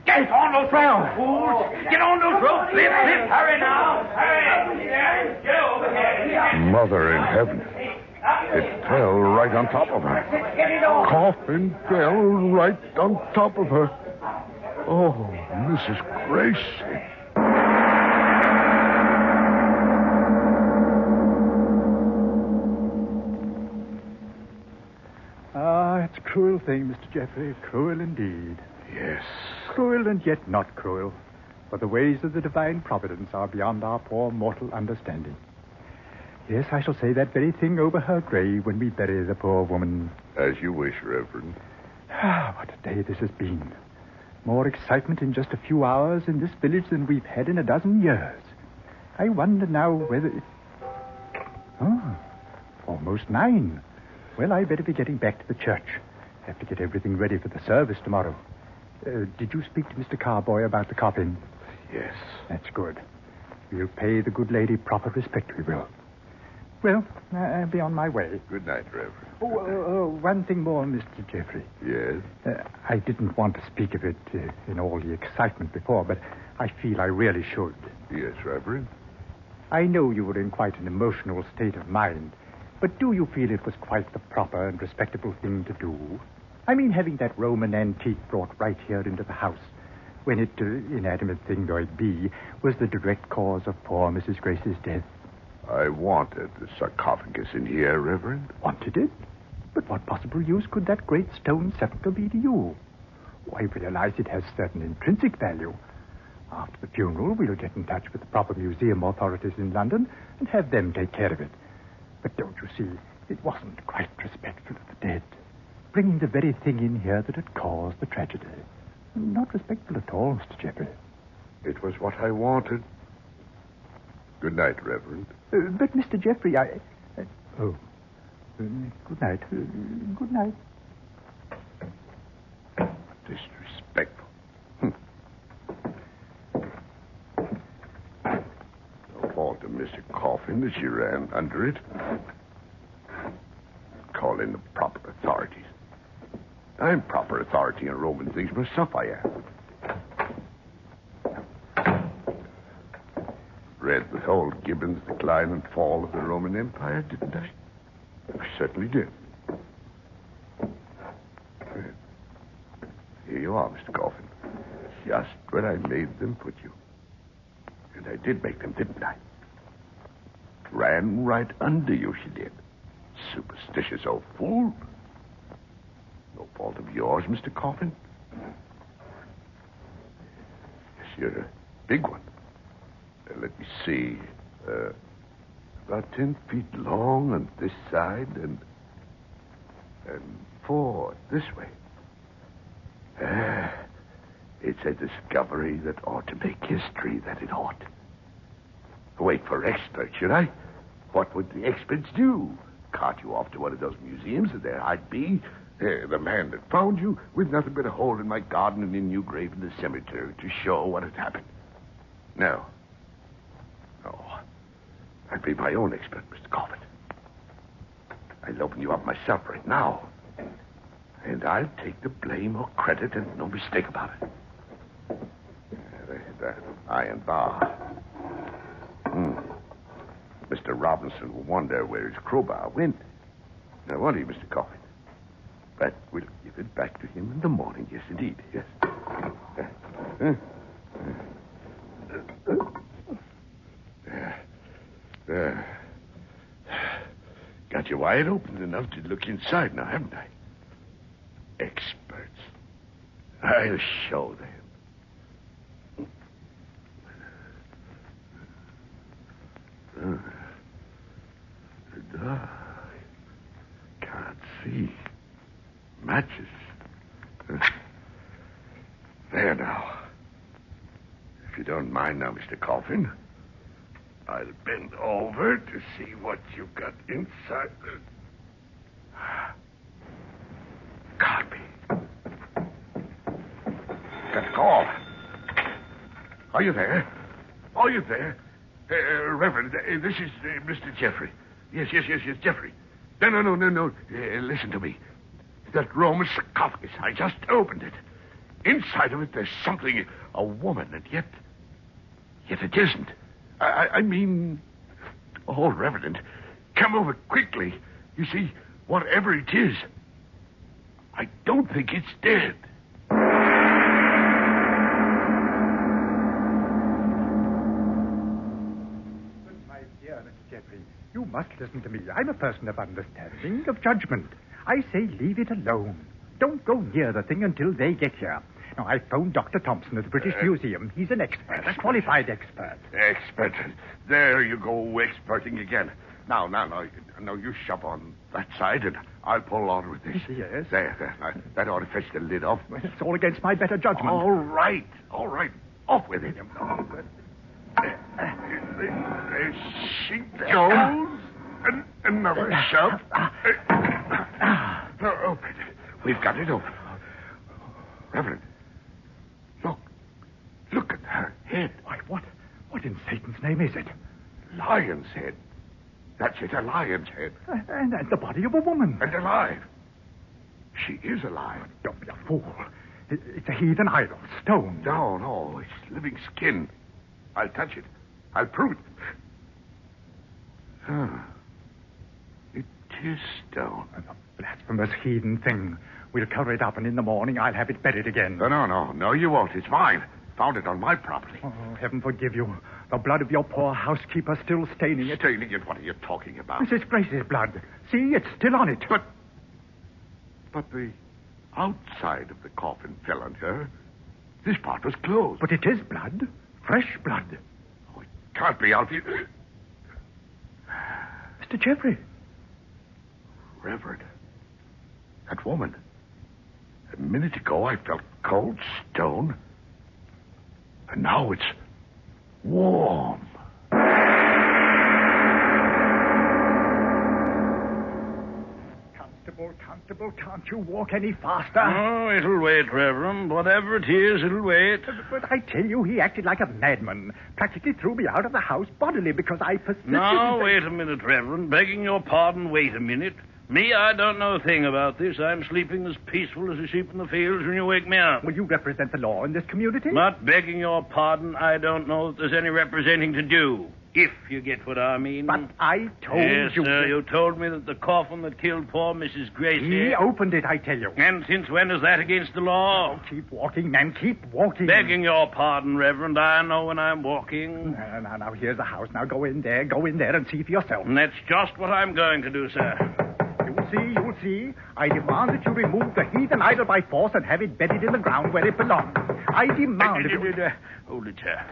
Get on those ropes, fools. Get on those ropes. Lift. Hurry now. Hurry. Get over here. Mother in heaven. It fell right on top of her. Coffin fell right on top of her. Oh, Mrs. Gracie. It's a cruel thing, Mr. Jeffrey. Cruel indeed. Yes. Cruel and yet not cruel. For the ways of the divine providence are beyond our poor mortal understanding. Yes, I shall say that very thing over her grave when we bury the poor woman. As you wish, Reverend. What a day this has been. More excitement in just a few hours in this village than we've had in a dozen years. I wonder now whether... Almost 9. Well, I better be getting back to the church. Have to get everything ready for the service tomorrow. Did you speak to Mr. Carboy about the coffin? Yes. That's good. We'll pay the good lady proper respect, we will. Well, I'll be on my way. Good night, Reverend. One thing more, Mr. Jeffrey. Yes? I didn't want to speak of it in all the excitement before, but I feel I really should. Yes, Reverend. I know you were in quite an emotional state of mind, but do you feel it was quite the proper and respectable thing to do? I mean, having that Roman antique brought right here into the house, when it, inanimate thing though it be, was the direct cause of poor Mrs. Grace's death. I wanted the sarcophagus in here, Reverend. Wanted it? But what possible use could that great stone sepulchre be to you? I realize it has certain intrinsic value. After the funeral, we'll get in touch with the proper museum authorities in London and have them take care of it. But don't you see, it wasn't quite respectful of the dead. Bringing the very thing in here that had caused the tragedy. Not respectful at all, Mr. Jeffrey. It was what I wanted. Good night, Reverend. But, Mr. Jeffrey, good night. Good night. Disrespectful. No fault of Mr. Coffin that she ran under it. Call in the proper authorities. I'm proper authority in Roman things myself, I am. Read with old Gibbon's Decline and Fall of the Roman Empire, didn't I? I certainly did. Here you are, Mr. Coffin. Just where I made them put you. And I did make them, didn't I? Ran right under you, she did. Superstitious old fool. No fault of yours, Mr. Coffin. Yes, you're a big one. Let me see. About 10 feet long on this side and 4 this way. It's a discovery that ought to make history, that it ought. Wait for experts, should I? What would the experts do? Cart you off to one of those museums, and there I'd be, the man that found you, with nothing but a hole in my garden and a new grave in the cemetery to show what had happened. No. I'd be my own expert, Mr. Coffin. I'll open you up myself right now. And I'll take the blame or credit, and no mistake about it. That iron bar. Mr. Robinson will wonder where his crowbar went. Now, won't he, Mr. Coffin? But we'll give it back to him in the morning. Yes, indeed. Yes. Got you wide open enough to look inside now, haven't I? Experts. I'll show them. matches. There now. If you don't mind now, Mr. Coffin, I'll bend over to see what you've got inside. Carby. Got a call. Are you there? Are you there? Reverend, this is Mr. Jeffrey. Yes, Jeffrey. No. Listen to me. That Roman sarcophagus, I just opened it. Inside of it, there's something, a woman, and yet it isn't. I mean, oh, Reverend, come over quickly. You see, whatever it is, I don't think it's dead. My dear Mr. Jeffrey, you must listen to me. I'm a person of understanding, of judgment. I say leave it alone. Don't go near the thing until they get here. Now, I phoned Dr. Thompson at the British Museum. He's an expert, a qualified expert. Expert. There you go, experting again. Now, you shove on that side, and I'll pull on with this. Yes. There. That ought to fetch the lid off. Well, it's all against my better judgment. All right. Off with it. There she goes. Another shove. Open. We've got it open. Reverend, look at her head. Why, what in Satan's name is it? Lion's head. That's it, a lion's head. And the body of a woman. And alive. She is alive. Don't be a fool. It's a heathen idol, stone. No, it's living skin. I'll touch it. I'll prove it. It is stone. A blasphemous heathen thing. We'll cover it up, and in the morning I'll have it buried again. No, you won't. It's mine. Found it on my property. Oh, heaven forgive you. The blood of your poor housekeeper still staining it. Staining it? What are you talking about? Mrs. Grace's blood. See, it's still on it. But the outside of the coffin fell on her. This part was closed. But it is blood. Fresh blood. Oh, it can't be, Alfie. Mr. Jeffrey. Reverend. That woman. A minute ago, I felt cold stone. And now it's warm. Constable, can't you walk any faster? Oh, it'll wait, Reverend. Whatever it is, it'll wait. But I tell you, he acted like a madman. Practically threw me out of the house bodily because I persisted. Now, wait a minute, Reverend. Begging your pardon, wait a minute. Me, I don't know a thing about this. I'm sleeping as peaceful as a sheep in the fields when you wake me up. Will you represent the law in this community? But begging your pardon, I don't know that there's any representing to do. If you get what I mean. But I told you... Yes, sir, you told me that the coffin that killed poor Mrs. Gracie... He opened it, I tell you. And since when is that against the law? Oh, keep walking, man, keep walking. Begging your pardon, Reverend, I know when I'm walking. Now, here's the house. Now, go in there and see for yourself. And that's just what I'm going to do, sir. You'll see. I demand that you remove the heathen idol by force and have it buried in the ground where it belongs. I demand it... Hold it, sir.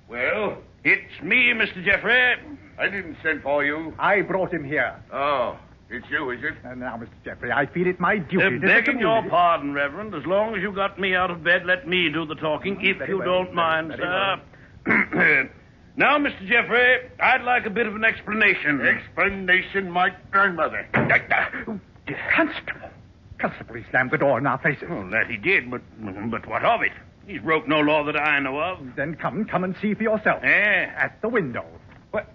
Well, it's me, Mr. Jeffrey. I didn't send for you. I brought him here. Oh, it's you, is it? Now, Mr. Jeffrey, I feel it my duty. Begging your pardon, Reverend, as long as you got me out of bed, let me do the talking, if you don't mind, sir. Now, Mr. Jeffrey, I'd like a bit of an explanation. Explanation, my grandmother. Constable, he slammed the door in our faces. Oh, that he did, but what of it? He's broke no law that I know of. Then come and see for yourself. At the window. What?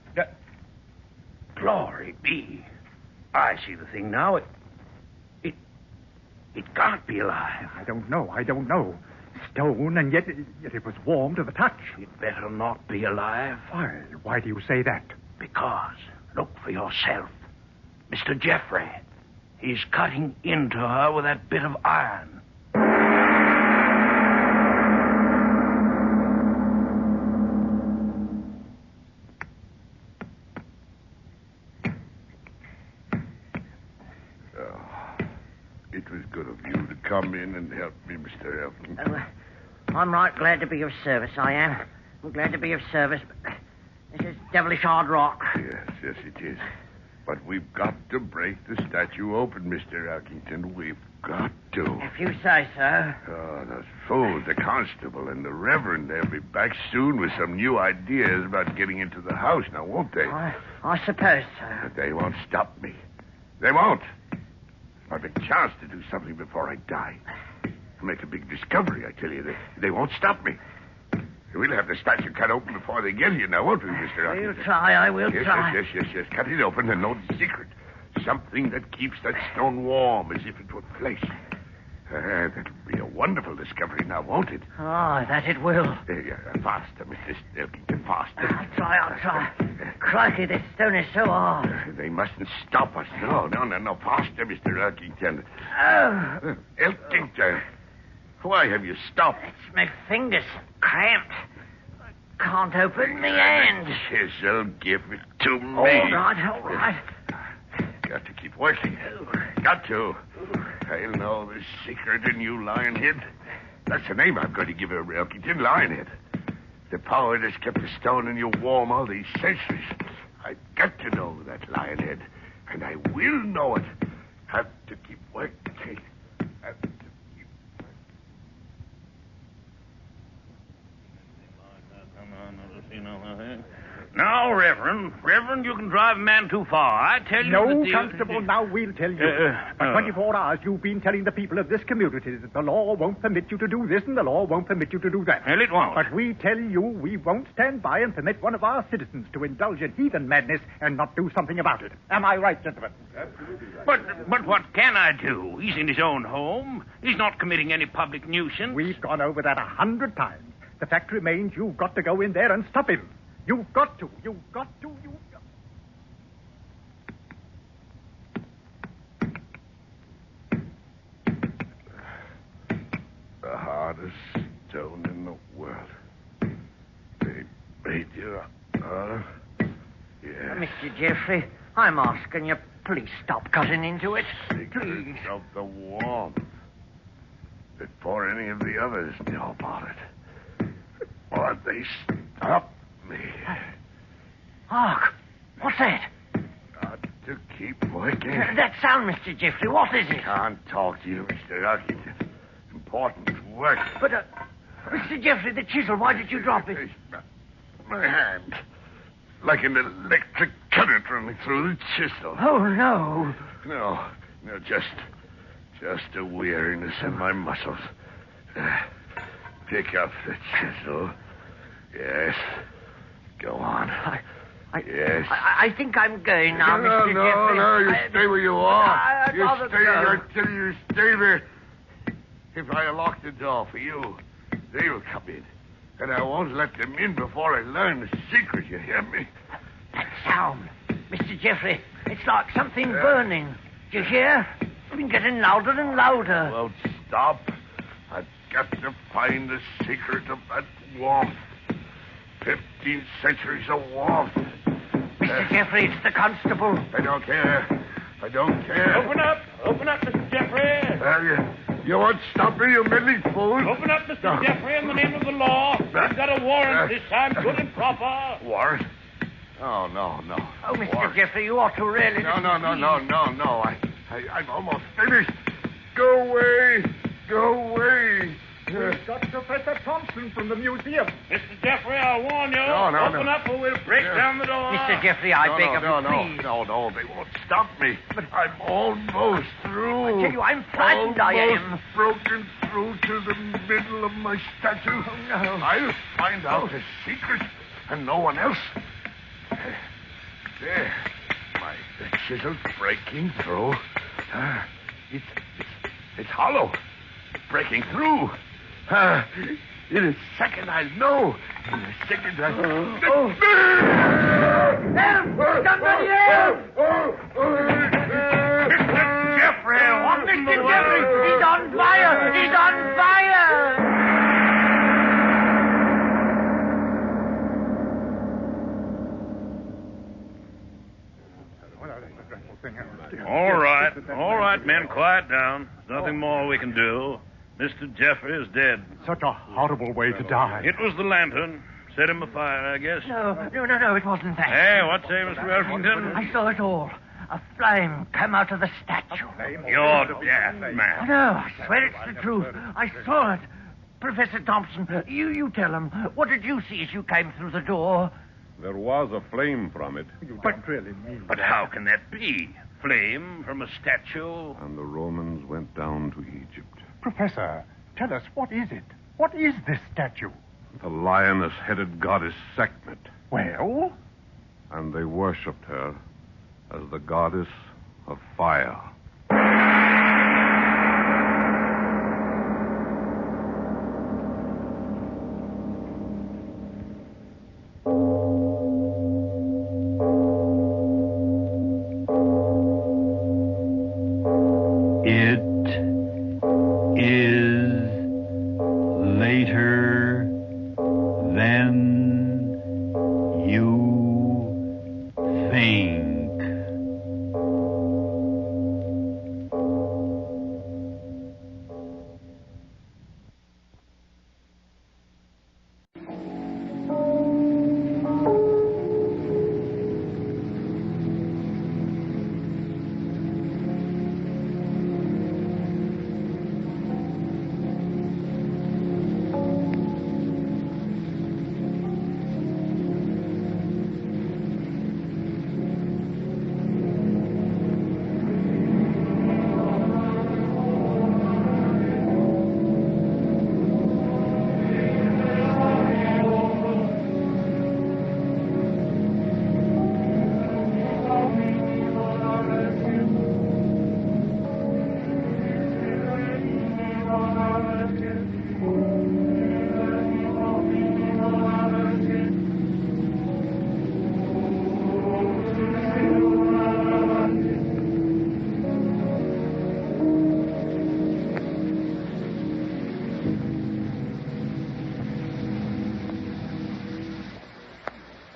Glory be. I see the thing now. It can't be alive. I don't know. Stone, and yet it was warm to the touch. It better not be alive. Why do you say that? Because, look for yourself. Mr. Jeffrey, he's cutting into her with that bit of iron. It was good of you to come in and help me, Mr. Elton. I'm right glad to be of service, I am. I'm glad to be of service, but this is devilish hard rock. Yes, it is. But we've got to break the statue open, Mr. Elkington. We've got do? If you say so. Oh, those fools, the constable and the reverend, they'll be back soon with some new ideas about getting into the house, now won't they? I suppose so. But they won't stop me. They won't. I've a chance to do something before I die. I'll make a big discovery, I tell you. They won't stop me. We'll have the statue cut open before they get here now, won't we, Mr. Arthur? We'll try, I will try. Yes. Cut it open and note the secret. Something that keeps that stone warm as if it were flesh. That'll be a wonderful discovery now, won't it? Oh, that it will. Faster, Mr. Elkington, faster. I'll try. Crikey, this stone is so hard. They mustn't stop us. No. Faster, Mr. Elkington. Oh. Elkington, why have you stopped? It's my fingers cramped. I can't open my hand. Chisel, give it to me. All right. Got to keep working. Got to. I'll know the secret in you, Lionhead. That's the name I'm going to give her, Elkington, Lionhead. The power that's kept the stone in you warm all these centuries. I've got to know that, Lionhead. And I will know it. Have to keep working. Have to keep working. Now, Reverend, you can drive a man too far. I tell you No, Constable, now we'll tell you. For 24 hours, you've been telling the people of this community that the law won't permit you to do this and the law won't permit you to do that. Well, it won't. But we tell you we won't stand by and permit one of our citizens to indulge in heathen madness and not do something about it. Am I right, gentlemen? Absolutely right. But what can I do? He's in his own home. He's not committing any public nuisance. We've gone over that 100 times. The fact remains you've got to go in there and stop him. You've got to. The hardest stone in the world. They made you yes. Mr. Jeffrey, I'm asking you, please stop cutting into it. Please. Of the warmth. Before any of the others know about it. Or they stop me. Hark! What's that? Got to keep working. That sound, Mr. Jeffrey, what is it? Can't talk to you, Mr. Elkington. Important work. But, Mr. Jeffrey, the chisel, why did you drop it? My hand. Like an electric current running through the chisel. Oh, no. No, just a weariness in my muscles. Pick up the chisel. Yes. Go on. Yes. I think I'm going now, Mr. Jeffrey. No, you stay where you are. You rather stay go. until you stay there. If I lock the door for you, they'll come in. And I won't let them in before I learn the secret, you hear me? That sound, Mr. Jeffrey, it's like something burning. Do you hear? It's been getting louder and louder. Won't stop. I've got to find the secret of that warmth. 15 centuries of warmth. Mr. Jeffrey, it's the constable. I don't care. Open up, Mr. Jeffrey. You won't stop me, you meddling fool. Open up, Mr. Jeffrey, in the name of the law. We've got a warrant this time, good and proper. Warrant? Oh, no. Oh, Mr. Warrant. Jeffrey, you ought to really... No. I'm almost finished. Go away. We've got Professor Thompson from the museum. Mr. Jeffrey, I'll warn you. No. Open up or we'll break down the door. Mr. Jeffrey, I beg of you, please. No. They won't stop me. But I'm almost through. I tell you, I'm frightened, I am. Broken through to the middle of my statue. Oh, no. I'll find out the secret, and no one else. There. The chisel's breaking through. It's hollow. Breaking through. In a second, I'll know. In a second, Help! Somebody help! Mr. Jeffrey! What, Mr. Jeffrey? He's on fire! All right, men, quiet down. There's nothing more we can do. Mr. Jeffrey is dead. Such a horrible way to die. It was the lantern. Set him afire, I guess. No, it wasn't that. Hey, what say, Mr. Elkington? I saw it all. a flame came out of the statue. You're deaf, man. No, I swear it's the truth. I saw it. Professor Thompson, you tell him. What did you see as you came through the door? There was a flame from it. But how can that be? Flame from a statue? And the Romans went down to Egypt. Professor, tell us, what is it? What is this statue? The lioness-headed goddess Sekhmet. Well? And they worshipped her as the goddess of fire.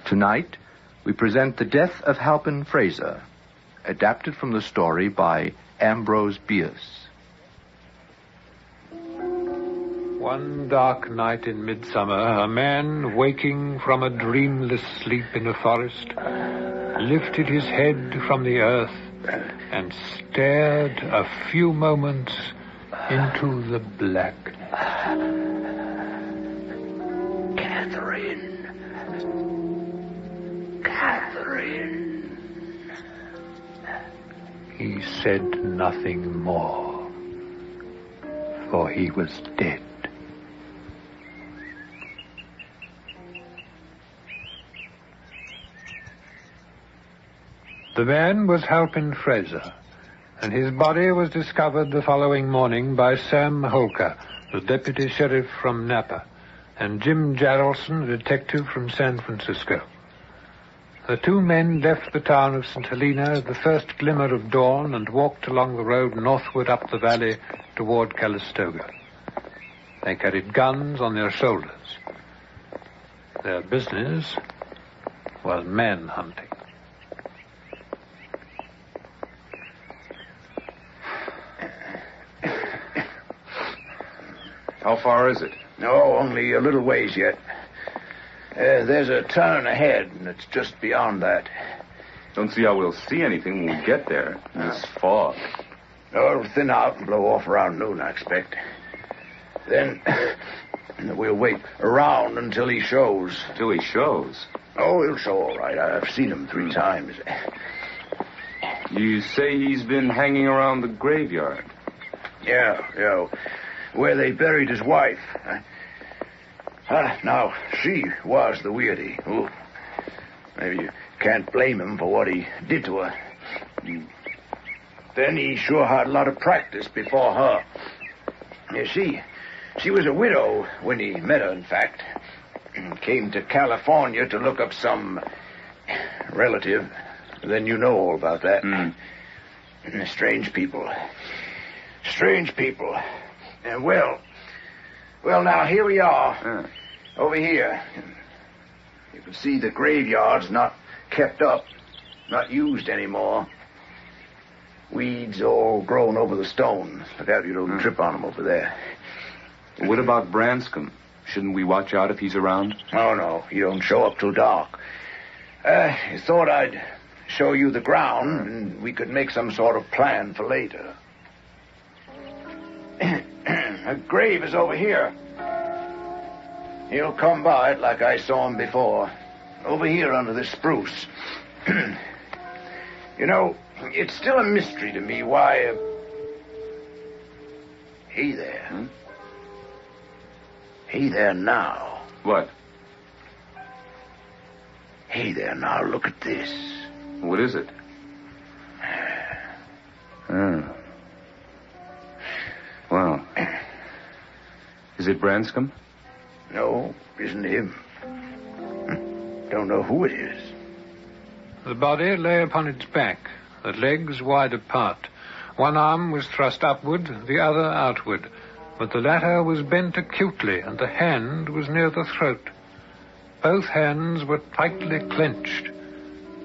Tonight, we present The Death of Halpin Fraser, adapted from the story by Ambrose Bierce. One dark night in midsummer, a man, waking from a dreamless sleep in a forest, lifted his head from the earth and stared a few moments into the black. Catherine. He said nothing more, for he was dead. The man was Halpin Fraser, and his body was discovered the following morning by Sam Holker, the deputy sheriff from Napa, and Jim Jarrelson, a detective from San Francisco. The two men left the town of St. Helena at the first glimmer of dawn and walked along the road northward up the valley toward Calistoga. They carried guns on their shoulders. Their business was manhunting. How far is it? No, only a little ways yet. There's a turn ahead, and it's just beyond that. Don't see how we'll see anything when we get there. This fog. Oh, it'll thin out and blow off around noon, I expect. Then we'll wait around until he shows. Till he shows? Oh, he'll show all right. I've seen him 3 times. You say he's been hanging around the graveyard? Yeah. Where they buried his wife. Now, she was the weirdie. Ooh. Maybe you can't blame him for what he did to her. Then he sure had a lot of practice before her. She was a widow when he met her, in fact. Came to California to look up some relative. Then you know all about that. Strange people. And well, now here we are. Over here. You can see the graveyard's not kept up, not used anymore. Weeds all grown over the stones. Look out you don't trip on them over there. What about Branscombe? Shouldn't we watch out if he's around? Oh, no. He don't show up till dark. Thought I'd show you the ground, and we could make some sort of plan for later. A grave is over here. He'll come by it like I saw him before. Over here under this spruce. You know, it's still a mystery to me why... Hey there. Hmm? Hey there now. What? Hey there now, look at this. What is it? Well, is it Branscombe? No, isn't him. Don't know who it is. The body lay upon its back, the legs wide apart. One arm was thrust upward, the other outward, but the latter was bent acutely, and the hand was near the throat. Both hands were tightly clenched.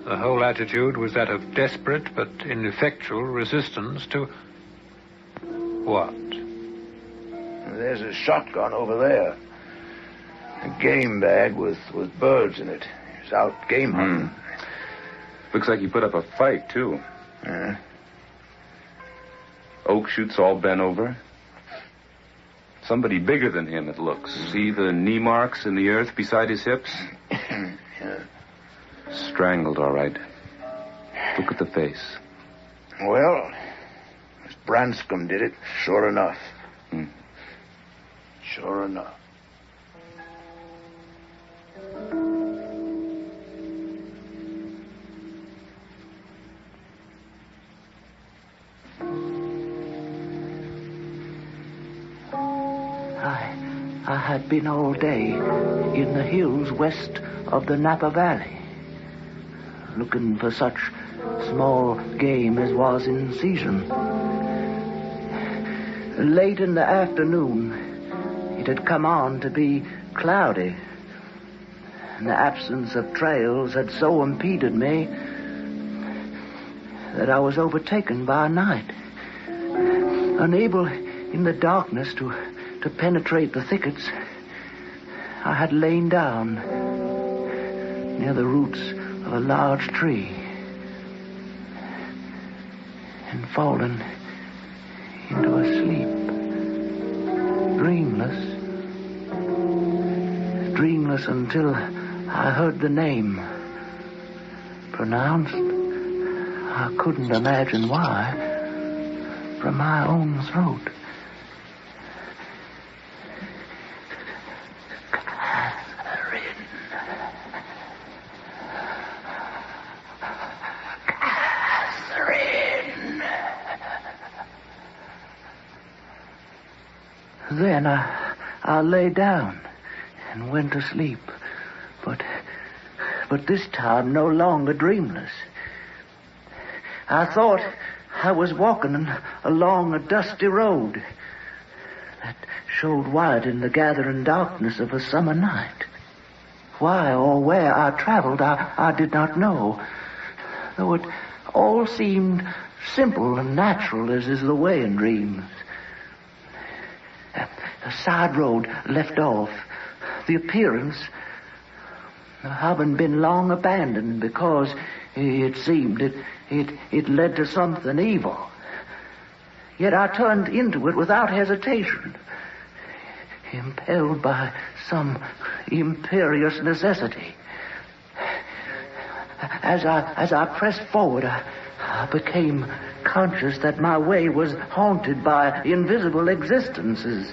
The whole attitude was that of desperate but ineffectual resistance to... what? There's a shotgun over there. A game bag with birds in it. He's out game hunting. Looks like he put up a fight, too. Oak shoots all bent over. Somebody bigger than him, it looks. See the knee marks in the earth beside his hips? Yeah. Strangled, all right. Look at the face. Well, Miss Branscombe did it, sure enough. Sure enough. I had been all day in the hills west of the Napa Valley, looking for such small game as was in season. Late in the afternoon, it had come on to be cloudy, and the absence of trails had so impeded me that I was overtaken by night, unable in the darkness to penetrate the thickets. I had lain down near the roots of a large tree and fallen into a sleep, dreamless until I heard the name pronounced, I couldn't imagine why, from my own throat. Then I lay down and went to sleep, but this time no longer dreamless. I thought I was walking along a dusty road that showed white in the gathering darkness of a summer night. Why or where I traveled, I did not know, though it all seemed simple and natural as is the way in dreams. The side road left off. The appearance having been long abandoned because it seemed it led to something evil. Yet I turned into it without hesitation, impelled by some imperious necessity. As I pressed forward, I became conscious that my way was haunted by invisible existences.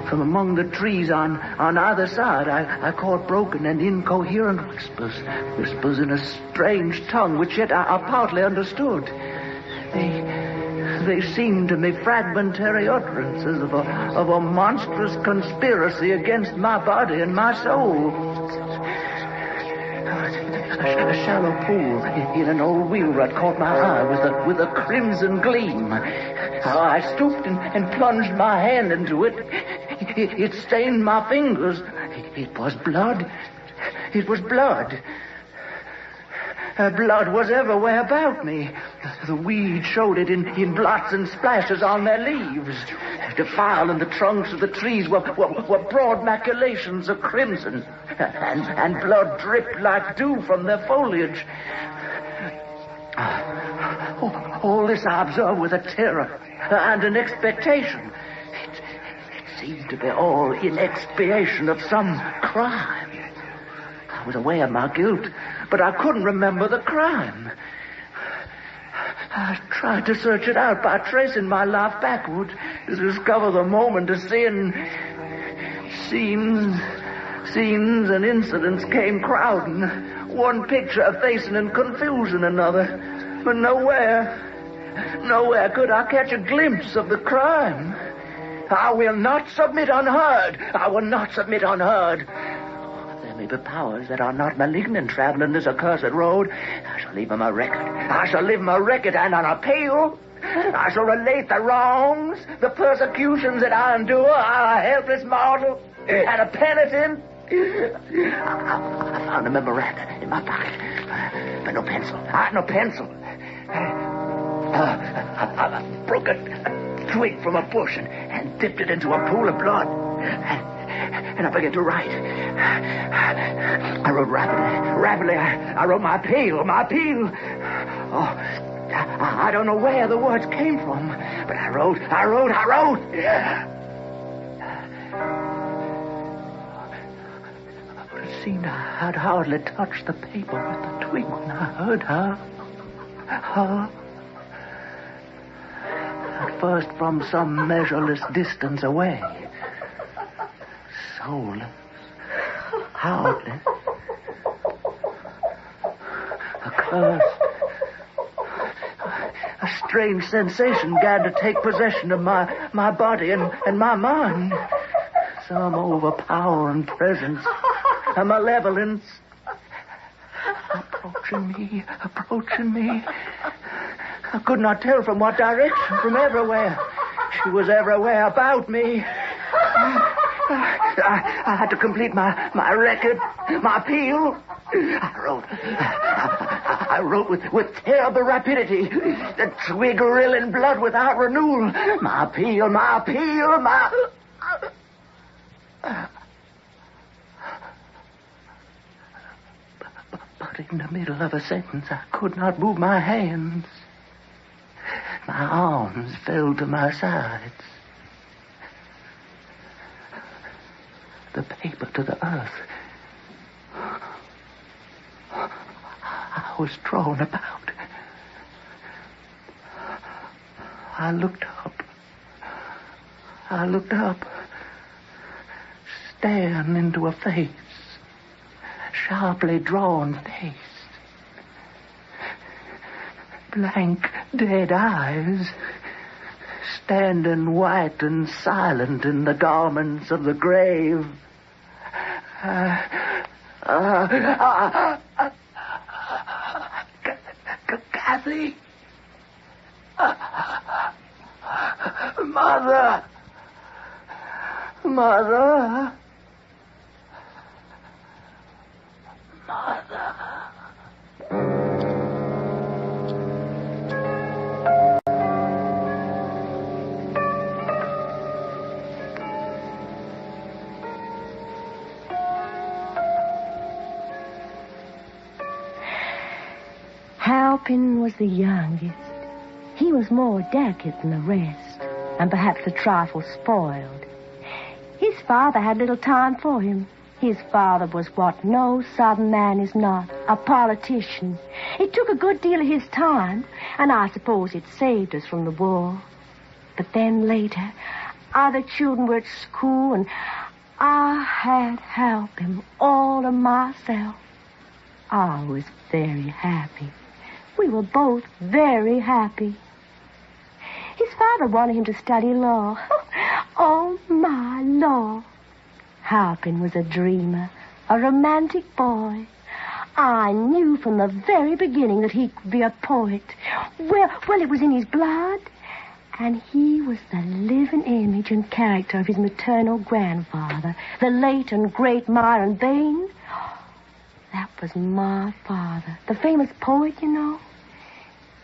From among the trees on either side, I caught broken and incoherent whispers in a strange tongue, which yet I partly understood. They seemed to me fragmentary utterances of a monstrous conspiracy against my body and my soul. A shallow pool in an old wheel rut caught my eye with a crimson gleam. I stooped and plunged my hand into it. It stained my fingers. It was blood. It was blood. Blood was everywhere about me. The weeds showed it in blots and splashes on their leaves. Defiled in the trunks of the trees were broad maculations of crimson, and blood dripped like dew from their foliage. All this I observed with a terror and an expectation. It seemed to be all in expiation of some crime. I was aware of my guilt, but I couldn't remember the crime. I tried to search it out by tracing my life backwards to discover the moment of sin. Scenes and incidents came crowding, one picture effacing in confusion another. But nowhere could I catch a glimpse of the crime. I will not submit unheard. I will not submit unheard. There may be powers that are not malignant traveling this accursed road. I shall leave them a record. I shall leave them a record and an appeal. I shall relate the wrongs, the persecutions that I endure. I'm a helpless mortal and a penitent. I found a memorandum in my pocket, but no pencil. I had no pencil. I broke a twig from a bush and dipped it into a pool of blood. And I began to write. I wrote rapidly. I wrote my appeal. Oh, I don't know where the words came from, but I wrote. But it seemed I had hardly touched the paper with the twig when I heard her. At first from some measureless distance away. Soulless, heartless, accursed. A strange sensation began to take possession of my body and my mind. Some overpowering presence, a malevolence approaching me. I could not tell from what direction, from everywhere. She was everywhere about me. I had to complete my record, my appeal. I wrote with terrible rapidity, the twig rilling blood without renewal. My appeal. But in the middle of a sentence, I could not move my hands. My arms fell to my sides. The paper to the earth. I was thrown about. I looked up. Staring into a face. Sharply drawn face. Blank, dead eyes. Standing white and silent in the garments of the grave. Kathy. Mother. Halpin was the youngest. He was more delicate than the rest, and perhaps a trifle spoiled. His father had little time for him. His father was what no Southern man is not, a politician. It took a good deal of his time, and I suppose it saved us from the war. But then later, other children were at school, and I had Halpin all to myself. I was very happy. We were both very happy. His father wanted him to study law. Oh, my law. Halpin was a dreamer, a romantic boy. I knew from the very beginning that he could be a poet. Well, it was in his blood. And he was the living image and character of his maternal grandfather, the late and great Myron Bayne. That was my father, the famous poet, you know.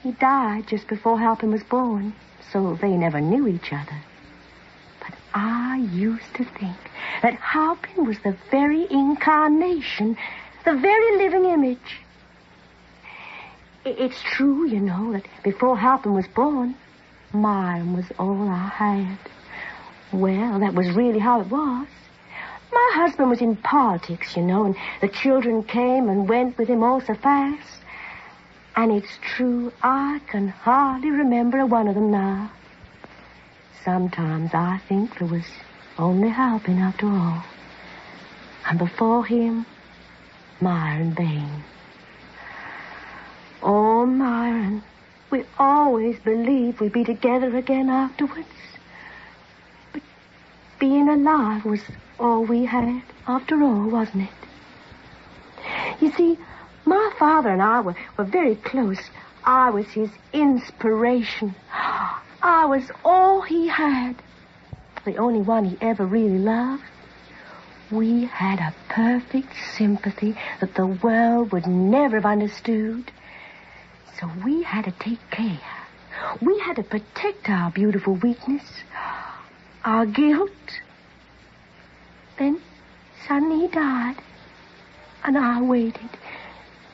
He died just before Halpin was born, so they never knew each other. But I used to think that Halpin was the very incarnation, the very living image. It's true, you know, that before Halpin was born, Myron was all I had. Well, that was really how it was. My husband was in politics, you know, and the children came and went with him all so fast. And it's true, I can hardly remember one of them now. Sometimes I think there was only Halpin after all. And before him, Myron Bain. Oh, Myron, we always believed we'd be together again afterwards. But being alive was all we had after all, wasn't it? You see, my father and I were very close. I was his inspiration. I was all he had. The only one he ever really loved. We had a perfect sympathy that the world would never have understood. So we had to take care. We had to protect our beautiful weakness, our guilt. Then suddenly he died, and I waited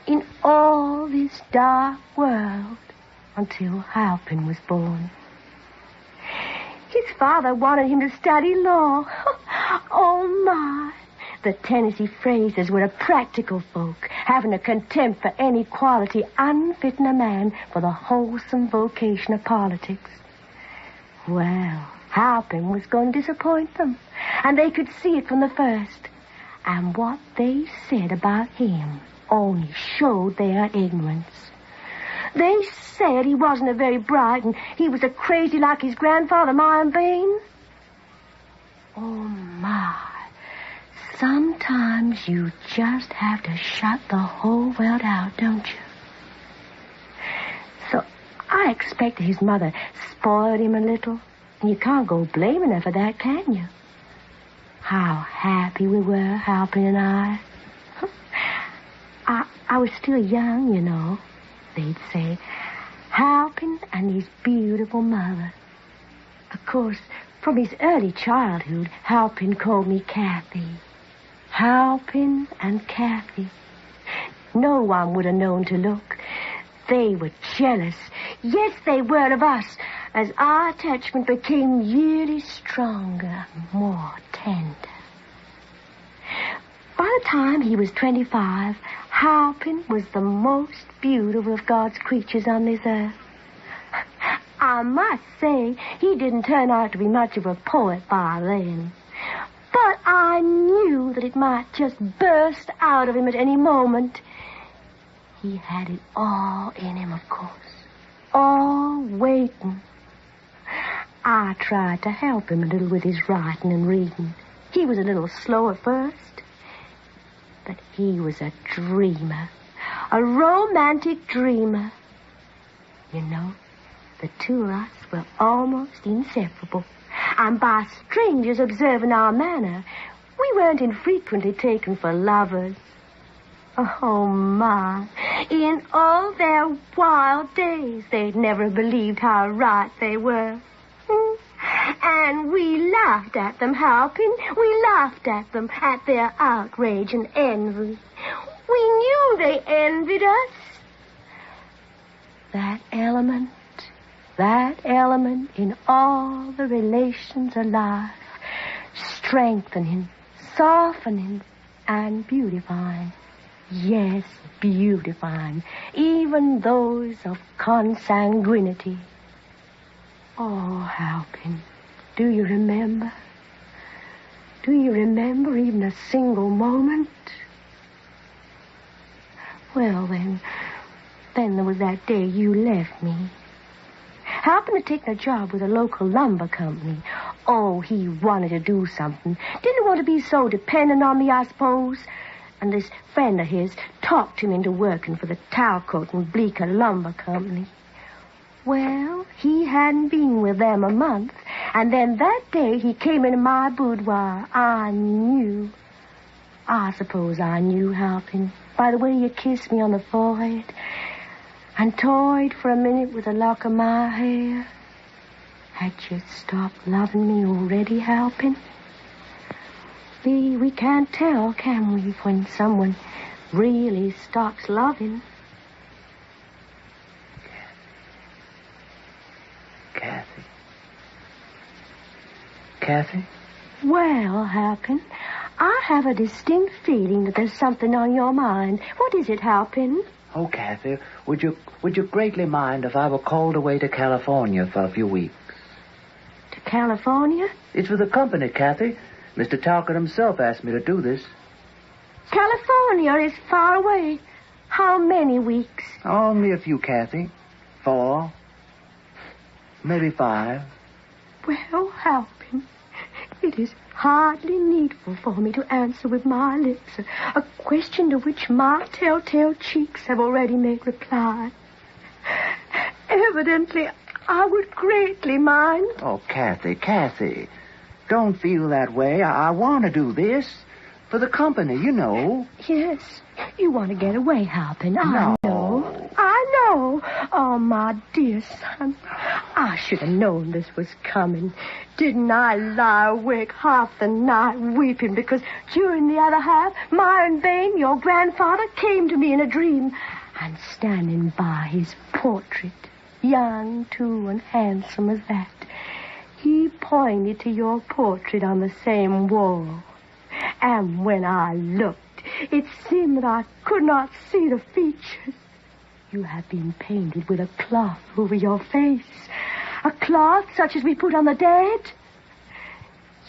in all this dark world until Halpin was born. His father wanted him to study law. Oh, my. The Tennessee Frasers were a practical folk, having a contempt for any quality unfitting a man for the wholesome vocation of politics. Well, Halpin was going to disappoint them, and they could see it from the first. And what they said about him only showed their ignorance. They said he wasn't a very bright, and he was a crazy like his grandfather, Myron Bain. Oh, my. Sometimes you just have to shut the whole world out, don't you? So I expect his mother spoiled him a little, and you can't go blaming her for that, can you? How happy we were, Halpin and I. I was still young, you know, they'd say. Halpin and his beautiful mother. Of course, from his early childhood, Halpin called me Kathy. Halpin and Kathy. No one would have known to look. They were jealous. Yes, they were of us, as our attachment became yearly stronger, more tender. By the time he was 25, Halpin was the most beautiful of God's creatures on this earth. I must say, he didn't turn out to be much of a poet by then. But I knew that it might just burst out of him at any moment. He had it all in him, of course. All waiting. I tried to help him a little with his writing and reading. He was a little slow at first. But he was a dreamer. A romantic dreamer. You know, the two of us were almost inseparable. And by strangers observing our manner, we weren't infrequently taken for lovers. Oh, my. In all their wild days, they'd never believed how right they were. And we laughed at them, Halpin. We laughed at them, at their outrage and envy. We knew they envied us. That element in all the relations of life, strengthening, softening, and beautifying. Yes, beautifying, even those of consanguinity. Oh, Halpin, do you remember? Do you remember even a single moment? Well, then there was that day you left me. Halpin had taken a job with a local lumber company. Oh, he wanted to do something. Didn't want to be so dependent on me, I suppose. And this friend of his talked him into working for the Talcott and Bleecker Lumber Company. Well, he hadn't been with them a month, and then that day he came into my boudoir. I suppose I knew, Halpin, by the way you kissed me on the forehead and toyed for a minute with a lock of my hair. Had you stopped loving me already, Halpin? We can't tell, can we, when someone really stops loving? Kathy? Well, Halpin, I have a distinct feeling that there's something on your mind. What is it, Halpin? Oh, Kathy, would you greatly mind if I were called away to California for a few weeks? To California? It's for the company, Kathy. Mr. Talcott himself asked me to do this. California is far away. How many weeks? Only a few, Kathy. 4. Maybe 5. Well, Halpin, it is hardly needful for me to answer with my lips a question to which my telltale cheeks have already made reply. Evidently, I would greatly mind. Oh, Kathy, don't feel that way. I want to do this. For the company, you know. Yes, you want to get away, Halpin. No. I know. Oh, my dear son. I should have known this was coming. Didn't I lie awake half the night weeping because during the other half, Myron Bain, your grandfather, came to me in a dream. And standing by his portrait, young, too, and handsome as that, he pointed to your portrait on the same wall. And when I looked, it seemed that I could not see the features. You have been painted with a cloth over your face. A cloth such as we put on the dead.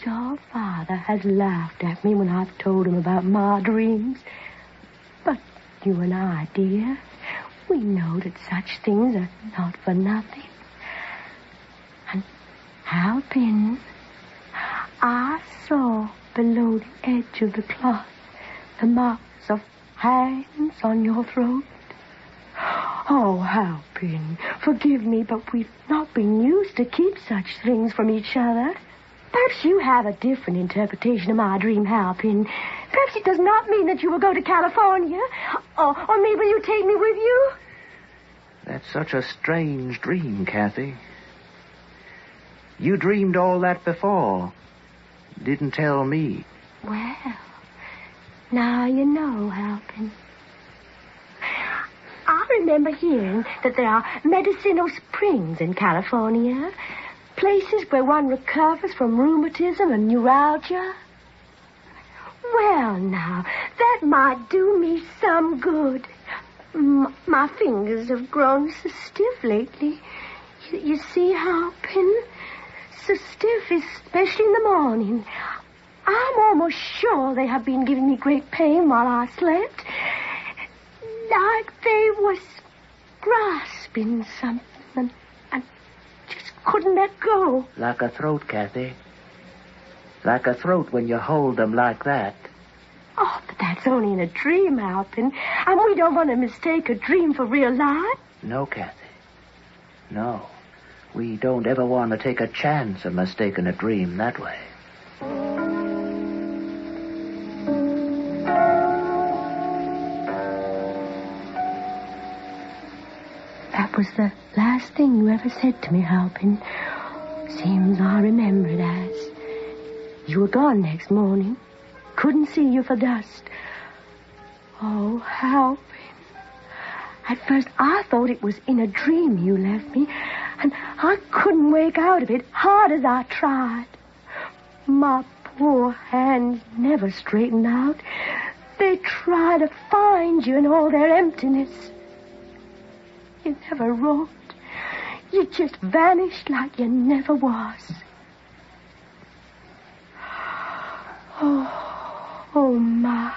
Your father has laughed at me when I've told him about my dreams. But you and I, dear, we know that such things are not for nothing. And Halpin, I saw below the edge of the cloth the marks of hands on your throat. Oh, Halpin, forgive me, but we've not been used to keep such things from each other. Perhaps you have a different interpretation of my dream, Halpin. Perhaps it does not mean that you will go to California. Or maybe you take me with you. That's such a strange dream, Kathy. You dreamed all that before. Didn't tell me. Well, now you know, Halpin. I remember hearing that there are medicinal springs in California. Places where one recovers from rheumatism and neuralgia. Well, now, that might do me some good. My fingers have grown so stiff lately. You see, Halpin? So stiff, especially in the morning. I'm almost sure they have been giving me great pain while I slept. Like they was grasping something and just couldn't let go. Like a throat, Kathy. Like a throat when you hold them like that. Oh, but that's only in a dream, Halpin. And we don't want to mistake a dream for real life. No, Kathy. No. We don't ever want to take a chance of mistaking a dream that way. That was the last thing you ever said to me, Halpin. Seems I remember it as. You were gone next morning. Couldn't see you for dust. Oh, Halpin. At first I thought it was in a dream you left me, and I couldn't wake out of it, hard as I tried. My poor hands never straightened out. They try to find you in all their emptiness. You never wrote. You just vanished like you never was. Oh, my.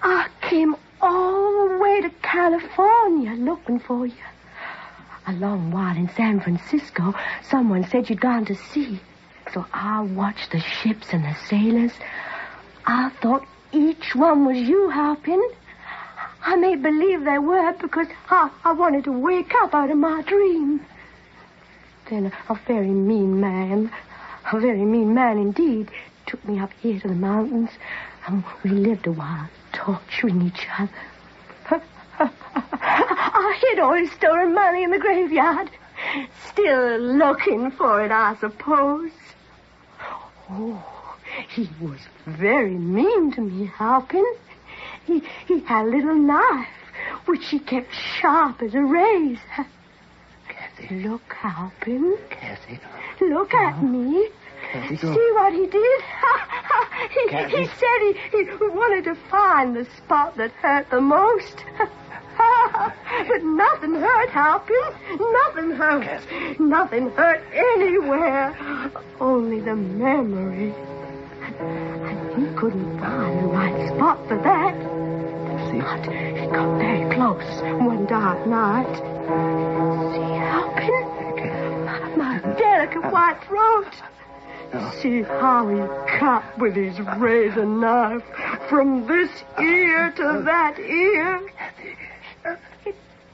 I came all the way to California looking for you. A long while in San Francisco, someone said you'd gone to sea. So I watched the ships and the sailors. I thought each one was you, Halpin. I made believe they were because I wanted to wake up out of my dream. Then a very mean man indeed, took me up here to the mountains, and we lived a while torturing each other. I hid all his stolen money in the graveyard. Still looking for it, I suppose. Oh, he was very mean to me, Halpin. He had a little knife, which he kept sharp as a razor. Kathy. Look, Halpin. Kathy. Look at me. See what he did? he said he wanted to find the spot that hurt the most. But nothing hurt, Halpin. Nothing hurt. Nothing hurt anywhere. Only the memory. And he couldn't find the right spot for that. But he got very close one dark night. See, Halpin? My delicate white throat. See how he cut with his razor knife from this ear to that ear.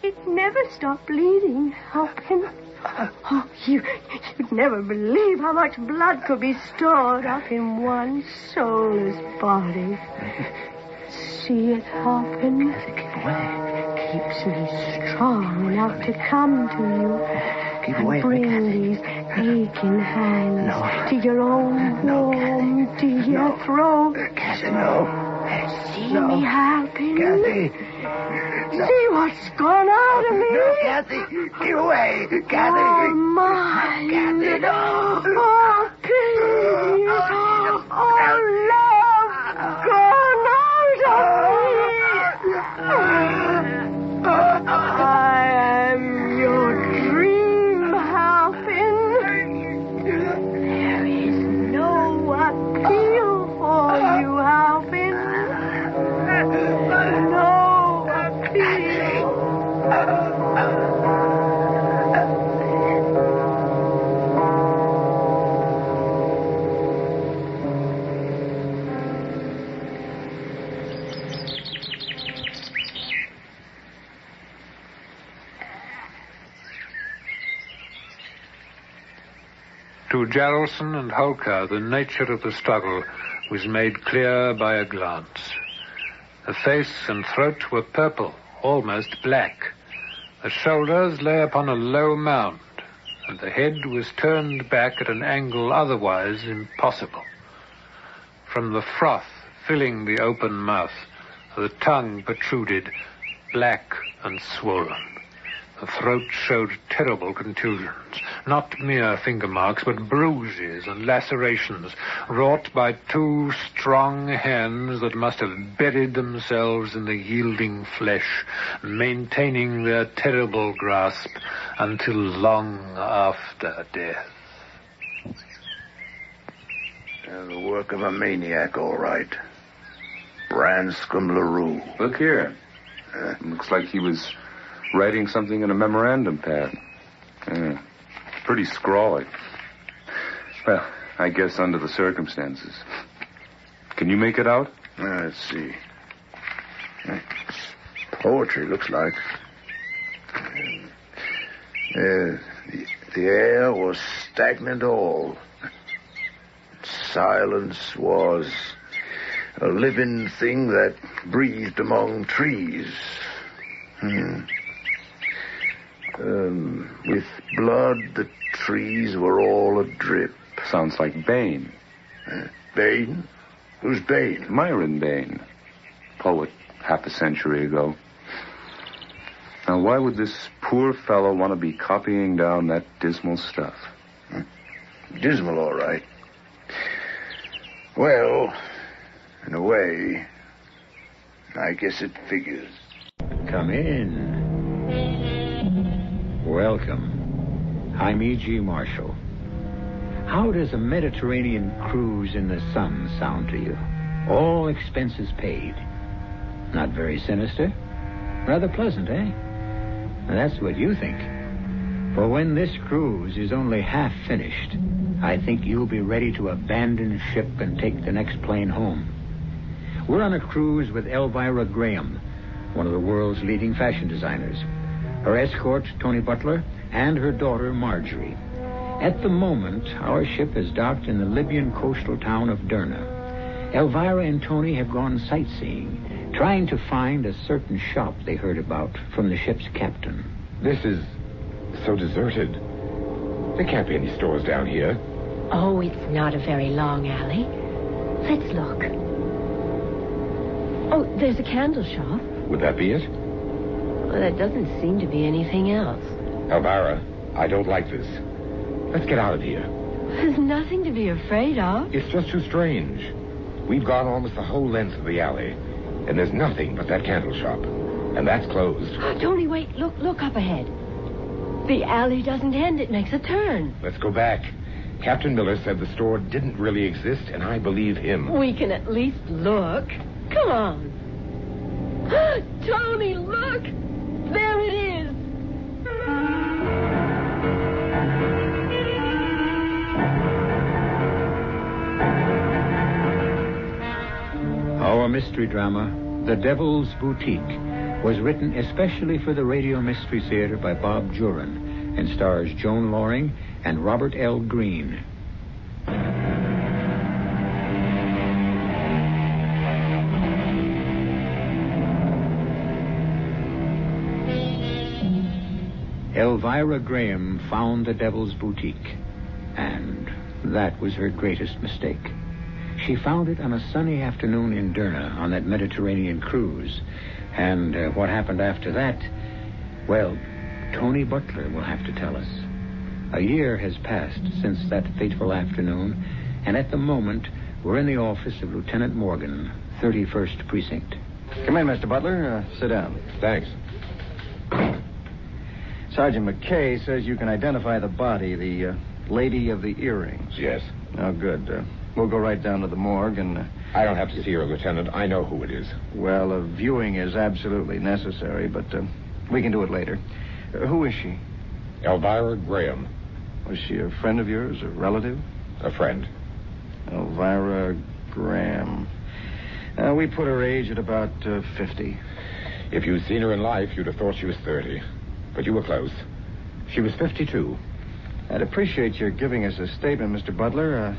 It never stopped bleeding, Halpin. Oh, you'd never believe how much blood could be stored up in one soulless body. See it, Halpin? Keeps me strong enough to come to you and bring these aching hands to your own warm, dear throat. Kathy, no. See me, Halpin? See what's gone out of me? No, Kathy, get away. Kathy. Oh, mine. Kathy, no. Oh, peace. Oh, love gone out of me. I am your dream, Halpin. There is no appeal for you, Halpin. No appeal. To Jaralson and Holker, the nature of the struggle was made clear by a glance. The face and throat were purple, almost black. The shoulders lay upon a low mound, and the head was turned back at an angle otherwise impossible. From the froth filling the open mouth, the tongue protruded, black and swollen. The throat showed terrible contusions, not mere finger marks, but bruises and lacerations wrought by two strong hands that must have buried themselves in the yielding flesh, maintaining their terrible grasp until long after death. The work of a maniac, all right. Branscombe LaRue. Look here. Looks like he was writing something in a memorandum pad. Pretty scrawly. Well, I guess under the circumstances. Can you make it out? Let's see. Poetry, looks like. The air was stagnant all. Silence was a living thing that breathed among trees. With blood, the trees were all adrip. Sounds like Bain. Bain? Who's Bain? Myron Bain. Poet half a century ago. Now, why would this poor fellow want to be copying down that dismal stuff? Dismal, all right. Well, in a way, I guess it figures. Come in. Welcome. I'm E.G. Marshall. How does a Mediterranean cruise in the sun sound to you? All expenses paid. Not very sinister? Rather pleasant, eh? That's what you think. For when this cruise is only half finished, I think you'll be ready to abandon ship and take the next plane home. We're on a cruise with Elvira Graham, one of the world's leading fashion designers, her escort, Tony Butler, and her daughter, Marjorie. At the moment, our ship is docked in the Libyan coastal town of Derna. Elvira and Tony have gone sightseeing, trying to find a certain shop they heard about from the ship's captain. This is so deserted. There can't be any stores down here. Oh, it's not a very long alley. Let's look. Oh, there's a candle shop. Would that be it? Well, there doesn't seem to be anything else. Elvira, I don't like this. Let's get out of here. There's nothing to be afraid of. It's just too strange. We've gone almost the whole length of the alley, and there's nothing but that candle shop. And that's closed. Tony, wait. Look up ahead. The alley doesn't end. It makes a turn. Let's go back. Captain Miller said the store didn't really exist, and I believe him. We can at least look. Come on. Tony, look! There it is! Our mystery drama, The Devil's Boutique, was written especially for the Radio Mystery Theater by Bob Juran and stars Joan Loring and Robert L. Greene. Elvira Graham found the Devil's Boutique, and that was her greatest mistake. She found it on a sunny afternoon in Derna on that Mediterranean cruise. And what happened after that, well, Tony Butler will have to tell us. A year has passed since that fateful afternoon, and at the moment, we're in the office of Lieutenant Morgan, 31st Precinct. Come in, Mr. Butler. Sit down. Thanks. Sergeant McKay says you can identify the body, the lady of the earrings. Yes. Oh, good. We'll go right down to the morgue and... I don't have to see her, Lieutenant. I know who it is. Well, a viewing is absolutely necessary, but we can do it later. Who is she? Elvira Graham. Was she a friend of yours, a relative? A friend. Elvira Graham. We put her age at about 50. If you'd seen her in life, you'd have thought she was 30. But you were close. She was 52. I'd appreciate your giving us a statement, Mr. Butler.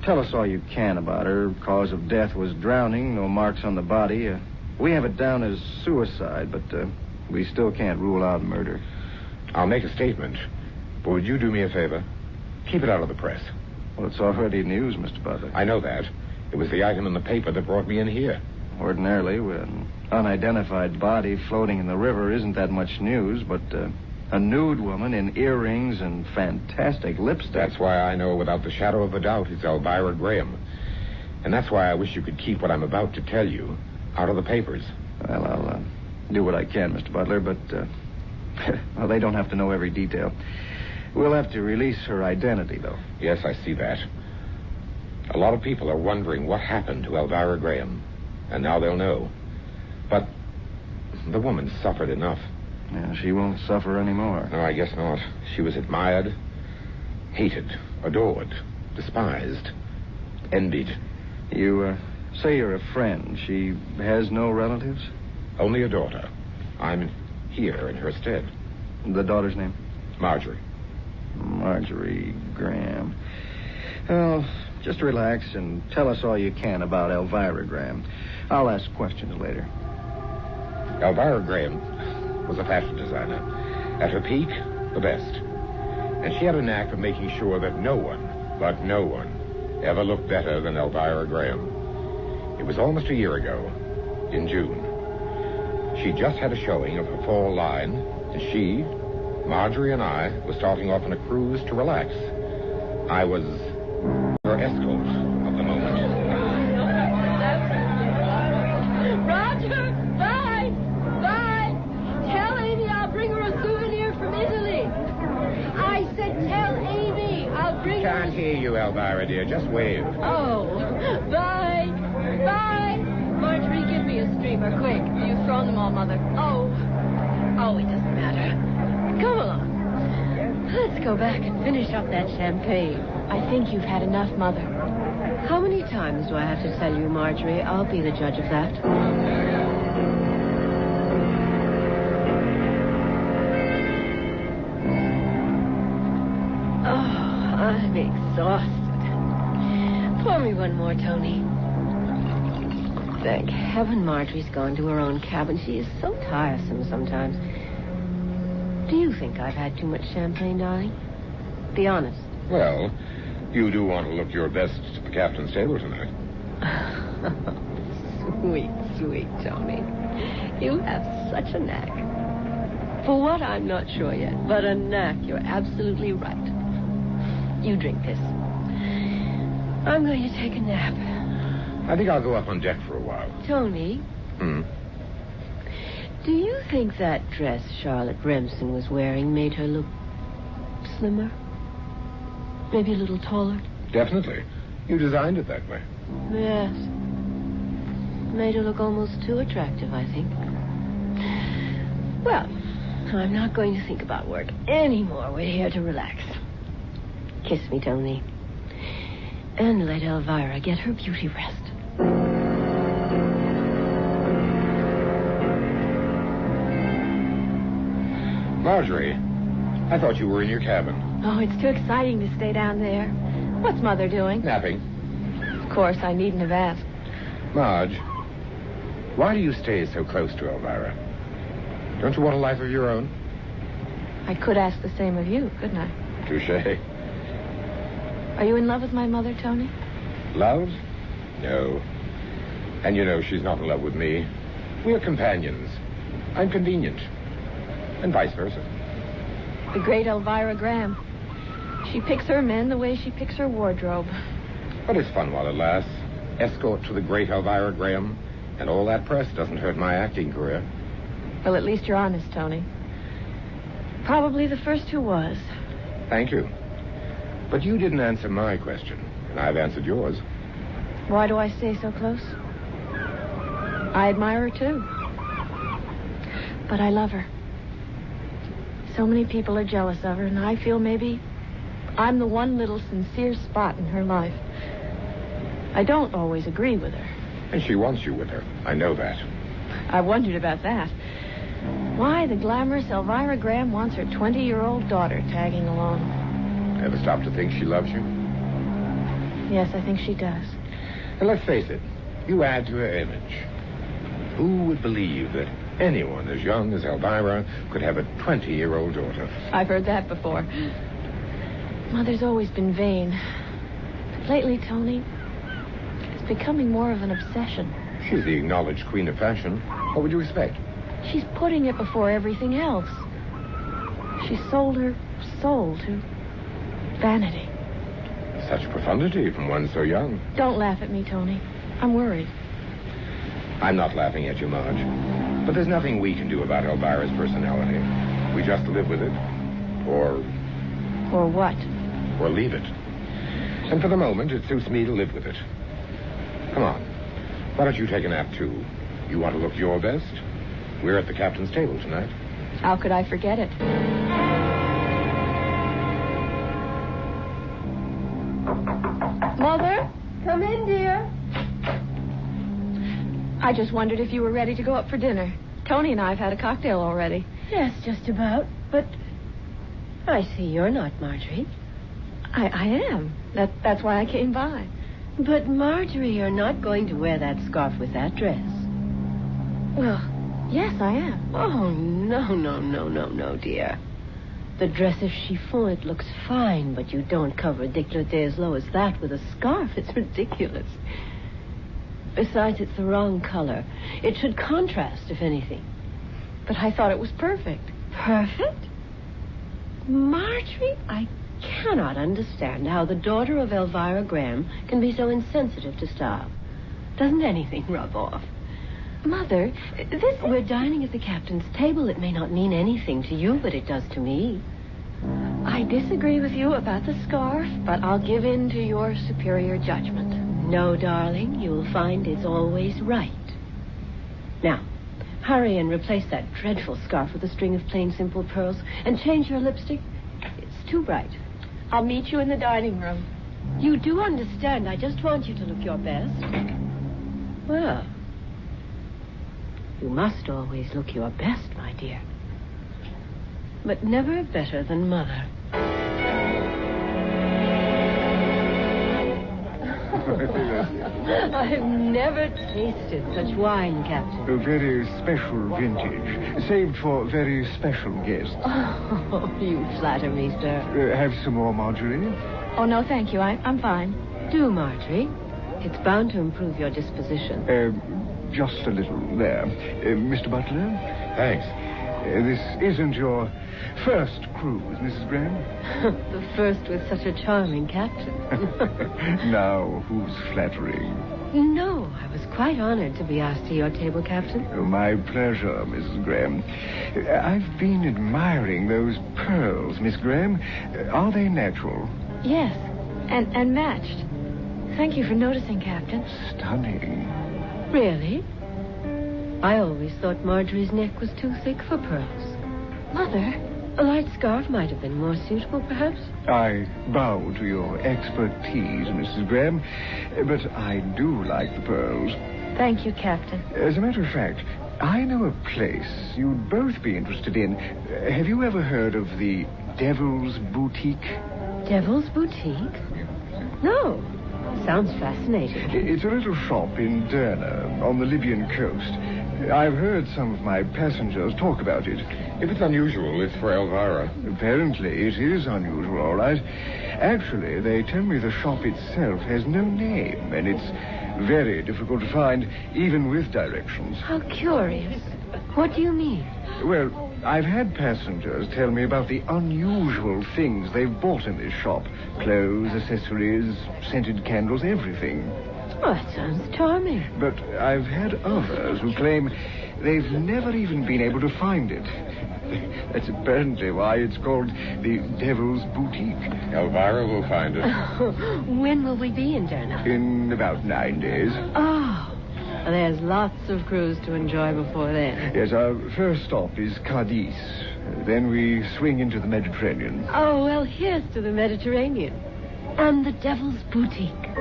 Tell us all you can about her. Cause of death was drowning, no marks on the body. We have it down as suicide, but we still can't rule out murder. I'll make a statement, but would you do me a favor? Keep it out of the press. Well, it's already news, Mr. Butler. I know that. It was the item in the paper that brought me in here. Ordinarily, with an unidentified body floating in the river isn't that much news, but a nude woman in earrings and fantastic lipstick. That's why I know without the shadow of a doubt it's Elvira Graham. And that's why I wish you could keep what I'm about to tell you out of the papers. Well, I'll do what I can, Mr. Butler, but well, they don't have to know every detail. We'll have to release her identity, though. Yes, I see that. A lot of people are wondering what happened to Elvira Graham. And now they'll know. But the woman suffered enough. Yeah, she won't suffer anymore. No, I guess not. She was admired, hated, adored, despised, envied. You say you're a friend. She has no relatives? Only a daughter. I'm here in her stead. The daughter's name? Marjorie. Marjorie Graham. Well, just relax and tell us all you can about Elvira Graham. I'll ask questions later. Elvira Graham was a fashion designer. At her peak, the best. And she had a knack of making sure that no one, but no one, ever looked better than Elvira Graham. It was almost a year ago, in June. She just had a showing of her fall line, and she, Marjorie and I, were starting off on a cruise to relax. I was her escort of the moment. Roger! Bye! Bye! Tell Amy I'll bring her a souvenir from Italy. I said tell Amy I'll bring her... Can't hear you, Elvira, dear. Just wave. Oh, bye! Bye! Marjorie, give me a streamer, quick. You've thrown them all, Mother. Oh, it doesn't matter. Come along. Let's go back and finish up that champagne. I think you've had enough, Mother. How many times do I have to tell you, Marjorie? I'll be the judge of that. Oh, I'm exhausted. Pour me one more, Tony. Thank heaven Marjorie's gone to her own cabin. She is so tiresome sometimes. Do you think I've had too much champagne, darling? Be honest. Well, you do want to look your best at the captain's table tonight. Sweet, sweet Tony. You have such a knack. For what, I'm not sure yet, but a knack. You're absolutely right. You drink this. I'm going to take a nap. I think I'll go up on deck for a while. Tony, do you think that dress Charlotte Remsen was wearing made her look slimmer? Maybe a little taller? Definitely. You designed it that way. Yes. Made her look almost too attractive, I think. Well, I'm not going to think about work anymore. We're here to relax. Kiss me, Tony. And let Elvira get her beauty rest. Marjorie, I thought you were in your cabin. Oh, it's too exciting to stay down there. What's Mother doing? Napping. Of course, I needn't have asked. Marge, why do you stay so close to Elvira? Don't you want a life of your own? I could ask the same of you, couldn't I? Touché. Are you in love with my mother, Tony? Love? No. And you know she's not in love with me. We're companions. I'm convenient. And vice versa. The great Elvira Graham. She picks her men the way she picks her wardrobe. But it's fun while it lasts. Escort to the great Elvira Graham. And all that press doesn't hurt my acting career. Well, at least you're honest, Tony. Probably the first who was. Thank you. But you didn't answer my question, and I've answered yours. Why do I stay so close? I admire her, too. But I love her. So many people are jealous of her, and I feel maybe I'm the one little sincere spot in her life. I don't always agree with her. And she wants you with her. I know that. I wondered about that. Why the glamorous Elvira Graham wants her 20-year-old daughter tagging along. Ever stop to think she loves you? Yes, I think she does. And let's face it, you add to her image. Who would believe that anyone as young as Elvira could have a 20-year-old daughter? I've heard that before. Mother's always been vain. But lately, Tony, it's becoming more of an obsession. She's the acknowledged queen of fashion. What would you expect? She's putting it before everything else. She sold her soul to vanity. Such profundity from one so young. Don't laugh at me, Tony. I'm worried. I'm not laughing at you, Marge. But there's nothing we can do about Elvira's personality. We just live with it. Or what? Or leave it. And for the moment, it suits me to live with it. Come on. Why don't you take a nap, too? You want to look your best? We're at the captain's table tonight. How could I forget it? Mother? Come in, dear. I just wondered if you were ready to go up for dinner. Tony and I have had a cocktail already. Yes, just about. But I see you're not Marjorie. I am. That's why I came by. But, Marjorie, you're not going to wear that scarf with that dress. Well, yes, I am. Oh, no, dear. The dress is chiffon. It looks fine, but you don't cover a décolleté as low as that with a scarf. It's ridiculous. Besides, it's the wrong color. It should contrast, if anything. But I thought it was perfect. Perfect? Marjorie, I cannot understand how the daughter of Elvira Graham can be so insensitive to style. Doesn't anything rub off? Mother, We're dining at the captain's table. It may not mean anything to you, but it does to me. I disagree with you about the scarf, but I'll give in to your superior judgment. No, darling, you'll find it's always right. Now, hurry and replace that dreadful scarf with a string of plain, simple pearls, and change your lipstick. It's too bright. I'll meet you in the dining room. You do understand. I just want you to look your best. Well, you must always look your best, my dear. But never better than Mother. I've never tasted such wine, Captain. A very special vintage, saved for very special guests. Oh, you flatter me, sir. Have some more, Marjorie? Oh, no, thank you. I'm fine. Do, Marjorie. It's bound to improve your disposition. Just a little there. Mr. Butler? Thanks. This isn't your first cruise, Mrs. Graham. The first with such a charming captain. Now, who's flattering? No, I was quite honored to be asked to your table, Captain. Oh, my pleasure, Mrs. Graham. I've been admiring those pearls, Miss Graham. Are they natural? Yes, and matched. Thank you for noticing, Captain. Stunning. Really? I always thought Marjorie's neck was too thick for pearls. Mother? A light scarf might have been more suitable, perhaps. I bow to your expertise, Mrs. Graham, but I do like the pearls. Thank you, Captain. As a matter of fact, I know a place you'd both be interested in. Have you ever heard of the Devil's Boutique? Devil's Boutique? No. Sounds fascinating. It's a little shop in Derna, on the Libyan coast. I've heard some of my passengers talk about it. If it's unusual, it's for Elvira. Apparently, it is unusual, all right. Actually, they tell me the shop itself has no name, and it's very difficult to find, even with directions. How curious. What do you mean? Well, I've had passengers tell me about the unusual things they've bought in this shop. Clothes, accessories, scented candles, everything. Oh, that sounds charming. But I've had others who claim they've never even been able to find it. That's apparently why it's called the Devil's Boutique. Elvira will find it. When will we be in Derna? In about 9 days. Oh, well, there's lots of cruise to enjoy before then. Yes, our first stop is Cadiz. Then we swing into the Mediterranean. Oh, well, here's to the Mediterranean. And the Devil's Boutique.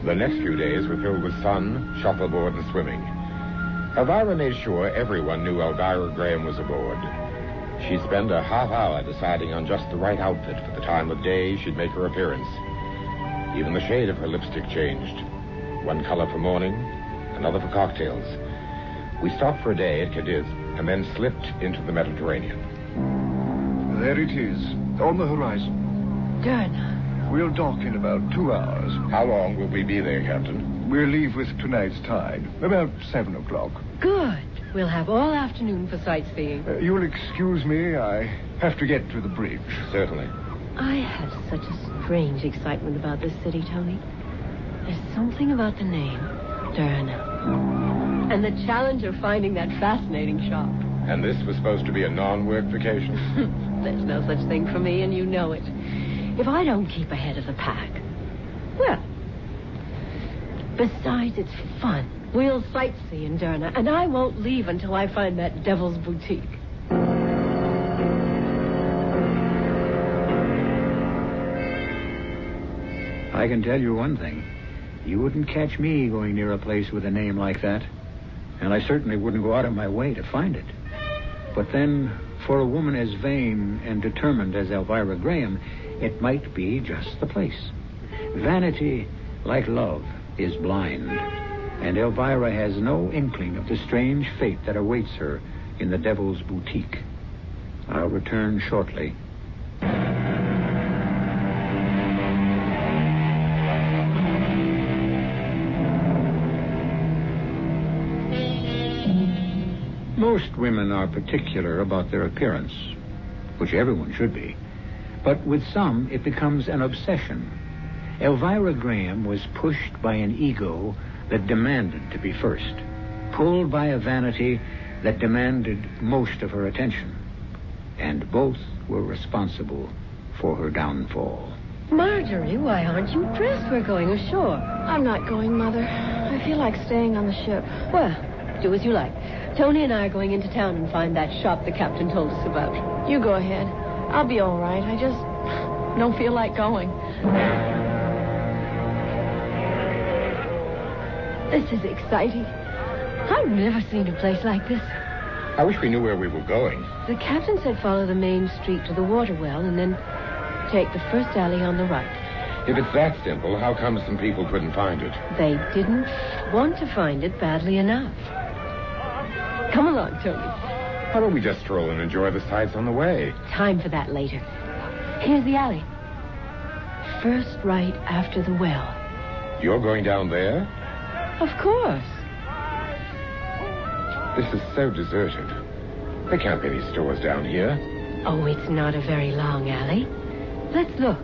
The next few days were filled with sun, shuffleboard, and swimming. Elvira made sure everyone knew Elvira Graham was aboard. She'd spend a half hour deciding on just the right outfit for the time of day she'd make her appearance. Even the shade of her lipstick changed. One color for morning, another for cocktails. We stopped for a day at Cadiz and then slipped into the Mediterranean. There it is, on the horizon. Derna. We'll dock in about 2 hours. How long will we be there, Captain? We'll leave with tonight's tide, about 7 o'clock. Good. We'll have all afternoon for sightseeing. You'll excuse me, I have to get to the bridge. Certainly. I have such a strange excitement about this city, Tony. There's something about the name, Derna. And the challenge of finding that fascinating shop. And this was supposed to be a non-work vacation? There's no such thing for me, and you know it. If I don't keep ahead of the pack, well, besides, it's fun. We'll sightsee in Derna, and I won't leave until I find that Devil's Boutique. I can tell you one thing. You wouldn't catch me going near a place with a name like that. And I certainly wouldn't go out of my way to find it. But then, for a woman as vain and determined as Elvira Graham, it might be just the place. Vanity, like love, is blind. And Elvira has no inkling of the strange fate that awaits her in the Devil's Boutique. I'll return shortly. Most women are particular about their appearance, which everyone should be. But with some, it becomes an obsession. Elvira Graham was pushed by an ego that demanded to be first, pulled by a vanity that demanded most of her attention. And both were responsible for her downfall. Marjorie, why aren't you dressed? We're going ashore. I'm not going, Mother. I feel like staying on the ship. Well, do as you like. Tony and I are going into town and find that shop the captain told us about. You go ahead. I'll be all right. I just don't feel like going. This is exciting. I've never seen a place like this. I wish we knew where we were going. The captain said follow the main street to the water well and then take the first alley on the right. If it's that simple, how come some people couldn't find it? They didn't want to find it badly enough. Come along, Tony. How about we just stroll and enjoy the sights on the way? Time for that later. Here's the alley. First right after the well. You're going down there? Of course. This is so deserted. There can't be any stores down here. Oh, it's not a very long alley. Let's look.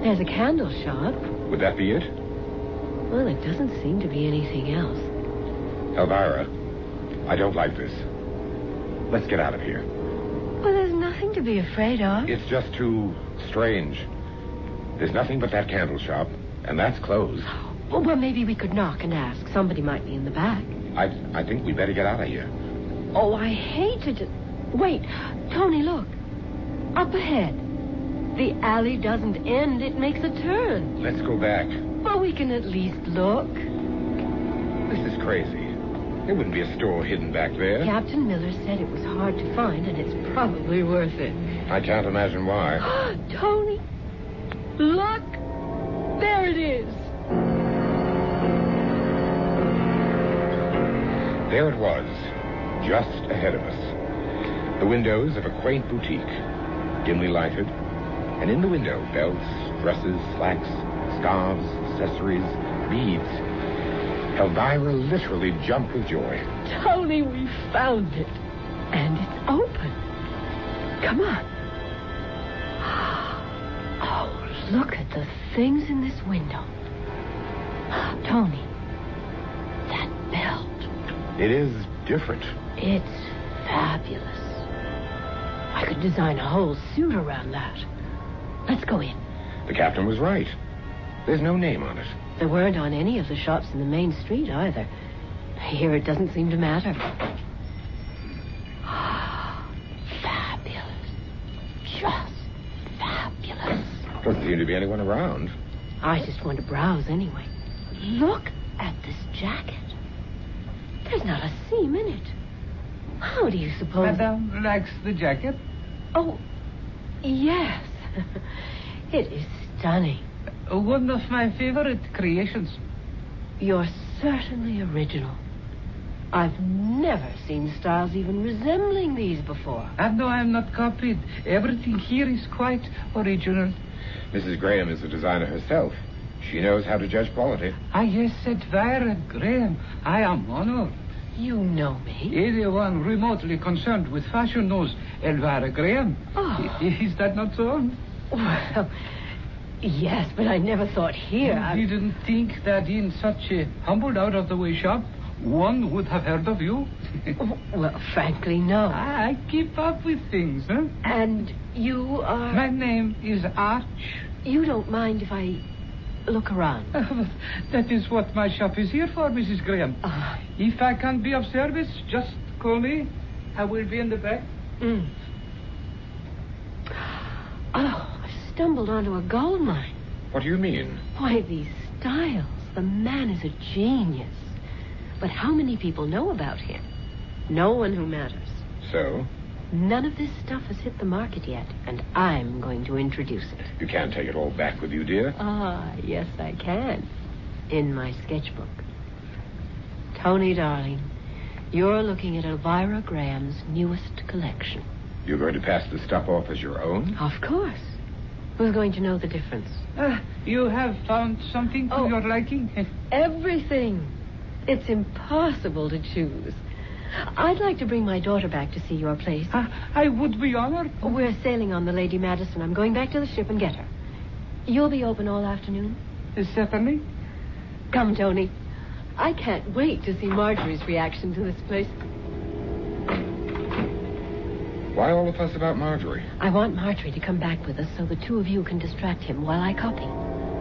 There's a candle shop. Would that be it? Well, it doesn't seem to be anything else. Elvira, I don't like this. Let's get out of here. Well, there's nothing to be afraid of. It's just too strange. There's nothing but that candle shop, and that's closed. Well, maybe we could knock and ask. Somebody might be in the back. I think we better get out of here. Oh, I hate to just... Wait, Tony, look. Up ahead. The alley doesn't end, it makes a turn. Let's go back. Well, we can at least look. This is crazy. There wouldn't be a store hidden back there. Captain Miller said it was hard to find, and it's probably worth it. I can't imagine why. Tony, look. There it is. There it was, just ahead of us. The windows of a quaint boutique, dimly lighted, and in the window, belts, dresses, slacks, scarves, accessories, beads. Elvira literally jumped with joy. Tony, we found it. And it's open. Come on. Oh, look at the things in this window. Tony, that belt. It is different. It's fabulous. I could design a whole suit around that. Let's go in. The captain was right. There's no name on it. There weren't on any of the shops in the main street either. Here it doesn't seem to matter. Fabulous. Just fabulous. Doesn't seem to be anyone around. I just want to browse anyway. Look at this jacket. There's not a seam in it. How do you suppose... Madame likes the jacket? Oh, yes. It is stunning. One of my favorite creations. You're certainly original. I've never seen styles even resembling these before. No, I'm not copied. Everything here is quite original. Mrs. Graham is the designer herself. She knows how to judge quality. Yes, Elvira Graham. I am honored. You know me. Anyone remotely concerned with fashion knows Elvira Graham. Oh. Is that not so? Well, yes, but I never thought here. You didn't think that in such a humble, out-of-the-way shop, one would have heard of you? Well, frankly, no. I keep up with things, huh? And you are... My name is Arch. You don't mind if I look around? That is what my shop is here for, Mrs. Graham. If I can be of service, just call me. I will be in the back. Oh, I stumbled onto a gold mine. What do you mean? Why, these styles. The man is a genius. But how many people know about him? No one who matters. So? None of this stuff has hit the market yet, and I'm going to introduce it. You can't take it all back with you, dear. Yes, I can. In my sketchbook. Tony, darling, you're looking at Elvira Graham's newest collection. You're going to pass the stuff off as your own? Of course. Who's going to know the difference? You have found something to your liking? Everything. It's impossible to choose. I'd like to bring my daughter back to see your place. I would be honored. We're sailing on the Lady Madison. I'm going back to the ship and get her. You'll be open all afternoon? Certainly. Come, Tony. I can't wait to see Marjorie's reaction to this place. Why all the fuss about Marjorie? I want Marjorie to come back with us so the two of you can distract him while I copy.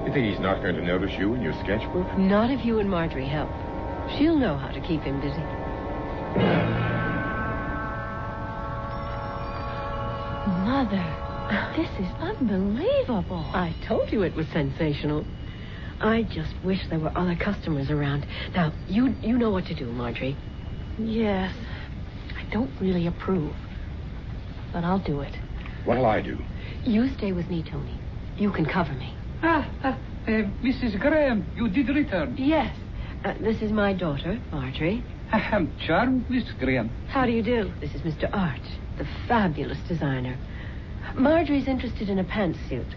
You think he's not going to notice you in your sketchbook? Not if you and Marjorie help. She'll know how to keep him busy. Mother, this is unbelievable. I told you it was sensational. I just wish there were other customers around. Now, you know what to do, Marjorie. Yes. I don't really approve. But I'll do it. What'll I do? You stay with me, Tony. You can cover me. Mrs. Graham, you did return. Yes. This is my daughter, Marjorie. I am charmed, Miss Graham. How do you do? This is Mr. Arch, the fabulous designer. Marjorie's interested in a pantsuit.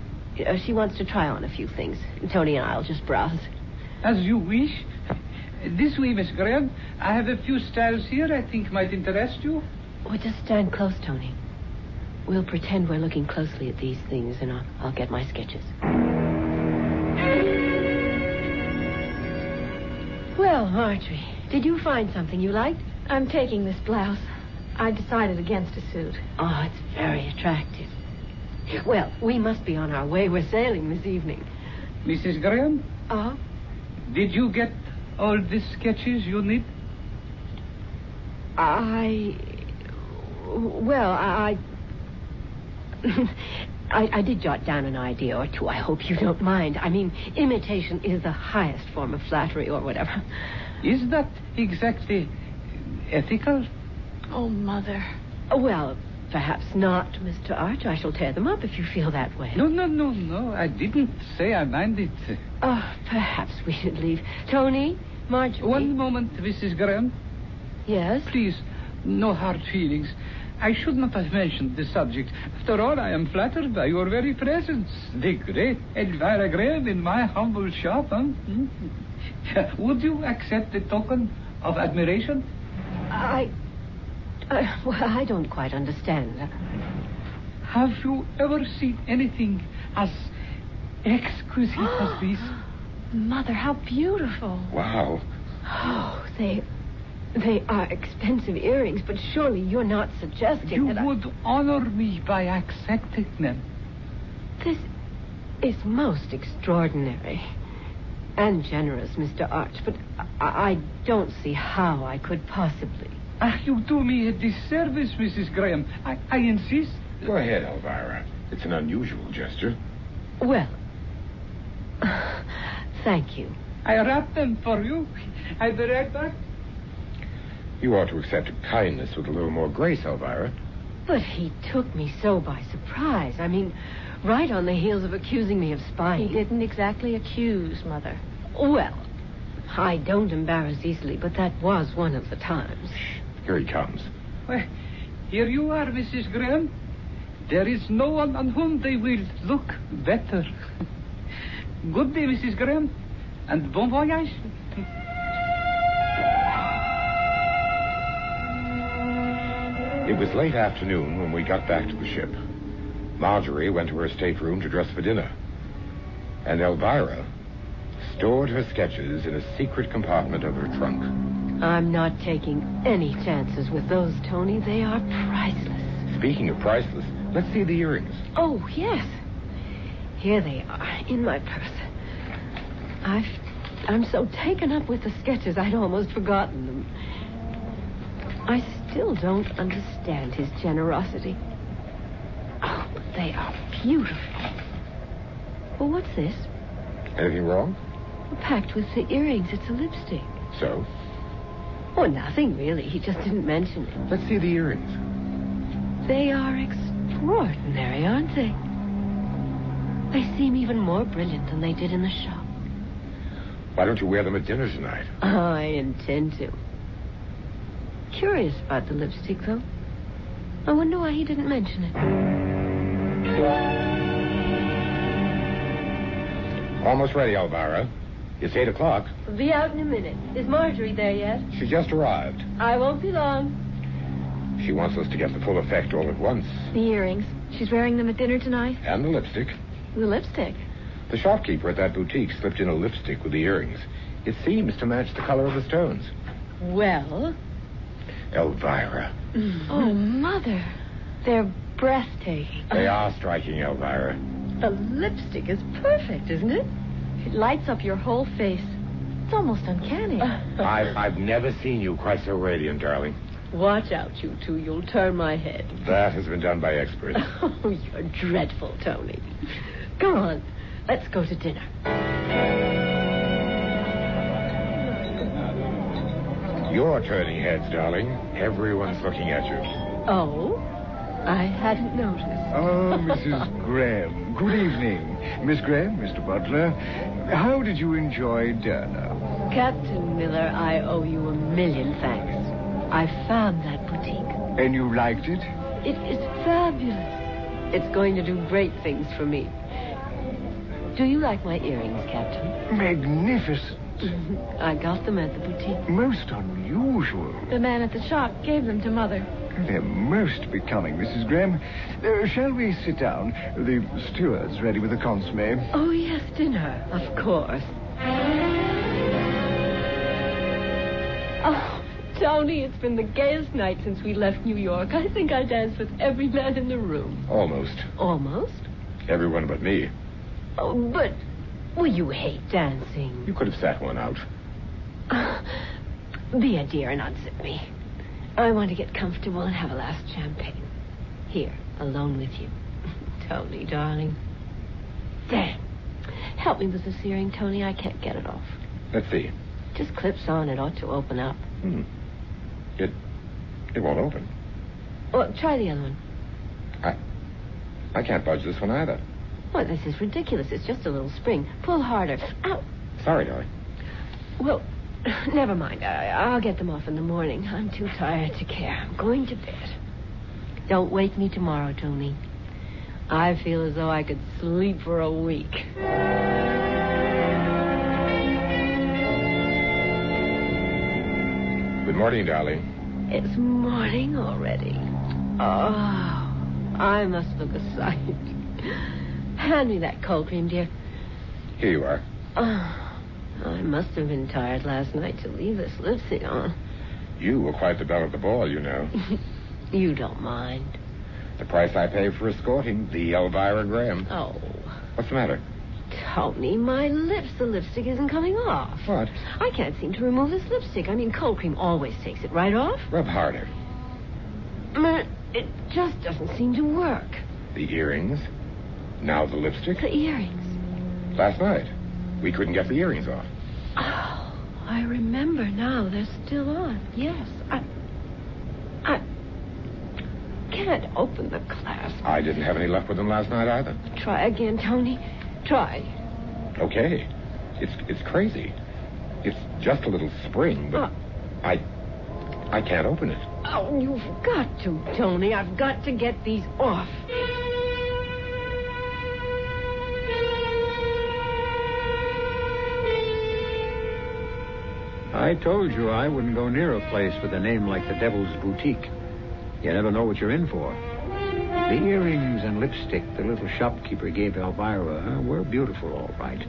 She wants to try on a few things. Tony and I'll just browse. As you wish. This way, Miss Graham. I have a few styles here I think might interest you. Oh, just stand close, Tony. We'll pretend we're looking closely at these things, and I'll get my sketches. Well, Marjorie, did you find something you liked? I'm taking this blouse. I decided against a suit. Oh, it's very attractive. Well, we must be on our way. We're sailing this evening. Mrs. Graham? Oh? Did you get all the sketches you need? Well, I did jot down an idea or two. I hope you don't mind. I mean, imitation is the highest form of flattery or whatever. Is that exactly ethical? Oh, Mother. Well, perhaps not, Mr. Arch. I shall tear them up if you feel that way. No. I didn't say I minded. Oh, perhaps we should leave. Tony, Marjorie. One moment, Mrs. Graham. Yes? Please, no hard feelings. I should not have mentioned the subject. After all, I am flattered by your very presence. The great Elvira Graham in my humble shop, huh? Would you accept the token of admiration? Well, I don't quite understand. Have you ever seen anything as exquisite as this? Mother, how beautiful. Wow. Oh, they are expensive earrings, but surely you're not suggesting you that would honor me by accepting them. This is most extraordinary and generous, Mr. Arch, but I don't see how I could possibly. You do me a disservice, Mrs. Graham. I insist. Go ahead, Elvira. It's an unusual gesture. Well, thank you. I wrapped them for you. I'll be right back. You ought to accept kindness with a little more grace, Elvira. But he took me so by surprise. I mean, right on the heels of accusing me of spying. He didn't exactly accuse, Mother. Well, I don't embarrass easily, but that was one of the times. Here he comes. Well, here you are, Mrs. Graham. There is no one on whom they will look better. Good day, Mrs. Graham, and bon voyage. It was late afternoon when we got back to the ship. Marjorie went to her stateroom to dress for dinner. And Elvira stored her sketches in a secret compartment of her trunk. I'm not taking any chances with those, Tony. They are priceless. Speaking of priceless, let's see the earrings. Oh, yes. Here they are, in my purse. I'm so taken up with the sketches, I'd almost forgotten them. I still don't understand his generosity. Oh, but they are beautiful. Well, what's this? Anything wrong? Packed with the earrings. It's a lipstick. So? Oh, nothing really. He just didn't mention it. Let's see the earrings. They are extraordinary, aren't they? They seem even more brilliant than they did in the shop. Why don't you wear them at dinner tonight? I intend to. Curious about the lipstick, though. I wonder why he didn't mention it. Almost ready, Elvira. It's 8 o'clock. We'll be out in a minute. Is Marjorie there yet? She just arrived. I won't be long. She wants us to get the full effect all at once. The earrings. She's wearing them at dinner tonight? And the lipstick. The lipstick? The shopkeeper at that boutique slipped in a lipstick with the earrings. It seems to match the color of the stones. Well? Elvira. Oh, Mother. They're breathtaking. They are striking, Elvira. The lipstick is perfect, isn't it? It lights up your whole face. It's almost uncanny. I've never seen you quite so radiant, darling. Watch out, you two. You'll turn my head. That has been done by experts. Oh, you're dreadful, Tony. Come on. Let's go to dinner. You're turning heads, darling. Everyone's looking at you. Oh? I hadn't noticed. Oh, Mrs. Graham. Good evening. Miss Graham, Mr. Butler. How did you enjoy dinner? Captain Miller, I owe you a million thanks. I found that boutique. And you liked it? It is fabulous. It's going to do great things for me. Do you like my earrings, Captain? Magnificent. I got them at the boutique. Most unusual. The man at the shop gave them to Mother. They're most becoming, Mrs. Graham. Shall we sit down? The steward's ready with the consomme. Oh, yes, dinner, of course. Oh, Tony, it's been the gayest night since we left New York. I think I danced with every man in the room. Almost. Almost? Everyone but me. Oh, but... Well, you hate dancing. You could have sat one out. Be a dear and unzip me. I want to get comfortable and have a last champagne. Here, alone with you. Tony, darling. Damn. Help me with this earring, Tony. I can't get it off. Let's see. Just clips on. It ought to open up. It won't open. Well, try the other one. I can't budge this one either. Well, this is ridiculous. It's just a little spring. Pull harder. Ow. Sorry, darling. Well, never mind. I'll get them off in the morning. I'm too tired to care. I'm going to bed. Don't wake me tomorrow, Tony. I feel as though I could sleep for a week. Good morning, darling. It's morning already. Oh, I must look a sight. Hand me that cold cream, dear. Here you are. Oh, I must have been tired last night to leave this lipstick on. You were quite the belle of the ball, you know. You don't mind. The price I pay for escorting the Elvira Graham. Oh. What's the matter? Tony, my lips. The lipstick isn't coming off. What? I can't seem to remove this lipstick. I mean, cold cream always takes it right off. Rub harder. It just doesn't seem to work. The earrings. Now the lipstick. The earrings. Last night, we couldn't get the earrings off. Oh, I remember now. They're still on. Yes. I can't open the clasp. I didn't have any luck with them last night either. Try again, Tony. Try. Okay. It's crazy. It's just a little spring, but I can't open it. Oh, you've got to, Tony. I've got to get these off. I told you I wouldn't go near a place with a name like the Devil's Boutique. You never know what you're in for. The earrings and lipstick the little shopkeeper gave Elvira were beautiful, all right.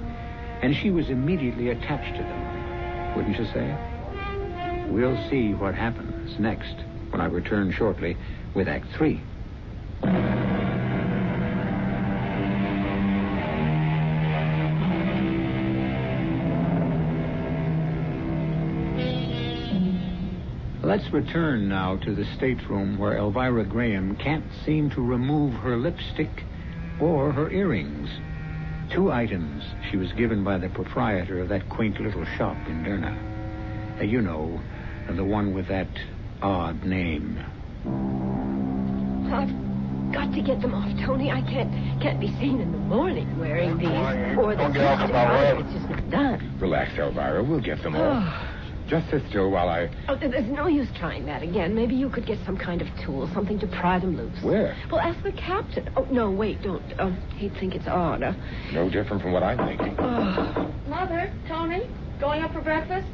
And she was immediately attached to them, wouldn't you say? We'll see what happens next when I return shortly with Act 3. Let's return now to the stateroom where Elvira Graham can't seem to remove her lipstick or her earrings. 2 items she was given by the proprietor of that quaint little shop in Derna. You know, the one with that odd name. I've got to get them off, Tony. I can't be seen in the morning wearing these. Or the lipstick. It's just not done. Relax, Elvira. We'll get them off. Just sit still while I... Oh, there's no use trying that again. Maybe you could get some kind of tool, something to pry them loose. Where? Well, ask the captain. Oh, no, wait, don't. He'd think it's odd. No different from what I'm thinking. Mother, Tony, going up for breakfast?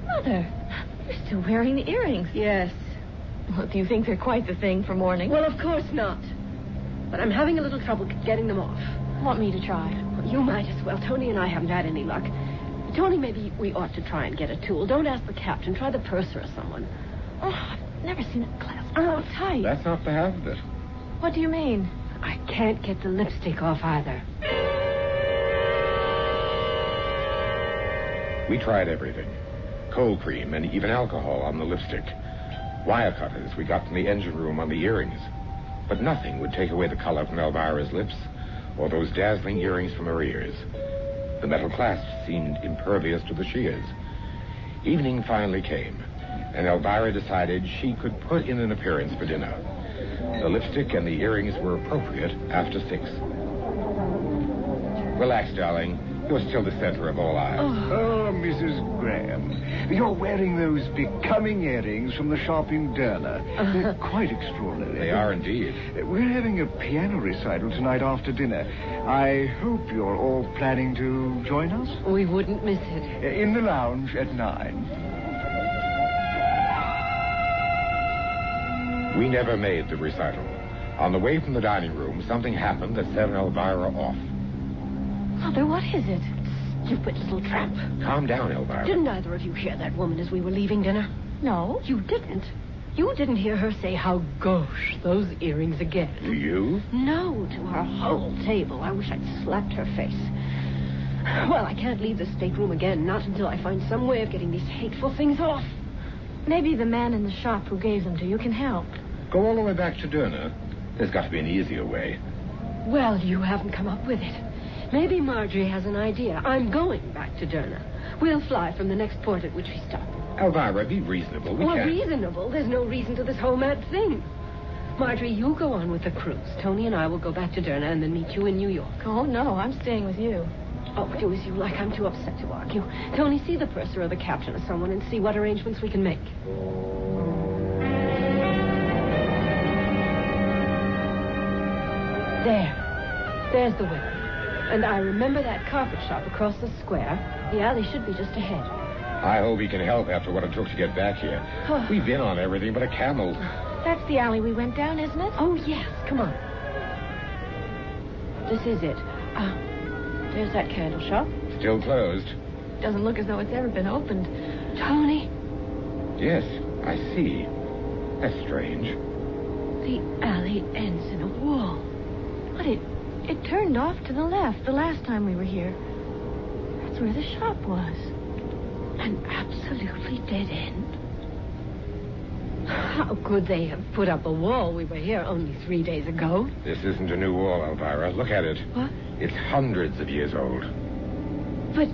Mother, you're still wearing the earrings. Yes. Well, do you think they're quite the thing for morning? Well, of course not. But I'm having a little trouble getting them off. Want me to try? Well, you might as well. Tony and I haven't had any luck. Tony, maybe we ought to try and get a tool. Don't ask the captain. Try the purser or someone. Oh, I've never seen it clasped so tight. That's not the half of it. What do you mean? I can't get the lipstick off either. We tried everything. Cold cream and even alcohol on the lipstick. Wire cutters we got from the engine room on the earrings. But nothing would take away the color from Elvira's lips or those dazzling earrings from her ears. The metal clasp seemed impervious to the shears. Evening finally came, and Elvira decided she could put in an appearance for dinner. The lipstick and the earrings were appropriate after 6. Relax, darling. You're still the center of all eyes. Oh, Mrs. Graham, you're wearing those becoming earrings from the shop in Derna. They're quite extraordinary. They are indeed. We're having a piano recital tonight after dinner. I hope you're all planning to join us. We wouldn't miss it. In the lounge at 9. We never made the recital. On the way from the dining room, something happened that set Elvira off. Mother, what is it? Stupid little tramp. Calm down, Elvira. Didn't either of you hear that woman as we were leaving dinner? No. You didn't? You didn't hear her say how gauche those earrings again? Do you? No, to our whole table. I wish I'd slapped her face. Well, I can't leave the stateroom again, not until I find some way of getting these hateful things off. Maybe the man in the shop who gave them to you can help. Go all the way back to Derna. There's got to be an easier way. Well, you haven't come up with it. Maybe Marjorie has an idea. I'm going back to Derna. We'll fly from the next port at which we stop. Elvira, be reasonable. We can't... reasonable? There's no reason to this whole mad thing. Marjorie, you go on with the cruise. Tony and I will go back to Derna and then meet you in New York. Oh, no, I'm staying with you. Oh, do as you like. I'm too upset to argue. Tony, see the purser or the captain or someone and see what arrangements we can make. There's the window. And I remember that carpet shop across the square. The alley should be just ahead. I hope he can help after what it took to get back here. We've been on everything but a camel. That's the alley we went down, isn't it? Oh, yes. Come on. This is it. There's that candle shop. Still closed. Doesn't look as though it's ever been opened. Tony? Yes, I see. That's strange. The alley ends in a wall. But it turned off to the left the last time we were here. That's where the shop was. An absolutely dead end? How could they have put up a wall? We were here only 3 days ago. This isn't a new wall, Elvira. Look at it. What? It's hundreds of years old. But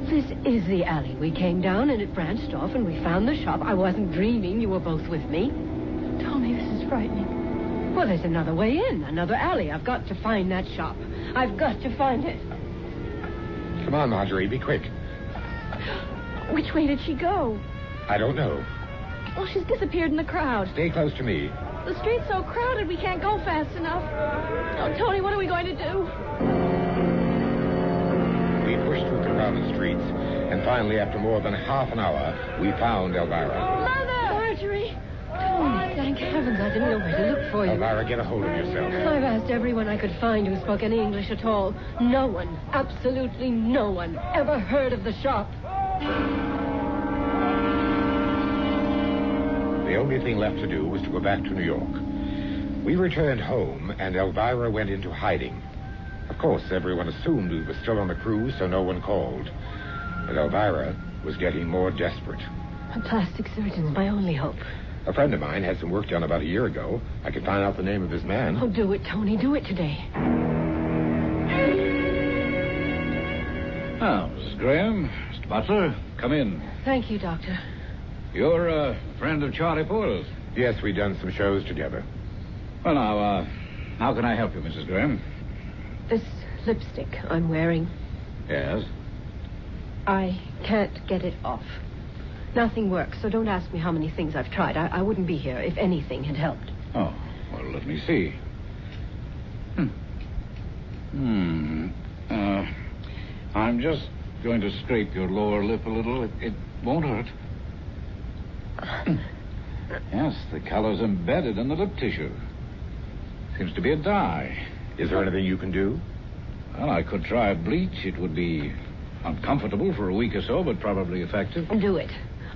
this is the alley. We came down and it branched off and we found the shop. I wasn't dreaming. You were both with me. Tony, this is frightening. Well, there's another way in, another alley. I've got to find that shop. I've got to find it. Come on, Marjorie, be quick. Which way did she go? I don't know. Well, she's disappeared in the crowd. Stay close to me. The street's so crowded we can't go fast enough. Oh, Tony, what are we going to do? We pushed through the crowded streets, and finally, after more than half an hour, we found Elvira. Mother! Marjorie! Tony, thank heavens I didn't know where to look for you. Elvira, get a hold of yourself. I've asked everyone I could find who spoke any English at all. No one, absolutely no one, ever heard of the shop. The only thing left to do was to go back to New York. We returned home, and Elvira went into hiding. Of course, everyone assumed we were still on the cruise, so no one called. But Elvira was getting more desperate. A plastic surgeon's my only hope. A friend of mine had some work done about a year ago. I could find out the name of his man. Oh, do it, Tony. Do it today. Now, Mrs. Graham, Mr. Butler, come in. Thank you, Doctor. You're a friend of Charlie Porter's? Yes, we've done some shows together. Well, now, how can I help you, Mrs. Graham? This lipstick I'm wearing. Yes? I can't get it off. Nothing works, so don't ask me how many things I've tried. I wouldn't be here if anything had helped. Oh, well, let me see. I'm just going to scrape your lower lip a little. It won't hurt. Yes, the color's embedded in the lip tissue. Seems to be a dye. Is there anything you can do? Well, I could try bleach. It would be uncomfortable for a week or so, but probably effective. Do it.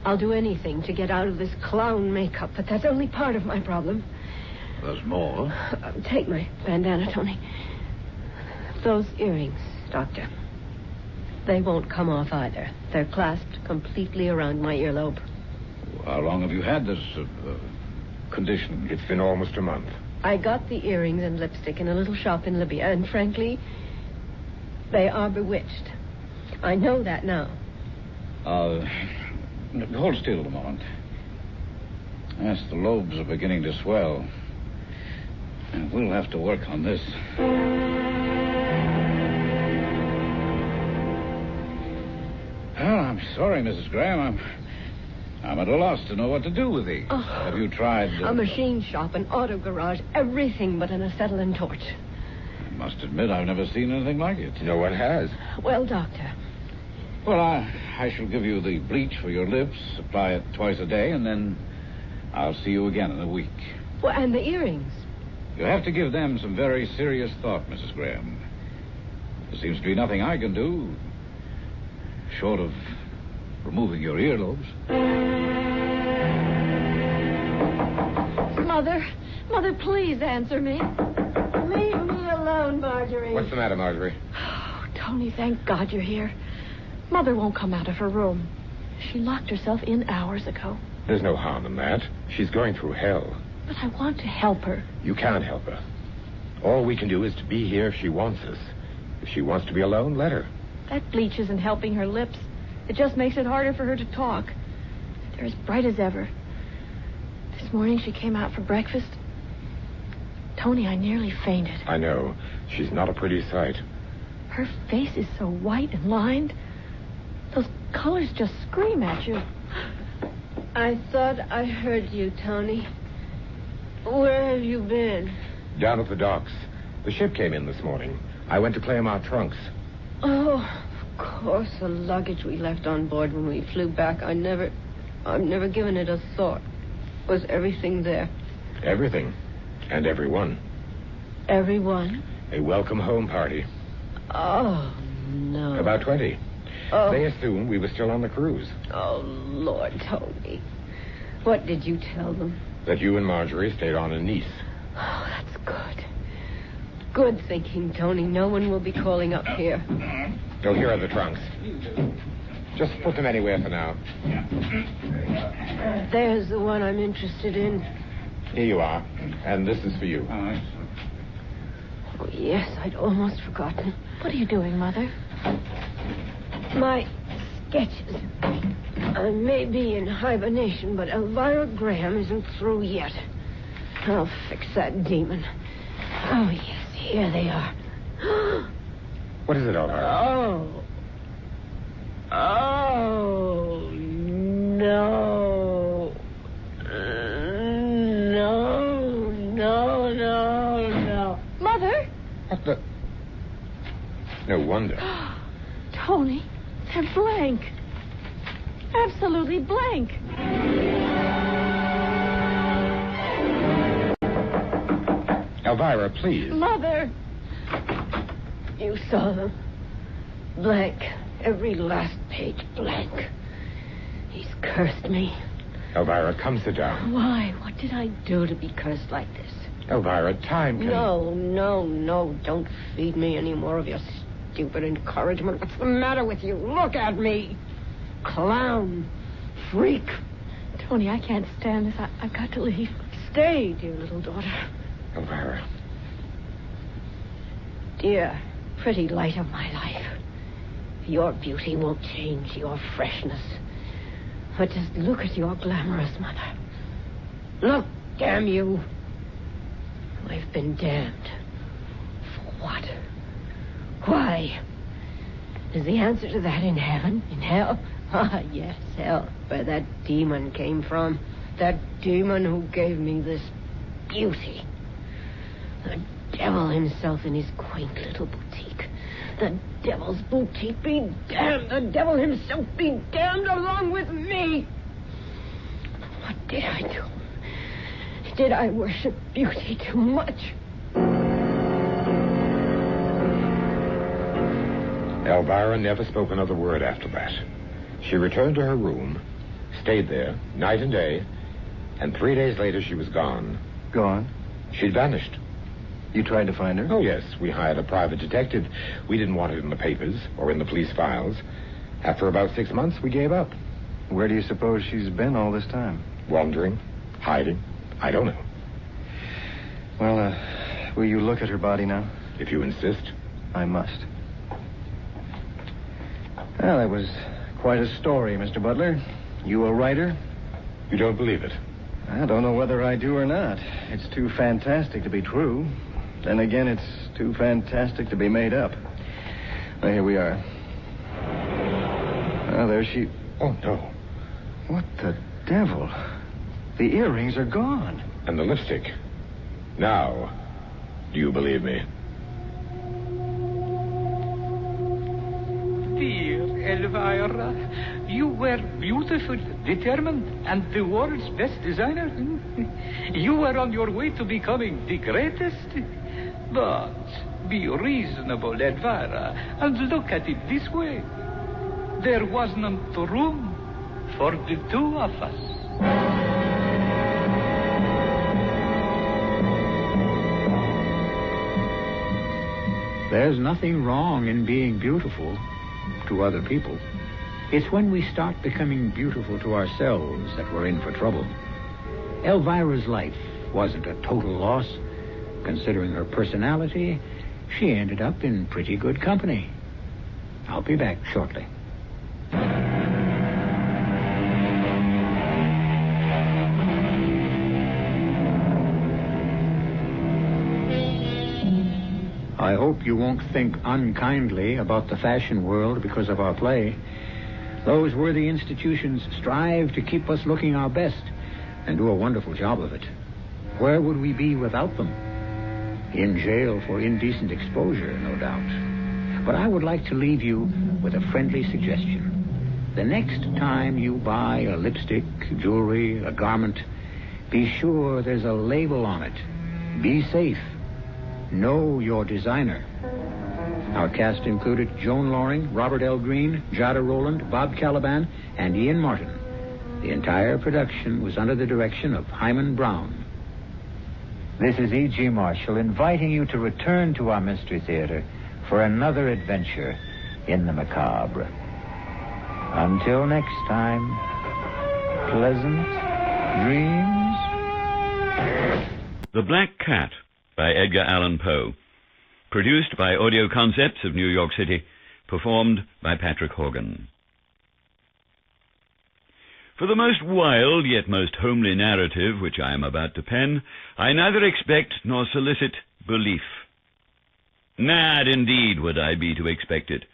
I'll do anything to get out of this clown makeup, but that's only part of my problem. There's more. Take my bandana, Tony. Those earrings, Doctor. They won't come off either. They're clasped completely around my earlobe. How long have you had this condition? It's been almost a month. I got the earrings and lipstick in a little shop in Libya, and frankly, they are bewitched. I know that now. Hold still a moment. Yes, the lobes are beginning to swell. And we'll have to work on this. Well, I'm sorry, Mrs. Graham. I'm at a loss to know what to do with these. Oh. Have you tried... A machine shop, an auto garage, everything but an acetylene torch. I must admit I've never seen anything like it. No one has. Well, Doctor. Well, I shall give you the bleach for your lips, apply it twice a day, and then I'll see you again in a week. Well, and the earrings? You have to give them some very serious thought, Mrs. Graham. There seems to be nothing I can do, short of removing your earlobes. Mother, please answer me. Leave me alone, Marjorie. What's the matter, Marjorie? Oh, Tony, thank God you're here. Mother won't come out of her room. She locked herself in hours ago. There's no harm in that. She's going through hell. But I want to help her. You can't help her. All we can do is to be here if she wants us. If she wants to be alone, let her. That bleach isn't helping her lips. It just makes it harder for her to talk. They're as bright as ever. This morning she came out for breakfast. Tony, I nearly fainted. I know. She's not a pretty sight. Her face is so white and lined. Those colors just scream at you. I thought I heard you, Tony. Where have you been? Down at the docks. The ship came in this morning. I went to claim our trunks. Oh, of course, the luggage we left on board when we flew back. I've never given it a thought. Was everything there? Everything. And everyone. Everyone? A welcome home party. Oh, no. About 20. Oh. They assumed we were still on the cruise. Oh, Lord, Tony. What did you tell them? That you and Marjorie stayed on in Nice. Oh, that's good. Good thinking, Tony. No one will be calling up here. Oh, here are the trunks. Just put them anywhere for now. There's the one I'm interested in. Here you are. And this is for you. Oh, yes, I'd almost forgotten. What are you doing, Mother? My sketches. I may be in hibernation, but Elvira Graham isn't through yet. I'll fix that demon. Oh, yes, here they are. What is it, Elvira? Oh, no. No. Mother? What the... No wonder. Tony, they're blank. Absolutely blank. Elvira, please. Mother! You saw them. Blank. Every last page blank. He's cursed me. Elvira, come sit down. Why? What did I do to be cursed like this? Elvira, time can... No. Don't feed me any more of your stupid encouragement. What's the matter with you? Look at me. Clown. Freak. Tony, I can't stand this. I've got to leave. Stay, dear little daughter. Elvira. Dear, pretty light of my life. Your beauty won't change, your freshness. But just look at your glamorous mother. Look, damn you. I've been damned. For what? Why? Is the answer to that in heaven? In hell? Ah, yes, hell. Where that demon came from. That demon who gave me this beauty. The devil himself in his quaint little boutique. The devil's boutique be damned. The devil himself be damned along with me. What did I do? Did I worship beauty too much? Elvira never spoke another word after that. She returned to her room, stayed there, night and day, and 3 days later she was gone. Gone? She'd vanished. You tried to find her? Oh, yes. We hired a private detective. We didn't want it in the papers or in the police files. After about 6 months, we gave up. Where do you suppose she's been all this time? Wandering, hiding. I don't know. Well, will you look at her body now? If you insist. I must. Well, that was quite a story, Mr. Butler. You a writer? You don't believe it? I don't know whether I do or not. It's too fantastic to be true. Then again, it's too fantastic to be made up. Well, here we are. Well, there she... Oh, no. What the devil? The earrings are gone. And the lipstick. Now, do you believe me? Dear Elvira, you were beautiful, determined, and the world's best designer. You were on your way to becoming the greatest. But be reasonable, Elvira, and look at it this way. There wasn't room for the two of us. There's nothing wrong in being beautiful to other people. It's when we start becoming beautiful to ourselves that we're in for trouble. Elvira's life wasn't a total loss. Considering her personality, she ended up in pretty good company. I'll be back shortly. I hope you won't think unkindly about the fashion world because of our play. Those worthy institutions strive to keep us looking our best and do a wonderful job of it. Where would we be without them? In jail for indecent exposure, no doubt. But I would like to leave you with a friendly suggestion. The next time you buy a lipstick, jewelry, a garment, be sure there's a label on it. Be safe. Know your designer. Our cast included Joan Loring, Robert L. Greene, Jada Rowland, Bob Caliban, and Ian Martin. The entire production was under the direction of Hyman Brown. This is E.G. Marshall inviting you to return to our Mystery Theater for another adventure in the macabre. Until next time, pleasant dreams. The Black Cat by Edgar Allan Poe. Produced by Audio Concepts of New York City. Performed by Patrick Horgan. For the most wild yet most homely narrative which I am about to pen, I neither expect nor solicit belief. Mad indeed would I be to expect it,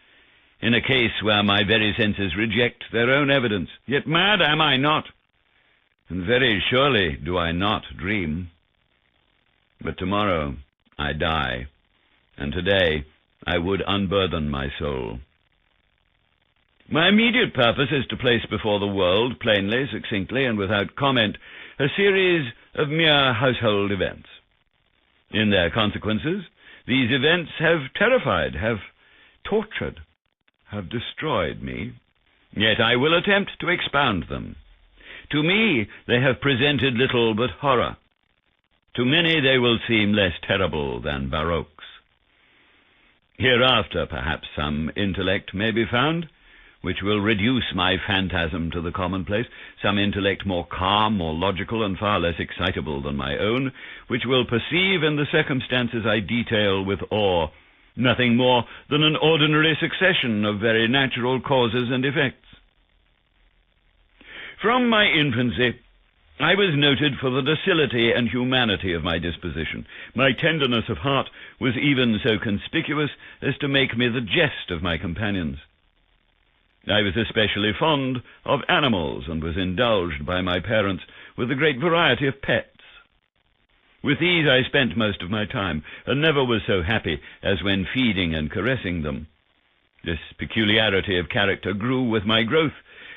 in a case where my very senses reject their own evidence. Yet mad am I not, and very surely do I not dream. But tomorrow I die, and today I would unburthen my soul. My immediate purpose is to place before the world, plainly, succinctly, and without comment, a series of mere household events. In their consequences, these events have terrified, have tortured, have destroyed me. Yet I will attempt to expound them. To me, they have presented little but horror. To many they will seem less terrible than baroques. Hereafter, perhaps, some intellect may be found, which will reduce my phantasm to the commonplace, some intellect more calm, more logical, and far less excitable than my own, which will perceive in the circumstances I detail with awe nothing more than an ordinary succession of very natural causes and effects. From my infancy, I was noted for the docility and humanity of my disposition. My tenderness of heart was even so conspicuous as to make me the jest of my companions. I was especially fond of animals, and was indulged by my parents with a great variety of pets. With these I spent most of my time, and never was so happy as when feeding and caressing them. This peculiarity of character grew with my growth,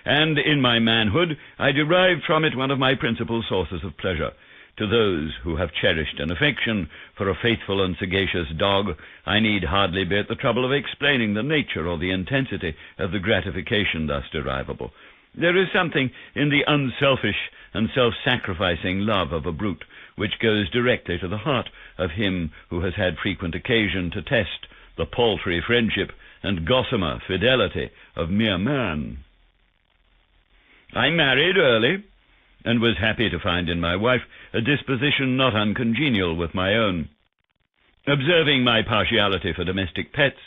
and in my manhood I derived from it one of my principal sources of pleasure. To those who have cherished an affection for a faithful and sagacious dog, I need hardly be at the trouble of explaining the nature or the intensity of the gratification thus derivable. There is something in the unselfish and self-sacrificing love of a brute which goes directly to the heart of him who has had frequent occasion to test the paltry friendship and gossamer fidelity of mere man. I married early, and was happy to find in my wife a disposition not uncongenial with my own. Observing my partiality for domestic pets,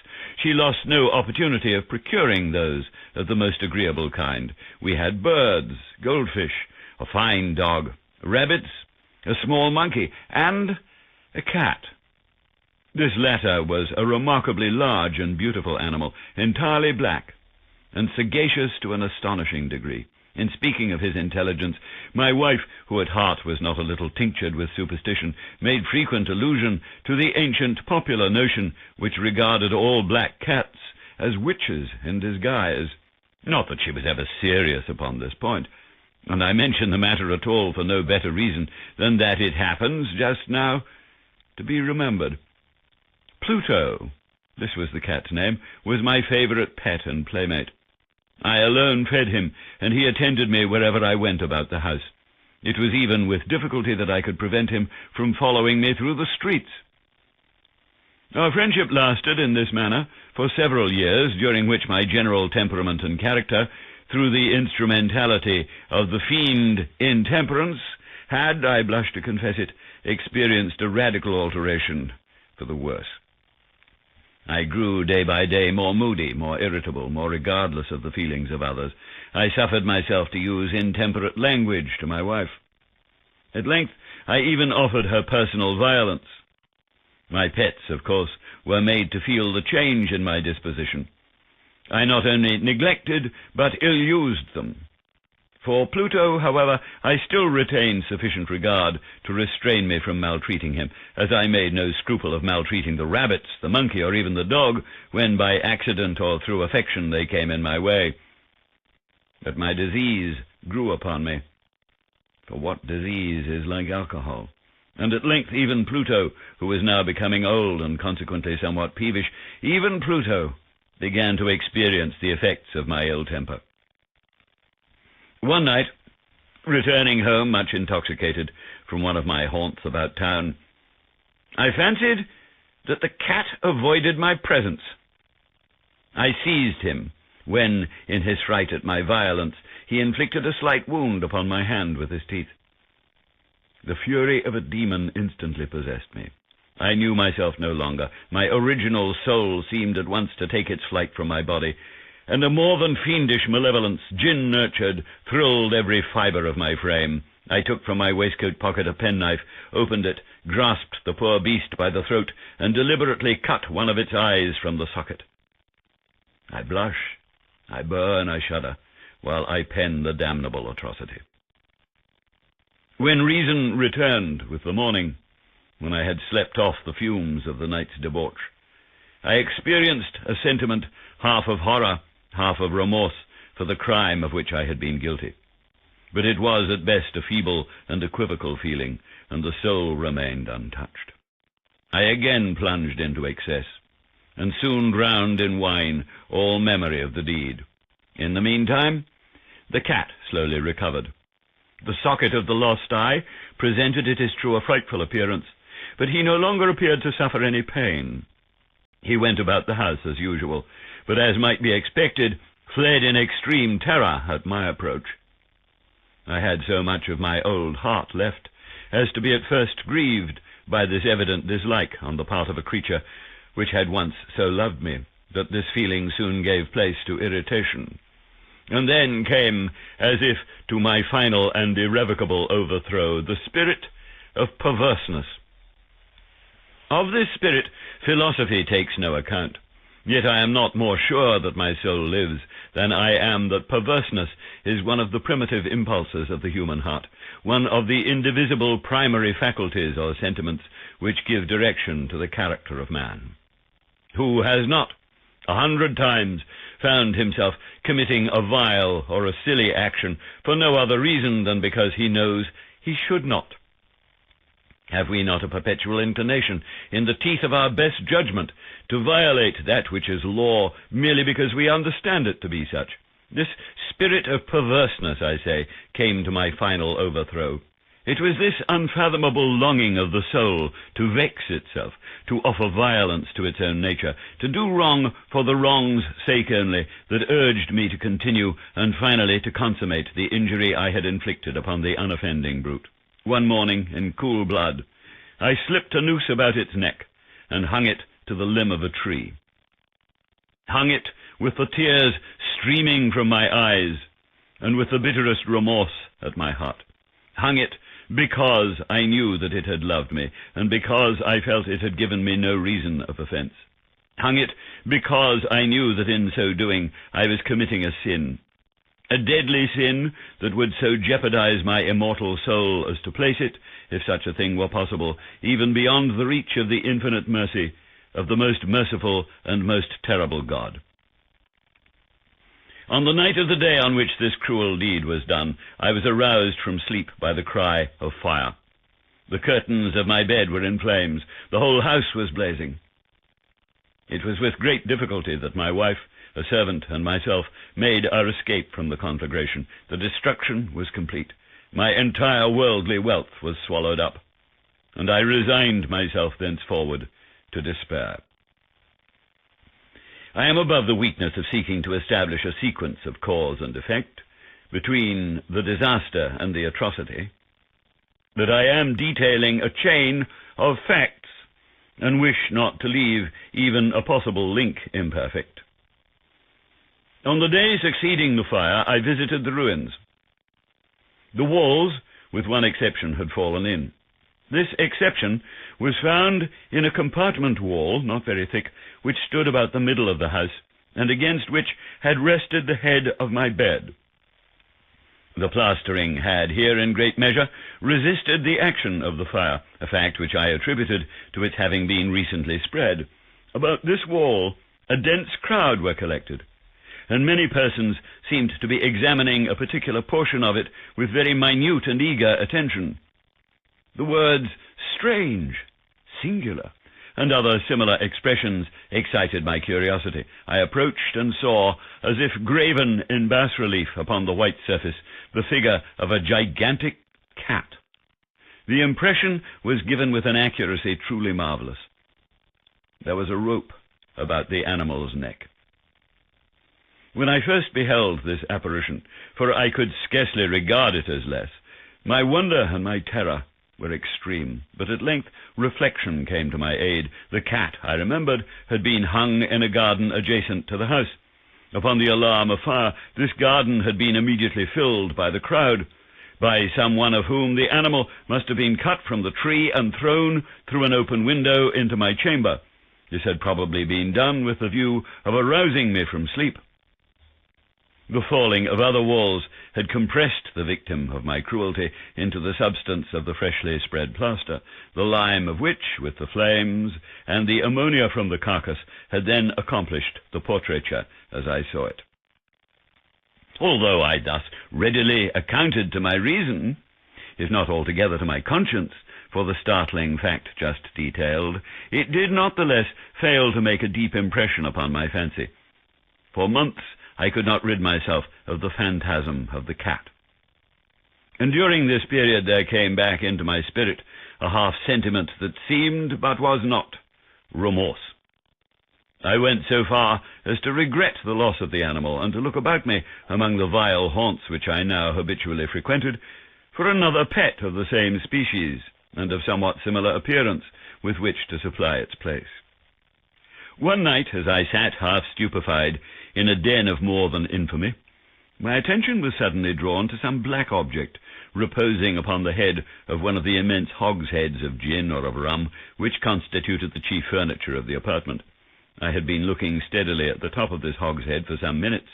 she lost no opportunity of procuring those of the most agreeable kind. We had birds, goldfish, a fine dog, rabbits, a small monkey, and a cat. This latter was a remarkably large and beautiful animal, entirely black, and sagacious to an astonishing degree. In speaking of his intelligence, my wife, who at heart was not a little tinctured with superstition, made frequent allusion to the ancient popular notion which regarded all black cats as witches in disguise. Not that she was ever serious upon this point, and I mention the matter at all for no better reason than that it happens, just now, to be remembered. Pluto, this was the cat's name, was my favorite pet and playmate. I alone fed him, and he attended me wherever I went about the house. It was even with difficulty that I could prevent him from following me through the streets. Our friendship lasted in this manner for several years, during which my general temperament and character, through the instrumentality of the fiend intemperance, had, I blush to confess it, experienced a radical alteration for the worse. I grew day by day more moody, more irritable, more regardless of the feelings of others. I suffered myself to use intemperate language to my wife. At length, I even offered her personal violence. My pets, of course, were made to feel the change in my disposition. I not only neglected, but ill-used them. For Pluto, however, I still retained sufficient regard to restrain me from maltreating him, as I made no scruple of maltreating the rabbits, the monkey, or even the dog, when by accident or through affection they came in my way. But my disease grew upon me. For what disease is like alcohol? And at length even Pluto, who was now becoming old and consequently somewhat peevish, even Pluto began to experience the effects of my ill temper. One night, returning home much intoxicated from one of my haunts about town, I fancied that the cat avoided my presence. I seized him when, in his fright at my violence, he inflicted a slight wound upon my hand with his teeth. The fury of a demon instantly possessed me. I knew myself no longer. My original soul seemed at once to take its flight from my body, and a more than fiendish malevolence, gin-nurtured, thrilled every fibre of my frame. I took from my waistcoat pocket a penknife, opened it, grasped the poor beast by the throat, and deliberately cut one of its eyes from the socket. I blush, I burn, I shudder, while I pen the damnable atrocity. When reason returned with the morning, when I had slept off the fumes of the night's debauch, I experienced a sentiment half of horror, half of remorse for the crime of which I had been guilty. But it was at best a feeble and equivocal feeling, and the soul remained untouched. I again plunged into excess, and soon drowned in wine all memory of the deed. In the meantime, the cat slowly recovered. The socket of the lost eye presented, it is true, a frightful appearance, but he no longer appeared to suffer any pain. He went about the house as usual, but as might be expected, fled in extreme terror at my approach. I had so much of my old heart left as to be at first grieved by this evident dislike on the part of a creature which had once so loved me, that this feeling soon gave place to irritation. And then came, as if to my final and irrevocable overthrow, the spirit of perverseness. Of this spirit, philosophy takes no account. Yet I am not more sure that my soul lives than I am that perverseness is one of the primitive impulses of the human heart, one of the indivisible primary faculties or sentiments which give direction to the character of man. Who has not, 100 times, found himself committing a vile or a silly action for no other reason than because he knows he should not? Have we not a perpetual inclination, in the teeth of our best judgment, to violate that which is law merely because we understand it to be such? This spirit of perverseness, I say, came to my final overthrow. It was this unfathomable longing of the soul to vex itself, to offer violence to its own nature, to do wrong for the wrong's sake only, that urged me to continue and finally to consummate the injury I had inflicted upon the unoffending brute. One morning, in cool blood, I slipped a noose about its neck and hung it to the limb of a tree. Hung it with the tears streaming from my eyes and with the bitterest remorse at my heart. Hung it because I knew that it had loved me and because I felt it had given me no reason of offense. hung it because I knew that in so doing I was committing a sin, a deadly sin that would so jeopardize my immortal soul as to place it, if such a thing were possible, even beyond the reach of the infinite mercy of the most merciful and most terrible God. On the night of the day on which this cruel deed was done, I was aroused from sleep by the cry of fire. The curtains of my bed were in flames. The whole house was blazing. It was with great difficulty that my wife, a servant, and myself made our escape from the conflagration. The destruction was complete. My entire worldly wealth was swallowed up, and I resigned myself thenceforward to despair. I am above the weakness of seeking to establish a sequence of cause and effect between the disaster and the atrocity, but I am detailing a chain of facts and wish not to leave even a possible link imperfect. On the day succeeding the fire, I visited the ruins. The walls, with one exception, had fallen in. This exception was found in a compartment wall, not very thick, which stood about the middle of the house, and against which had rested the head of my bed. The plastering had here in great measure resisted the action of the fire, a fact which I attributed to its having been recently spread. About this wall a dense crowd were collected, and many persons seemed to be examining a particular portion of it with very minute and eager attention. The words "strange," "singular," and other similar expressions excited my curiosity. I approached and saw, as if graven in bas-relief upon the white surface, the figure of a gigantic cat. The impression was given with an accuracy truly marvelous. There was a rope about the animal's neck. When I first beheld this apparition, for I could scarcely regard it as less, my wonder and my terror were extreme, but at length reflection came to my aid. The cat, I remembered, had been hung in a garden adjacent to the house. Upon the alarm of fire, this garden had been immediately filled by the crowd, by some one of whom the animal must have been cut from the tree and thrown through an open window into my chamber. This had probably been done with the view of arousing me from sleep. The falling of other walls had compressed the victim of my cruelty into the substance of the freshly spread plaster, the lime of which, with the flames and the ammonia from the carcass, had then accomplished the portraiture as I saw it. Although I thus readily accounted to my reason, if not altogether to my conscience, for the startling fact just detailed, it did not the less fail to make a deep impression upon my fancy. For months I could not rid myself of the phantasm of the cat. And during this period there came back into my spirit a half-sentiment that seemed, but was not, remorse. I went so far as to regret the loss of the animal, and to look about me among the vile haunts which I now habitually frequented for another pet of the same species, and of somewhat similar appearance, with which to supply its place. One night, as I sat half stupefied in a den of more than infamy, my attention was suddenly drawn to some black object reposing upon the head of one of the immense hogsheads of gin or of rum which constituted the chief furniture of the apartment. I had been looking steadily at the top of this hogshead for some minutes,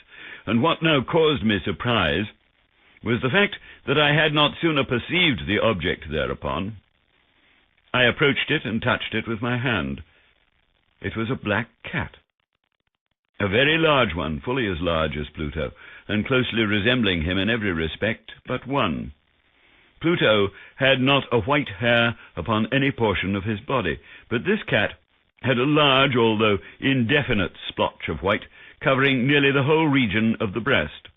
and what now caused me surprise was the fact that I had not sooner perceived the object thereupon. I approached it and touched it with my hand. It was a black cat, a very large one, fully as large as Pluto, and closely resembling him in every respect but one. Pluto had not a white hair upon any portion of his body, but this cat had a large, although indefinite, splotch of white, covering nearly the whole region of the breast.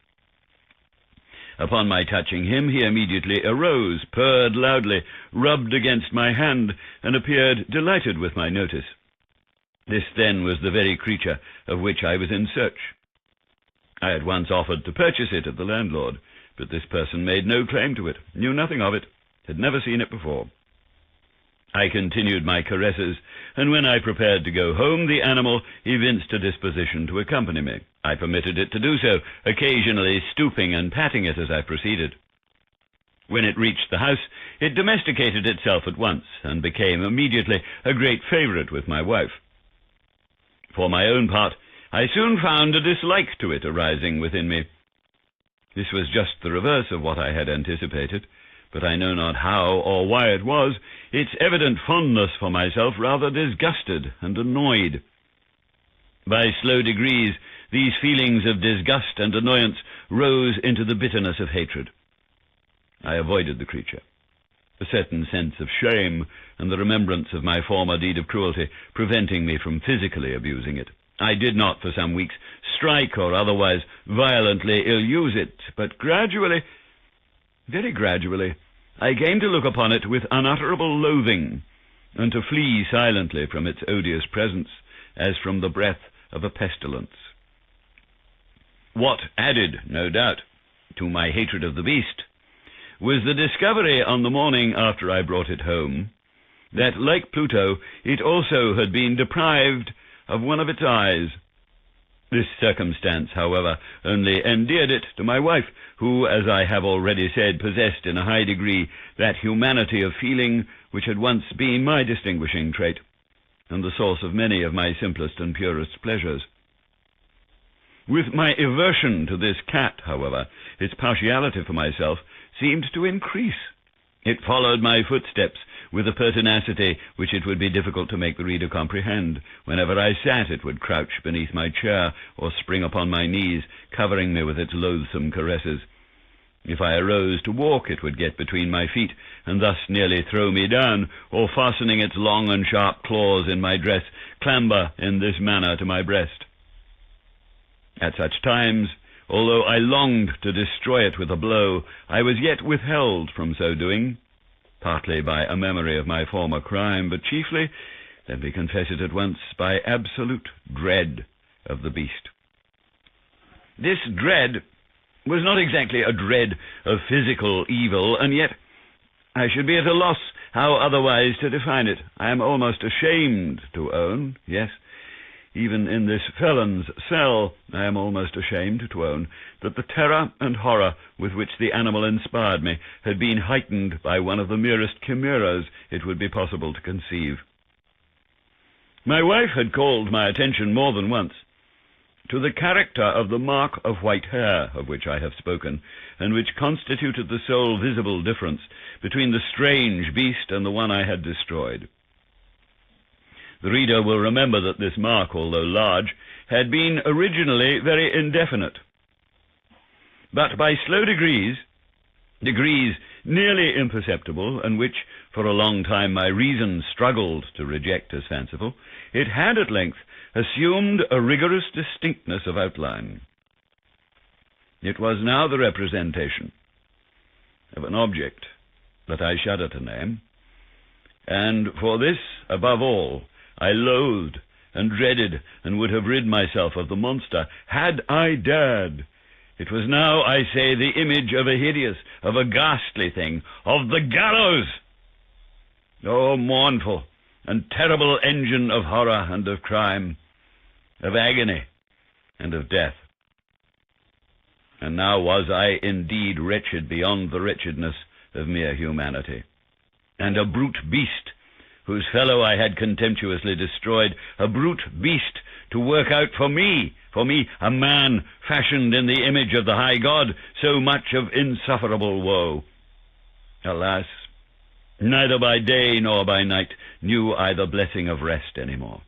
Upon my touching him, he immediately arose, purred loudly, rubbed against my hand, and appeared delighted with my notice. This, then, was the very creature of which I was in search. I at once offered to purchase it of the landlord, but this person made no claim to it, knew nothing of it, had never seen it before. I continued my caresses, and when I prepared to go home, the animal evinced a disposition to accompany me. I permitted it to do so, occasionally stooping and patting it as I proceeded. When it reached the house, it domesticated itself at once, and became immediately a great favorite with my wife. For my own part, I soon found a dislike to it arising within me. This was just the reverse of what I had anticipated, but I know not how or why it was. Its evident fondness for myself rather disgusted and annoyed. By slow degrees, these feelings of disgust and annoyance rose into the bitterness of hatred. I avoided the creature, a certain sense of shame and the remembrance of my former deed of cruelty preventing me from physically abusing it. I did not, for some weeks, strike or otherwise violently ill-use it, but gradually, very gradually, I came to look upon it with unutterable loathing, and to flee silently from its odious presence, as from the breath of a pestilence. What added, no doubt, to my hatred of the beast was the discovery on the morning after I brought it home that, like Pluto, it also had been deprived of one of its eyes. This circumstance, however, only endeared it to my wife, who, as I have already said, possessed in a high degree that humanity of feeling which had once been my distinguishing trait, and the source of many of my simplest and purest pleasures. With my aversion to this cat, however, its partiality for myself seemed to increase. It followed my footsteps with a pertinacity which it would be difficult to make the reader comprehend. Whenever I sat, it would crouch beneath my chair or spring upon my knees, covering me with its loathsome caresses. If I arose to walk, it would get between my feet and thus nearly throw me down, or fastening its long and sharp claws in my dress, clamber in this manner to my breast. At such times, although I longed to destroy it with a blow, I was yet withheld from so doing, partly by a memory of my former crime, but chiefly, let me confess it at once, by absolute dread of the beast. This dread was not exactly a dread of physical evil, and yet I should be at a loss how otherwise to define it. I am almost ashamed to own, yes, even in this felon's cell, I am almost ashamed to own that the terror and horror with which the animal inspired me had been heightened by one of the merest chimeras it would be possible to conceive. My wife had called my attention more than once to the character of the mark of white hair of which I have spoken, and which constituted the sole visible difference between the strange beast and the one I had destroyed. The reader will remember that this mark, although large, had been originally very indefinite. But by slow degrees nearly imperceptible, and which for a long time my reason struggled to reject as fanciful, it had at length assumed a rigorous distinctness of outline. It was now the representation of an object that I shudder to name, and for this, above all, I loathed and dreaded and would have rid myself of the monster had I dared. It was now, I say, the image of a hideous, of a ghastly thing, of the gallows. Oh, mournful and terrible engine of horror and of crime, of agony and of death. And now was I indeed wretched beyond the wretchedness of mere humanity, and a brute beast whose fellow I had contemptuously destroyed, a brute beast to work out for me, a man fashioned in the image of the high God, so much of insufferable woe. Alas, neither by day nor by night knew I the blessing of rest any more.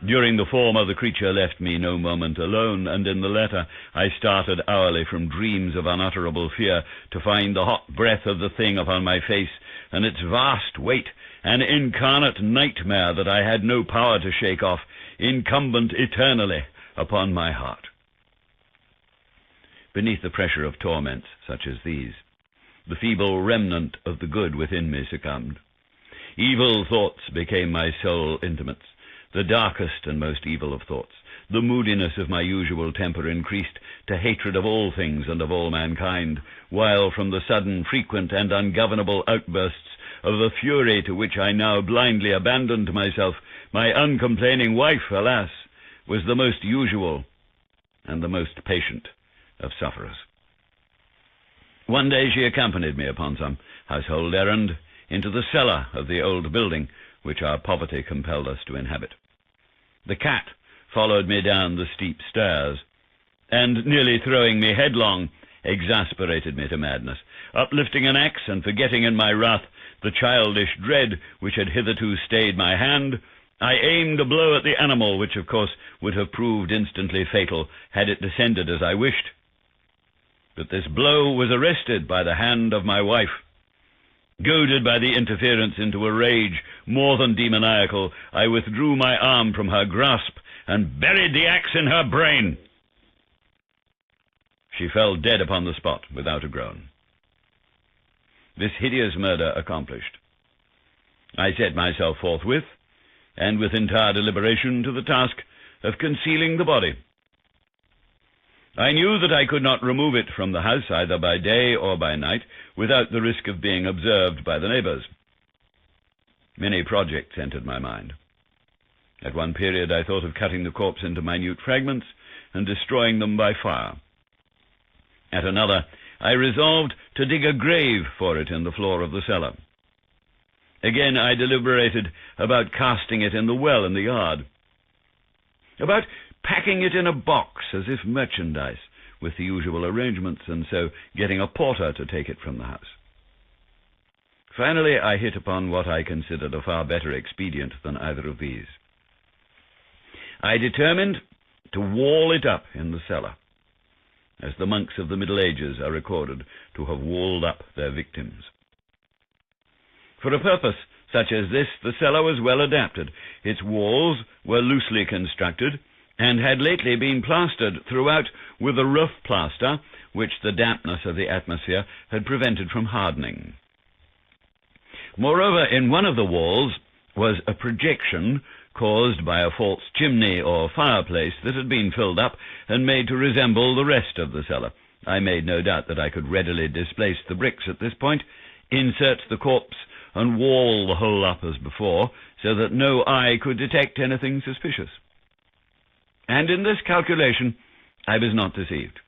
During the former, the creature left me no moment alone, and in the latter I started hourly from dreams of unutterable fear to find the hot breath of the thing upon my face, and its vast weight, an incarnate nightmare that I had no power to shake off, incumbent eternally upon my heart. Beneath the pressure of torments such as these, the feeble remnant of the good within me succumbed. Evil thoughts became my sole intimates, the darkest and most evil of thoughts. The moodiness of my usual temper increased to hatred of all things and of all mankind, while from the sudden, frequent, and ungovernable outbursts of the fury to which I now blindly abandoned myself, my uncomplaining wife, alas, was the most usual and the most patient of sufferers. One day she accompanied me upon some household errand into the cellar of the old building which our poverty compelled us to inhabit. The cat followed me down the steep stairs, and, nearly throwing me headlong, exasperated me to madness. Uplifting an axe and forgetting in my wrath the childish dread which had hitherto stayed my hand, I aimed a blow at the animal, which of course would have proved instantly fatal had it descended as I wished. But this blow was arrested by the hand of my wife. Goaded by the interference into a rage more than demoniacal, I withdrew my arm from her grasp and buried the axe in her brain. She fell dead upon the spot without a groan. This hideous murder accomplished, I set myself forthwith, and with entire deliberation, to the task of concealing the body. I knew that I could not remove it from the house either by day or by night without the risk of being observed by the neighbors. Many projects entered my mind. At one period I thought of cutting the corpse into minute fragments and destroying them by fire. At another, I resolved to dig a grave for it in the floor of the cellar. Again, I deliberated about casting it in the well in the yard, about packing it in a box as if merchandise, with the usual arrangements, and so getting a porter to take it from the house. Finally, I hit upon what I considered a far better expedient than either of these. I determined to wall it up in the cellar, as the monks of the Middle Ages are recorded to have walled up their victims. For a purpose such as this, the cellar was well adapted. Its walls were loosely constructed, and had lately been plastered throughout with a rough plaster, which the dampness of the atmosphere had prevented from hardening. Moreover, in one of the walls was a projection caused by a false chimney or fireplace that had been filled up and made to resemble the rest of the cellar. I made no doubt that I could readily displace the bricks at this point, insert the corpse, and wall the whole up as before, so that no eye could detect anything suspicious. And in this calculation I was not deceived.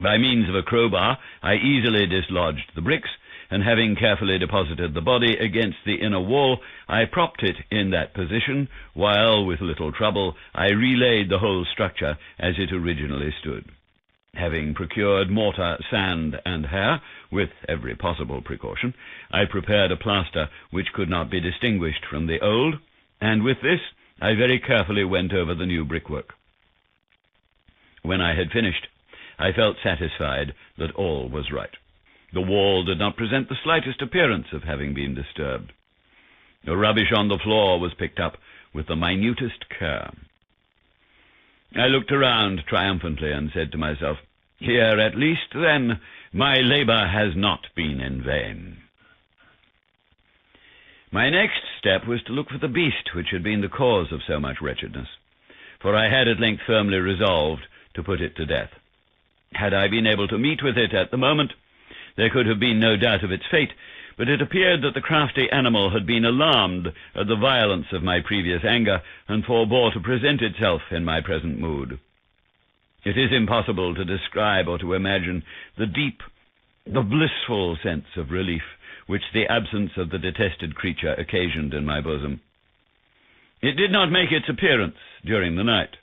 By means of a crowbar I easily dislodged the bricks, and having carefully deposited the body against the inner wall, I propped it in that position, while, with little trouble, I relaid the whole structure as it originally stood. Having procured mortar, sand, and hair, with every possible precaution, I prepared a plaster which could not be distinguished from the old, and with this I very carefully went over the new brickwork. When I had finished, I felt satisfied that all was right. The wall did not present the slightest appearance of having been disturbed. The rubbish on the floor was picked up with the minutest care. I looked around triumphantly and said to myself, "Here, at least, then, my labor has not been in vain." My next step was to look for the beast which had been the cause of so much wretchedness, for I had at length firmly resolved to put it to death. Had I been able to meet with it at the moment, there could have been no doubt of its fate, but it appeared that the crafty animal had been alarmed at the violence of my previous anger, and forbore to present itself in my present mood. It is impossible to describe or to imagine the deep, the blissful sense of relief which the absence of the detested creature occasioned in my bosom. It did not make its appearance during the night,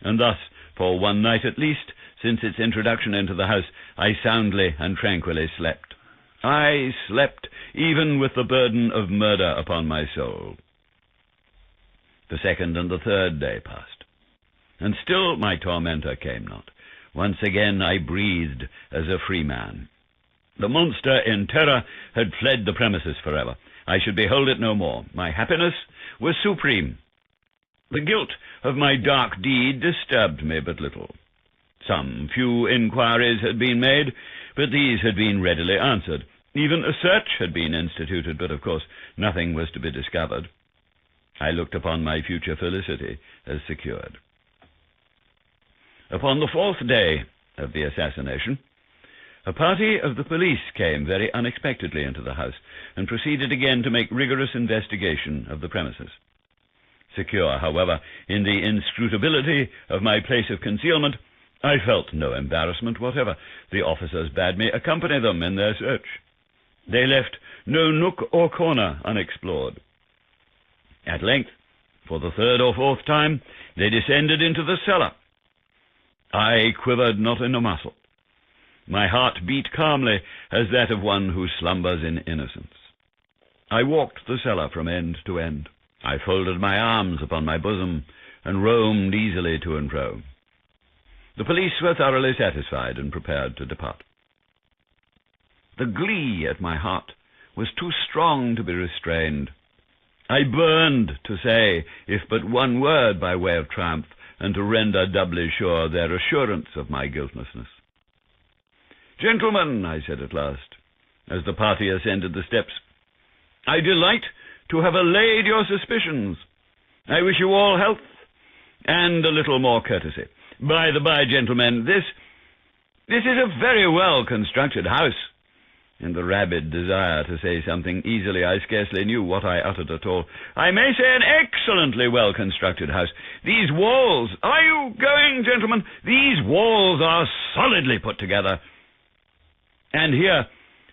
and thus, for one night at least, since its introduction into the house, I soundly and tranquilly slept. I slept even with the burden of murder upon my soul. The second and the third day passed, and still my tormentor came not. Once again I breathed as a free man. The monster in terror had fled the premises forever. I should behold it no more. My happiness was supreme. The guilt of my dark deed disturbed me but little. Some few inquiries had been made, but these had been readily answered. Even a search had been instituted, but of course nothing was to be discovered. I looked upon my future felicity as secured. Upon the fourth day of the assassination, a party of the police came very unexpectedly into the house, and proceeded again to make rigorous investigation of the premises. Secure, however, in the inscrutability of my place of concealment, I felt no embarrassment whatever. The officers bade me accompany them in their search. They left no nook or corner unexplored. At length, For the third or fourth time, they descended into the cellar. I quivered not in a muscle. My heart beat calmly as that of one who slumbers in innocence. I walked the cellar from end to end. I folded my arms upon my bosom and roamed easily to and fro. The police were thoroughly satisfied and prepared to depart. The glee at my heart was too strong to be restrained. I burned to say, if but one word by way of triumph, and to render doubly sure their assurance of my guiltlessness. "Gentlemen," I said at last, as the party ascended the steps, "I delight to have allayed your suspicions. I wish you all health and a little more courtesy. By the by, gentlemen, this is a very well-constructed house." In the rabid desire to say something easily, I scarcely knew what I uttered at all. "I may say an excellently well-constructed house. These walls— Are you going, gentlemen? These walls are solidly put together." And here,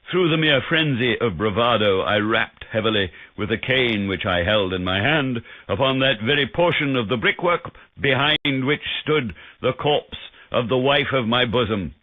through the mere frenzy of bravado, I rapped heavily with a cane which I held in my hand upon that very portion of the brickwork behind which stood the corpse of the wife of my bosom.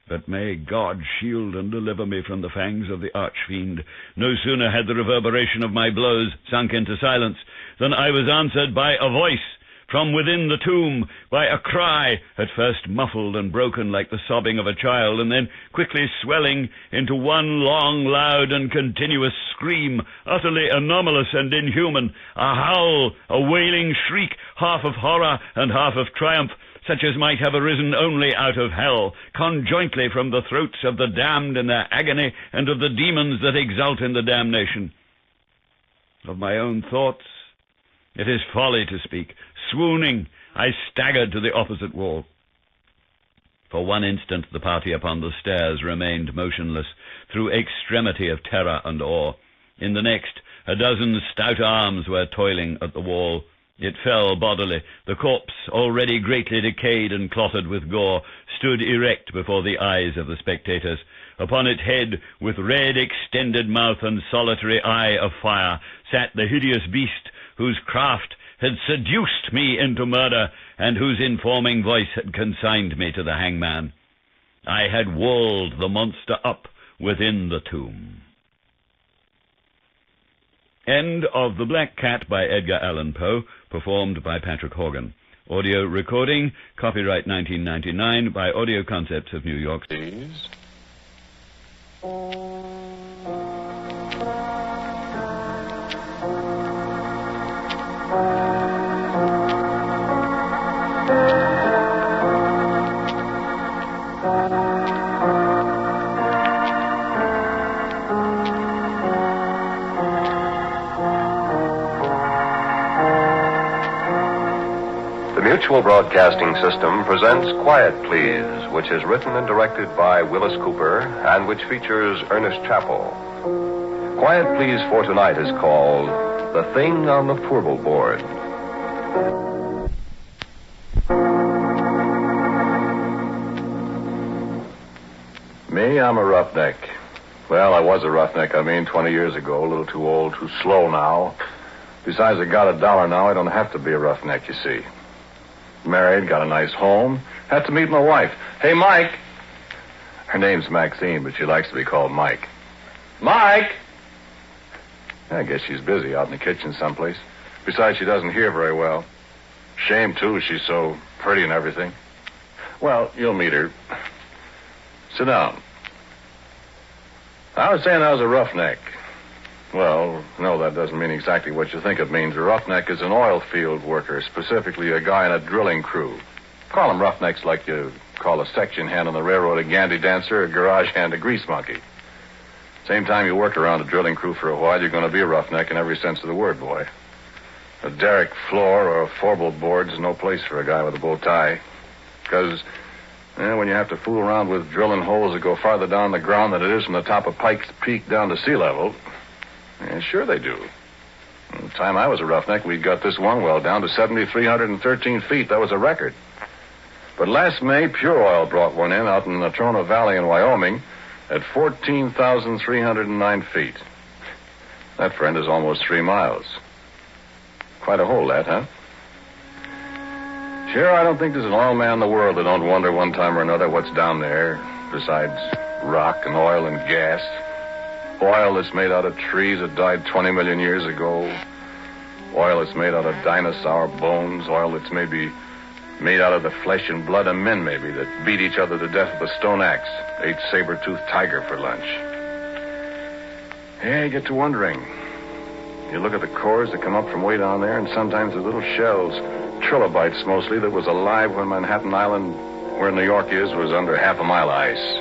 But may God shield and deliver me from the fangs of the arch-fiend. No sooner had the reverberation of my blows sunk into silence than I was answered by a voice from within the tomb, by a cry, at first muffled and broken like the sobbing of a child, and then quickly swelling into one long, loud, and continuous scream, utterly anomalous and inhuman, a howl, a wailing shriek, half of horror and half of triumph, such as might have arisen only out of hell, conjointly from the throats of the damned in their agony and of the demons that exult in the damnation. Of my own thoughts, it is folly to speak. Swooning, I staggered to the opposite wall. For one instant the party upon the stairs remained motionless, through extremity of terror and awe. In the next, a dozen stout arms were toiling at the wall. It fell bodily. The corpse, already greatly decayed and clotted with gore, stood erect before the eyes of the spectators. Upon its head, with red extended mouth and solitary eye of fire, sat the hideous beast whose craft had seduced me into murder, and whose informing voice had consigned me to the hangman. I had walled the monster up within the tomb. End of The Black Cat by Edgar Allan Poe, performed by Patrick Horgan. Audio recording, copyright 1999 by Audio Concepts of New York City. Mutual Broadcasting System presents Quiet Please, which is written and directed by Willis Cooper and which features Ernest Chappell. Quiet Please for tonight is called The Thing on the Purple Board. Me, I'm a roughneck. Well, I was a roughneck, 20 years ago. A little too old, too slow now. Besides, I got $1 now. I don't have to be a roughneck, you see. Married, got a nice home. Had to meet my wife. Hey, Mike. Her name's Maxine, but she likes to be called Mike. Mike! I guess she's busy out in the kitchen someplace. Besides, she doesn't hear very well. Shame, too, she's so pretty and everything. Well, you'll meet her. Sit down. I was saying I was a roughneck. Well, no, that doesn't mean exactly what you think it means. A roughneck is an oil field worker, specifically a guy in a drilling crew. Call them roughnecks like you call a section hand on the railroad a gandy dancer, a garage hand a grease monkey. Same time you work around a drilling crew for a while, you're going to be a roughneck in every sense of the word, boy. A derrick floor or a four-bolt board is no place for a guy with a bow tie. Because when you have to fool around with drilling holes that go farther down the ground than it is from the top of Pike's Peak down to sea level... Yeah, sure they do. The time I was a roughneck, we got this one well down to 7,313 feet. That was a record. But last May, Pure Oil brought one in out in the Natrona Valley in Wyoming at 14,309 feet. That, friend, is almost 3 miles. Quite a hole, that, huh? Sure, I don't think there's an oil man in the world that don't wonder one time or another what's down there, besides rock and oil and gas. Oil that's made out of trees that died 20 million years ago. Oil that's made out of dinosaur bones. Oil that's maybe made out of the flesh and blood of men, maybe, that beat each other to death with a stone axe, ate saber-toothed tiger for lunch. Yeah, you get to wondering. You look at the cores that come up from way down there, and sometimes the little shells, trilobites mostly, that was alive when Manhattan Island, where New York is, was under half a mile of ice.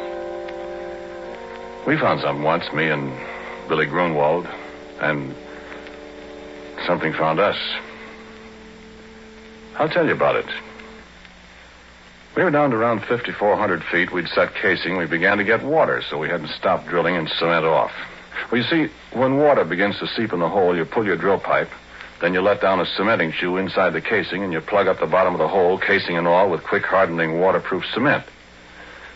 We found something once, me and Billy Grunwald, and something found us. I'll tell you about it. We were down to around 5,400 feet. We'd set casing. We began to get water, so we had to stop drilling and cement off. Well, you see, when water begins to seep in the hole, you pull your drill pipe, then you let down a cementing shoe inside the casing, and you plug up the bottom of the hole, casing and all, with quick hardening waterproof cement.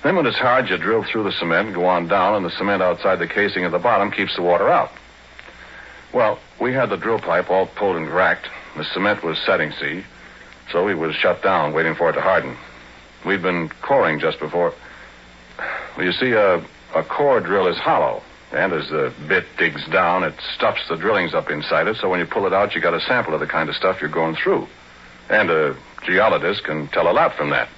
Then when it's hard, you drill through the cement and go on down, and the cement outside the casing at the bottom keeps the water out. Well, we had the drill pipe all pulled and racked. The cement was setting, see, so we was shut down, waiting for it to harden. We'd been coring just before. Well, you see, a core drill is hollow. And as the bit digs down, it stuffs the drillings up inside it, so when you pull it out, you got a sample of the kind of stuff you're going through. And a geologist can tell a lot from that.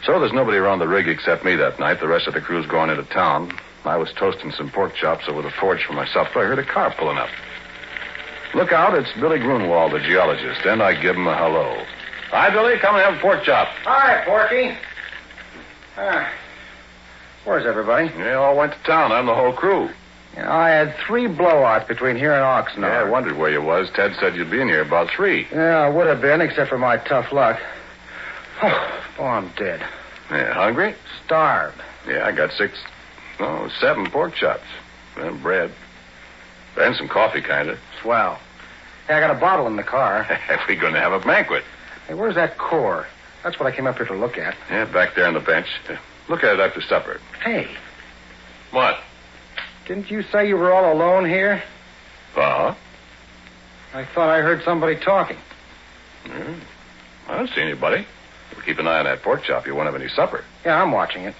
So there's nobody around the rig except me that night. The rest of the crew's going into town. I was toasting some pork chops over the forge for my supper. I heard a car pulling up. Look out, it's Billy Grunwald, the geologist. And I give him a hello. Hi, Billy. Come and have a pork chop. Hi, Porky. Where's everybody? They all went to town. I'm the whole crew. You know, I had 3 blowouts between here and Oxnard. Yeah, I wondered where you was. Ted said you'd be in here about 3. Yeah, I would have been, except for my tough luck. Oh, I'm dead. Yeah, hungry? Starved. Yeah, I got 7 pork chops. And bread. And some coffee, kind of. Swell. Hey, I got a bottle in the car. We're going to have a banquet. Hey, where's that core? That's what I came up here to look at. Yeah, back there on the bench. Look at it after supper. Hey. What? Didn't you say you were all alone here? I thought I heard somebody talking. I don't see anybody. We'll keep an eye on that pork chop. You won't have any supper. Yeah, I'm watching it.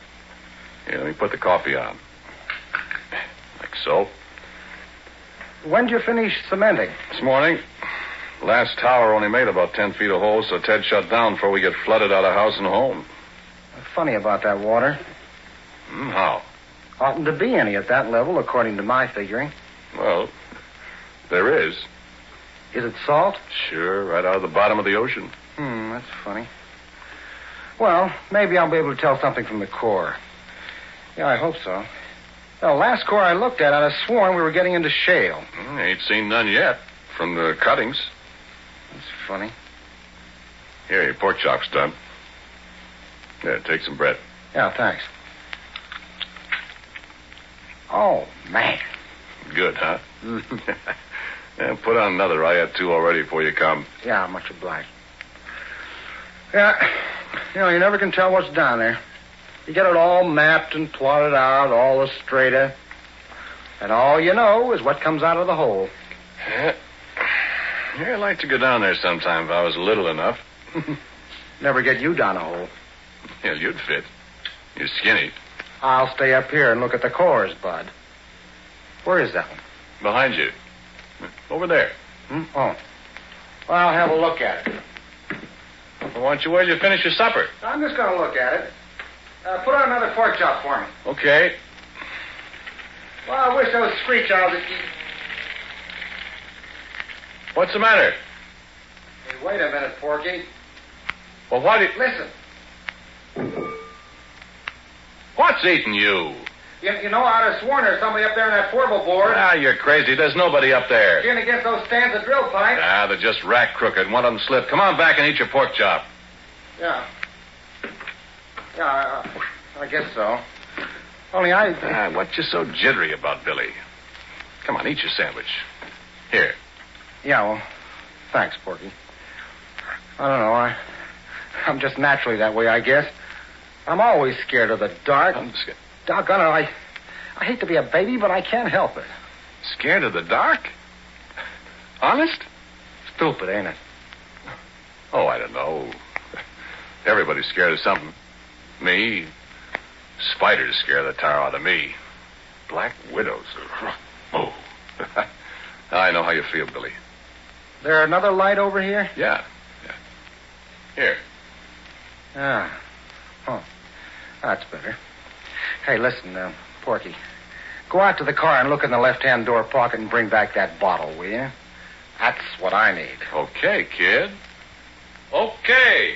Here, let me put the coffee on. Like so. When'd you finish cementing? This morning. Last tower only made about 10 feet of holes, so Ted shut down before we get flooded out of house and home. Funny about that water. How? Oughtn't to be any at that level, according to my figuring. Well, there is. Is it salt? Sure, right out of the bottom of the ocean. That's funny. Well, maybe I'll be able to tell something from the core. Yeah, I hope so. The last core I looked at, I'd have sworn we were getting into shale. Ain't seen none yet from the cuttings. That's funny. Here, your pork chop's done. Yeah, take some bread. Yeah, thanks. Oh, man. Good, huh? Yeah, put on another. I had 2 already before you come. Yeah, much obliged. Yeah, you never can tell what's down there. You get it all mapped and plotted out, all the strata. And all you know is what comes out of the hole. Yeah, I'd like to go down there sometime if I was little enough. Never get you down a hole. Yeah, you'd fit. You're skinny. I'll stay up here and look at the cores, Bud. Where is that one? Behind you. Over there. Oh. Well, I'll have a look at it. Well, why don't you wait till you finish your supper? I'm just going to look at it. Put on another pork chop for me. Okay. Well, I wish those screech owls would keep... What's the matter? Hey, wait a minute, Porky. Well, why did... Listen. What's eating you? You know, I'd have sworn there's somebody up there on that portable board. You're crazy. There's nobody up there. Leaning against those stands of drill pipe. They're just rack crooked. One of them slipped. Come on back and eat your pork chop. Yeah. Yeah, I guess so. Only what you so jittery about, Billy? Come on, eat your sandwich. Here. Yeah, well, thanks, Porky. I don't know. I'm just naturally that way, I guess. I'm always scared of the dark. Doggone it, I hate to be a baby, but I can't help it. Scared of the dark? Honest? stupid, ain't it? Oh, I don't know. Everybody's scared of something. Me. Spiders scare the tar out of me. Black widows. Oh. I know how you feel, Billy. There another light over here? Yeah. Here. Ah. Oh. That's better. Hey, listen, Porky. Go out to the car and look in the left-hand door pocket and bring back that bottle, will you? That's what I need. Okay, kid. Okay.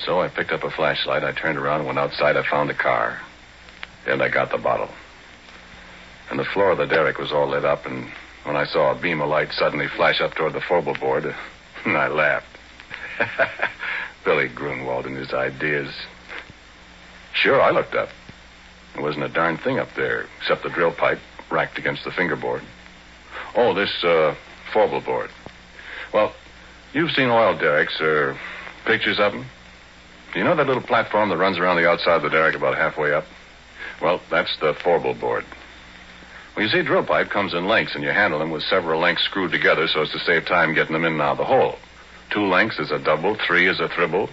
So I picked up a flashlight. I turned around and went outside. I found the car. And I got the bottle. And the floor of the derrick was all lit up, and when I saw a beam of light suddenly flash up toward the foreball board, I laughed. Billy Grunwald and his ideas. Sure, I looked up. There wasn't a darn thing up there except the drill pipe racked against the fingerboard. Oh, this foreball board. Well, you've seen oil derricks or pictures of them. Do you know that little platform that runs around the outside of the derrick about halfway up? Well, that's the foreball board. Well, you see, drill pipe comes in lengths, and you handle them with several lengths screwed together so as to save time getting them in and out of the hole. 2 lengths is a double, 3 is a triple,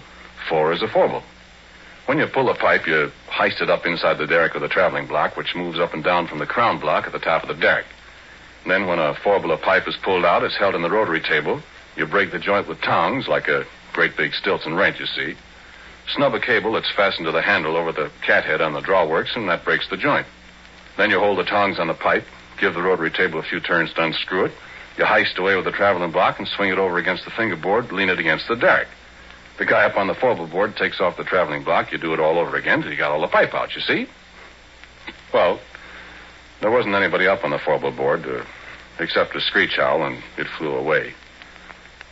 4 is a foreball. When you pull the pipe, you heist it up inside the derrick with a traveling block, which moves up and down from the crown block at the top of the derrick. And then when a foreball of pipe is pulled out, it's held in the rotary table. You break the joint with tongs, like a great big Stilton wrench, you see. Snub a cable that's fastened to the handle over the cathead on the drawworks, and that breaks the joint. Then you hold the tongs on the pipe, give the rotary table a few turns to unscrew it. You heist away with the traveling block and swing it over against the fingerboard, lean it against the derrick. The guy up on the foreball board takes off the traveling block. You do it all over again till you got all the pipe out, you see? Well, there wasn't anybody up on the foreball board except a screech owl, and it flew away.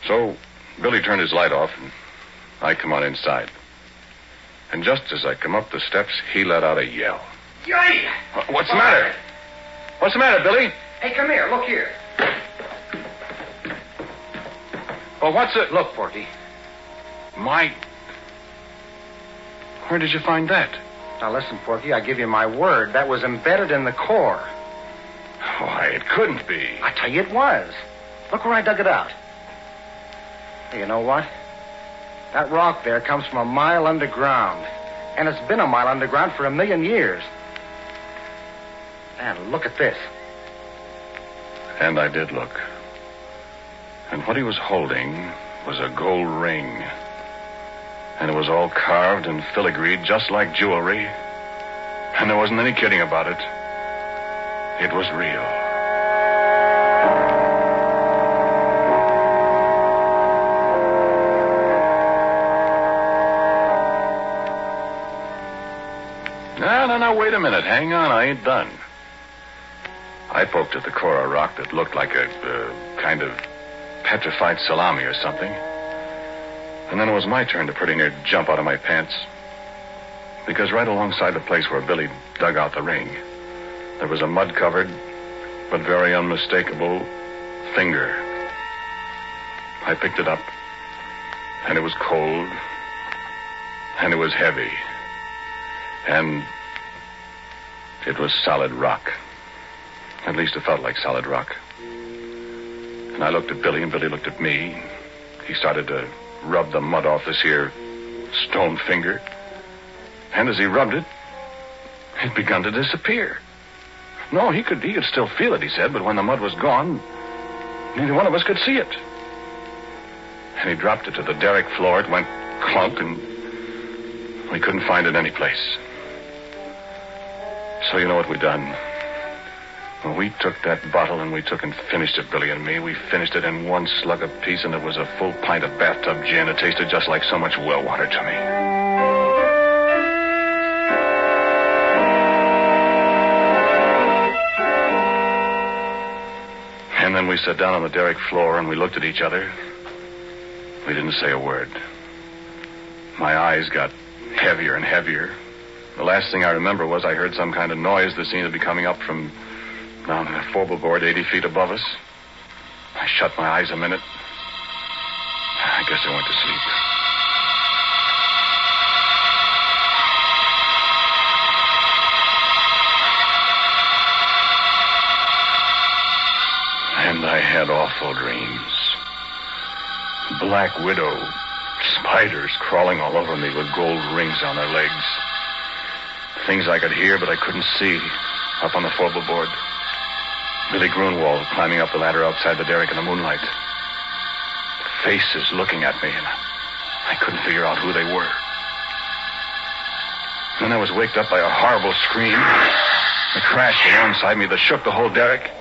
So Billy turned his light off, and I come on inside. And just as I come up the steps, he let out a yell. Yay! What's the matter? What's the matter, Billy? Hey, come here. Look here. Well, what's it? Look, Porky. Where did you find that? Now, listen, Porky, I give you my word. That was embedded in the core. Why, it couldn't be. I tell you it was. Look where I dug it out. Hey, you know what? That rock there comes from a mile underground. And it's been a mile underground for 1,000,000 years. And look at this. And I did look. And what he was holding was a gold ring. And it was all carved and filigreed just like jewelry. And there wasn't any kidding about it. It was real. No, wait a minute. Hang on, I ain't done. I poked at the core of rock that looked like a kind of petrified salami or something. And then it was my turn to pretty near jump out of my pants. Because right alongside the place where Billy dug out the ring, there was a mud-covered but very unmistakable finger. I picked it up, and it was cold, and it was heavy, and it was solid rock. At least it felt like solid rock. And I looked at Billy, and Billy looked at me. He started to rub the mud off this here stone finger. And as he rubbed it, it begun to disappear. No, he could still feel it, he said, but when the mud was gone, neither one of us could see it. And he dropped it to the derrick floor. It went clunk, and we couldn't find it any place. So you know what we done? Well, we took that bottle and we took and finished it, Billy and me. We finished it in one slug apiece, and it was a full pint of bathtub gin. It tasted just like so much well water to me. And then we sat down on the derrick floor and we looked at each other. We didn't say a word. My eyes got heavier and heavier. The last thing I remember was I heard some kind of noise that seemed to be coming up from down on the foreball board 80 feet above us. I shut my eyes a minute. I guess I went to sleep. And I had awful awful dreams. Black widow, spiders crawling all over me with gold rings on their legs. Things I could hear, but I couldn't see, up on the forward board. Billy Grunwald climbing up the ladder outside the derrick in the moonlight. Faces looking at me, and I couldn't figure out who they were. Then I was waked up by a horrible scream. A crash alongside me that shook the whole derrick.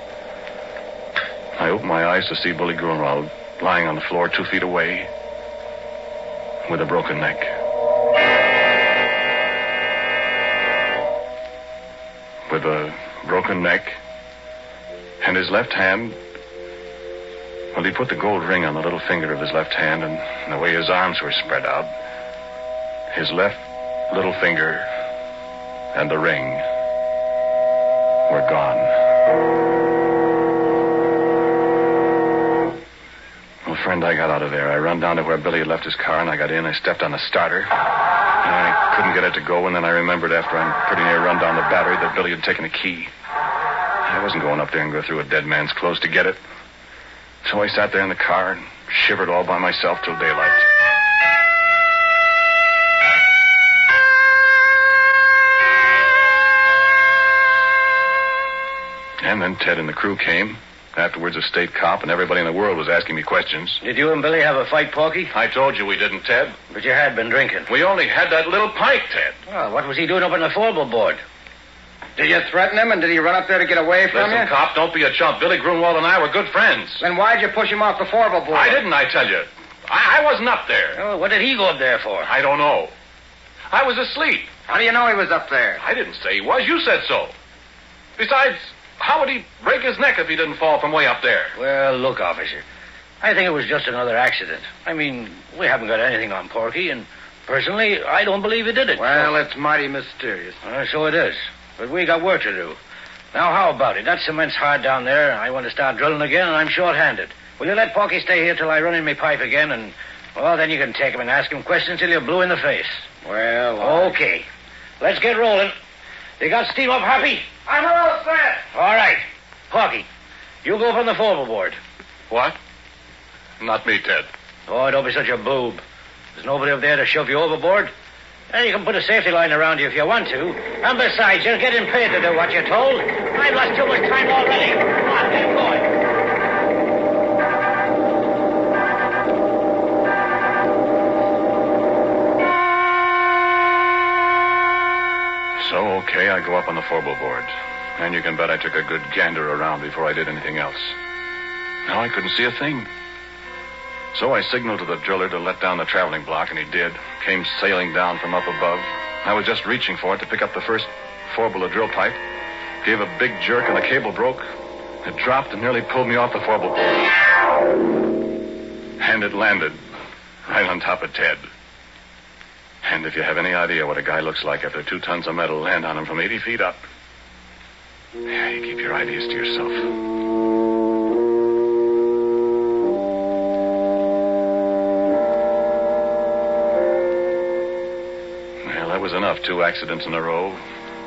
I opened my eyes to see Billy Grunwald lying on the floor 2 feet away with a broken neck. With a broken neck and his left hand. Well, he put the gold ring on the little finger of his left hand, and the way his arms were spread out, his left little finger and the ring were gone. Well, friend, I got out of there. I run down to where Billy had left his car, and I got in. I stepped on the starter. And I couldn't get it to go, and then I remembered after I'm pretty near run down the battery that Billy had taken a key. I wasn't going up there and go through a dead man's clothes to get it. So I sat there in the car and shivered all by myself till daylight. And then Ted and the crew came. Afterwards, a state cop, and everybody in the world was asking me questions. Did you and Billy have a fight, Porky? I told you we didn't, Ted. But you had been drinking. We only had that little pint, Ted. Oh, what was he doing up on the forward board? Did you threaten him, and did he run up there to get away from you? Listen, cop, don't be a chump. Billy Grunwald and I were good friends. Then why'd you push him off the forward board? I didn't, I tell you. I wasn't up there. Oh, what did he go up there for? I don't know. I was asleep. How do you know he was up there? I didn't say he was. You said so. Besides, how would he break his neck if he didn't fall from way up there? Well, look, officer, I think it was just another accident. I mean, we haven't got anything on Porky, and personally, I don't believe he did it. Well, it's mighty mysterious. So it is. But we got work to do. Now, how about it? That cement's hard down there. I want to start drilling again, and I'm short-handed. Will you let Porky stay here till I run in my pipe again, and, well, then you can take him and ask him questions till you're blue in the face. Well, Okay. Let's get rolling. You got steam up, Happy? I'm all set. All right. Porky, you go from the forward board. What? Not me, Ted. Oh, don't be such a boob. There's nobody up there to shove you overboard. And you can put a safety line around you if you want to. And besides, you're getting paid to do what you're told. I've lost too much time already. Come on, get going. So, okay, I go up on the forward board. And you can bet I took a good gander around before I did anything else. Now I couldn't see a thing. So I signaled to the driller to let down the traveling block, and he did. Came sailing down from up above. I was just reaching for it to pick up the first four-bullet drill pipe. Gave a big jerk, and the cable broke. It dropped and nearly pulled me off the four-bullet board. And it landed right on top of Ted. And if you have any idea what a guy looks like after 2 tons of metal land on him from 80 feet up, yeah, you keep your ideas to yourself. That was enough. 2 accidents in a row.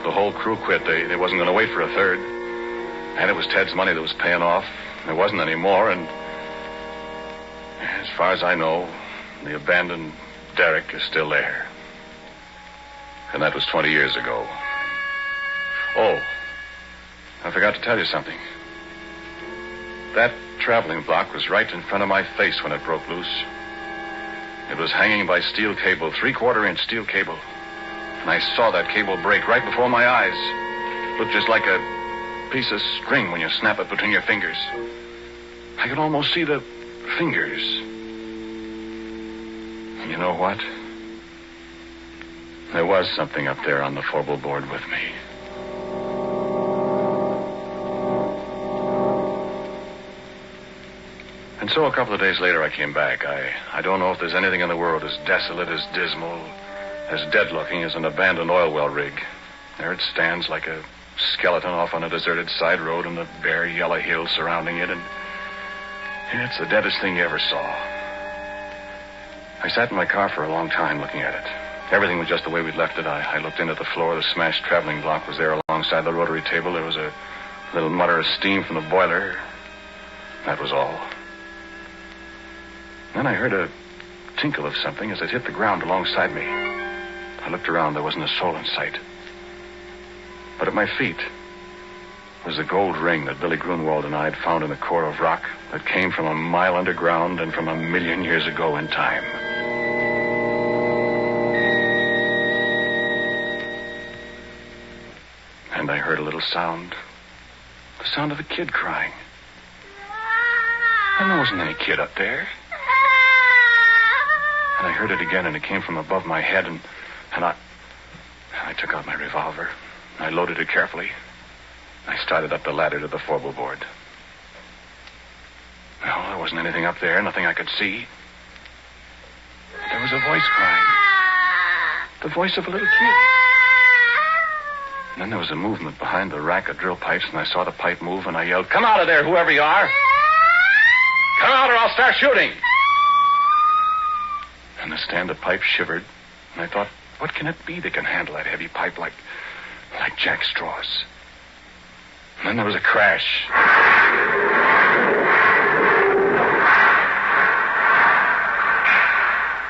The whole crew quit. They wasn't going to wait for a third. And it was Ted's money that was paying off. There wasn't any more, and as far as I know, the abandoned derrick is still there. And that was 20 years ago. Oh, I forgot to tell you something. That traveling block was right in front of my face when it broke loose. It was hanging by steel cable, 3/4-inch steel cable. And I saw that cable break right before my eyes. Looked just like a piece of string when you snap it between your fingers. I could almost see the fingers. You know what? There was something up there on the forward board with me. And so a couple of days later I came back. I don't know if there's anything in the world as desolate, as dismal, as dead-looking as an abandoned oil well rig. There it stands like a skeleton off on a deserted side road and the bare yellow hills surrounding it, and it's the deadest thing you ever saw. I sat in my car for a long time looking at it. Everything was just the way we'd left it. I looked in at the floor. The smashed traveling block was there alongside the rotary table. There was a little mutter of steam from the boiler. That was all. Then I heard a tinkle of something as it hit the ground alongside me. I looked around. There wasn't a soul in sight. But at my feet was the gold ring that Billy Grunwald and I had found in the core of rock that came from a mile underground and from 1,000,000 years ago in time. And I heard a little sound. The sound of a kid crying. And there wasn't any kid up there. And I heard it again, and it came from above my head, and I took out my revolver. I loaded it carefully. I started up the ladder to the forward board. Well, there wasn't anything up there, nothing I could see. But there was a voice crying. The voice of a little kid. And then there was a movement behind the rack of drill pipes, and I saw the pipe move, and I yelled, "Come out of there, whoever you are! Come out or I'll start shooting!" And the stand of pipe shivered, and I thought, what can it be that can handle that heavy pipe like jack straws? And then there was a crash.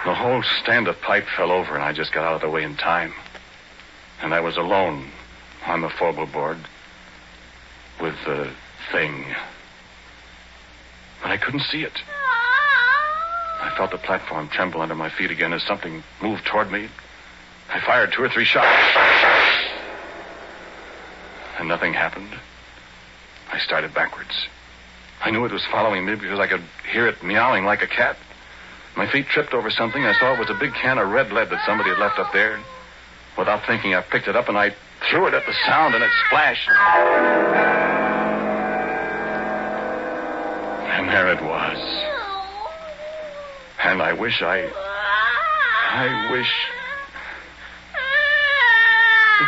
The whole stand of pipe fell over, and I just got out of the way in time. And I was alone on the forward board with the thing. But I couldn't see it. I felt the platform tremble under my feet again as something moved toward me. I fired 2 or 3 shots. And nothing happened. I started backwards. I knew it was following me because I could hear it meowing like a cat. My feet tripped over something. I saw it was a big can of red lead that somebody had left up there. Without thinking, I picked it up and I threw it at the sound, and it splashed. And there it was. And I wish the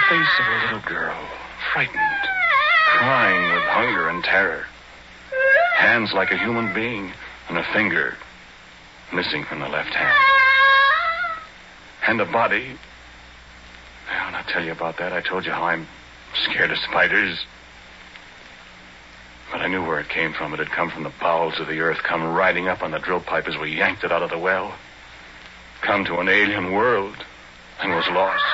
face of a little girl, frightened, crying with hunger and terror. Hands like a human being, and a finger missing from the left hand. And a body. Well, I'll tell you about that. I told you how I'm scared of spiders. But I knew where it came from. It had come from the bowels of the earth, come riding up on the drill pipe as we yanked it out of the well. Come to an alien world and was lost.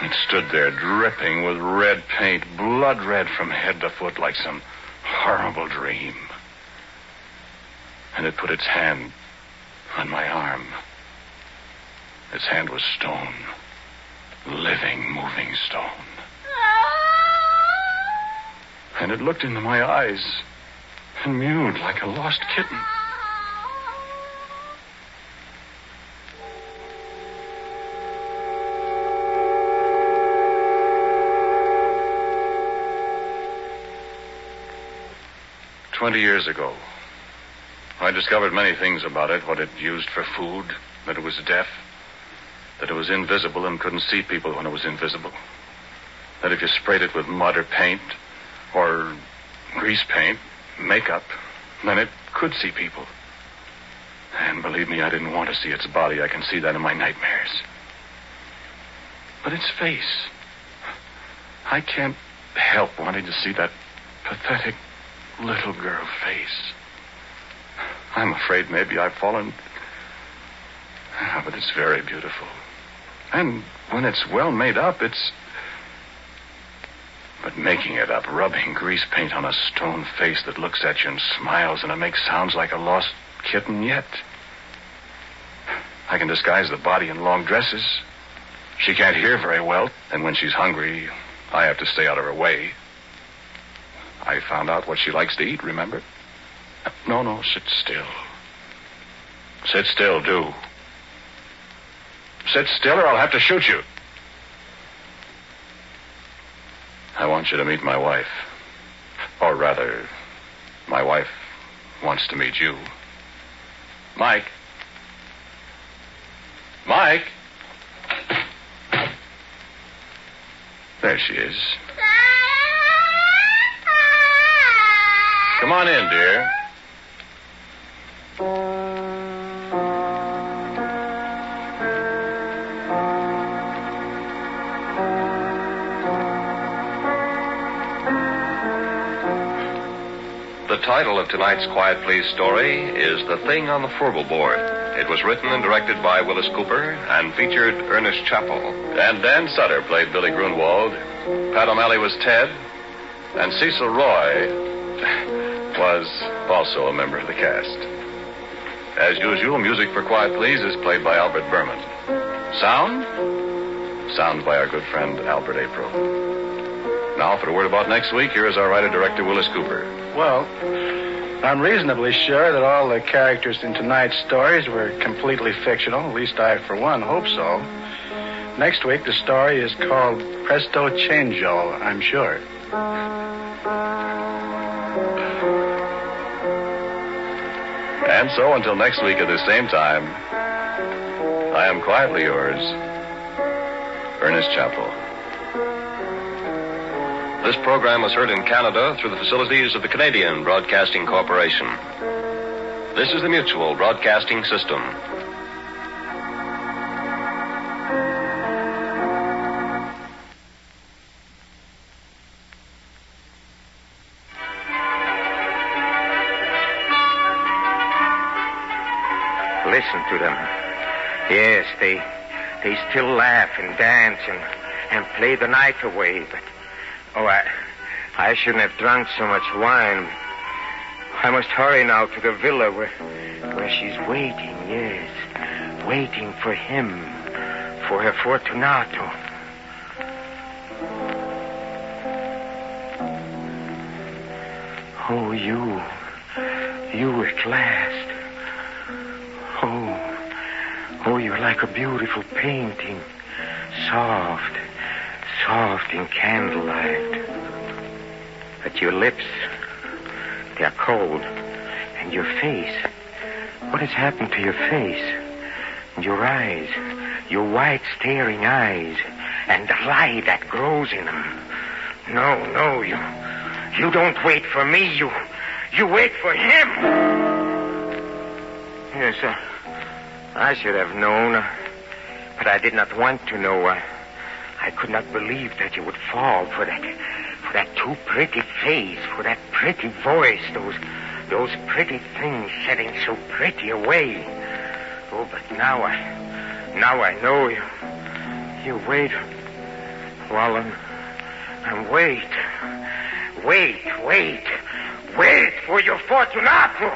It stood there dripping with red paint, blood red from head to foot like some horrible dream. And it put its hand on my arm. Its hand was stone. Living, moving stone. And it looked into my eyes and mewed like a lost kitten. "20 years ago, I discovered many things about it, what it used for food, that it was deaf, that it was invisible and couldn't see people when it was invisible, that if you sprayed it with mud or paint or grease paint, makeup, then it could see people. And believe me, I didn't want to see its body. I can see that in my nightmares. But its face, I can't help wanting to see that pathetic little girl face. I'm afraid maybe I've fallen. But it's very beautiful. And when it's well made up, it's... But making it up, rubbing grease paint on a stone face that looks at you and smiles, and it makes sounds like a lost kitten yet. I can disguise the body in long dresses. She can't hear very well, and when she's hungry, I have to stay out of her way. I found out what she likes to eat, remember? No, sit still. Sit still, do. Sit still or I'll have to shoot you. I want you to meet my wife. Or rather, my wife wants to meet you. Mike. Mike. There she is. Come on in, dear. The title of tonight's Quiet Please story is The Thing on the Furball Board. It was written and directed by Willis Cooper and featured Ernest Chappell. And Dan Sutter played Billy Grunwald. Pat O'Malley was Ted. And Cecil Roy was also a member of the cast. As usual, music for Quiet Please is played by Albert Berman. Sound by our good friend Albert April. Now, for a word about next week, here is our writer-director, Willis Cooper. Well, I'm reasonably sure that all the characters in tonight's stories were completely fictional. At least I, for one, hope so. Next week, the story is called Presto Changeo, I'm sure. And so, until next week at the same time, I am quietly yours, Ernest Chappell. This program was heard in Canada through the facilities of the Canadian Broadcasting Corporation. This is the Mutual Broadcasting System. Listen to them. Yes, they still laugh and dance and play the night away, but I shouldn't have drunk so much wine. I must hurry now to the villa where she's waiting, yes, waiting for him, for her Fortunato. Oh, you at last. Oh, you're like a beautiful painting, soft in candlelight. But your lips, they're cold. And your face, what has happened to your face? And your eyes, your white staring eyes, and the light that grows in them. No, you don't wait for me, you wait for him. Yes, I should have known, but I did not want to know. I could not believe that you would fall for that too pretty face, for that pretty voice, those pretty things setting so pretty away. Oh, but now I know you. You wait, Wallen, and wait for your Fortunato.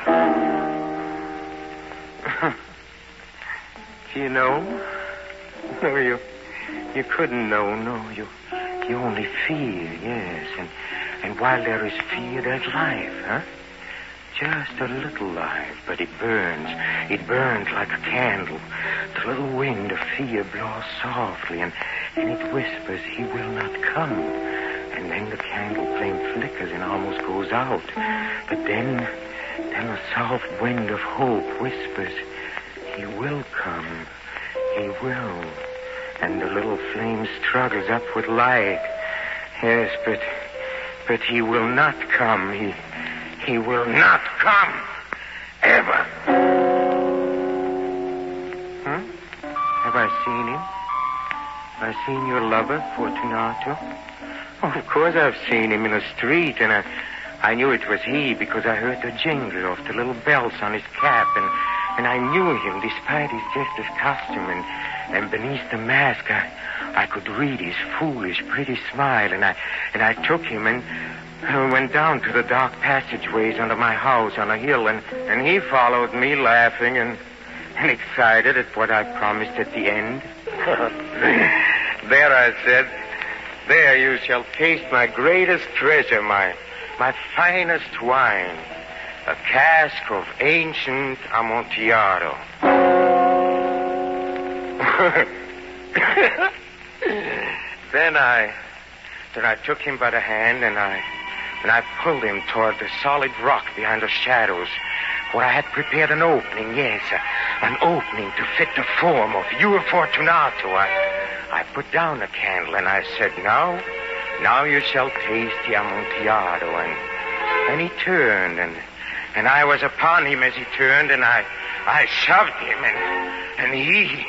You know? No, you couldn't know, no. You only fear, yes. And while there is fear, there's life, huh? Just a little life, but it burns. It burns like a candle. The little wind of fear blows softly, and it whispers, he will not come. And then the candle flame flickers and almost goes out. But then a soft wind of hope whispers, he will come. He will. And the little flame struggles up with light. Yes, but he will not come. He will not come. Ever. Huh? Have I seen him? Have I seen your lover, Fortunato? Oh, of course I've seen him in the street, and I knew it was he because I heard the jingle of the little bells on his cap, and I knew him despite his jester's costume, and beneath the mask I could read his foolish, pretty smile, and I took him and went down to the dark passageways under my house on a hill, and he followed me laughing and excited at what I promised at the end. There, I said, there you shall taste my greatest treasure, my finest wine, a cask of ancient Amontillado. Then I took him by the hand and I pulled him toward the solid rock behind the shadows, where I had prepared an opening, yes, an opening to fit the form of your Fortunato. I put down the candle and I said, now you shall taste the Amontillado. And he turned, and I was upon him as he turned, and I shoved him, and he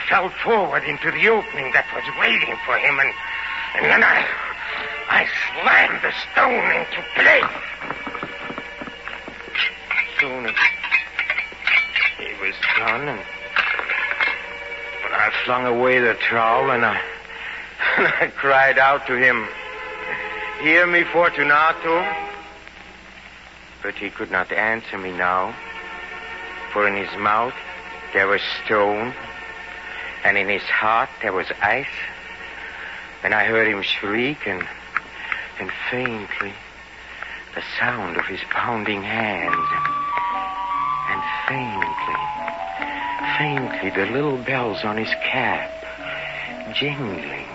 fell forward into the opening that was waiting for him, and then I slammed the stone into place. soon as he was done, and when I flung away the trowel and I cried out to him, "Hear me, Fortunato." But he could not answer me now, for in his mouth there was stone, and in his heart there was ice. And I heard him shriek, and faintly the sound of his pounding hands, and faintly the little bells on his cap, jingling.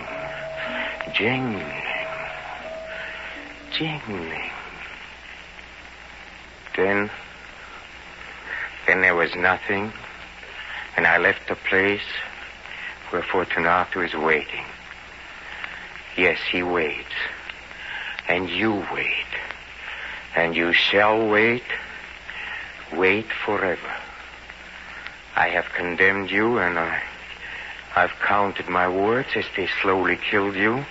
Then there was nothing, and I left the place where Fortunato is waiting. Yes, he waits, and you wait, and you shall wait forever. I have condemned you, and I've counted my words as they slowly killed you,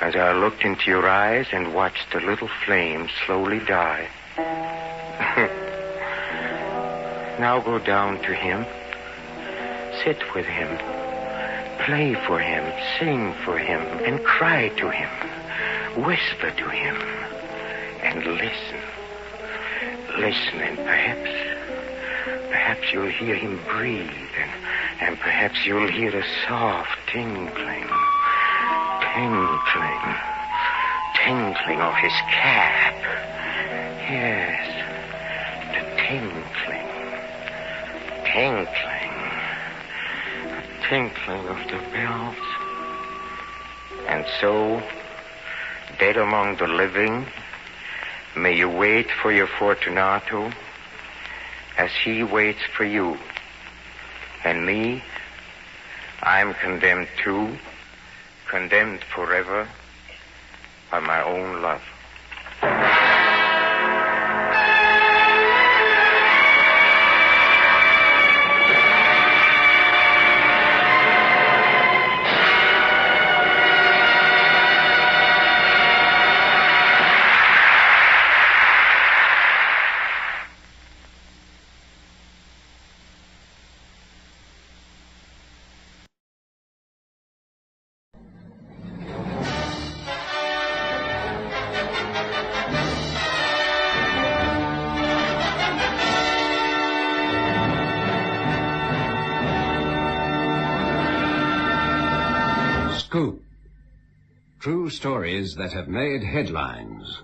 as I looked into your eyes and watched the little flame slowly die. Now go down to him, sit with him, play for him, sing for him, and cry to him, whisper to him, and listen. Listen, and perhaps you'll hear him breathe, and perhaps you'll hear a soft tinkling of his cap. Yes, the tinkling of the bells. And so, dead among the living, may you wait for your Fortunato as he waits for you. And me, I'm condemned too, condemned forever by my own love. Scoop. True stories that have made headlines.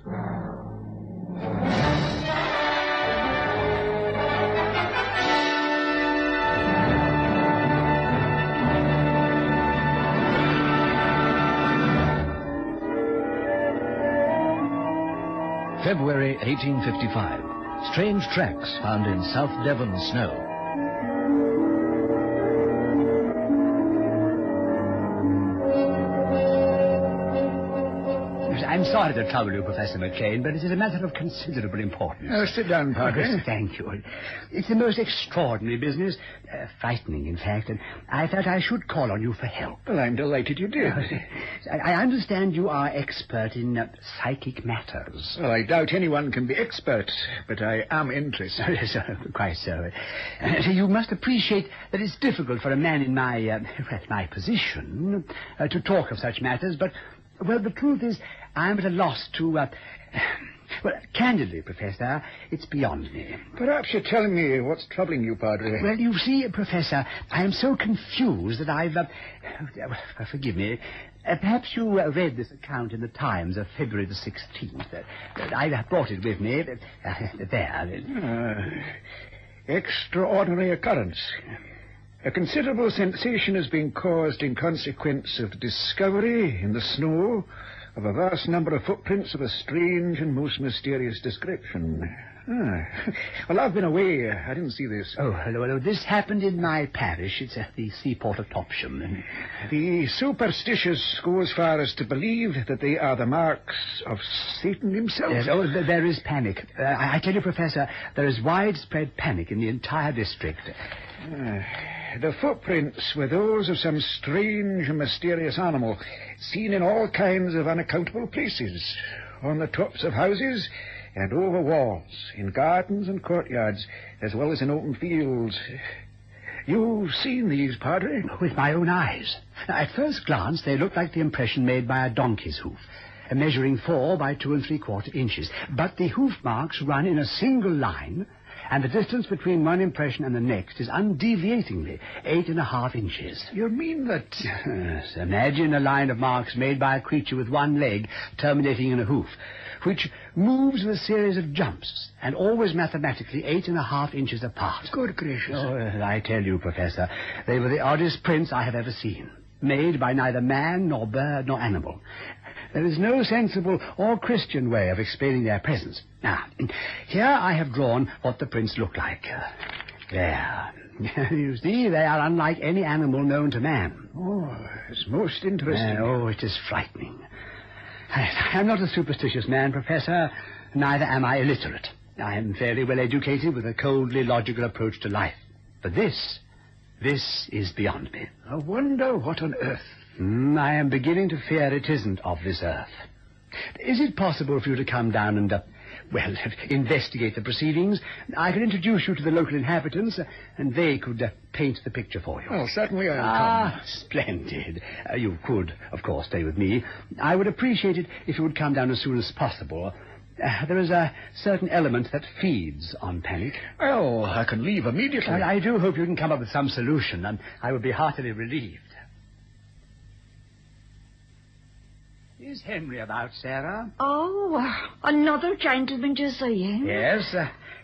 February 1855. Strange tracks found in South Devon snow. I'm sorry to trouble you, Professor McLean, but it is a matter of considerable importance. Oh, sit down, Parker. Yes, thank you. It's the most extraordinary business. Frightening, in fact, and I thought I should call on you for help. Well, I'm delighted you did. I understand you are expert in psychic matters. Well, I doubt anyone can be expert, but I am interested. Quite so. You must appreciate that it's difficult for a man in my position to talk of such matters, but, well, the truth is, I'm at a loss to, well, candidly, Professor, it's beyond me. Perhaps you're telling me what's troubling you, Padre. Well, you see, Professor, I am so confused that I've, forgive me, perhaps you read this account in the Times of February the 16th. I brought it with me. There. Extraordinary occurrence. A considerable sensation has been caused in consequence of the discovery in the snow of a vast number of footprints of a strange and most mysterious description. Well, I've been away. I didn't see this. Oh, hello. This happened in my parish. It's at the seaport of Topsham. The superstitious go as far as to believe that they are the marks of Satan himself. Yes, there is panic. I tell you, Professor, there is widespread panic in the entire district. The footprints were those of some strange and mysterious animal, seen in all kinds of unaccountable places. On the tops of houses, and over walls, in gardens and courtyards, as well as in open fields. You've seen these, Padre? With my own eyes. At first glance, they look like the impression made by a donkey's hoof, measuring 4 by 2 3/4 inches. But the hoof marks run in a single line, and the distance between one impression and the next is undeviatingly 8.5 inches. You mean that... Yes. Imagine a line of marks made by a creature with one leg terminating in a hoof, which moves in a series of jumps, and always mathematically 8.5 inches apart. Good gracious. Oh, I tell you, Professor, they were the oddest prints I have ever seen, made by neither man nor bird nor animal. There is no sensible or Christian way of explaining their presence. Now, here I have drawn what the prints look like. There. You see, they are unlike any animal known to man. Oh, it's most interesting. Oh, it is frightening. I am not a superstitious man, Professor. Neither am I illiterate. I am fairly well educated with a coldly logical approach to life. But this is beyond me. I wonder what on earth. I am beginning to fear it isn't of this earth. Is it possible for you to come down and, investigate the proceedings? I could introduce you to the local inhabitants, and they could paint the picture for you. Well, certainly I'll come. Splendid. You could, of course, stay with me. I would appreciate it if you would come down as soon as possible. There is a certain element that feeds on panic. Well, I can leave immediately. I do hope you can come up with some solution, and I would be heartily relieved. Is Henry about, Sarah? Oh, another gentleman to see him? Yes.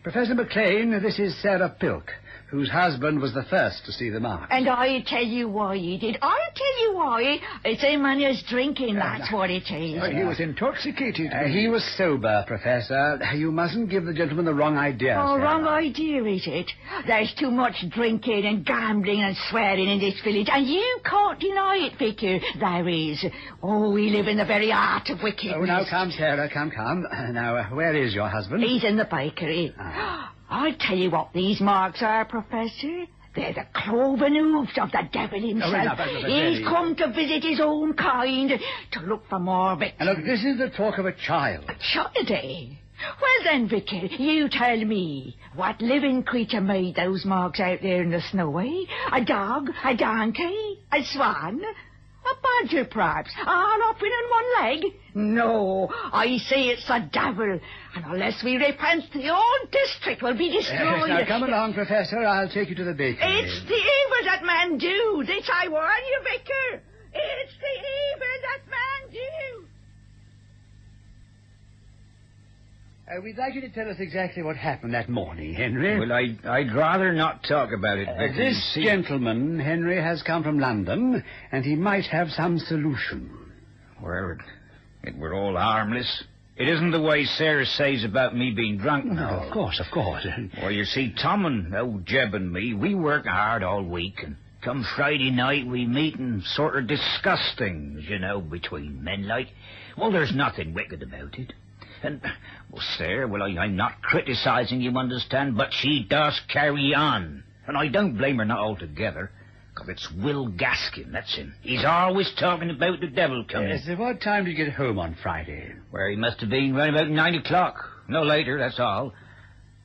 Professor McLean, this is Sarah Pilk, whose husband was the first to see the marks. And I tell you why he did. I tell you why. It's him and his drinking, that's what it is. He was intoxicated. He was sober, Professor. You mustn't give the gentleman the wrong idea, Oh, Sarah. wrong idea, is it? There's too much drinking and gambling and swearing in this village, and you can't deny it, Vicar. There is. Oh, we live in the very heart of wickedness. Oh, now, come, Sarah, come. Now, where is your husband? He's in the bakery. I'll tell you what these marks are, Professor. They're the cloven hoofs of the devil himself. He's come to visit his own kind, to look for more victims. And look, this is the talk of a child. A child, eh? Well then, Vicar, you tell me, what living creature made those marks out there in the snow, eh? A dog? A donkey? A swan? A badger, perhaps, all up in one leg? No, I say it's the devil, and unless we repent, the whole district will be destroyed. Now, come along, Professor. I'll take you to the bakery. It's the evil that men do. This I warn you, Vicar. It's the evil that men do. We'd like you to tell us exactly what happened that morning, Henry. Well, I'd rather not talk about it, Vicar. This gentleman, Henry, has come from London, and he might have some solution. Well, it were all harmless. It isn't the way Sarah says about me being drunk. No, of course. Well, you see, Tom and old Jeb and me, we work hard all week, and come Friday night we meet and sort of discuss things, between men like. Well, there's nothing wicked about it. And, Sarah, I'm not criticising, you understand, but she does carry on. And I don't blame her not altogether, because it's Will Gaskin, that's him. He's always talking about the devil coming. Yes, what time did you get home on Friday? Well, he must have been right about 9 o'clock. No later, that's all.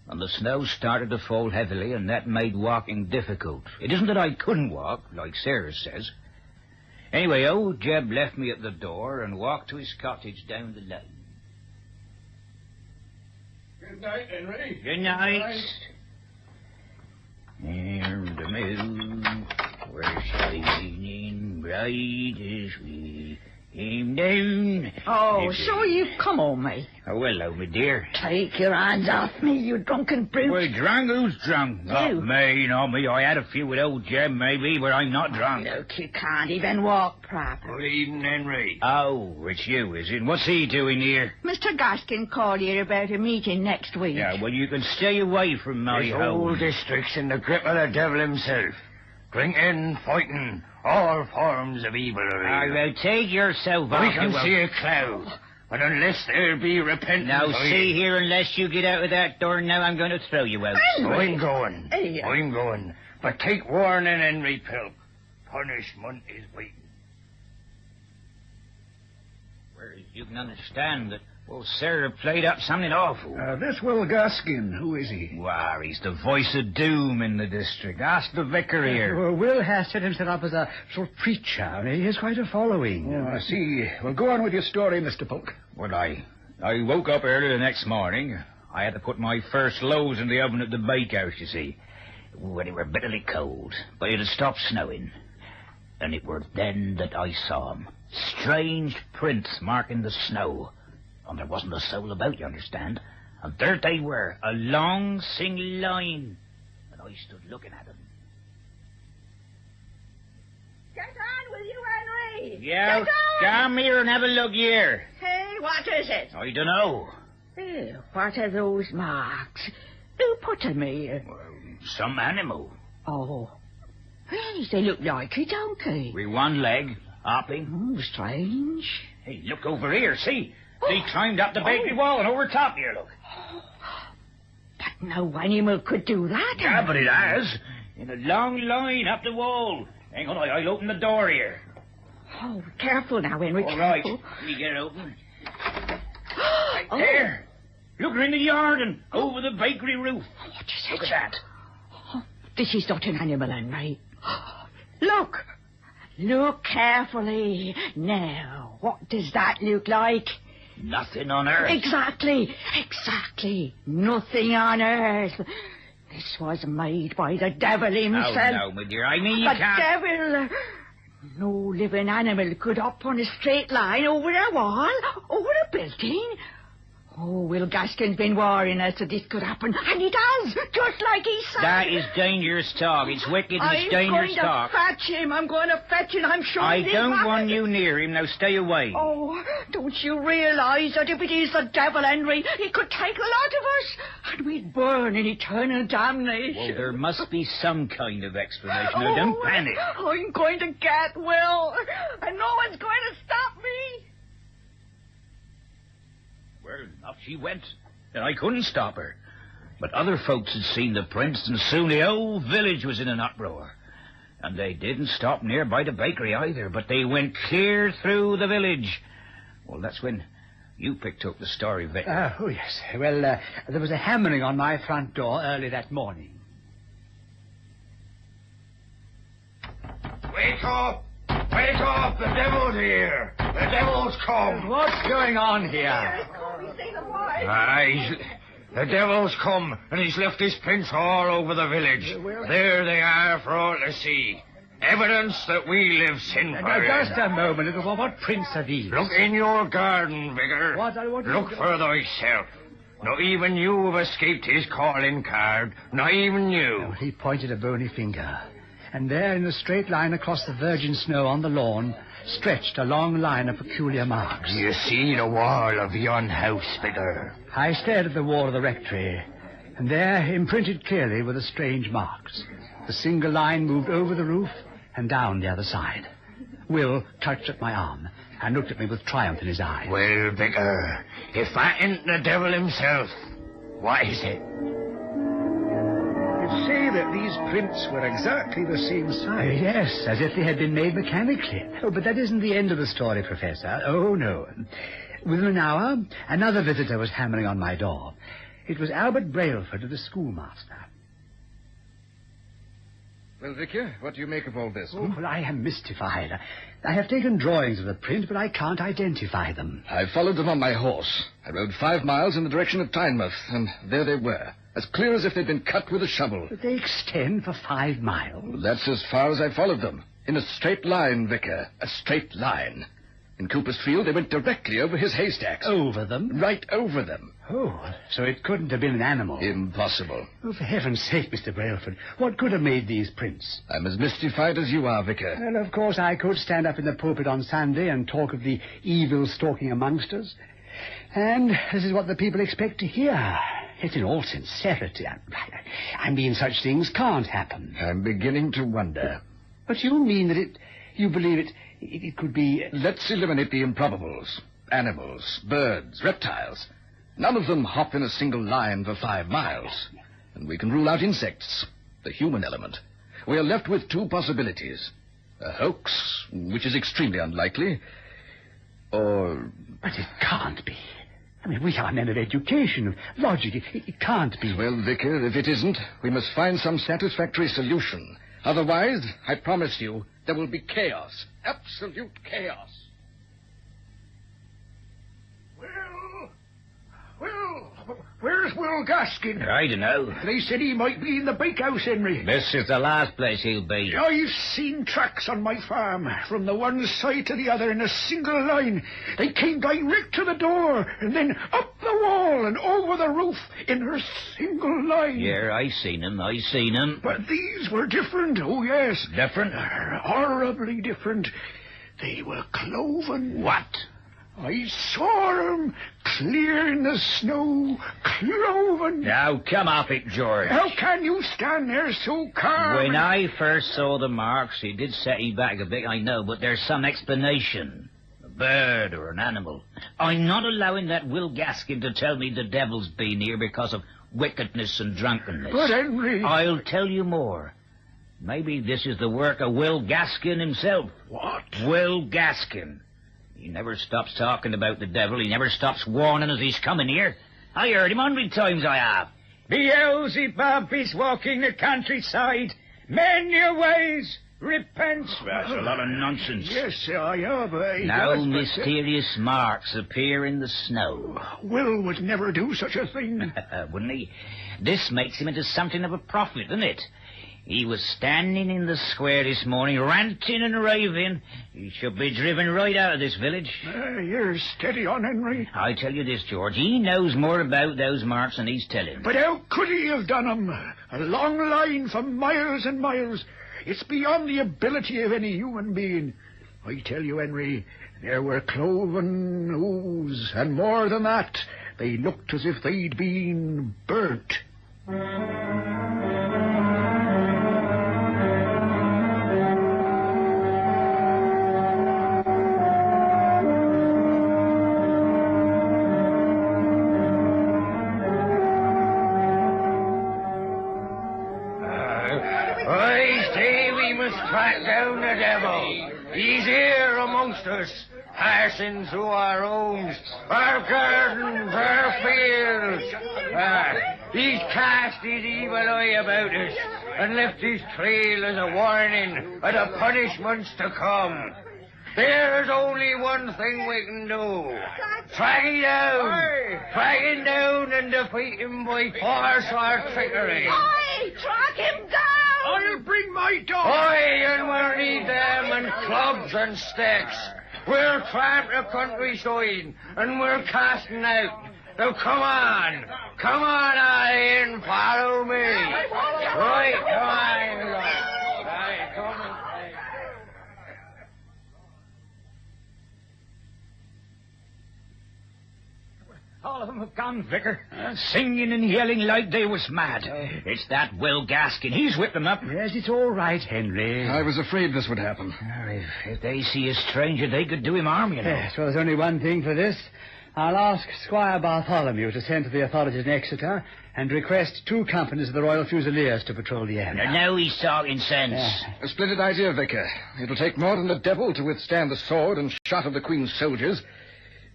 And the snow started to fall heavily, and that made walking difficult. It isn't that I couldn't walk, like Sarah says. Anyway, old Jeb left me at the door and walked to his cottage down the lane. Good night, Henry. Good night. Here the moon, we're shining bright as we came down. Oh, so you've come on me. Oh, hello, my dear. Take your hands off me, you drunken brute. Well, drunk? Who's drunk? Not me. I had a few with old Jeb, maybe, but I'm not drunk. Look, you can't even walk proper. Good evening, Henry. Oh, it's you, is it? What's he doing here? Mr. Gaskin called here about a meeting next week. Yeah, well, you can stay away from my This home. whole district's in the grip of the devil himself. Drinking, fighting, all forms of evil are I here. will take yourself off. We can see a cloud. But unless there be repentance... Now, see here, unless you get out of that door now, I'm going to throw you out. I'm going. But take warning, Henry Pilk. Punishment is waiting. Whereas you can understand that Well, sir, played up something awful. This Will Gaskin, who is he? Well, he's the voice of doom in the district. Ask the vicar here. Well, Will has set himself up as a sort of preacher. I mean, he has quite a following. Oh, I see. Well, go on with your story, Mr. Polk. Well, I woke up early the next morning. I had to put my first loaves in the oven at the bakehouse, you see. When it were bitterly cold, but it had stopped snowing. And it were then that I saw 'em. Strange prints marking the snow. And there wasn't a soul about, you understand. And there they were, a long single line. And I stood looking at them. Get on with you, Henry! Yeah, Get on! come here and have a look here. Hey, what is it? I don't know. What are those marks? Who put them here? Some animal. Oh. Hey, they look like a donkey. With one leg, hopping. Oh, strange. Hey, look over here, see? They climbed up the bakery wall and over top here, look. But no animal could do that. Yeah, but it has. In a long line up the wall. Hang on, I'll open the door here. Oh, careful now, Henry. All right, let me get it open. Right there. Look, we're in the yard and over the bakery roof. What is it? Look at that. Oh, this is not an animal, Henry. Look. Look carefully. Now, what does that look like? Nothing on earth. Exactly. Nothing on earth. This was made by the devil himself. Oh, no, my dear. I mean, you the can't... devil. No living animal could up on a straight line over a wall, over a building. Oh, Will Gaskin's been warning us that this could happen, and he does, just like he said. That is dangerous talk. It's wicked and it's dangerous talk. I'm going to fetch him. I'm sure I don't want you near him. Now stay away. Oh, don't you realise that if it is the devil, Henry, he could take a lot of us, and we'd burn in eternal damnation. Well, there must be some kind of explanation. Now, don't panic. I'm going to get Will, and no one's going to stop me. Well, off she went, and I couldn't stop her. But other folks had seen the prints, and soon the whole village was in an uproar. And they didn't stop near by the bakery either, but they went clear through the village. Well, that's when you picked up the story, Vicar. Oh, yes. Well, there was a hammering on my front door early that morning. Wake up! Wake up! The devil's here! The devil's come! What's going on here? The devil's come, and he's left his prints all over the village. There they are for all to see. Evidence that we live sinful. Just a moment. What prints are these? Look in your garden, Vicar. Look for thyself. Not even you have escaped his calling card. Not even you. Oh, he pointed a bony finger. And there, in a straight line across the virgin snow on the lawn, stretched a long line of peculiar marks. Do you see the wall of yon house, Vicar? I stared at the wall of the rectory, and there, imprinted clearly, were the strange marks. The single line moved over the roof and down the other side. Will touched at my arm and looked at me with triumph in his eye. Well, Vicar, if that ain't the devil himself, what is it? You say that these prints were exactly the same size. Yes, as if they had been made mechanically. Oh, but that isn't the end of the story, Professor. Oh, no. Within an hour, another visitor was hammering on my door. It was Albert Brailford, the schoolmaster. Well, Vicar, what do you make of all this? Oh, well, I am mystified. I have taken drawings of the print, but I can't identify them. I followed them on my horse. I rode 5 miles in the direction of Tynemouth, and there they were, as clear as if they'd been cut with a shovel. But they extend for 5 miles. Well, that's as far as I followed them. In a straight line, Vicar. A straight line. In Cooper's Field, they went directly over his haystacks. Over them? Right over them. Oh, so it couldn't have been an animal. Impossible. Oh, for heaven's sake, Mr. Brailford, what could have made these prints? I'm as mystified as you are, Vicar. Well, of course, I could stand up in the pulpit on Sunday and talk of the evil stalking amongst us. And this is what the people expect to hear. Yet in all sincerity, I mean, such things can't happen. I'm beginning to wonder. But you mean that you believe it could be... Let's eliminate the improbables. Animals, birds, reptiles. None of them hop in a single line for 5 miles. And we can rule out insects, the human element. We are left with 2 possibilities. A hoax, which is extremely unlikely, or... But it can't be. I mean, we are men of education, of logic. It can't be. Well, Vicar, if it isn't, we must find some satisfactory solution. Otherwise, I promise you, there will be chaos. Absolute chaos. Well, where's Will Gaskin? I don't know. They said he might be in the bakehouse, Henry. This is the last place he'll be. I've seen tracks on my farm, from the one side to the other in a single line. They came direct to the door, and then up the wall and over the roof in a single line. Yeah, I seen him. But these were different, oh yes. Different? Horribly different. They were cloven. What? I saw them clear in the snow, cloven. Now, come off it, George. How can you stand there so calm? When I first saw the marks, it did set you back a bit, I know, but there's some explanation. A bird or an animal. I'm not allowing that Will Gaskin to tell me the devil's been here because of wickedness and drunkenness. But, Henry... I'll tell you more. Maybe this is the work of Will Gaskin himself. What? Will Gaskin. He never stops talking about the devil. He never stops warning us he's coming here. I heard him 100 times, I have. Beelzebub is walking the countryside. Mend your ways. Repent. That's a lot of nonsense. Yes, I have. Now mysterious marks appear in the snow. Will would never do such a thing. Wouldn't he? This makes him into something of a prophet, doesn't it? He was standing in the square this morning, ranting and raving. He should be driven right out of this village. You're steady on, Henry. I tell you this, George. He knows more about those marks than he's telling. But how could he have done them? A long line for miles and miles. It's beyond the ability of any human being. I tell you, Henry, there were cloven hooves, and more than that, they looked as if they'd been burnt. Track down the devil. He's here amongst us, passing through our homes, our gardens, our fields. He's cast his evil eye about us and left his trail as a warning of the punishments to come. There's only one thing we can do. Track him down and defeat him by force or trickery. Aye, track him down! I'll bring my dog. Aye, and we'll need them and clubs and sticks. We'll tramp the countryside and we're casting out. Now come on, aye, and follow me. Right, come on. Right, come on. All of them have gone, Vicar. Singing and yelling like they was mad. It's that Will Gaskin. He's whipped them up. Yes, it's all right, Henry. I was afraid this would happen. If they see a stranger, they could do him harm, you know. Yes, well, there's only one thing for this. I'll ask Squire Bartholomew to send to the authorities in Exeter and request 2 companies of the Royal Fusiliers to patrol the area. Now he's talking sense. A splendid idea, Vicar. It'll take more than the devil to withstand the sword and shot of the Queen's soldiers.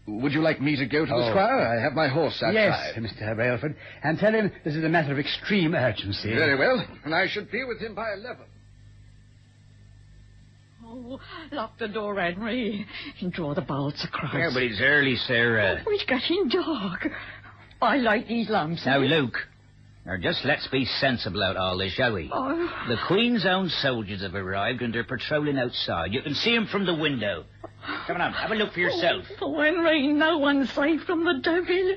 Would you like me to go to the squire? I have my horse outside. Yes, Mr. Railford. And tell him this is a matter of extreme urgency. Very well. And I should be with him by 11. Oh, lock the door, Henry, and draw the bolts across. Yeah, but it's early, Sarah. Oh, it's getting dark. I light these lamps. Now, Luke, now just let's be sensible out all this, shall we? Oh. The Queen's own soldiers have arrived and they're patrolling outside. You can see them from the window. Come on, have a look for yourself. Oh, Henry, no one's safe from the devil.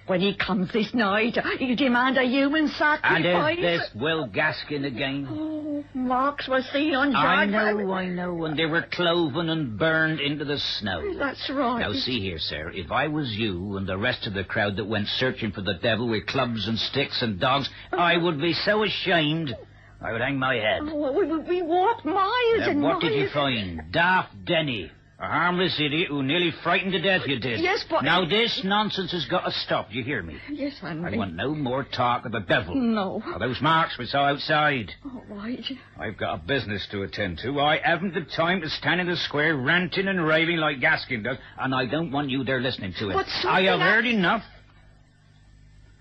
When he comes this night, he'll demand a human sacrifice. And there's Will Gaskin again. Oh, marks were seen on I know, and they were cloven and burned into the snow. That's right. Now, see here, sir, if I was you and the rest of the crowd that went searching for the devil with clubs and sticks and dogs, I would be so ashamed I would hang my head. Oh, we walked miles now, and what miles. did you find? Daft Denny. A harmless idiot who nearly frightened to death you did. Yes, but... Now this nonsense has got to stop. Do you hear me? Yes, Henry. I want no more talk of the devil. No. Or those marks we saw outside. All right. I've got a business to attend to. I haven't the time to stand in the square ranting and raving like Gaskin does, and I don't want you there listening to it. But I have heard enough.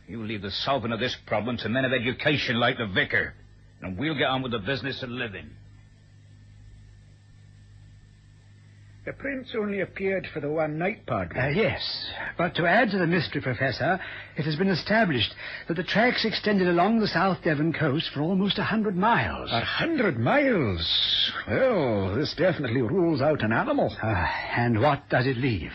You leave the solving of this problem to men of education like the vicar, and we'll get on with the business of living. The prince only appeared for the one night, Padre. Yes, but to add to the mystery, Professor, it has been established that the tracks extended along the South Devon coast for almost 100 miles. 100 miles? Well, this definitely rules out an animal. And what does it leave?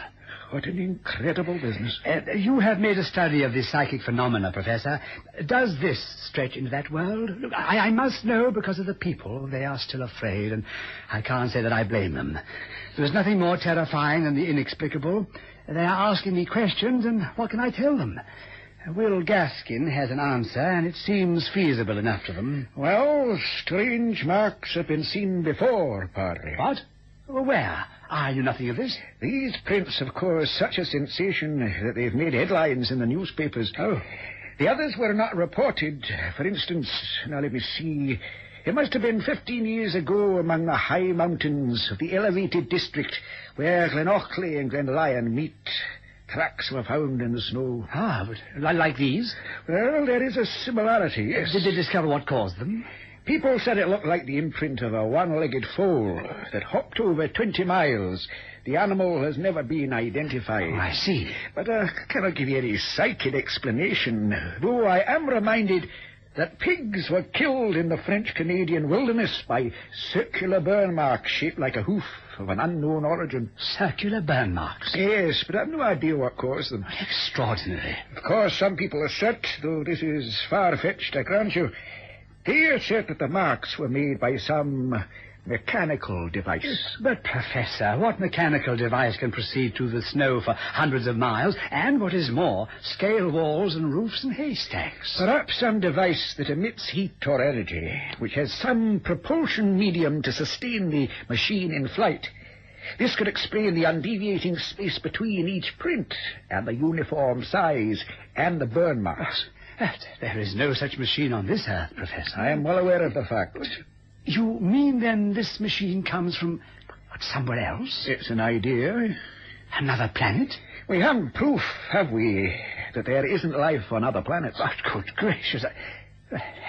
What an incredible business. You have made a study of the psychic phenomena, Professor. Does this stretch into that world? Look, I must know because of the people. They are still afraid, and I can't say that I blame them. There's nothing more terrifying than the inexplicable. They are asking me questions, and what can I tell them? Will Gaskin has an answer, and it seems feasible enough to them. Well, strange marks have been seen before, Padre. What? Where? I knew nothing of this. These prints have caused such a sensation that they've made headlines in the newspapers. Oh. The others were not reported. For instance, now let me see... It must have been 15 years ago among the high mountains of the elevated district where Glen Ockley and Glen Lyon meet. Tracks were found in the snow. Ah, but like these? Well, there is a similarity, yes. Did they discover what caused them? People said it looked like the imprint of a one-legged foal that hopped over 20 miles. The animal has never been identified. Oh, I see. But I cannot give you any psychic explanation, though I am reminded that pigs were killed in the French-Canadian wilderness by circular burn marks shaped like a hoof of an unknown origin. Circular burn marks? Yes, but I've no idea what caused them. Extraordinary. Of course, some people assert, though this is far-fetched, I grant you, they assert that the marks were made by some mechanical device. Yes, but, Professor, what mechanical device can proceed through the snow for hundreds of miles, and, what is more, scale walls and roofs and haystacks? Perhaps some device that emits heat or energy, which has some propulsion medium to sustain the machine in flight. This could explain the undeviating space between each print, and the uniform size, and the burn marks. There is no such machine on this earth, Professor. I am well aware of the fact. You mean, then, this machine comes from somewhere else? It's an idea. Another planet? We haven't proof, have we, that there isn't life on other planets? But good gracious,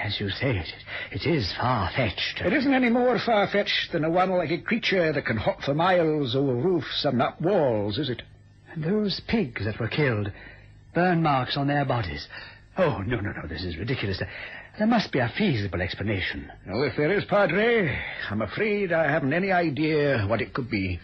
as you say, it is far-fetched. It isn't any more far-fetched than a one-legged creature that can hop for miles over roofs and up walls, is it? And those pigs that were killed, burn marks on their bodies. Oh, no, this is ridiculous. There must be a feasible explanation. Well, if there is, Padre, I'm afraid I haven't any idea what it could be.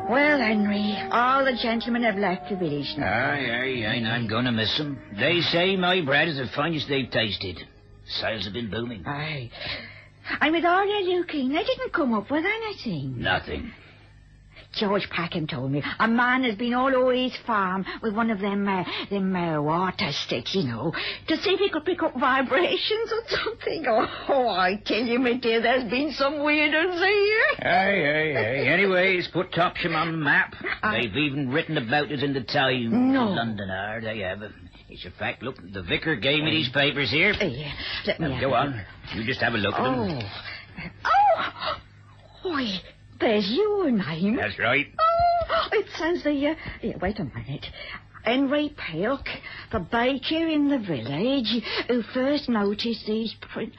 Well, Henry, all the gentlemen have left the village now. Aye, I'm going to miss them. They say my bread is the finest they've tasted. Sales have been booming. Aye. And with all their looking, they didn't come up with anything. Nothing. George Packham told me a man has been all over his farm with one of them water sticks, you know, to see if he could pick up vibrations or something. Oh, I tell you, my dear, there's been some weird ones here. Aye. Anyway, it's put Topsham on the map. They've even written about it in the Times. No. London are, they have. It's a fact. Look, the vicar gave me these papers here. Yeah, let me go on. You just have a look at them. Why, there's your name. That's right. Oh, it says the... wait a minute. Henry Pilk, the baker in the village, who first noticed these prints.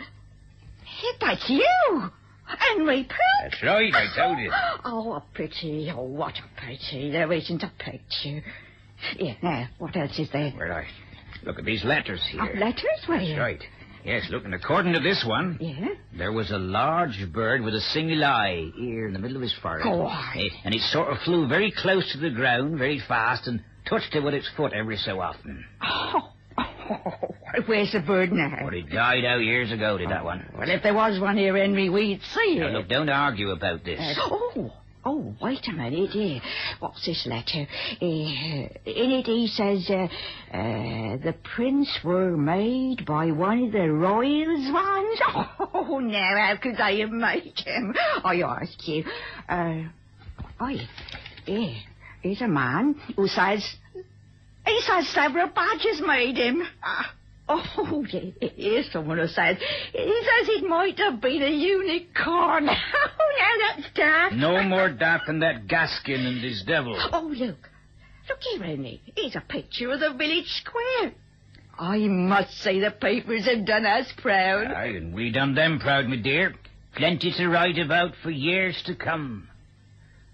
That's you! Henry Pilk! That's right, I told you. Oh, a pity. Oh, what a pity. There isn't a picture. Yeah, now, what else is there? Well, look at these letters here. Letters? Where? That's right. Yes, look, and according to this one... Yeah? There was a large bird with a single eye here in the middle of his forehead. Go on. And it sort of flew very close to the ground, very fast, and touched it with its foot every so often. Oh, where's the bird now? Well, it died out years ago, did that one. Well, if there was one here, Henry, we'd see Now, it. look, don't argue about this. Oh, wait a minute. What's this letter? In it he says, the prints were made by one of the royal swans. Oh, now, how could they have made them? I ask you. Here's a man who says... He says several badgers made him. Here's someone who says... He says it might have been a unicorn. Oh, now that's daft. No more daft than that Gaskin and his devil. Oh, look. Look here, Ernie. Here's a picture of the village square. I must say the papers have done us proud. Aye, and we done them proud, my dear. Plenty to write about for years to come.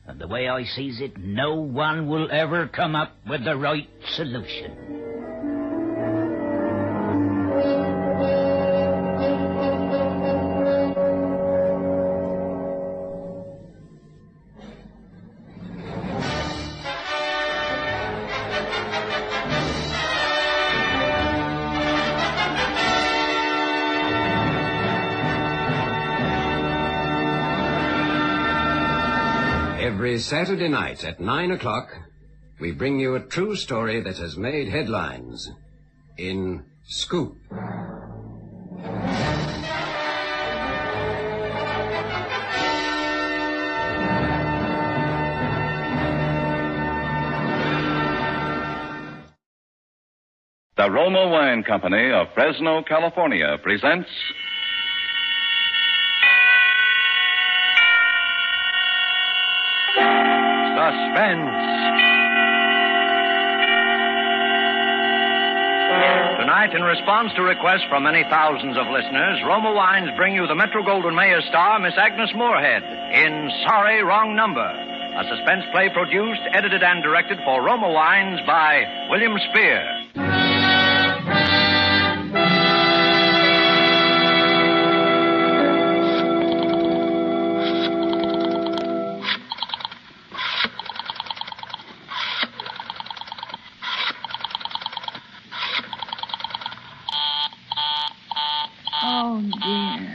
And the way I sees it, no one will ever come up with the right solution. Every Saturday night at 9 o'clock, we bring you a true story that has made headlines in Scoop. The Roma Wine Company of Fresno, California presents Suspense. Tonight, in response to requests from many thousands of listeners, Roma Wines bring you the Metro-Goldwyn-Mayer star, Miss Agnes Moorehead, in Sorry, Wrong Number, a suspense play produced, edited, and directed for Roma Wines by William Spear. Oh, dear.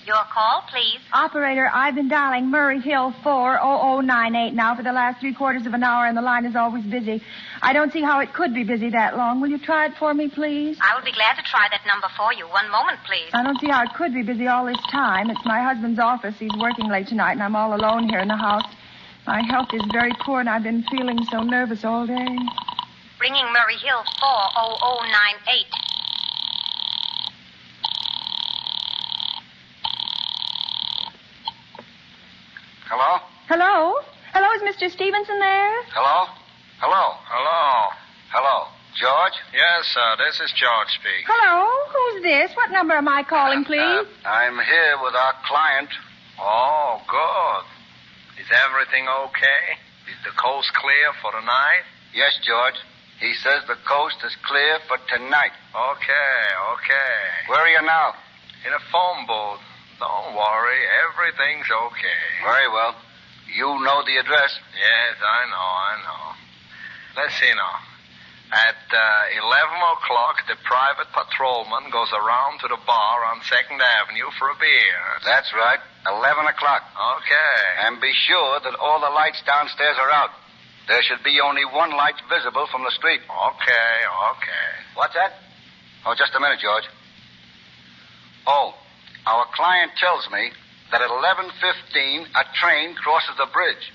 Your call, please. Operator, I've been dialing Murray Hill 40098 now for the last 3/4 of an hour, and the line is always busy. I don't see how it could be busy that long. Will you try it for me, please? I will be glad to try that number for you. One moment, please. I don't see how it could be busy all this time. It's my husband's office. He's working late tonight, and I'm all alone here in the house. My health is very poor, and I've been feeling so nervous all day. Ringing Murray Hill 40098. Hello? Hello? Hello, is Mr. Stevenson there? Hello? Hello? Hello? Hello? George? Yes, this is George speaking. Hello? Who's this? What number am I calling, please? I'm here with our client. Oh, good. Is everything okay? Is the coast clear for tonight? Yes, George. He says the coast is clear for tonight. Okay. Where are you now? In a phone booth. Don't worry, everything's okay. Very well. You know the address? Yes, I know. Let's see now. At 11 o'clock, the private patrolman goes around to the bar on 2nd Avenue for a beer. That's right. 11 o'clock. Okay. And be sure that all the lights downstairs are out. There should be only one light visible from the street. Okay. What's that? Oh, just a minute, George. Oh, our client tells me that at 11:15, a train crosses the bridge.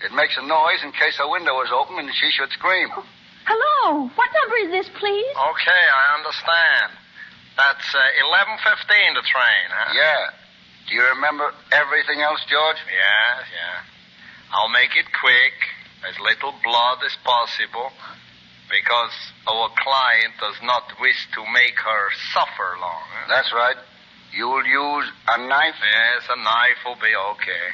It makes a noise in case her window is open and she should scream. Hello? What number is this, please? Okay, I understand. That's 11:15, the train, huh? Yeah. Do you remember everything else, George? Yeah. I'll make it quick, as little blood as possible, because our client does not wish to make her suffer long. Huh? That's right. You will use a knife? Yes, a knife will be okay.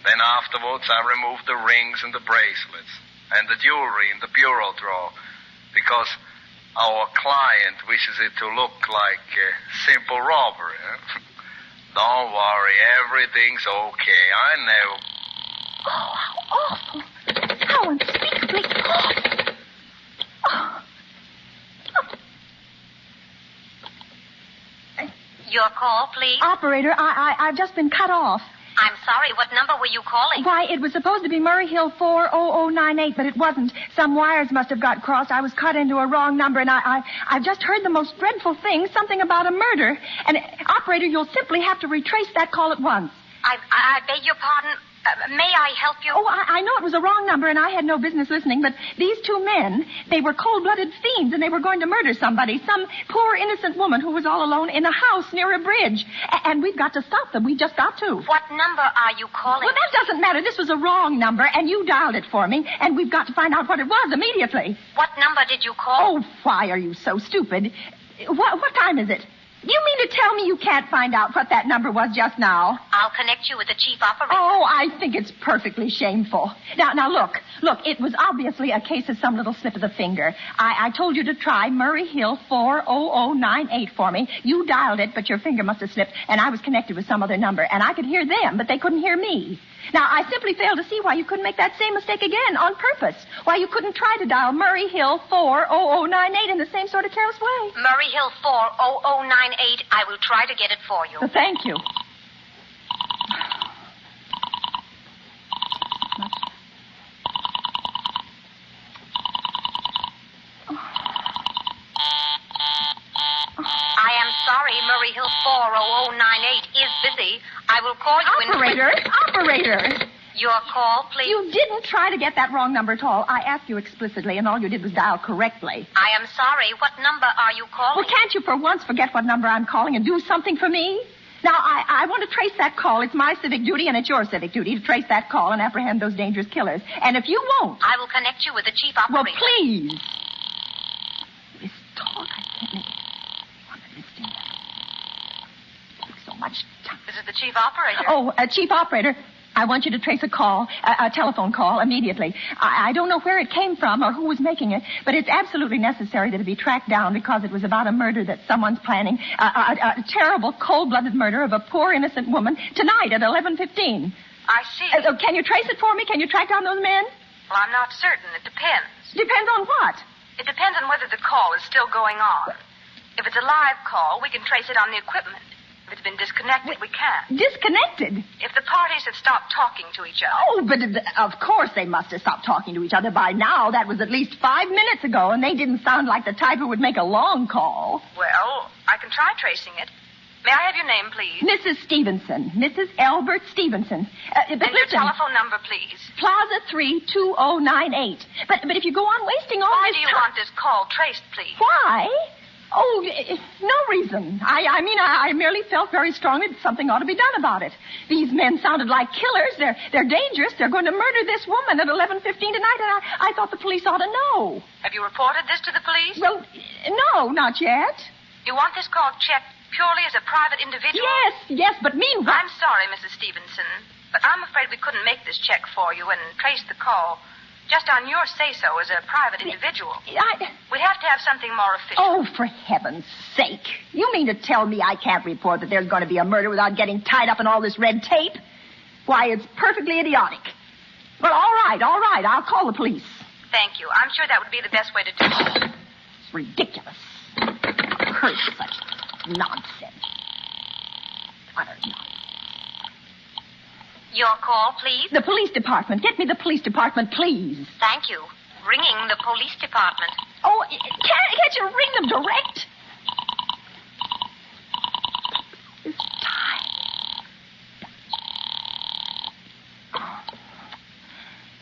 Then afterwards, I remove the rings and the bracelets and the jewelry in the bureau drawer, because our client wishes it to look like simple robbery. Huh? Don't worry, everything's okay. I know. Oh, how awful. How unspeakably awful. Your call, please. Operator, I've just been cut off. I'm sorry. What number were you calling? Why, it was supposed to be Murray Hill 40098, but it wasn't. Some wires must have got crossed. I was cut into a wrong number, and I've just heard the most dreadful thing, something about a murder. And, operator, you'll simply have to retrace that call at once. I beg your pardon. May I help you? Oh, I know it was a wrong number, and I had no business listening, but these two men, they were cold-blooded fiends, and they were going to murder somebody, some poor innocent woman who was all alone in a house near a bridge. And we've got to stop them. We've just got to. What number are you calling? Well, that doesn't matter. This was a wrong number, and you dialed it for me, and we've got to find out what it was immediately. What number did you call? Oh, why are you so stupid? What time is it? You mean to tell me you can't find out what that number was just now? I'll connect you with the chief operator. Oh, I think it's perfectly shameful. Now, look, it was obviously a case of some little slip of the finger. I told you to try Murray Hill 40098 for me. You dialed it, but your finger must have slipped, and I was connected with some other number, and I could hear them, but they couldn't hear me. Now, I simply fail to see why you couldn't make that same mistake again on purpose. Why you couldn't try to dial Murray Hill 40098 in the same sort of careless way. Murray Hill 40098. I will try to get it for you. Well, thank you. I am sorry, Murray Hill 40098 is busy. I will call you Operator! Your call, please. You didn't try to get that wrong number at all. I asked you explicitly, and all you did was dial correctly. I am sorry. What number are you calling? Well, can't you for once forget what number I'm calling and do something for me? Now, I want to trace that call. It's my civic duty, and it's your civic duty to trace that call and apprehend those dangerous killers. And if you won't... I will connect you with the chief operator. Well, please. This talk, I can't make it. So much time. This is the chief operator. Oh, chief operator. I want you to trace a call, a telephone call, immediately. I don't know where it came from or who was making it, but it's absolutely necessary that it be tracked down because it was about a murder that someone's planning, a terrible, cold-blooded murder of a poor, innocent woman tonight at 11:15. I see. Can you trace it for me? Can you track down those men? Well, I'm not certain. It depends. Depends on what? It depends on whether the call is still going on. If it's a live call, we can trace it on the equipment. If it's been disconnected, we can't. Disconnected? If the parties have stopped talking to each other. Oh, but of course they must have stopped talking to each other by now. That was at least 5 minutes ago, and they didn't sound like the type who would make a long call. Well, I can try tracing it. May I have your name, please? Mrs. Stevenson. Mrs. Albert Stevenson. And your telephone number, please. Plaza 32098. But if you go on wasting all Why this do you want this call traced, please? Why? Oh, no reason. I merely felt very strongly that something ought to be done about it. These men sounded like killers. They're dangerous. They're going to murder this woman at 11:15 tonight, and I thought the police ought to know. Have you reported this to the police? Well, no, not yet. You want this call checked purely as a private individual? Yes, but meanwhile... I'm sorry, Mrs. Stevenson, but I'm afraid we couldn't make this check for you and trace the call just on your say-so as a private individual. We'd have to have something more official. Oh, for heaven's sake. You mean to tell me I can't report that there's going to be a murder without getting tied up in all this red tape? Why, it's perfectly idiotic. Well, all right. I'll call the police. Thank you. I'm sure that would be the best way to do it. It's ridiculous. I've heard such nonsense. Utter nonsense. Your call, please. The police department. Get me the police department, please. Thank you. Ringing the police department. Oh, can't you ring them direct? This time.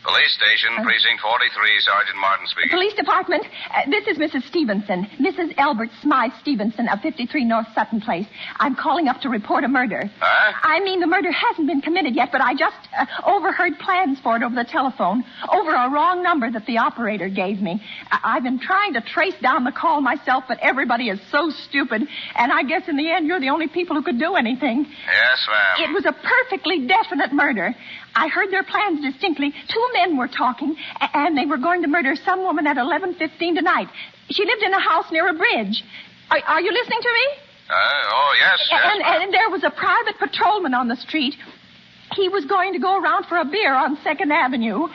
Police station, precinct 43, Sergeant Martin speaking. Police department, this is Mrs. Stevenson. Mrs. Albert Smythe Stevenson of 53 North Sutton Place. I'm calling up to report a murder. Huh? I mean, the murder hasn't been committed yet, but I just overheard plans for it over the telephone, over a wrong number that the operator gave me. I've been trying to trace down the call myself, but everybody is so stupid, and I guess in the end you're the only people who could do anything. Yes, ma'am. It was a perfectly definite murder. I heard their plans distinctly. 2 men were talking, and they were going to murder some woman at 11:15 tonight. She lived in a house near a bridge. Are you listening to me? Yes. And there was a private patrolman on the street. He was going to go around for a beer on 2nd Avenue.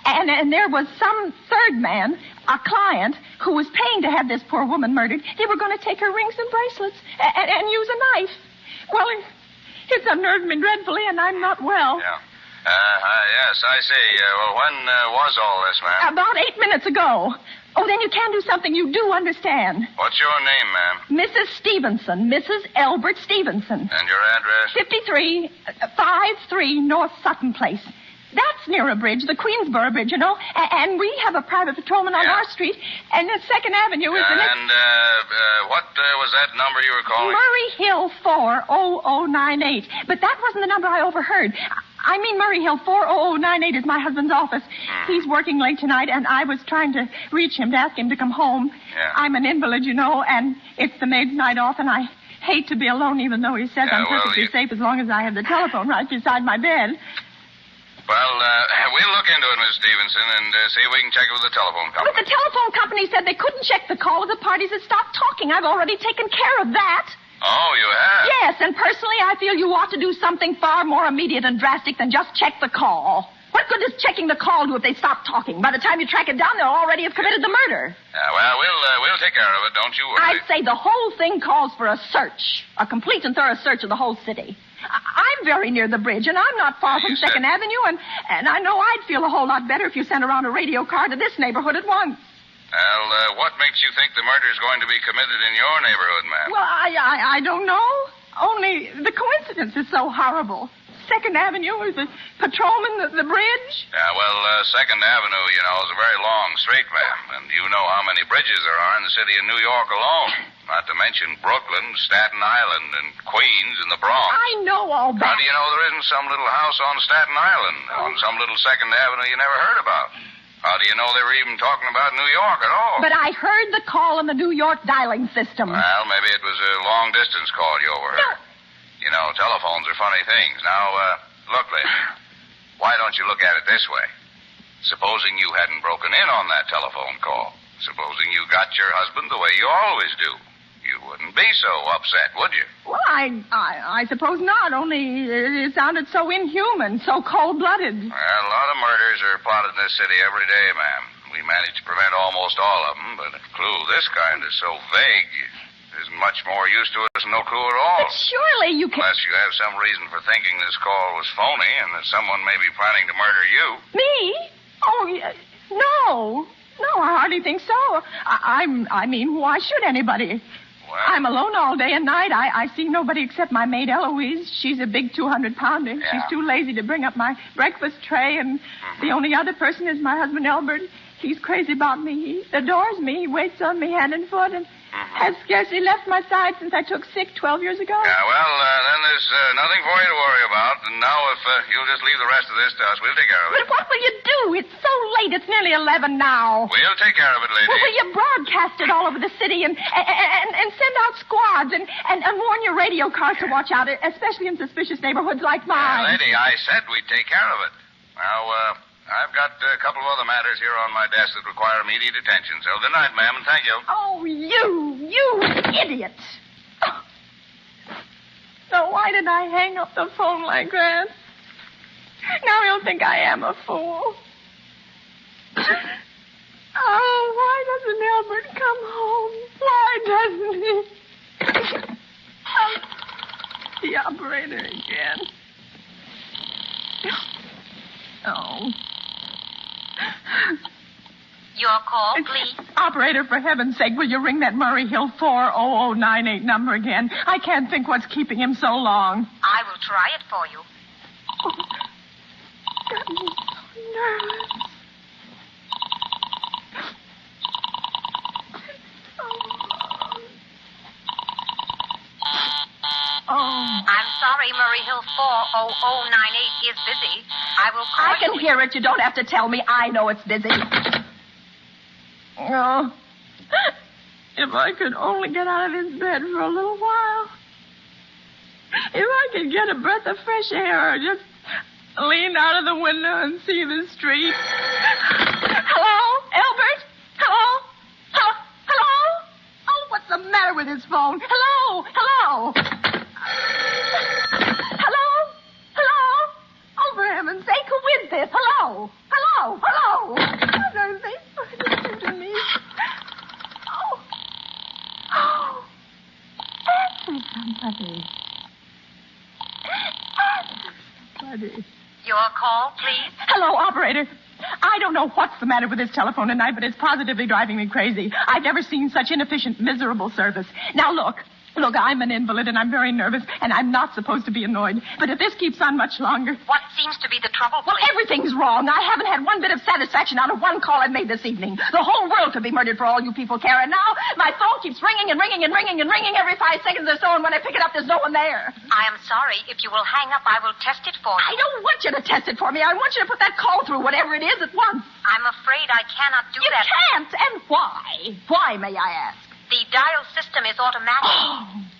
And there was some third man, a client, who was paying to have this poor woman murdered. They were going to take her rings and bracelets and use a knife. Well, it's unnerved me dreadfully, and I'm not well. Yeah. Yes, I see. Well, when was all this, ma'am? About 8 minutes ago. Oh, then you can do something you do understand. What's your name, ma'am? Mrs. Stevenson. Mrs. Elbert Stevenson. And your address? 53 North Sutton Place. That's near a bridge, the Queensboro Bridge, you know. And we have a private patrolman on our street. And the 2nd Avenue is the next... And what was that number you were calling? Murray Hill 40098. But that wasn't the number I overheard. I mean Murray Hill 40098 is my husband's office. He's working late tonight, and I was trying to reach him to ask him to come home. Yeah. I'm an invalid, you know, and it's the maid's night off, and I hate to be alone, even though he says I'm perfectly safe as long as I have the telephone right beside my bed. Well, we'll look into it, Miss Stevenson, and see if we can check it with the telephone company. But the telephone company said they couldn't check the call if the parties had stopped talking. I've already taken care of that. Oh, you have? Yes, and personally, I feel you ought to do something far more immediate and drastic than just check the call. What good does checking the call do if they stop talking? By the time you track it down, they'll already have committed the murder. Well, we'll take care of it, don't you worry. I'd say the whole thing calls for a search, a complete and thorough search of the whole city. I'm very near the bridge, and I'm not far from 2nd Avenue, and I know I'd feel a whole lot better if you sent around a radio car to this neighborhood at once. Well, what makes you think the murder is going to be committed in your neighborhood, ma'am? Well, I don't know. Only the coincidence is so horrible. 2nd Avenue is the patrolman, the bridge. Yeah, well, 2nd Avenue, you know, is a very long street, ma'am. And you know how many bridges there are in the city of New York alone. Not to mention Brooklyn, Staten Island, and Queens, and the Bronx. I know all that. How do you know there isn't some little house on Staten Island, on some little 2nd Avenue you never heard about? How do you know they were even talking about New York at all? But I heard the call on the New York dialing system. Well, maybe it was a long-distance call you overheard. No. You know, telephones are funny things. Now, look, lady, why don't you look at it this way? Supposing you hadn't broken in on that telephone call. Supposing you got your husband the way you always do. You wouldn't be so upset, would you? Well, I suppose not, only it sounded so inhuman, so cold-blooded. Well, a lot of murders are plotted in this city every day, ma'am. We manage to prevent almost all of them, but a clue this kind is so vague, there isn't much more use to it than no clue at all. But surely you can... Unless you have some reason for thinking this call was phony and that someone may be planning to murder you. Me? Oh, no. No, I hardly think so. I mean, why should anybody? Well, I'm alone all day and night. I see nobody except my maid, Eloise. She's a big 200-pounder. Yeah. She's too lazy to bring up my breakfast tray, and the only other person is my husband, Albert. He's crazy about me. He adores me. He waits on me hand and foot, and has scarcely left my side since I took sick 12 years ago. Yeah, well, then there's nothing for you to worry about. And now if you'll just leave the rest of this to us, we'll take care of it. But what will you do? It's so late. It's nearly 11 now. We'll take care of it, lady. Well, will you broadcast it all over the city and send out squads and warn your radio cars to watch out, especially in suspicious neighborhoods like mine? Lady, I said we'd take care of it. Now, I've got a couple of other matters here on my desk that require immediate attention. So good night, ma'am, and thank you. Oh, you idiot. Oh. So why did I hang up the phone like that? Now he'll think I am a fool. Oh, why doesn't Albert come home? Why doesn't he? Oh, the operator again. Oh. Your call, please. Operator, for heaven's sake, will you ring that Murray Hill 40098 number again? I can't think what's keeping him so long. I will try it for you. Oh, got me so nervous. Oh. I'm sorry, Murray Hill 40098 is busy. I will call I can hear it. You don't have to tell me. I know it's busy. Oh. If I could only get out of this bed for a little while. If I could get a breath of fresh air or just lean out of the window and see the street. Hello? Albert? Hello? Hello? Oh, what's the matter with his phone? Hello? Hello? Hello? Hello? Oh, for heaven's sake, who is this? Hello? Hello? Hello. Hello. Listen to me. Oh. Answer somebody. Your call, please. Hello, operator. I don't know what's the matter with this telephone tonight, but it's positively driving me crazy. I've never seen such inefficient, miserable service. Now, look, I'm an invalid, and I'm very nervous, and I'm not supposed to be annoyed. But if this keeps on much longer... What seems to be the trouble, please? Well, everything's wrong. I haven't had one bit of satisfaction out of one call I've made this evening. The whole world could be murdered for all you people care, and now my phone keeps ringing and ringing and ringing and ringing every 5 seconds or so, and when I pick it up, there's no one there. I am sorry. If you will hang up, I will test it for you. I don't want you to test it for me. I want you to put that call through, whatever it is, at once. I'm afraid I cannot do that. You can't? And why? Why, may I ask? The dial system is automatic.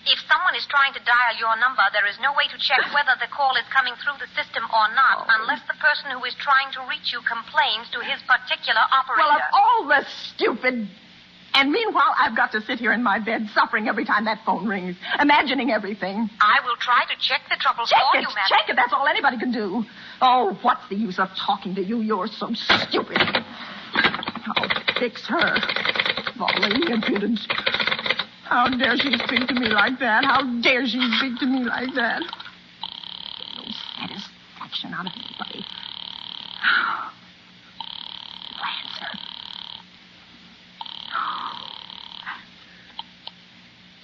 If someone is trying to dial your number, there is no way to check whether the call is coming through the system or not, unless the person who is trying to reach you complains to his particular operator. Well, of all the stupid... And meanwhile, I've got to sit here in my bed suffering every time that phone rings, imagining everything. I will try to check the trouble for you, madam. Check it. That's all anybody can do. Oh, what's the use of talking to you? You're so stupid. I'll fix her. Volley, impudence. How dare she speak to me like that? How dare she speak to me like that? No satisfaction out of anybody. Lancer.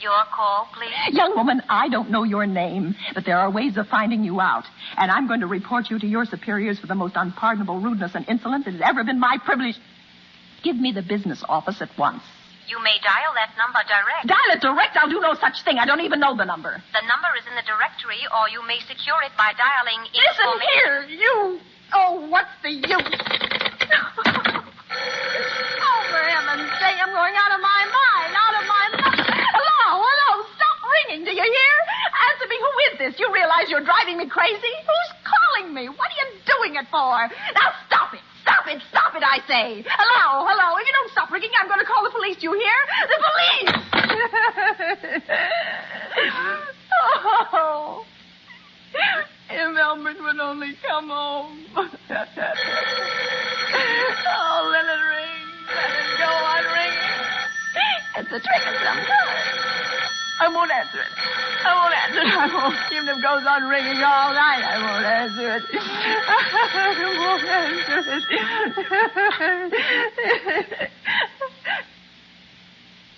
Your call, please. Young woman, I don't know your name, but there are ways of finding you out. And I'm going to report you to your superiors for the most unpardonable rudeness and insolence it has ever been my privilege. Give me the business office at once. You may dial that number direct. Dial it direct? I'll do no such thing. I don't even know the number. The number is in the directory, or you may secure it by dialing... Listen here, you... Oh, what's the use? Oh, for heaven's sake, I'm going out of my mind. Hello, stop ringing. Do you hear? Answer me, who is this? You realize you're driving me crazy? Who's calling me? What are you doing it for? Now, stop it, I say. Hello. If you don't stop ringing, I'm going to call the police. Do you hear? The police! Oh, if Elbert would only come home. Oh, let it ring. Let it go on ringing. It's a trick of some kind. I won't answer it. I won't. Even if it goes on ringing all night, I won't answer it.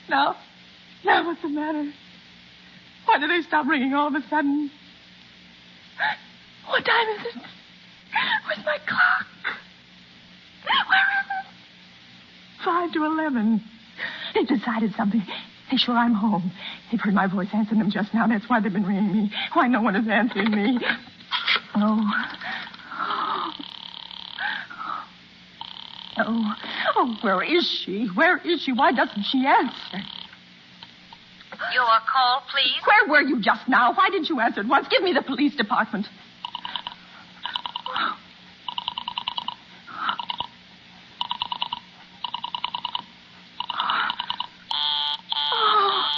Now, what's the matter? Why do they stop ringing all of a sudden? What time is it? Where's my clock? Where is it? 5 to 11. They've decided something. They're sure I'm home. They've heard my voice answering them just now. That's why they've been ringing me. Why no one is answering me. Oh, where is she? Why doesn't she answer? Your call, please. Where were you just now? Why didn't you answer at once? Give me the police department.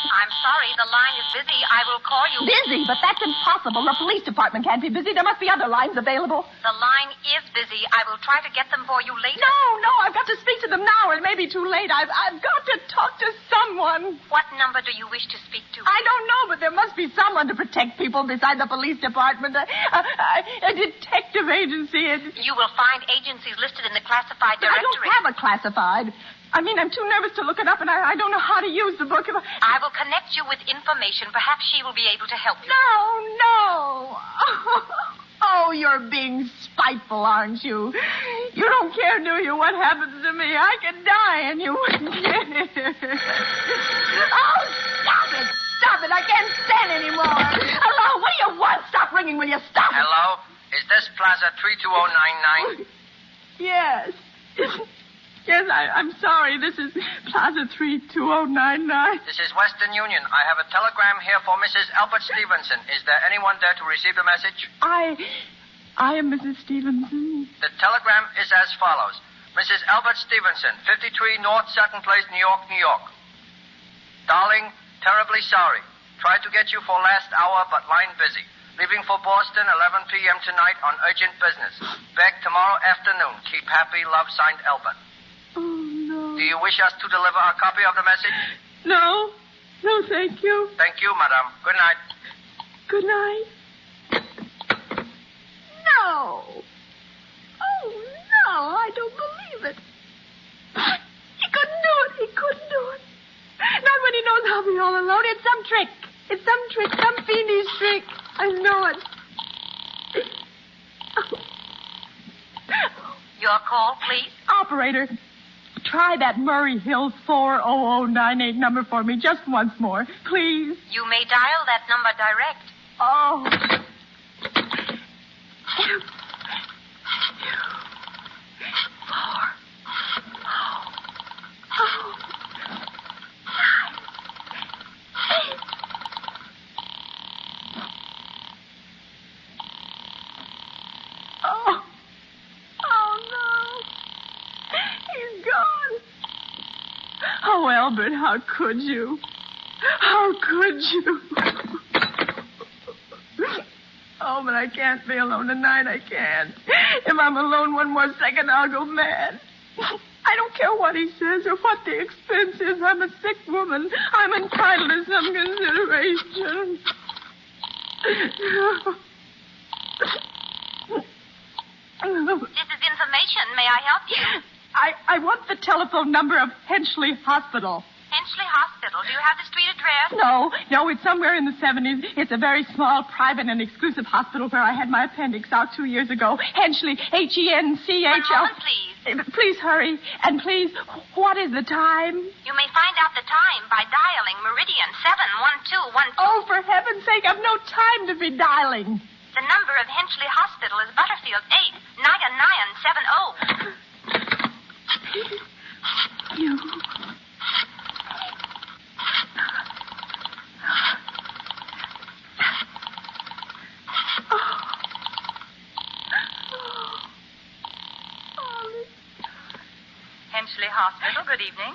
I'm sorry, the line is busy. I will call you. Busy? But that's impossible. The police department can't be busy. There must be other lines available. The line is busy. I will try to get them for you later. No, I've got to speak to them now. It may be too late. I've got to talk to someone. What number do you wish to speak to? I don't know, but there must be someone to protect people beside the police department. A detective agency. You will find agencies listed in the classified directory. I don't have a classified. I'm too nervous to look it up, and I don't know how to use the book. I will connect you with information. Perhaps she will be able to help you. No. Oh, you're being spiteful, aren't you? You don't care, do you, what happens to me? I can die, and you wouldn't care. Oh, stop it. I can't stand anymore. Hello, what do you want? Stop ringing, will you? Stop it. Hello? Is this Plaza 32099? Yes. Yes, I'm sorry. This is Plaza 32099. This is Western Union. I have a telegram here for Mrs. Albert Stevenson. Is there anyone there to receive the message? I am Mrs. Stevenson. The telegram is as follows. Mrs. Albert Stevenson, 53 North Sutton Place, New York, New York. Darling, terribly sorry. Tried to get you for last hour, but line busy. Leaving for Boston 11 p.m. tonight on urgent business. Back tomorrow afternoon. Keep happy. Love, signed, Albert. Oh, no. Do you wish us to deliver a copy of the message? No. No, thank you. Thank you, madam. Good night. Good night. No. Oh, no, I don't believe it. He couldn't do it. He couldn't do it. Not when he knows I'll be all alone. It's some trick. It's some trick, some fiendish trick. I know it. Your call, please. Operator, try that Murray Hill 40098 number for me just once more, please. You may dial that number direct. Oh. Oh, Albert, how could you? How could you? Oh, but I can't be alone tonight. I can't. If I'm alone one more second, I'll go mad. I don't care what he says or what the expense is. I'm a sick woman. I'm entitled to some consideration. This is information. May I help you? I want the telephone number of Henchley Hospital. Henchley Hospital. Do you have the street address? No, it's somewhere in the 70s. It's a very small, private, and exclusive hospital where I had my appendix out 2 years ago. Henchley, Henchl. 1 moment, please. Please hurry. And please, what is the time? You may find out the time by dialing Meridian 71212. Oh, for heaven's sake, I've no time to be dialing. The number of Henchley Hospital is Butterfield 89970. You. Henchley Hospital, good evening.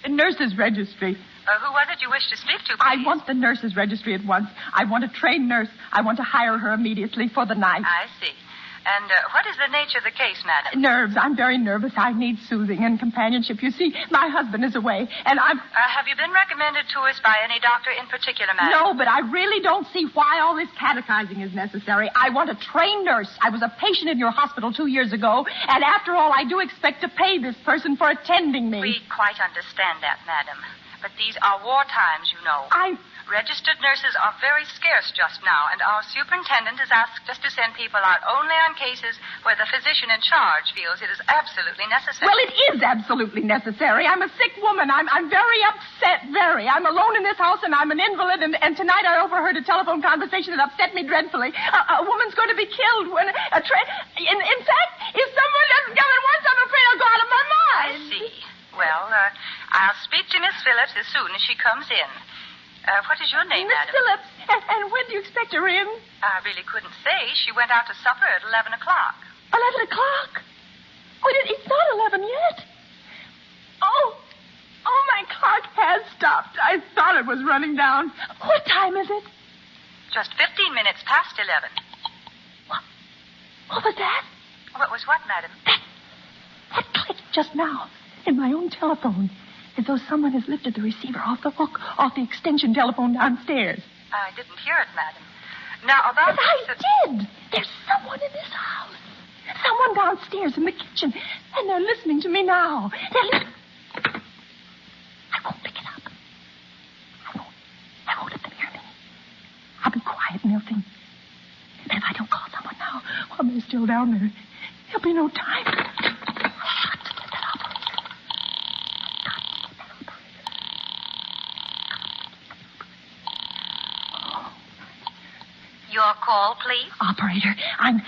Nurses' registry. Who was it you wished to speak to, please? I want the nurses' registry at once. I want a trained nurse. I want to hire her immediately for the night. I see. And what is the nature of the case, madam? Nerves. I'm very nervous. I need soothing and companionship. You see, my husband is away, and I'm... have you been recommended to us by any doctor in particular, madam? No, but I really don't see why all this catechizing is necessary. I want a trained nurse. I was a patient in your hospital 2 years ago, and after all, I do expect to pay this person for attending me. We quite understand that, madam. But these are war times, you know. Registered nurses are very scarce just now, and our superintendent has asked us to send people out only on cases where the physician in charge feels it is absolutely necessary. Well, it is absolutely necessary. I'm a sick woman. I'm very upset, very. I'm alone in this house, and I'm an invalid, and tonight I overheard a telephone conversation that upset me dreadfully. A woman's going to be killed when In fact, if someone doesn't come at once, I'm afraid I'll go out of my mind. I see. Well, I'll speak to Miss Phillips as soon as she comes in. What is your name, Miss madam? Phillips. And when do you expect her in? I really couldn't say. She went out to supper at 11 o'clock. 11 o'clock? Oh, it's not 11 yet. Oh, my clock has stopped. I thought it was running down. What time is it? Just 15 minutes past 11. What was that? What was what, madam? That clicked just now in my own telephone. As though someone has lifted the receiver off the hook, off the extension telephone downstairs. I didn't hear it, madam. Now, about... But I did. There's someone in this house. Someone downstairs in the kitchen. And they're listening to me now. I won't pick it up. I won't let them hear me. I'll be quiet and they'll think. But if I don't call someone now, while they're still down there, there'll be no time. Your call, please. Operator, I'm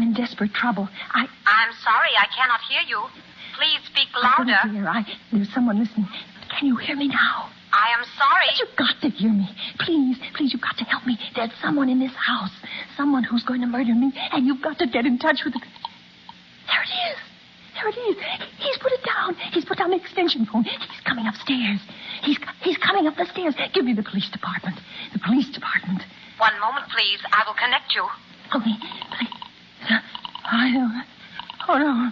in desperate trouble. I'm sorry, I cannot hear you. Please speak louder. I couldn't hear. There's someone listening. Can you hear me now? I am sorry. But you've got to hear me. Please, you've got to help me. There's someone in this house. Someone who's going to murder me, and you've got to get in touch with the... There it is. He's put it down. He's put down the extension phone. He's coming upstairs. He's coming up the stairs. Give me the police department. The police department. One moment, please. I will connect you. Okay, please. Oh, no.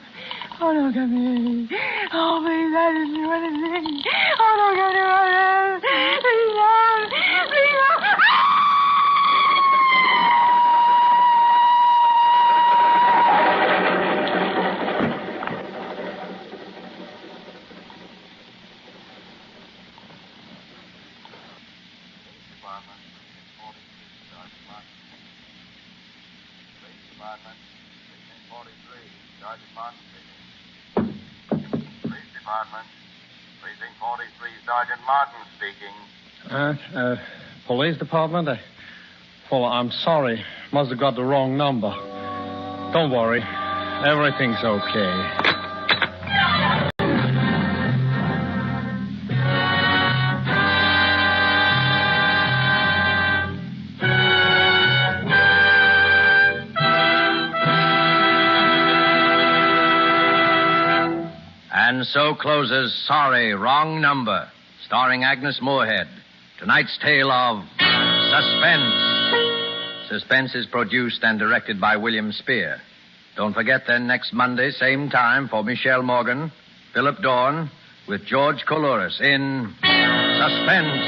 Oh, no, come here. Oh, please, I didn't do anything. Oh, no, come here. Please, no. Please, no. Precinct 43, Sergeant Martin speaking. Police department? Well, I'm sorry. Must have got the wrong number. Don't worry. Everything's okay. And so closes Sorry, Wrong Number, starring Agnes Moorehead. Tonight's tale of Suspense. Suspense is produced and directed by William Spear. Don't forget then next Monday, same time, for Michelle Morgan, Philip Dorn, with George Coulouris in Suspense.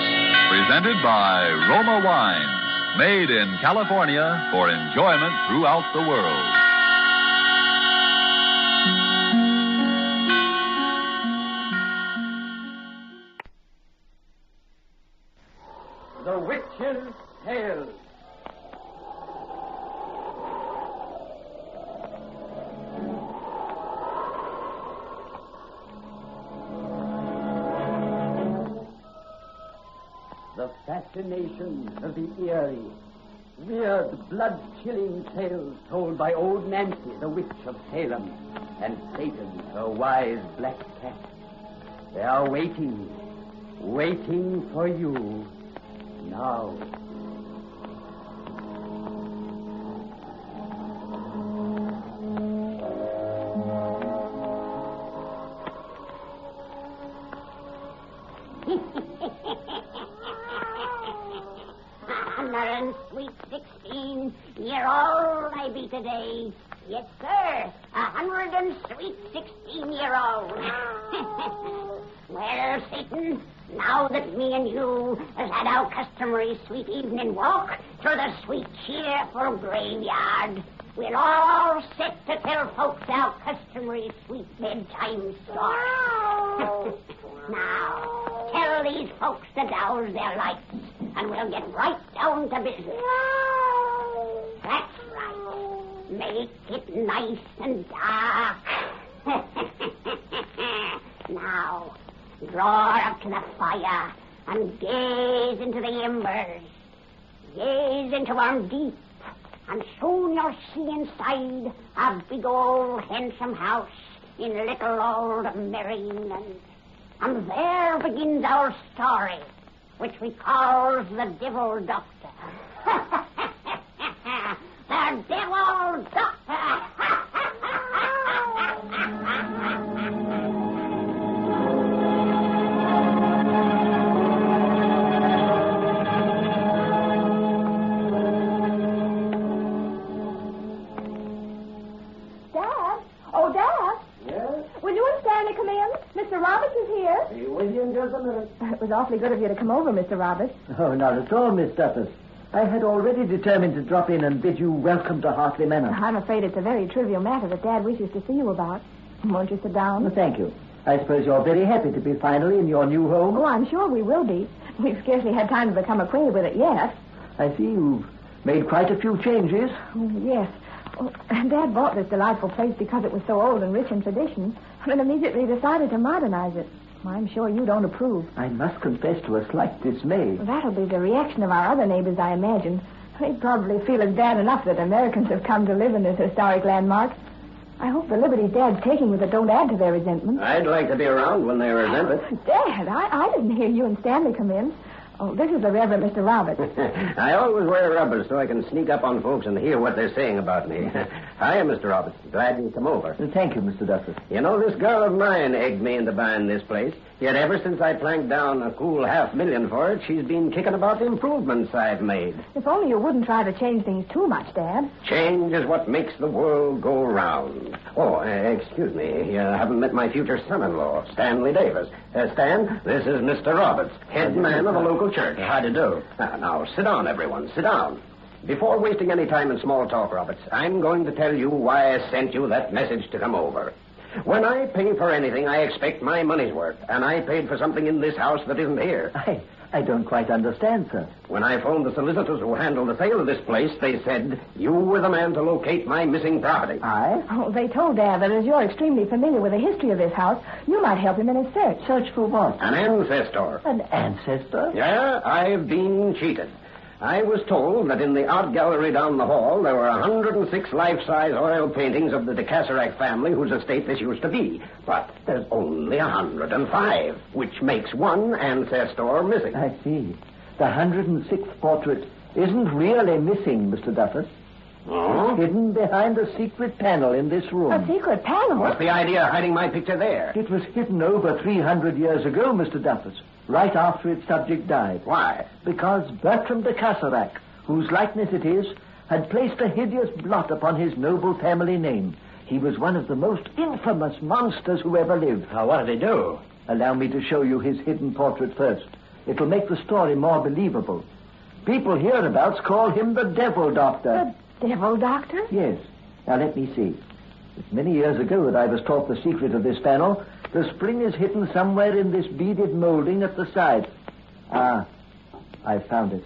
Presented by Roma Wines, made in California for enjoyment throughout the world. The Witch's Tale. The fascination of the eerie, weird, blood-chilling tales told by old Nancy, the witch of Salem, and Satan, her wise black cat. They are waiting for you. Now. Another sweet 16-year-old I be today. Yes, sir. 116-year-old. Well, Satan, now that me and you has had our customary sweet evening walk through the sweet, cheerful graveyard, we'll all sit to tell folks our customary sweet bedtime story. Now, tell these folks to douse their lights, and we'll get right down to business. That's right. Make it nice and dark. Now, draw up to the fire and gaze into the embers. Gaze into them deep, and soon you'll see inside a big old handsome house in little old Merry England. And there begins our story, which we call the Devil Doctor. The Devil Doctor! Mr. Roberts is here. Be with you in just a minute. It was awfully good of you to come over, Mr. Roberts. Oh, not at all, Miss Duffus. I had already determined to drop in and bid you welcome to Hartley Manor. I'm afraid it's a very trivial matter that Dad wishes to see you about. Won't you sit down? Well, thank you. I suppose you're very happy to be finally in your new home. Oh, I'm sure we will be. We've scarcely had time to become acquainted with it yet. I see you've made quite a few changes. Oh, yes. Oh, Dad bought this delightful place because it was so old and rich in tradition, and immediately decided to modernize it. I'm sure you don't approve. I must confess to a slight dismay. That'll be the reaction of our other neighbors, I imagine. They probably feel it's bad enough that Americans have come to live in this historic landmark. I hope the liberties Dad's taking with it don't add to their resentment. I'd like to be around when they resent it. Dad, I didn't hear you and Stanley come in. Oh, this is the Reverend Mr. Roberts. I always wear rubbers so I can sneak up on folks and hear what they're saying about me. Hiya, Mr. Roberts. Glad you come over. Thank you, Mr. Duffus. You know, this girl of mine egged me into buying this place. Yet ever since I planked down a cool $500,000 for it, she's been kicking about the improvements I've made. If only you wouldn't try to change things too much, Dad. Change is what makes the world go round. Oh, excuse me. You haven't met my future son-in-law, Stanley Davis. Stan, this is Mr. Roberts, head man of the local church. How do you do? Now, sit down, everyone. Sit down. Before wasting any time in small talk, Roberts, I'm going to tell you why I sent you that message to come over. When I pay for anything, I expect my money's worth, and I paid for something in this house that isn't here. I don't quite understand, sir. When I phoned the solicitors who handled the sale of this place, they said you were the man to locate my missing property. I? Oh, they told Dad that as you're extremely familiar with the history of this house, you might help him in his search. Search for what? An ancestor. An ancestor? Yeah, I've been cheated. I was told that in the art gallery down the hall there were 106 life-size oil paintings of the de Caserac family whose estate this used to be. But there's only 105, which makes one ancestor missing. I see. The 106th portrait isn't really missing, Mr. Duffus. Oh? It's hidden behind a secret panel in this room. A secret panel? What's the idea of hiding my picture there? It was hidden over 300 years ago, Mr. Duffus. Right after its subject died. Why? Because Bertram de Caserac, whose likeness it is, had placed a hideous blot upon his noble family name. He was one of the most infamous monsters who ever lived. Now, what did he do? Allow me to show you his hidden portrait first. It will make the story more believable. People hereabouts call him the Devil Doctor. The Devil Doctor? Yes. Now, let me see. It's many years ago that I was taught the secret of this panel. The spring is hidden somewhere in this beaded molding at the side. Ah, I found it.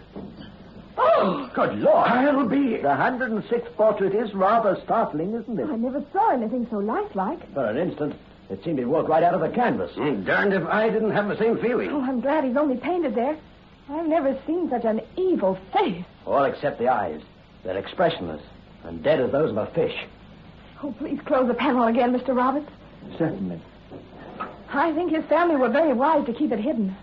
Oh, good Lord. I'll be... The 106th portrait is rather startling, isn't it? I never saw anything so lifelike. For an instant, it seemed he'd walked right out of the canvas. Darned if I didn't have the same feeling. Oh, I'm glad he's only painted there. I've never seen such an evil face. All except the eyes. They're expressionless and dead as those of a fish. Oh, please close the panel again, Mr. Roberts. Certainly. I think his family were very wise to keep it hidden.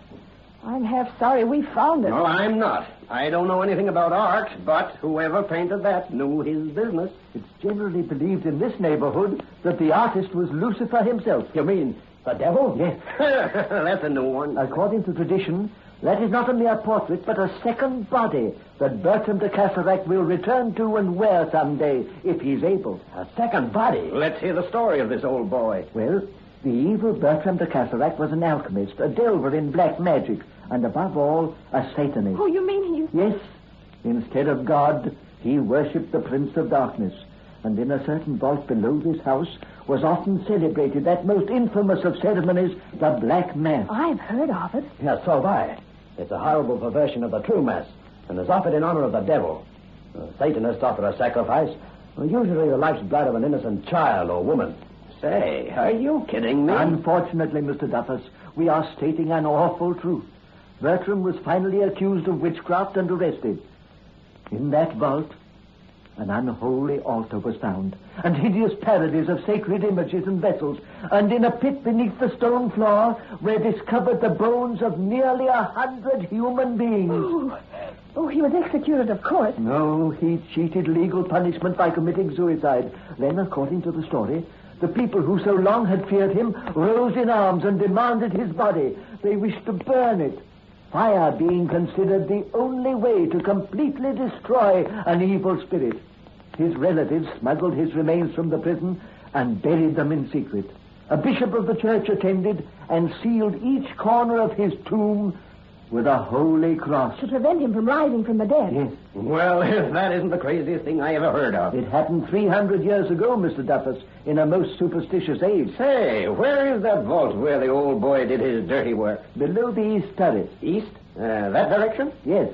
I'm half sorry we found it. No, I'm not. I don't know anything about art, but whoever painted that knew his business. It's generally believed in this neighborhood that the artist was Lucifer himself. You mean the devil? Yes. That's a new one. According to tradition, that is not a mere portrait, but a second body that Bertram de Caserac will return to and wear someday, if he's able. A second body? Let's hear the story of this old boy. Well, the evil Bertram de Caserac was an alchemist, a delver in black magic, and above all, a Satanist. Oh, you mean he... Yes. Instead of God, he worshipped the Prince of Darkness. And in a certain vault below this house was often celebrated that most infamous of ceremonies, the Black Mass. I've heard of it. Yes, so have I. It's a horrible perversion of the true Mass, and is offered in honor of the devil. Satanists offer a sacrifice, usually the life's blood of an innocent child or woman. Say, are you kidding me? Unfortunately, Mr. Duffus, we are stating an awful truth. Bertram was finally accused of witchcraft and arrested. In that vault, an unholy altar was found, and hideous parodies of sacred images and vessels, and in a pit beneath the stone floor were discovered the bones of nearly 100 human beings. Oh, he was executed, of course. No, he cheated legal punishment by committing suicide. Then, according to the story, the people who so long had feared him rose in arms and demanded his body. They wished to burn it. Fire being considered the only way to completely destroy an evil spirit. His relatives smuggled his remains from the prison and buried them in secret. A bishop of the church attended and sealed each corner of his tomb with a holy cross. To prevent him from rising from the dead. Yes. Well, that isn't the craziest thing I ever heard of. It happened 300 years ago, Mr. Duffus, in a most superstitious age. Say, where is that vault where the old boy did his dirty work? Below the east turret. East? That direction? Yes.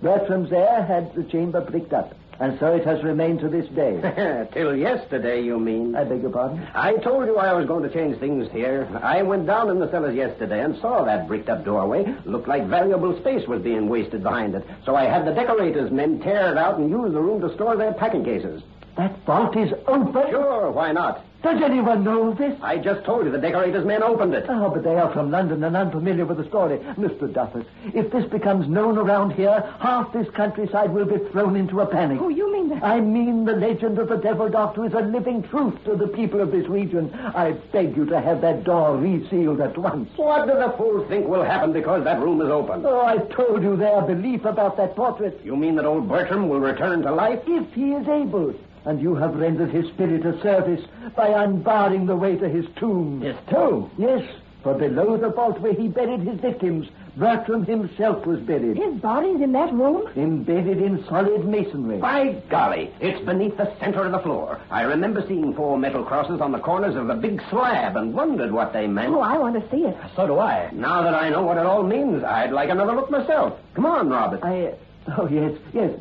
Bertram's heir had the chamber bricked up, and so it has remained to this day. Till yesterday, you mean? I beg your pardon? I told you I was going to change things here. I went down in the cellars yesterday and saw that bricked-up doorway. Looked like valuable space was being wasted behind it. So I had the decorators' men tear it out and use the room to store their packing cases. That vault is open? Sure, why not? Does anyone know of this? I just told you the decorator's men opened it. Oh, but they are from London and unfamiliar with the story. Mr. Duffus, if this becomes known around here, half this countryside will be thrown into a panic. Oh, you mean that? I mean the legend of the Devil Doctor is a living truth to the people of this region. I beg you to have that door resealed at once. What do the fools think will happen because that room is open? Oh, I told you their belief about that portrait. You mean that old Bertram will return to life? If he is able. And you have rendered his spirit a service by unbarring the way to his tomb. His tomb? Yes, for below the vault where he buried his victims, Bertram himself was buried. His body's in that room? Embedded in solid masonry. By golly, it's beneath the center of the floor. I remember seeing 4 metal crosses on the corners of the big slab and wondered what they meant. Oh, I want to see it. So do I. Now that I know what it all means, I'd like another look myself. Come on, Robert. Oh, yes.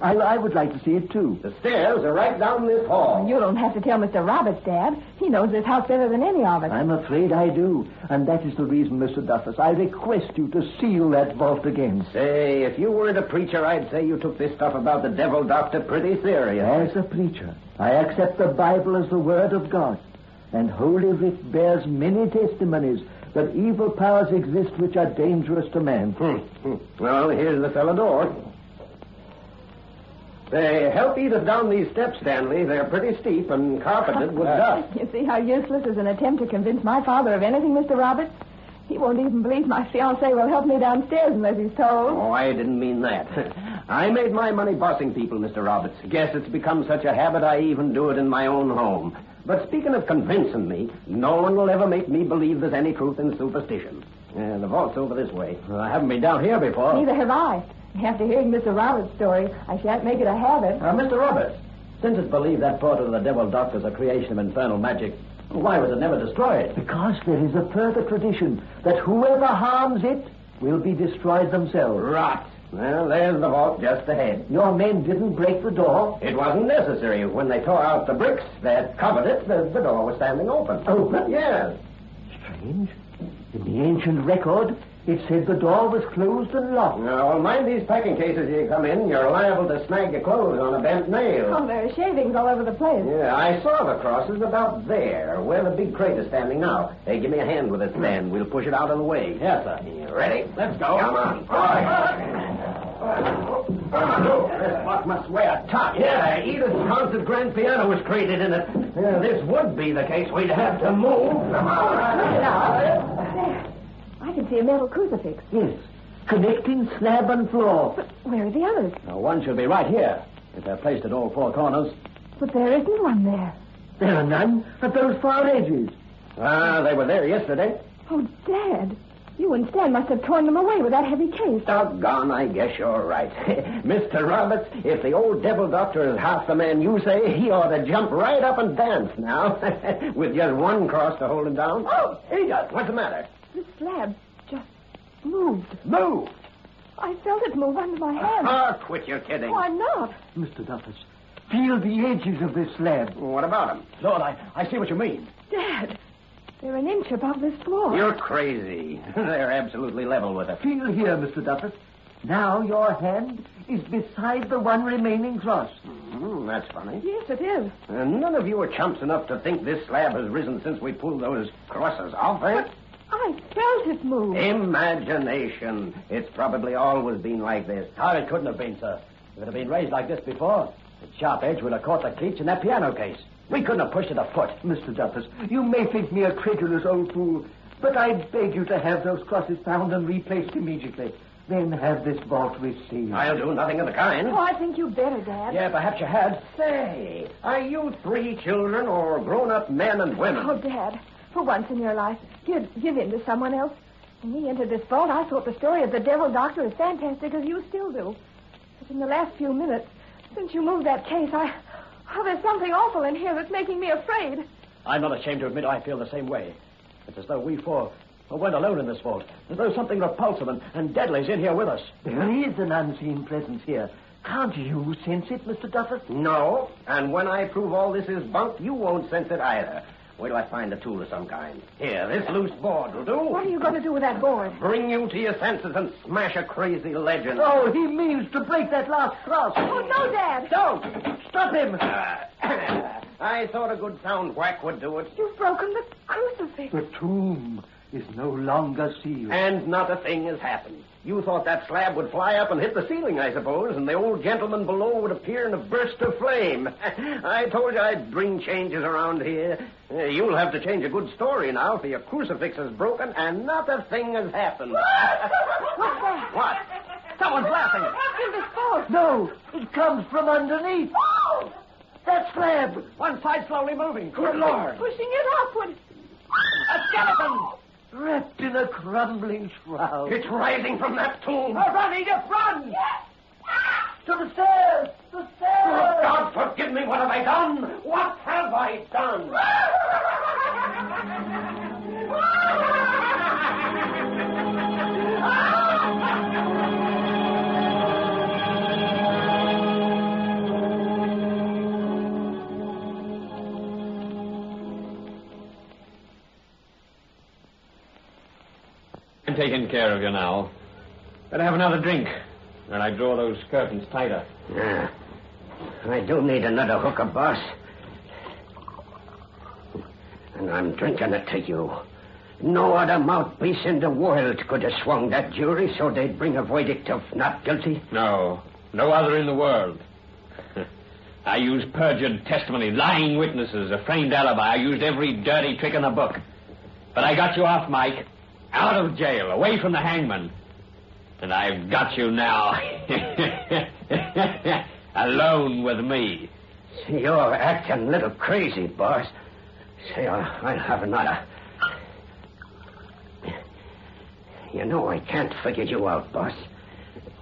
I would like to see it, too. The stairs are right down this hall. You don't have to tell Mr. Roberts, Dad. He knows this house better than any of us. I'm afraid I do. And that is the reason, Mr. Duffus, I request you to seal that vault again. Say, if you weren't a preacher, I'd say you took this stuff about the Devil Doctor pretty serious. As a preacher, I accept the Bible as the Word of God. And Holy Writ bears many testimonies that evil powers exist which are dangerous to man. Well, here's the cellar door. They help Edith down these steps, Stanley. They're pretty steep and carpeted with dust. You see how useless is an attempt to convince my father of anything, Mr. Roberts? He won't even believe my fiancé will help me downstairs unless he's told. Oh, I didn't mean that. I made my money bossing people, Mr. Roberts. Guess it's become such a habit I even do it in my own home. But speaking of convincing me, no one will ever make me believe there's any truth in superstition. The vault's over this way. I haven't been down here before. Neither have I. After hearing Mr. Roberts' story, I shan't make it a habit. Mr. Roberts, since it's believed that portrait of the Devil Doctor is a creation of infernal magic, why was it never destroyed? Because there is a further tradition that whoever harms it will be destroyed themselves. Rot. Well, there's the vault just ahead. Your men didn't break the door? It wasn't necessary. When they tore out the bricks that covered it, the door was standing open. Open? Yes. Strange. In the ancient record, it said the door was closed and locked. Now, well, mind these packing cases you come in. You're liable to snag your clothes on a bent nail. Oh, there are shavings all over the place. Yeah, I saw the crosses about there, where the big crate is standing now. Hey, give me a hand with it, Stan. We'll push it out of the way. Yes, sir. You ready? Let's go. Come on. All right. This box must weigh a ton. Yeah, Edith's concert grand piano was created in it. This would be the case. We'd have to move. Come on. I can see a metal crucifix. Yes. Connecting slab and floor. But where are the others? Now, one should be right here, if they're placed at all 4 corners. But there isn't one there. There are none at those far edges. They were there yesterday. Oh, Dad. You and Stan must have torn them away with that heavy case. Doggone, I guess you're right. Mr. Roberts, if the old Devil Doctor is half the man you say, he ought to jump right up and dance now. With just one cross to hold him down. Oh, he does. What's the matter? The slab just moved. Moved? I felt it move under my hand. Oh, quit your kidding. Why not? Mr. Duffus, feel the edges of this slab. What about them? Lord, I see what you mean. Dad, they're an inch above this floor. You're crazy. They're absolutely level with it. Feel here, Mr. Duffus. Now your hand is beside the one remaining cross. That's funny. Yes, it is. None of you are chumps enough to think this slab has risen since we pulled those crosses off, eh? But I felt it move. Imagination. It's probably always been like this. Oh, it couldn't have been, sir. If it had been raised like this before, its sharp edge would have caught the cleats in that piano case. We couldn't have pushed it a foot. Mr. Duffus, you may think me a credulous old fool, but I beg you to have those crosses found and replaced immediately. Then have this vault resealed. I'll do nothing of the kind. Oh, I think you better, Dad. Yeah, perhaps you had. Say, are you 3 children or grown-up men and women? Oh, Dad, for once in your life, give in to someone else. When we entered this vault, I thought the story of the Devil Doctor as fantastic as you still do. But in the last few minutes, since you moved that case, there's something awful in here that's making me afraid. I'm not ashamed to admit I feel the same way. It's as though we 4 weren't alone in this vault. As though something repulsive and deadly's in here with us. There is an unseen presence here. Can't you sense it, Mr. Duffus? No, and when I prove all this is bunk, you won't sense it either. Wait till I find a tool of some kind. Here, this loose board will do. What are you going to do with that board? Bring you to your senses and smash a crazy legend. Oh, he means to break that last cross. Oh, no, Dad. Don't. Stop him. I thought a good sound whack would do it. You've broken the crucifix. The tomb is no longer sealed. And not a thing has happened. You thought that slab would fly up and hit the ceiling, I suppose, and the old gentleman below would appear in a burst of flame. I told you I'd bring changes around here. You'll have to change a good story now, for your crucifix is broken and not a thing has happened. What's that? What? Someone's laughing. In this vault. No, it comes from underneath. That slab. One side slowly moving. Good Lord. Pushing it upward. A skeleton. Wrapped in a crumbling shroud. It's rising from that tomb. Run, Edith, run! To the stairs! The stairs! Oh, God forgive me, what have I done? What have I done? I'm taking care of you now. Better have another drink, and I draw those curtains tighter. Yeah. I do need another hooker, boss. And I'm drinking it to you. No other mouthpiece in the world could have swung that jury so they'd bring a verdict of not guilty. No other in the world. I used perjured testimony, lying witnesses, a framed alibi. I used every dirty trick in the book. But I got you off, Mike. Out of jail, away from the hangman. And I've got you now. Alone with me. See, you're acting a little crazy, boss. Say, I'll have another. You know, I can't figure you out, boss.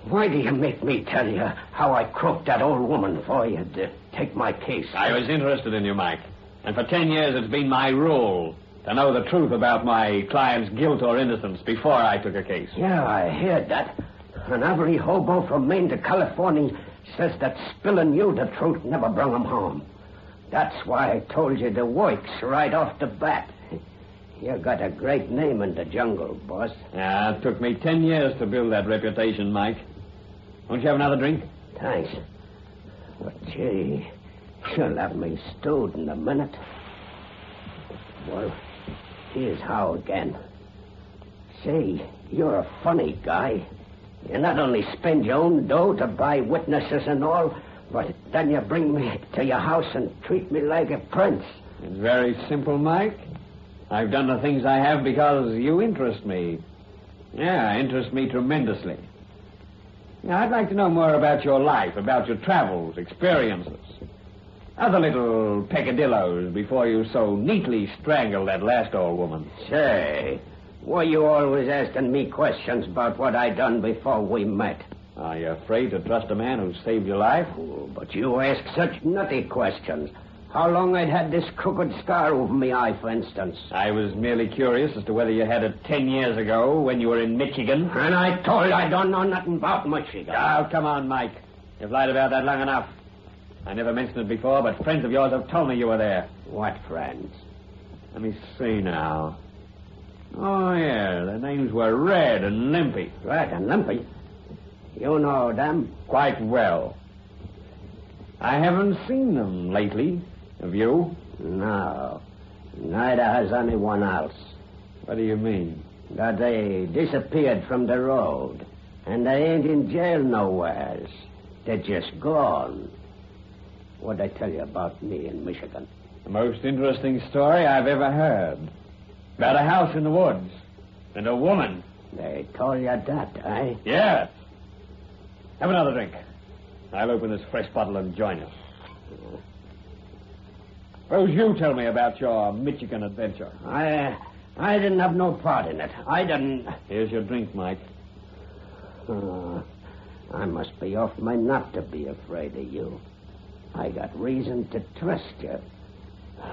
Why do you make me tell you how I croaked that old woman for you to take my case? I was interested in you, Mike. And for 10 years it's been my rule to know the truth about my client's guilt or innocence before I took a case. Yeah, I heard that. And every hobo from Maine to California says that spilling you the truth never brought him home. That's why I told you the works right off the bat. You got a great name in the jungle, boss. Yeah, it took me 10 years to build that reputation, Mike. Won't you have another drink? Thanks. But, gee, you'll have me stewed in a minute. Well, here's how again. Say, you're a funny guy. You not only spend your own dough to buy witnesses and all, but then you bring me to your house and treat me like a prince. It's very simple, Mike. I've done the things I have because you interest me. Yeah, interest me tremendously. Now, I'd like to know more about your life, about your travels, experiences. Other little peccadillos before you so neatly strangled that last old woman. Say, why you always asking me questions about what I done before we met? Are you afraid to trust a man who saved your life? Oh, but you ask such nutty questions. How long I'd had this crooked scar over my eye, for instance. I was merely curious as to whether you had it 10 years ago when you were in Michigan. And I told you I don't know nothing about Michigan. Oh, come on, Mike. You've lied about that long enough. I never mentioned it before, but friends of yours have told me you were there. What friends? Let me see now. Oh, yeah, their names were Red and Limpy. Red and Limpy? You know them? Quite well. I haven't seen them lately. Have you? No. Neither has anyone else. What do you mean? That they disappeared from the road. And they ain't in jail nowheres. They're just gone. What'd I tell you about me in Michigan? The most interesting story I've ever heard. About a house in the woods. And a woman. They told you that, eh? Yes. Have another drink. I'll open this fresh bottle and join us. Suppose you tell me about your Michigan adventure. I didn't have no part in it. I didn't... Here's your drink, Mike. I must be off my nut to be afraid of you. I got reason to trust you.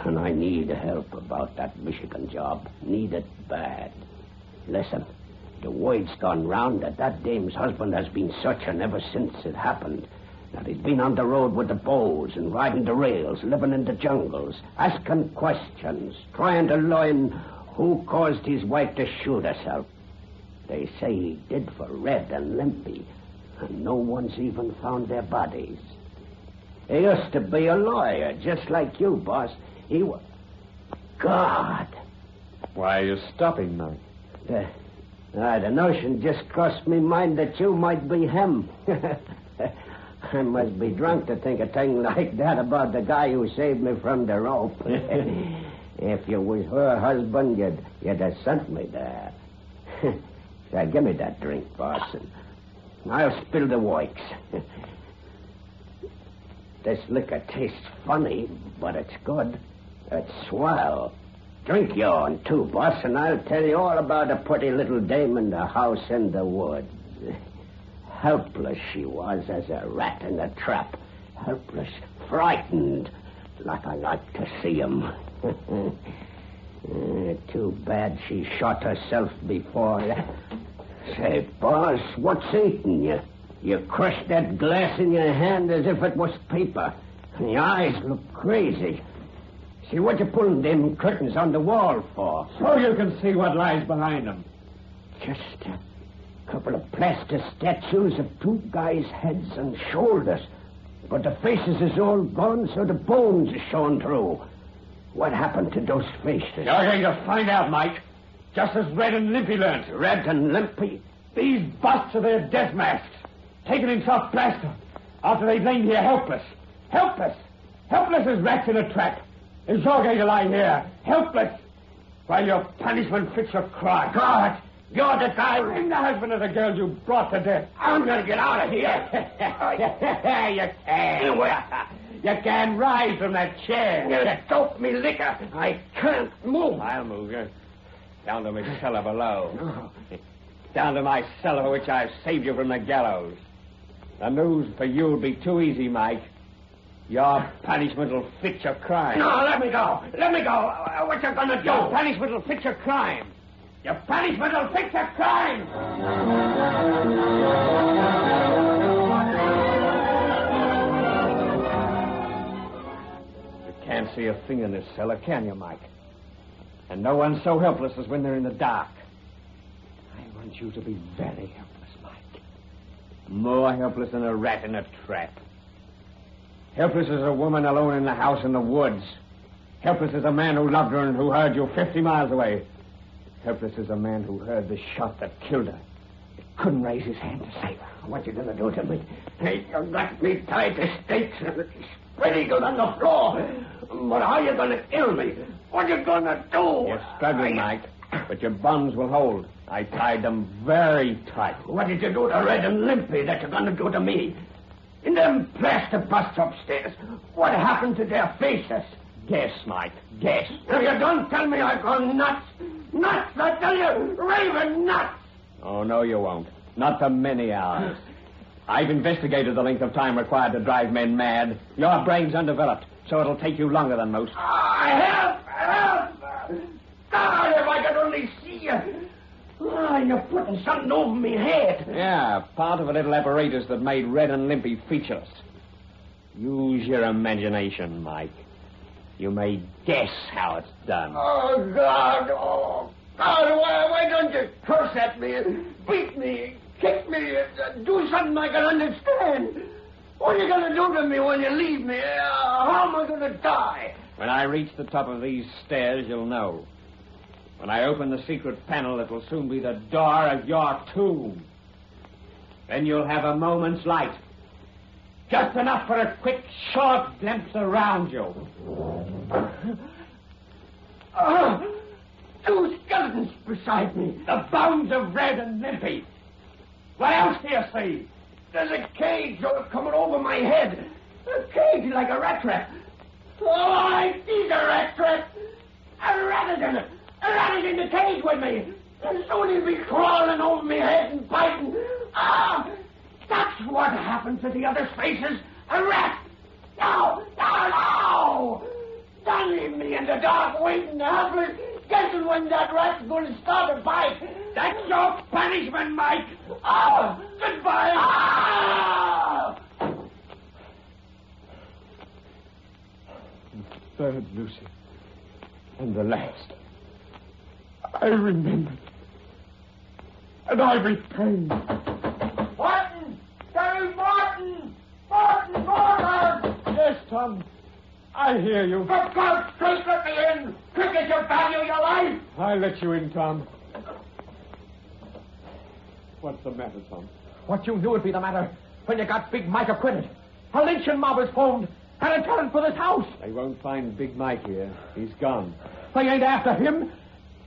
And I need help about that Michigan job. Need it bad. Listen, the word's gone round that dame's husband has been searching ever since it happened. That he's been on the road with the bows and riding the rails, living in the jungles, asking questions, trying to learn who caused his wife to shoot herself. They say he did for Red and Limpy, and no one's even found their bodies. He used to be a lawyer, just like you, boss. He was... God. Why are you stopping, Mike? The notion just crossed me mind that you might be him. I must be drunk to think a thing like that about the guy who saved me from the rope. If you was her husband, you'd have sent me there. Now, give me that drink, boss, and I'll spill the works. This liquor tastes funny, but it's good. It's swell. Drink yourn, too, boss, and I'll tell you all about a pretty little dame in the house in the woods. Helpless she was as a rat in a trap. Helpless, frightened, like I like to see 'em. Too bad she shot herself before. Say, boss, what's eating you? You crushed that glass in your hand as if it was paper. And your eyes look crazy. See, what you pulling them curtains on the wall for? So you can see what lies behind them. Just a couple of plaster statues of two guys' heads and shoulders. But the faces is all gone, so the bones are showing through. What happened to those faces? You're going to find out, Mike. Just as Red and Limpy learned. Red and Limpy? These busts are their death masks. Taken in soft plaster. After they've lain here helpless. Helpless. Helpless as rats in a trap. And you're going to lie here, helpless, while your punishment fits your cry. God, you're the guy. I'm the husband of the girl you brought to death. I'm going to get out of here. You can't rise from that chair. You doped me liquor. I can't move. I'll move you. Down to my cellar below. Down to my cellar for which I've saved you from the gallows. The news for you'll be too easy, Mike. Your punishment will fit your crime. No, let me go. Let me go. What you gonna do? Your punishment will fit your crime. Your punishment will fit your crime. You can't see a thing in this cellar, can you, Mike? And no one's so helpless as when they're in the dark. I want you to be very helpless, Mike. More helpless than a rat in a trap. Helpless as a woman alone in the house in the woods. Helpless as a man who loved her and who heard you 50 miles away. Helpless as a man who heard the shot that killed her. He couldn't raise his hand to save her. What you gonna do to me? Hey, you got me tied to stakes and spread eagled on the floor. But how you gonna kill me? What you gonna do? You're struggling, Mike, but your bonds will hold. I tied them very tight. What did you do to Red and Limpy that you're gonna do to me? In them plaster busts upstairs, what happened to their faces? Guess, Mike, guess. Now, you don't tell me I've gone nuts. Nuts, I tell you, raving nuts. Oh, no, you won't. Not for many hours. I've investigated the length of time required to drive men mad. Your brain's undeveloped, so it'll take you longer than most. Help! God, if I could only see you. You're putting something over me head. Yeah, part of a little apparatus that made Red and Limpy featureless. Use your imagination, Mike. You may guess how it's done. Oh, God, why don't you curse at me, beat me, kick me, do something I can understand? What are you going to do to me when you leave me? How am I going to die? When I reach the top of these stairs, you'll know. When I open the secret panel that will soon be the door of your tomb, then you'll have a moment's light. Just enough for a quick, short glimpse around you. Two skeletons beside me. The bones of Red and Limpy. What else do you see? There's a cage coming over my head. A cage like a rat trap. Oh, I see the rat trap. A rat is in it. A rat is in the cage with me. And soon he'll be crawling over my head and biting. That's what happened to the other faces. A rat. No. Don't leave me in the dark waiting helpless, guessing when that rat's going to start a bite. That's your punishment, Mike. Goodbye. The third, Lucy. And the last. I remembered. And I repaid. Martin! Terry Martin! Martin! Yes, Tom. I hear you. For God's sake, let me in! Quick as you value your life! I'll let you in, Tom. What's the matter, Tom? What you knew would be the matter when you got Big Mike acquitted. A lynching mob is formed and a warrant for this house. They won't find Big Mike here. He's gone. They ain't after him.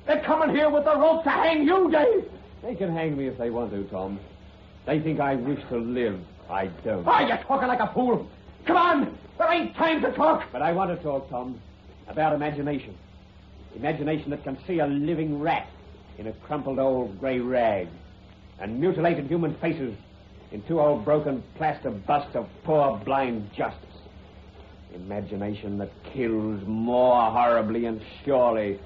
They're coming here with the rope to hang you, Dave. They can hang me if they want to, Tom. They think I wish to live. I don't. Oh, you're talking like a fool. Come on. There ain't time to talk. But I want to talk, Tom, about imagination. Imagination that can see a living rat in a crumpled old gray rag and mutilated human faces in two old broken plaster busts of poor blind justice. Imagination that kills more horribly and surely